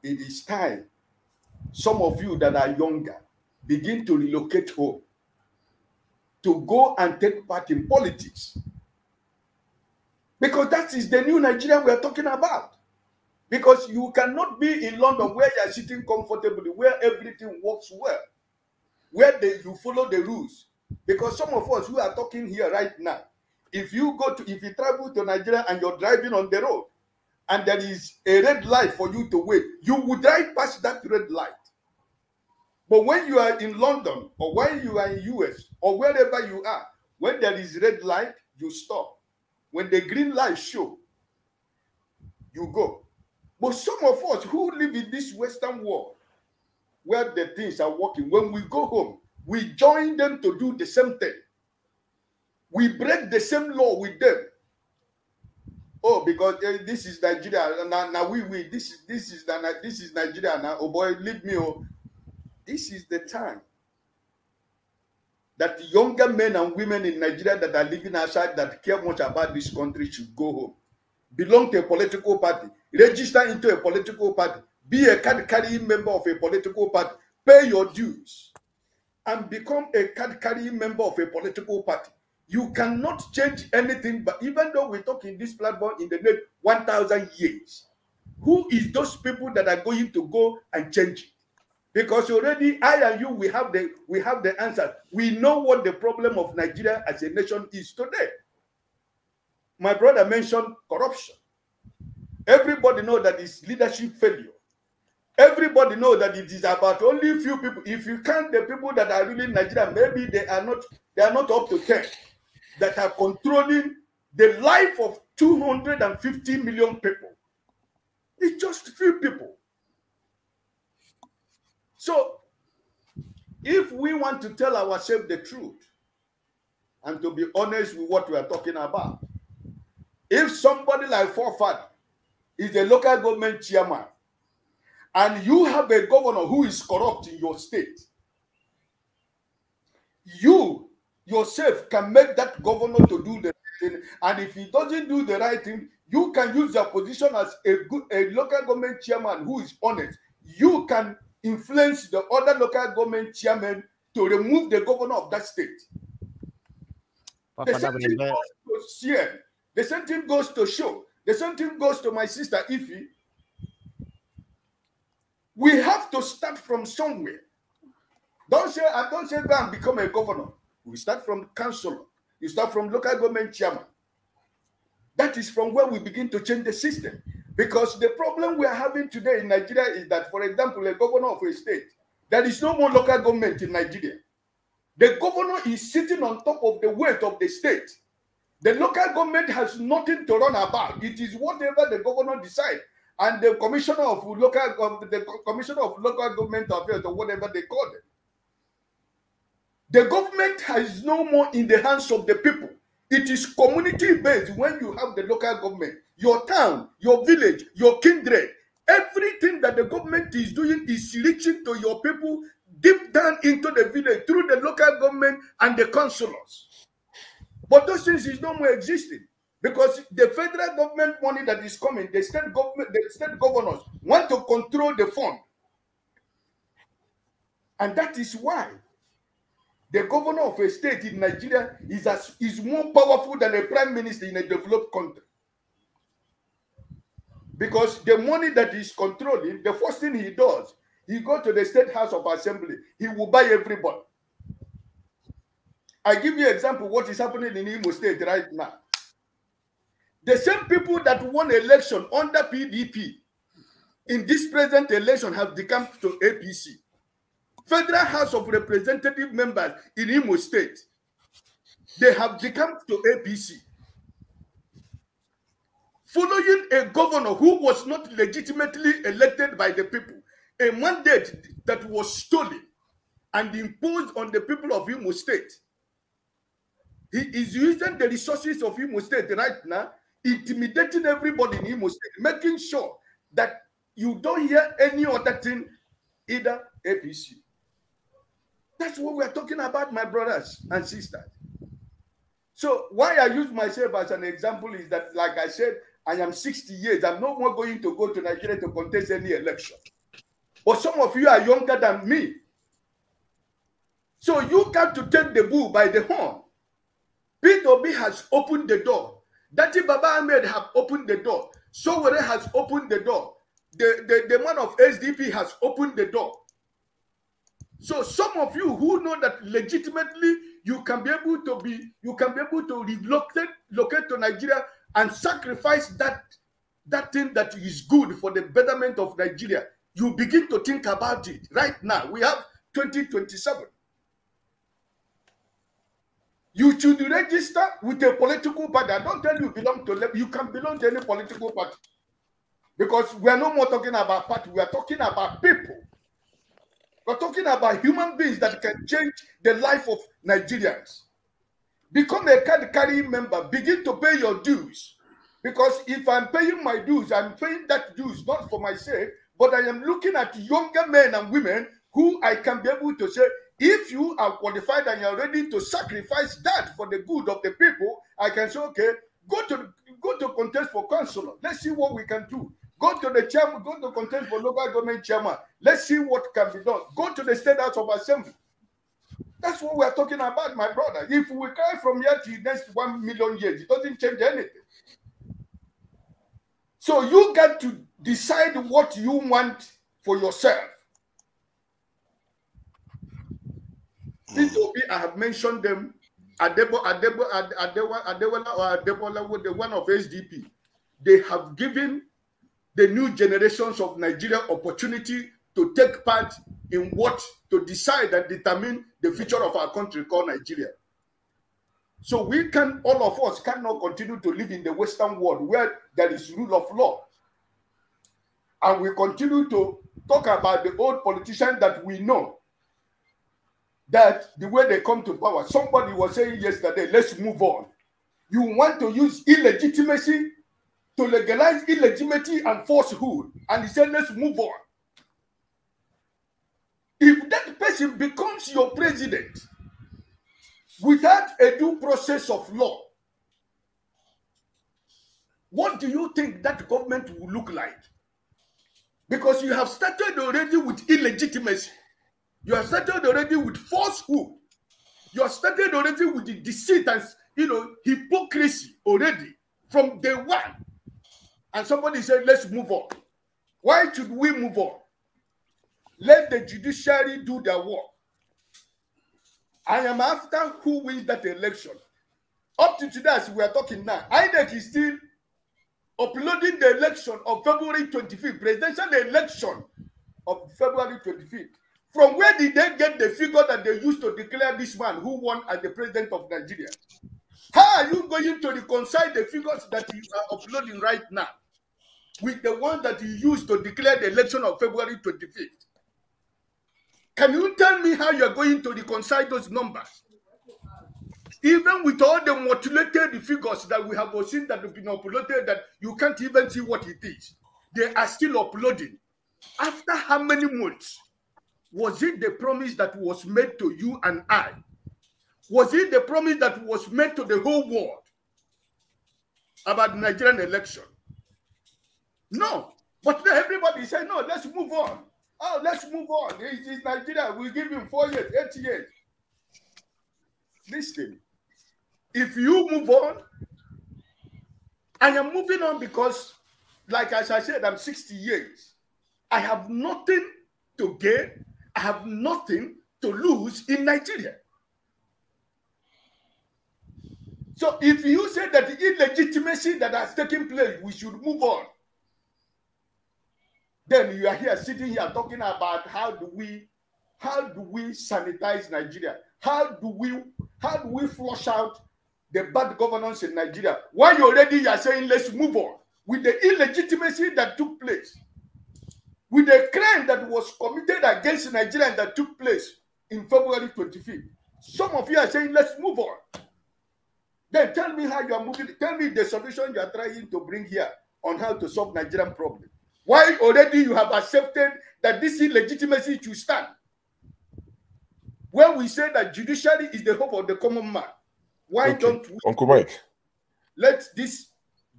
it is time some of you that are younger begin to relocate home to go and take part in politics. Because that is the new Nigeria we are talking about. Because you cannot be in London where you are sitting comfortably, where everything works well, where you follow the rules. Because some of us who are talking here right now, if you travel to Nigeria and you're driving on the road and there is a red light for you to wait, you will drive past that red light. But when you are in London or when you are in US or wherever you are, when there is red light, you stop. When the green light show, you go. But some of us who live in this Western world, where the things are working, when we go home, we join them to do the same thing. We break the same law with them. Oh, because this is Nigeria. Now this is Nigeria now. Oh boy, leave me. Oh, this is the time that younger men and women in Nigeria that are living outside that care much about this country should go home. Belong to a political party, register into a political party, be a card-carrying member of a political party, pay your dues, and become a card-carrying member of a political party. You cannot change anything, but even though we talk in this platform in the next 1,000 years, who is those people that are going to go and change it? Because already I and you, we have the answer. We know what the problem of Nigeria as a nation is today. My brother mentioned corruption. Everybody knows that it's leadership failure. Everybody knows that it is about only a few people. If you count the people that are ruling Nigeria, maybe they are not up to 10 that are controlling the life of 250 million people. It's just a few people. So, if we want to tell ourselves the truth and to be honest with what we are talking about, if somebody like Forfad is a local government chairman and you have a governor who is corrupt in your state, you yourself can make that governor to do the right thing. And if he doesn't do the right thing, you can use your position as a local government chairman who is honest. You can influence the other local government chairman to remove the governor of that state. The same thing goes to CM. The same thing goes to Show. The same thing goes to my sister Ify. We have to start from somewhere. Don't say go and become a governor. We start from councillor. You start from local government chairman. That is from where we begin to change the system. Because the problem we are having today in Nigeria is that, for example, a governor of a state, there is no more local government in Nigeria. The governor is sitting on top of the weight of the state. The local government has nothing to run about. It is whatever the governor decides. And the commissioner of local government affairs, or whatever they call it. The government is no more in the hands of the people. It is community-based when you have the local government. Your town, your village, your kindred, everything that the government is doing is reaching to your people deep down into the village through the local government and the councillors. But those things is no more existing because the federal government money that is coming, the state governors want to control the fund. And that is why the governor of a state in Nigeria is more powerful than a prime minister in a developed country. Because the money that he's controlling, the first thing he does, he goes to the State House of Assembly. He will buy everybody. I give you an example what is happening in Imo State right now. The same people that won election under PDP in this present election have become to APC. Federal House of Representative members in Imo State, they have become to APC. Following a governor who was not legitimately elected by the people, a mandate that was stolen and imposed on the people of Imo State. He is using the resources of Imo State right now, intimidating everybody in Imo State, making sure that you don't hear any other thing, either APC. That's what we're talking about, my brothers and sisters. So why I use myself as an example is that, like I said, I am 60 years. I'm no more going to go to Nigeria to contest any election. But some of you are younger than me. So you got to take the bull by the horn. P2B has opened the door. Dati Baba Ahmed have opened the door. Sowore has opened the door. The man of SDP has opened the door. So some of you who know that legitimately you can be able to relocate to Nigeria and sacrifice that thing that is good for the betterment of Nigeria. You begin to think about it right now. We have 2027. You should register with a political party. I don't tell you belong to, you can belong to any political party. Because we are no more talking about party, we are talking about people. We're talking about human beings that can change the life of Nigerians. Become a card-carrying member. Begin to pay your dues. Because if I'm paying my dues, I'm paying that dues not for myself, but I am looking at younger men and women who I can be able to say, if you are qualified and you're ready to sacrifice that for the good of the people, I can say, okay, go to contest for councillor. Let's see what we can do. Go to the chairman, go to contest for local government chairman. Let's see what can be done. Go to the State House of Assembly. That's what we're talking about, my brother. If we carry from here to the next 1 million years, it doesn't change anything. So you got to decide what you want for yourself. P2B, I have mentioned them. Adebola, the one of SDP. They have given the new generations of Nigeria opportunity to take part in what, to decide and determine the future of our country called Nigeria. So we can, all of us cannot continue to live in the Western world where there is rule of law. And we continue to talk about the old politicians that we know, that the way they come to power. Somebody was saying yesterday, let's move on. You want to use illegitimacy to legalize illegitimacy and falsehood. And he said, let's move on. If that person becomes your president without a due process of law, what do you think that government will look like? Because you have started already with illegitimacy. You have started already with falsehood. You have started already with the deceit and, hypocrisy already from day one. And somebody said, let's move on. Why should we move on? Let the judiciary do their work. I am after who wins that election. Up to today, as we are talking now, INEC is still uploading the election of February 25th, presidential election of February 25th. From where did they get the figure that they used to declare this man who won as the president of Nigeria? How are you going to reconcile the figures that you are uploading right now with the ones that you used to declare the election of February 25th? Can you tell me how you're going to reconcile those numbers? Even with all the mutilated figures that we have seen that have been uploaded, that you can't even see what it is, they are still uploading. After how many months? Was it the promise that was made to you and I? Was it the promise that was made to the whole world about the Nigerian election? No. But then everybody said, no, let's move on. Oh, let's move on. It's Nigeria. We'll give him 4 years, 8 years. Listen, if you move on, I am moving on because, like as I said, I'm 60 years. I have nothing to gain. I have nothing to lose in Nigeria. So if you say that the illegitimacy that has taken place, we should move on. Then you are here sitting here talking about how do we sanitize Nigeria? How do we flush out the bad governance in Nigeria? Why you are saying let's move on with the illegitimacy that took place, with the crime that was committed against Nigeria that took place in February 25th. Some of you are saying let's move on. Then tell me how you are moving. Tell me the solution you are trying to bring here on how to solve Nigerian problem. Why already you have accepted that this illegitimacy should stand? When we say that judiciary is the hope of the common man, why don't we Uncle Mike, let this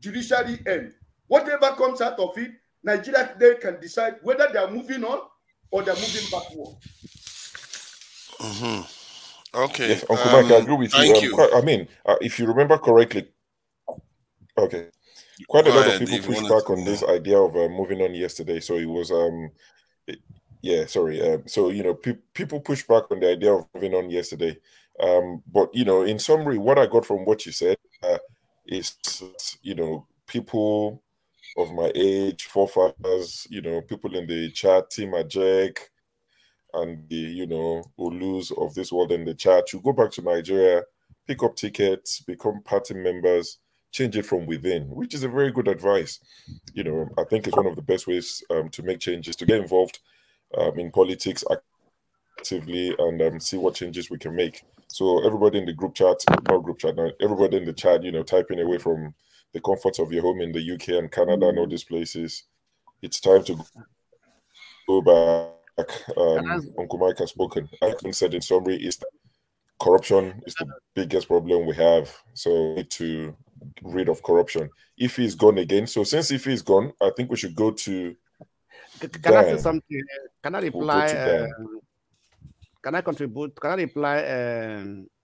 judiciary end? Whatever comes out of it, Nigeria today can decide whether they are moving on or they are moving backward. Okay. Yes, Uncle Mike, I agree with you. Thank you. I mean, if you remember correctly, okay, quite a lot of people pushed back on this idea of moving on yesterday. So it was, yeah, sorry. So, you know, people pushed back on the idea of moving on yesterday. But, you know, in summary, what I got from what you said is, you know, people of my age, forefathers, you know, people in the chat, Team Ajek, and the, you know, Olus of this world in the chat, you go back to Nigeria, pick up tickets, become party members, change it from within, which is a very good advice. You know, I think it's one of the best ways to make changes, to get involved in politics actively and see what changes we can make. So everybody in the group chat, not group chat, no, everybody in the chat, you know, typing away from the comforts of your home in the UK and Canada and all these places, it's time to go back. Uncle Mike has spoken. I said in summary is that corruption is the biggest problem we have. So we need to rid of corruption. If he's gone again, so since if he's gone, I think we should go to Can I say something? Can I reply? Can I contribute? Can I reply,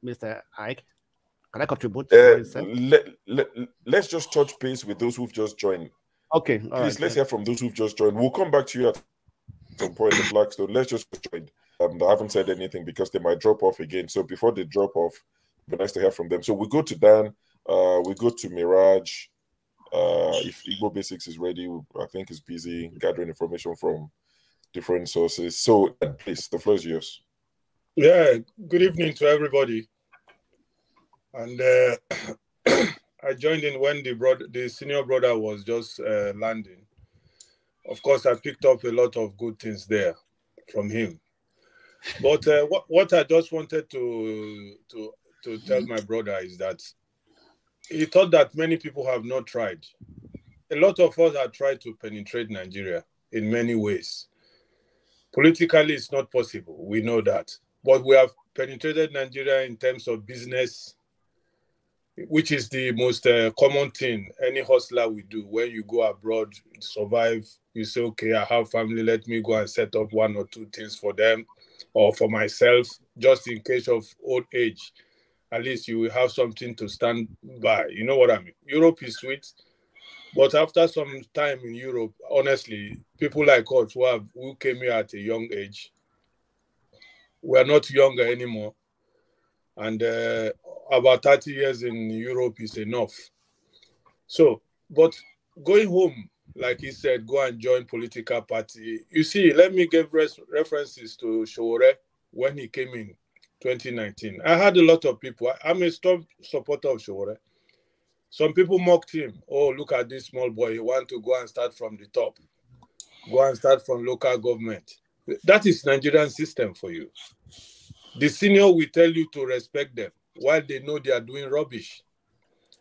Mr. Ike? Can I contribute? Let's just touch base with those who've just joined. Okay. Please, let's hear from those who've just joined. We'll come back to you at some point in Blackstone. Let's just join. I haven't said anything because they might drop off again. So before they drop off, it'd be nice to hear from them. So we go to Dan, we go to Mirage. If Igbo Basics is ready, I think he's busy gathering information from different sources. So please, the floor is yours. Yeah, good evening to everybody. And I joined in when the senior brother was just landing. Of course, I picked up a lot of good things there from him. But what I just wanted to tell my brother is that he thought that many people have not tried. A lot of us have tried to penetrate Nigeria in many ways. Politically, it's not possible. We know that. But we have penetrated Nigeria in terms of business, which is the most common thing any hustler will do. When you go abroad, survive, you say, okay, I have family, let me go and set up one or two things for them or for myself, just in case of old age. At least you will have something to stand by. You know what I mean? Europe is sweet, but after some time in Europe, honestly, people like us who came here at a young age, we are not younger anymore. And about 30 years in Europe is enough. So, but going home, like he said, go and join political party. You see, let me give references to Shore when he came in 2019. I had a lot of people. I'm a strong supporter of Shore. Some people mocked him. Oh, look at this small boy. He wants to go and start from the top. Go and start from local government. That is Nigerian system for you. The senior will tell you to respect them while they know they are doing rubbish.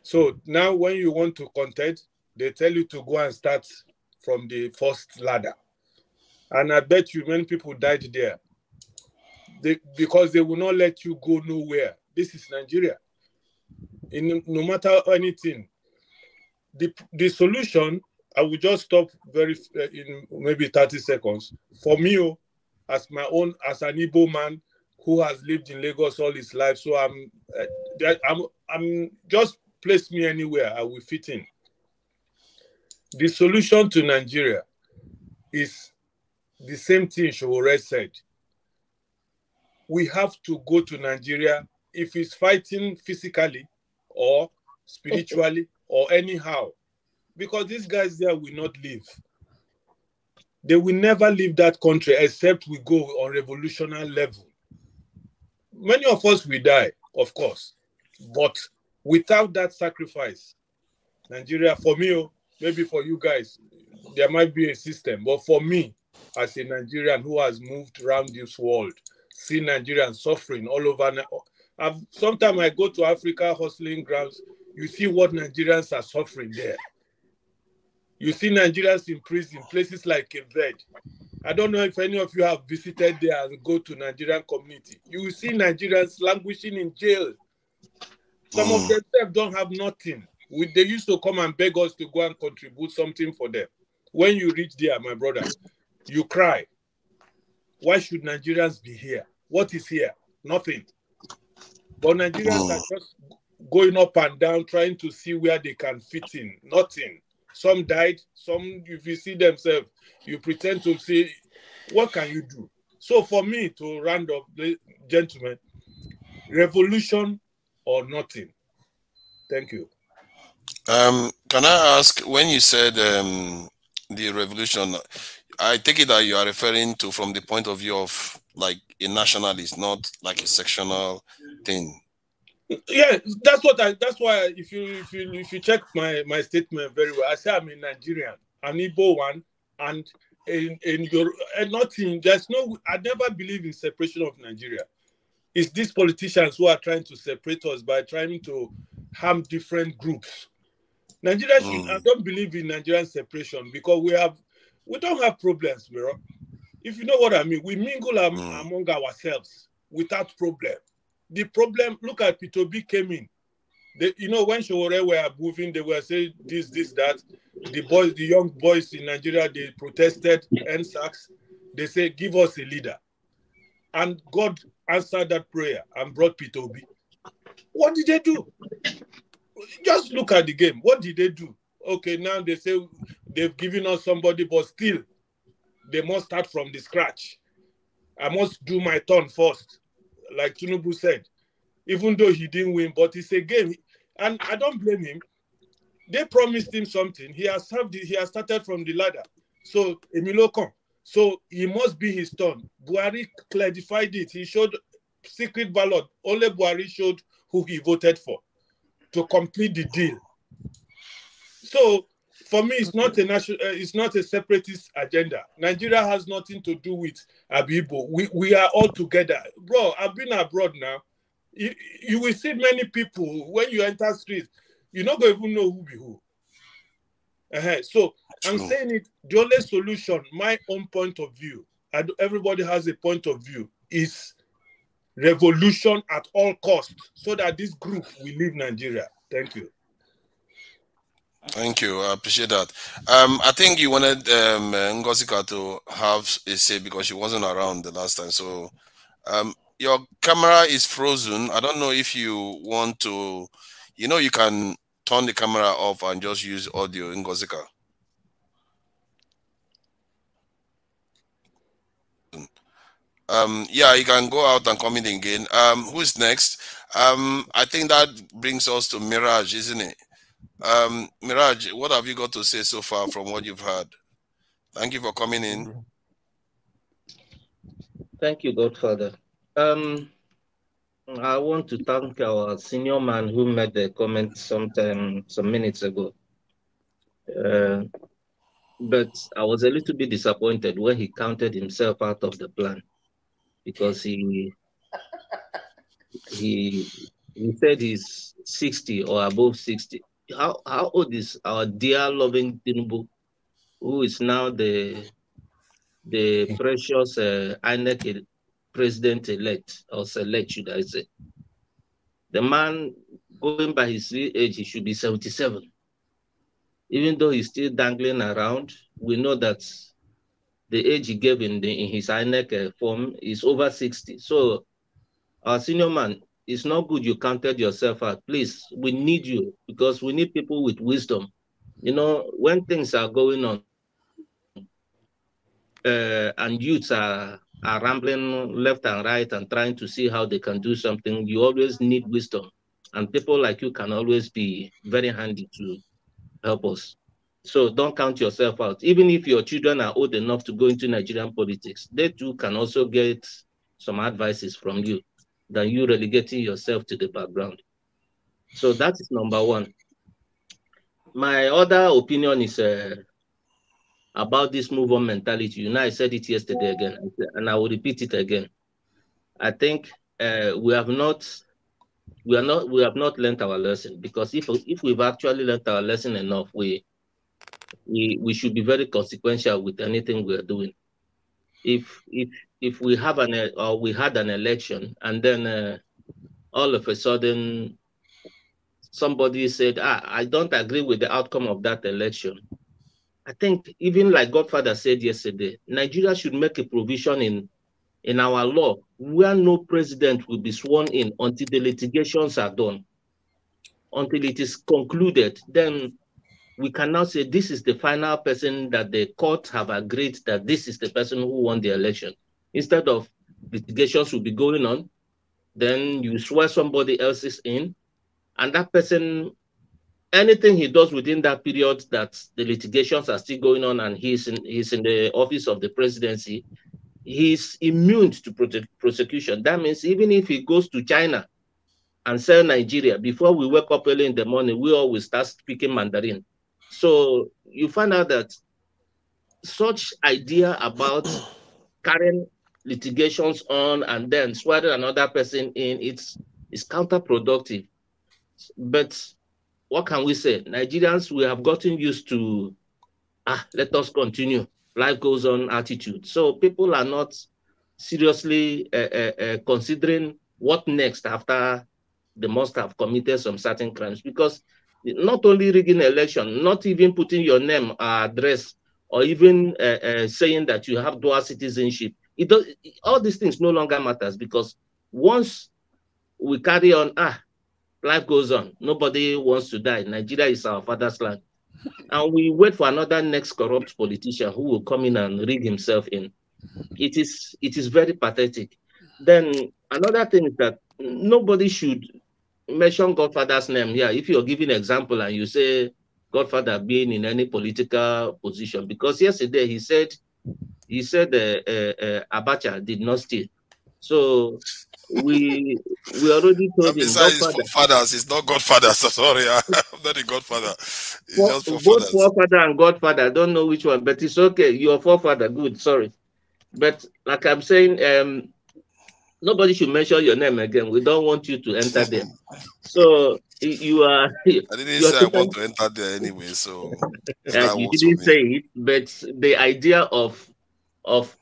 So now when you want to contest, they tell you to go and start from the first ladder. And I bet you many people died there because they will not let you go nowhere. This is Nigeria. No matter anything, the solution, I will just stop in maybe 30 seconds. For me, as an Igbo man who has lived in Lagos all his life, so I'm just place me anywhere, I will fit in. The solution to Nigeria is the same thing Showore said. We have to go to Nigeria. If he's fighting physically or spiritually or anyhow. Because these guys there will not leave. They will never leave that country except we go on revolutionary level. Many of us will die, of course, but without that sacrifice, Nigeria, for me, maybe for you guys, there might be a system, but for me, as a Nigerian who has moved around this world, see Nigerians suffering all over. Sometimes I go to Africa hustling grounds, you see what Nigerians are suffering there. You see Nigerians in prison, places like Cape. I don't know if any of you have visited there and go to Nigerian community. You will see Nigerians languishing in jail. Some of them don't have nothing. They used to come and beg us to go and contribute something for them. When you reach there, my brother, you cry. Why should Nigerians be here? What is here? Nothing. But Nigerians are just going up and down, trying to see where they can fit in. Nothing. Some died. Some, if you see themselves, you pretend to see, what can you do? So for me, to round up, gentlemen, revolution or nothing. Thank you. Can I ask, when you said the revolution, I take it that you are referring to from the point of view of like a nationalist, not like a sectional thing. Yeah, that's why if you check my statement very well, I say I'm a Nigerian, an Igbo one, and nothing. There's no. I never believe in separation of Nigeria. It's these politicians who are trying to separate us by trying to harm different groups. Nigeria I don't believe in Nigerian separation because we don't have problems, bro. If you know what I mean, we mingle among ourselves without problem. The problem, look at P2B came in. When Showore were moving, they were saying this, that. The young boys in Nigeria, they protested, NSACs. They say, give us a leader. And God answered that prayer and brought P2B. What did they do? Just look at the game. What did they do? Okay, now they say they've given us somebody, but still, they must start from the scratch. I must do my turn first. Like Tinubu said, even though he didn't win, but it's a game. And I don't blame him. They promised him something. He has started from the ladder. So, Emilokon. So, he must be his turn. Buhari clarified it. He showed secret ballot. Only Buhari showed who he voted for to complete the deal. So, for me, it's not a separatist agenda. Nigeria has nothing to do with Abibo. We are all together. Bro, I've been abroad now. You will see many people, when you enter streets, you're not going to even know who be who. So, I'm saying it, the only solution, my own point of view, everybody has a point of view, is revolution at all costs, so that this group will leave Nigeria. Thank you. Thank you. I appreciate that. I think you wanted Ngosika to have a say because she wasn't around the last time. So your camera is frozen. I don't know if you want to, you can turn the camera off and just use audio, Ngosika. Yeah, you can go out and come in again. Who's next? I think that brings us to Mirage, isn't it? Mirage, what have you got to say so far from what you've heard? Thank you for coming in. Thank you, Godfather. I want to thank our senior man who made the comment some minutes ago. But I was a little bit disappointed when he counted himself out of the plan, because he said he's 60 or above 60. How old is our dear loving Tinubu, who is now the precious INEC president-elect, or select, should I say? The man, going by his age, he should be 77. Even though he's still dangling around, we know that the age he gave in his INEC form is over 60. So, our senior man, it's not good you counted yourself out. Please, we need you, because we need people with wisdom. When things are going on and youths are rambling left and right and trying to see how they can do something, you always need wisdom. and people like you can always be very handy to help us. So don't count yourself out. Even if your children are old enough to go into Nigerian politics, they too can also get some advices from you than you relegating yourself to the background. So that is number one. My other opinion is about this move on mentality. You know, I said it yesterday again, and I will repeat it again. I think we have not learned our lesson, because if we've actually learned our lesson enough, we should be very consequential with anything we're doing. If we have we had an election and then all of a sudden somebody said, I don't agree with the outcome of that election, I think even like Godfather said yesterday, Nigeria should make a provision in our law where no president will be sworn in until the litigations are done, until it is concluded. Then we can now say this is the final person that the court have agreed that this is the person who won the election. Instead of litigations will be going on, then you swear somebody else's in, and that person, anything he does within that period that the litigations are still going on and he's in the office of the presidency, he's immune to prosecution. That means even if he goes to China and sell Nigeria, before we wake up early in the morning, we always start speaking Mandarin. So you find out that such idea about carrying litigations on and then swearing another person in, it's counterproductive. But what can we say? Nigerians, we have gotten used to, let us continue, life goes on attitude. So people are not seriously considering what next after they must have committed some certain crimes, because not only rigging election, not even putting your name or address, or even saying that you have dual citizenship, all these things no longer matters, because once we carry on, life goes on. Nobody wants to die. Nigeria is our father's land. And we wait for another next corrupt politician who will come in and rig himself in. It is very pathetic. Then another thing is that nobody should mention Godfather's name here. If you're giving an example and you say Godfather being in any political position, because yesterday he said Abacha did not steal. So we already told him. Besides, it's for fathers. It's not Godfather. So sorry, I'm not a Godfather. It's just for both fathers. forefather and Godfather. I don't know which one, but it's okay. You're forefather. Good. Sorry, but like I'm saying, nobody should mention your name again. We don't want you to enter there. So you are. I didn't say I want to enter there anyway. So you didn't say it, but the idea of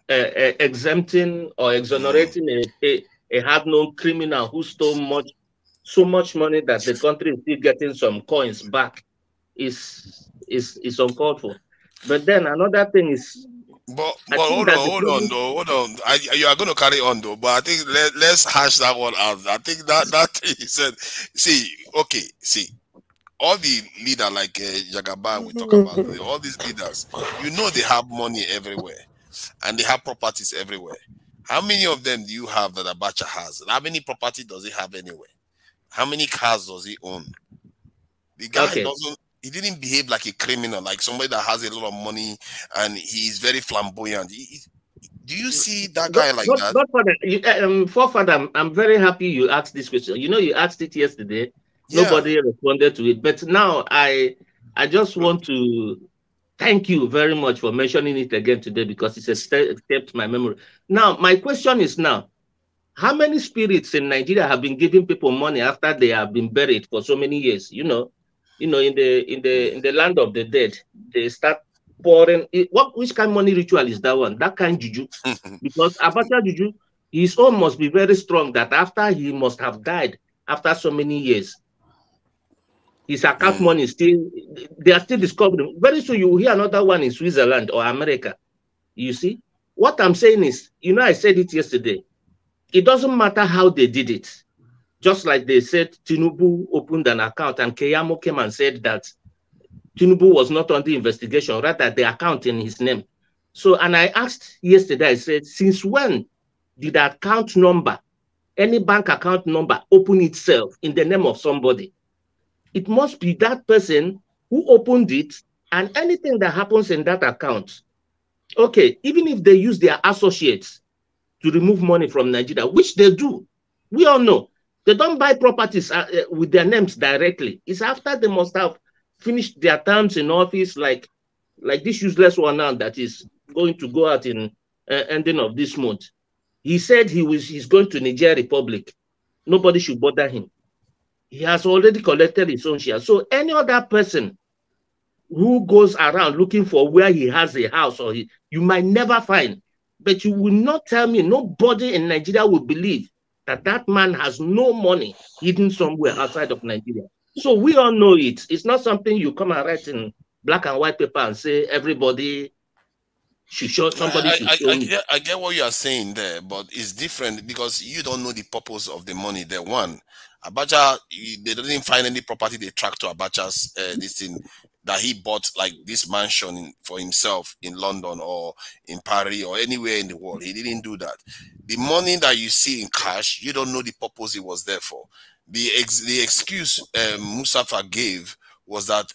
exempting or exonerating a hard-known criminal who stole so much money that the country is still getting some coins back is uncalled for. But then another thing is. But hold on. You are going to carry on though. But I think let's hash that one out. I think that thing he said. See, all the leader like Jagaba we talk about, all these leaders, they have money everywhere, and they have properties everywhere. How many of them do you have that Abacha has? How many property does he have anywhere? How many cars does he own? The guy he didn't behave like a criminal, like somebody that has a lot of money and he is very flamboyant. Do you see that guy like that? Forefather, I'm very happy you asked this question. You asked it yesterday. Yeah. Nobody responded to it. But now I just want to thank you very much for mentioning it again today, because it's escaped my memory. Now, my question is how many spirits in Nigeria have been giving people money after they have been buried for so many years? In the land of the dead, they start pouring. Which kind of money ritual is that one? That kind of juju. Because Abacha juju, his own must be very strong, that after he must have died after so many years, his account money they are still discovering. Very soon you will hear another one in Switzerland or America. You see? What I'm saying is, I said it yesterday. It doesn't matter how they did it. Just like they said, Tinubu opened an account and Keyamo came and said that Tinubu was not under investigation, rather the account in his name. So, and I asked yesterday, I said, since when did the account number any bank account number open itself in the name of somebody. It must be that person who opened it, and anything that happens in that account. Okay, even if they use their associates to remove money from Nigeria, which they do, we all know. They don't buy properties with their names directly. It's after they must have finished their terms in office, like this useless one now that is going to go out in ending of this month. He said he's going to Niger Republic. Nobody should bother him. He has already collected his own share. So any other person who goes around looking for where he has a house, or you might never find. But you will not tell me, nobody in Nigeria will believe that that man has no money hidden somewhere outside of Nigeria. So we all know it. It's not something you come and write in black and white paper and say everybody should show, somebody should show me. I get what you are saying there, but it's different because you don't know the purpose of the money. The one, Abacha, they didn't find any property they tracked to Abacha's this thing that he bought, like this mansion for himself in London or in Paris or anywhere in the world. He didn't do that. The money that you see in cash, you don't know the purpose it was there for. The excuse Mustafa gave was that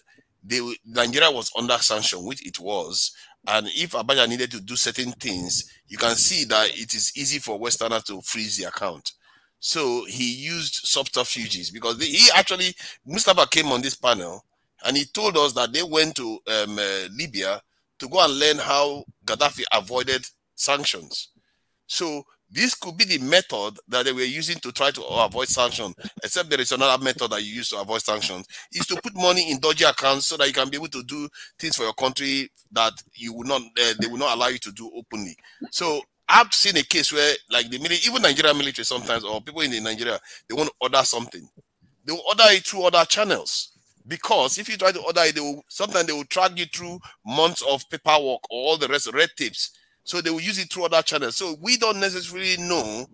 Nigeria was under sanction, which it was. And if Abacha needed to do certain things, you can see that it is easy for Westerners to freeze the account. So he used subterfuges because Mustafa came on this panel and he told us that they went to Libya to go and learn how Gaddafi avoided sanctions. So this could be the method that they were using to try to avoid sanctions, except there is another method that you use to avoid sanctions, is to put money in dodgy accounts so that you can be able to do things for your country that you will not, they will not allow you to do openly. So I've seen a case where, like even Nigerian military sometimes, or people in Nigeria, they want to order something. They will order it through other channels. Because if you try to order it, sometimes they will track you through months of paperwork or all the rest of red tapes. So they will use it through other channels. So we don't necessarily know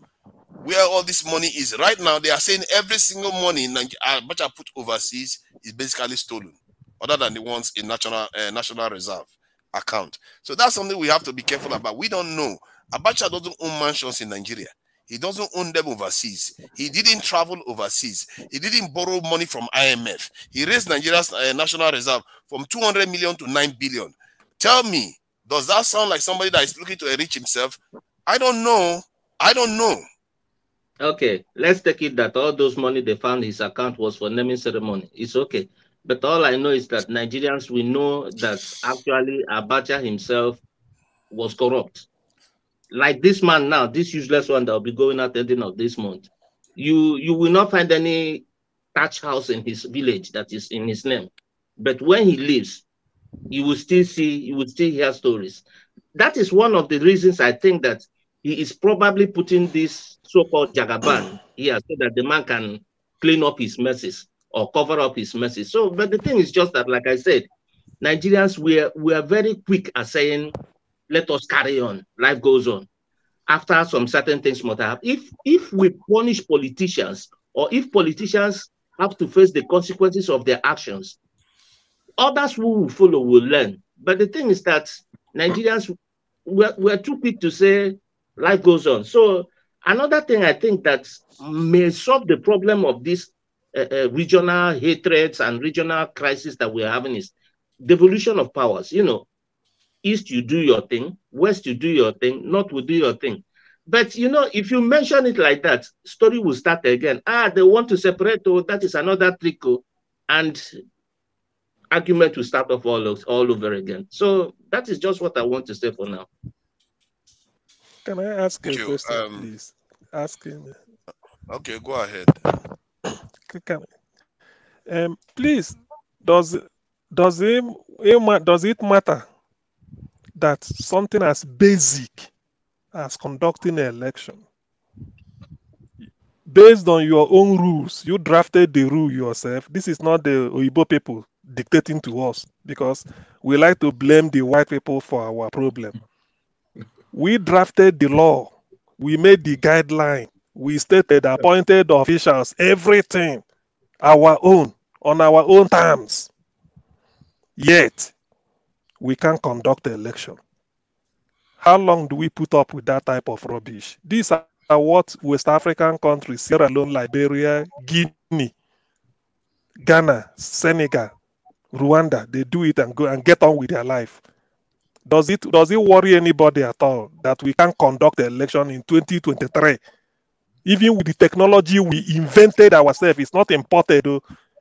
where all this money is. Right now, they are saying every single money Abacha put overseas is basically stolen, other than the ones in National Reserve account. So that's something we have to be careful about. We don't know. Abacha doesn't own mansions in Nigeria. He doesn't own them overseas. He didn't travel overseas. He didn't borrow money from IMF. He raised Nigeria's National Reserve from 200 million to 9 billion. Tell me, does that sound like somebody that is looking to enrich himself? I don't know. I don't know. Okay, let's take it that all those money they found his account was for naming ceremony. It's okay. But all I know is that Nigerians, we know that actually Abacha himself was corrupt. Like this man now, this useless one that will be going out at the end of this month. You will not find any thatch house in his village that is in his name. But when he leaves, you will still hear stories. That is one of the reasons I think that he is probably putting this so-called Jagaban here so that the man can clean up his messes or cover up his messes. So, but the thing is just that, like I said, Nigerians, we are very quick at saying, let us carry on, life goes on. After some certain things must happen. If we punish politicians, or if politicians have to face the consequences of their actions, others who will follow will learn. But the thing is that Nigerians, we're too quick to say life goes on. So another thing I think that may solve the problem of this regional hatreds and regional crisis that we're having is devolution of powers. You know, East, you do your thing. West, you do your thing. North will do your thing. But, you know, if you mention it like that, story will start again. They want to separate. Oh, that is another trick. And argument will start off all over again. So that is just what I want to say for now. Can I ask a question, please? Ask him. Okay, go ahead. Please, does it matter that something as basic as conducting an election, based on your own rules, you drafted the rule yourself? This is not the Oyibo people dictating to us, because we like to blame the white people for our problem. We drafted the law, we made the guideline, we stated, appointed officials, everything our own, on our own terms. Yet, we can't conduct the election. How long do we put up with that type of rubbish? These are what West African countries, Sierra Leone, Liberia, Guinea, Ghana, Senegal, Rwanda, they do it and go and get on with their life. Does it worry anybody at all that we can conduct an election in 2023? Even with the technology we invented ourselves, it's not imported.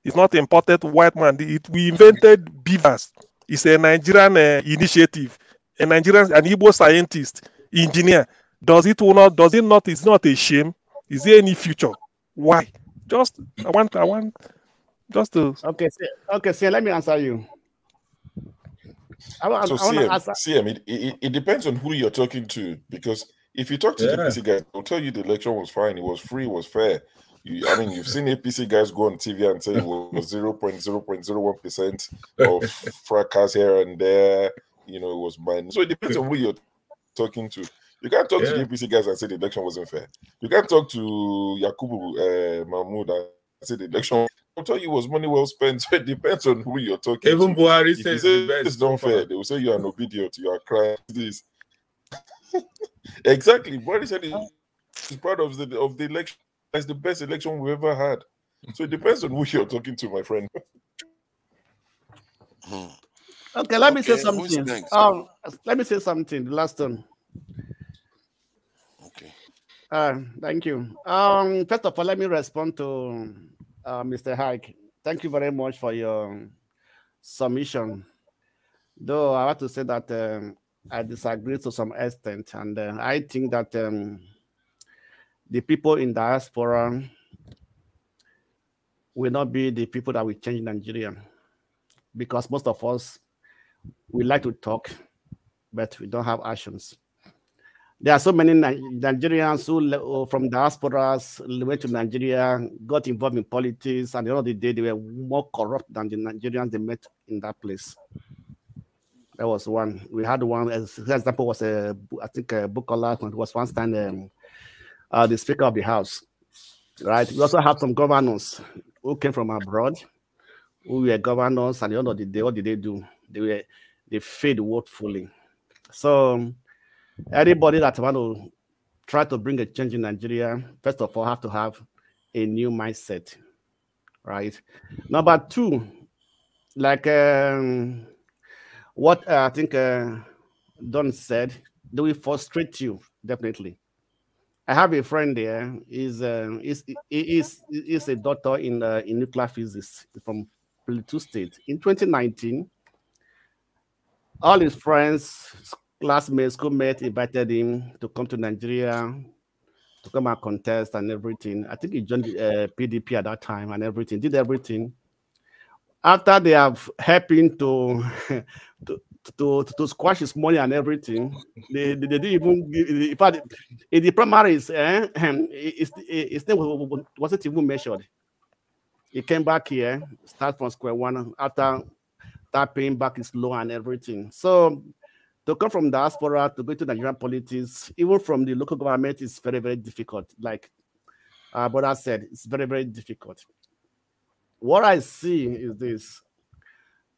It's not imported white man. We invented beavers. It's a Nigerian initiative. An Igbo scientist, engineer. Does it not? It's not a shame. Is there any future? Why? I want just to. Okay. So let me answer you. CM, it depends on who you're talking to, because if you talk to the APC guys, they'll tell you the election was fine, it was free, it was fair. You've seen APC guys go on TV and say it was 0.001% of fracas here and there. It was mine. So it depends on who you're talking to. You can't talk to the APC guys and say the election wasn't fair. You can't talk to Yakubu Mahmoud and say the election. I'll tell you it was money well spent. So it depends on who you're talking to. Even Buhari says it's not fair. They will say you're an idiot, you are crying. This exactly. Buhari said he's proud of the election. That's the best election we've ever had. So it depends on who you're talking to, my friend. Okay, let me say something. Let me say something. The last one. Okay. Thank you. First of all, let me respond to Mr. Hike. Thank you very much for your submission. Though I have to say that I disagree to some extent, and I think that the people in diaspora will not be the people that will change Nigeria, because most of us, we like to talk, but we don't have actions. There are so many Nigerians who from diasporas went to Nigeria, got involved in politics, and at the end of the day, they were more corrupt than the Nigerians they met in that place. That was one. We had one, as an example, was I think a Bukola, who was once time the Speaker of the House, right? We also have some governors who came from abroad, who were governors, and at the end of the day, what did they do? They failed woefully. So anybody that want to try to bring a change in Nigeria, first of all, have to have a new mindset, right? Number two, like what I think Don said, they will frustrate you, definitely. I have a friend there. He's a doctor in nuclear physics from Plateau State. In 2019, all his friends, classmates, schoolmates invited him to come to Nigeria to come and contest and everything. I think he joined PDP at that time and everything, did everything. After they have helped him to squash his money and everything, they didn't even give, in fact, in the primaries, his name wasn't even measured. He came back here, start from square one after start paying back his loan and everything. So to come from diaspora to go to Nigerian politics, even from the local government, is very, very difficult. Like our brother said, it's very, very difficult. What I see is this.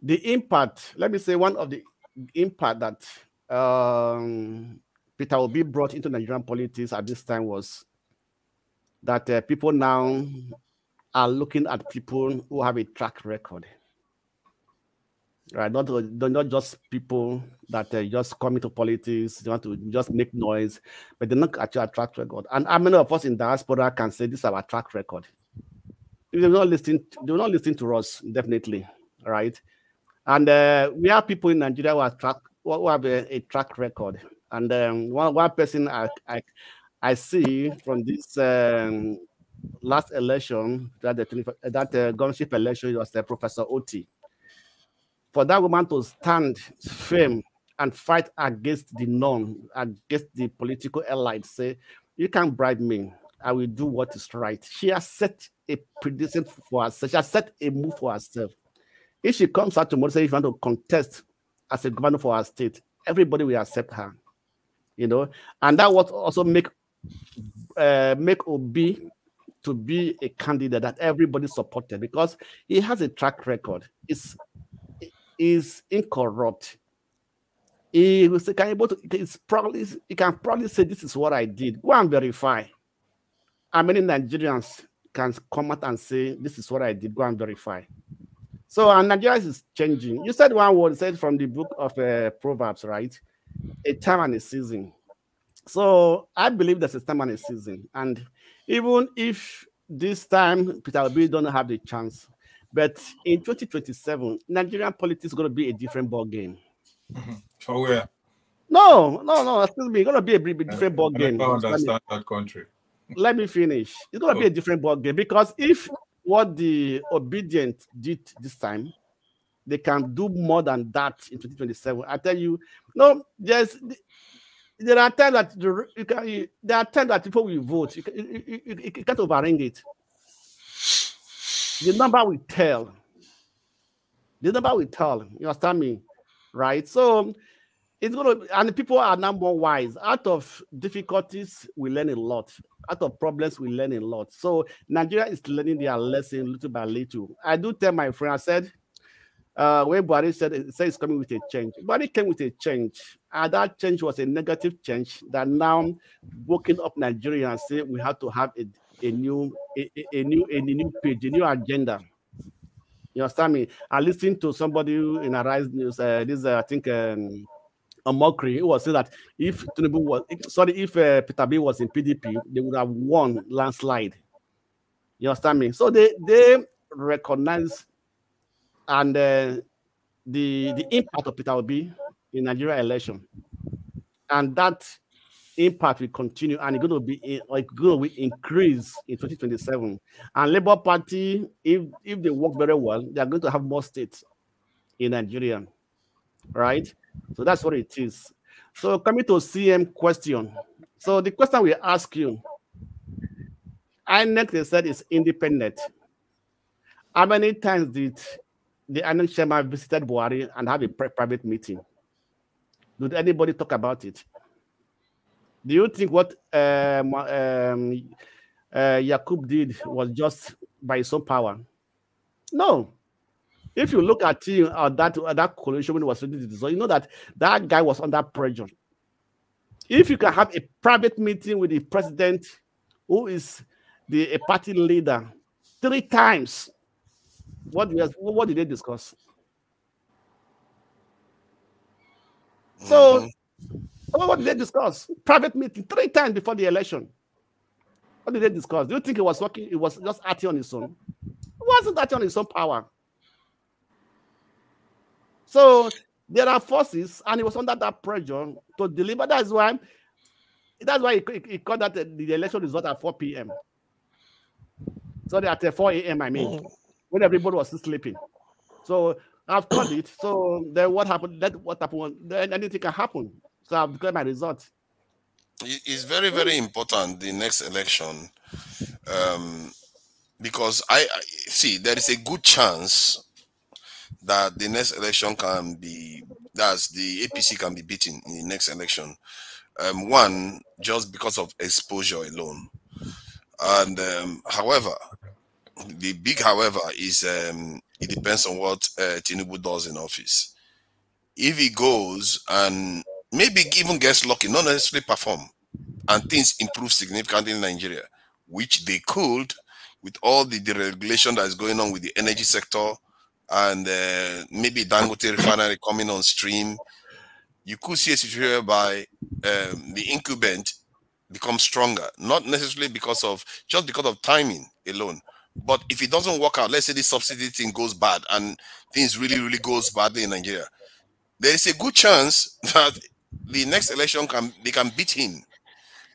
The impact, let me say one of the impact that Peter Obi brought into Nigerian politics at this time was that people now are looking at people who have a track record. Right, not just people that just come into politics, they want to just make noise, but they're not actually a track record. And how many of us in diaspora can say this is our track record? If they're not listening to us, definitely, right? And we have people in Nigeria who have a track record. And one person I see from this last election, that governorship election, was Professor Oti. For that woman to stand firm and fight against the norm, against the political elite, say, you can't bribe me, I will do what is right. She has set a precedent for herself. She has set a move for herself. If she comes out tomorrow and says she wants to contest as a governor for her state, everybody will accept her, And that was also make Obi to be a candidate that everybody supported, because he has a track record. Is incorrupt. He can probably say, this is what I did. Go and verify. how many Nigerians can come out and say, this is what I did, go and verify. So, and Nigeria is changing. You said one word, said from the book of Proverbs, right? A time and a season. So I believe there's a time and a season. And even if this time Peter Obi don't have the chance, but in 2027, Nigerian politics is going to be a different ball game. For where? No, excuse me. It's going to be a different ball game. I don't understand that country. Let me finish. It's going to be a different ball game, because if what the obedient did this time, they can do more than that in 2027. I tell you, no, there are times that there are times that people will vote. You can't overring it. The number will tell. The number will tell. You understand me, right? So it's going to, and people are now more wise. Out of difficulties, we learn a lot. Out of problems, we learn a lot. So Nigeria is learning their lesson little by little. I do tell my friend, I said, when Buhari said it's coming with a change. Buhari came with a change, and that change was a negative change that now woken up Nigeria and say we have to have a new page, a new agenda. You understand me? I listened to somebody in Arise News. I think a mockery. It was said that if Tinubu was if Peter B was in PDP, they would have won landslide. You understand me? So they recognize and the impact of Peter Obi in Nigeria election, and that impact will continue, and it's going to increase in 2027. And Labour Party, if they work very well, they are going to have more states in Nigeria, right? So that's what it is. So coming to CM question. So the question we ask you, INEC, they said, is independent. How many times did the INEC chairman visited Buhari and have a private meeting? Did anybody talk about it? Do you think what Yakub did was just by his own power? No. If you look at that coalition when it was ready to dissolve, you know that guy was under pressure. If you can have a private meeting with the president, who is a party leader, 3 times, what did they discuss? So what did they discuss? Private meeting 3 times before the election. What did they discuss? Do you think it was working? It was just acting on its own. It wasn't acting on its own power. So there are forces, and it was under that pressure to deliver. That's why he called that the election result at 4 p.m. So at 4 a.m. I mean, when everybody was still sleeping. So I've called it. So then what happened? Then anything can happen. So I've declared my result. It's very, very important, the next election, because I see there is a good chance that the next election can be, that's the APC can be beaten in the next election. One, just because of exposure alone. And however, the big however is it depends on what Tinubu does in office. If he goes and maybe even gets lucky, not necessarily perform, and things improve significantly in Nigeria, which they could with all the deregulation that is going on with the energy sector, and maybe Dangote refinery coming on stream, you could see a situation whereby the incumbent becomes stronger, not necessarily just because of timing alone. But if it doesn't work out, let's say this subsidy thing goes bad and things really, really goes badly in Nigeria, there is a good chance that the next election they can beat him.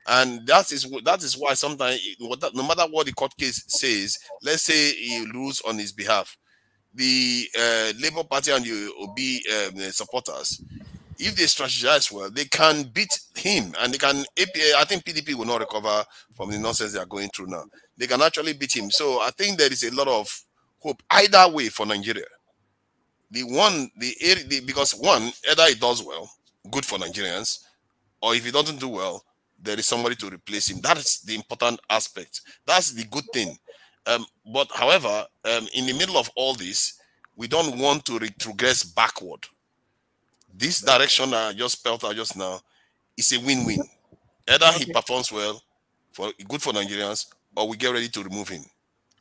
And that is why sometimes, no matter what the court case says, let's say he lose on his behalf, the Labour Party and the Obi supporters, if they strategize well, they can beat him, and they can. I think PDP will not recover from the nonsense they are going through now. They can actually beat him. So I think there is a lot of hope either way for Nigeria. Because one, either it does well, good for Nigerians, or if it doesn't do well, there is somebody to replace him. That is the important aspect. That's the good thing. But however, in the middle of all this, we don't want to retrogress backward. This direction I just spelled out just now is a win-win. Either he performs well, good for Nigerians, or we get ready to remove him?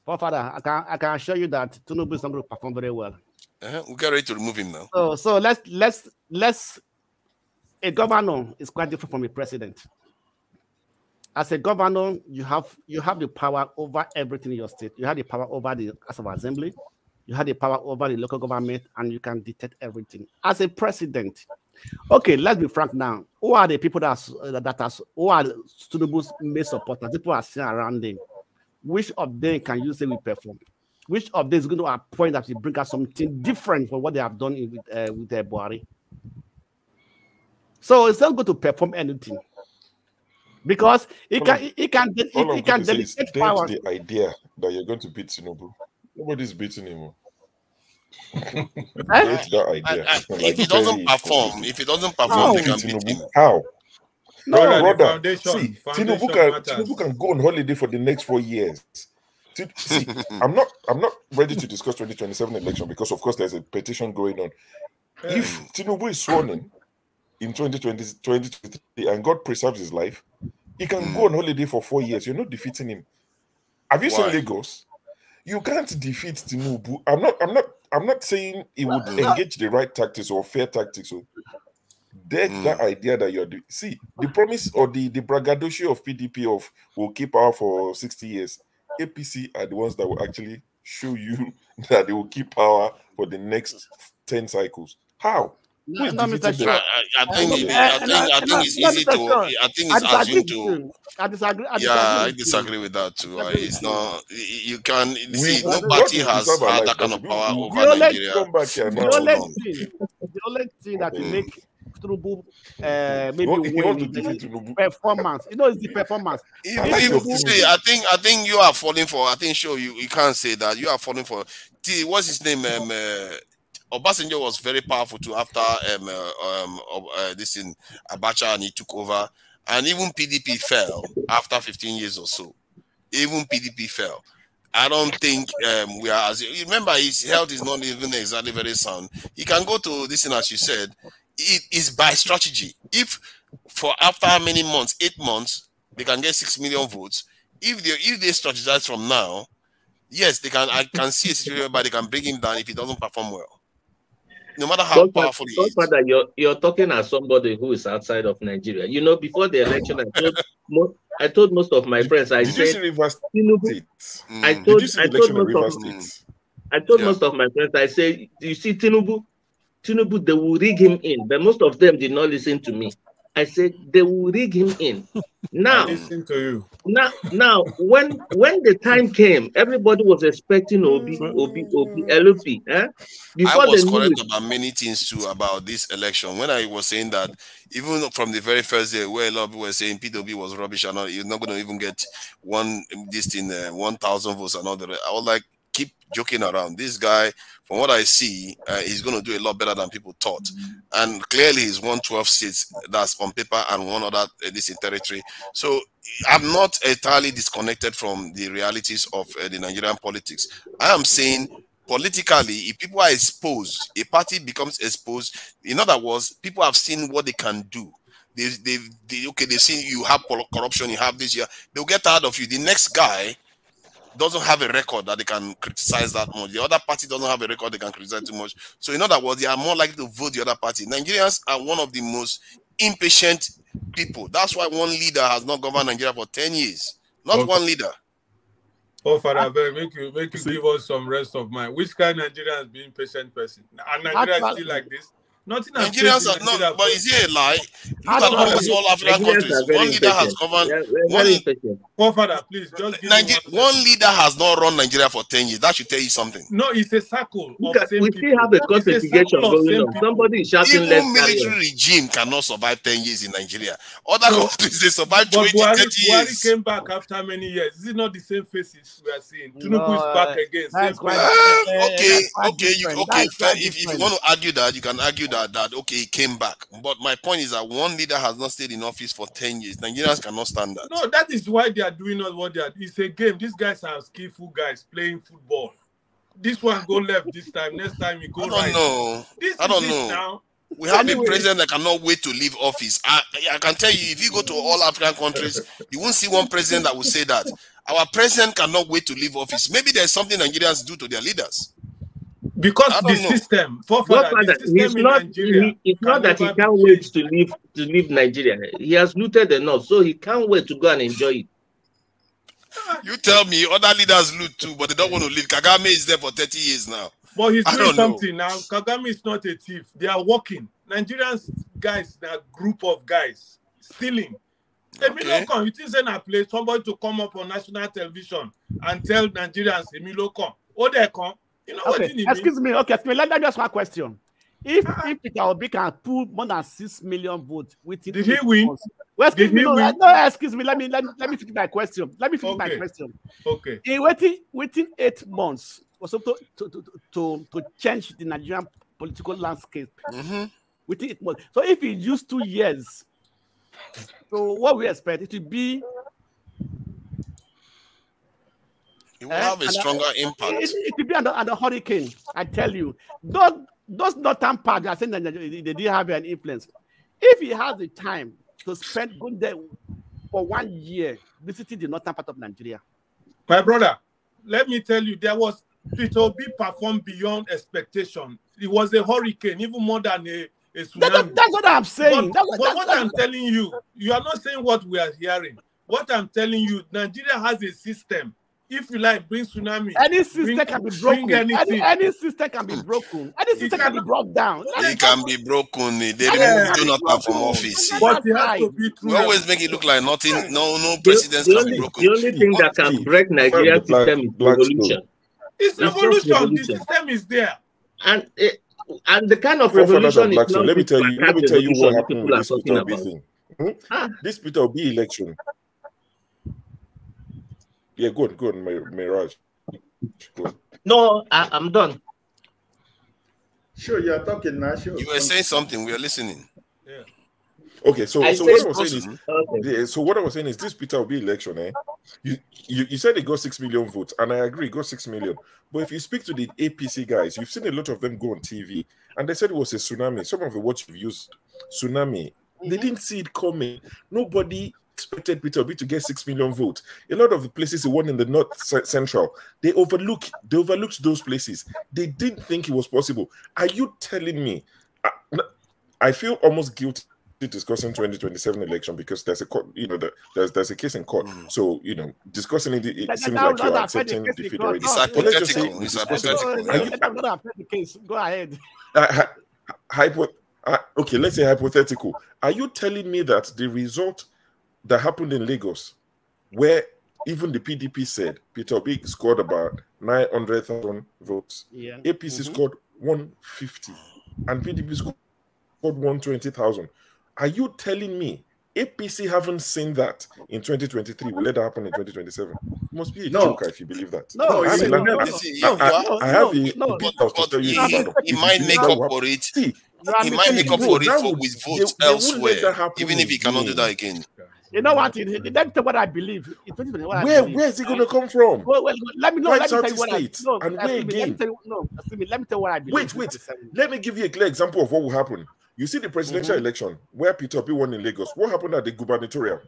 Father, I can assure you that Tinubu is not going to perform very well. We get ready to remove him now. So let's a governor is quite different from a president. As a governor, you have the power over everything in your state. You have the power over the House of Assembly. You have the power over the local government, and you can dictate everything. As a president, okay, let's be frank now. Who are the people who are Tinubu's main supporters? People are sitting around them. Which of them can you say will perform? Which of them is going to appoint that will bring us something different from what they have done with their Buhari? So it's not going to perform anything because it can delegate power. The idea that you're going to beat Tinubu, nobody's beating him. That idea. If he doesn't perform, they can beat him. How? No, brother. See, Tinubu can go on holiday for the next 4 years. See, I'm not ready to discuss 2027 election because, of course, there's a petition going on. If Tinubu is sworn in 2023 and God preserves his life, he can go on holiday for 4 years. You're not defeating him. Have you seen Lagos? You can't defeat Tinubu. I'm not saying he would engage the right tactics or fair tactics. That idea that you're doing. See, the promise or the braggadocio of PDP of will keep power for 60 years. APC are the ones that will actually show you that they will keep power for the next 10 cycles. How? Who is defeating them? I think it's easy to. I think it's assumed to. I disagree with that too. It's not. You can see no party has had that kind of power over Nigeria. The only thing that will make Tinubu maybe win is the performance. You know, it's the performance. See, I think you are falling for. I think sure you can't say that you are falling for. What's his name? Obasanjo was very powerful too after this in Abacha, and he took over, and even PDP fell after 15 years or so. Even PDP fell. I don't think we are. Remember, his health is not even exactly very sound. He can go to this, and as you said, it is by strategy. If for after how many months, 8 months, they can get 6 million votes. If they strategize from now, yes, they can. I can see a situation whereby they can bring him down if he doesn't perform well. No matter how powerful he is. Father, you're talking as somebody who is outside of Nigeria. You know, before the election, I told most of my friends. I said, Tinubu. I told most of my friends. I say, you see, Tinubu, they will rig him in. But most of them did not listen to me. I said they will rig him in. Now, listen to you. Now, when the time came, everybody was expecting LP. I was correct about many things too about this election. When I was saying that, even from the very first day, where a lot of people were saying PW was rubbish and you're not going to even get 1,000 votes and all that. I was like, keep joking around. This guy, from what I see, he's going to do a lot better than people thought. And clearly he's won 12 seats, that's on paper, and one other this in territory. So I'm not entirely disconnected from the realities of the Nigerian politics. I am saying politically, if people are exposed, a party becomes exposed. In other words, people have seen what they can do. They've seen you have corruption, you have this, they'll get tired of you. The next guy doesn't have a record that they can criticize that much. The other party doesn't have a record they can criticize too much. So in other words, they are more likely to vote the other party. Nigerians are one of the most impatient people. That's why one leader has not governed Nigeria for 10 years. Not one leader. Oh, Father, make you give us some rest of mind. Which kind of Nigerian has been patient person? And Nigeria is still like this? Nothing. Nigerians are not, but is it a lie? Look at almost all African countries. One leader has governed. Oh, Father, please just give one leader has not run Nigeria for 10 years. That should tell you something. No, it's a circle. We still have a investigation going on. Somebody is shouting. Even military regime cannot survive 10 years in Nigeria. Other countries they survive 20, 30 years. Buhari came back after many years. Is it not the same faces we are seeing? Tinubu is back again. Okay. If you want to argue that, you can argue that okay, he came back. But my point is that one leader has not stayed in office for 10 years. Nigerians cannot stand that. No, that is why they are doing what they are. It's a game. These guys are skillful guys playing football. This one go left this time. Next time you go right. I don't know. I don't know. Now, We have a president that cannot wait to leave office. I can tell you, if you go to all African countries, you won't see one president that will say that. Our president cannot wait to leave office. Maybe there's something Nigerians do to their leaders. Because the system, it's not that he can't wait to leave Nigeria. He has looted enough, so he can't wait to go and enjoy it. You tell me, other leaders loot too, but they don't want to leave. Kagame is there for 30 years now. But he's doing something now. Kagame is not a thief. They are working. Nigerians guys, they're a group of guys stealing. Okay. You think in a place somebody to come up on national television and tell Nigerians, Emilio come. Oh, they come. You know what you mean? Excuse me. Let me just one question. If Peter Obi can pull more than 6 million votes within, did he win? Well, excuse me. No, excuse me. Let me finish my question. Okay. Within 8 months, was to change the Nigerian political landscape. Within 8 months. So if he used 2 years, so what we expect it to be. It will have a stronger impact. It will be under hurricane. I tell you, those northern parts are saying that they didn't have an influence. If he has the time to spend going there for 1 year visiting the northern part of Nigeria, my brother, let me tell you, Peter Obi performed beyond expectation. It was a hurricane, even more than a tsunami. That's what I'm saying. What I'm telling you, you are not saying what we are hearing. What I'm telling you, Nigeria has a system. If you like, bring tsunami. Any system can be broken. Any system can be broken. Any system can be brought down. It can be broken. They remove Jonathan from office. But it has to be true. We always make it look like nothing. No presidents can be broken. The only thing that can break Nigeria's system is revolution. It's revolution. The system is there. And the kind of revolution is not. Let me tell you what happened with this Peter Obi thing. This Peter Obi election. Yeah, good, Miraj. Good. No, I'm done. Sure, you're talking now. Sure. You were saying something. We are listening. Yeah. Okay, so what I was saying is this Peter Obi election, you said it got 6 million votes, and I agree, it got 6 million. But if you speak to the APC guys, you've seen a lot of them go on TV, and they said it was a tsunami. Some of the words you've used, tsunami. They didn't see it coming. Nobody expected Peter Obi to get 6 million votes. A lot of the places he won in the North Central, they overlooked those places. They didn't think it was possible. Are you telling me? I feel almost guilty discussing 2027 election because there's a court, there's a case in court. So discussing it seems like you're accepting defeat already. It's hypothetical. Go ahead. Okay, let's say hypothetical. Are you telling me that the result that happened in Lagos, where even the PDP said Peter Obi scored about 900,000 votes, APC scored 150, and PDP scored 120,000. Are you telling me APC haven't seen that in 2023? Will let that happen in 2027? It must be a joke if you believe that. He might make up for it. He might make up for it with votes elsewhere, even if he cannot do that again. You know what? That's what I believe. Where is he going to come from? Well, let me know. Let me tell you what I and where again? Let me tell you what I believe. Wait. Let me give you a clear example of what will happen. You see the presidential election where Peter Obi won in Lagos. What happened at the gubernatorial?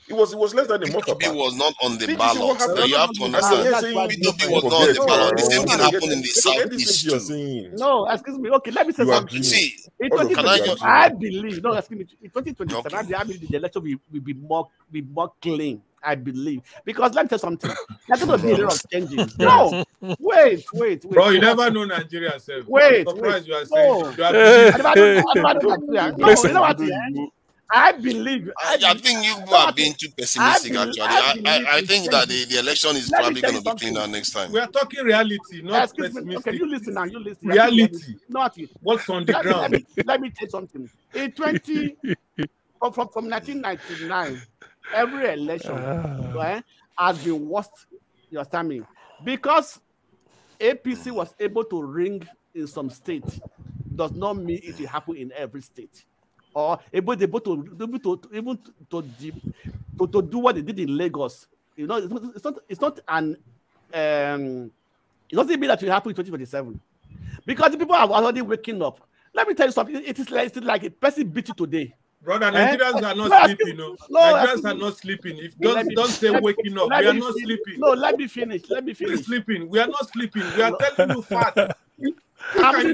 It was less than a month apart. Peter Obi was not on the ballot. You have to understand. Peter Obi was not on the ballot. The same thing happened in the southeast too. No, excuse me. Okay, let me say something. See, I believe. No, excuse me. In 2027, I believe the election will be more clean. I believe, because let me tell you something. There's going to be a lot of changes. No, wait. Bro, you never know Nigeria self. Wait. I'm surprised you are saying. You know what? I believe. I think you are being too pessimistic. Actually, I think that the election is probably going to be cleaner next time. We are talking reality, not pessimistic. Okay, you listen now. You listen. Reality. Not what's on the ground. Let me tell you something. In from 1999. Every election has been worst. You understand me? Because APC was able to ring in some states, does not mean it will happen in every state. Or able to do what they did in Lagos. You know, it's not it doesn't mean that will happen in 2027. Because the people are already waking up. let me tell you something. It's like a person beat you today. Brother, Nigerians are not sleeping. No, Nigerians are not sleeping. If don't say waking up. We are not sleeping. No, let me finish. Who is sleeping? We are not sleeping. We are telling you facts. I'm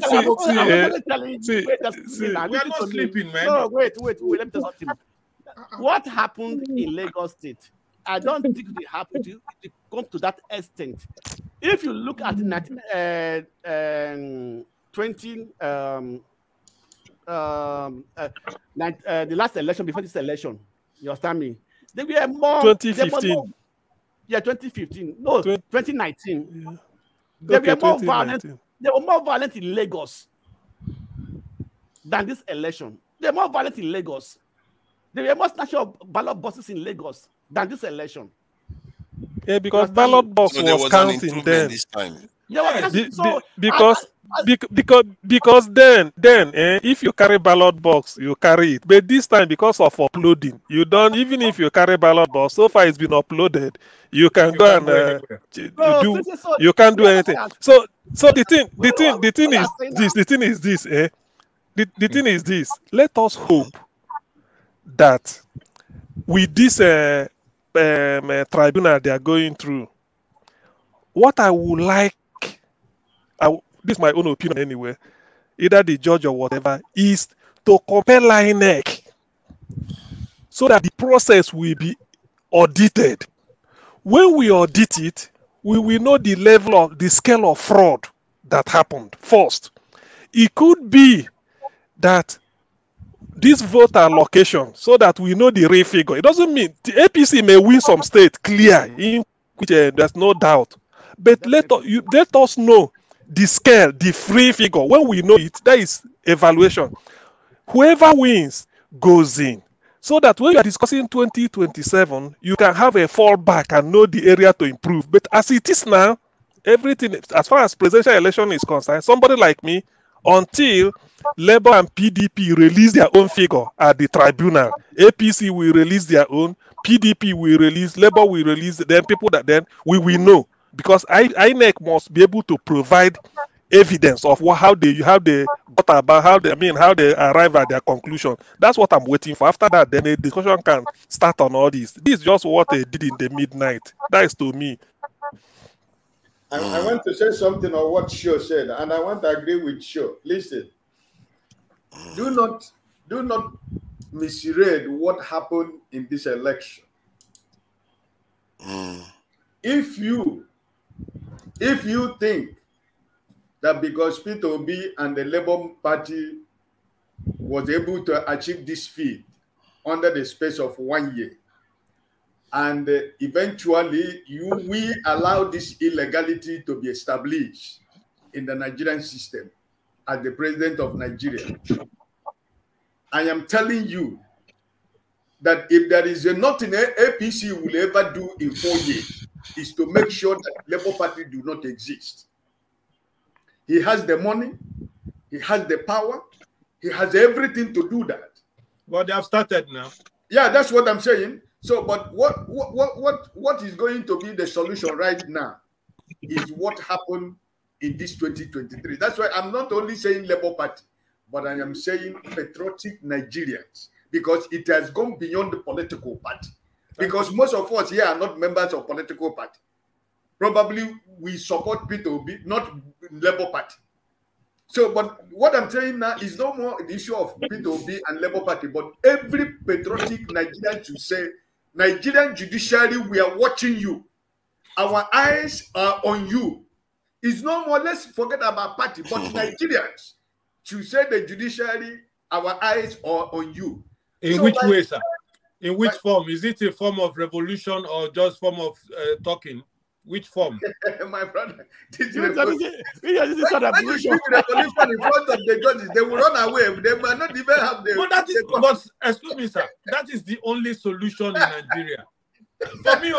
telling you. We are not sleeping, man. No, wait. Let me tell you something. What happened in Lagos State? I don't think it happened to come to that extent. If you look at the last election before this election, you understand me? They were more 2015. Yeah, 2015. No, 2019. Yeah. They were more violent. They were more violent in Lagos than this election. They were more violent in Lagos. There were more national ballot boxes in Lagos than this election. Yeah, because ballot box was counting then. This time. Yeah, because then if you carry ballot box, you carry it. But this time, because of uploading, you don't. Even if you carry ballot box, so far it's been uploaded. You can go and you can't do anything. So the thing is this. Let us hope that with this tribunal they are going through, what I would like, this is my own opinion anyway, either the judge or whatever, is to compel INEC so that the process will be audited. When we audit it, we will know the level of the scale of fraud that happened first. It could be that this vote allocation, so that we know the real figure. It doesn't mean the APC may win some state clear, in which there's no doubt. But let us know the scale, the free figure. When we know it, that is evaluation. Whoever wins goes in. So that when you are discussing 2027, you can have a fallback and know the area to improve. But as it is now, everything, as far as presidential election is concerned, somebody like me, until Labour and PDP release their own figure at the tribunal, APC will release their own, PDP will release, Labour will release, then people that then we will know. Because INEC must be able to provide evidence of how they got about, how they arrive at their conclusion. That's what I'm waiting for. After that, then the discussion can start on all this. This is just what they did in the midnight. That is to me. I want to say something on what Sho said, and I want to agree with Sho. Listen, do not misread what happened in this election. If you think that because Peter Obi and the Labour Party was able to achieve this feat under the space of 1 year, and eventually we allow this illegality to be established in the Nigerian system as the president of Nigeria, I am telling you that if there is nothing APC will ever do in 4 years, is to make sure that Labour Party do not exist. He has the money, he has the power, he has everything to do that. But they have started now. Yeah, that's what I'm saying. So, but what is going to be the solution right now is what happened in this 2023. That's why I'm not only saying Labour Party, but I am saying patriotic Nigerians, because it has gone beyond the political party. Because most of us here are not members of political party. Probably we support Peter Obi, not Labour Party. So, but what I'm saying now is no more the issue of Peter Obi and Labour Party, but every patriotic Nigerian should say, Nigerian judiciary, we are watching you. Our eyes are on you. It's no more, let's forget about party, but Nigerians should say the judiciary, our eyes are on you. In which way, sir? In which form? Is it a form of revolution or just form of talking? Which form? My brother, this is revolution in front of the judges. They will run away. They might not even have the. But excuse me, sir. That is the only solution in Nigeria. For me,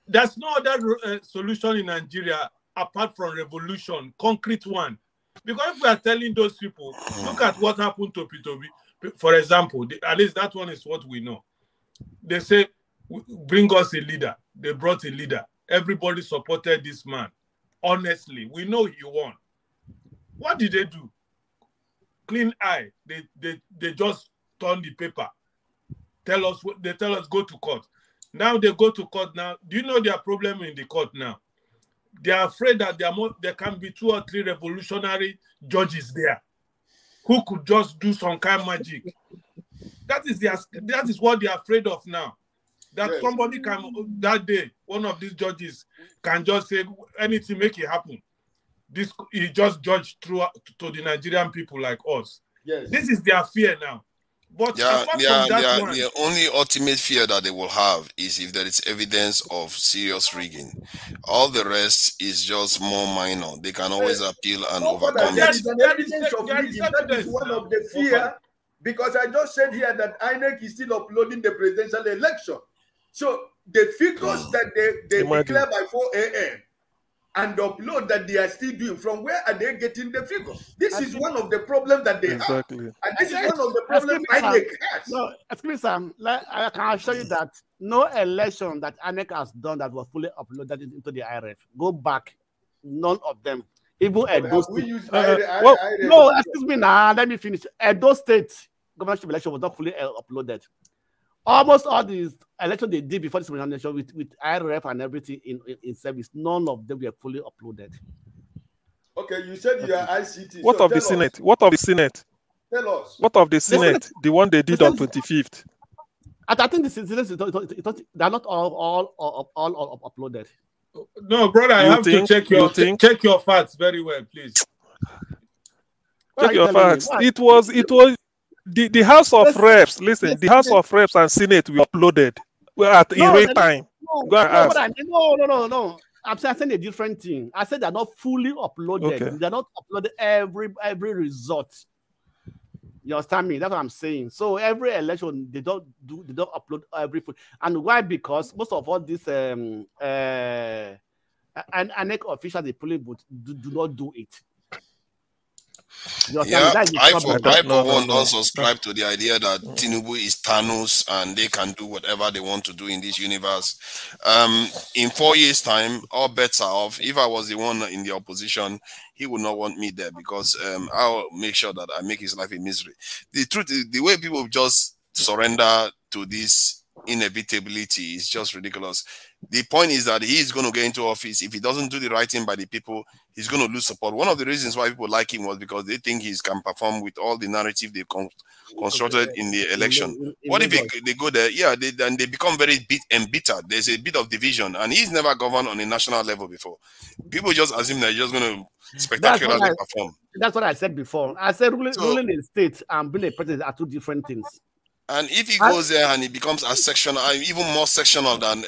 there's no other solution in Nigeria apart from revolution, concrete one. Because if we are telling those people, look at what happened to Peter Obi, for example, at least that one is what we know. They say, bring us a leader. They brought a leader. Everybody supported this man. Honestly, we know he won. What did they do? clean eye, they just turn the paper. They tell us go to court. Now they go to court now. Do you know their problem in the court now? They are afraid that there can be 2 or 3 revolutionary judges there who could just do some kind of magic. That is what they are afraid of now. That somebody can, that day, one of these judges can just say anything, make it happen. This he just judged through to the Nigerian people like us. Yes. This is their fear now. But the only ultimate fear that they will have is if there is evidence of serious rigging. All the rest is just more minor. They can always appeal and overcome there it. is an evidence of rigging. That is one of the fear, because I just said here that INEC is still uploading the presidential election. So the figures that they declare by 4 a.m. and the upload that they are still doing, from where are they getting the figures? This is one of the problems that they have. And this is one of the problems INEC has. No, excuse me, Sam. I can assure you that no election that INEC has done that was fully uploaded into the IRF. Go back. None of them. Even Edo State. No, excuse me now. Let me finish. Edo State governorship election was not fully uploaded. Almost all these elections they did before this election with IRF and everything in service, none of them were fully uploaded. Okay, you said you are ICT. What of the Senate? What of the Senate? Tell us. What of the Senate? The one they did on 25th. I think the Senate, they're not all uploaded. No, brother, I have to check your facts very well, please. Check your facts. It was the House of Reps. Listen, the House of Reps and Senate we uploaded at in real time. Go and ask. No. I'm saying a different thing. I said they're not fully uploaded. Okay. They're not uploaded every result. You understand me? That's what I'm saying. So every election they don't upload every food. And why? Because most of all this INEC officials they probably do not do it. Yeah, I for one don't subscribe to the idea that Tinubu is Thanos and they can do whatever they want to do in this universe. In 4 years' time, all bets are off. If I was the one in the opposition, he would not want me there because I'll make sure that I make his life a misery. The truth is, the way people just surrender to this inevitability is just ridiculous. The point is that he is going to get into office. If he doesn't do the right thing by the people, he's going to lose support. One of the reasons why people like him was because they think he can perform with all the narrative they've constructed in the election. What if they go there? Yeah, and they become very embittered. There's a bit of division, and he's never governed on a national level before. People just assume that he's just going to spectacularly perform. That's what I said before. I said ruling a state and being a president are two different things. And if he goes there and he becomes as sectional, even more sectional than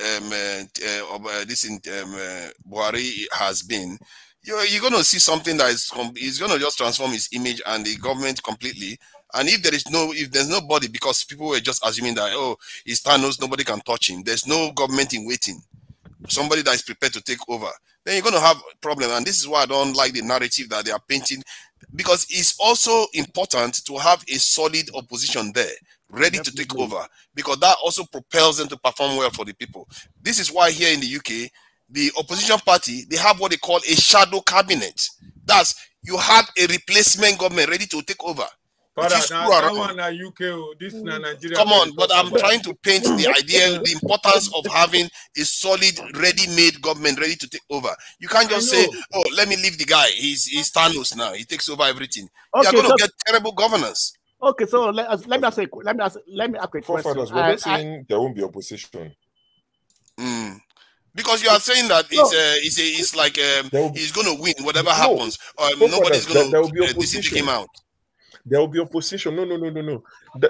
Buhari has been, you're going to see something that is going to just transform his image and the government completely. And if there's nobody, because people were just assuming that, oh, he's Thanos, nobody can touch him. There's no government in waiting. Somebody that is prepared to take over. Then you're going to have a problem. And this is why I don't like the narrative that they are painting, because it's also important to have a solid opposition there, ready to take over, because that also propels them to perform well for the people. This is why here in the UK, the opposition party, they have what they call a shadow cabinet. That's, you have a replacement government ready to take over. That one UK, this is Nigeria. Come on, but I'm trying to paint the idea, the importance of having a solid, ready-made government ready to take over. You can't just say, oh, let me leave the guy. He's Thanos now. He takes over everything. Okay, you're going to get terrible governance. Okay, so let me ask a question. We're saying there won't be opposition. Because you are saying that it's like he's going to win whatever happens. Nobody's going to take him out. There will be opposition. No.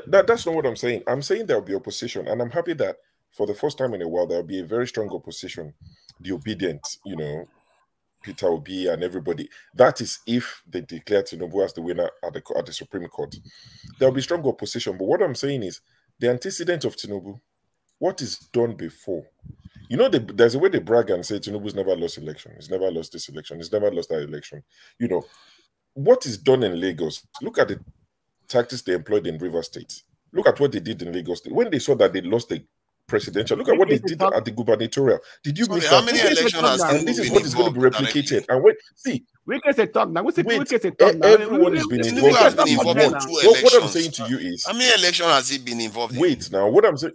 That's not what I'm saying. I'm saying there will be opposition, and I'm happy that for the first time in a while there will be a very strong opposition. The obedient, Peter Obi and everybody. That is if they declare Tinubu as the winner at the Supreme Court. There will be strong opposition. But what I'm saying is the antecedent of Tinubu, what is done before. There's a way they brag and say Tinubu's never lost election. He's never lost this election. He's never lost that election. What is done in Lagos? Look at the tactics they employed in Rivers State. Look at what they did in Lagos State. When they saw that they lost the presidential, look at what they did at the gubernatorial. Did you miss how many elections has and this is what is going to be replicated. And We can say talk now. We say everyone has been involved. Has been involved in 2 elections. What I'm saying to you is, how many elections has he been involved in? Wait, now what I'm saying,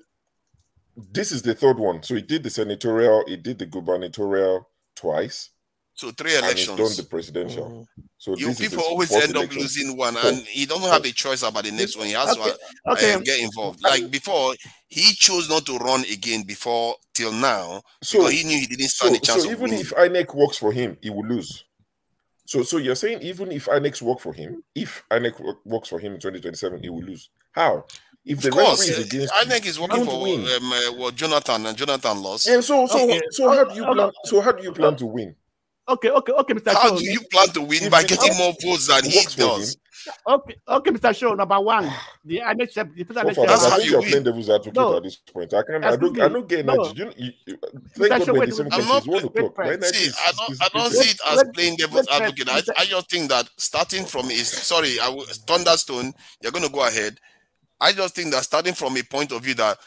this is the third one. So he did the senatorial, he did the gubernatorial twice. So 3 elections. And he's done the presidential. So you people always end up losing one, and he doesn't have a choice about the next one. He has to get involved. Like before, he chose not to run again before till now, because he knew he didn't stand a chance. So even if INEC works for him, he will lose. So you're saying even if INEC works for him, if INEC works for him in 2027, he will lose. How? If the referee is against INEC is working for Jonathan, and Jonathan lost. And so how do you plan? So how do you plan to win? Okay, Mr. How Shaw. do you plan to win? By getting more votes than he does? Okay, Mr. Shaw. Number one, the NHF. That's how you playing devil's advocate at this point. I don't get energy. Think about the same questions. 1 o'clock. I don't see it as playing devil's advocate. I just think that starting from Thunderstone, you're going to go ahead. I just think that starting from a point of view that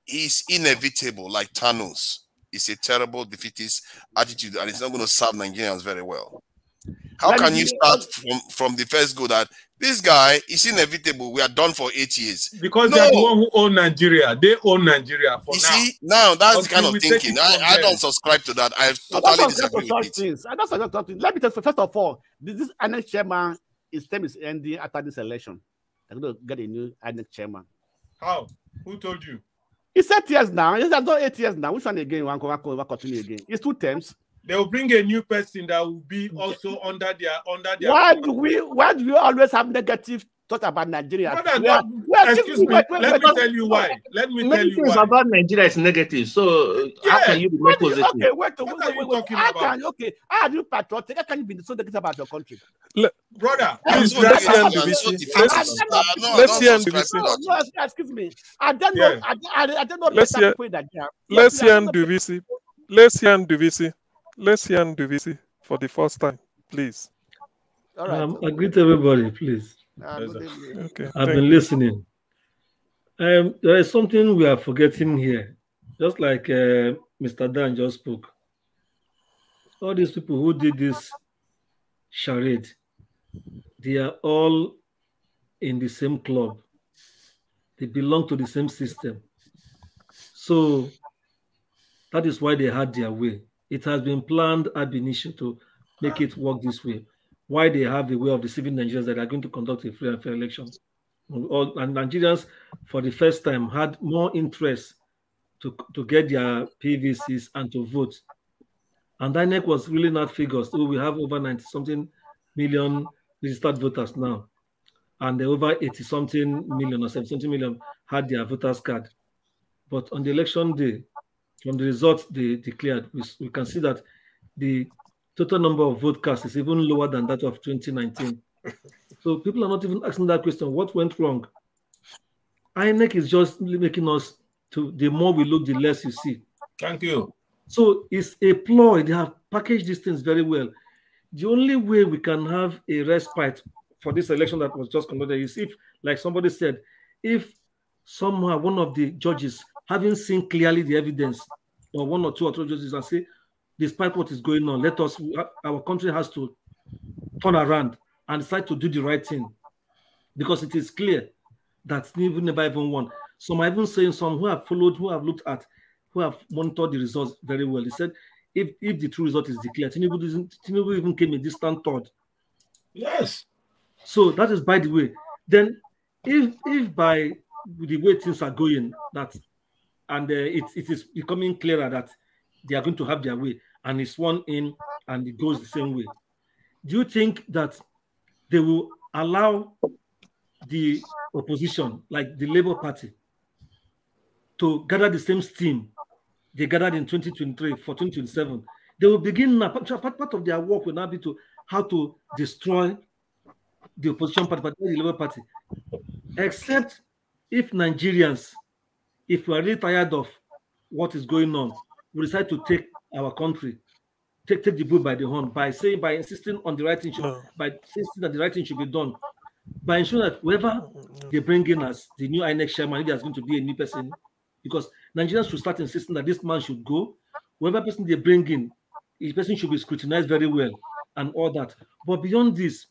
it's inevitable, like Thanos. It's a terrible defeatist attitude, and it's not going to serve Nigerians very well. How can you start from the first go that this guy is inevitable? We are done for 8 years. Because they're the one who own Nigeria. They own Nigeria for now. See, now that's the kind of thinking. I don't subscribe to that. I totally disagree with it. I don't subscribe to it. Let me tell you, first of all, this INEC chairman, his term is ending after this election. They're going to get a new INEC chairman. How? Who told you? It's 8 years now. It's done 8 years now. Which one again? One continue again. It's 2 terms. They will bring a new person that will be also under their. Why do we always have negative thought about Nigeria? Excuse me. Let me tell you why. About Nigeria is negative. So how can you be more positive? Okay, wait. How are you patriotic? How can you be so negative about your country? Brother, let's hear excuse me. I don't know. I don't know. Let's hear Nduvisi for the first time, please. All right. I greet everybody, please. Okay. I've been listening. There is something we are forgetting here, just like Mr. Dan just spoke. All these people who did this charade, they are all in the same club. They belong to the same system. So that is why they had their way. It has been planned ab initio to make it work this way. Why they have the way of deceiving Nigerians that are going to conduct a free and fair election. And Nigerians, for the first time, had more interest to get their PVCs and to vote. And INEC was really not figures. So we have over 90-something million registered voters now. And over 80-something million or 70-something million had their voters card. But on the election day, from the results they declared, we can see that the total number of vote cast is even lower than that of 2019. So people are not even asking that question, what went wrong? INEC is just making us the more we look, the less you see. Thank you. So it's a ploy. They have packaged these things very well. The only way we can have a respite for this election that was just conducted is if, like somebody said, if somehow one of the judges, having seen clearly the evidence, or 1 or 2 or 3 judges, and say, despite what is going on, our country has to turn around and decide to do the right thing, because it is clear that Tinubu never even won. Some are even saying, some who have followed, who have looked at, who have monitored the results very well. He said, if the true result is declared, Tinubu even came a distant third. Yes. So that is by the way. Then, if by the way things are going, it is becoming clearer that they are going to have their way, and it's sworn in, and it goes the same way. Do you think that they will allow the opposition, like the Labour Party, to gather the same steam they gathered in 2023 for 2027? They will begin now. Part of their work will now be how to destroy the opposition party, particularly the Labour Party. Except if Nigerians, if we are really tired of what is going on, we decide to take our country, take the bull by the horn by insisting on the right thing, by insisting that the right thing should be done, by ensuring that whoever they bring in as the new INEC chairman, if there's going to be a new person, because Nigerians should start insisting that this man should go. Whoever person they bring in, each person should be scrutinized very well. and all that. But beyond this,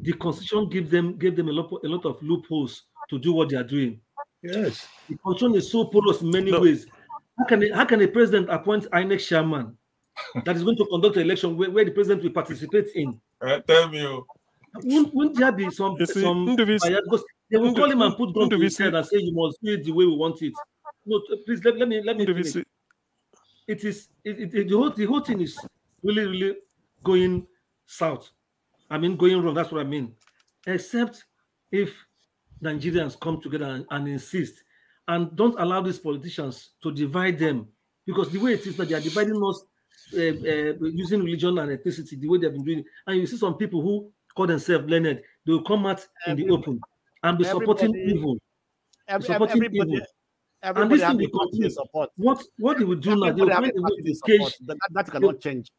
the constitution gave them a lot of loopholes to do what they are doing. Yes. The constitution is so porous in many ways. How can a president appoint INEC chairman that is going to conduct an election where the president will participate in? Tell me. Wouldn't there be some bias? Because they will call him and put gun to his head and say you must do it the way we want it. No, please let me finish. The whole thing is really going south. I mean going wrong. That's what I mean. Except if Nigerians come together and insist and don't allow these politicians to divide them, because the way it is that they are dividing us using religion and ethnicity, the way they've been doing it. And you see some people who call themselves learned, they will come out in the open and be supporting evil. And this thing will continue. What they will do now, they will find a way to cage. That cannot change.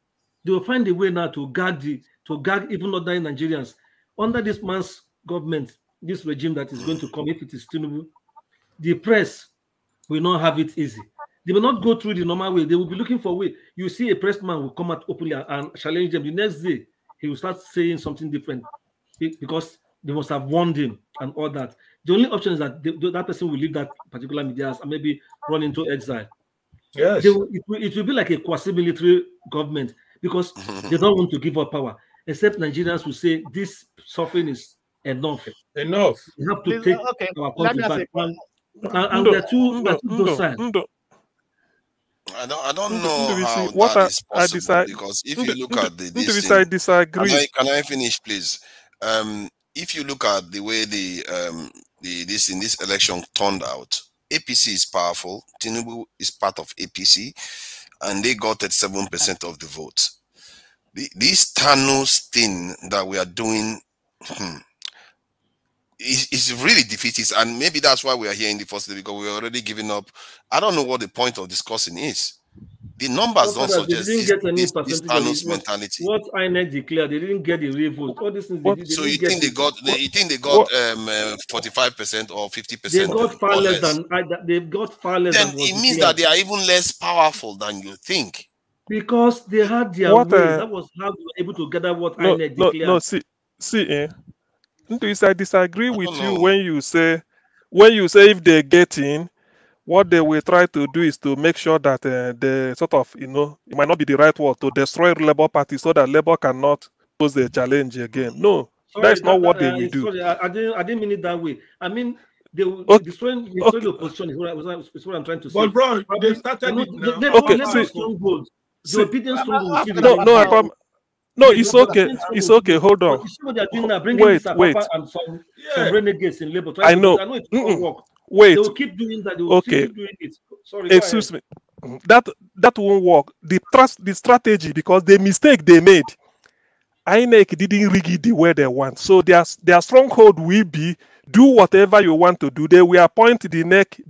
They will find a way now to gag even other Nigerians under this man's government, this regime that is going to come, if it is Tinubu. The press will not have it easy. They will not go through the normal way. They will be looking for a way. You see a press man will come out openly and challenge them. The next day, he will start saying something different because they must have warned him and all that. The only option is that that person will leave that particular media and maybe run into exile. Yes. It will be like a quasi-military government because they don't want to give up power. Except Nigerians will say this suffering is enough. Enough. We have to take our country back. And they're too docile. I don't know how that is possible because if you look at I disagree. Can I finish, please? If you look at the way this election turned out, APC is powerful. Tinubu is part of APC, and they got 37% of the votes. This Thanos thing that we are doing is really defeatist, and maybe that's why we are here in the first day, because we're already giving up. I don't know what the point of discussing is. The numbers don't suggest this Thanos mentality. What INEC declared, they didn't get the real vote. All these things so you think they got 45% or 50%? They got far less than. They've got far less. Then it means that they are even less powerful than you think. Because they had their way. That was how they were able to gather what INEC declared. I disagree with you when you say if they get in, what they will try to do is to make sure that they sort of, it might not be the right word, to destroy Labour Party so that Labour cannot pose the challenge again. No, that's not what they will do. Sorry, I didn't mean it that way. I mean, they will destroy the opposition is what I'm trying to say. But bro, they started it now. No, it's okay. It's okay. Hold on. You see what they're doing now, bringing wait. And some renegades in Labour. I know. It won't work. Wait. They will keep doing that. They will keep doing it. Sorry. Excuse me. That won't work. The strategy, because the mistake they made, INEC didn't rig it the way they want. So their stronghold will be do whatever you want to do. They will appoint the next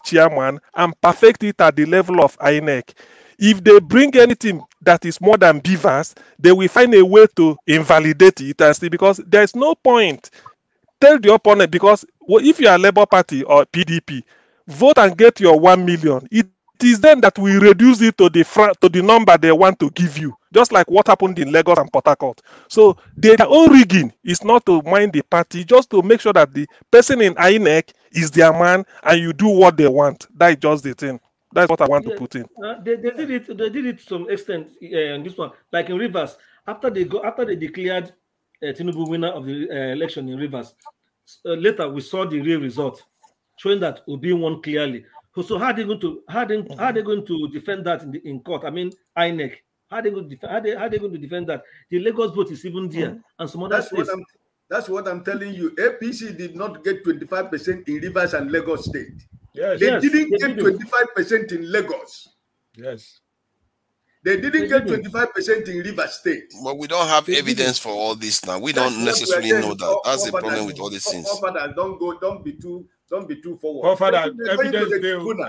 chairman and perfect it at the level of INEC. If they bring anything that is more than beavers, they will find a way to invalidate it and see, because there is no point. Tell the opponent, because if you are Labour Party or PDP, vote and get your 1 million. It is then that we reduce it to the number they want to give you, just like what happened in Lagos and Port Harcourt. So their own rigging is not to mind the party, just to make sure that the person in INEC is their man and you do what they want. That is just the thing. That's what I want to put in. They did it. They did it to some extent in this one, like in Rivers. After they declared Tinubu winner of the election in Rivers, later we saw the real result, showing that Obi won clearly. So how are they going to defend that in court? I mean, INEC. How are they going to defend that? The Lagos vote is even there, and some other states. That's what I'm telling you. APC did not get 25% in Rivers and Lagos State. Yes. They didn't get 25% in Lagos. Yes. They didn't get 25% in Rivers State. But we don't have evidence for all this now. We don't necessarily know that. That's the problem with all these things. Don't be too forward.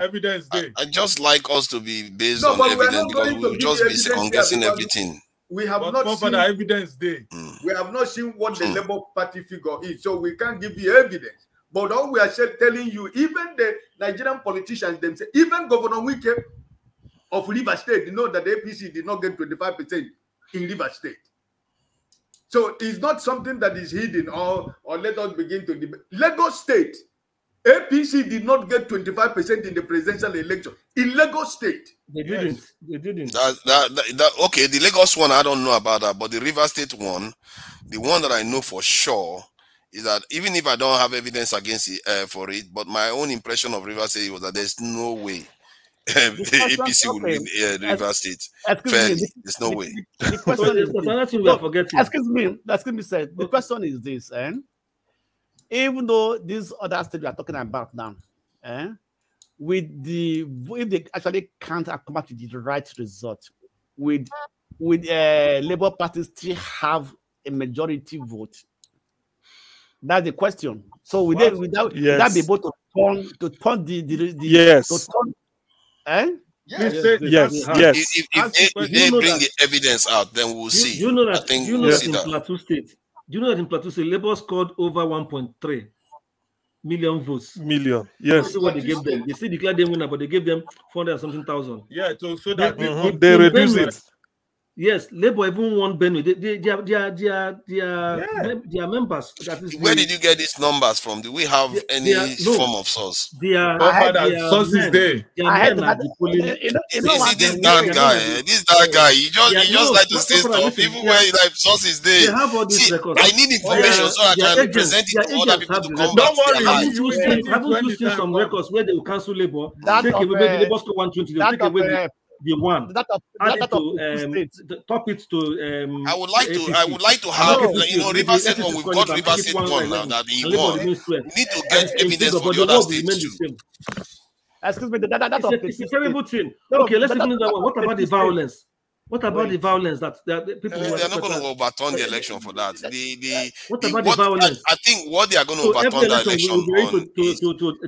Evidence day. I just like us to be based on evidence, because we'll just be second guessing everything. We have not seen evidence day. We have not seen what the Labour Party figure is, so we can't give you evidence. But all we are telling you, even the Nigerian politicians themselves, even Governor Wike of Rivers State, know that the APC did not get 25% in Rivers State. So it's not something that is hidden or let us begin to debate. Lagos State, APC did not get 25% in the presidential election. In Lagos State. They didn't. Yes. They didn't. Okay, the Lagos one, I don't know about that, but the River State one, the one that I know for sure is that even if I don't have evidence against it, for it, but my own impression of River State was that there's no way the APC will win River State. Fairly, there's no way. The question is, excuse me, sir. The question is this, even though these other states we are talking about now, if they actually can't come up to the right result, with Labour Party still have a majority vote? That's the question. So would that be able to turn the yes. To turn, Yes. If they bring the evidence out, then we'll see. Do you know that in Plateau State? Do you know that in Plateau State, Labour scored over 1.3 million votes? Yes. What they gave them. They still declared them winner, but they gave them 400-something thousand. Yeah, so that they reduce it. Yes, Labour even won Benue. Their members. Where did you get these numbers from? Do we have any form of source? Sources there. This dark guy. He just like to say stuff. Even where like sources there. See, I need information so I can present it to other people to come back to their lives. Haven't you seen some records where they will cancel Labour? Take away the Labour score 120. They'll take away the one. Top it to. I would like to have River State one. We've got River State one now that he won. We need to get evidence for the other states too. Excuse me, it's a terrible thing. Okay, let's even that one. What about the violence? What about the violence that people? They are not going to overturn the election for that. What about the violence? I think what they are going to overturn the election on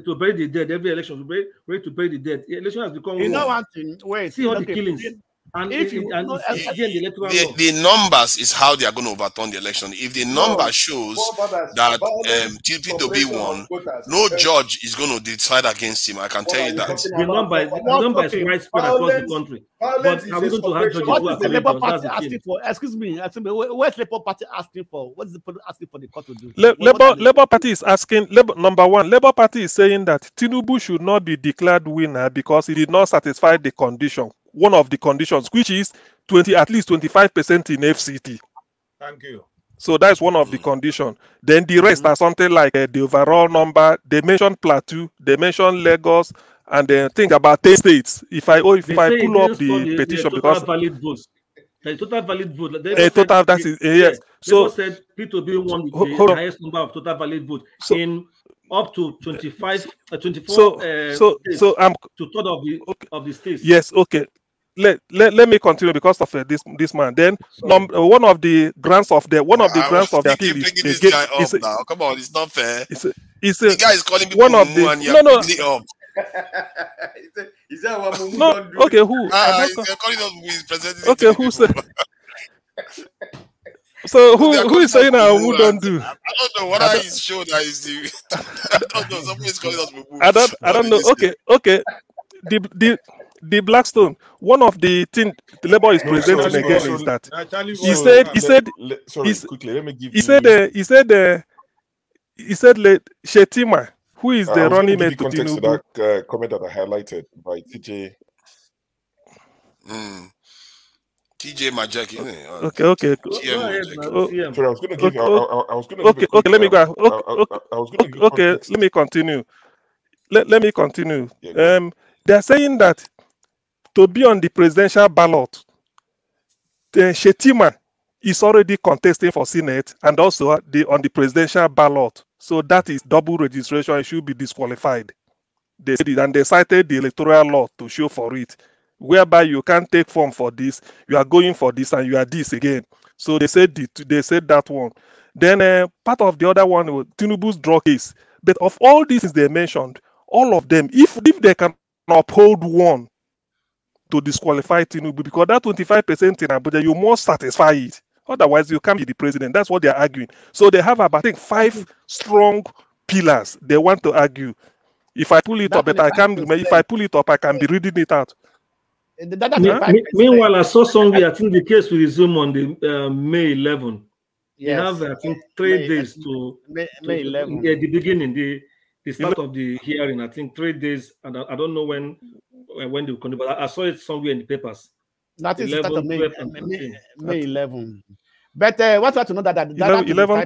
to bury the dead. Every election will be ready to bury the dead. The election has become. You know one thing. Wait, see all the killings. And the numbers is how they are going to overturn the election. If the number shows that TP won, no judge is going to decide against him. I can tell you that. The number is widespread across the country. But are we going to have judges who are the Labour Party asking for? Excuse me. Where's Labour Party asking for? What is the party asking for the court to do? Labour Party is asking. Number one, Labour Party is saying that Tinubu should not be declared winner because he did not satisfy the condition. One of the conditions, which is at least 25% in FCT. Thank you. So that's one of the conditions. Then the rest are something like the overall number. They mentioned Plateau, they mentioned Lagos, and then think about 10 states. If I pull up the petition, because valid votes. The total valid vote. Yes. So said P2B won with the highest number of total valid votes in up to 24 two-thirds of the states. Yes, okay. Let me continue because of this man. Then one of the grants of the appeal is now. Come on, it's not fair. The guy is calling me one of the up. Is that what Mumu don't do? Okay, who? Okay, who said? So who is saying who don't do? I don't know what I show that is the. I don't know. Somebody is calling us Mumu. I don't know. Okay. The Blackstone, one of the things the Labour is presenting again is that he said Shetima, who is the running mate to Tinubu. To that comment that I highlighted by TJ. TJ Majaki. Okay. Sorry, I was going to give. I was going to. Okay. Let me go. Okay. Let me continue. Let me continue. Yeah, they are saying that to be on the presidential ballot, Shetima is already contesting for Senate and also on the presidential ballot. So that is double registration. It should be disqualified. They said it, and they cited the electoral law to show for it, whereby you can't take form for this, you are going for this, and you are this again. So they said that one. Then part of the other one was Tinubu's drug case. But of all these they mentioned, all of them, if they can uphold one to disqualify Tinubu, because that 25% in Abuja, you must satisfy it. Otherwise, you can't be the president. That's what they're arguing. So they have about, I think, 5 strong pillars they want to argue. If I pull it up, I can be reading it out. Meanwhile, I saw somewhere, I think the case will resume on the May 11. Yes. They have, I think, 3 days to May 11. Yeah, the beginning, the start of the hearing. I think 3 days, and I don't know when they will continue, but I saw it somewhere in the papers. That is 11, the start of 12, and 13. May 11. But what you have to know that 11.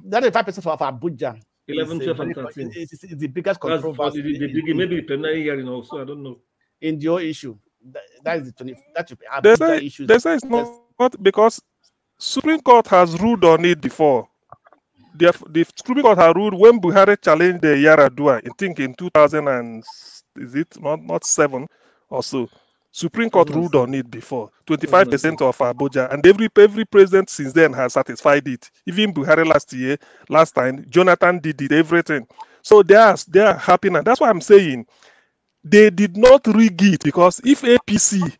That is 5% of Abuja. 11, 12, and 13. It's the biggest controversy. The beginning, maybe the preliminary hearing also. I don't know. In your issue, that is the 20. That should be Abuja issue. They say it's not because Supreme Court has ruled on it before. The Supreme Court has ruled when Buhari challenged the Yaradua, I think in 2000 and is it not 7 or so. Supreme Court ruled on it before. 25% of Abuja, and every president since then has satisfied it. Even Buhari last time, Jonathan did it, everything. So they are happy now. That's why I'm saying they did not rig it, because if APC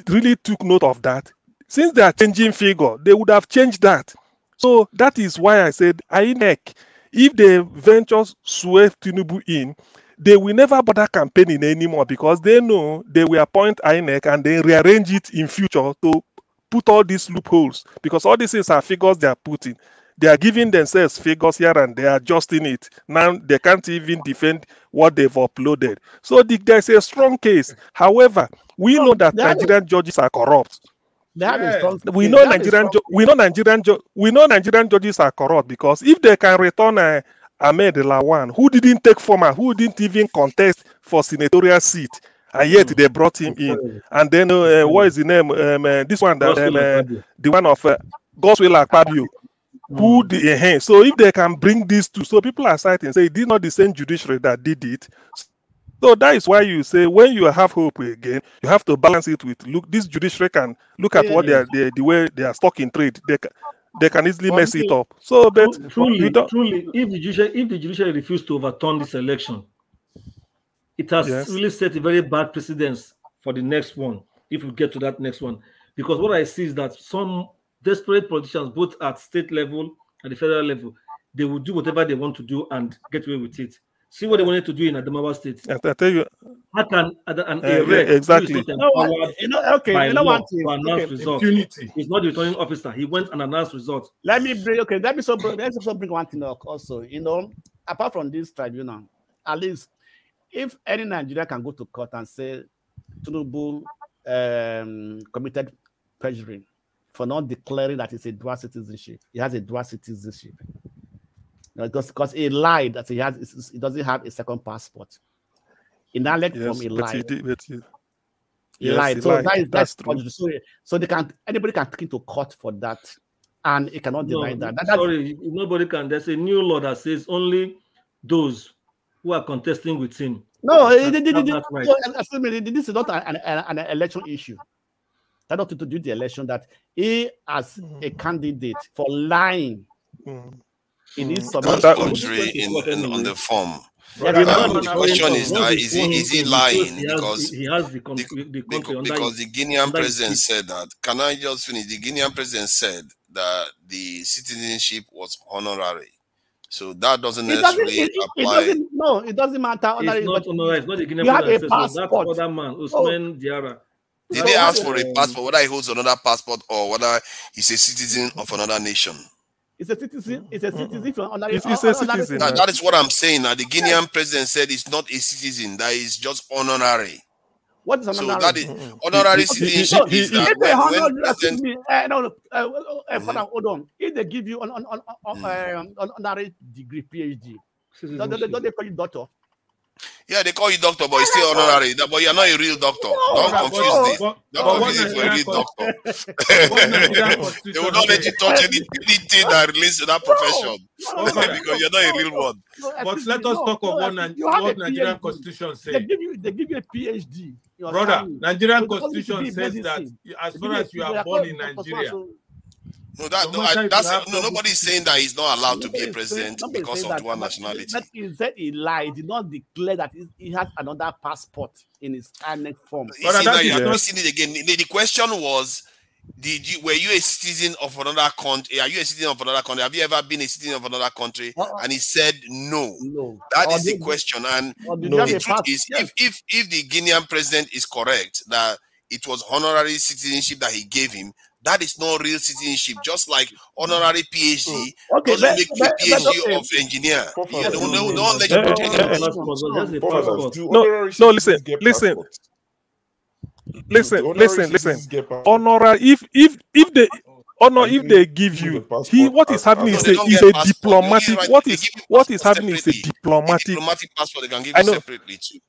really took note of that, since they are changing figure, they would have changed that. So that is why I said INEC, if they venture sway Tinubu in, they will never bother campaigning anymore, because they know they will appoint INEC and then rearrange it in future to put all these loopholes, because all these things are figures they are putting. They are giving themselves figures here and they are adjusting it. Now they can't even defend what they've uploaded. So there's a strong case. However, we know that Nigerian judges are corrupt. We know Nigerian judges are corrupt, because if they can return Ahmed Lawan, who didn't take former, who didn't even contest for senatorial seat, and yet they brought him in. And then what is the name? This one, the one of Godswill Akpabio, who the enhance. So if they can bring these two, so people are citing, say this is not the same judiciary that did it. So that is why you say when you have hope again, you have to balance it with look. This judiciary can look at what the way they are stuck in trade. They can easily mess it up. So, but truly, if the judiciary refused to overturn this election, it has really set a very bad precedence for the next one. If we get to that next one, because what I see is that some desperate politicians, both at state level and the federal level, they will do whatever they want to do and get away with it. See what they wanted to do in Adamawa State. I tell you, how can exactly? It's not the returning officer. He went and announced results. Let me bring bring one thing up also. You know, apart from this tribunal, at least if any Nigerian can go to court and say Tinubu committed perjury for not declaring that it's a dual citizenship, he has a dual citizenship. Because he lied that he doesn't have a second passport. In that letter from he lied. He lied. So that's true. So anybody can take him to court for that, and he cannot deny that. Sorry, nobody can. There's a new law that says only those who are contesting with him. No, excuse me, this is not an election issue. That's not to do the election. That he as a candidate for lying. On the form. The question is now, is he lying? Because the Guinean president said that. Can I just finish? The Guinean president said that the citizenship was honorary. So that doesn't necessarily apply. It doesn't matter. It's not honorary. It's not the Guinean president. That's other man, Usman Diarra. Did they ask for a passport, whether he holds another passport or whether he's a citizen of another nation? It's a citizen. It's a citizen from another. That is what I'm saying. Now the Guinean president said it's not a citizen; that is just honorary. What is honorary? So that is honorary citizenship. Hold on. If they give you honorary degree, PhD, don't they call you doctor? Yeah, they call you doctor, but it's still honorary. But you're not a real doctor. Don't confuse this. Don't confuse it for a real doctor. They will not let you touch anything that relates to that profession because you're not a real one. But let us talk of what Nigerian Constitution says. They give you a PhD. Brother, Nigerian Constitution says that as far as you are born in Nigeria. Nobody's saying that he's not allowed to be a president because of dual nationality. But he said he lied. He did not declare that he has another passport in his annex form. You're twisting it again. The question was, were you a citizen of another country? Are you a citizen of another country? Have you ever been a citizen of another country? And he said no. That is the question. And the truth is, if the Guinean president is correct that it was honorary citizenship that he gave him, that is not real citizenship. Just like honorary PhD Okay, doesn't make you PhD of engineer. You don't let you put Listen. Honorary, if they give you, what is happening is a diplomatic. What is happening is a diplomatic passport. They can give you separately too.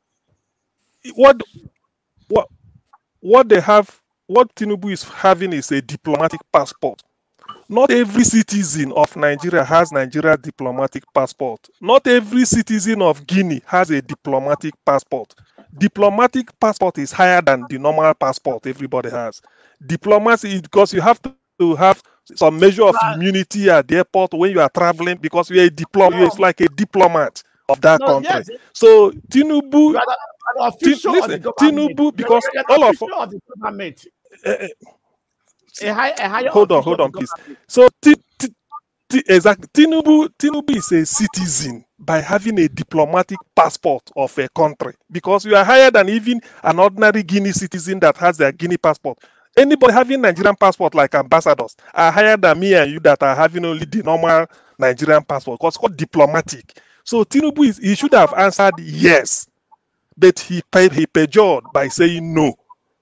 What they have, what Tinubu is having is a diplomatic passport. Not every citizen of Nigeria has Nigeria diplomatic passport. Not every citizen of Guinea has a diplomatic passport. Diplomatic passport is higher than the normal passport everybody has. Diplomacy, because you have to have some measure of immunity at the airport when you are traveling, because you're a diplomat. It's like a diplomat of that country. Yes. So Tinubu, Tinubu, because all of the government. Hold on, please. So exactly, Tinubu is a citizen by having a diplomatic passport of a country, because you are higher than even an ordinary Guinea citizen that has their Guinea passport. Anybody having Nigerian passport, like ambassadors, are higher than me and you that are having only the normal Nigerian passport, because it's called diplomatic. So Tinubu he should have answered yes, but he pejored by saying no.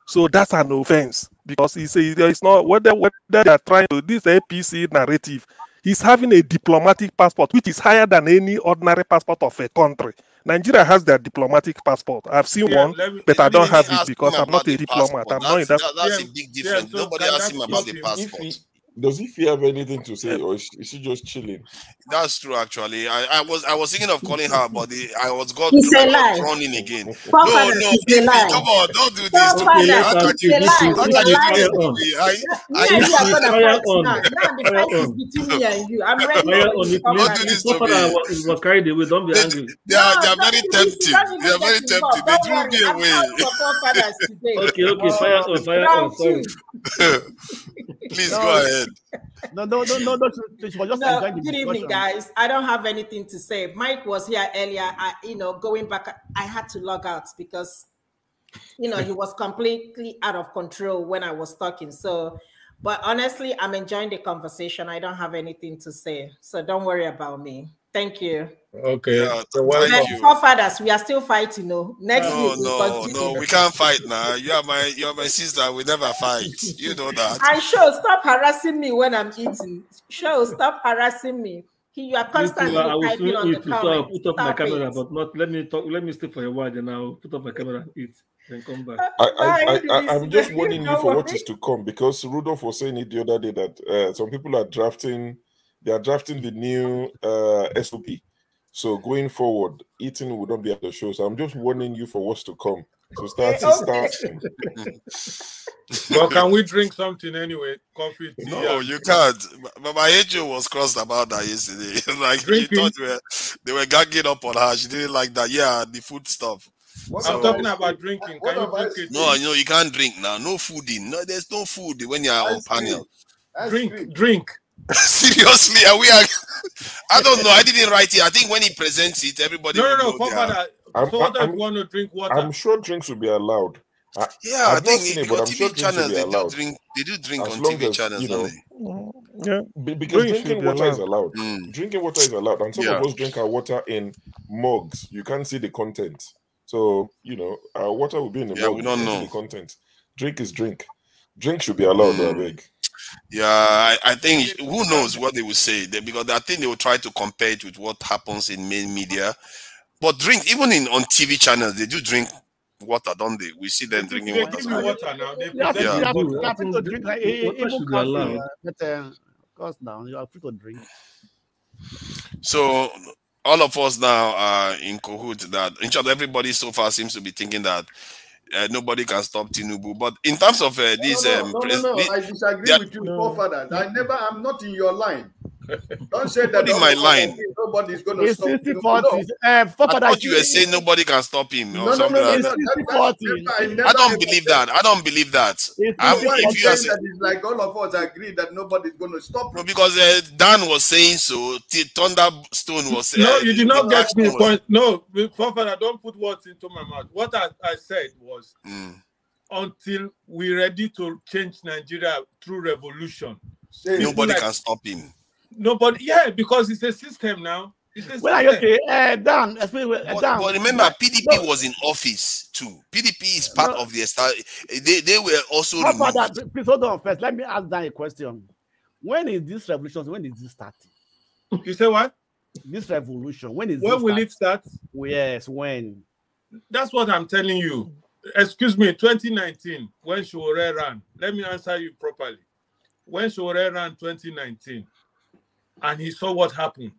So that's an offense, because he says there is not whether they are trying to this APC narrative. He's having a diplomatic passport which is higher than any ordinary passport of a country. Nigeria has their diplomatic passport. I've seen one, but I don't have it because I'm not a diplomat. I'm not in that. That's a big difference. Nobody asked him about the passport. Does he have anything to say, or is she just chilling? That's true, actually. I was thinking of calling her, but I was got thrown in again. No, come on, don't do this to me. Now the fight is between me and you. I'm ready. Don't do this to me. Was carried away. Don't be angry. They are very tempting. They are very tempting. They drew me away. Okay, fire on. Sorry. Please go ahead. No. Good evening, guys. I don't have anything to say. Mike was here earlier. Going back, I had to log out because, he was completely out of control when I was talking. So, but honestly, I'm enjoying the conversation. I don't have anything to say. So don't worry about me. Thank you. Okay. Forefathers, we are still fighting. Next week. No, we can't fight now. You are my sister. We never fight. You know that. And stop harassing me when I'm eating. Stop harassing me. You are constantly typing on the comments. Put up my camera, but not. Let me talk. Let me stay for a while, then I'll put up my camera and eat. Then come back. I'm just warning you for what is to come, because Rudolph was saying it the other day that some people are drafting. They are drafting the new SOP. So going forward, eating will not be at the show. So I'm just warning you for what's to come. So start. Well, can we drink something anyway? Coffee, tea? No, you can't. But my HO was crossed about that yesterday. Like she thought they were gagging up on her. She didn't like that. Yeah, the food stuff. I'm talking about drinking. Can you drink it? No, you can't drink now. No fooding. No, there's no food when you're on panel. Drink. Seriously, are we? I don't know. I didn't write it. I think when he presents it, everybody. No. I want to drink water. I'm sure drinks will be allowed. I think on TV channels they do drink on TV channels, don't they? Yeah, because drinking water is allowed. Drinking water is allowed, and some of us drink our water in mugs. You can't see the content, so our water will be in the mug. We don't know the content. Drink is drink. Drink should be allowed. I beg. Yeah, I think who knows what they will say there, because I think they will try to compare it with what happens in main media. But drink, even on TV channels, they do drink water, don't they? We see them drinking water. They give you water now. You are free to drink even coffee. But of course now you are free to drink. So all of us now are in cahoots that everybody so far seems to be thinking that nobody can stop Tinubu. But in terms of this, no, I disagree with you, forefathers. I'm not in your line. Don't say that. In my line, nobody's going to stop him. I thought you were saying nobody can stop him. No. I don't believe that. I don't believe that. If you are saying that, it's like all of us agree that nobody's going to stop him. No, because Dan was saying so. Thunderstone was saying. No, you did not get me point. No, forefather, don't put words into my mouth. What I said was, until we're ready to change Nigeria through revolution. Nobody can stop him. Nobody, yeah, because it's a system now. It's a well, system. okay, Dan. But remember, PDP was in office too. PDP is part of the they were also removed. Please hold on first. Let me ask Dan a question. When is this revolution? When is this starting? You say what? This revolution. When will it start? Yes, when? That's what I'm telling you. Excuse me, 2019, when Shore ran. Let me answer you properly. When Shore ran 2019, and he saw what happened,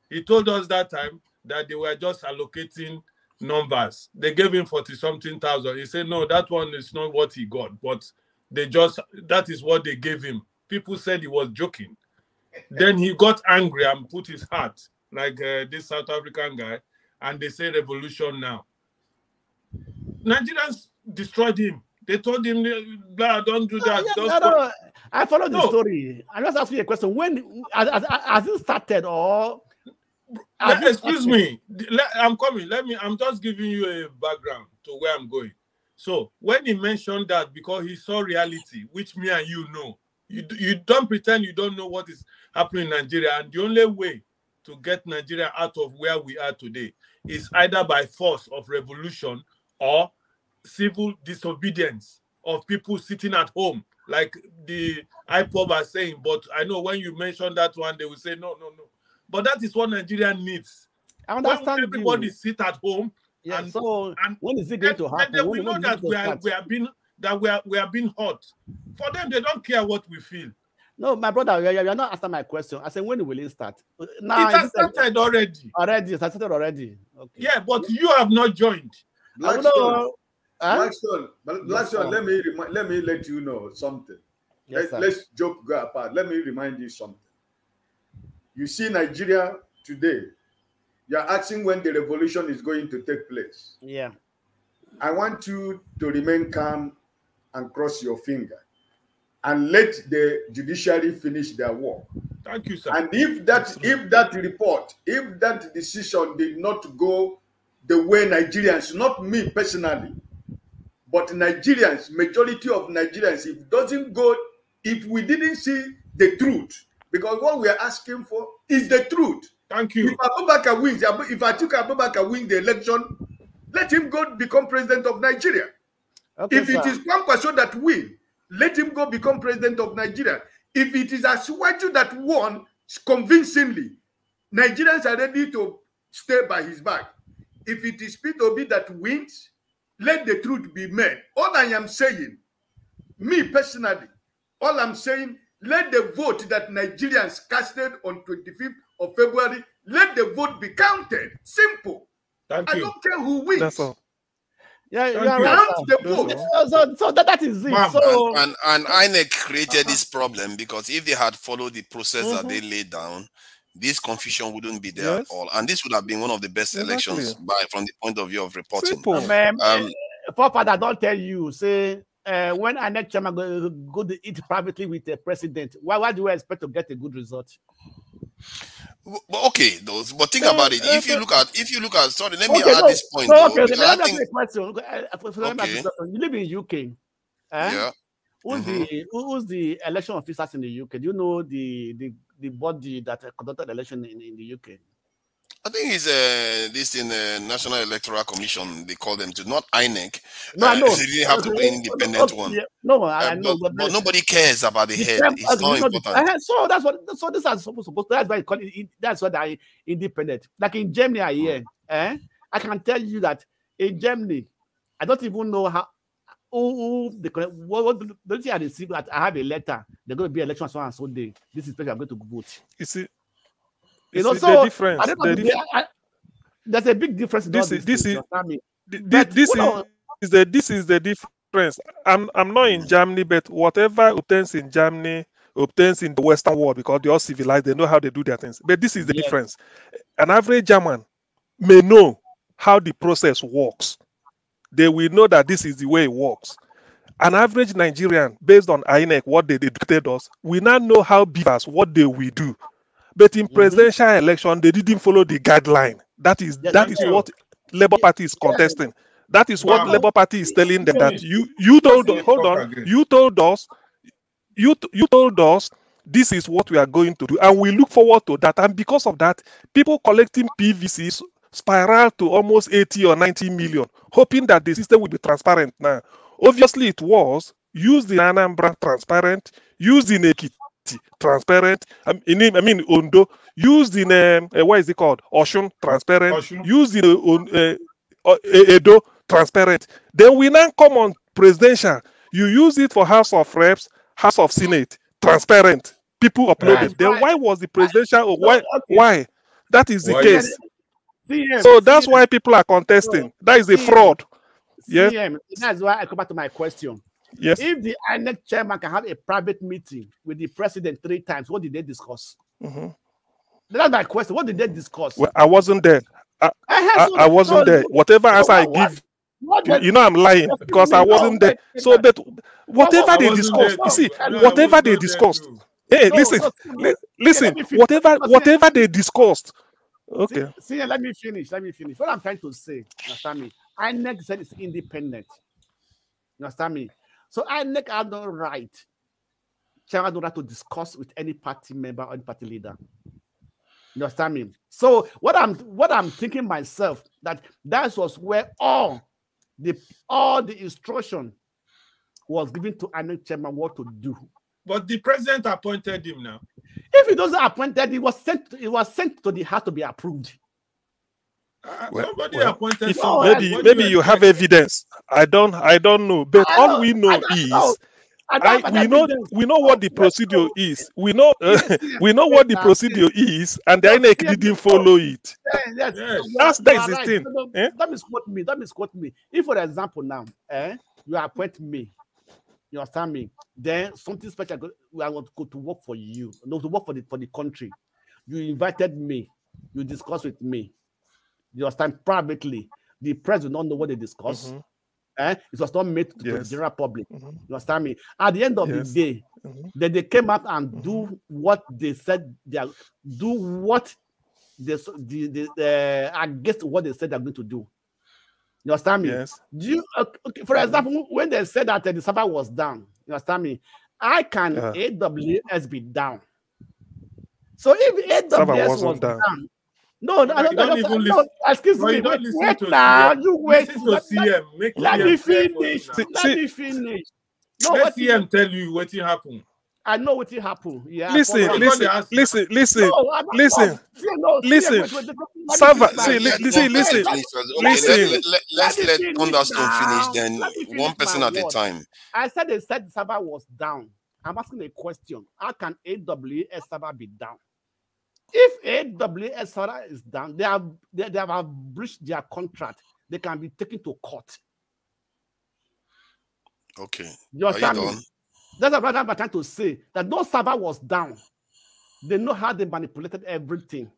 he told us that time that they were just allocating numbers. They gave him 40-something thousand. He said, no, that one is not what he got, but that is what they gave him. People said he was joking. Then he got angry and put his hat, like this South African guy, and they say revolution now. Nigerians destroyed him. They told him, blah, don't do that. I follow the story. I'm just asking you a question. When has it started or? Excuse me. I'm coming. I'm just giving you a background to where I'm going. So when he mentioned that, because he saw reality, which me and you know, you don't pretend you don't know what is happening in Nigeria. And the only way to get Nigeria out of where we are today is either by force of revolution or civil disobedience of people sitting at home, like the IPOB are saying. But I know when you mention that one, they will say, no. But that is what Nigeria needs. I understand. When everybody sit at home. Yeah, and when is it going to happen? We know that we are being hurt. For them, they don't care what we feel. No, my brother, you're not answering my question. I said, when will it start? Now, it has started already. It started already. Okay. Yeah, but you have not joined. Blackstone, let me let you know something. Yes, let's joke go apart. Let me remind you something. You see Nigeria today, you're asking when the revolution is going to take place. Yeah. I want you to remain calm and cross your finger and let the judiciary finish their work. Thank you, sir. And if that decision did not go the way Nigerians, not me personally, but Nigerians, majority of Nigerians, if it doesn't go, if we didn't see the truth, because what we are asking for is the truth. Thank you. If Abubakar wins, if Atiku Abubakar wins the election, let him go become president of Nigeria. Okay, if it is Kwankwaso that win, let him go become president of Nigeria. If it is Asuwaju that won convincingly, Nigerians are ready to stay by his back. If it is Peter Obi that wins, let the truth be made. All I am saying, me personally, all I'm saying, let the vote that Nigerians casted on 25th of February, let the vote be counted. Simple. I don't care who wins. That's all. Yeah, count the vote. So that is it. So, and INEC created this problem because if they had followed the process that they laid down, this confusion wouldn't be there at all. And this would have been one of the best elections from the point of view of reporting. Forefather, don't tell you, say, when INEC chairman go to eat privately with the president, why do you expect to get a good result? But okay, but think about it. If you look at, sorry, let me add this point. Let me ask you a question. You live in UK. Yeah. Who's the election officers in the UK? Do you know the body that conducted the election in the UK? I think it's this in the National Electoral Commission. They call them to not INEC. No, I know. They didn't have to be an independent one. Yeah. No, I know. But nobody cares about the head. It's not important. So that's what. So this is supposed to. That's why call it. That's why they're independent. Like in Germany, I can tell you that in Germany, I don't even know how. What don't you receive that I have a letter? They're going to be elections on Sunday. This is where I'm going to vote. You see. You know, the so difference. There's a big difference. This is the difference. I'm not in Germany, but whatever obtains in Germany obtains in the Western world because they're all civilized. They know how they do their things. But this is the difference. An average German may know how the process works. They will know that this is the way it works. An average Nigerian, based on INEC, what they dictated us, we now know how beavers, what they will do. But in presidential election, they didn't follow the guideline. That is what Labour Party is contesting. That is what Labour Party is telling them, that you told us this is what we are going to do, and we look forward to that. And because of that, people collecting PVCs spiral to almost 80 or 90 million, hoping that the system will be transparent now. Obviously, it was used in Anambra, transparent, used in Ekiti, transparent, I mean Ondo, used in what is it called, Oshun, transparent, used in Edo, transparent. Then we now come on presidential. You use it for House of Reps, House of Senate, transparent. People uploaded. Then why was the presidential? Why? That is the case. So that's why people are contesting. That is a fraud. Yes. That's why I come back to my question. Yes. If the INEC chairman can have a private meeting with the president 3 times, what did they discuss? That's my question. What did they discuss? Well, I wasn't there. I wasn't there. Whatever answer I give, you know I'm lying because I wasn't there. So, but whatever they discussed, you see, whatever they discussed. Hey, listen. Whatever they discussed. Okay. See, let me finish. What I'm trying to say, understand me? INEC said it's independent. You understand me? So INEC has no right. Chairman don't have to discuss with any party member or any party leader. You understand me? So what I'm thinking myself, that was where all the instruction was given to INEC chairman what to do. But the president appointed him now. If he doesn't appoint that, it was sent to the House to be approved. Somebody appointed. Maybe you have evidence. I don't know. But all we know is we know what the procedure is. We know what the procedure is, and the INEC didn't follow it. Yes. That's the thing. Don't misquote me. If, for example, now you appoint me, you understand me? Then something special, I want to go to work for you, no, to work for the country. You invited me, you discussed with me. You understand? Privately, the press will not know what they discussed. It was not made to the general public. You understand me? At the end of the day, they came out and do what they said do what they against what they said they're going to do. You understand me? Yes. Do you, okay, for example, when they said that the server was down, you understand me? I can AWS be down. So if AWS was down, no, excuse me. Wait now, you wait. Let me finish. Let me finish. No, let CM tell you what happened. I know what happened. Yeah. Listen. Sava, listen. Let's let Understone finish. Then one person at a time. I said they said the server was down. I'm asking a question. How can AWS server be down? If AWS server is down, they have breached their contract. They can be taken to court. Okay. You understand me? That's what I'm trying to say. That no server was down. They know how they manipulated everything.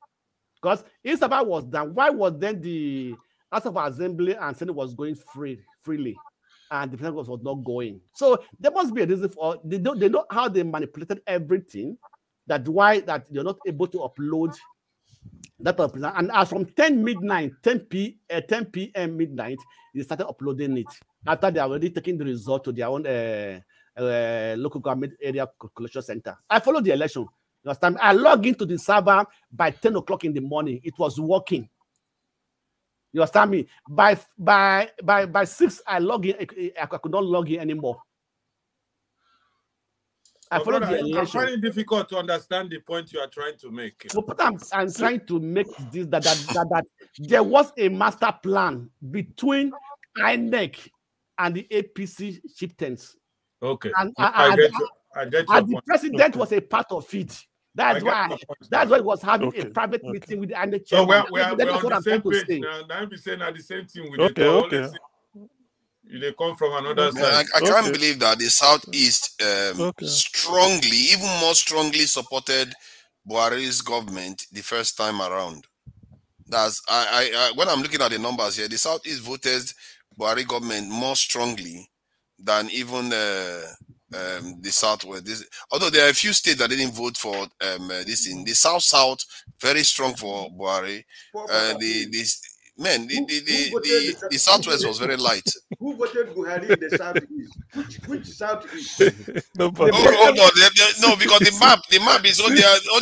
Because if server was down, why was then the House of Assembly and Senate was going freely, and the President was not going? So there must be a reason for they know how they manipulated everything. That's why that they're not able to upload that. And as from 10 p.m. midnight, they started uploading it after they are already taking the result to their own local government area collection center. I followed the election. Last time I logged into the server by 10 o'clock in the morning. It was working. You understand me? By 6, I log in. I could not log in anymore. I followed the election. I'm finding it difficult to understand the point you are trying to make. So what I'm trying to make this that there was a master plan between INEC and the APC chieftains. Okay. And I get your the point. president was a part of it. That's why it was having a private meeting with the INEC chairman. So we're on the same page now. Now I'm saying at the same thing with they come from another side. I can't believe that the Southeast strongly, even more strongly supported Buhari's government the first time around. That's when I'm looking at the numbers here, the Southeast voted Buhari government more strongly than even the Southwest. Although there are a few states that didn't vote for this in the South very strong for Buhari. man, the Southwest was very light. Who voted Buhari in the Southeast? Which Southeast? Nobody. Hold on. No, because the map is only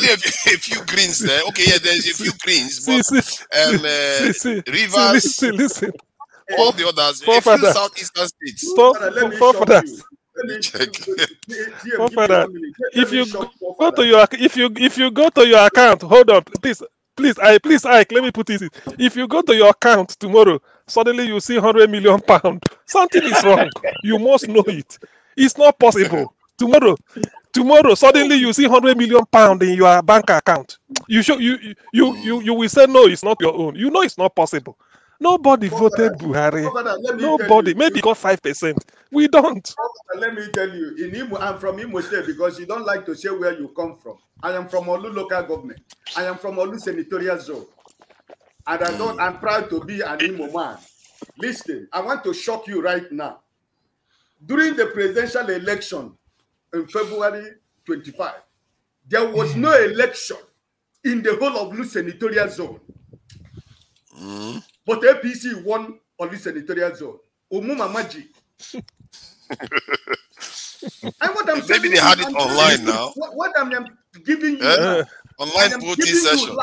a few greens there. Okay, yeah, there's a few greens, but Rivers, listen. All the others, a few southeastern states. If you go to your account, hold on, please, Ike, let me put this in. If you go to your account tomorrow, suddenly you see £100 million. Something is wrong. You must know it. It's not possible. Tomorrow, suddenly you see £100 million in your bank account. You will say no, it's not your own. You know it's not possible. Nobody voted Buhari. Nobody. Maybe got 5%. We don't. Let me tell you, in Imo, I'm from Imo State because you don't like to say where you come from. I am from Olu local government. I am from Olu senatorial zone. And I'm proud to be an Imo man. Listen, I want to shock you right now. During the presidential election in February 25, there was no election in the whole of Olu senatorial zone. But APC won on the senatorial zone. Umuma Magic. Maybe they had it online now. What I'm giving you online voting session.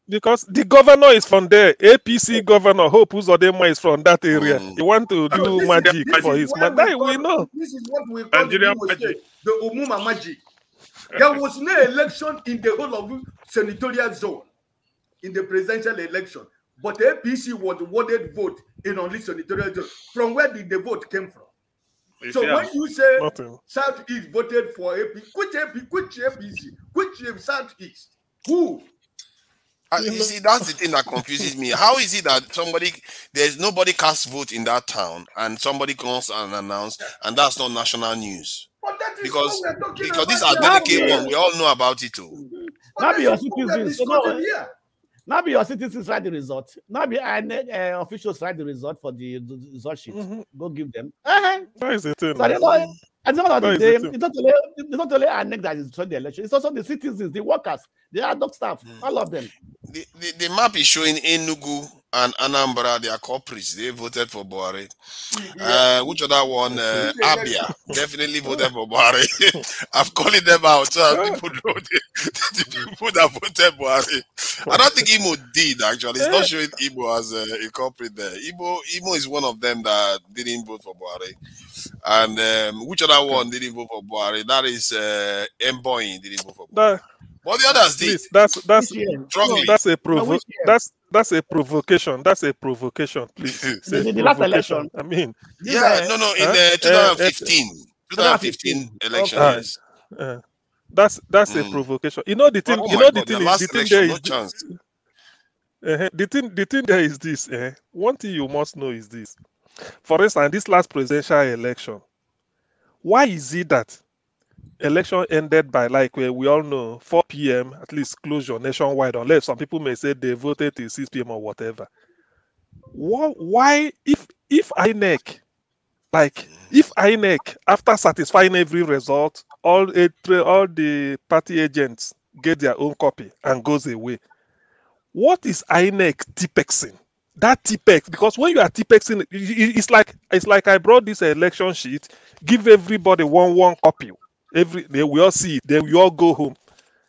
Because the governor is from there. APC governor Hope Uzodinma is from that area. You want to do magic for his man. We know. This is what we call the Umuma Magic. There was no election in the whole of the senatorial zone in the presidential election. But the APC was awarded vote in only senatorial zone. From where did the vote came from? So when you say Southeast voted for AP, which APC? Which Southeast? Who? You see, that's the thing that confuses me. How is it that there's nobody cast vote in that town and somebody comes and announce, and that's not national news? Because these are delicate ones. We all know about it too. Now be your citizens write the result. Now be officials write the result for the result sheet. Go give them. That is the thing. So at the end of the day, it's not only INEC that is trying the election. It's also the citizens, the workers, the ad hoc staff, all of them. The map is showing Enugu and Anambra, they are culprits. They voted for Buhari. Which other one? Abia definitely voted for Buhari. I'm calling them out so people know the people that voted Buhari. I don't think Imo did actually. It's not showing Imo as a culprit there. Imo is one of them that didn't vote for Buhari. And which other one didn't vote for Buhari? That is Mboin didn't vote for Buhari. But the others did. That's a provocation. That's a provocation, please. The last election. I mean, in the 2015 election. Yes. That's a provocation. You know the thing. The thing there is this. One thing you must know is this. For instance, this last presidential election, why is it that election ended by, like we all know, 4 p.m. at least closure nationwide, unless some people may say they voted till 6 p.m. or whatever. Why, if INEC, after satisfying every result, all the party agents get their own copy and goes away, what is INEC TPEXing? That TPEX, because when you are TPEXing, it's like I brought this election sheet, give everybody one copy. We all see it, then we all go home.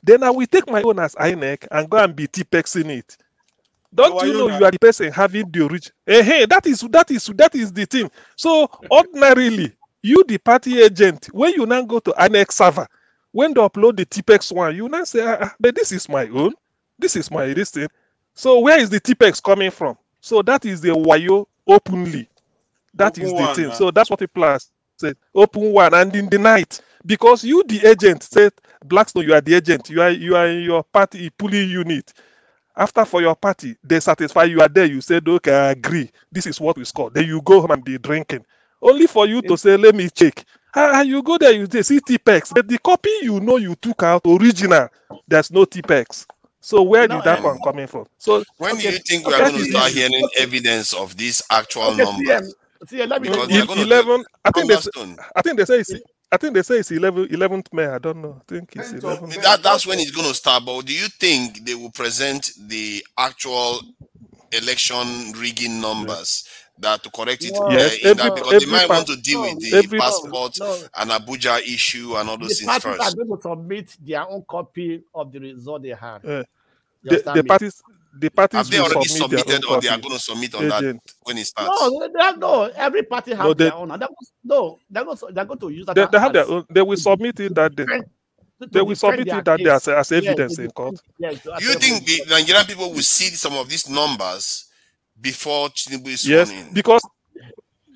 Then I will take my own as INEC and go and be TPEXing it. Don't you know you are the person having the origin? That is the thing. So ordinarily, you the party agent, when you now go to INEC server, when they upload the TPEX one, you now say, but this is my own. This is my this thing. So where is the TPEX coming from? So that is the wayo openly. That is the thing. So that's what people are saying. Open one and in the night. Because you, the agent, said, Blackstone, you are the agent. You are in your party pulling unit. After for your party, they satisfy you are there. You said, okay, I agree. This is what we score. Then you go home and be drinking. Only for you to say, let me check. You go there, you see TPEX. But the copy you took out, original, there's no TPEX. So where did that one coming from? So when do you think we are going to start hearing evidence of these actual numbers? Because 11, I think they say it's 11th May. I don't know. I think it's 11th. That's when it's going to start. But do you think they will present the actual election rigging numbers that to correct it. Yes, because they might want to deal with the passport and Abuja issue and all those things first. The parties are going to submit their own copy of the result they had. The parties have they already submitted, or they are copy. going to submit on that when it starts? No, every party has their own. They're going to use that. They have their own. They will submit it that day. They will submit it that day as evidence in court. Do you think the Nigerian people will see some of these numbers before Tinubu is sworn in? Because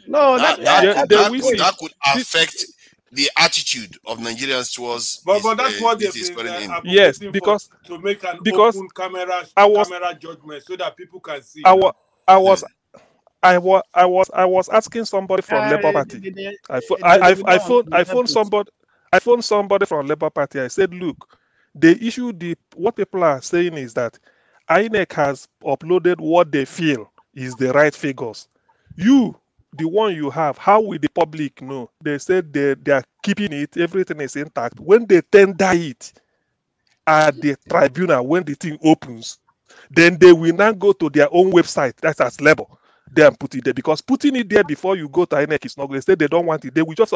that could affect the attitude of Nigerians towards. But that's what they've been because to make an open camera judgment so that people can see. I was asking somebody from Labour Party. I phoned somebody from Labour Party. I said, look, what people are saying is that INEC has uploaded what they feel is the right figures. The one you have, how will the public know? They said they are keeping it, everything is intact. When they tender it at the tribunal, when the thing opens, then they will now go to their own website, that's as Labour, then put it there. Because putting it there before you go to INEC is not good. They say they don't want it. They will just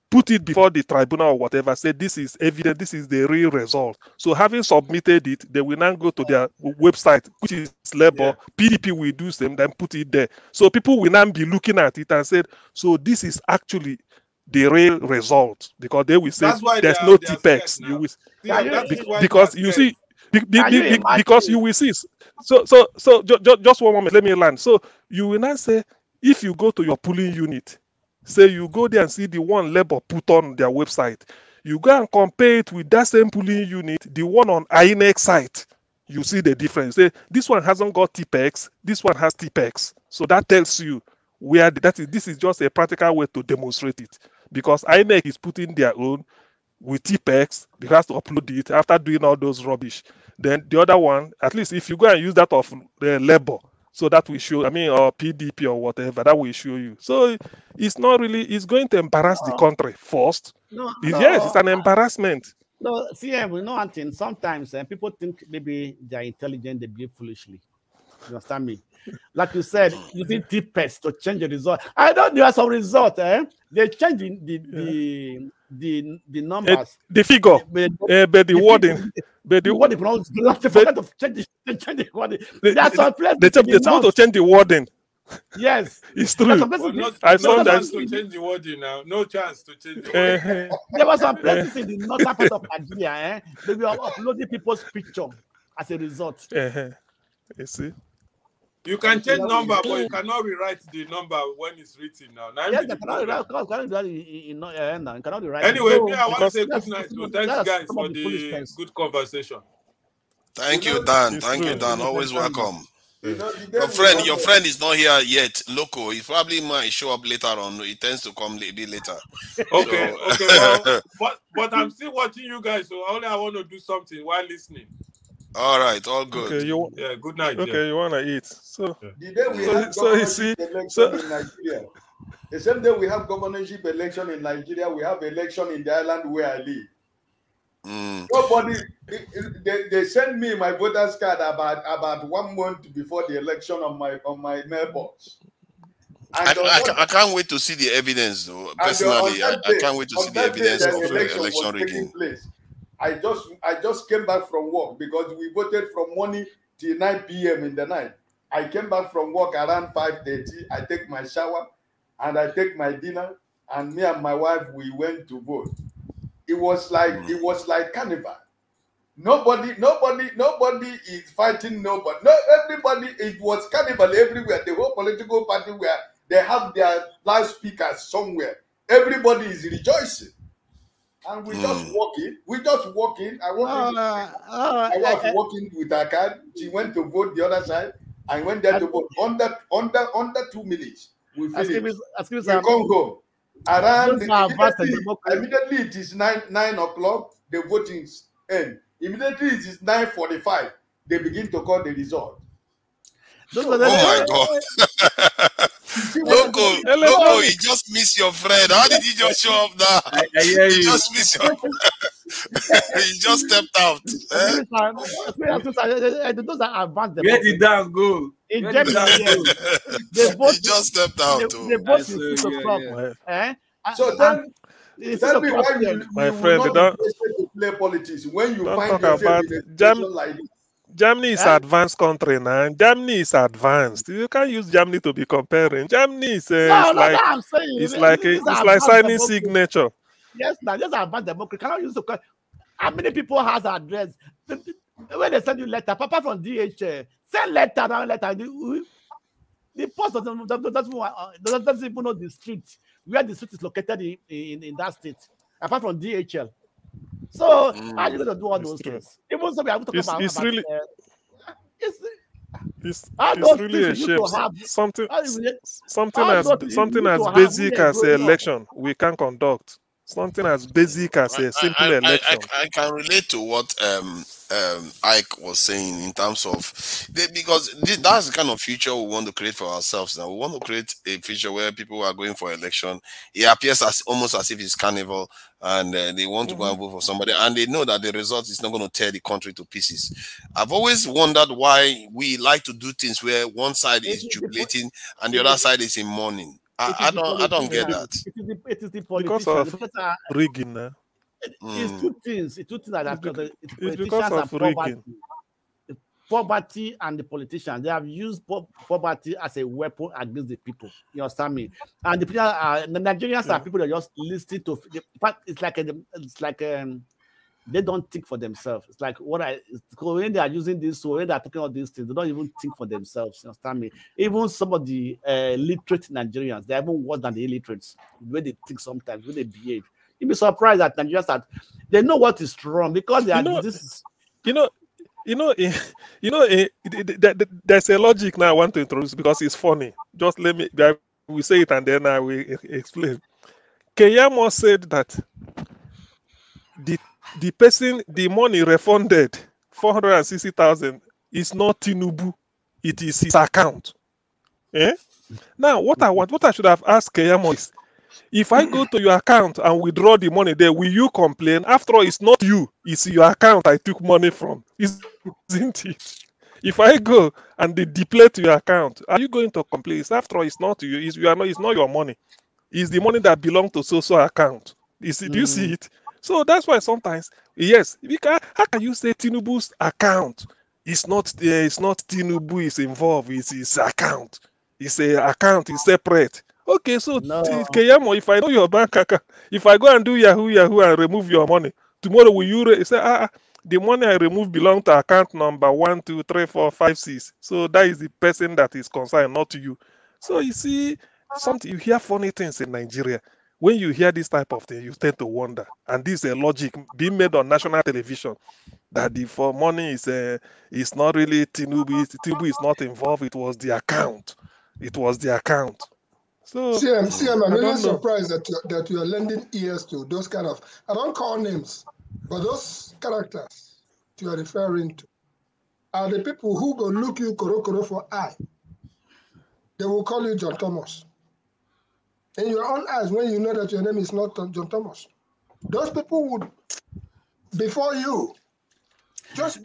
put it before the tribunal or whatever, say this is evident, this is the real result. So having submitted it, they will now go to their website, which is Labour. PDP will do same, then put it there. So people will now be looking at it and say, so this is actually the real result, because they will say there's no TPEX. Because you see, because you will see. So just one moment, let me land. So you will now say, if you go to your polling unit, say you go there and see the one Labour put on their website, you go and compare it with that same polling unit, the one on INEC site, you see the difference. Say this one hasn't got TPEX, this one has TPEX. So that tells you where this is just a practical way to demonstrate it, because INEC is putting their own with TPEX, because to upload it after doing all those rubbish. Then the other one, at least if you go and use that of Labour, so that will show, or PDP or whatever, that will show you. So it's not really, it's going to embarrass the country first. Yes, it's an embarrassment. No, see, we know one thing. Sometimes people think maybe they're intelligent, they behave foolishly. You understand me? Like you said, using TPEX to change the result. I know there are some results. They change the numbers. The figure, but the wording. But the wording, they forgot to change the wording. That's some place. They want to change the wording. Yes, it's true. I saw that to change the wording now. No chance to change the wording. There were some places in the northern part of Nigeria. They were uploading people's picture as a result. You see. You can change number, but you cannot rewrite the number when it's written now. Yes, you cannot rewrite. Anyway, I want to say good night. So thanks, guys, for the good conversation. Thank you, Dan. Thank you, Dan. Always welcome. Your friend is not here yet. Loco, he probably might show up later on. He tends to come a bit later. Okay. Well, but I'm still watching you guys, so I want to do something while listening. All right, all good. Okay, good night. Okay, you want to eat. So, the day we have governorship election in Nigeria, the same day we have governorship election in Nigeria, we have election in the island where I live. Nobody, they sent me my voter's card about 1 month before the election on my mailbox. I can't wait to see the evidence, though. Personally, I can't wait to see the evidence of election rigging. I just came back from work because we voted from morning till 9 p.m. in the night. I came back from work around 5:30. I take my shower and I take my dinner, and me and my wife, we went to vote. It was like carnival. Nobody is fighting nobody. No, everybody, it was carnival everywhere. The whole political party where they have their loudspeakers somewhere. Everybody is rejoicing. And we just walking. I was walking with her card. She went to vote the other side. I went there to vote. Under 2 minutes, we finished. We come home. Around immediately it is 9 o'clock. The voting end. Immediately it is 9:45. They begin to call the result. Oh my God. Loco, you just miss your friend. How did he just show up now? I hear you. Just miss your He just stepped out. Those are advanced. Where did that go? In Germany, they both just stepped out. They both in 6 o'clock. So then, tell me why you friend, will not be to play politics when you find yourself in a situation like this. Germany is advanced country now. Germany is advanced. You can't use Germany to be comparing. Germany is it's like signing signature. Yes, now just advanced democracy. Cannot use the. How many people has address? When they send you letter, Papa from DHL, send letter, now letter. The post doesn't even know the street where the street is located in that state, apart from DHL. So how are you going to do all those things? Even so, we are talking about it's really a shame. Something as basic as an election we can conduct. Something as basic as a simple election. I can relate to what Ike was saying in terms of because that's the kind of future we want to create for ourselves now. We want to create a future where people are going for election. It appears almost as if it's carnival, and they want to go and vote for somebody, and they know that the result is not going to tear the country to pieces. I've always wondered why we like to do things where one side is jubilating and the other side is in mourning. I don't get that. It is the because of rigging. It's two things. It's two things that it's because of rigging. Poverty and the politicians, they have used poverty as a weapon against the people. You understand me? And the people the Nigerians are people that just listen to. It's like they don't think for themselves. It's like when they are using this, so when they are talking about these things, they don't even think for themselves. You understand me? Even some of the literate Nigerians, they're even worse than the illiterates. The way they think sometimes, the way they behave. You'd be surprised that Nigerians they know what is wrong because they are. There's a logic now I want to introduce because it's funny. Just let me. We say it and then I will explain. Keyamo said that the money refunded 460,000 is not Tinubu, it is his account. Now what I should have asked Keyamo is, if I go to your account and withdraw the money there, will you complain? After all, it's not you, it's your account I took money from, isn't it? If I go and they deplete your account, are you going to complain? After all, it's not you, it's not your money. It's the money that belongs to social account. Do you see it? So that's why sometimes, yes, how can you say Tinubu's account? It's not Tinubu is involved, it's his account. It's an account, it's separate. Okay, so Keyamo, if I know your bank account, if I go and do Yahoo and remove your money, tomorrow will you say, the money I remove belongs to account number 1, 2, 3, 4, 5, 6. So that is the person that is concerned, not you. So you see, you hear funny things in Nigeria. When you hear this type of thing, you tend to wonder. And this is a logic being made on national television that the for money is not really Tinubu. Tinubu is not involved. It was the account. It was the account. So CM, I'm really surprised that you are lending ears to those kind of, I don't call names, but those characters you are referring to are the people who go look you koro for eye. They will call you John Thomas. In your own eyes, when you know that your name is not John Thomas. Those people would, before you, just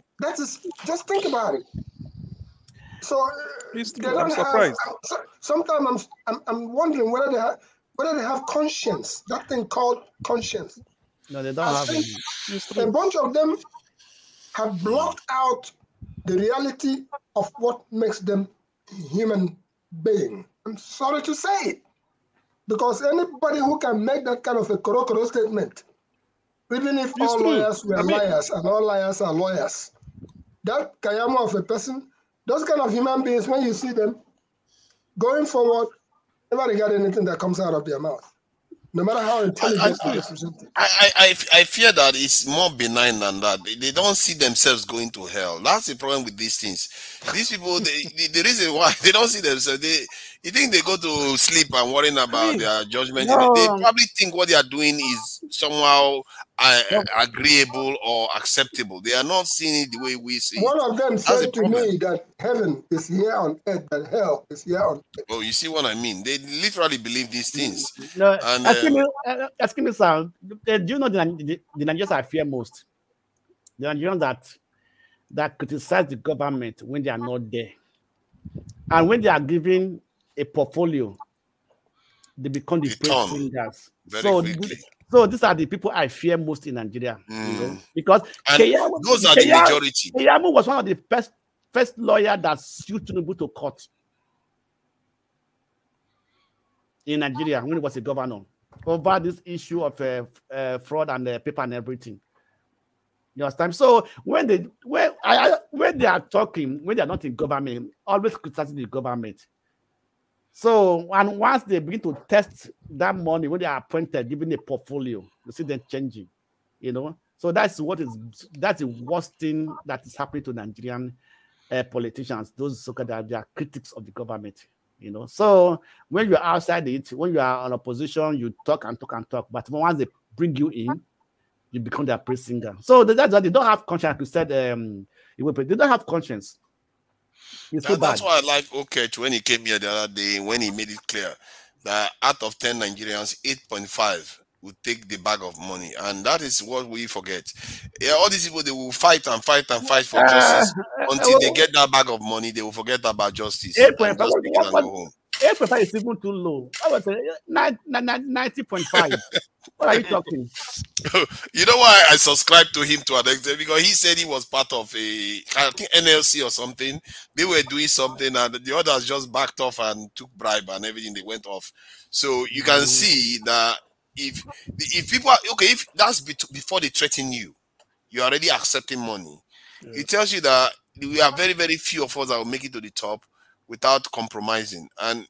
think about it. So I'm surprised. Sometimes I'm wondering whether they have conscience. That thing called conscience. No, they don't have it. A bunch of them have blocked out the reality of what makes them human being. I'm sorry to say it. Because anybody who can make that kind of a koro statement, even if all lawyers were liars and all liars are lawyers, that Keyamo of a person, those kind of human beings, when you see them going forward, never regard anything that comes out of their mouth, no matter how intelligent they present it. I fear that it's more benign than that. They don't see themselves going to hell. That's the problem with these things. These people, the reason why they don't see themselves, you think they go to sleep and worrying about their judgment. No. They probably think what they are doing is somehow agreeable or acceptable. They are not seeing it the way we see it. One of them said to me that heaven is here on earth, that hell is here on earth. Oh, you see what I mean? They literally believe these things. No, And asking me, sir, do you know the Nigerians I fear most? The Nigerians that criticize the government when they are not there. And when they are given a portfolio, they become the praise singers. So these are the people I fear most in Nigeria. You know? Because those are the majority. Keyamu was one of the first lawyer that sued Tinubu to court in Nigeria when he was a governor over this issue of fraud and paper and everything. You understand? So when they are talking, when they are not in government, always criticizing the government. So and once they begin to test that money, when they are appointed, giving a portfolio, you see them changing. You know, so that's the worst thing that is happening to Nigerian politicians. Those so-called they are critics of the government. You know, so when you're outside it, when you are on opposition, you talk and talk and talk. But once they bring you in, you become their praise singer. So that's why they don't have conscience. Like you said, they don't have conscience. That's why I like Okech when he came here the other day, when he made it clear that out of 10 Nigerians, 8.5 will take the bag of money. And that is what we forget. Yeah, all these people, they will fight and fight and fight for justice until they get that bag of money. They will forget about justice. 8.5 is even too low. I was 90.5. What are you talking? You know why I subscribed to him to an extent? Because he said he was part of I think NLC or something. They were doing something and the others just backed off and took bribe and everything. They went off. So you can see that if people if that's before they threaten you, you're already accepting money. It tells you that we are very, very few of us that will make it to the top without compromising. And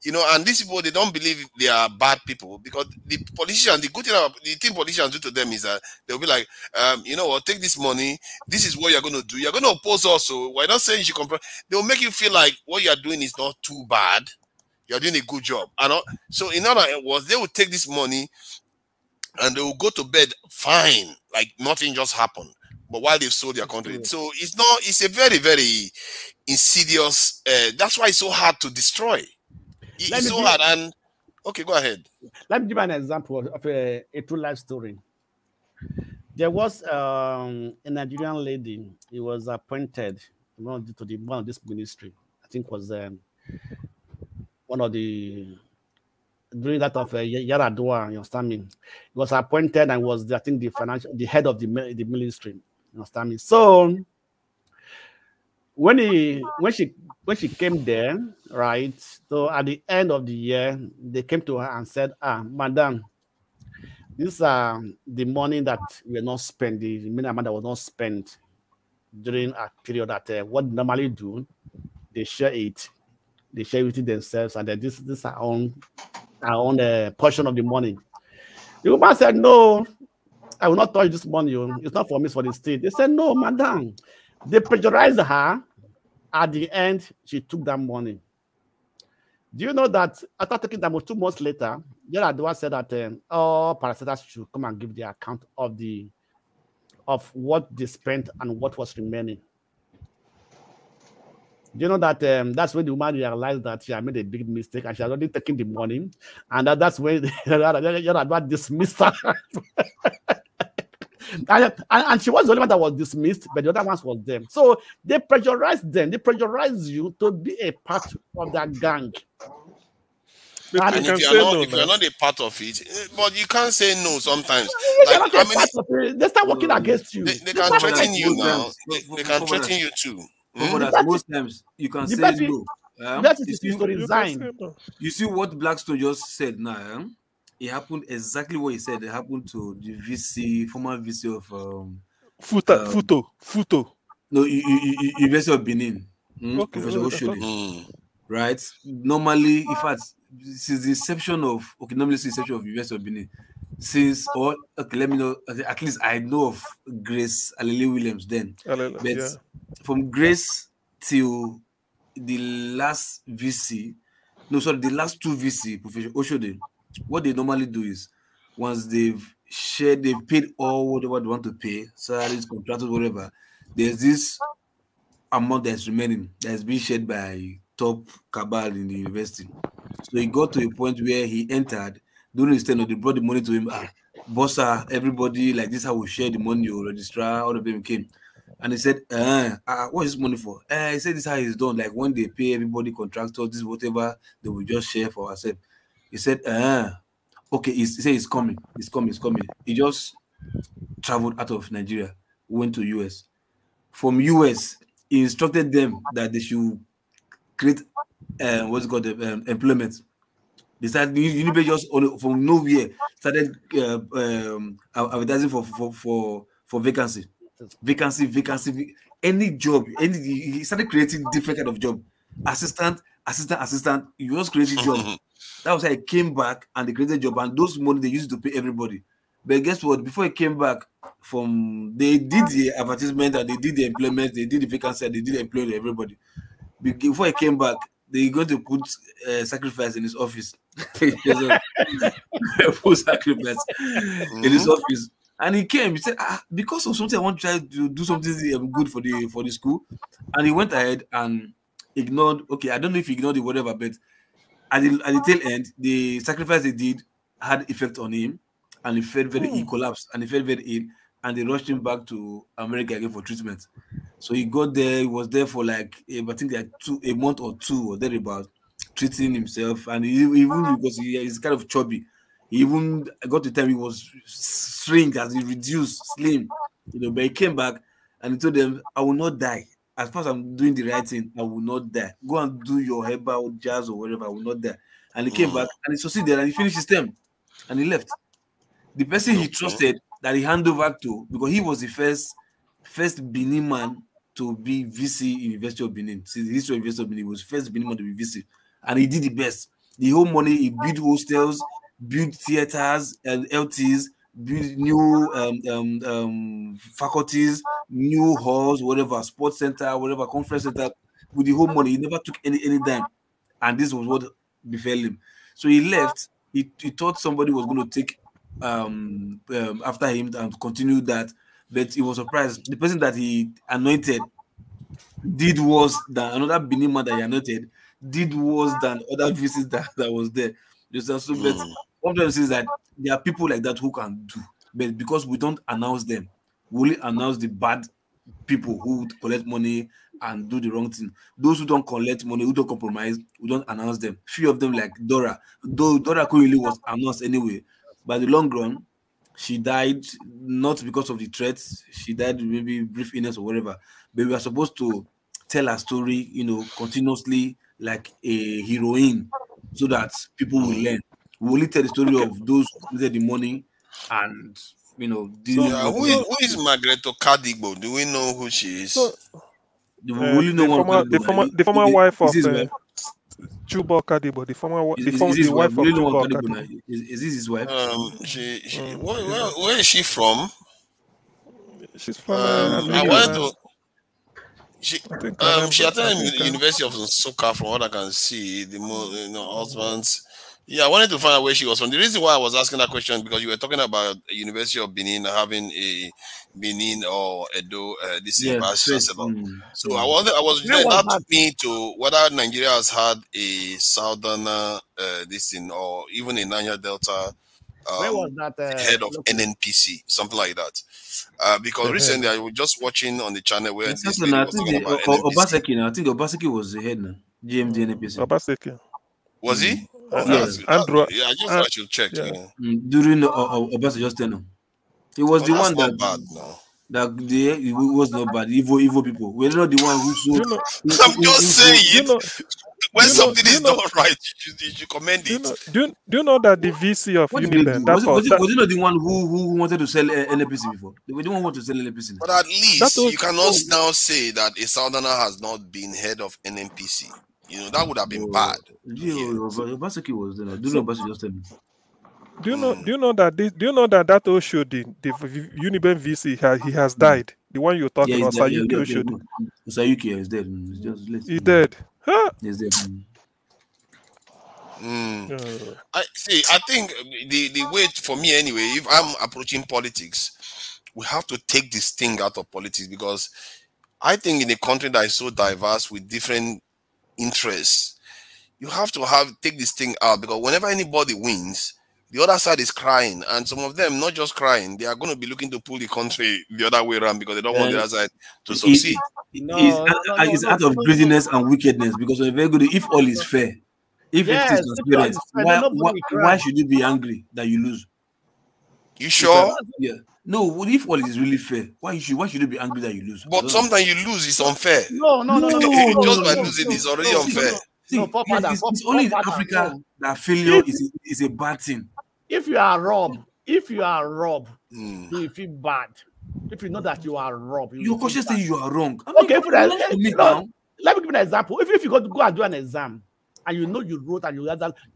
you know, and these people, they don't believe they are bad people, because the politicians, the good thing about the thing politicians do to them is that they'll be like, you know what, take this money, this is what you're going to do. You're going to oppose also. We're not saying you should compromise. They'll make you feel like what you're doing is not too bad. You're doing a good job. And so in other words, they will take this money and they will go to bed fine, like nothing just happened. But while they've sold their country. So it's a very, very insidious, that's why it's so hard to destroy. It's so hard. And okay, go ahead. Let me give an example of a true life story. There was a Nigerian lady. He was appointed to one of this ministry. I think was one of the during that of Yaradua. You understand me? He was appointed and was I think the head of the ministry. You understand me? So when she came there, right? So at the end of the year, they came to her and said, madam, these are the money that we are not spent, the minimum that was not spent during a period that what they normally do, they share it with themselves, and then this is our own portion of the money. The woman said, no, I will not touch this money. It's not for me, it's for the state. They said, no, madam. They pressurized her. At the end, she took that money. Do you know that after taking that money, 2 months later, Yaradua said that all parasites should come and give their account of what they spent and what was remaining. Do you know that that's when the woman realized that she had made a big mistake and she had already taken the money, and that's when Yaradua dismissed her. And she was the only one that was dismissed, but the other ones was them. So they pressurized them. They pressurized you to be a part of that gang. And if you're not a part of it, but you can't say no sometimes. Like, they start working against you. They can threaten you now. They can threaten you too. Most times you can say no. You see what Blackstone just said now. It happened exactly what he said. It happened to the VC, former VC of Futo. No, University of Benin. Professor Oshodi. Right? Normally, in fact, since the inception of University of Benin, let me know, at least I know of Grace Alele Williams then. But from Grace till the last VC, the last two VC, Professor Oshodi, what they normally do is once they've paid all whatever they want to pay, salaries, contractors, whatever, there's this amount that's remaining that's being shared by top cabal in the university. So he got to a point where he entered during his tenure. They brought the money to him. Bossa, everybody, like this, how we share the money, your registrar, all of them came. And he said, what is this money for? He said, this is how it's done. Like when they pay everybody, contractors, this whatever, they will just share for ourselves. He said, okay, he said it's coming. He just traveled out of Nigeria, went to US. From US, he instructed them that they should create what's called employment. They started Unibe just from nowhere started advertising for vacancy, any job. He started creating different kind of job, assistant. You just created job. That was how he came back and they created job, and those money they used to pay everybody. But guess what? Before he came back they did the advertisement and they did the employment, they did the vacancy, and they did the employment everybody. Before he came back, they going to put sacrifice in his office. Full sacrifice in his office. And he came, he said, because of something, I want to try to do something good for the school. And he went ahead and ignored, I don't know if he ignored it, whatever, but at the tail end, the sacrifice they did had effect on him, and he collapsed, and he felt very ill, and they rushed him back to America again for treatment. So he got there, he was there for like, I think like a month or two or thereabout, treating himself, and even because he's kind of chubby, he even got to the time he was shrink as he reduced, slim, but he came back and he told them, I will not die. As far as I'm doing the right thing, I will not die. Go and do your herbal jazz or whatever, I will not die. And he came back and he succeeded and he finished his term and he left. The person he trusted that he handed over to, because he was the first Benin man to be VC in University of Benin. See, the history of University of Benin, he was the first Benin man to be VC. And he did the best. The whole money, he built hostels, built theaters and LTs, build new faculties, new halls, whatever, sports center, whatever, conference center, with the whole money. He never took any dime. And this was what befell him. So he left. He thought somebody was going to take after him and continue that, but he was surprised. The person that he anointed did worse than another Benin man that he anointed, did worse than other visits that was there. So, but one of them says that there are people like that who can do, but because we don't announce them, we only announce the bad people who collect money and do the wrong thing. Those who don't collect money, who don't compromise, we don't announce them. Few of them, like Dora, though Dora really was announced anyway. By the long run, she died not because of the threats. She died maybe brief illness or whatever. But we are supposed to tell her story, continuously like a heroine, so that people will learn. We only tell the story of those who get the money and who is Margaret Okadigbo? Do we know who she is? The former wife of Chuba Okadibo, the wife of Chuba Okadibo. Is this his wife? Where is she from? She's from. I wanted to. She attended the University of Nsukka, from what I can see. The husbands. Yeah, I wanted to find out where she was from. The reason why I was asking that question, because you were talking about University of Benin having a Benin or Edo vice chancellor. So I was that took me to whether Nigeria has had a southerner or even a Niger Delta where was that, head of NNPC, something like that. Because recently I was just watching on the channel where this lady was talking about Obaseki. I think Obaseki was the head now. GMD NNPC. Obaseki. Was he? Andrew. Yeah, I just thought I should check. During Obaseki just then. He was the one that bad now. It was not bad. Evil people. We're not the one who so. I'm just saying. When something is not right, you should commend it. Do you know that the VC of Uniben was it not the one who wanted to sell NNPC before? They didn't want to sell NNPC. But at least you cannot now say that a southerner has not been head of NNPC. That would have been bad. Obaseki was there. Do you know Obaseki just tell me? Do you know that Oshodi, the Uniben VC, he has died? The one you're talking about, Sayuki Oshodi. Sayuki is dead. He's dead. Huh? He's dead. I see. I think the way for me anyway, if I'm approaching politics, we have to take this thing out of politics, because I think in a country that is so diverse with different interests, you have to take this thing out, because whenever anybody wins, the other side is crying, and some of them not just crying, they are going to be looking to pull the country the other way around because they don't want the other side to succeed. It's out of greediness and wickedness, because we're very good. If all is fair, if it is transparent, why should you be angry that you lose? You sure? Yeah. No, if all is really fair, why should you be angry that you lose? But sometimes you lose, it's unfair. No. Just by losing is already unfair. It's only in Africa that failure is a bad thing. If you are robbed, you feel bad. If you know that you are robbed, your conscience says you are wrong. Okay, let me give you an example. If you go and do an exam, and you know you wrote and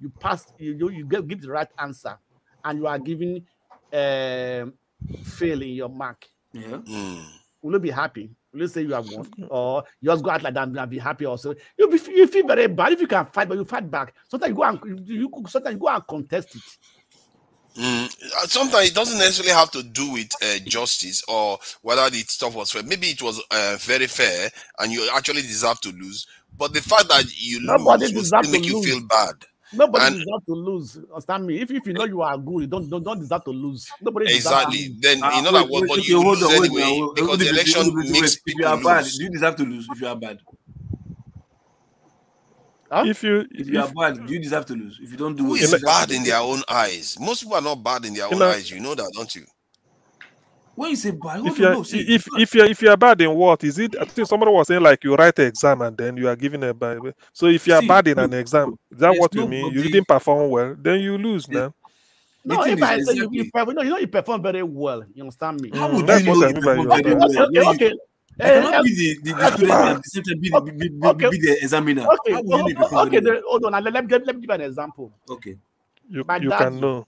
you passed, you give the right answer, and you are giving fail in your mark. Yeah. Will you be happy? Will you say you have won, or you just go out like that and be happy? Also, you feel very bad. If you can fight, but you fight back. Sometimes you go and contest it. Sometimes it doesn't necessarily have to do with justice or whether the stuff was fair. Maybe it was very fair and you actually deserve to lose. But the fact that you lose will still make you feel bad. Nobody deserves to lose. Understand me? If you know you are good, you don't deserve to lose. Nobody exactly. Then you know that what, but you lose anyway because the election makes people you are bad. lose. Do you deserve to lose if you are bad? If you are bad, do you deserve to lose? If you don't do who is bad in their own eyes? Most people are not bad in their own eyes. You know that, don't you? When you say bad, if you are bad in what is it? I think somebody was saying like you write an exam and then you are given a bad. So if you are bad in an exam, is that what you mean? You didn't perform well, then you lose, man. No, if I say you perform very well, you understand me? How would you know you perform very well? Okay. I cannot be the student and the same time be the examiner. Okay, hold on. Let me give an example. Okay. You can know.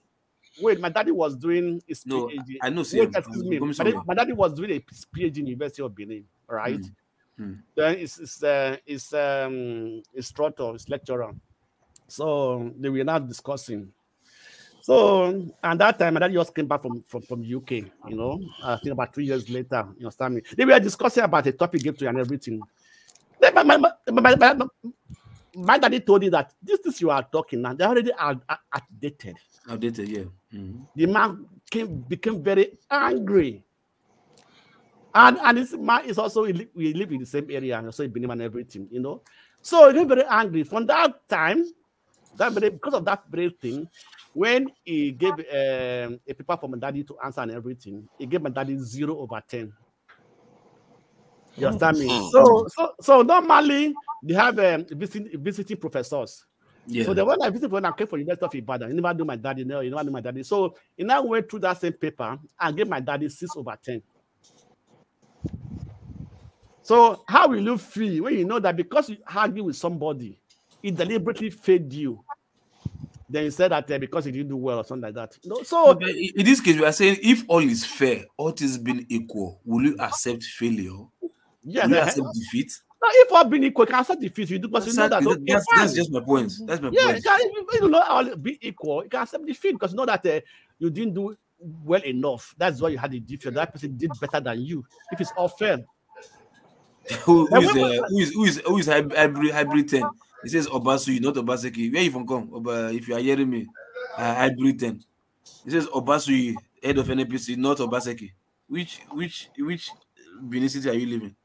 Wait, my daddy was doing his PhD. I know. Excuse me. My daddy was doing a PhD in the University of Benin, right? Then it's instructor, his lecturer. So they were now discussing. So, and that time, my dad just came back from UK, you know, I think about 3 years later, you understand me? They were discussing about a topic gift and everything. Then my daddy told me that this you are talking now, they already are outdated. Outdated, yeah. The man became very angry. And this man is also, we live in the same area, and so he believe and everything, you know. So he became very angry. From that time, because of that very thing, when he gave a paper for my daddy to answer and everything, he gave my daddy 0/10. You understand me? So normally they have visiting professors. Yeah. So the one I visited when I came from University of Ibadan, you never knew my daddy. No, you never knew my daddy. So he now went through that same paper and gave my daddy 6/10. So how will you feel when you know that because you argue with somebody, he deliberately failed you? Then you said that because he didn't do well or something like that. No, so in this case, we are saying if all is fair, all is being equal, will you accept failure? Yes, will you accept defeat? No, if all being equal, you can accept defeat. You do because you know that. That's just my point. That's my point. If you know all be equal, you can accept defeat because you know that you didn't do well enough. That's why you had the defeat. That person did better than you. If it's all fair. Who is hybrid 10? It says Obasuyi, not Obaseki. Where you from come? If you are hearing me, hybrid 10. It says Obasuyi, head of NPC, not Obaseki. Which Benin city are you living?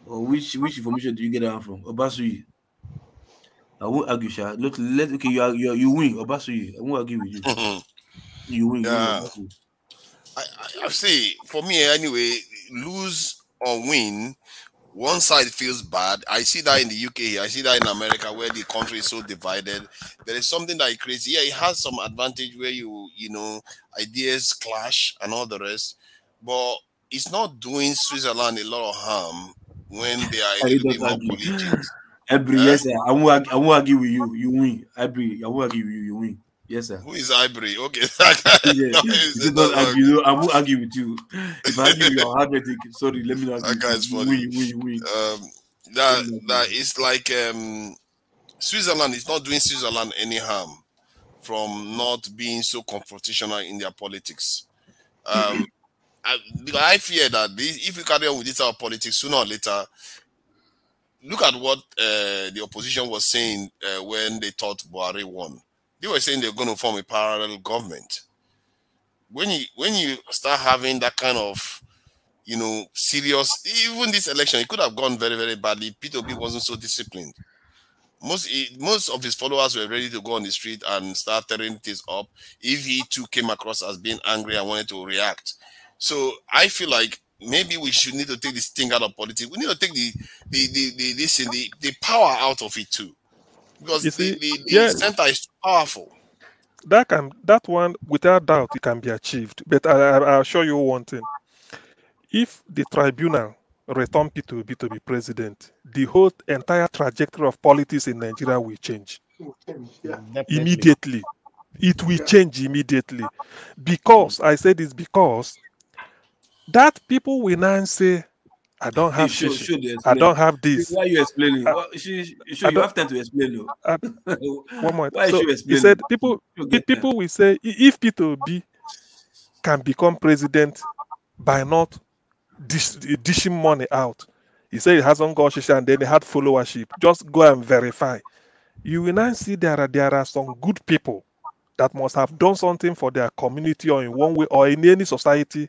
Or which information do you get that from? Obasuyi. I won't argue, Sha. Okay, you win, Obasuyi. I won't argue with you. You win. Yeah. I see. For me, anyway, lose or win, one side feels bad. I see that in the UK. I see that in America, where the country is so divided. There is something that is crazy. Yeah, it has some advantage where you know ideas clash and all the rest, but it's not doing Switzerland a lot of harm when they are a little bit more collegiate. Yes, sir. I won't argue with you. You win. I won't argue with you. You win. Yes, sir. Who is Ivory? Okay. Don't argue. I won't argue with you. If I argue with you, I'll have it. Sorry, let me not. That guy's funny. Win. That is like Switzerland is not doing Switzerland any harm from not being so confrontational in their politics. Because I fear that if you carry on with this type of politics, sooner or later, look at what the opposition was saying when they thought Buhari won. They were saying they're going to form a parallel government. When you start having that kind of, serious, even this election, it could have gone very, very badly. P2B wasn't so disciplined. Most of his followers were ready to go on the street and start tearing things up if he too came across as being angry and wanted to react. So I feel like maybe we should need to take this thing out of politics. We need to take the power out of it too, because the center is too powerful. That one, without doubt, it can be achieved. But I'll show you one thing. If the tribunal return P2B to be president, the whole entire trajectory of politics in Nigeria will change. Immediately. It will change immediately. Because, I say this because, that people will now say, I don't have this. I don't have this. Why are you explaining? You have time to explain. One more. So he said people will say if P2B can become president by not dishing money out. He said he hasn't got shisha and then he had followership. Just go and verify. You will now see there are some good people that must have done something for their community or in one way or in any society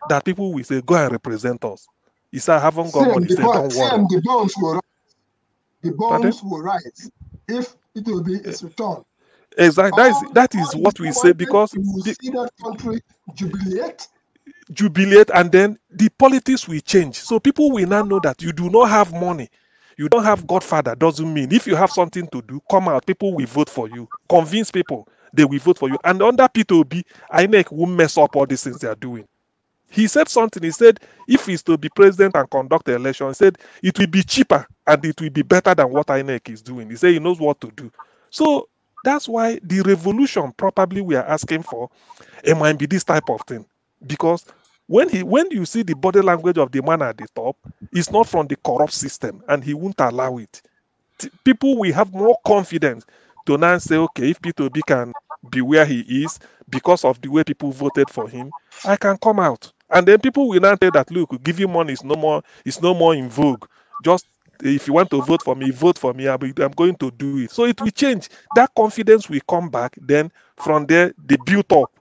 that people will say, go and represent us. He said, I haven't got money. He said, don't worry. The bonds will rise if it will be its return. Exactly. That is what we say, because you will see that country jubilate, and then the politics will change. So people will now know that you do not have money. You don't have Godfather. Doesn't mean if you have something to do, come out. People will vote for you. Convince people they will vote for you. And under P2B, INEC won't mess up all these things they are doing. He said something. He said, if he's to be president and conduct the election, he said it will be cheaper and it will be better than what INEC is doing. He said he knows what to do. So that's why the revolution probably we are asking for, it might be this type of thing. Because when you see the body language of the man at the top, it's not from the corrupt system, and he won't allow it. People will have more confidence to now say, okay, if P2B can be where he is because of the way people voted for him, I can come out. And then people will now say that, look, giving money is no more in vogue. Just if you want to vote for me, vote for me. I'm going to do it. So it will change. That confidence will come back. Then from there, they build up.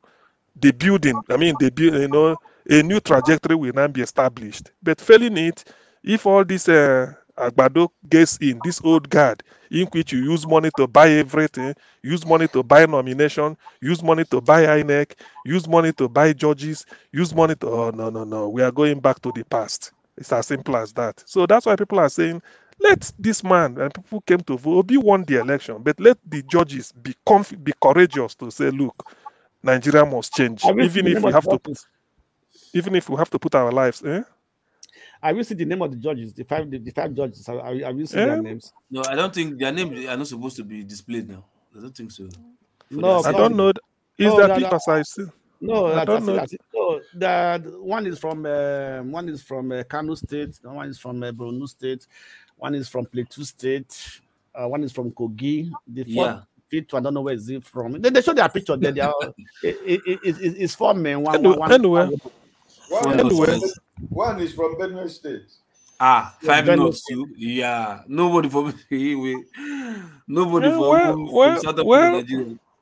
The building, a new trajectory will now be established. But failing it, if all this Agbado gets in, this old guard, in which you use money to buy everything, use money to buy nomination, use money to buy INEC, use money to buy judges, use money to, oh, no, we are going back to the past. It's as simple as that. So that's why people are saying, let this man, and people came to vote, Obi won the election, but let the judges be courageous to say, look, Nigeria must change, even if we have to put our lives. Have you seen the name of the judges? The five judges. Have you seen their names? No, I don't think their names are not supposed to be displayed now. I don't think so. No, I don't know. Is that because I see? No, I don't know. No, the one is from Kano State. One is from Borno State. One is from Plateau State. One is from Kogi. Fifth, I don't know where is it from. They show their picture there. It's 4 men. One is from Benue State. 5 notes too. Yeah, nobody from Nigeria.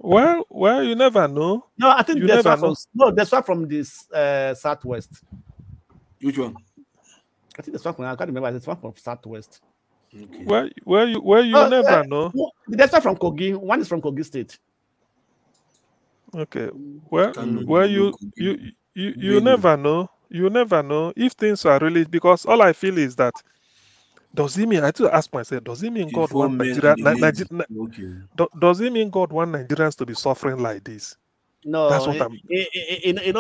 Well, you never know. No, I think there's one from this Southwest. Which one? I think there's one from, I can't remember. There's one from Southwest. Okay. Where you never know. There's one from Kogi. One is from Kogi State. Okay. Well, you never know. You never know if things are really, because all I feel is that, does it mean, I have to ask myself, does it mean God want does it mean God want Nigerians to be suffering like this? No, that's what I'm.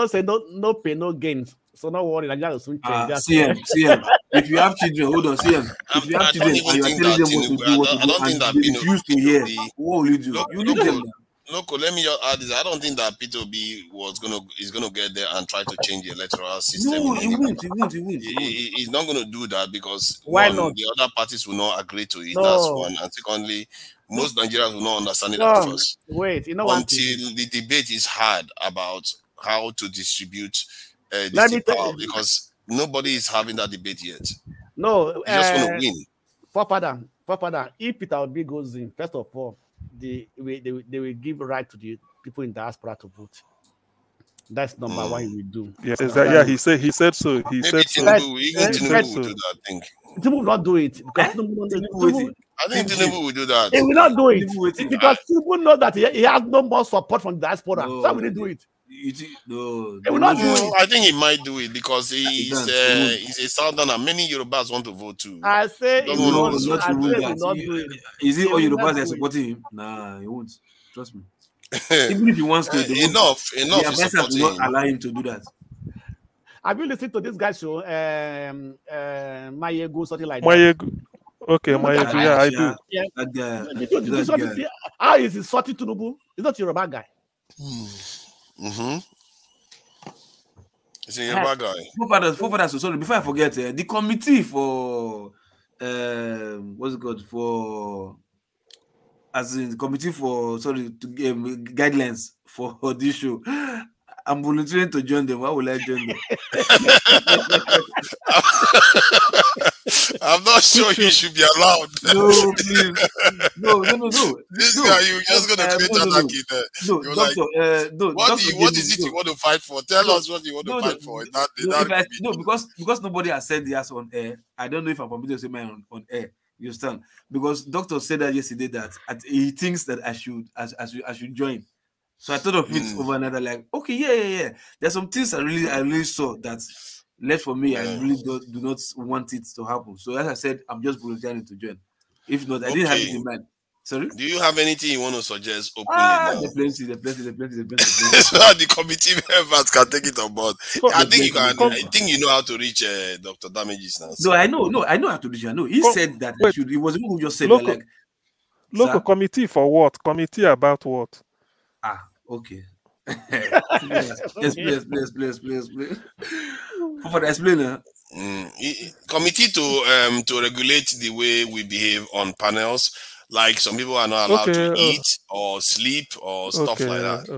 Say no pain, no gain. So no worry, Nigeria will soon change. CM. If you have children, hold on, CM. If you have children and you are telling them what to do, I don't think that refuse to hear. What will you do? You leave them. Loco, let me just add this. I don't think that Peter Obi is gonna get there and try to change the electoral system. No, he won't. He's not gonna do that because Why not? The other parties will not agree to it. No. That's one. And secondly, most Nigerians will not understand it at first. Wait, until the debate is hard about how to distribute this power, because nobody is having that debate yet. No, he's just gonna win. Father, if Peter Obi goes in, first of all, they will give right to the people in diaspora to vote. That's number one he will do. Yes, exactly. Yeah, he said so. He said so. Tinubu will do that, I think. Tinubu will not do it because I think Tinubu will do that. He will not do it because Tinubu knows that he has no more support from the diaspora. So will he do it? No, he will not do it. I think he might do it because he's a southerner. Many Yorubas want to vote too. I say he will not do it. Is it all Yorubas that are supporting him? Nah, he won't. Trust me. Even if he wants to, enough. The advisors will not allow him to do that. Have you listened to this guy's show, Mayegu, something like that? Okay, Mayegu, yeah, I do. Yeah. How is he sorting Tinubu? He's not a Yoruba guy. It's a Yoruba guy. Forefathers, sorry, before I forget, the committee for what's it called? For as in the committee for guidelines for this show. I'm volunteering to join them. Why will I join them? I'm not sure you should be allowed. No, please. No. This guy, you're just going to create anarchy there. No, doctor, what is it you want to fight for? Tell us what you want to fight for. Because nobody has said yes on air. I don't know if I'm permitted to say mine on air. You understand? Because doctor said that yesterday that he thinks that I should join. So I thought of it overnight. Like, okay, yeah. There's some things I really saw that left for me. I really do not want it to happen. So as I said, I'm just volunteering to join. If not, I didn't have it in mind. Sorry. Do you have anything you want to suggest openly? The plenty. So the committee members can take it on board. I think you can. I think you know how to reach Dr. Damages now. So. No, I know how to reach. I know he said that he was who just said local, that, like local committee for what? Committee about what? Okay. Please. For the explainer. Committee to regulate the way we behave on panels. Like some people are not allowed to eat or sleep or stuff like that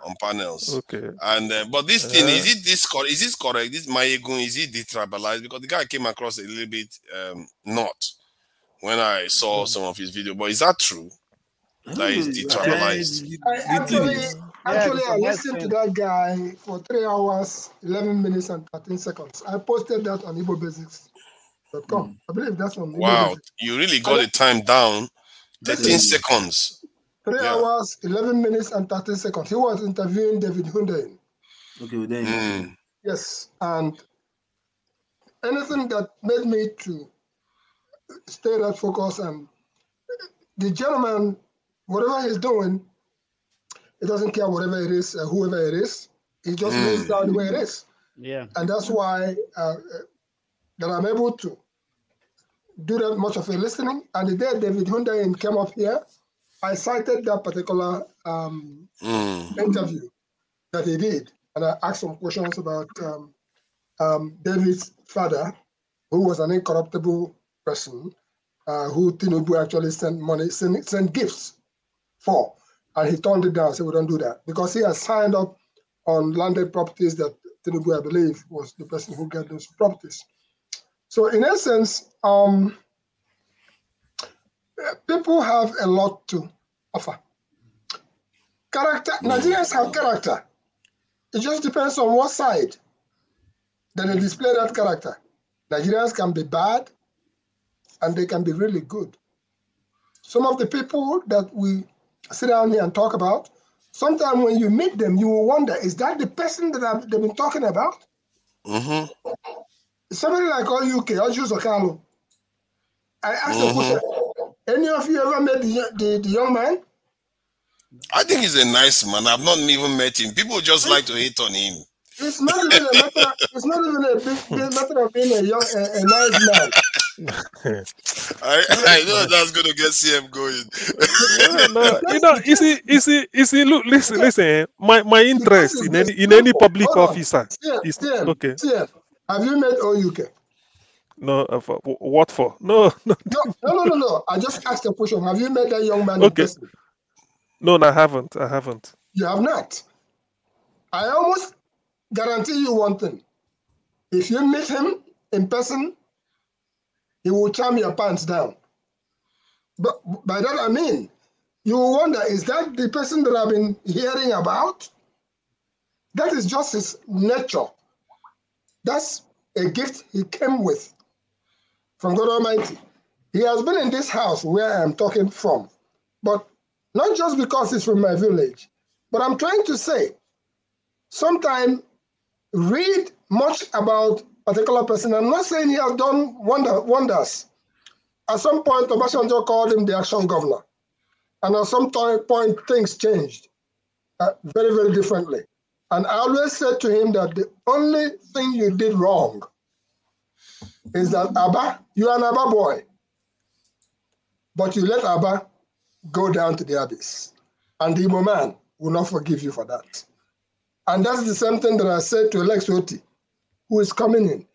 on panels. And but this thing is this correct? This Mayegun, is it detribalized? Because the guy came across a little bit not when I saw some of his video. But is that true? That is detribalized. Actually, I listened to that guy for 3 hours, 11 minutes, and 13 seconds. I posted that on IgboBasics.com. I believe that's on. Wow, you really got the time down. 13 seconds. 3 hours, 11 minutes, and 13 seconds. He was interviewing David Hundeyin. Okay, then. Yes, and anything that made me to stay that focus, and the gentleman, whatever he's doing, he doesn't care whatever it is, whoever it is. He just lays down the way it is. Yeah. And that's why that I'm able to do that much of a listening. And the day David Hundeyin came up here, I cited that particular interview that he did. And I asked some questions about David's father, who was an incorruptible person, who Tinubu actually sent gifts for. And he turned it down, said we don't do that. Because he has signed up on landed properties that Tinubu, I believe, was the person who got those properties. So in essence, people have a lot to offer. Character, Nigerians have character. It just depends on what side that they display that character. Nigerians can be bad and they can be really good. Some of the people that we sit down here and talk about, sometimes when you meet them, you will wonder, is that the person that they've been talking about? Somebody like UK, Ojus Okalo. I asked the question, any of you ever met the young man? I think he's a nice man. I've not even met him. People just like to hate on him. It's not even a matter. It's not even a big matter of being a nice man. I know that's going to get CM going. No, you see. Look, listen. My interest in any public officer is okay. CF, have you met OUK? No, what for? No. No. I just asked a question. Have you met that young man in person? No, I haven't. You have not. I almost guarantee you one thing. If you meet him in person, he will charm your pants down. But by that I mean, you will wonder, is that the person that I've been hearing about? That is just his nature. That's a gift he came with from God Almighty. He has been in this house where I'm talking from, but not just because he's from my village, but I'm trying to say, sometimes read much about a particular person. I'm not saying he has done wonders. At some point, Obasanjo called him the action governor. And at some point, things changed very, very differently. And I always said to him that the only thing you did wrong is that Abba, you are an Abba boy, but you let Abba go down to the abyss. And the Igbo man will not forgive you for that. And that's the same thing that I said to Alex Oti, who is coming in.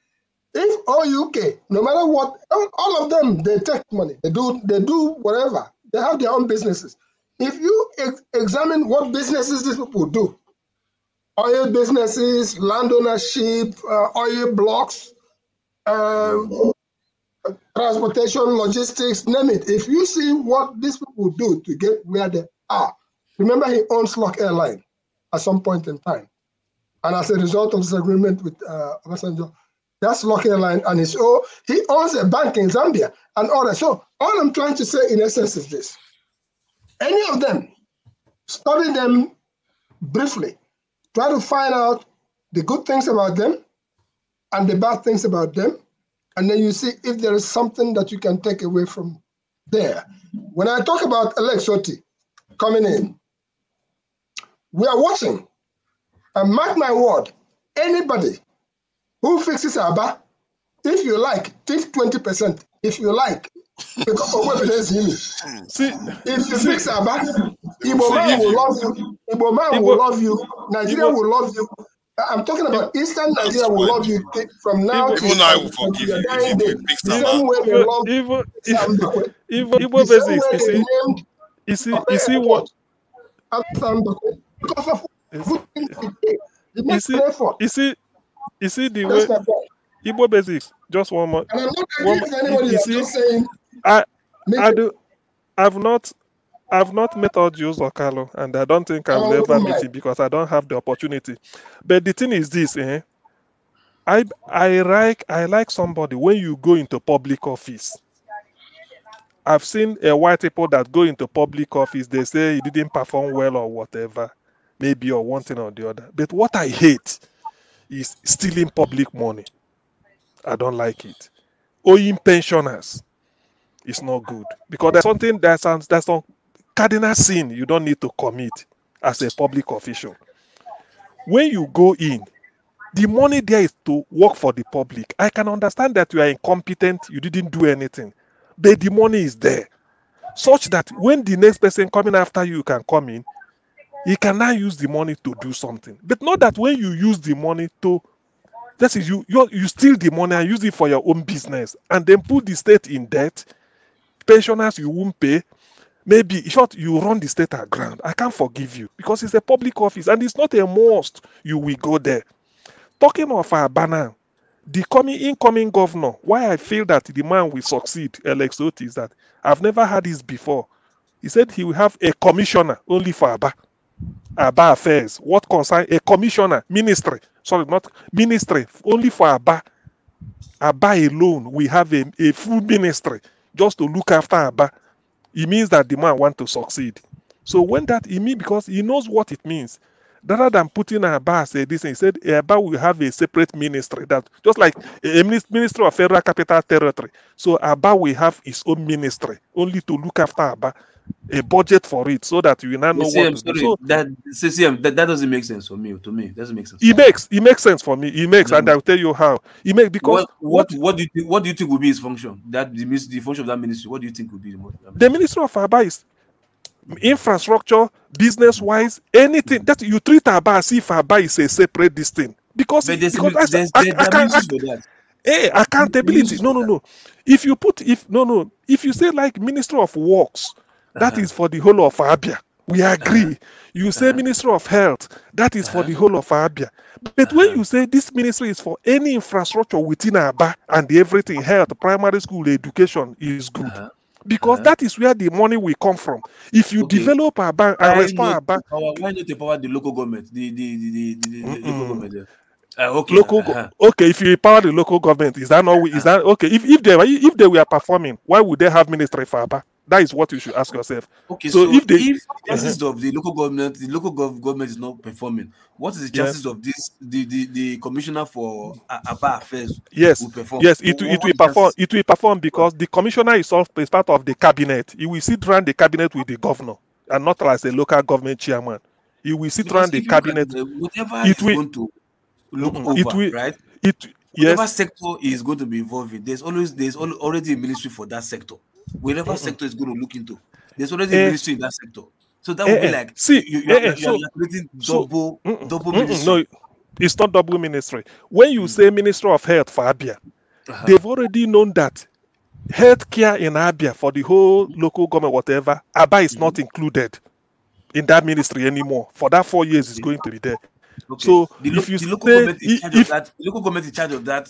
If OUK, no matter what, all of them, they take money, they do whatever. They have their own businesses. If you examine what businesses these people do, oil businesses, land ownership, oil blocks, transportation, logistics, name it. If you see what these people do to get where they are, remember he owns Lock Airline at some point in time. And as a result of this agreement with Obasanjo, that's Lock Airline, and he owns a bank in Zambia and all that. So all I'm trying to say in essence is this. Any of them, study them briefly. Try to find out the good things about them and the bad things about them. And then you see if there is something that you can take away from there. When I talk about Alex Oti coming in, we are watching. And mark my word, anybody who fixes Abba, if you like, take 20%. If you like, because of what it is in me. If you fix Abba, Igbo man will love you. Igbo man will love you. Nigeria will love you. I'm talking about Eastern Nigeria will love you from now to even I will forgive you if you fix the same way they love Igbo basics. You see what? Because of good things you see the way Igbo basics. Just one more. And I'm not against anybody. I'm just saying. I've not met Ojus or Carlo, and I don't think I'll ever meet him because I don't have the opportunity. But the thing is this, I like somebody when you go into public office. I've seen white people that go into public office, they say you didn't perform well or whatever, maybe or one thing or the other. But what I hate is stealing public money. I don't like it. Owing pensioners is not good because there's something that's some cardinal sin you don't need to commit as a public official. When you go in, the money there is to work for the public. I can understand that you are incompetent, you didn't do anything, but the money is there, such that when the next person coming after you can come in, he can now use the money to do something. But not that when you use the money to, that is, you steal the money and use it for your own business, and then put the state in debt. Pensioners you won't pay. Maybe short you run the state aground. I can't forgive you because it's a public office and it's not a must you will go there. Talking of our banner, the incoming governor, why I feel that the man will succeed, Alex Oti, is that I've never had this before. He said he will have a commissioner only for Aba affairs. What concern a commissioner, ministry, sorry, not ministry, only for Aba. Aba alone, we have a full ministry just to look after Aba. It means that the man wants to succeed. So when that, it means because he knows what it means. rather than putting Aba as this, he said Aba will have a separate ministry, that just like a ministry of Federal Capital Territory. So Aba will have his own ministry only to look after Aba, a budget for it, so that you now know what to do. So that doesn't make sense for me. To me, it doesn't make sense. It makes sense for me. It makes, and I'll tell you how. It makes, because what do you think will be his function? That the function of that ministry. What do you think will be the ministry of Aba is infrastructure, business-wise, anything that you treat Aba as if Aba is a separate this thing. Because there's accountability. No. If you say like Minister of Works, that is for the whole of Abia. We agree. You say Minister of Health, that is for the whole of Abia. But when you say this ministry is for any infrastructure within Aba and everything, health, primary school, education is good. Because that is where the money will come from. If you develop Aba and respond Aba, why not empower the local government? The local government. Okay, if you empower the local government, is that not? Is that okay? If they were performing, why would they have ministry for Aba? That is what you should ask yourself. Okay, so if the chances of the local government is not performing, what is the chances of this the commissioner for Aba affairs will perform? Yes, it will perform. It will perform because the commissioner is part of the cabinet. He will sit around the cabinet with the governor and not as a local government chairman. He will sit around the cabinet. It will going to look over, right? Whatever sector is going to be involved in, there's already a ministry for that sector. Whatever sector is going to look into, there's already a ministry in that sector. So that would be like you're creating double ministry. No, it's not double ministry. When you say Minister of Health for Abia, they've already known that healthcare in Abia for the whole local government, whatever, Aba is not included in that ministry anymore. For that 4 years, it's going to be there. Okay. So the local government in charge of that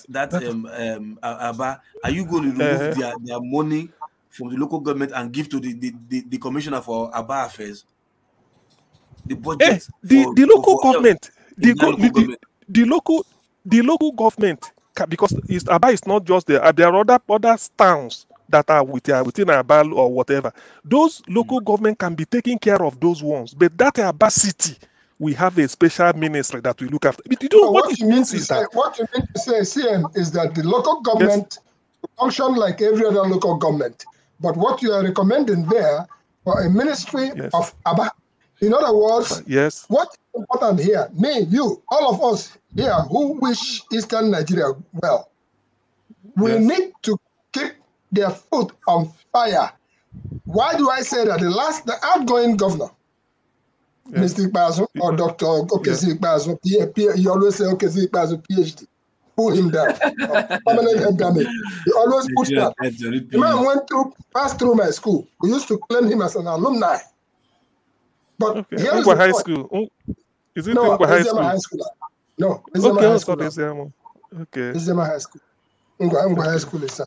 Aba, are you going to remove their money from the local government and give to the commissioner for Aba affairs? The budget the local government, the local government, because Aba is not just there. There are other towns that are within Aba or whatever. Those local government can be taking care of those ones, but that Aba city, we have a special ministry that we look after. But what you mean to say, CM, is that the local government function like every other local government. But what you are recommending there for a ministry of Aba, in other words, what's important here, me, you, all of us here who wish Eastern Nigeria well, we need to keep their foot on fire. Why do I say that? The outgoing governor, Mr. Bazo or Dr. Okezi Bazo, you always say Okezi Bazo, PhD. Pull him down. Permanent head damage. He always puts that. The man passed through my school. We used to claim him as an alumni. But here is the high point. school. Is it no, high school? High school? No, it's high school. Okay. It's high school. High school is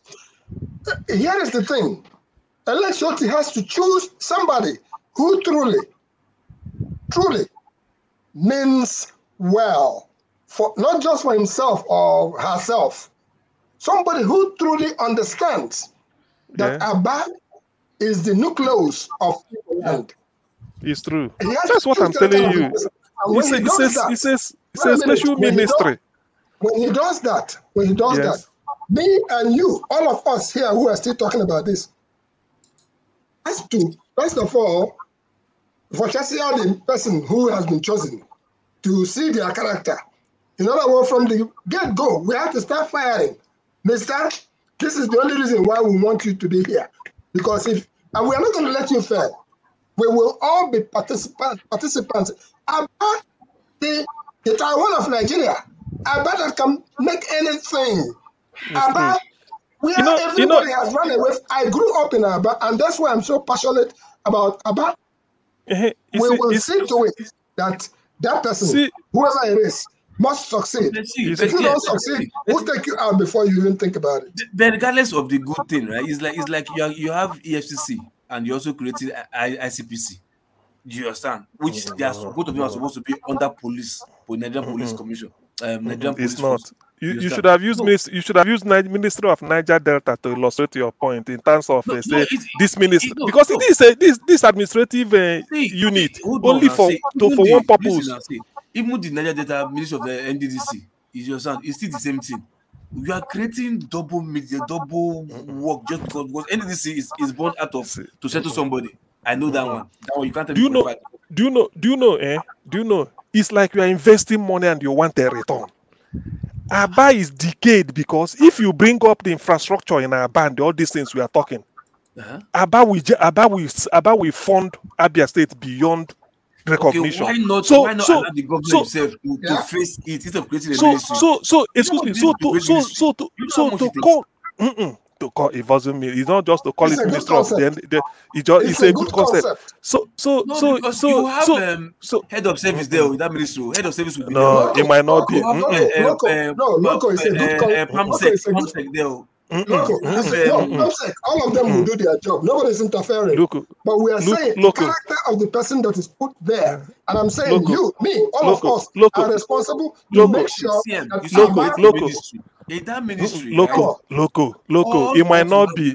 here is the thing. Elexoti has to choose somebody who truly means well, for not just for himself or herself, somebody who truly understands that Aba is the nucleus of the land. It's true. That's what I'm telling you. It's a special ministry. When he does that, me and you, all of us here who are still talking about this, has to, first of all, for the person who has been chosen to see their character. In other words, from the get-go, we have to start firing. Mister, this is the only reason why we want you to be here. Because and we are not going to let you fail. We will all be participants. Aba, the Taiwan of Nigeria, Aba that can make anything. Aba, everybody has run away. I grew up in Aba, and that's why I'm so passionate about Aba. We will see to it that person, whoever it is, must succeed. If you don't succeed, we'll take you out before you even think about it. But regardless of the good thing, right? It's like you have EFCC and you also created ICPC. Do you understand? Which both of them are supposed to be under Nigerian Police Commission. Nigerian Police Force. You should have used Ministry of Niger Delta to illustrate your point in terms of this ministry, because it is this administrative unit only for one purpose. even the Niger Data Ministry of the NDDC is your son. It's still the same thing. We are creating double media, double work just because NDDC is born out of to settle somebody. I know that one. That one you can't tell me. Do you know? It's like you are investing money and you want a return. Aba is decayed because if you bring up the infrastructure in Aba and all these things we are talking, Aba will fund Abia State beyond recognition. Okay, why not allow the government itself to face it instead of creating a ministry? Excuse me. To call it wasn't me. It's not just to call it ministry of it's a good concept. So you have head of service there with that ministry. Head of service will be no, it might not be. Loco is a good concept. All of them will do their job. Nobody's interfering. But we are saying the character of the person that is put there. And I'm saying you, me, all of us are responsible to make sure that that ministry. Loco. It might not be.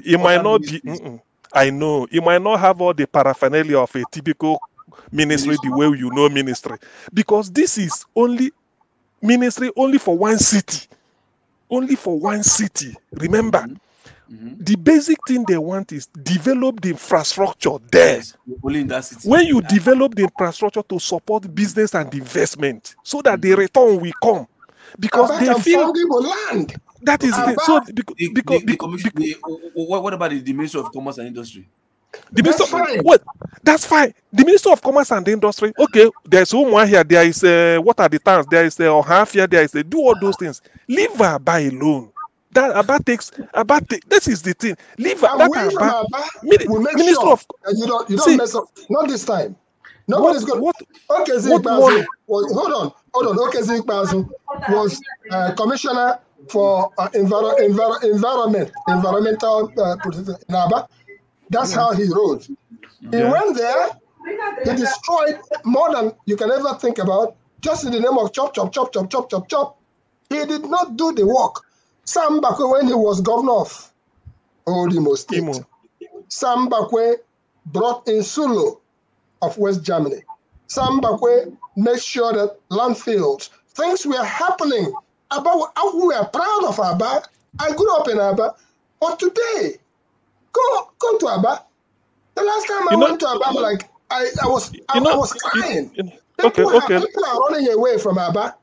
I know. It might not have all the paraphernalia of a typical ministry the way you know ministry. Because this is only ministry only for one city. Only for one city. Remember, the basic thing they want is develop the infrastructure there. Yes, only in that city. When you develop the infrastructure to support business and investment, so that the return will come, because they feel land. That is it. So what about the Ministry of Commerce and Industry? That's fine. The Minister of Commerce and Industry. Okay, there's one here. There is what are the towns? There is a half here. There is a do all those things. Leave Aba alone. That Aba takes. This is the thing. Leave that Aba. Minister of you don't mess up. Not this time. Nobody's going. Okay, hold on. Okay, Zikbazu was commissioner for environmental in Aba. That's how he rose. He went there, he destroyed more than you can ever think about, just in the name of chop. He did not do the work. Sam Bakwe, when he was governor of Imo State, Sam Bakwe brought in Sulu of West Germany. Sam Bakwe made sure that landfills, things were happening. We were proud of Aba. I grew up in Aba. But today, go to Aba. The last time I went to Aba, like I was crying. People are running away from Aba.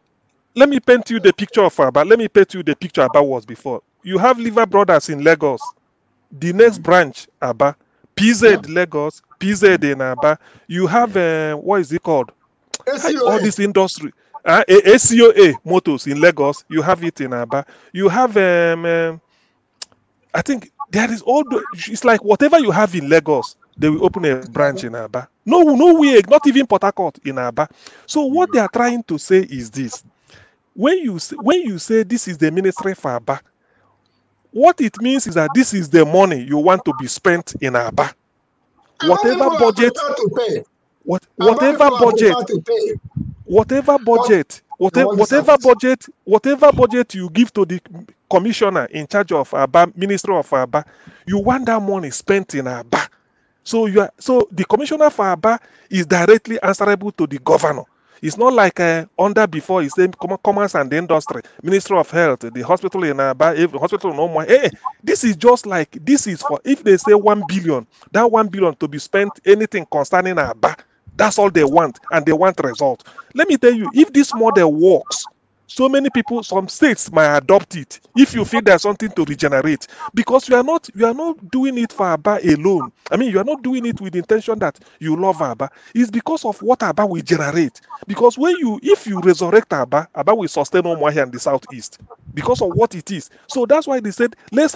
Let me paint you the picture of Aba. Let me paint you the picture Aba was before. You have Liver Brothers in Lagos. The next branch, Aba. PZ Lagos. PZ in Aba. You have, what is it called? All this industry. ACOA Motors in Lagos. You have it in Aba. You have, I think, there is all it's like whatever you have in Lagos, they will open a branch in Aba. No way, not even Port Harcourt in Aba. So what they are trying to say is this: when you say this is the ministry for Aba, what it means is that this is the money you want to be spent in Aba. Whatever budget you give to the commissioner in charge of Aba, Ministry of Aba, you want that money spent in Aba. So the commissioner for Aba is directly answerable to the governor. It's not like under before it's the Commerce and Industry, Ministry of Health, the hospital in Aba, hospital no more. This is just like, this is for, if they say 1 billion, that 1 billion to be spent anything concerning Aba. That's all they want, and they want result. Let me tell you, if this model works, so many people, some states might adopt it. If you feel there's something to regenerate, because you are not doing it for Aba alone. I mean, you are not doing it with the intention that you love Aba. It's because of what Aba will generate. Because if you resurrect Aba, Aba will sustain Umuahia in the southeast because of what it is. So that's why they said, let's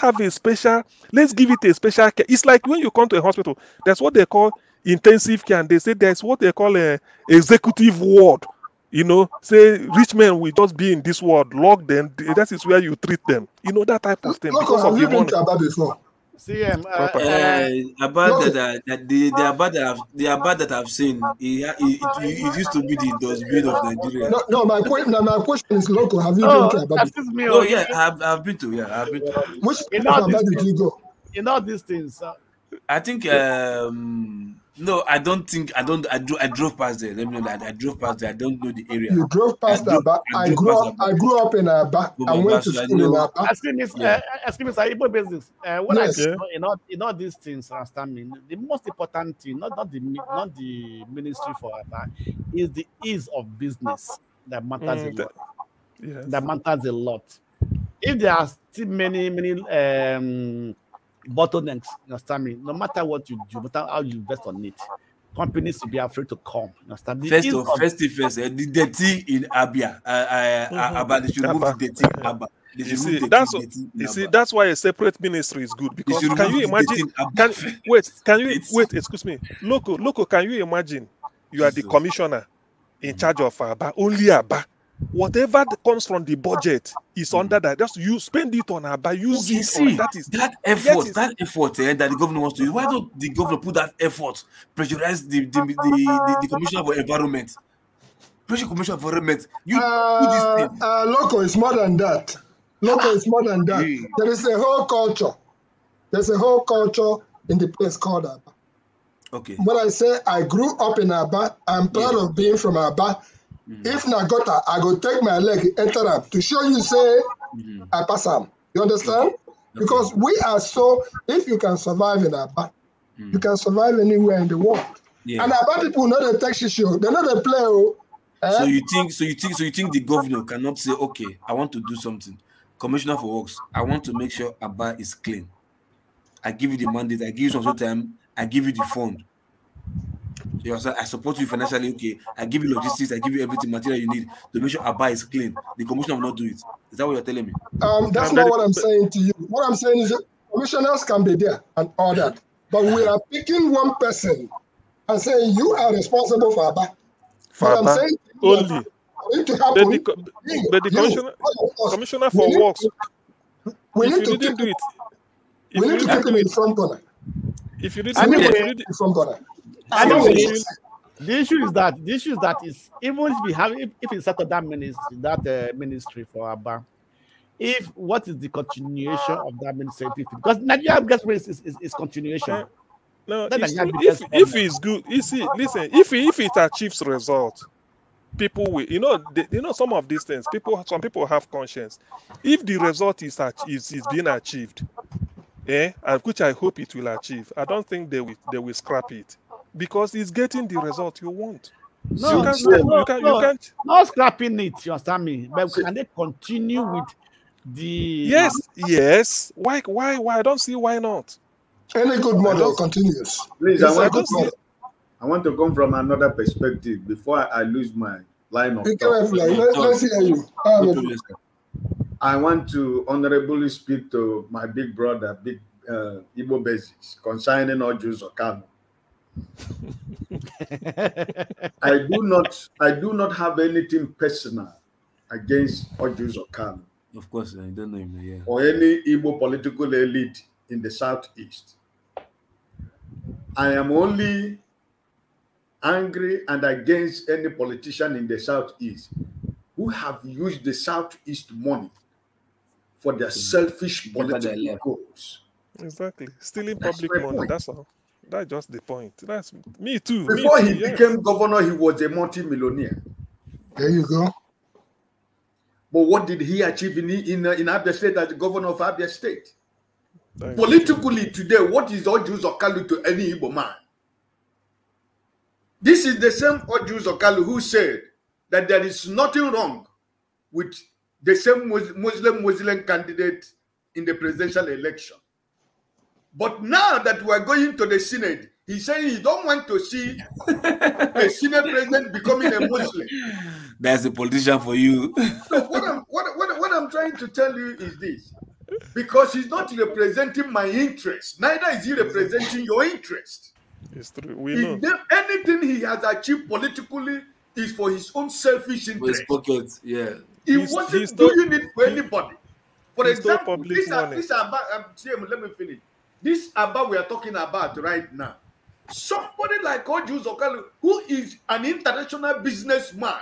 give it a special care. It's like when you come to a hospital, that's what they call intensive care, and they say there's what they call a executive ward. You know, say rich men will just be in this world, lock them. That is where you treat them. You know, that type of thing. Because have you been to Aba before? The Aba that I've seen, it used to be the dustbin of Nigeria. No, my question is local. Have you been to Aba before? Oh yeah, I've been to. Yeah, I've been to. Which Aba did you go? In all these things, I think No, I don't think I drove past there. Let me know that I drove past there. I don't know the area. You drove past Aba. I grew up in Aba. I went to school in Aba. Excuse me, Igbo business. What I say, in all these things, understand me. The most important thing, not the ministry for Aba, is the ease of business that matters a lot. Yes. That matters a lot. If there are still many bottlenecks, you understand me, no matter what you do, no matter how you invest on it, companies will be afraid to come. You understand? First, the dirty in Abia, Aba, they should remove the dirty in Aba. That's why a separate ministry is good, because can you imagine? Excuse me, local. Can you imagine? You are the commissioner in charge of Aba, only Aba. Whatever comes from the budget is under that. Just you spend it on Aba, use it. See, that effort that the governor wants to use. Why don't the governor put that effort, pressurize the commissioner for environment? Commissioner for environment. You do this thing. Local is more than that. Local is more than that. There is a whole culture. There's a whole culture in the place called Aba. Okay. When I say I grew up in Aba, I'm proud of being from Aba. If Nagota, I go take my leg, enter up to show you, say, I pass am. You understand? Because we are so, if you can survive in Aba, you can survive anywhere in the world. Yeah. And Aba people know the taxi show, they know the play. So you think the governor cannot say, okay, I want to do something. Commissioner for Works, I want to make sure Aba is clean. I give you the mandate, I give you some time, I give you the fund. I support you financially, okay. I give you logistics, I give you everything, material you need to make sure Aba is clean. The commissioner will not do it. Is that what you're telling me? That's not what I'm saying to you. What I'm saying is that commissioners can be there and all that. But we are picking one person and saying you are responsible for Aba. For Aba, I'm saying only. To happen, but the commissioner for works, we need to didn't do it. We need to keep him in front corner. If you didn't do it, in front corner. The issue is that is even if we have if it's set up that ministry for Aba, if what is the continuation of that ministry? Because Nigeria is continuation. No, if it's good, you see, listen, if it achieves results, people will, some of these things, some people have conscience. If the result is being achieved, which I hope it will achieve, I don't think they will scrap it, because it's getting the result you want. You can't not scrapping it, you understand me? But can they continue with the yes. Why? I don't see why not. Any good model continues. Please, I want to come from another perspective before I lose my line of thought. Let's hear you. I want to honorably speak to my big brother, big Igbo Basics, concerning Ojus Okano. I do not have anything personal against Ojus Okano. Of course, I don't know him. Yeah. Or any Igbo political elite in the Southeast. I am only angry and against any politician in the Southeast who have used the Southeast money for their selfish political goals. Exactly. Stealing public money, point. That's all. That's just the point. That's me too. Before he became governor, he was a multi-millionaire. There you go. But what did he achieve in Abia State as the governor of Abia State? Politically today, what is Ojus Okalu to any Igbo man? This is the same Ojus Okalu who said that there is nothing wrong with the same Muslim candidate in the presidential election. But now that we are going to the Senate, he's saying he don't want to see a Senate president becoming a Muslim. That's a politician for you. So what I'm trying to tell you is this. Because he's not representing my interest, neither is he representing your interest. It's true. We know. Anything he has achieved politically is for his own selfish interest. For his pockets, yeah. He wasn't doing it for anybody. For example, this Abba, let me finish. This Abba we are talking about right now. Somebody like Ojus Okalu, who is an international businessman,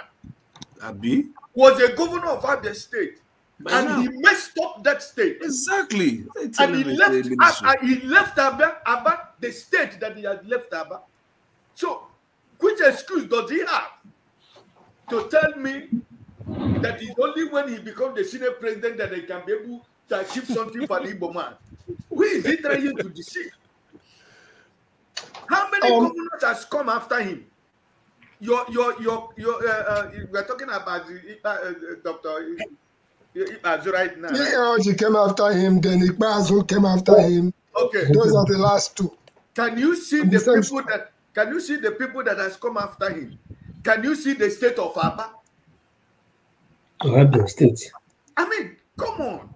Abi was a governor of Abia State. And he messed up that state. Exactly. And he left Abba, the state that he had left Abba, So, which excuse does he have to tell me that it's only when he becomes the Senate president that they can be able to achieve something for the Igbo man? Who is he trying to deceive? How many governors has come after him? We're talking about Dr. Ibazu right now. Right? Came after him, then Ibazu came after him. Okay, those are the last two. Can you see the people that? Can you see the people that has come after him? Can you see the state of Aba? Abia State. I mean, come on.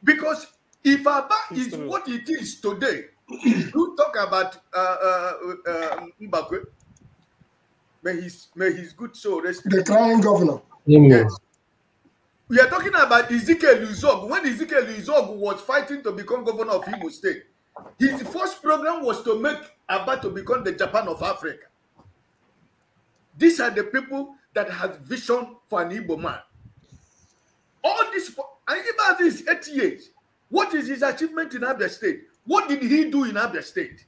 Because if Aba is what it is today, you talk about Mbakwe. May his good soul rest. The crying governor. Yes. We are talking about Ezekiel Uzog. When Ezekiel Uzog was fighting to become governor of Imo State, his first program was to make Aba to become the Japan of Africa. These are the people that have vision for an Igbo man. All this, and Ibazu is 80 years. What is his achievement in Abia State? What did he do in Abia State?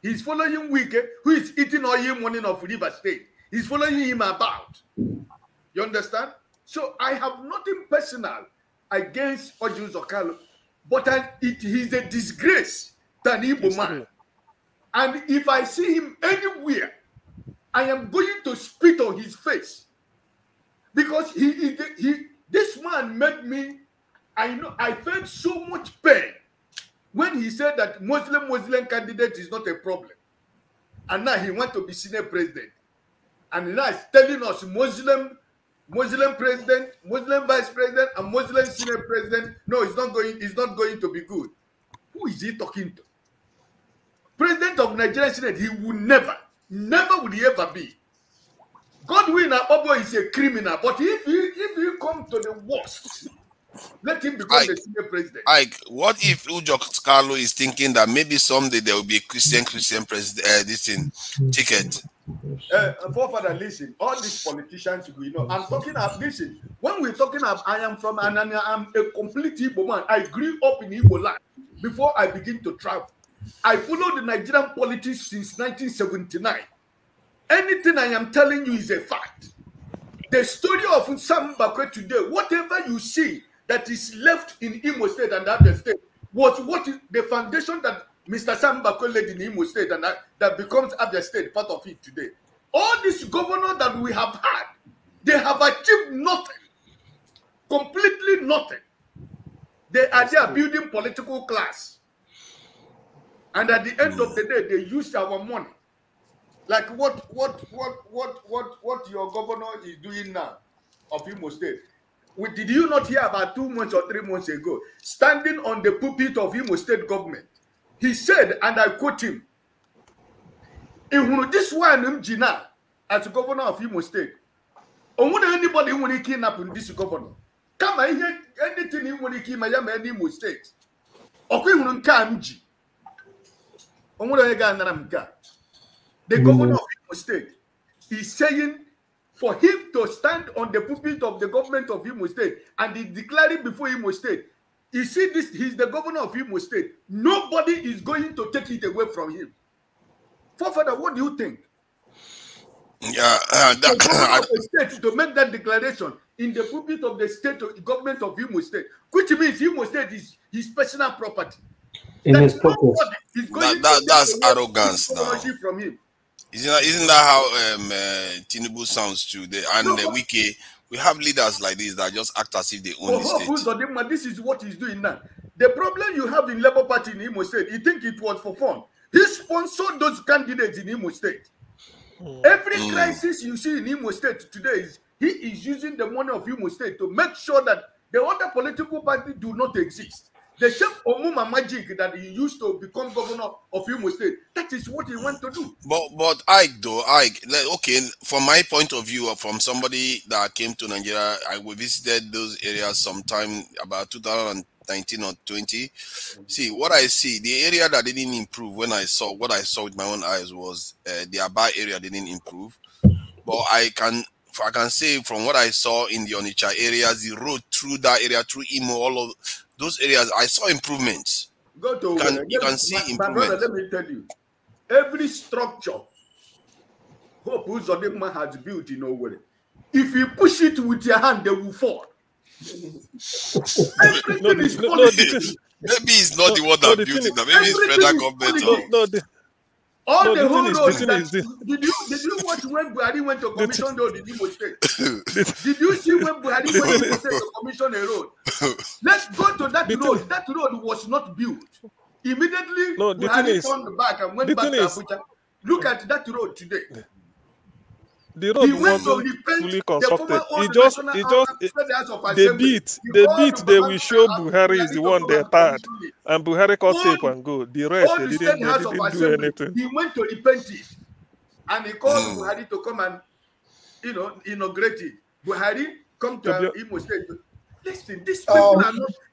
He's following Wike, who is eating oil money of River State. He's following him about. You understand? So I have nothing personal against Oju Zokalo, but it is a disgrace to an Igbo man. And if I see him anywhere, I am going to spit on his face. Because this man made me, I felt so much pain when he said that Muslim candidate is not a problem. And now he wants to be Senate president. And now he's telling us Muslim president, Muslim vice president, and Muslim Senate president. No, it's not going to be good. Who is he talking to? President of Nigerian Senate, he would never would he ever be. Godwin Abobo is a criminal, but if you come to the worst, let him become the senior president. What if Ujo Carlo is thinking that maybe someday there will be a Christian president, ticket? Forefather, listen, all these politicians we know. I'm talking about, listen, when we're talking about, I am a complete Igbo man. I grew up in Igbo land before I begin to travel. I followed the Nigerian politics since 1979. Anything I am telling you is a fact. The story of Sam Mbakwe today, whatever you see that is left in Imo State and Abia State, was the foundation that Mr. Sam Mbakwe laid in Imo State and that becomes Abia State part of it today. All these governors that we have had, they have achieved nothing. Completely nothing. They are there building political class. And at the end of the day, they use our money. Like what your governor is doing now of Imo State. Did you not hear about 2 months or 3 months ago, standing on the pulpit of Imo State government? He said, and I quote him, this one Jina as governor of Imo State, anybody who will kidnap this governor. Come I hear anything you want to keep my Imo State. Okay, the governor of Imo State is saying for him to stand on the pulpit of the government of Imo State and he declaring before Imo State, you see this, he's the governor of Imo State. Nobody is going to take it away from him. Forefather, what do you think? Yeah, the governor of the state to make that declaration in the pulpit of the state government of Imo State, which means Imo State is his personal property. In his pocket. That's arrogance now. From him. Isn't that how Tinubu sounds too? We have leaders like this that just act as if they own the state. This is what he's doing now. The problem you have in Labour Party in Imo State, you think it was for fun. He sponsored those candidates in Imo State. Every crisis you see in Imo State today he is using the money of Imo State to make sure that the other political parties do not exist. The same Omuma magic that he used to become governor of Imo State, that is what he wants to do. But okay, from my point of view, from somebody that came to Nigeria, we visited those areas sometime about 2019 or 20. See, what I see, the area that didn't improve what I saw with my own eyes was the Aba area didn't improve. But I can say from what I saw in the Onitsha areas, the road through that area, through Imo, all of those areas, I saw improvements. You can see improvements. Brother, let me tell you, every structure Hope Uzodinma has built in Owerri, if you push it with your hand, they will fall. Everything is politics. Maybe it's not the one that built it. Maybe it's federal government. All the whole roads did you watch when Buhari went to commission the road in Imo State? Did you see when Buhari went to Imo State to commission a road? Let's go to that road. That road was not built. Immediately, Buhari turned back and went back to Abuja. Look at that road today. The road wasn't fully constructed. They will show Buhari is the one they tired, and Buhari cut tape and go. The rest they didn't do anything. He went to repaint it, and he called Buhari to come and inaugurate it. Buhari come to Imo State. Listen, these people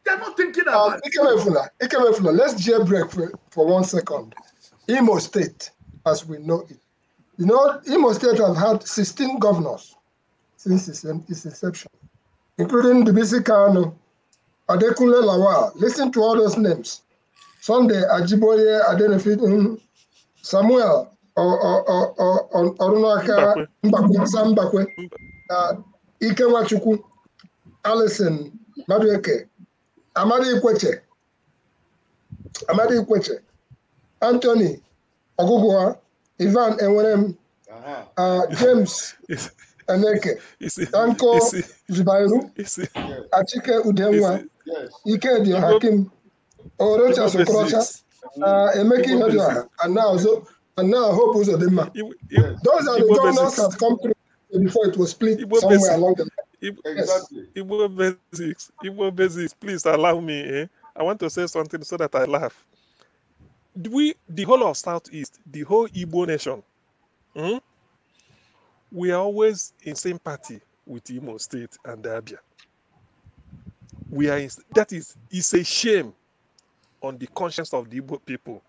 they're not thinking about it. Let's jailbreak for 1 second. Imo State, as we know it. You know, Imo State has had 16 governors since its inception, including Dubisi Kano, Adekunle Lawal. Listen to all those names. Sunday Ajiboye Adenefit, Samuel Orunaka Mbakwe, Ike Nwachukwu, Alison Madueke, Amadi Ikweche, Anthony Ogugwa, Ivan Enwerem, James Eneke, Tanko Zubairu, Achike Udenwa, Ike Dio Hakim, Orocha Sokrocha, Emeki Nadua, and now Hope Uzodinma. Those are the governors that come through before it was split somewhere along the line. Exactly. Igbo basics, please allow me. I want to say something so that I laugh. The whole of Southeast, the whole Igbo nation, we are always in sympathy with Imo State and Abia. It's a shame on the conscience of the Igbo people.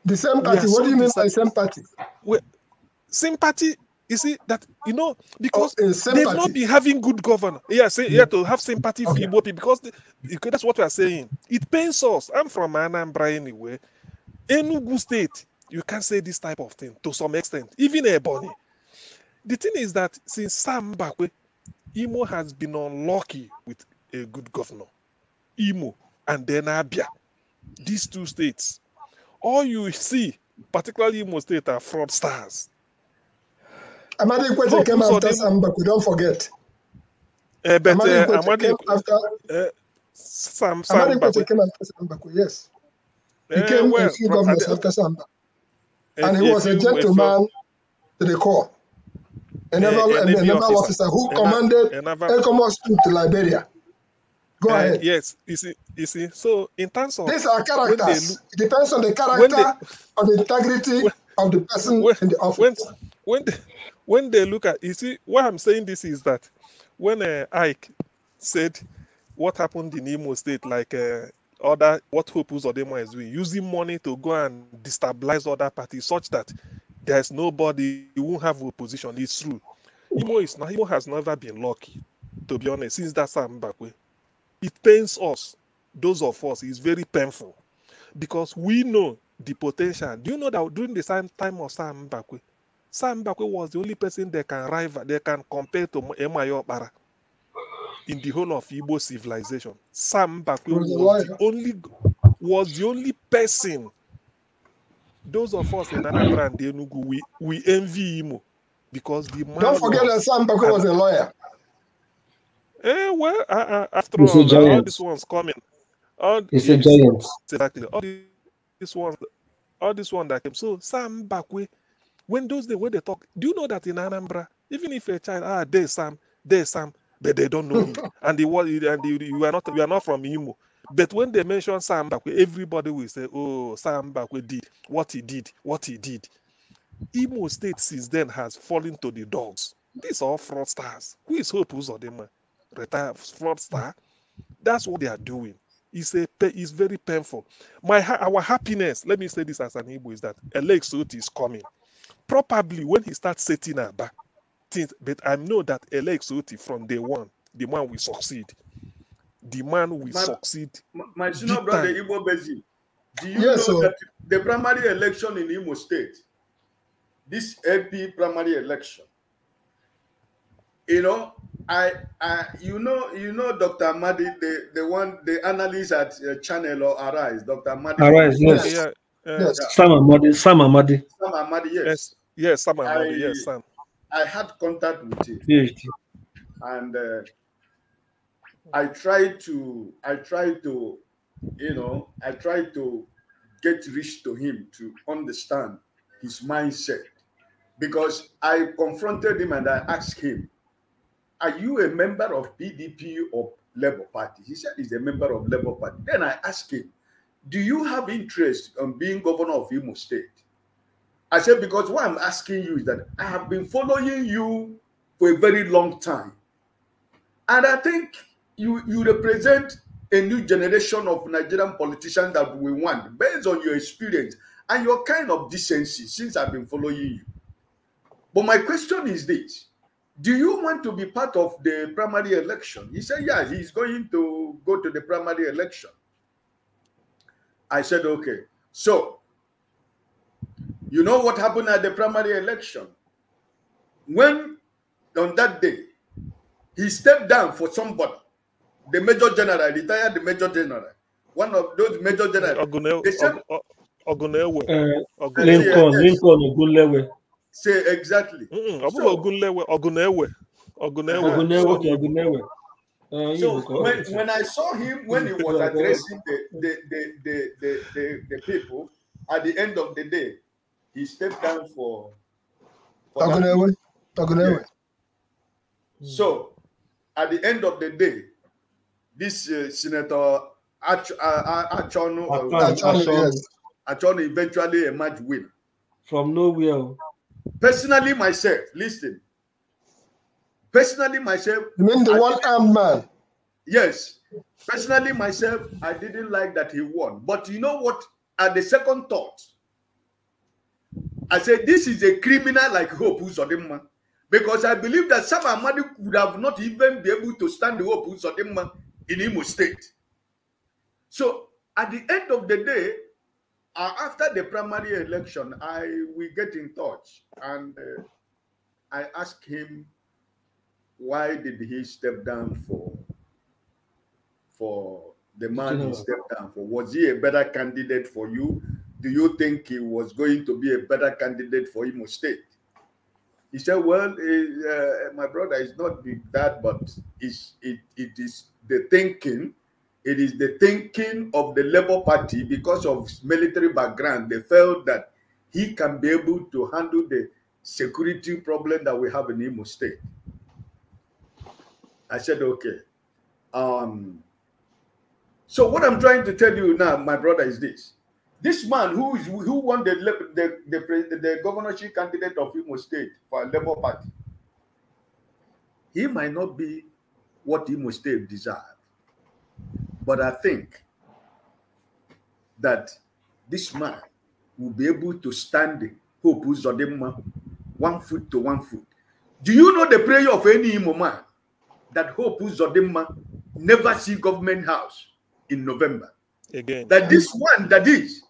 The sympathy, what do you mean by sympathy? Sympathy, you see, that, because they've not been having good governance. To have sympathy for Igbo people, because that's what we are saying. It pains us. I'm from Anambra anyway. Enugu State, you can say this type of thing to some extent, even Ebonyi. The thing is that since Sam Mbakwe, Imo has been unlucky with a good governor. Imo and then Abia, these two states. All you see, particularly Imo State, are fraudsters. Amadi Kwete came after Sam Mbakwe, don't forget. Amadi came after Sam Mbakwe, yes. He came a few governors after Samba. And he was a gentleman to the core. A naval officer who commanded ECOMOS to Liberia. Go ahead. Yes, you see. So in terms of these are characters. It depends on the character or the integrity of the person in the office. When they look at, you see, why I'm saying this is that when Ike said what happened in Imo State, like what Hope Uzodinma is doing, using money to go and destabilize other parties such that there's nobody who won't have opposition. It's true. Imo has never been lucky, to be honest, since that Sam Mbakwe. It pains us, those of us, it's very painful because we know the potential. Do you know that during the same time of Sam Mbakwe was the only person they can compare to Emayo Bara in the whole of Igbo civilization. Sam Mbakwe was the only person. Those of us in Anambra and Enugu, we envy Imo because the man. Don't forget that Sam Mbakwe was a lawyer. After all these ones coming. He's a giant. Exactly. All this one that came. So Sam Mbakwe, when they talk, do you know that in Anambra, even if a child, there's Sam, but they don't know him, and you are not from Imo. But when they mention Sam Mbakwe, everybody will say, "Oh, Sam Mbakwe did what he did." Imo State since then has fallen to the dogs. These are all fraudsters. Who is Hope Uzodinma? Retired fraudster. That's what they are doing. It's very painful. Our happiness, let me say this as an Igbo, is that Elek Soti is coming. Probably when he starts setting our back things, but I know that Elek Soti from day one, the man will succeed. The man will succeed. My senior brother Igbo Bezi. Do you know that the primary election in Imo State, this LP primary election, you know, you know, Dr. Amadi, the analyst at Channel or Arise, Dr. Amadi. Arise, yes. Yeah. Sam Amadi. Sam Amadi, yes. Yes, Sam Amadi, yes, Sam. I had contact with him. PhD. And I tried to get reach to him to understand his mindset, because I confronted him and I asked him, are you a member of PDP or Labour Party? He said he's a member of Labour Party. Then I asked him, do you have interest in being governor of Imo State? I said, because what I'm asking you is that I have been following you for a very long time. And I think you represent a new generation of Nigerian politicians that we want, based on your experience and your kind of decency since I've been following you. But my question is this. Do you want to be part of the primary election? He said, yeah, he's going to go to the primary election. I said, okay. So, you know what happened at the primary election? When, on that day, he stepped down for somebody, the Major General, retired the Major General, one of those Major Generals. Lincoln Ogunlewe. Say exactly. So when I saw him when he was addressing the people at the end of the day, he stepped down for Ogunlewe. So at the end of the day, this Senator Achonu eventually emerged winner. From nowhere. Personally, myself, listen. Personally, myself. You mean the one-armed man? Yes. Personally, myself, I didn't like that he won. But you know what? At the second thought, I said, this is a criminal like Hope Uzodimma. Because I believe that Sam Amadi would have not even been able to stand the Hope Uzodimma in Imo State. So, at the end of the day, after the primary election, we get in touch, and I asked him, why did he step down for the man he stepped down for? Was he a better candidate for you? Do you think he was going to be a better candidate for Imo State? He said, well, my brother, is not that, but it is the thinking. It is the thinking of the Labour Party because of his military background. They felt that he can be able to handle the security problem that we have in Imo State. I said, okay. So what I'm trying to tell you now, my brother, is this. This man who won the governorship candidate of Imo State for Labour Party, he might not be what Imo State deserves. But I think that this man will be able to stand the Hope Uzodimma 1 foot to 1 foot. Do you know the prayer of any Imo man that Hope Uzodimma never see government house in November? Again. That this one, that is,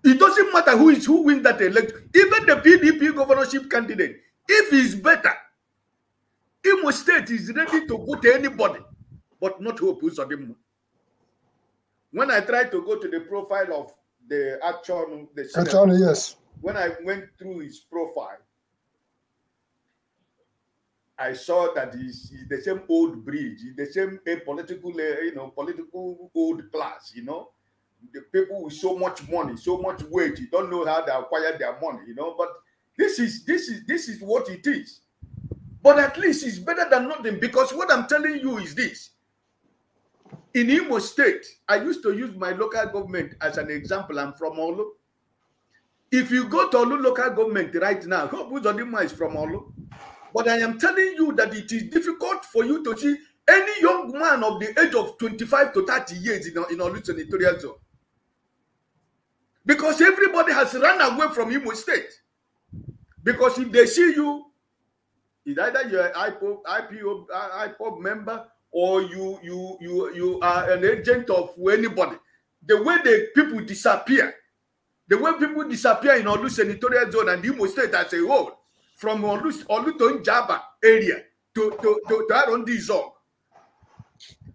it doesn't matter who wins that election. Even the PDP governorship candidate, if he's better, Imo State is ready to vote anybody, but not Hope Uzodimma. When I tried to go to the profile of the Achonu, yes. When I went through his profile, I saw that he's the same old breed, the same political, political old class, the people with so much money, so much weight, you don't know how they acquire their money, But this is what it is. But at least it's better than nothing, because what I'm telling you is this. In Imo State, I used to use my local government as an example. I'm from Olu. If you go to Olu local government right now, Hope Uzodimma is from Olu. But I am telling you that it is difficult for you to see any young man of the age of 25 to 30 years in Olu senatorial zone. Because everybody has run away from Imo State. Because if they see you, it's either you're an IPOB member, or you are an agent of anybody. the way the people disappear, the way people disappear in Olu senatorial zone and Imo State as a whole, from Olu to Njaba area to around this zone.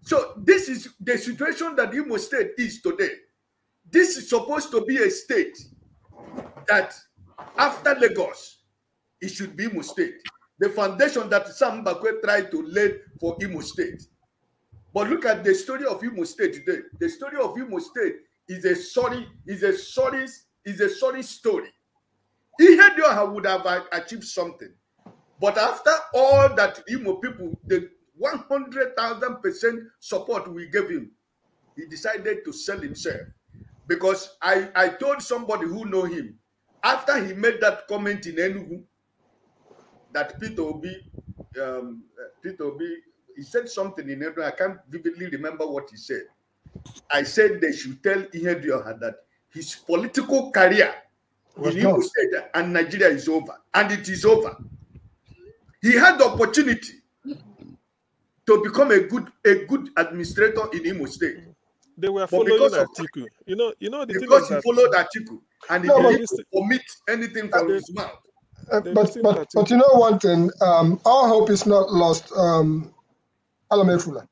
So this is the situation that Imo State is today. This is supposed to be a state that after Lagos, it should be Imo State. The foundation that Sam Mbakwe tried to lay for Imo State. But look at the story of Imo State today. The story of Imo State is a sorry story. Ihedioha would have achieved something. But after all that Imo people, the 100,000% support we gave him, he decided to sell himself. Because I told somebody who know him, after he made that comment in Enugu, that Peter Obi, he said something in Enugu, I can't vividly remember what he said. I said they should tell Ihedioha that his political career in Imo State and Nigeria is over, and it is over. He had the opportunity to become a good administrator in Imo State. They were following Atiku. You know the thing because is he that followed Atiku and he didn't omit anything from his mouth. But you know one thing, our hope is not lost. Alamefula.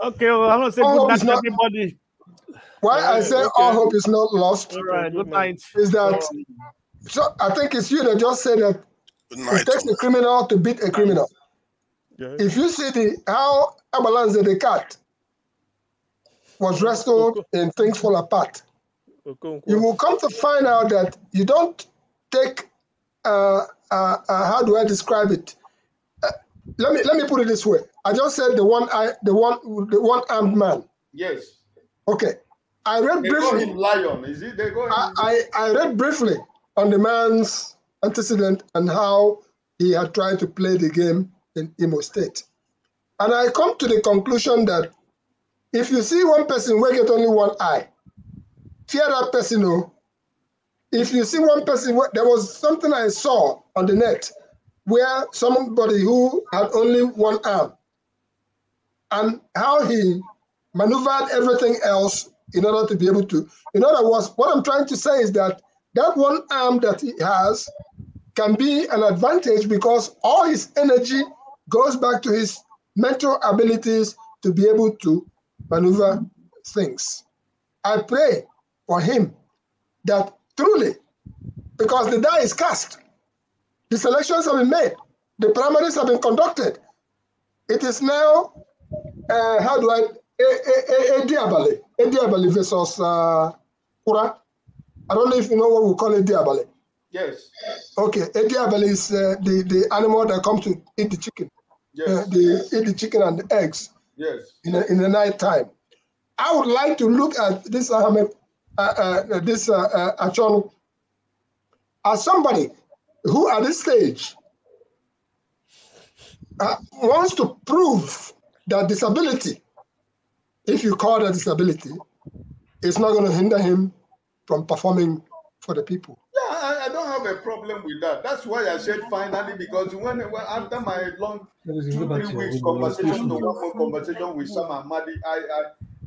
Okay, well, I'm not saying good night to everybody. Why I say our hope is not lost. All right, good night. Is that so? I think it's you that just said that it takes a criminal to beat a criminal. Yeah. If you see how Abalanze the cat was wrestled and things fall apart, you will come to find out that you don't take how do I describe it? Let me put it this way. I just said the one armed man. Yes. Okay. I read briefly. Him Lion. Is it? They go I read briefly on the man's antecedent and how he had tried to play the game in Imo State, and I come to the conclusion that if you see one person who get only one eye, fear that person. No. If you see one person, there was something I saw on the net where somebody who had only one arm, and how he maneuvered everything else in order to be able to. In other words, what I'm trying to say is that that one arm that he has can be an advantage because all his energy goes back to his mental abilities to be able to maneuver things. I pray for him that truly, because the die is cast, the selections have been made, the primaries have been conducted. It is now, how do I, Ediabale versus Kura. I don't know if you know what we call Ediabale. Yes. Okay, Ediabale is the animal that comes to eat the chicken. Yes. They eat the chicken and the eggs. Yes. In the night time. I would like to look at this Achonu as somebody who at this stage wants to prove that disability, if you call that disability, is not going to hinder him from performing for the people. Yeah, I don't have a problem with that. That's why I said finally, because when after my long 2-3 weeks conversation, the 1 month conversation with Sam Ahmadi,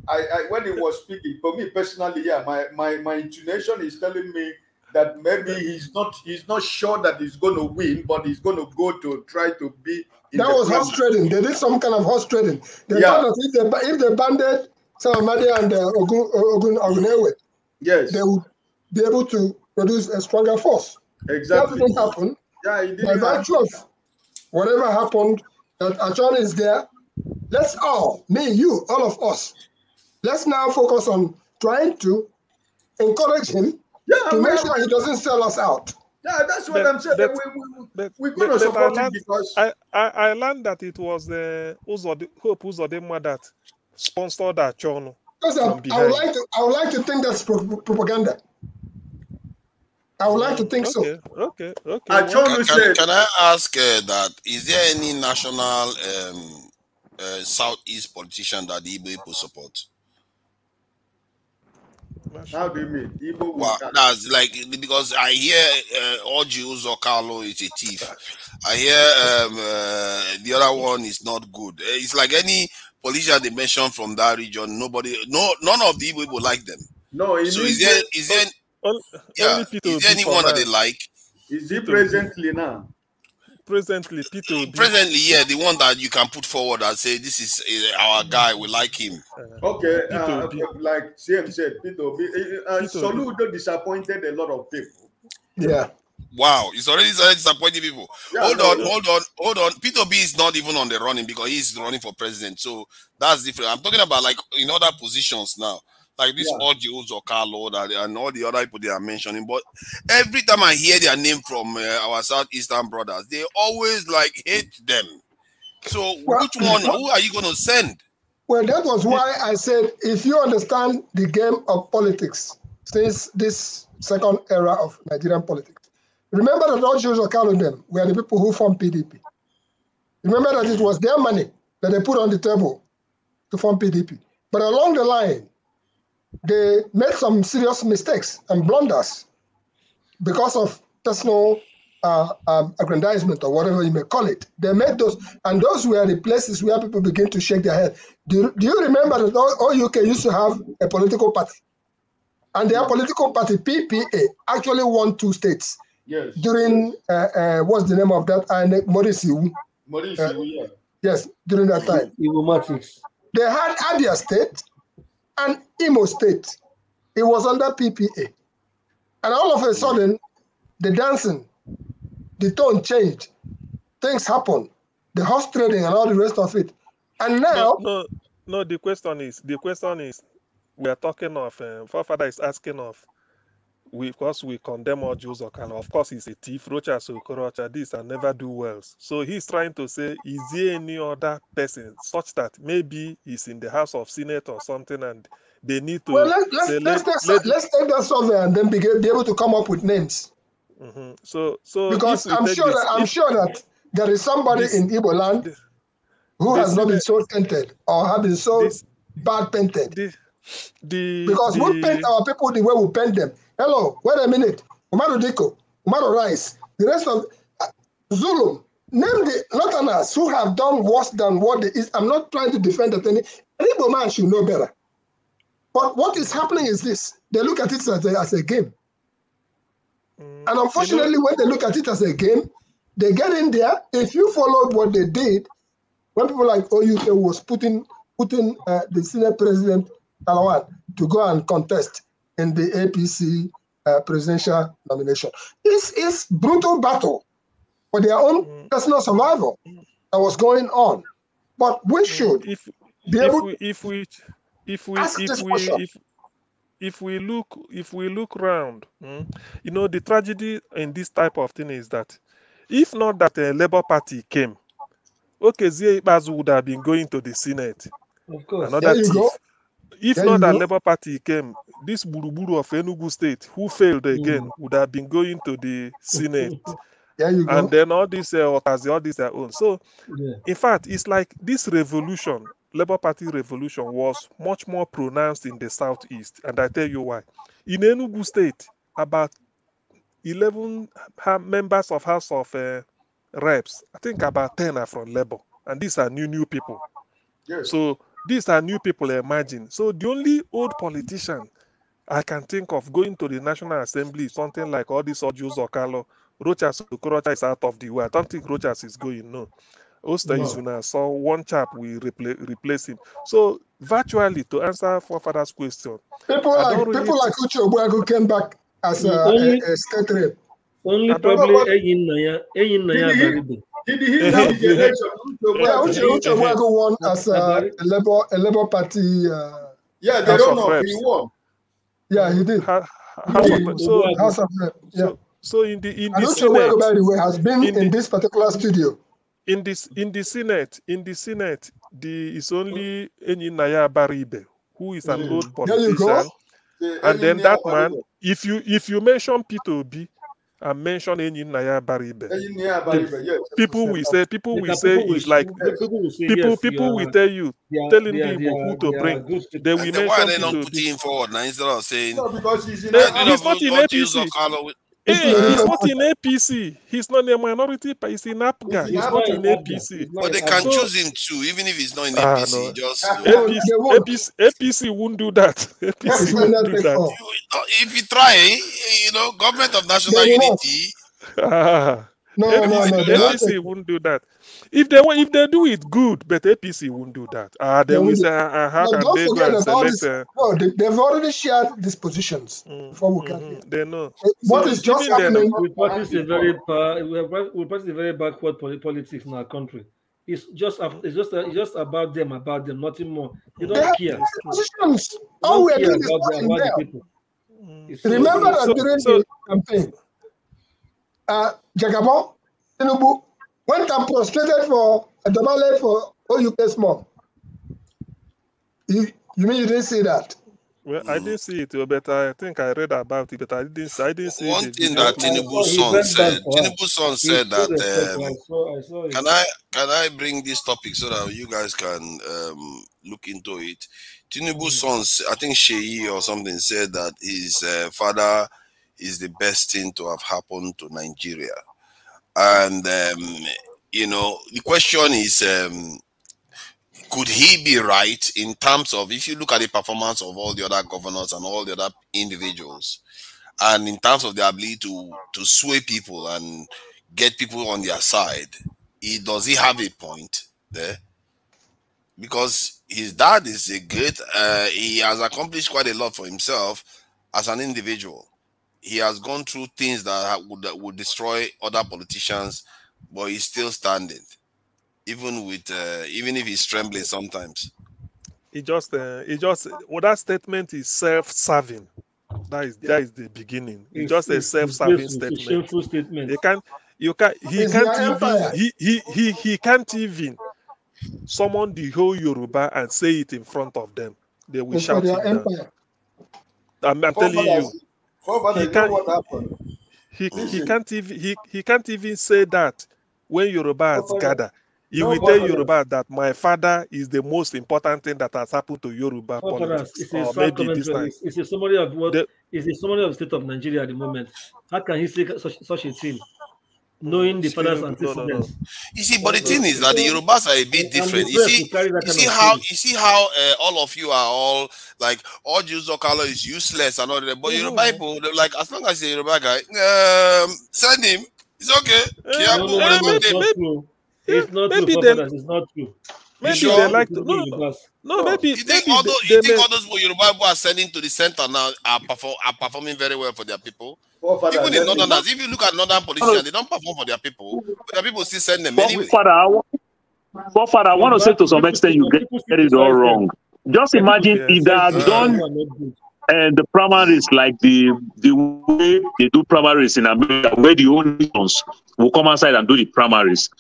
I when he was speaking, for me personally, yeah, my intonation is telling me that maybe he's not sure that he's going to win, but he's going to go to try to be. That was horse trading. They did some kind of horse trading. They thought that if they banded Sam Ahmadi and Ogun Ogunewe, yes, they would be able to produce a stronger force. Exactly. That didn't happen. Yeah, it didn't By virtue of whatever happened, that Achon is there. Let's all, me, you, all of us, let's now focus on trying to encourage him to make sure he doesn't sell us out. Yeah, that's what I'm saying. We're going to support him because I learned that it was the Hope Uzodinma that sponsored Achon. Because I would like to think that's propaganda. I would like to think so. Okay. Can I ask that? Is there any national Southeast politician that the Igbo people support? How do you mean? Igbo well, that's like because I hear Oji Uzokalo is a thief. I hear the other one is not good. It's like any politician they mention from that region. None of the Igbo people like them. No, so is there anyone that they like? Is he presently now? Presently, Peter. Presently, yeah, the one that you can put forward and say this is our guy. We like him. Okay, like CM said, Peter. Soludo disappointed a lot of people. Yeah. Wow, it's already started disappointing people. Yeah, hold on. Peter B is not even on the running because he's running for president. So that's different. I'm talking about like in other positions now. Like this Audios or Carlo and all the other people they are mentioning. But every time I hear their name from our Southeastern brothers, they always like hate them. So which one, who are you going to send? Well, that was why I said, if you understand the game of politics since this second era of Nigerian politics, remember that Audios or Carlo them were the people who formed PDP. Remember that it was their money that they put on the table to form PDP. But along the line, they made some serious mistakes and blunders because of personal aggrandizement or whatever you may call it. They made those, and those were the places where people begin to shake their head. Do you remember that OUK used to have a political party? And their political party, PPA, actually won 2 states. Yes. During, what's the name of that? Maurice. Yeah. Yes, during that time. They had Abia State and Imo State. It was under PPA. And all of a sudden, the dancing, the tone changed. Things happened. The horse trading and all the rest of it. And now... No, the question is, we are talking of, Forefather is asking of, because we condemn all Jews or kind of course he's a thief, Rocha, Sokorocha, this and never do well. So he's trying to say, is there any other person such that maybe he's in the House of Senate or something and they need to... Well, let's take that survey and then be able to come up with names. So because I'm sure that there is somebody in Igbo land who has not been so tainted or have been so bad painted. Because we paint our people the way we paint them. Hello, wait a minute. Umaru Diko, Umaru Rice, the rest of Zulu, name the Northerners who have done worse than what they is. I'm not trying to defend that any Igbo man should know better. But what is happening is this: they look at it as a game. And unfortunately, when they look at it as a game, they get in there. If you followed what they did, when people like OUK was putting the Senate President Alawan to go and contest in the APC presidential nomination. This is brutal battle for their own personal survival that was going on. But we should be able if we look around, you know, the tragedy in this type of thing is that if not that a Labour Party came, Okezie Ikpeazu would have been going to the Senate. Of course. Another thief. If not that Labour Party came, this Buruburu of Enugu State, who failed again, would have been going to the Senate. And then all this their own. So, in fact, it's like this revolution, Labour Party revolution, was much more pronounced in the Southeast. And I tell you why. In Enugu State, about 11 members of House of Reps, I think about 10 are from Labour. And these are new people. Yes. So, these are new people, imagine. So the only old politician I can think of going to the National Assembly, something like all these Audios or Carlo, Rochas Okorocha is out of the way. I don't think Rochas is going, no. Oster Izuna saw one chap will replace him. So virtually, to answer Forefather's question, people like Uche Ogbuagu came back as a state rep. Only probably Eyin Naya. Did he win the election? Uche Ogbuagu won as a Labour Party. Yeah, they don't know if he won. Yeah, he did. House of Rep. Yeah. So in the Uche Ogbuagu, by the way, has been in this particular studio. In the Senate, it's only Enyi Naya Baribe, who is an old politician. And then that man, if you mention P2B and mention Enyi Naya Baribe, people will say it's like people will tell you, telling people who to bring. They will mention why they not putting him forward now instead of saying because he's not in APC. He's not in APC. He's not a minority. He's in APGA. He's not in APC. But they can choose him too, even if he's not in APC. No. Just APC won't do that. APC won't do that. If you try, government of national unity. APC won't do that. If they do it good, but APC won't do that. They will say, how can they go and select? They've already shared these positions before we get here. They know. What is just happening? We practice a very backward politics in our country. It's just about them, nothing more. They don't care. Positions. All we're doing is fighting them. Remember that during the campaign, Jagabon, Tinubu went and prostrated for a Damale for OUK small. You mean you didn't see that? Well, I didn't see it, but I think I read about it, but I didn't see it. One thing that Tinubu's son said that can I bring this topic so that you guys can look into it? Tinubu's son, I think Sheyi or something, said that his father is the best thing to have happened to Nigeria. And, the question is, could he be right in terms of, if you look at the performance of all the other governors and all the other individuals, and in terms of their ability to sway people and get people on their side, does he have a point there? Because his dad is a great, he has accomplished quite a lot for himself as an individual. He has gone through things that would destroy other politicians, but he's still standing, even if he's trembling sometimes. That statement is self-serving. That is the beginning. It's just a self-serving statement. It's a shameful statement. He can't even summon the whole Yoruba and say it in front of them. They will shout it down. I'm telling you. He can't even say that when Yoruba has gathered. He will tell Yoruba that my father is the most important thing that has happened to Yoruba politics. It's a summary of the state of Nigeria at the moment. How can he say such a thing? Knowing the father's antecedents. You see, but the thing is that the Yorubas are a bit different. You see how all of you are all like all Jews or color is useless and all that. But Yoruba people, they're like, as long as the Yoruba guy, send him. It's okay. It's not true. It's not true. Maybe they like to. Maybe. You think all those Yoruba people are sending to the center now are performing very well for their people? Even in Northerners, if you look at Northern politicians, they don't perform for their people, but their people still send them anyway. Father, I want to say to some extent you get it all wrong. Just imagine if they had done the primaries like the way they do primaries in America, where the only ones will come outside and do the primaries.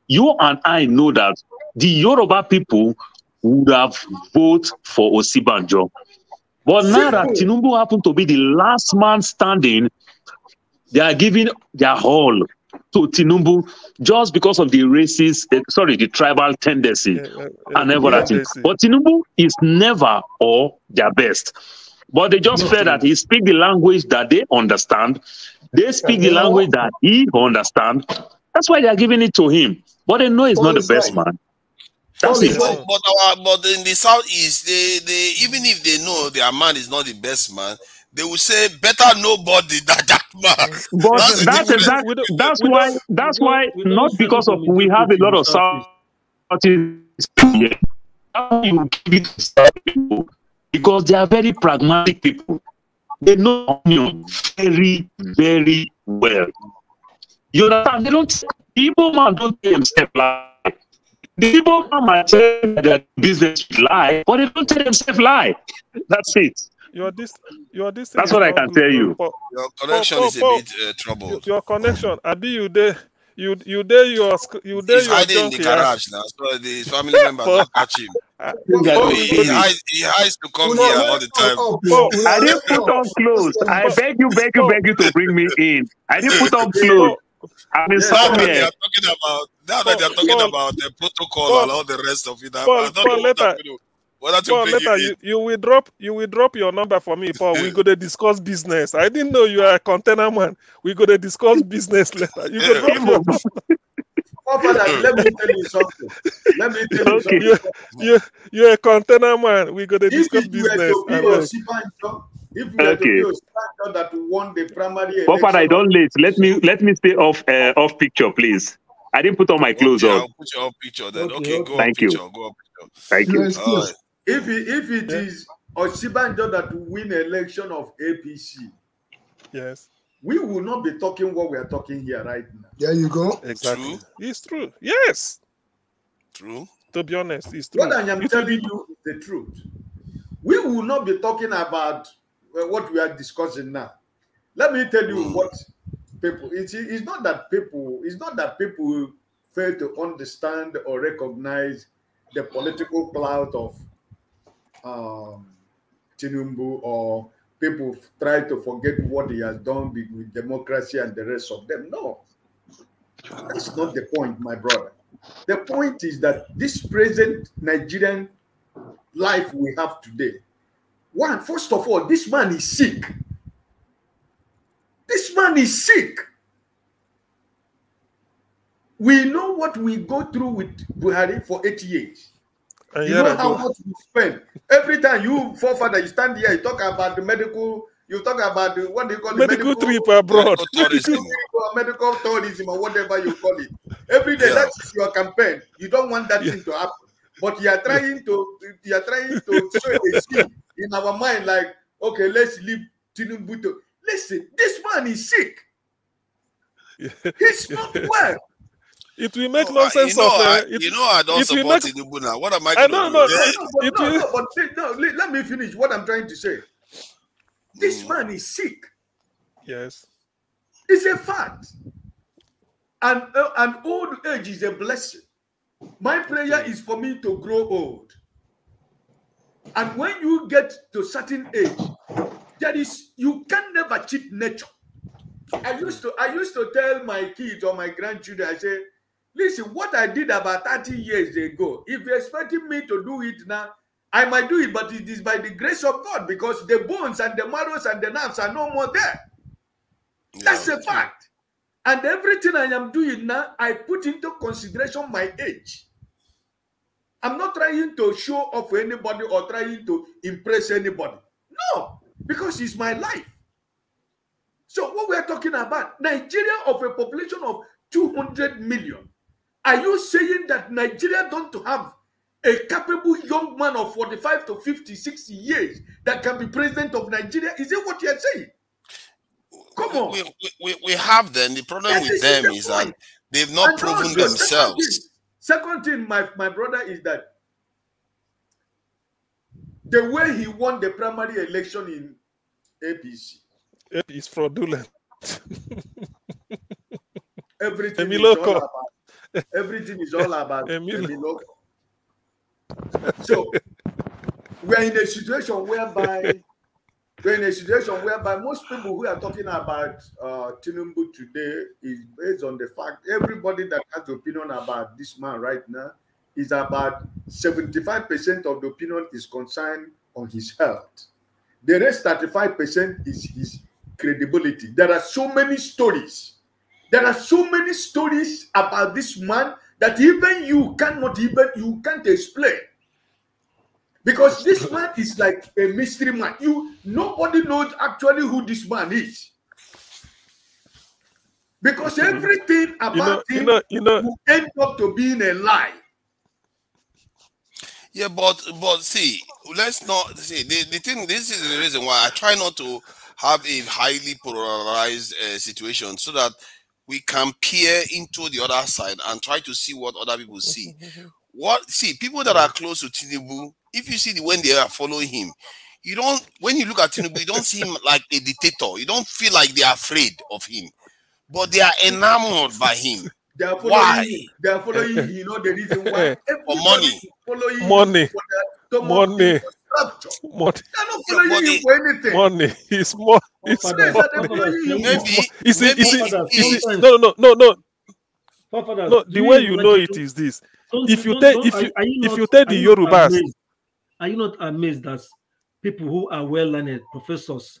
You and I know that the Yoruba people would have voted for Osibanjo. But now that Tinubu happened to be the last man standing, they are giving their all to Tinubu just because of the the tribal tendency and everything. But Tinubu is never all their best. But they just feel that he speaks the language that they understand. They speak the language that he understands. That's why they are giving it to him. But they know he's not the best man. That's it. But in the Southeast, they even if they know their man is not the best man, they will say better nobody than that man. But that's why not because of we have a lot of Southeast people, because they are very pragmatic people. They know onion very, very well. You understand? They don't. The Igbo man don't take themselves lie. The Igbo man might say that business lie, but they don't take themselves lie. That's it. That's what I can tell you. Your connection is a bit troubled. Your connection, Abi, you there? He's hiding in the garage now, so the family members don't catch him. He hides to come here all the time. I didn't put on clothes. I beg you to bring me in. I didn't put on clothes. I mean, now that they are talking about the protocol and all the rest of it, I don't know Paul, later you will drop your number for me, Paul. We go to discuss business. I didn't know you are a container man. We go to discuss business later. You go drop your number. Let me tell you something. You're a container man. We go to discuss business. If you were to be a that won the primary election, I don't late. Let me stay off picture, please. I didn't put on my clothes on. I'll put your picture then. Okay, go Thank you. Picture. Go picture. Thank you. If it is Osibanjo that win election of APC, yes, we will not be talking what we are talking here right now. There you go. Exactly. It's true. Yes. True. To be honest, it's true. What I am telling you is the truth. We will not be talking about what we are discussing now. Let me tell you what people. It's not that people fail to understand or recognize the political clout of Tinubu, or people try to forget what he has done with democracy and the rest of them. No, that's not the point, my brother. The point is that this present Nigerian life we have today, first of all, this man is sick. This man is sick. We know what we go through with Buhari for 8 years. You know how much we spend. Every time you, forefather, you stand here, you talk about the medical, you talk about the, what do you call it? Medical trip abroad. Medical tourism or whatever you call it. Every day, that's your campaign. You don't want that thing to happen. But you are trying to show a scene in our mind like, okay, let's leave Tinubu to. Listen, this man is sick. He's not well. It will make no sense I don't support Tinubu now. What am I going to do? Let me finish what I'm trying to say. This man is sick. Yes. It's a fact. And old age is a blessing. My prayer is for me to grow old. And when you get to certain age, you can never cheat nature. I used to tell my kids or my grandchildren, I say, listen, what I did about 30 years ago, if you're expecting me to do it now, I might do it, but it is by the grace of God, because the bones and the marrows and the nerves are no more there. That's a fact. And everything I am doing now, I put into consideration my age. I'm not trying to show off anybody or trying to impress anybody. No, because it's my life. So what we are talking about, Nigeria of a population of 200 million. Are you saying that Nigeria don't have a capable young man of 45 to 50, 60 years that can be president of Nigeria? Is it what you're saying? Come on. We have them. The problem with them is that they've not proven themselves. Second thing, my brother, is that the way he won the primary election in APC. It is fraudulent. Everything is all about Emiloko. So we're in a situation whereby most people who are talking about Tinubu today is based on the fact everybody that has opinion about this man right now is about 75% of the opinion is concerned on his health. The rest 35% is his credibility. There are so many stories. There are so many stories about this man that even you can't explain. Because this man is like a mystery man. Nobody knows actually who this man is. Because everything about him will end up to being a lie. Yeah, but see, let's not see the thing. This is the reason why I try not to have a highly polarized situation, so that we can peer into the other side and try to see what other people see. People that are close to Tinubu, if you see when they are following him, when you look at Tinubu, you don't see him like a dictator. You don't feel like they are afraid of him, but they are enamored by him. They are following him. They are following him. You know the reason why? For money. Money. They're not following him for anything. Money. It's more. It's money. No. The way you know it is this. If you take the Yorubas, Are you not amazed that people who are well-learned, professors,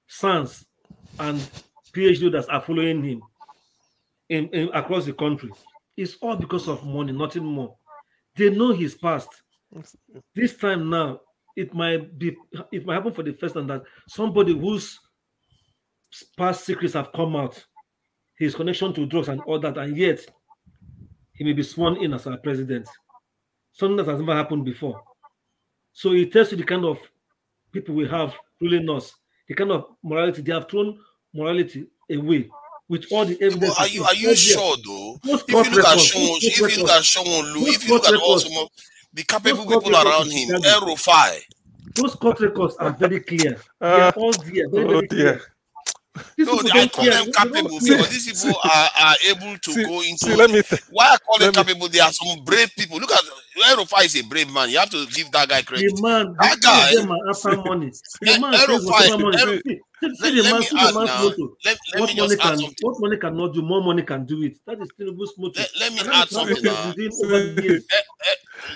sons, and PhD holders are following him in across the country? It's all because of money, nothing more. They know his past. This time now, it might happen for the first time that somebody whose past secrets have come out, his connection to drugs and all that, and yet he may be sworn in as our president. Something that has never happened before. So it tells you the kind of people we have ruling us, the kind of morality. They have thrown morality away with all the evidence. But are you sure though? If you look at Sean, if you look at also the capable people around him, El-Rufai. Those court records are very clear. They are all there, very clear. No, I call them capable because these people are able to go into. Why I call them capable? They are some brave people. Look at El-Rufai is a brave man. You have to give that guy credit. The man, that guy, them are after money. The man says whatever money. What money cannot do, more money can do it. That is Tinubu's motive. Let me add something now.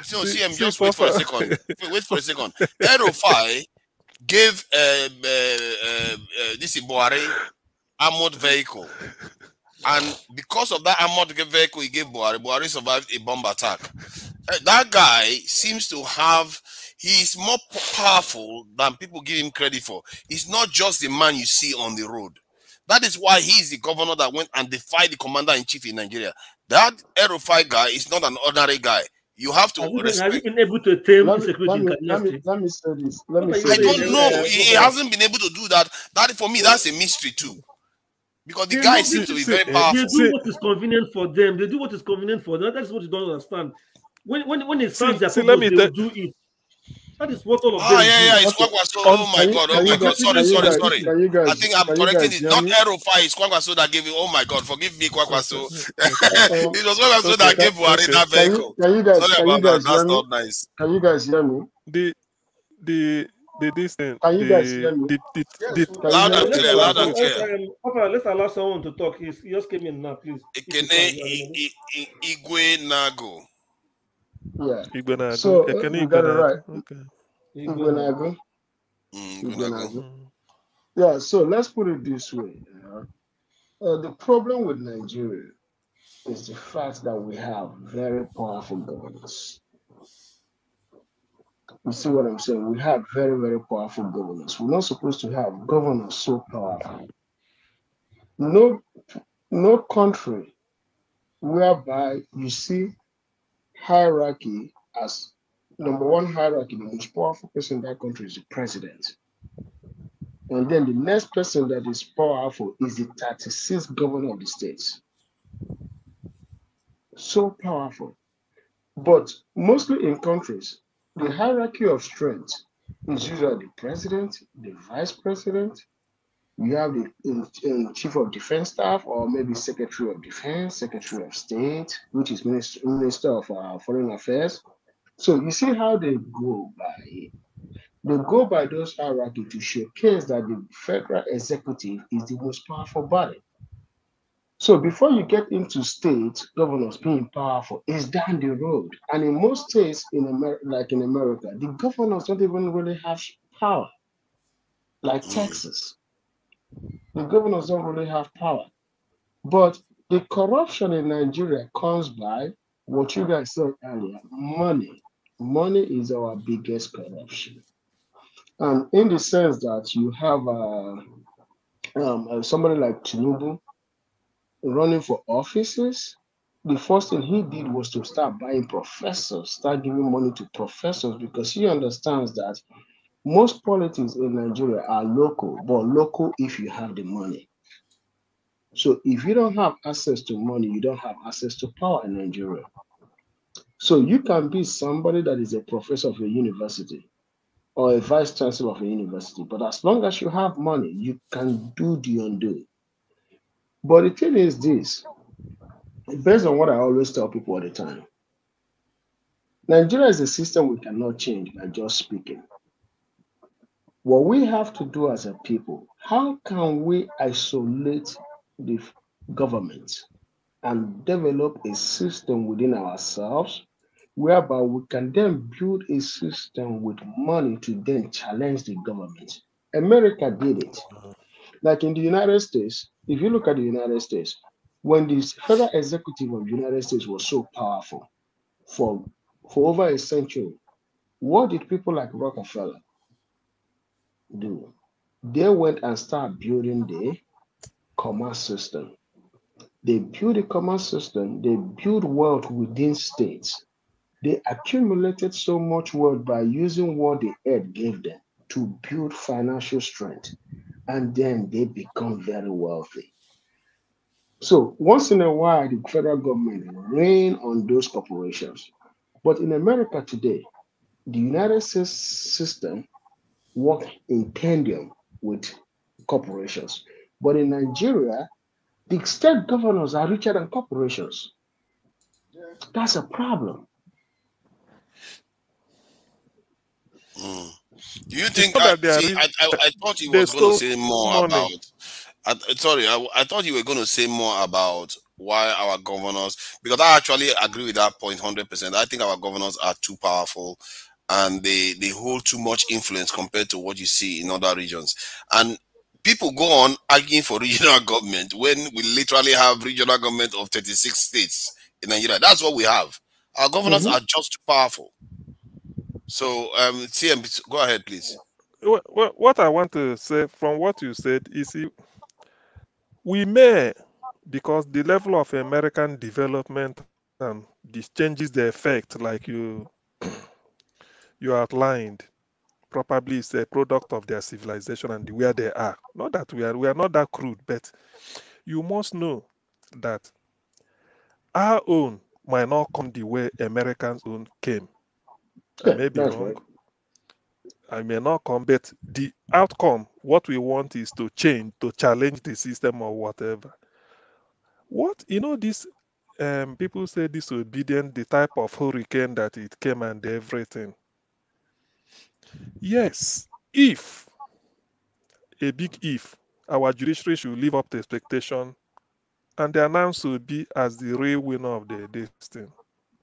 So, CM, just wait for a second. Wait for a second. El-Rufai gave this Buhari armored vehicle, and because of that armored vehicle he gave Buhari survived a bomb attack. That guy seems to have, he's more powerful than people give him credit for. He's not just the man you see on the road. That is why he is the governor that went and defied the commander-in-chief in Nigeria. That El-Rufai guy is not an ordinary guy. You have to have you been able to tame the security? Let me say this. I don't know. He hasn't been able to do that. That for me, that's a mystery too. Because the guy seems to be very powerful. They do what is convenient for them. They do what is convenient for them. That's what you don't understand. When it serves their purpose, they will do it. That is what all of them do. It's Kwakwaso. Oh my God. Sorry. I think I'm correcting it. Not El-Rufai, it's Kwakwaso that gave it. Oh my God, forgive me, Kwakwaso. It was Kwakwaso that gave Buhari that vehicle. Sorry about that. That's not nice. Can you guys hear me? This thing. Can you guys hear me? Loud and clear. Let's allow someone to talk. He just came in now, please. Igwe Nago. Yeah. So you got it right. Okay. Igwe Nago. Yeah. So let's put it this way. The problem with Nigeria is the fact that we have very powerful governors. You see what I'm saying? We have very, very powerful governors. We're not supposed to have governors so powerful. No country whereby you see hierarchy as number one hierarchy, the most powerful person in that country is the president. And then the next person that is powerful is the 36th governor of the states. So powerful. But mostly in countries, the hierarchy of strength is usually the president, the vice president, you have the chief of defense staff, or maybe secretary of defense, secretary of state, which is minister of foreign affairs. So you see how they go by. They go by those hierarchy to showcase that the federal executive is the most powerful body. So before you get into state governors being powerful, it's down the road. And in most states, like in America, the governors don't even really have power. Like Texas, the governors don't really have power. But the corruption in Nigeria comes by what you guys said earlier, money. Money is our biggest corruption. And in the sense that you have somebody like Tinubu running for offices, the first thing he did was to start buying professors, start giving money to professors, because he understands that most politics in Nigeria are local, but local if you have the money. So if you don't have access to money, you don't have access to power in Nigeria. So you can be somebody that is a professor of a university or a vice chancellor of a university, but as long as you have money, you can do the undo. But the thing is this, based on what I always tell people all the time, Nigeria is a system we cannot change by just speaking. What we have to do as a people, how can we isolate the government and develop a system within ourselves whereby we can then build a system with money to then challenge the government. America did it. Like in the United States, if you look at the United States, when the federal executive of the United States was so powerful for over a century, what did people like Rockefeller do? They went and started building the commerce system. They built a commerce system, they built wealth within states. They accumulated so much wealth by using what the earth gave them to build financial strength. And then they become very wealthy. So once in a while, the federal government reign on those corporations. But in America today, the United States system work in tandem with corporations. But in Nigeria, the state governors are richer than corporations. That's a problem. Do you think? I thought he was going to say more about. I thought you were going to say more about why our governors, because I actually agree with that point 100%. I think our governors are too powerful and they hold too much influence compared to what you see in other regions. And people go on arguing for regional government when we literally have regional government of 36 states in Nigeria. That's what we have. Our governors are just too powerful. So, CM, go ahead, please. What I want to say from what you said is we may, because the level of American development and this changes the effect, like you outlined, probably is a product of their civilization and where they are. Not that we are not that crude, but you must know that our own might not come the way Americans' own came. I may be wrong. Right. I may not come, but the outcome, what we want is to change, to challenge the system or whatever. This people say disobedient, the type of hurricane that it came and everything. Yes, if, a big if, our judiciary should live up to expectation and the announce will be as the real winner of this thing,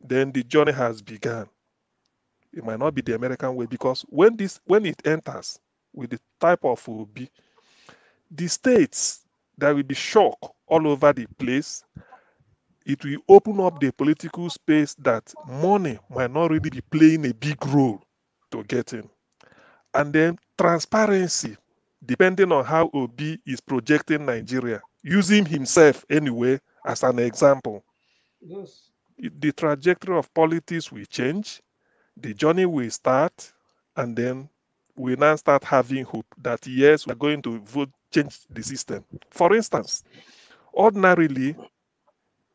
then the journey has begun. It might not be the American way, because when it enters with the type of Obi, the states, there will be shock all over the place. It will open up the political space that money might not really be playing a big role to get in. And then transparency, depending on how Obi is projecting Nigeria, using himself anyway as an example. Yes. The trajectory of politics will change. The journey will start, and then we now start having hope that yes, we're going to vote, change the system. For instance, ordinarily,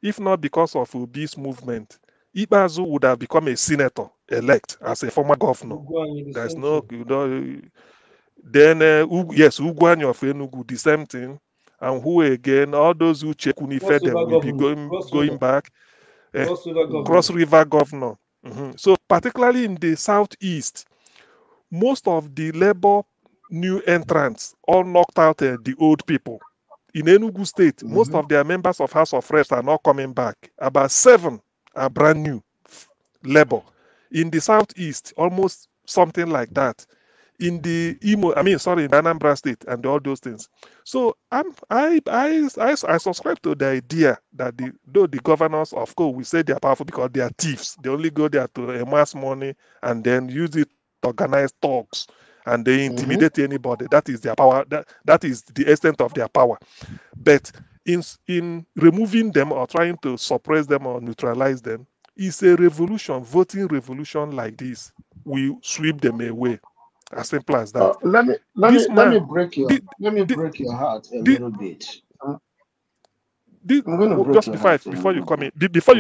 if not because of Obi's movement, Ibazu would have become a senator elect as a former governor. There's no, then yes, Ugwuanyi of Enugu, the same thing. And who again? All those who check Unife, them will be going back. Cross River governor. So particularly in the southeast, most of the labor new entrants all knocked out the old people. In Enugu State, most of their members of House of Reps are not coming back. About 7 are brand new labor. In the southeast, almost something like that. In the in the Anambra State and all those things. So I subscribe to the idea that though the governors, of course, we say they are powerful because they are thieves. They only go there to amass money and then use it to organize talks and they intimidate anybody. That is their power. That is the extent of their power. But in removing them or trying to suppress them or neutralize them, is a revolution, voting revolution like this. We sweep them away. As simple as that. Let me break your heart a little bit. I'm going to break just your heart before you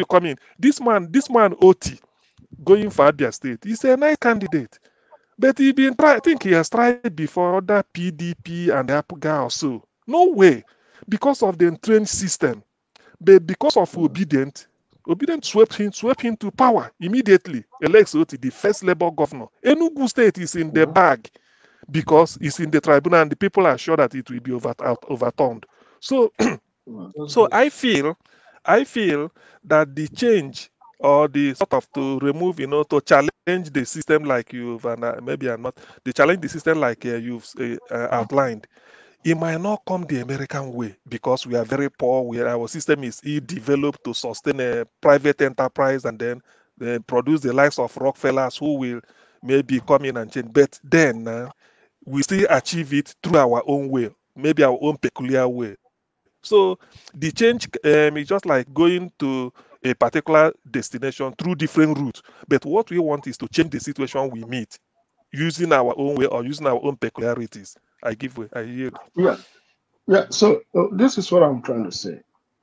come in. This man Oti going for Abia State. He's a nice candidate, but I think he has tried before other PDP and APGA or so. No way, because of the entrenched system. But because of Obedient swept him to power immediately. Elects Oti, the first Labour governor. Enugu State is in the bag because it's in the tribunal and the people are sure that it will be overturned. So, so I feel that the change or the sort of to remove, to challenge the system like you've, and maybe I'm not, the challenge the system like you've outlined. It might not come the American way because we are very poor. Our system is developed to sustain a private enterprise and then produce the likes of Rockefellers who will maybe come in and change. But then we still achieve it through our own way, maybe our own peculiar way. So the change is just like going to a particular destination through different routes. But what we want is to change the situation we meet using our own way or using our own peculiarities. I give way. I yield. Yeah. Yeah. So this is what I'm trying to say.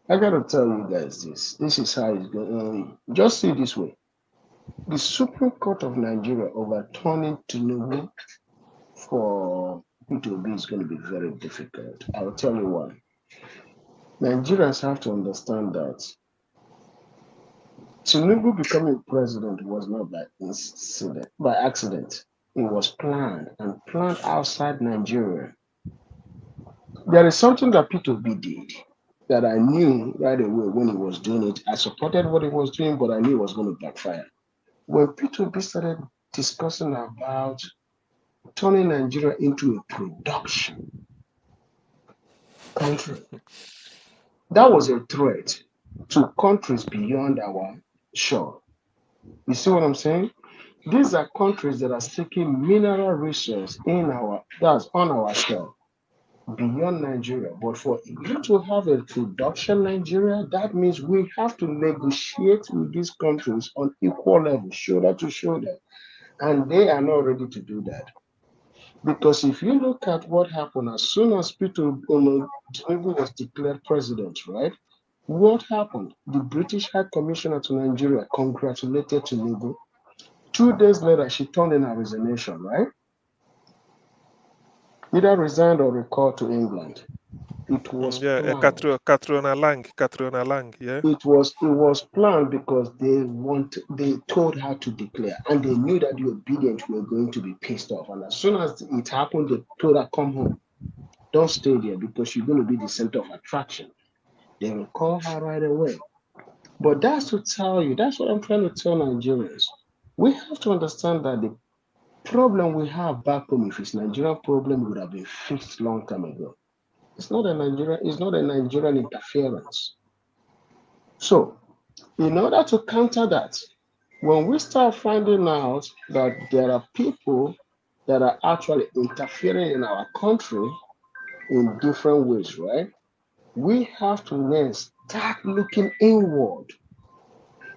I gotta tell you guys this. This is how it's going. Just see it this way. The Supreme Court of Nigeria overturning Tinubu for P2B is going to be very difficult. I'll tell you why. Nigerians have to understand that Tinubu becoming president was not by accident. It was planned and planned outside Nigeria. There is something that P2B did that I knew right away when he was doing it. I supported what he was doing, but I knew it was going to backfire. When P2B started discussing about turning Nigeria into a production country, that was a threat to countries beyond our shore. You see what I'm saying? These are countries that are seeking mineral resources that's on our shore beyond Nigeria. But for you to have a production Nigeria, that means we have to negotiate with these countries on equal level, shoulder to shoulder. And they are not ready to do that. Because if you look at what happened as soon as Tinubu was declared president, right? What happened? The British High Commissioner to Nigeria congratulated Tinubu. 2 days later, she turned in her resignation, right? Either resigned or recalled to England. It was planned. Catriona Lang, yeah. It was planned because they told her to declare, and they knew that the obedient were going to be pissed off. And as soon as it happened, they told her, come home. Don't stay there because you're going to be the center of attraction. They will call her right away. But that's to tell you, that's what I'm trying to tell Nigerians. We have to understand that the problem we have back home, if it's Nigerian problem, would have been fixed long time ago. It's not a Nigerian interference. So, in order to counter that, when we start finding out that there are people that are actually interfering in our country in different ways, right? We have to then start looking inward.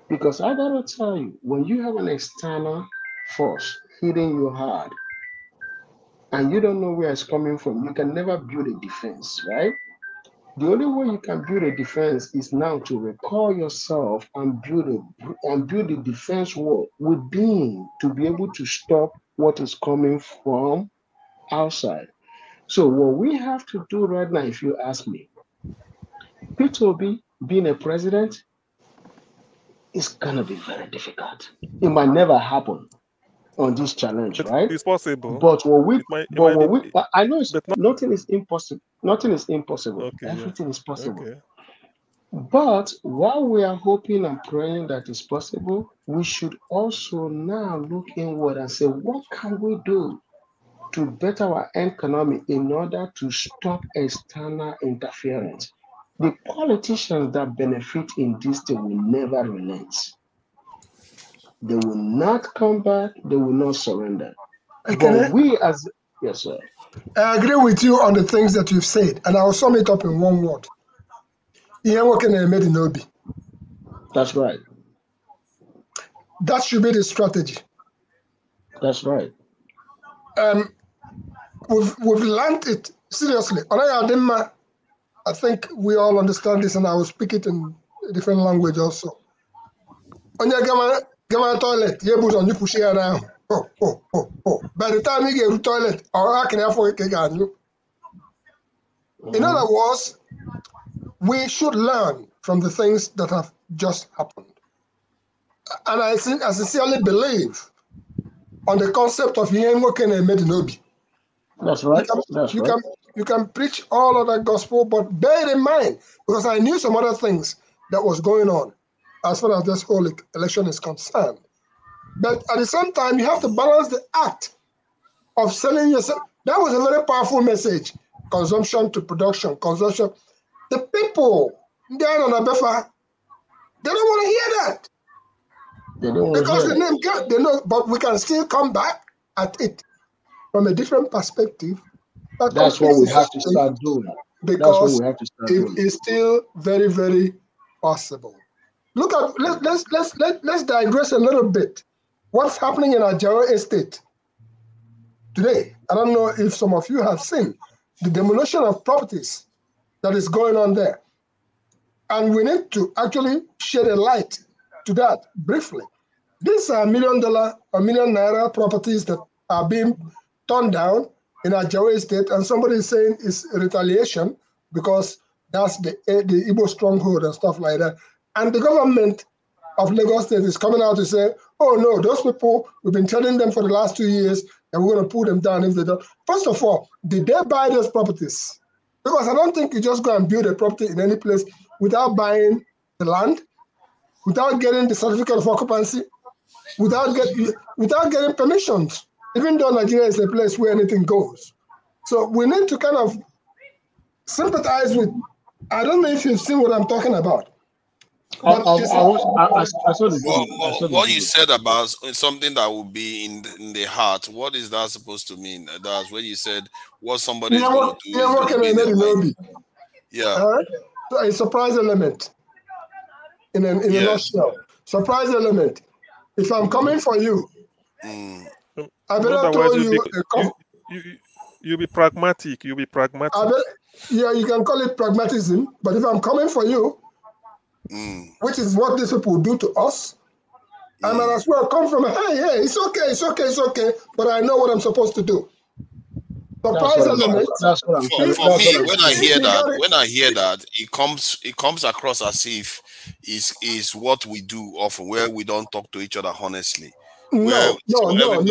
Because I gotta tell you, when you have an external force hitting you hard and you don't know where it's coming from, you can never build a defense, right? The only way you can build a defense is now to recall yourself and build a defense wall within to be able to stop what is coming from outside. So what we have to do right now, if you ask me, P2B being a president is gonna be very difficult. It might never happen on this challenge, right? It's possible. But I know nothing is impossible. Nothing is impossible. Okay, everything is possible. Okay. But while we are hoping and praying that it's possible, we should also now look inward and say, what can we do to better our economy in order to stop external interference? The politicians that benefit in this thing will never relent. They will not come back. They will not surrender. Yes, sir. I agree with you on the things that you've said, and I'll sum it up in one word. That's right. That should be the strategy. That's right. We've learned it seriously. I think we all understand this, and I will speak it in a different language also. On your gamma toilet, you put on you push it around. By the time you get to toilet, or I can afford it again. In other words, we should learn from the things that have just happened. And I sincerely believe on the concept of Yenwoken Medinobi. That's right. You can preach all of that gospel, but bear in mind, because I knew some other things that was going on. as far as this whole election is concerned. But at the same time, you have to balance the act of selling yourself. That was a very powerful message. Consumption to production, consumption. The people down on Abefa, they don't want to hear that. Because the name, they know, but we can still come back at it from a different perspective. That's what we have to start doing. Because it is still very, very possible. Look at let's digress a little bit. What's happening in Ajao Estate today? I don't know if some of you have seen the demolition of properties that is going on there. And we need to actually shed a light to that briefly. These are $1 million or $1 million naira properties that are being torn down in Ajao Estate, and somebody is saying it's retaliation because that's the Igbo stronghold and stuff like that. And the government of Lagos State is coming out to say, oh no, those people, we've been telling them for the last 2 years that we're going to pull them down if they don't. First of all, did they buy those properties? Because I don't think you just go and build a property in any place without buying the land, without getting the certificate of occupancy, without getting permissions, even though Nigeria is a place where anything goes. So we need to kind of sympathize with, I don't know if you've seen what I'm talking about. What you said about something that will be in the heart, what is that supposed to mean? That's when you said what somebody is going to do. So a surprise element in a nutshell. Surprise element. If I'm coming for you, I better tell you. You'll be pragmatic. You'll be pragmatic. You can call it pragmatism, but if I'm coming for you, which is what these people do to us, I might as well come from, hey, it's okay, but I know what I'm supposed to do. Surprise element. For me, when I hear that, it comes across as if is what we do often, where we don't talk to each other honestly. No. Point of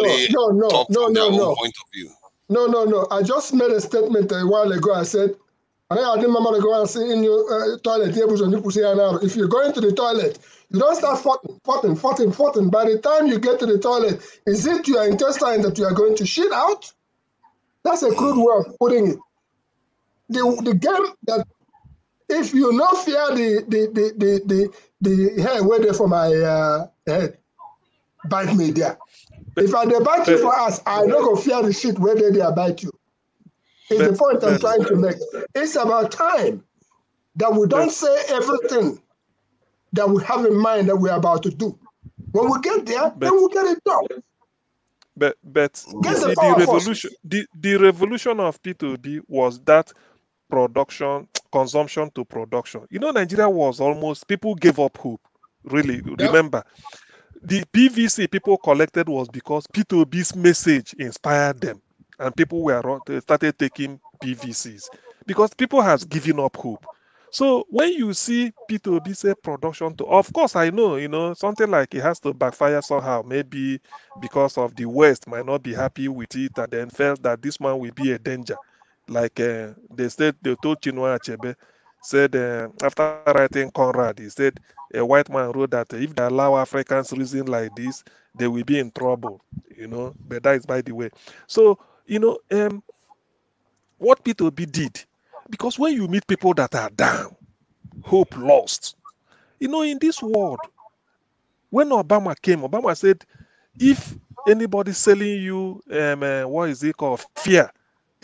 view. No. I just made a statement a while ago. I said, I didn't remember to go and sit in your toilet. If you're going to the toilet, you don't start fighting. By the time you get to the toilet, is it your intestine that you are going to shit out? That's a crude way of putting it. The game that if you not fear the hair where they for my head, bite me there. If I bite you for us, I don't go fear the shit where they bite you. It's the point I'm trying to make. It's about time that we don't say everything that we have in mind that we're about to do. When we get there, then we'll get it done. But you see, the revolution of P2B was that consumption to production. You know, Nigeria was almost, people gave up hope. Really, remember. The PVC people collected was because P2B's message inspired them. And people started taking PVCs because people has given up hope. So when you see P2B say production to, of course I know, something like it has to backfire somehow, maybe because of the West might not be happy with it and then felt that this one will be a danger. Like they told Chinua Achebe, said after writing Conrad, he said a white man wrote that if they allow Africans reason like this, they will be in trouble, but that is by the way. So, what P2B did, because when you meet people that are down, hope lost, in this world, when Obama came, Obama said, if anybody selling you, what is it called, fear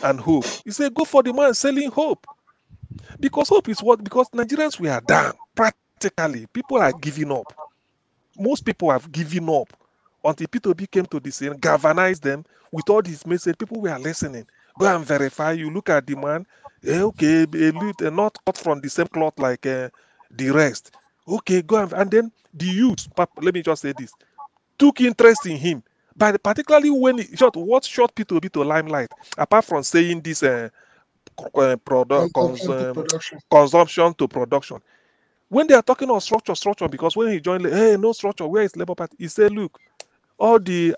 and hope, he said, go for the man selling hope. Because hope is what, because Nigerians, we are down, practically, people are giving up. Most people have given up until P2B came to the scene, galvanized them with all this message. People were listening. Go and verify. You look at the man, okay, not cut from the same cloth like the rest. Okay, go and then the youth, let me just say this, took interest in him. But particularly when what shot P2B to limelight, apart from saying this consumption to production. When they are talking on structure, because when he joined, hey, no structure, where is Labour Party? He said, look, all the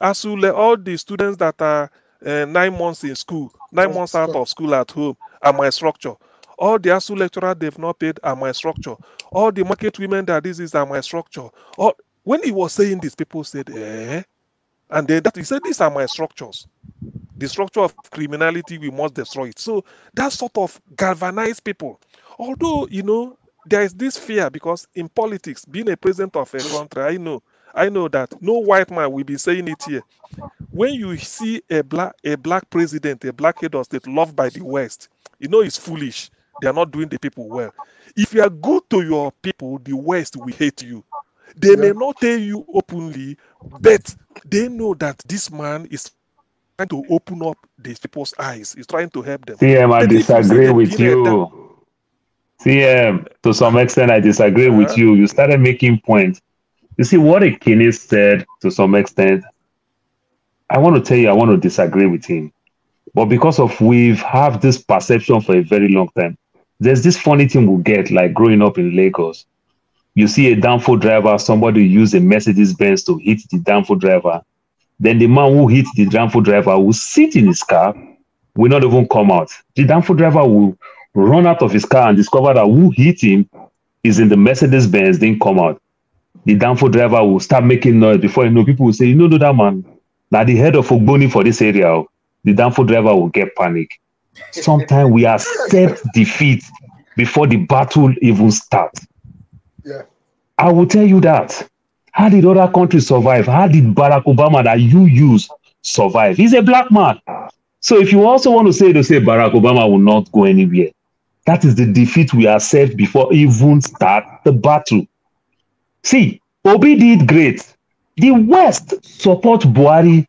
students that are 9 months in school, 9 months out of school at home are my structure. All the ASU lecturers they've not paid are my structure. All the market women that this is are my structure. Or when he was saying this, people said, eh? And then he said, these are my structures. The structure of criminality, we must destroy it. So that sort of galvanized people. Although, you know, there is this fear because in politics, being a president of a country, I know that no white man will be saying it here. When you see a black president, a black head of state loved by the West, you know it's foolish. They are not doing the people well. If you are good to your people, the West will hate you. They may not tell you openly, but they know that this man is trying to open up these people's eyes. He's trying to help them. CM, I disagree with you. CM, to some extent, I disagree with you. You started making points. You see, what Ekene said, to some extent, I want to tell you, I want to disagree with him. But because of we've had this perception for a very long time, there's this funny thing we get, like growing up in Lagos. You see a downfall driver, somebody use a Mercedes-Benz to hit the downfall driver. Then the man who hit the downfall driver will sit in his car, will not even come out. The downfall driver will run out of his car and discover that who hit him is in the Mercedes-Benz, didn't come out. The downfall driver will start making noise. Before you know, people will say, you know that man, now the head of Ogboni for this area, the downfall driver will get panic. Sometimes we accept defeat before the battle even starts. Yeah. I will tell you that. How did other countries survive? How did Barack Obama that you use survive? He's a black man. So if you also want to say Barack Obama will not go anywhere, that is the defeat we accept before even start the battle. See, Obi did great. The West support Buhari,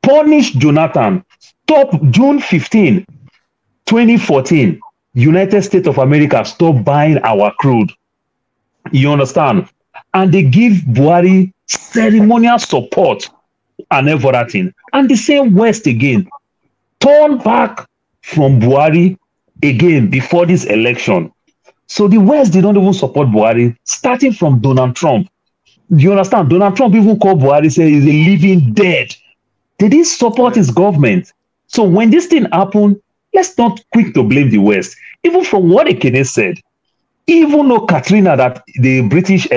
punish Jonathan, stop June 15, 2014. United States of America stop buying our crude. You understand? And they give Buhari ceremonial support and everything. And the same West again, turn back from Buhari again before this election. So the West did not even support Buhari, starting from Donald Trump. You understand? Donald Trump even called Buhari, say he's a living dead. They didn't support his government. So when this thing happened, let's not quick to blame the West. Even from what Ekene said, even though Katrina, that the British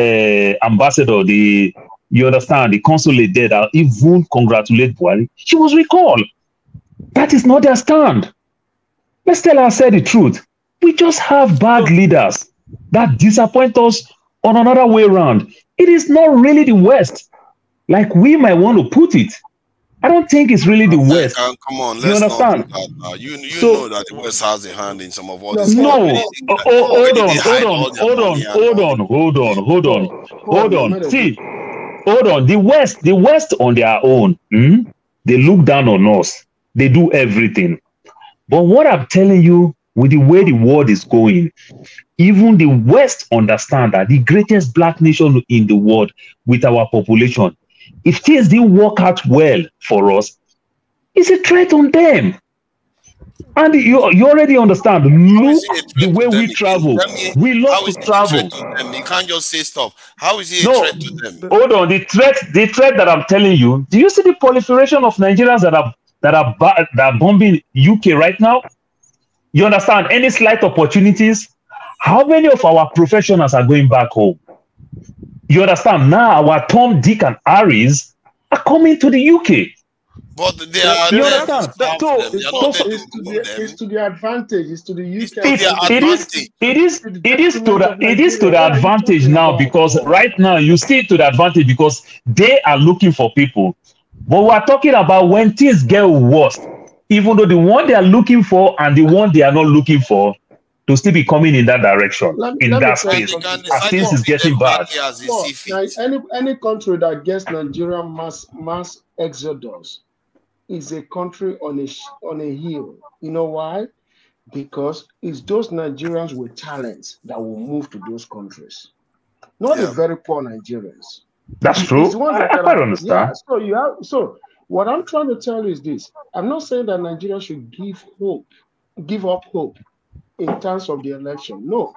ambassador, you understand, the consulate there, that even congratulate Buhari, she was recalled. That is not their stand. Let's tell ourselves the truth. We just have bad leaders that disappoint us on another way around. It is not really the West, like we might want to put it. I don't think it's really the West. Come on, you let's understand? not do that now. You know that the West has a hand in some of all this. No, hold on. See, hold on. The West on their own, they look down on us. They do everything. But what I'm telling you, with the way the world is going, even the West understand that the greatest black nation in the world with our population, if things didn't work out well for us, it's a threat on them. And you already understand. Look the way we travel. We love to travel. You can't just say stuff. How is it a threat to them? Hold on. The threat that I'm telling you, do you see the proliferation of Nigerians that are bombing UK right now? You understand? Any slight opportunities? How many of our professionals are going back home? You understand? Now our Tom, Dick, and Harrys are coming to the UK. But they are. You understand? It's to the advantage. It's to the UK. It is to the advantage now, because right now you see it to the advantage because they are looking for people. But we're talking about when things get worse, even though the one they are looking for and the one they are not looking for, to still be coming in that direction, in that space, as things is getting bad. Any country that gets Nigerian mass exodus is a country on a hill. You know why? Because it's those Nigerians with talents that will move to those countries, not the very poor Nigerians. That's true. I understand. Yeah, so what I'm trying to tell you is this: I'm not saying that Nigeria should give up hope in terms of the election. No,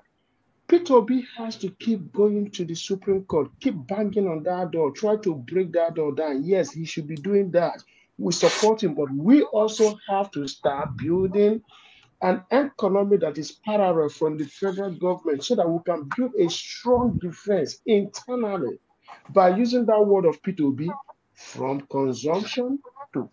Peter Obi has to keep going to the Supreme Court, keep banging on that door, try to break that door down. Yes, he should be doing that. We support him, but we also have to start building an economy that is parallel from the federal government so that we can build a strong defense internally by using that word of P2B from consumption to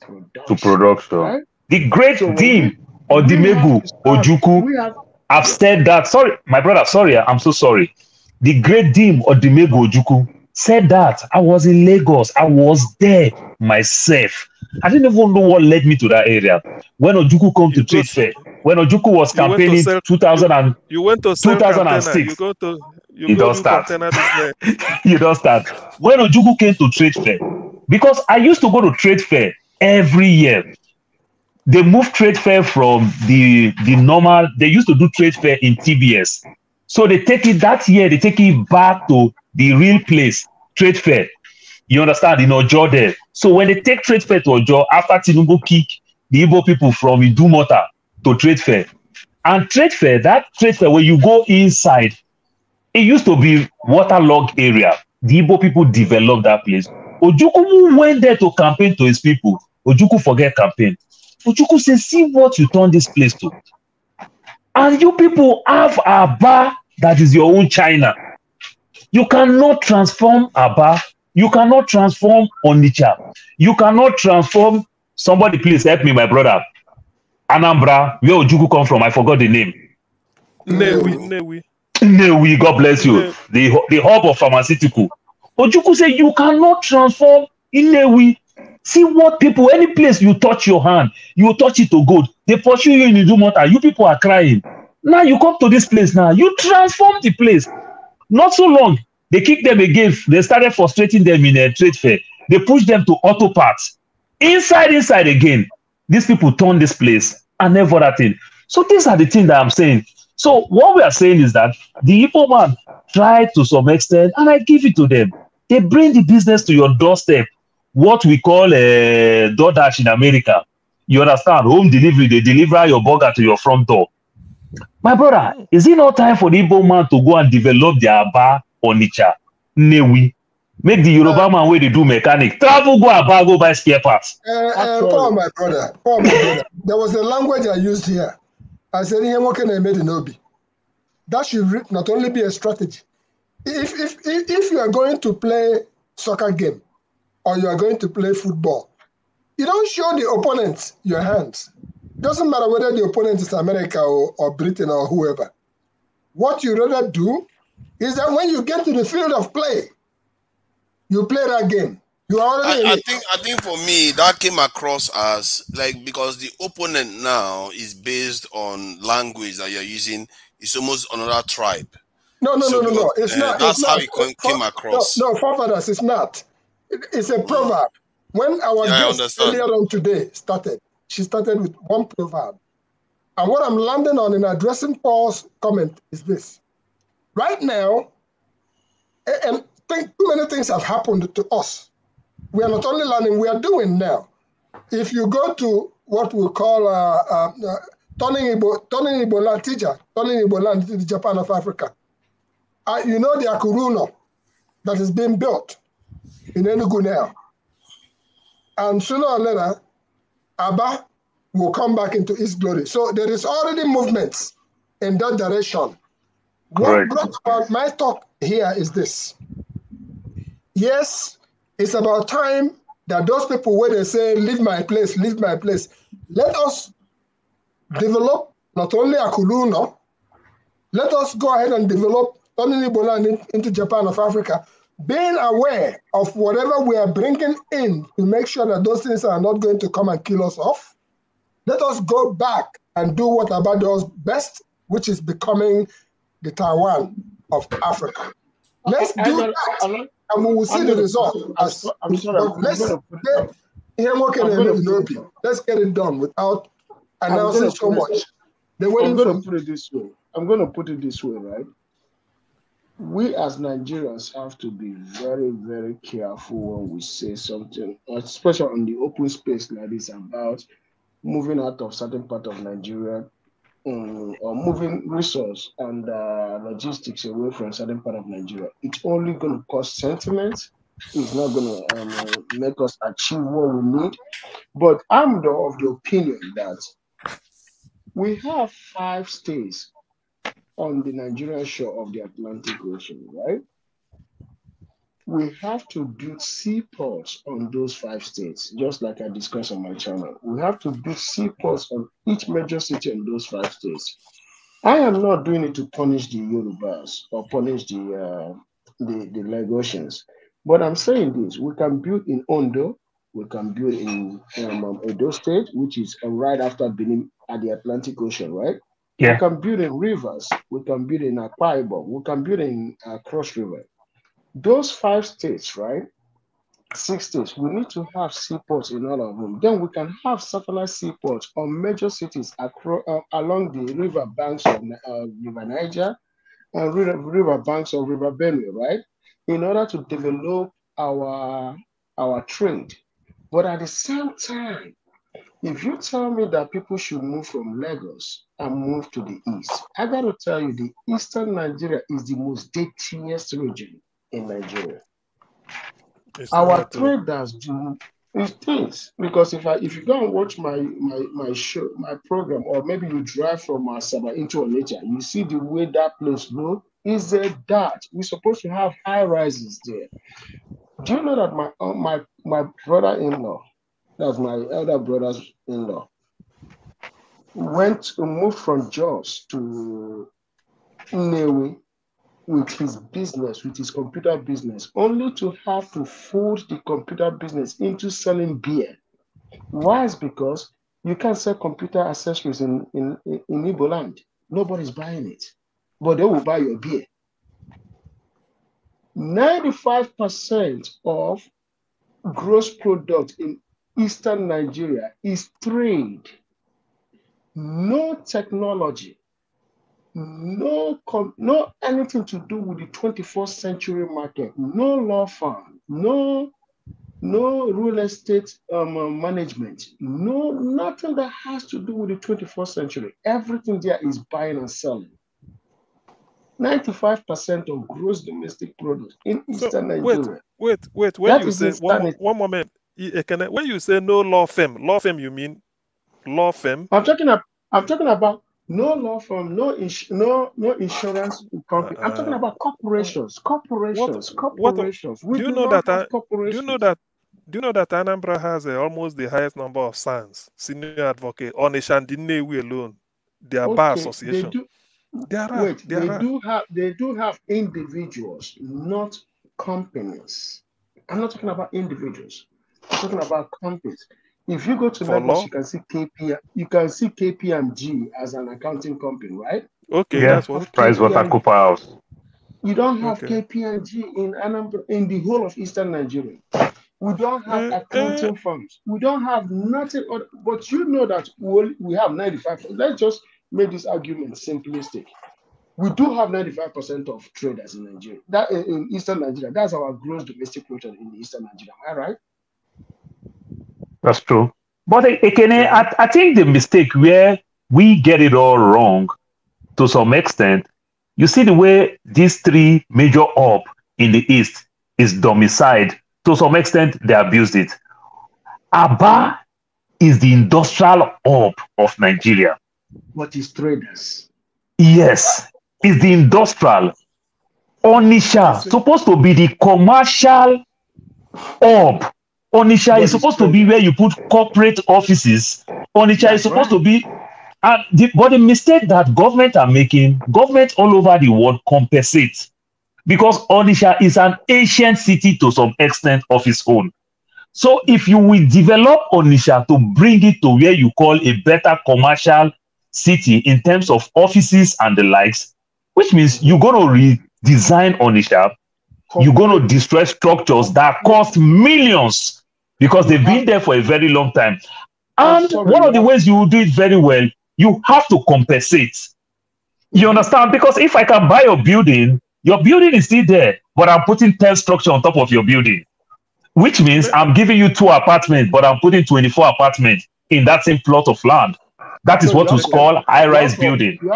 production. Right? The great Dim Odimegu Ojukwu have said that. Sorry, my brother, sorry, I'm so sorry. The great Dim Odimegu Ojukwu said that. I was in Lagos. I was there myself. I didn't even know what led me to that area. When Ojukwu come to trade fair, when Ojukwu was campaigning 2000 you went to 2006. You don't start. You don't start. When Ojukwu came to trade fair, because I used to go to trade fair every year. They moved trade fair from the normal. They used to do trade fair in TBS. So they take it that year, they take it back to the real place, trade fair. You understand? In Ojo there. So when they take trade fair to Ojo, after Tinubu kick the Igbo people from Idumota to trade fair. And trade fair, that trade fair, when you go inside, it used to be waterlogged area. The Igbo people developed that place. Ojukwu went there to campaign to his people. Ojukwu forget campaign. Ojukwu says, see what you turn this place to. And you people have a bar that is your own China. You cannot transform Aba. You cannot transform Onitsha. You cannot transform somebody. Please help me, my brother. Anambra, where Ojukwu come from? I forgot the name. Newi. God bless you. The hub of pharmaceutical. Ojukwu say you cannot transform Inewi. See what people, any place you touch your hand, you touch it to gold. They pursue you in Idumota. You people are crying. Now you come to this place now. You transform the place. Not so long. They kick them again. They started frustrating them in a trade fair. They push them to auto parts. Inside again. These people turn this place and never that thing. So these are the things that I'm saying. So what we are saying is that the Igbo man tried to some extent, and I give it to them. They bring the business to your doorstep. What we call a DoorDash in America. You understand? Home delivery. They deliver your burger to your front door. My brother, is it not time for the Igbo man to go and develop their bar Onitsha, Newi? Make the Yoruba man where they do mechanic. Travel, go Aba, go buy spare parts. Paul, my brother. There was a language I used here. I said, that should not only be a strategy. If you are going to play soccer game or you are going to play football, you don't show the opponent your hands. Doesn't matter whether the opponent is America or Britain or whoever. What you rather do is that when you get to the field of play, you play that game. You already. I think for me that came across as like, because the opponent now is based on language that you're using. It's almost another tribe. No. It's not. That's how it came across. No, forefathers, it's not. It's a proverb. When our guest earlier on today started, she started with one proverb. And what I'm landing on in addressing Paul's comment is this. Right now, and too many things have happened to us. We are not only learning, we are doing now. If you go to what we call turning Igbo land teacher, turning Igbo land to the Japan of Africa, you know the Akuruno that is being built in Enugu now. And sooner or later, Aba will come back into its glory. So there is already movements in that direction. What brought about my talk here is this. Yes, it's about time that those people where they say, leave my place, let us develop not only Akuluno, let us go ahead and develop turning Igbo land into Japan of Africa, being aware of whatever we are bringing in to make sure that those things are not going to come and kill us off. Let us go back and do what Aba does best, which is becoming the Taiwan of Africa. Let's do that, and we will see the result. Let's get it done without announcing so much. I'm going to put it this way, right? We as Nigerians have to be very, very careful when we say something, especially on the open space like this, about moving out of certain part of Nigeria or moving resource and logistics away from certain part of Nigeria. It's only going to cause sentiment. It's not going to make us achieve what we need. But I'm of the opinion that We have 5 states on the Nigerian shore of the Atlantic Ocean, right? We have to build seaports on those 5 states, just like I discussed on my channel. We have to build seaports on each major city in those 5 states. I am not doing it to punish the Yorubas or punish the Lagosians, but I'm saying this: we can build in Ondo, we can build in Edo State, which is right after Benin at the Atlantic Ocean, right? Yeah. We can build in Rivers, we can build in Akwa Ibom, we can build in Cross River. Those 5 states, right? 6 states, we need to have seaports in all of them. Then we can have satellite seaports on major cities across, along the river banks of River Niger and river banks of River Benue, right? In order to develop our trade. But at the same time, if you tell me that people should move from Lagos and move to the east, I got to tell you, the eastern Nigeria is the most dirtiest region in Nigeria. Our traders do these things, because if you go and watch my show, my program, or maybe you drive from Asaba into Onitsha, you see the way that place looks. Is a dirt. We're supposed to have high rises there. Do you know that my brother-in-law, that's my elder brother-in-law, moved from Jos to Nnewi with his business, with his computer business, only to have to fold the computer business into selling beer. Why? Is because you can't sell computer accessories in Igbo land. Nobody's buying it, but they will buy your beer. 95% of gross product in eastern Nigeria is trade. No technology. No anything to do with the 21st century market, no law firm, no real estate management, nothing that has to do with the 21st century. Everything there is buying and selling. 95% of gross domestic product in eastern Nigeria. Wait. When you say one moment, when you say no law firm, you mean law firm? I'm talking about no law firm, no insurance company. I'm talking about corporations. Do you know that Anambra has almost the highest number of SANs, senior advocate, Onisha and Nnewi alone? They are bar association. They do have individuals, not companies. I'm not talking about individuals. I'm talking about companies. If you go to Lagos, you can see KPMG as an accounting company, right? Okay, yeah, that's what PricewaterhouseCoopers. You don't have KPMG in Anambra, in the whole of Eastern Nigeria. We don't have accounting firms. We don't have nothing. But you know that we have 95%. Let's just make this argument simplistic. We do have 95% of traders in Nigeria. That in Eastern Nigeria, that's our gross domestic product in Eastern Nigeria. Am I right? That's true. But Ekene, I think the mistake where we get it all wrong to some extent, you see the way these 3 major hubs in the East is domiciled, to some extent they abused it. Aba is the industrial hub of Nigeria. What is traders? Yes, it's the industrial. Onitsha supposed to be the commercial hub. Onitsha is supposed to be where you put corporate offices. Onitsha is supposed to be, but the mistake that government are making, government all over the world compensates, because Onitsha is an ancient city to some extent of its own. So if you will develop Onitsha to bring it to where you call a better commercial city in terms of offices and the likes, which means you're going to redesign Onitsha, you're going to destroy structures that cost millions because they've been there for a very long time. And one of the ways you will do it very well, you have to compensate. You understand? Because if I can buy your building is still there, but I'm putting 10 structure on top of your building, which means I'm giving you 2 apartments, but I'm putting 24 apartments in that same plot of land. That is what we call high-rise building. You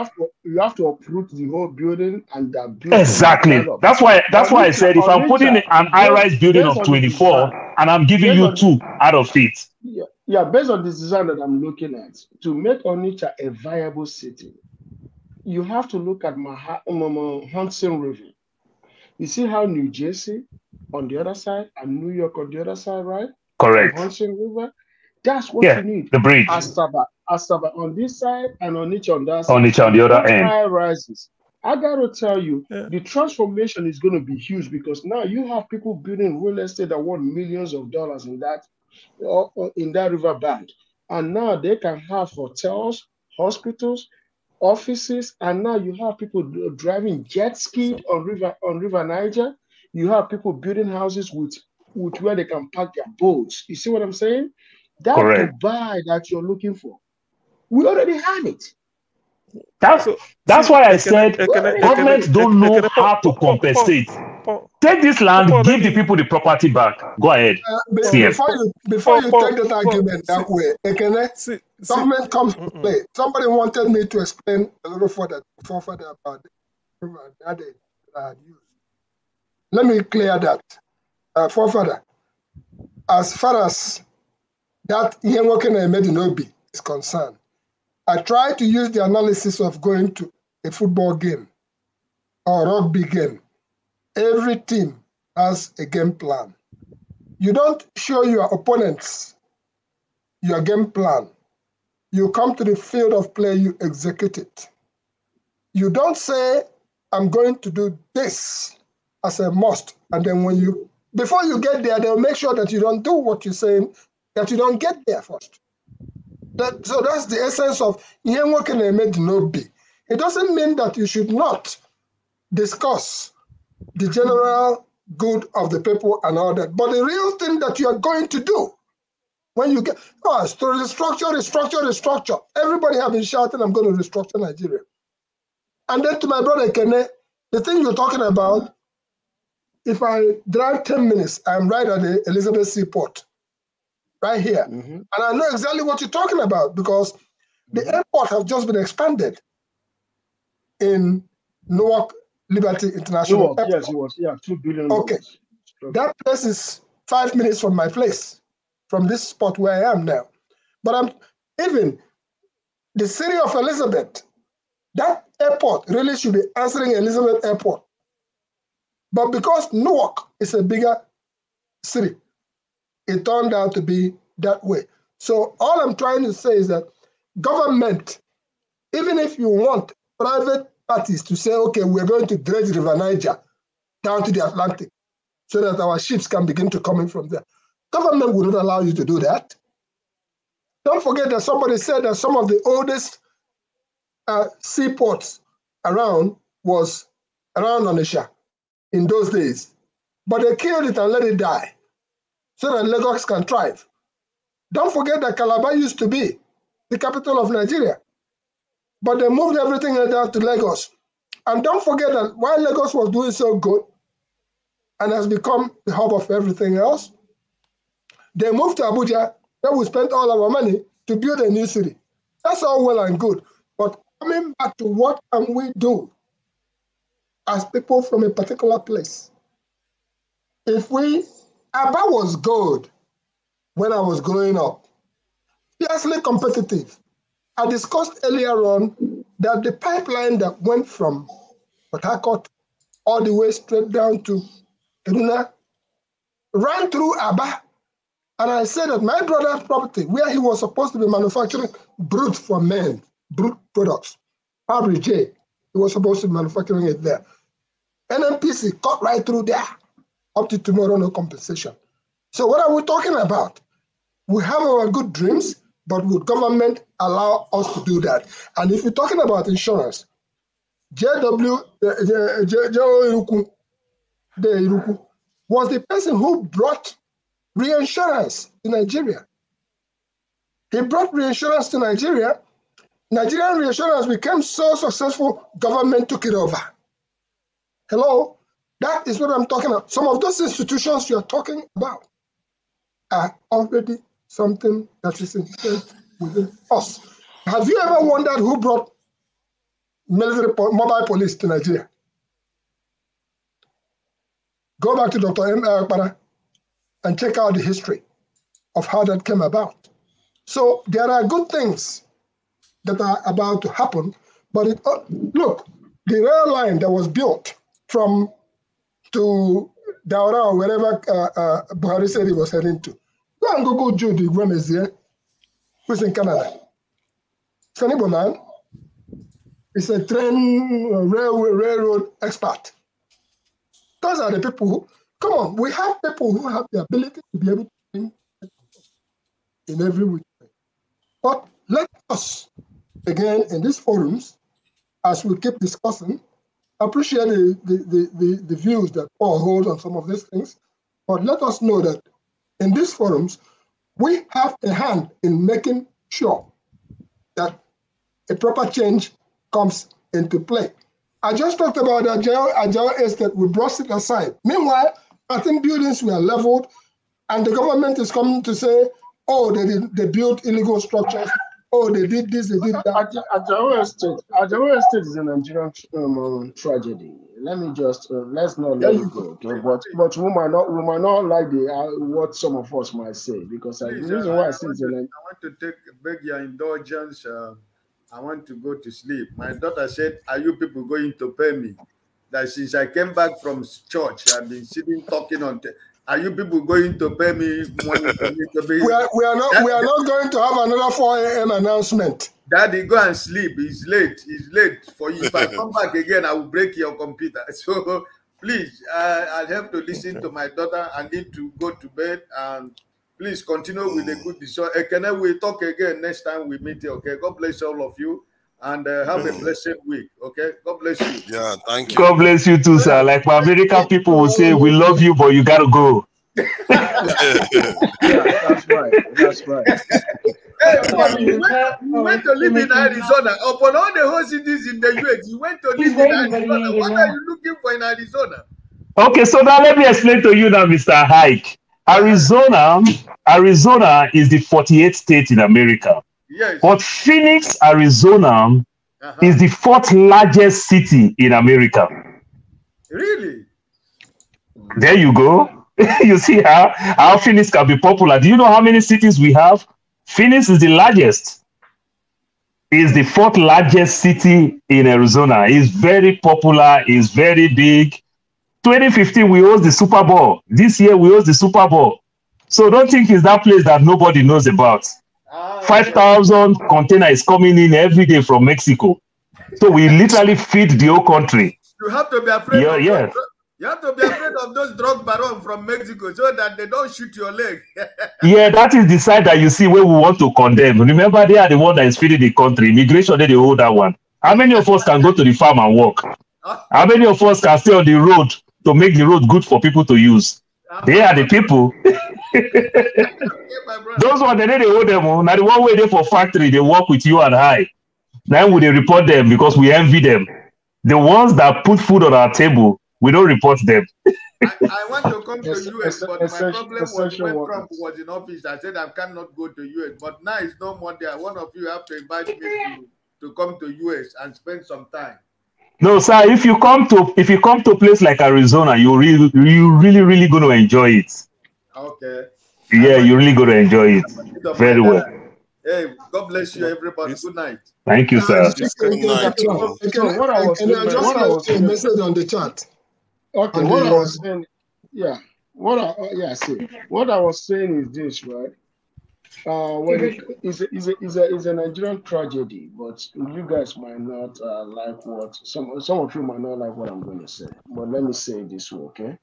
have to uproot the whole building and that building. Exactly. That's why I said if I'm putting an high-rise building of 24 and I'm giving you 2 out of it, Yeah, based on this design that I'm looking at, to make Onitsha a viable city, you have to look at Hudson River. You see how New Jersey on the other side and New York on the other side, right? Correct. On Hudson River. That's what you need. The bridge. Asaba on this side and Onitsha on that side. Onitsha on the other end. High rises. I got to tell you, the transformation is going to be huge because now you have people building real estate that want millions of dollars in that river band. And now they can have hotels, hospitals, offices, and now you have people driving jet ski on River Niger. You have people building houses with where they can park their boats. You see what I'm saying? That Correct. Dubai that you're looking for, we already have it. That's why I said governments don't know how to compensate. Take this land, give the people the property back. Go ahead. Before you take that argument that way, government comes to play. Somebody wanted me to explain a little further about that I had used. Let me clear that. Further, as far as that working in Medinobi is concerned, I try to use the analysis of going to a football game or rugby game. Every team has a game plan. You don't show your opponents your game plan. You come to the field of play, you execute it. You don't say, I'm going to do this as a must. And then before you get there, they'll make sure that you don't do what you're saying, that you don't get there first. So that's the essence of working Medinobi. It doesn't mean that you should not discuss the general good of the people and all that. But the real thing that you are going to do when you get, restructure. Everybody have been shouting, I'm going to restructure Nigeria. And then to my brother Kene, the thing you're talking about, if I drive 10 minutes, I'm right at the Elizabeth Seaport, right here. Mm-hmm. And I know exactly what you're talking about because the airport has just been expanded in Newark Liberty International Airport. Yes, it was. Yeah, $2 billion. Okay. That place is 5 minutes from my place, from this spot where I am now. But even the city of Elizabeth, that airport really should be answering Elizabeth Airport. But because Newark is a bigger city, it turned out to be that way. So all I'm trying to say is that government, even if you want private parties to say, okay, we're going to dredge River Niger down to the Atlantic so that our ships can begin to come in from there, government will not allow you to do that. Don't forget that somebody said that some of the oldest seaports around was around Onitsha in those days. But they killed it and let it die so that Lagos can thrive. Don't forget that Calabar used to be the capital of Nigeria, but they moved everything down to Lagos. And don't forget that while Lagos was doing so good and has become the hub of everything else, they moved to Abuja, where we spent all our money to build a new city. That's all well and good. But coming back to what can we do as people from a particular place? If Aba was good when I was growing up, fiercely competitive. I discussed earlier on that the pipeline that went from Port Harcourt all the way straight down to Kaduna ran through Aba. And I said that my brother's property, where he was supposed to be manufacturing brute for men, brute products, Fabry J, he was supposed to be manufacturing it there. NMPC cut right through there. Up to tomorrow, no compensation. So what are we talking about? We have our good dreams, but would government allow us to do that? And if you're talking about insurance, J.O. Iruku was the person who brought reinsurance to Nigeria. He brought reinsurance to Nigeria. Nigerian reinsurance became so successful, government took it over. Hello? That is what I'm talking about. Some of those institutions you're talking about are already something that is inherent within us. Have you ever wondered who brought military mobile police to Nigeria? Go back to Dr. M. Akpara and check out the history of how that came about. So there are good things that are about to happen, but look, the rail line that was built from to Daura or wherever Buhari said he was heading to. Go and Google Jude Igwemezie, who's in Canada. It's an Igbo man. He's a railroad expert. Those are the people who, come on, we have people who have the ability to be able to think in every way. But let us, again, in these forums, as we keep discussing, appreciate the views that Paul holds on some of these things. But let us know that in these forums, we have a hand in making sure that a proper change comes into play. I just talked about Ajao Estate. We brushed it aside. Meanwhile, I think buildings were leveled, and the government is coming to say, oh, they built illegal structures. Oh, they did this, they did that. Ajao Estate is a Nigerian tragedy. Let me just let's not let it go. Okay? But we might not like what some of us might say, because the reason why I say I want to beg your indulgence. I want to go to sleep. My daughter said, "Are you people going to pay me?" That since I came back from church, I've been sitting talking on. Are you people going to pay me money for me to be? We are not going to have another 4 a.m. announcement. Daddy, go and sleep. It's late. It's late for you. If I come back again, I will break your computer. So please, I'll have to listen to my daughter. I need to go to bed. And please continue with the good discussion. Can we talk again next time we meet? Okay. God bless all of you. And have a blessed week. Okay. God bless you. Yeah, thank you. God bless you too, sir. Like my American people will say, we love you, but you gotta go. Yeah, that's right. That's right. Hey, you went to live in Arizona. Upon all the whole cities in the US, you went to live in Arizona. What are you looking for in Arizona? Okay, so now let me explain to you now, Mr. Hike. Arizona is the 48th state in America. Yes. But Phoenix, Arizona is the 4th largest city in America. Really? There you go. You see how Phoenix can be popular. Do you know how many cities we have? Phoenix is the largest. It's the 4th largest city in Arizona. It's very popular. It's very big. 2015, we host the Super Bowl. This year, we host the Super Bowl. So don't think it's that place that nobody knows about. 5,000 containers coming in every day from Mexico. So we literally feed the whole country. You have to be afraid. Yeah. You have to be afraid of those drug barons from Mexico so that they don't shoot your leg. Yeah, that is the side that you see where we want to condemn. Remember, they are the one that is feeding the country. Immigration, they hold that one. How many of us can go to the farm and work? How many of us can stay on the road to make the road good for people to use? They are the people. Those ones, they hold them. Now the one way they for factory, they work with you and I. Then we report them because we envy them. The ones that put food on our table, we don't report them. I want to come to US, but my problem was when Trump was in office. I said I cannot go to US, but now it's no more there. One of you have to invite me to come to US and spend some time. No, sir. If you come to a place like Arizona, you really going to enjoy it. Okay. Yeah, you're really going to enjoy it very well. Hey, God bless you, everybody. Good night. Thank you, sir. Good night. What I was a message on the chat. Okay, what I was saying, what I was saying is this, right? When it's a Nigerian tragedy, but you guys might not like what some of you might not like what I'm going to say. But let me say it this way, okay?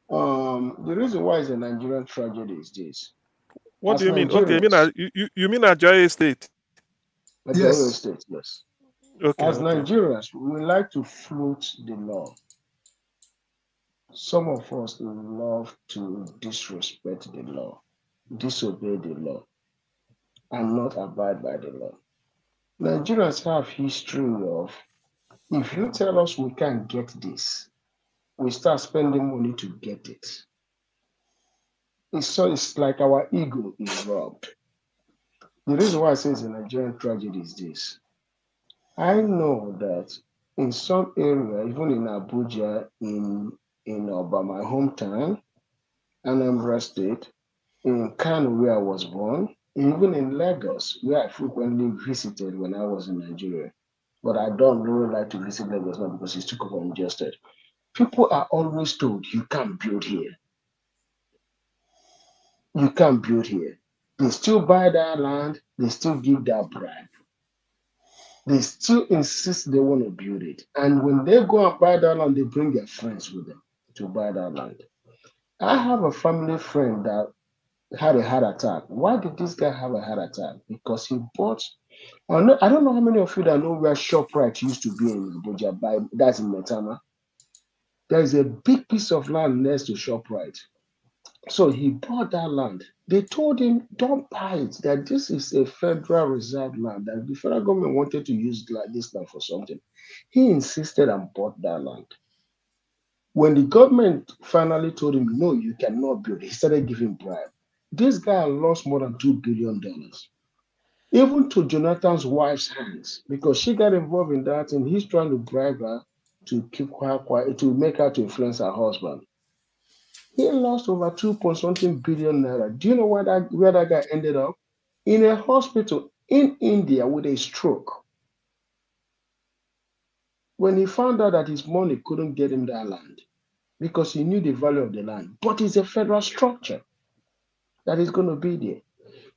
The reason why it's a Nigerian tragedy is this. What do you mean? Okay, you mean Ajay State? Ajay State, yes. Okay. As Nigerians, we like to float the law. Some of us love to disrespect the law, disobey the law, and not abide by the law. Nigerians have history of, if you tell us we can't get this, we start spending money to get it. It's like our ego is robbed. The reason why I say it's a Nigerian tragedy is this. I know that in some area, even in Abuja, in my hometown, Anambra State, in Kano where I was born, Even in Lagos, where I frequently visited when I was in Nigeria, but I don't really like to visit Lagos now because it's too congested. People are always told you can't build here. You can't build here. They still buy that land, they still give that bribe. They still insist they want to build it. And when they go and buy that land, they bring their friends with them to buy that land. I have a family friend that had a heart attack. Why did this guy have a heart attack? Because he bought, I don't know how many of you that know where ShopRite used to be in Abuja, that's in Metana. There is a big piece of land next to ShopRite. So he bought that land. They told him, don't buy it, that this is a Federal Reserve land, that the federal government wanted to use this land for something. He insisted and bought that land. When the government finally told him, no, you cannot build, he started giving bribe. This guy lost more than $2 billion. Even to Jonathan's wife's hands, because she got involved in that and he's trying to bribe her to keep her quiet, to make her to influence her husband. He lost over 2.something billion naira. Do you know where that guy ended up? In a hospital in India with a stroke. When he found out that his money couldn't get him that land, because he knew the value of the land, but it's a federal structure that is going to be there.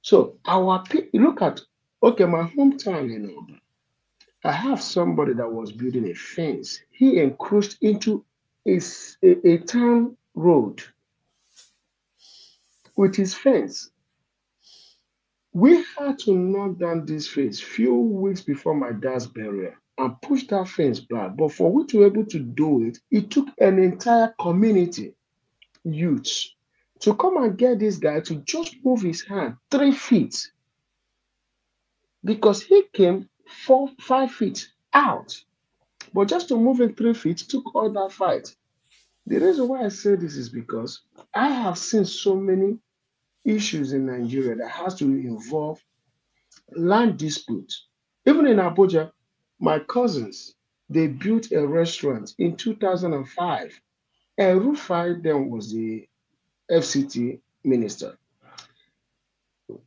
So our people, look at, okay, my hometown in Oba, I have somebody that was building a fence. He encroached into a town road with his fence. We had to knock down this fence few weeks before my dad's burial and push that fence back. But for we to be able to do it, it took an entire community, youths, to come and get this guy to just move his hand 3 feet. Because he came 4-5 feet out. But just to move him 3 feet took all that fight. The reason why I say this is because I have seen so many issues in Nigeria that has to involve land disputes. Even in Abuja, my cousins, they built a restaurant in 2005. And Rufai then was the FCT minister.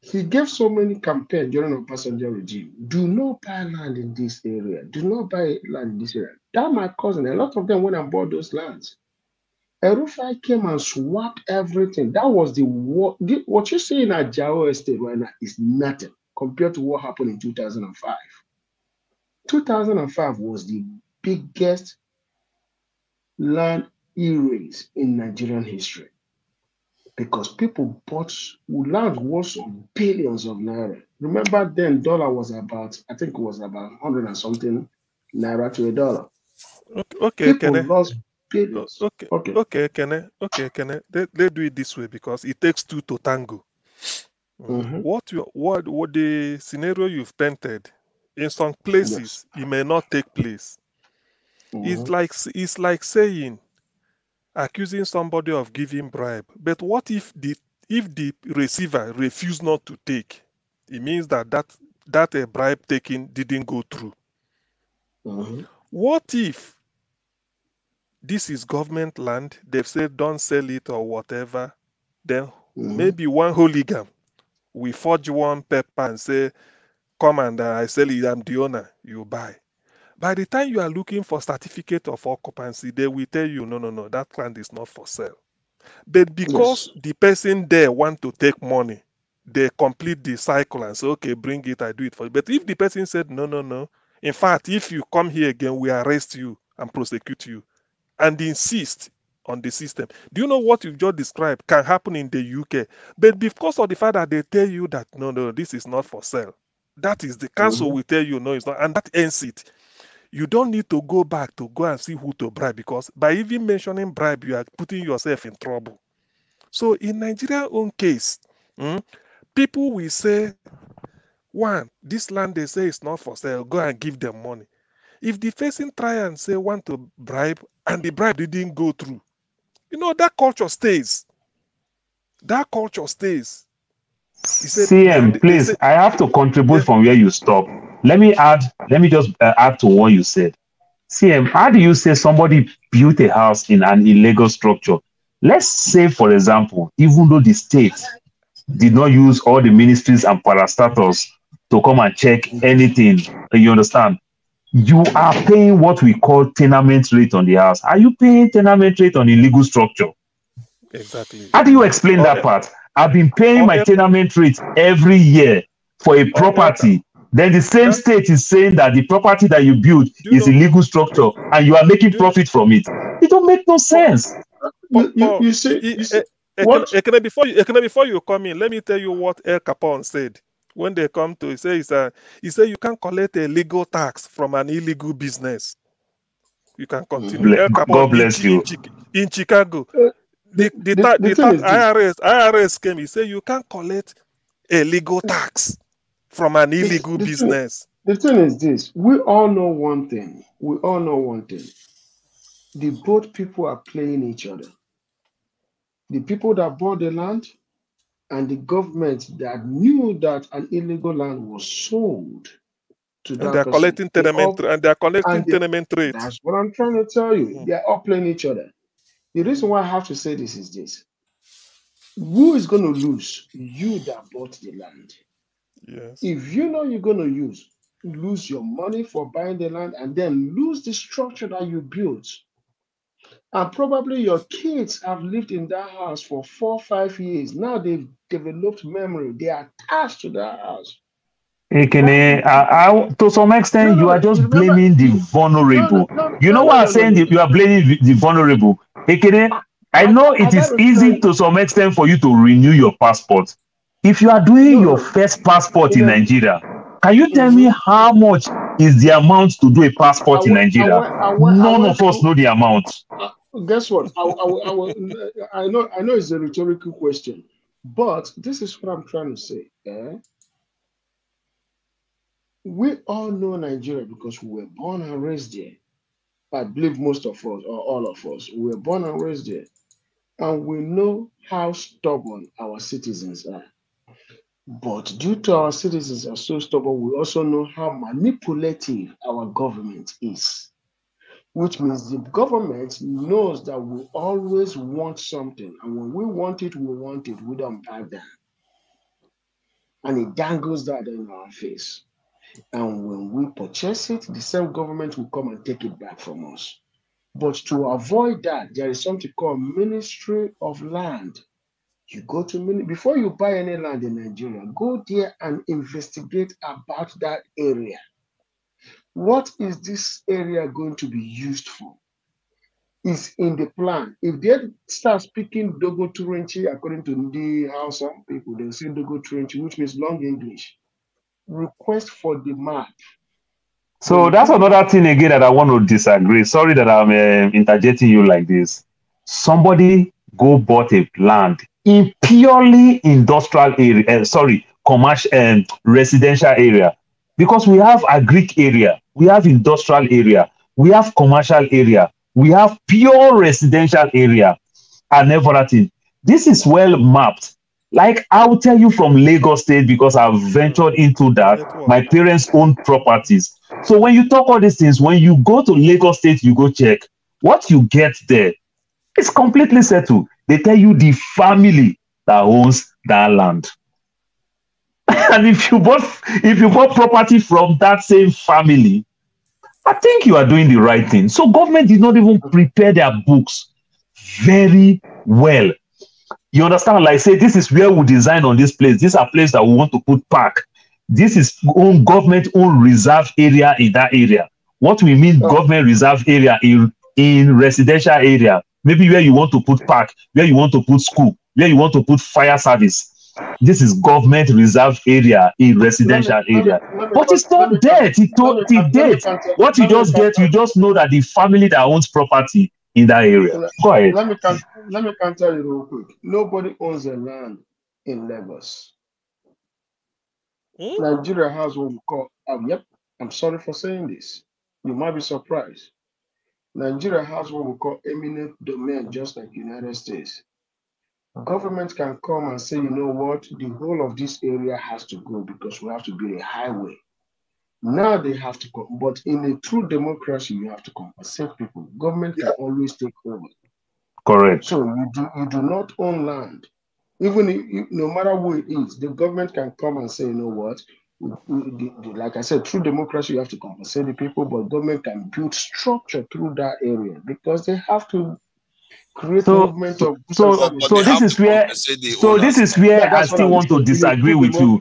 He gave so many campaigns during the passenger regime. Do not buy land in this area. Do not buy land in this area. That my cousin, a lot of them went and bought those lands. Rufai came and swapped everything. That was what you see in Ajao Estate right now is nothing compared to what happened in 2005. 2005 was the biggest land e-race in Nigerian history because people bought land worth of billions of naira. Remember then dollar was about, I think it was about 100 and something naira to a dollar. Okay, people lost billions. Okay, can I? They do it this way because it takes two to tango. What the scenario you've painted in some places it may not take place. It's like saying accusing somebody of giving bribe, but what if the receiver refused not to take? It means that a bribe taking didn't go through. What if this is government land, they've said don't sell it or whatever, then maybe one hooligan we forge one paper and say, come and I sell it, I'm the owner, you buy. By the time you are looking for certificate of occupancy, they will tell you, no, that land is not for sale. But because the person there want to take money, they complete the cycle and say, okay, bring it, I do it for you. But if the person said, no, in fact, if you come here again, we arrest you and prosecute you, and insist on the system. Do you know what you've just described can happen in the UK? But because of the fact that they tell you that, no, this is not for sale, that is the council will tell you, no, it's not, and that ends it. You don't need to go back to go and see who to bribe, because by even mentioning bribe, you are putting yourself in trouble. So in Nigeria's own case, people will say, one, this land they say is not for sale, go and give them money. If the person try and say want to bribe and the bribe didn't go through, that culture stays. That culture stays. CM, please, I have to contribute from where you stop. Let me just add to what you said. CM, how do you say somebody built a house in an illegal structure? Let's say, for example, even though the state did not use all the ministries and parastatals to come and check anything. You understand? You are paying what we call tenement rate on the house. Are you paying tenement rate on illegal structure? Exactly. How do you explain that part? I've been paying my tenement rate every year for a property. Then the same state is saying that the property that you build is illegal structure and you are making profit from it. It don't make no sense. You see, what? Before you come in, let me tell you what El Capone said when they come to. He said you can't collect a legal tax from an illegal business. You can continue. El Capone, God bless you. In Chicago, the IRS came. He said you can't collect a legal tax from an illegal business. The thing is this: we all know one thing. The both people are playing each other. The people that bought the land and the government that knew that an illegal land was sold to that and they're person. collecting tenement rate. That's what I'm trying to tell you. They're all playing each other. The reason why I have to say this is this. Who is going to lose? You that bought the land. Yes. If you know you're going to lose your money for buying the land and then lose the structure that you built. And probably your kids have lived in that house for 4 or 5 years. Now they've developed memory. They are attached to that house. To some extent, you are just blaming the vulnerable. You know what I'm saying? You are blaming the vulnerable. I know it is easy to some extent for you to renew your passport. If you are doing your first passport in Nigeria, can you tell me how much is the amount to do a passport in Nigeria? None of us know the amount. Guess what? I know it's a rhetorical question, but this is what I'm trying to say. We all know Nigeria because we were born and raised there. I believe most of us, or all of us, we were born and raised there. And we know how stubborn our citizens are. But due to our citizens are so stubborn, we also know how manipulative our government is. Which means the government knows that we always want something. And when we want it, we don't back down. And it dangles that in our face. And when we purchase it, the same government will come and take it back from us. But to avoid that, there is something called Ministry of Land. You go to before you buy any land in Nigeria, go there and investigate about that area. What is this area going to be used for? Is in the plan. If they start speaking Dogo Turenchi, according to the Hausa people, they'll say Dogo Turenchi, which means long English. Request for the map. So that's another thing again that I want to disagree. Sorry that I'm interjecting you like this. Somebody go bought a land in purely industrial area, commercial and residential area. Because we have agric area, we have industrial area, we have commercial area, we have pure residential area and everything. This is well mapped. Like I'll tell you from Lagos State because I've ventured into that. My parents own properties. So when you talk all these things, when you go to Lagos State, you go check. What you get there is completely settled. They tell you the family that owns that land. And if you bought property from that same family, I think you are doing the right thing. So government did not even prepare their books very well. You understand? Like say, this is where we design on this place. These are places that we want to put park. This is own government own reserve area in that area. What we mean government reserve area in residential area, maybe where you want to put park, where you want to put school, where you want to put fire service. This is government reserve area in residential area. But it's not dead. It's dead. What you just get, you just know that the family that owns property in that area. Go ahead. Let me tell you real quick. Nobody owns a land in Lagos. Nigeria has what we call, yep, I'm sorry for saying this. You might be surprised. Nigeria has what we call eminent domain, just like United States. Government can come and say, you know what, the whole of this area has to go because we have to build a highway. Now they have to come, but in a true democracy, you have to compensate people. Government can always take over. Correct. So you do not own land Even if, no matter who it is, the government can come and say, you know what, like I said, through democracy, you have to compensate the people, but government can build structure through that area because they have to create movement of this is where I still want to disagree with you.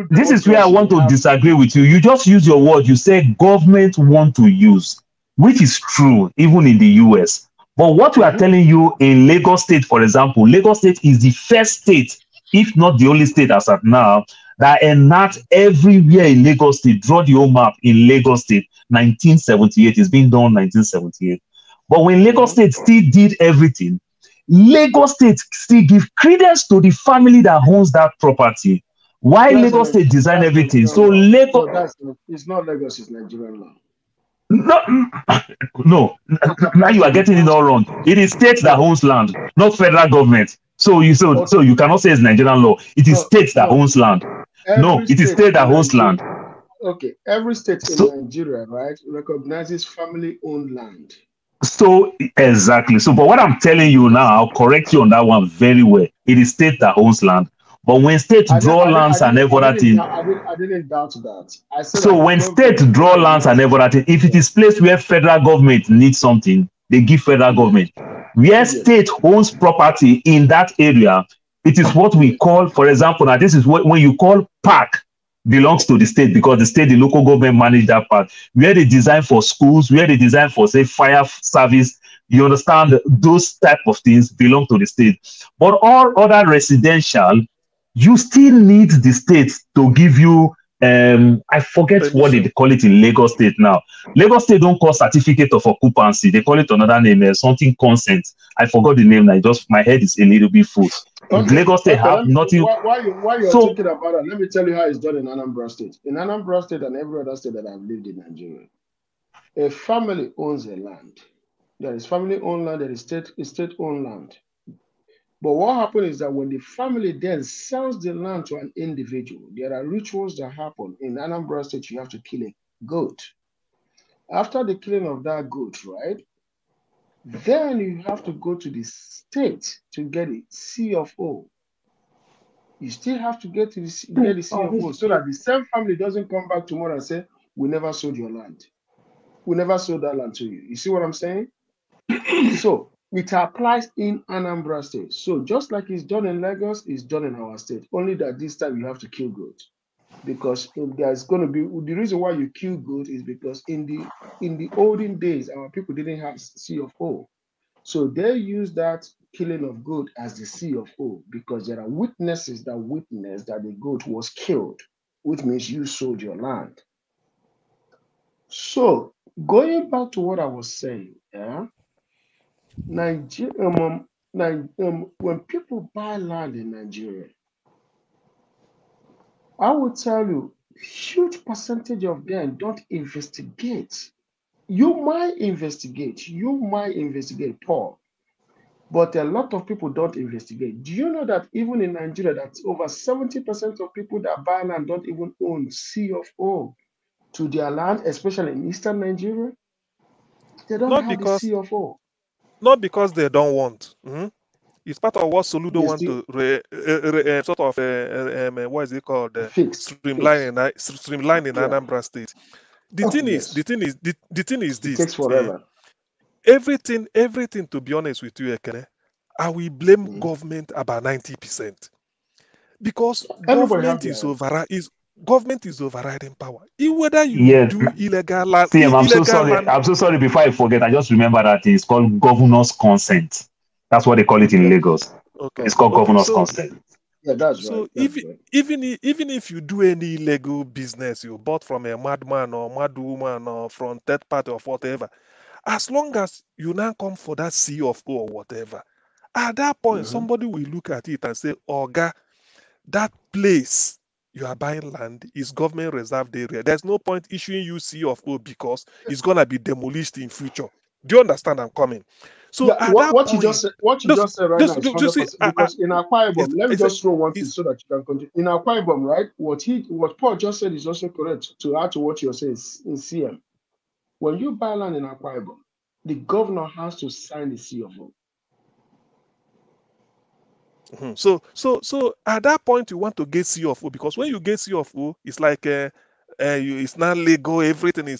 This is where I want to disagree with you. You just use your word. You say government want to use, which is true even in the US. But what we are telling you in Lagos State, for example, Lagos State is the first state, if not the only state as of now, that enact everywhere in Lagos State. Draw the whole map in Lagos State, 1978. It's been done 1978. But when Lagos State still did everything, Lagos State still give credence to the family that owns that property. Why Lagos State design everything? So Lagos, it's not Lagos, it's Nigerian law. No, now you are getting it all wrong. It is state that owns land, not federal government. So you cannot say it's Nigerian law. It is state that owns land. No, it is state that owns land. Okay, every state in Nigeria, right, recognizes family-owned land. So exactly. So, but what I'm telling you now, I'll correct you on that one very well. It is state that owns land. But when states draw lands and everything, I didn't doubt that. I said so when states draw lands and everything, if it is placed where federal government needs something, they give federal government. Where state owns property in that area, it is what we call, for example, now this is what when you call park belongs to the state because the state, the local government manage that part. Where they design for schools, where they design for say fire service, you understand, those type of things belong to the state. But all other residential, you still need the state to give you I forget what they call it in Lagos State now. Lagos State don't call certificate of occupancy, they call it another name, something consent. I forgot the name now, just my head is a little bit full. Okay. Lagos State have nothing. While you're talking about it, let me tell you how it's done in Anambra State. In Anambra State and every other state that I've lived in Nigeria, a family owns a land. There is family-owned land, there is state-owned land. But what happens is that when the family then sells the land to an individual, there are rituals that happen. In Anambra State, you have to kill a goat. After the killing of that goat, right, then you have to go to the state to get a C of O. You still have to get the C of O so that the same family doesn't come back tomorrow and say, we never sold your land. We never sold that land to you. You see what I'm saying? So it applies in Anambra State. So just like it's done in Lagos, it's done in our state. Only that this time you have to kill goat. Because if there's going to be, the reason why you kill goat is because in the olden days, our people didn't have C of O. So they use that killing of goat as the C of O because there are witnesses that witness that the goat was killed, which means you sold your land. So going back to what I was saying, yeah, when people buy land in Nigeria, I will tell you, huge percentage of them don't investigate. You might investigate, Paul, but a lot of people don't investigate. Do you know that even in Nigeria, that over 70% of people that buy land don't even own C of O to their land, especially in Eastern Nigeria? They don't have the C of O. Not because they don't want. It's part of what Soludo wants to sort of what is it called? Streamline in Anambra State. The thing is this. It takes forever. Everything, to be honest with you, Ekene, I will blame government about 90%. Because government is overriding power. Whether you do illegal land. I'm so sorry. Before I forget, I just remember that it's called governor's consent. That's what they call it in Lagos. Okay. It's called governor's consent. Yeah, that's right. So even if you do any illegal business, you bought from a madman or mad woman or from third party or whatever, as long as you now come for that C of O or whatever, at that point somebody will look at it and say, Oga, that place you are buying land is government reserved area. There's no point issuing you C of O because it's gonna be demolished in future. Do you understand I'm coming? So yeah, what you just said right now is 100%. Because in Akwa Ibom, let me just throw one thing so that you can continue. In Akwa Ibom, right? What Paul just said is also correct. To add to what you're saying in CM, when you buy land in Akwa Ibom, the governor has to sign the C of O. So at that point, you want to get C of O, because when you get C of O, it's like it's not legal. Everything is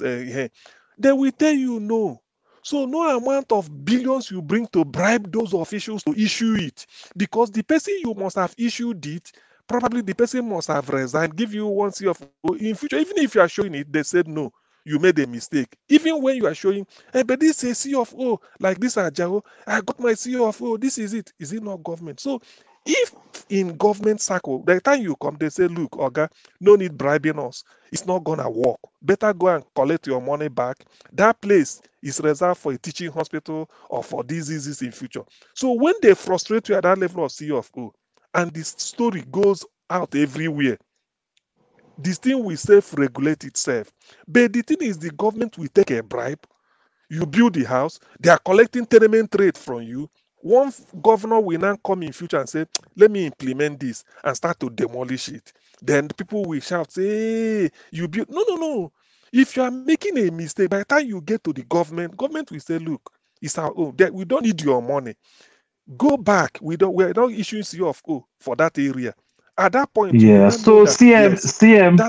They will tell you no. So no amount of billions you bring to bribe those officials to issue it, because the person you must have issued it, probably the person must have resigned, give you 1 C of O. In future, even if you are showing it, they said no, you made a mistake. Even when you are showing, but this is C of O, like this Ajao, I got my C of O, this is it. Is it not government? So if in government circle, by the time you come, they say, look, Oga, no need bribing us. It's not gonna work. Better go and collect your money back. That place is reserved for a teaching hospital or for diseases in future. So when they frustrate you at that level of C of O, and this story goes out everywhere, this thing will self-regulate itself. But the thing is, the government will take a bribe. You build the house, they are collecting tenement rate from you. One governor will now come in future and say, let me implement this, and start to demolish it. Then people will shout, say, hey, you build. No. If you are making a mistake, by the time you get to the government will say, look, it's our own. We don't need your money. Go back. We're not issuing C of O for that area. At that point, yeah. So CM,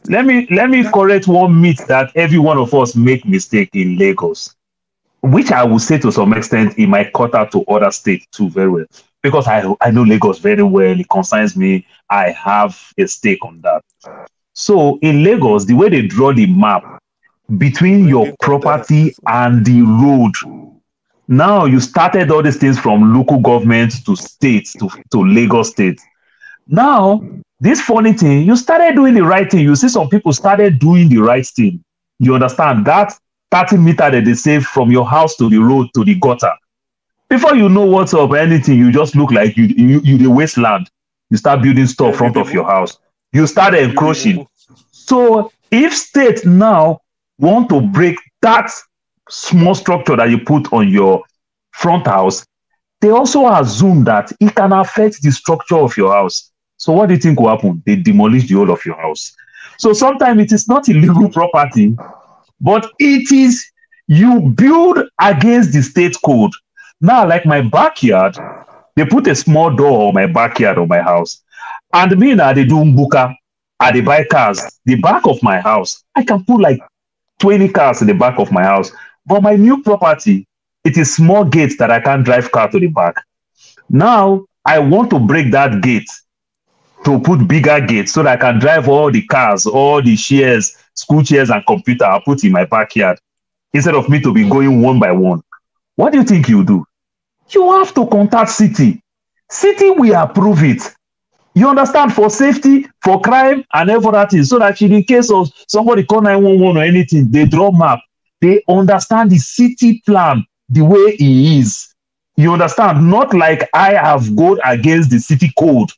let me correct one myth that every one of us make mistake in Lagos, which I would say to some extent it might cut out to other states too very well, because I know Lagos very well. It concerns me. I have a stake on that. So in Lagos, the way they draw the map between your property and the road, now you started all these things from local government to states to Lagos state. Now, this funny thing, you started doing the right thing. You see some people started doing the right thing. You understand that 30 meters that they save from your house to the road to the gutter. Before you know what's up, anything, you just look like you the wasteland. You start building stuff in front of your house. You start encroaching. So if state now want to break that small structure that you put on your front house, they also assume that it can affect the structure of your house. So what do you think will happen? They demolish the whole of your house. So sometimes it is not illegal property, but it is you build against the state code. Now, like my backyard, they put a small door on my backyard of my house. And me now, they do mbuka, and they buy cars. The back of my house, I can put like 20 cars in the back of my house. But my new property, it is small gates that I can't drive car to the back. Now, I want to break that gate to put bigger gates so that I can drive all the cars, all the chairs, school chairs and computer I put in my backyard, instead of me to be going one by one. What do you think you do? You have to contact city. City will approve it. You understand? For safety, for crime, and everything, so that in case of somebody call 911 or anything, they draw map. They understand the city plan the way it is. You understand? Not like I have gone against the city code,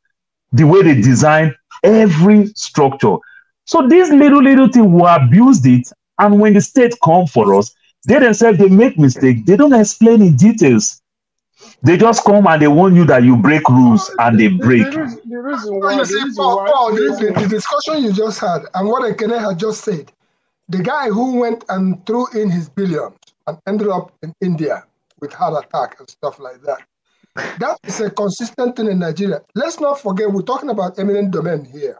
the way they design every structure. So these little things, we abused it. And when the state come for us, they themselves, they make mistakes. They don't explain in details. They just come and they warn you that you break rules, and they break. The reason why, the discussion you just had and what Ekene had just said, the guy who went and threw in his billions and ended up in India with heart attack and stuff like that. That is a consistent thing in Nigeria. Let's not forget, we're talking about eminent domain here.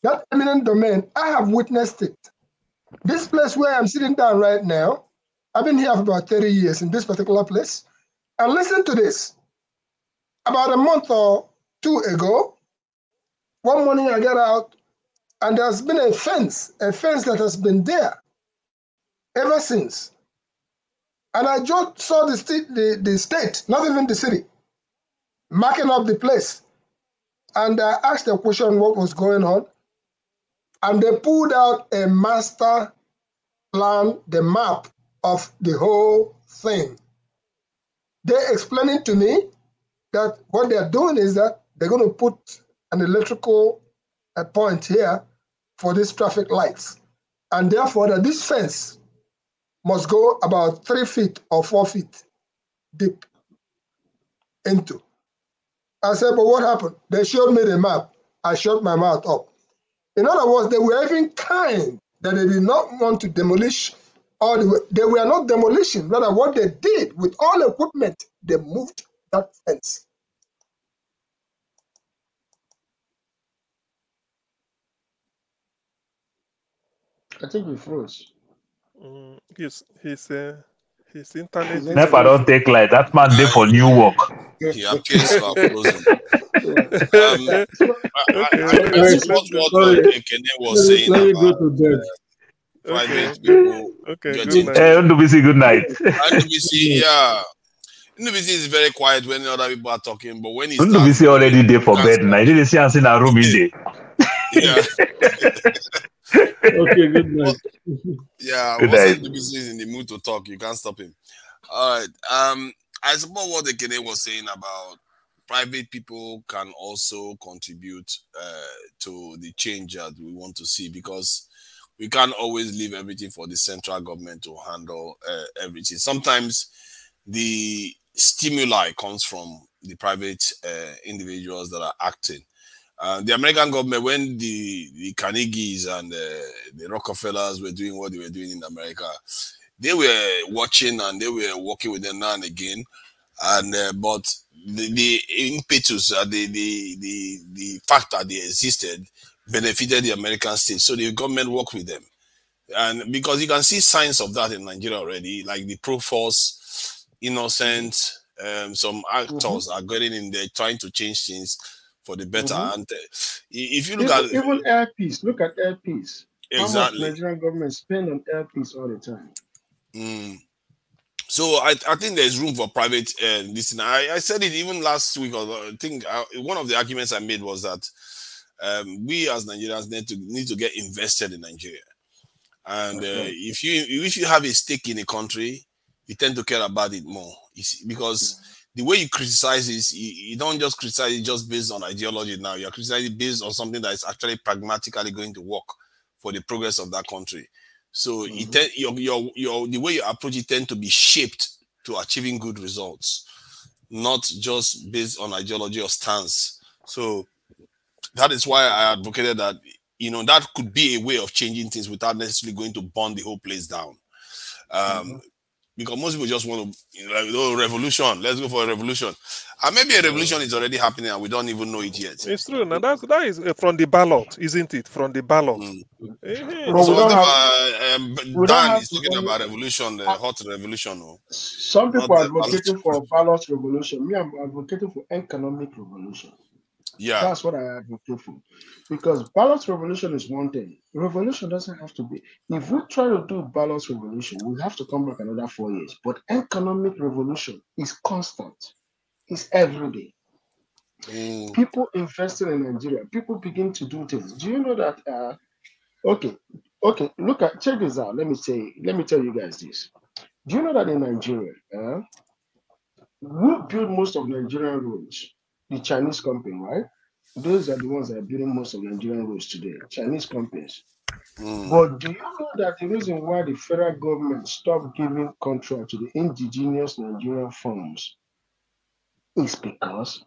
That eminent domain, I have witnessed it. This place where I'm sitting down right now, I've been here for about 30 years in this particular place. And listen to this. About a month or two ago, one morning I got out and there's been a fence that has been there ever since. And I just saw the state, not even the city, marking up the place. And I asked the question what was going on. And they pulled out a master plan, the map of the whole thing. They're explaining to me that what they're doing is that they're going to put an electrical point here for these traffic lights. And therefore, that this fence must go about 3 feet or 4 feet deep into. I said, but what happened? They showed me the map. I shut my mouth up. In other words, they were even kind that they did not want to demolish all the way. They were not demolishing. Rather, what they did with all equipment, they moved that fence. I think he froze. His internet. Never don't take light. That man there for new work. He appears to have frozen. I support what Ekene was saying about private people getting. NWC, good night. NWC, yeah. NWC is very quiet when other people are talking, but when he starts, NWC already there for bed now. You didn't see us in a room, is it? Yeah. Okay, good night. Yeah, good once night. NWC is in the mood to talk, you can't stop him. All right. I support what Ekene was saying about private people can also contribute to the change that we want to see, because we can't always leave everything for the central government to handle everything. Sometimes the stimuli comes from the private individuals that are acting. The American government, when the Carnegies and the Rockefellers were doing what they were doing in America, they were watching and they were working with them now and again. And but the impetus, the fact that they existed, benefited the American state. So the government worked with them, and because you can see signs of that in Nigeria already, like the Proforce, Innocent, some actors are getting in there trying to change things for the better. And if you look at even airpiece, look at airpiece. Exactly. How much Nigerian government spend on airpiece all the time? So I think there's room for private listening. I said it even last week. I think one of the arguments I made was that we as Nigerians need to get invested in Nigeria. And if you have a stake in a country, you tend to care about it more. You see, because the way you criticize is you don't just criticize it just based on ideology. Now you're criticizing based on something that is actually pragmatically going to work for the progress of that country. So the way you approach it tend to be shaped to achieving good results, not just based on ideology or stance. So that is why I advocated that, that could be a way of changing things without necessarily going to burn the whole place down. Because most people just want to, revolution. Let's go for a revolution. And maybe a revolution is already happening and we don't even know it yet. It's true. Now that is from the ballot, isn't it? From the ballot. So Dan is talking about revolution, the hot revolution. Some people are advocating for ballot revolution. Me, I'm advocating for economic revolution. Yeah, that's what I advocate for. Because ballot revolution is one thing. Revolution doesn't have to be. If we try to do ballot revolution, we have to come back another 4 years. But economic revolution is constant. It's every day. People investing in Nigeria. People begin to do things. Do you know that? Okay. Check this out. Let me tell you guys this. Do you know that in Nigeria, who build most of Nigerian roads? The Chinese company, right? Those are the ones that are building most of Nigerian roads today, Chinese companies. But do you know that the reason why the federal government stopped giving contract to the indigenous Nigerian firms is because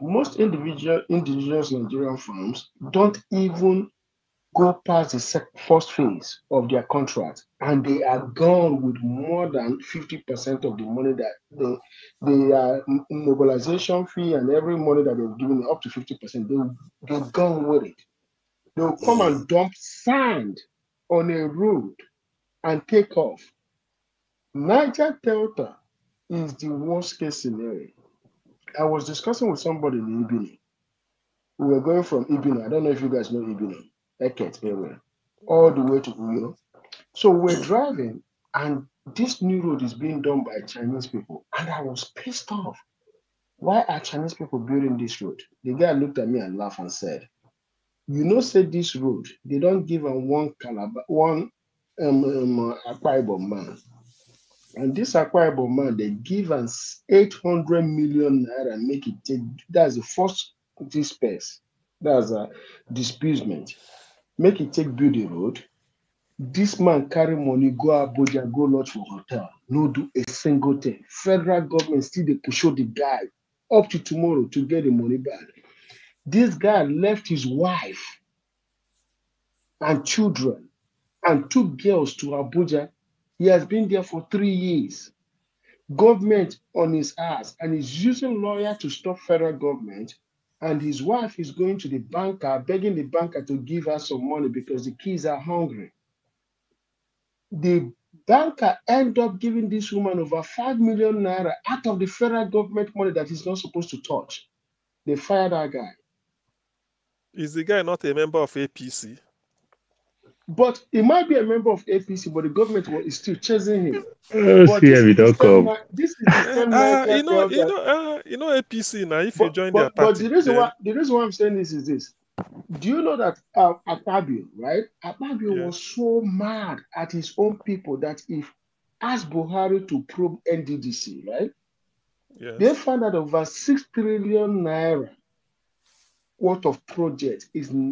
most indigenous Nigerian firms don't even go past the first phase of their contract, and they are gone with more than 50% of the money that the mobilization fee and every money that they've given, up to 50%, they've gone with it. They'll come and dump sand on a road and take off. Niger Delta is the worst case scenario. I was discussing with somebody in Ibini. We were going from Ibini. I don't know if you guys know Ibini. Eket area, all the way to Uyo. So we're driving, and this new road is being done by Chinese people. And I was pissed off. Why are Chinese people building this road? The guy looked at me and laughed and said, say this road, they don't give them one Akwa Ibom man. And this Akwa Ibom man, they give us 800 million naira and make it take. That's the first space. That's a disbursement. Make it take build a road. This man carry money, go Abuja, go lodge for hotel. No do a single thing. Federal government still they push the guy up to tomorrow to get the money back. This guy left his wife and children and 2 girls to Abuja. He has been there for 3 years. Government on his ass, and he's using lawyer to stop federal government. And his wife is going to the banker, begging the banker to give her some money because the kids are hungry. the banker end up giving this woman over 5 million naira out of the federal government money that he's not supposed to touch. They fired that guy. Is the guy not a member of APC? But he might be a member of APC, but the government is still chasing him. But this is the same APC now. If you join their party, but the reason why I'm saying this is this. Do you know that Akpabio, right? Akpabio was so mad at his own people that if asked Buhari to probe NDDC, right? Yes. They found that over 6 trillion naira worth of projects is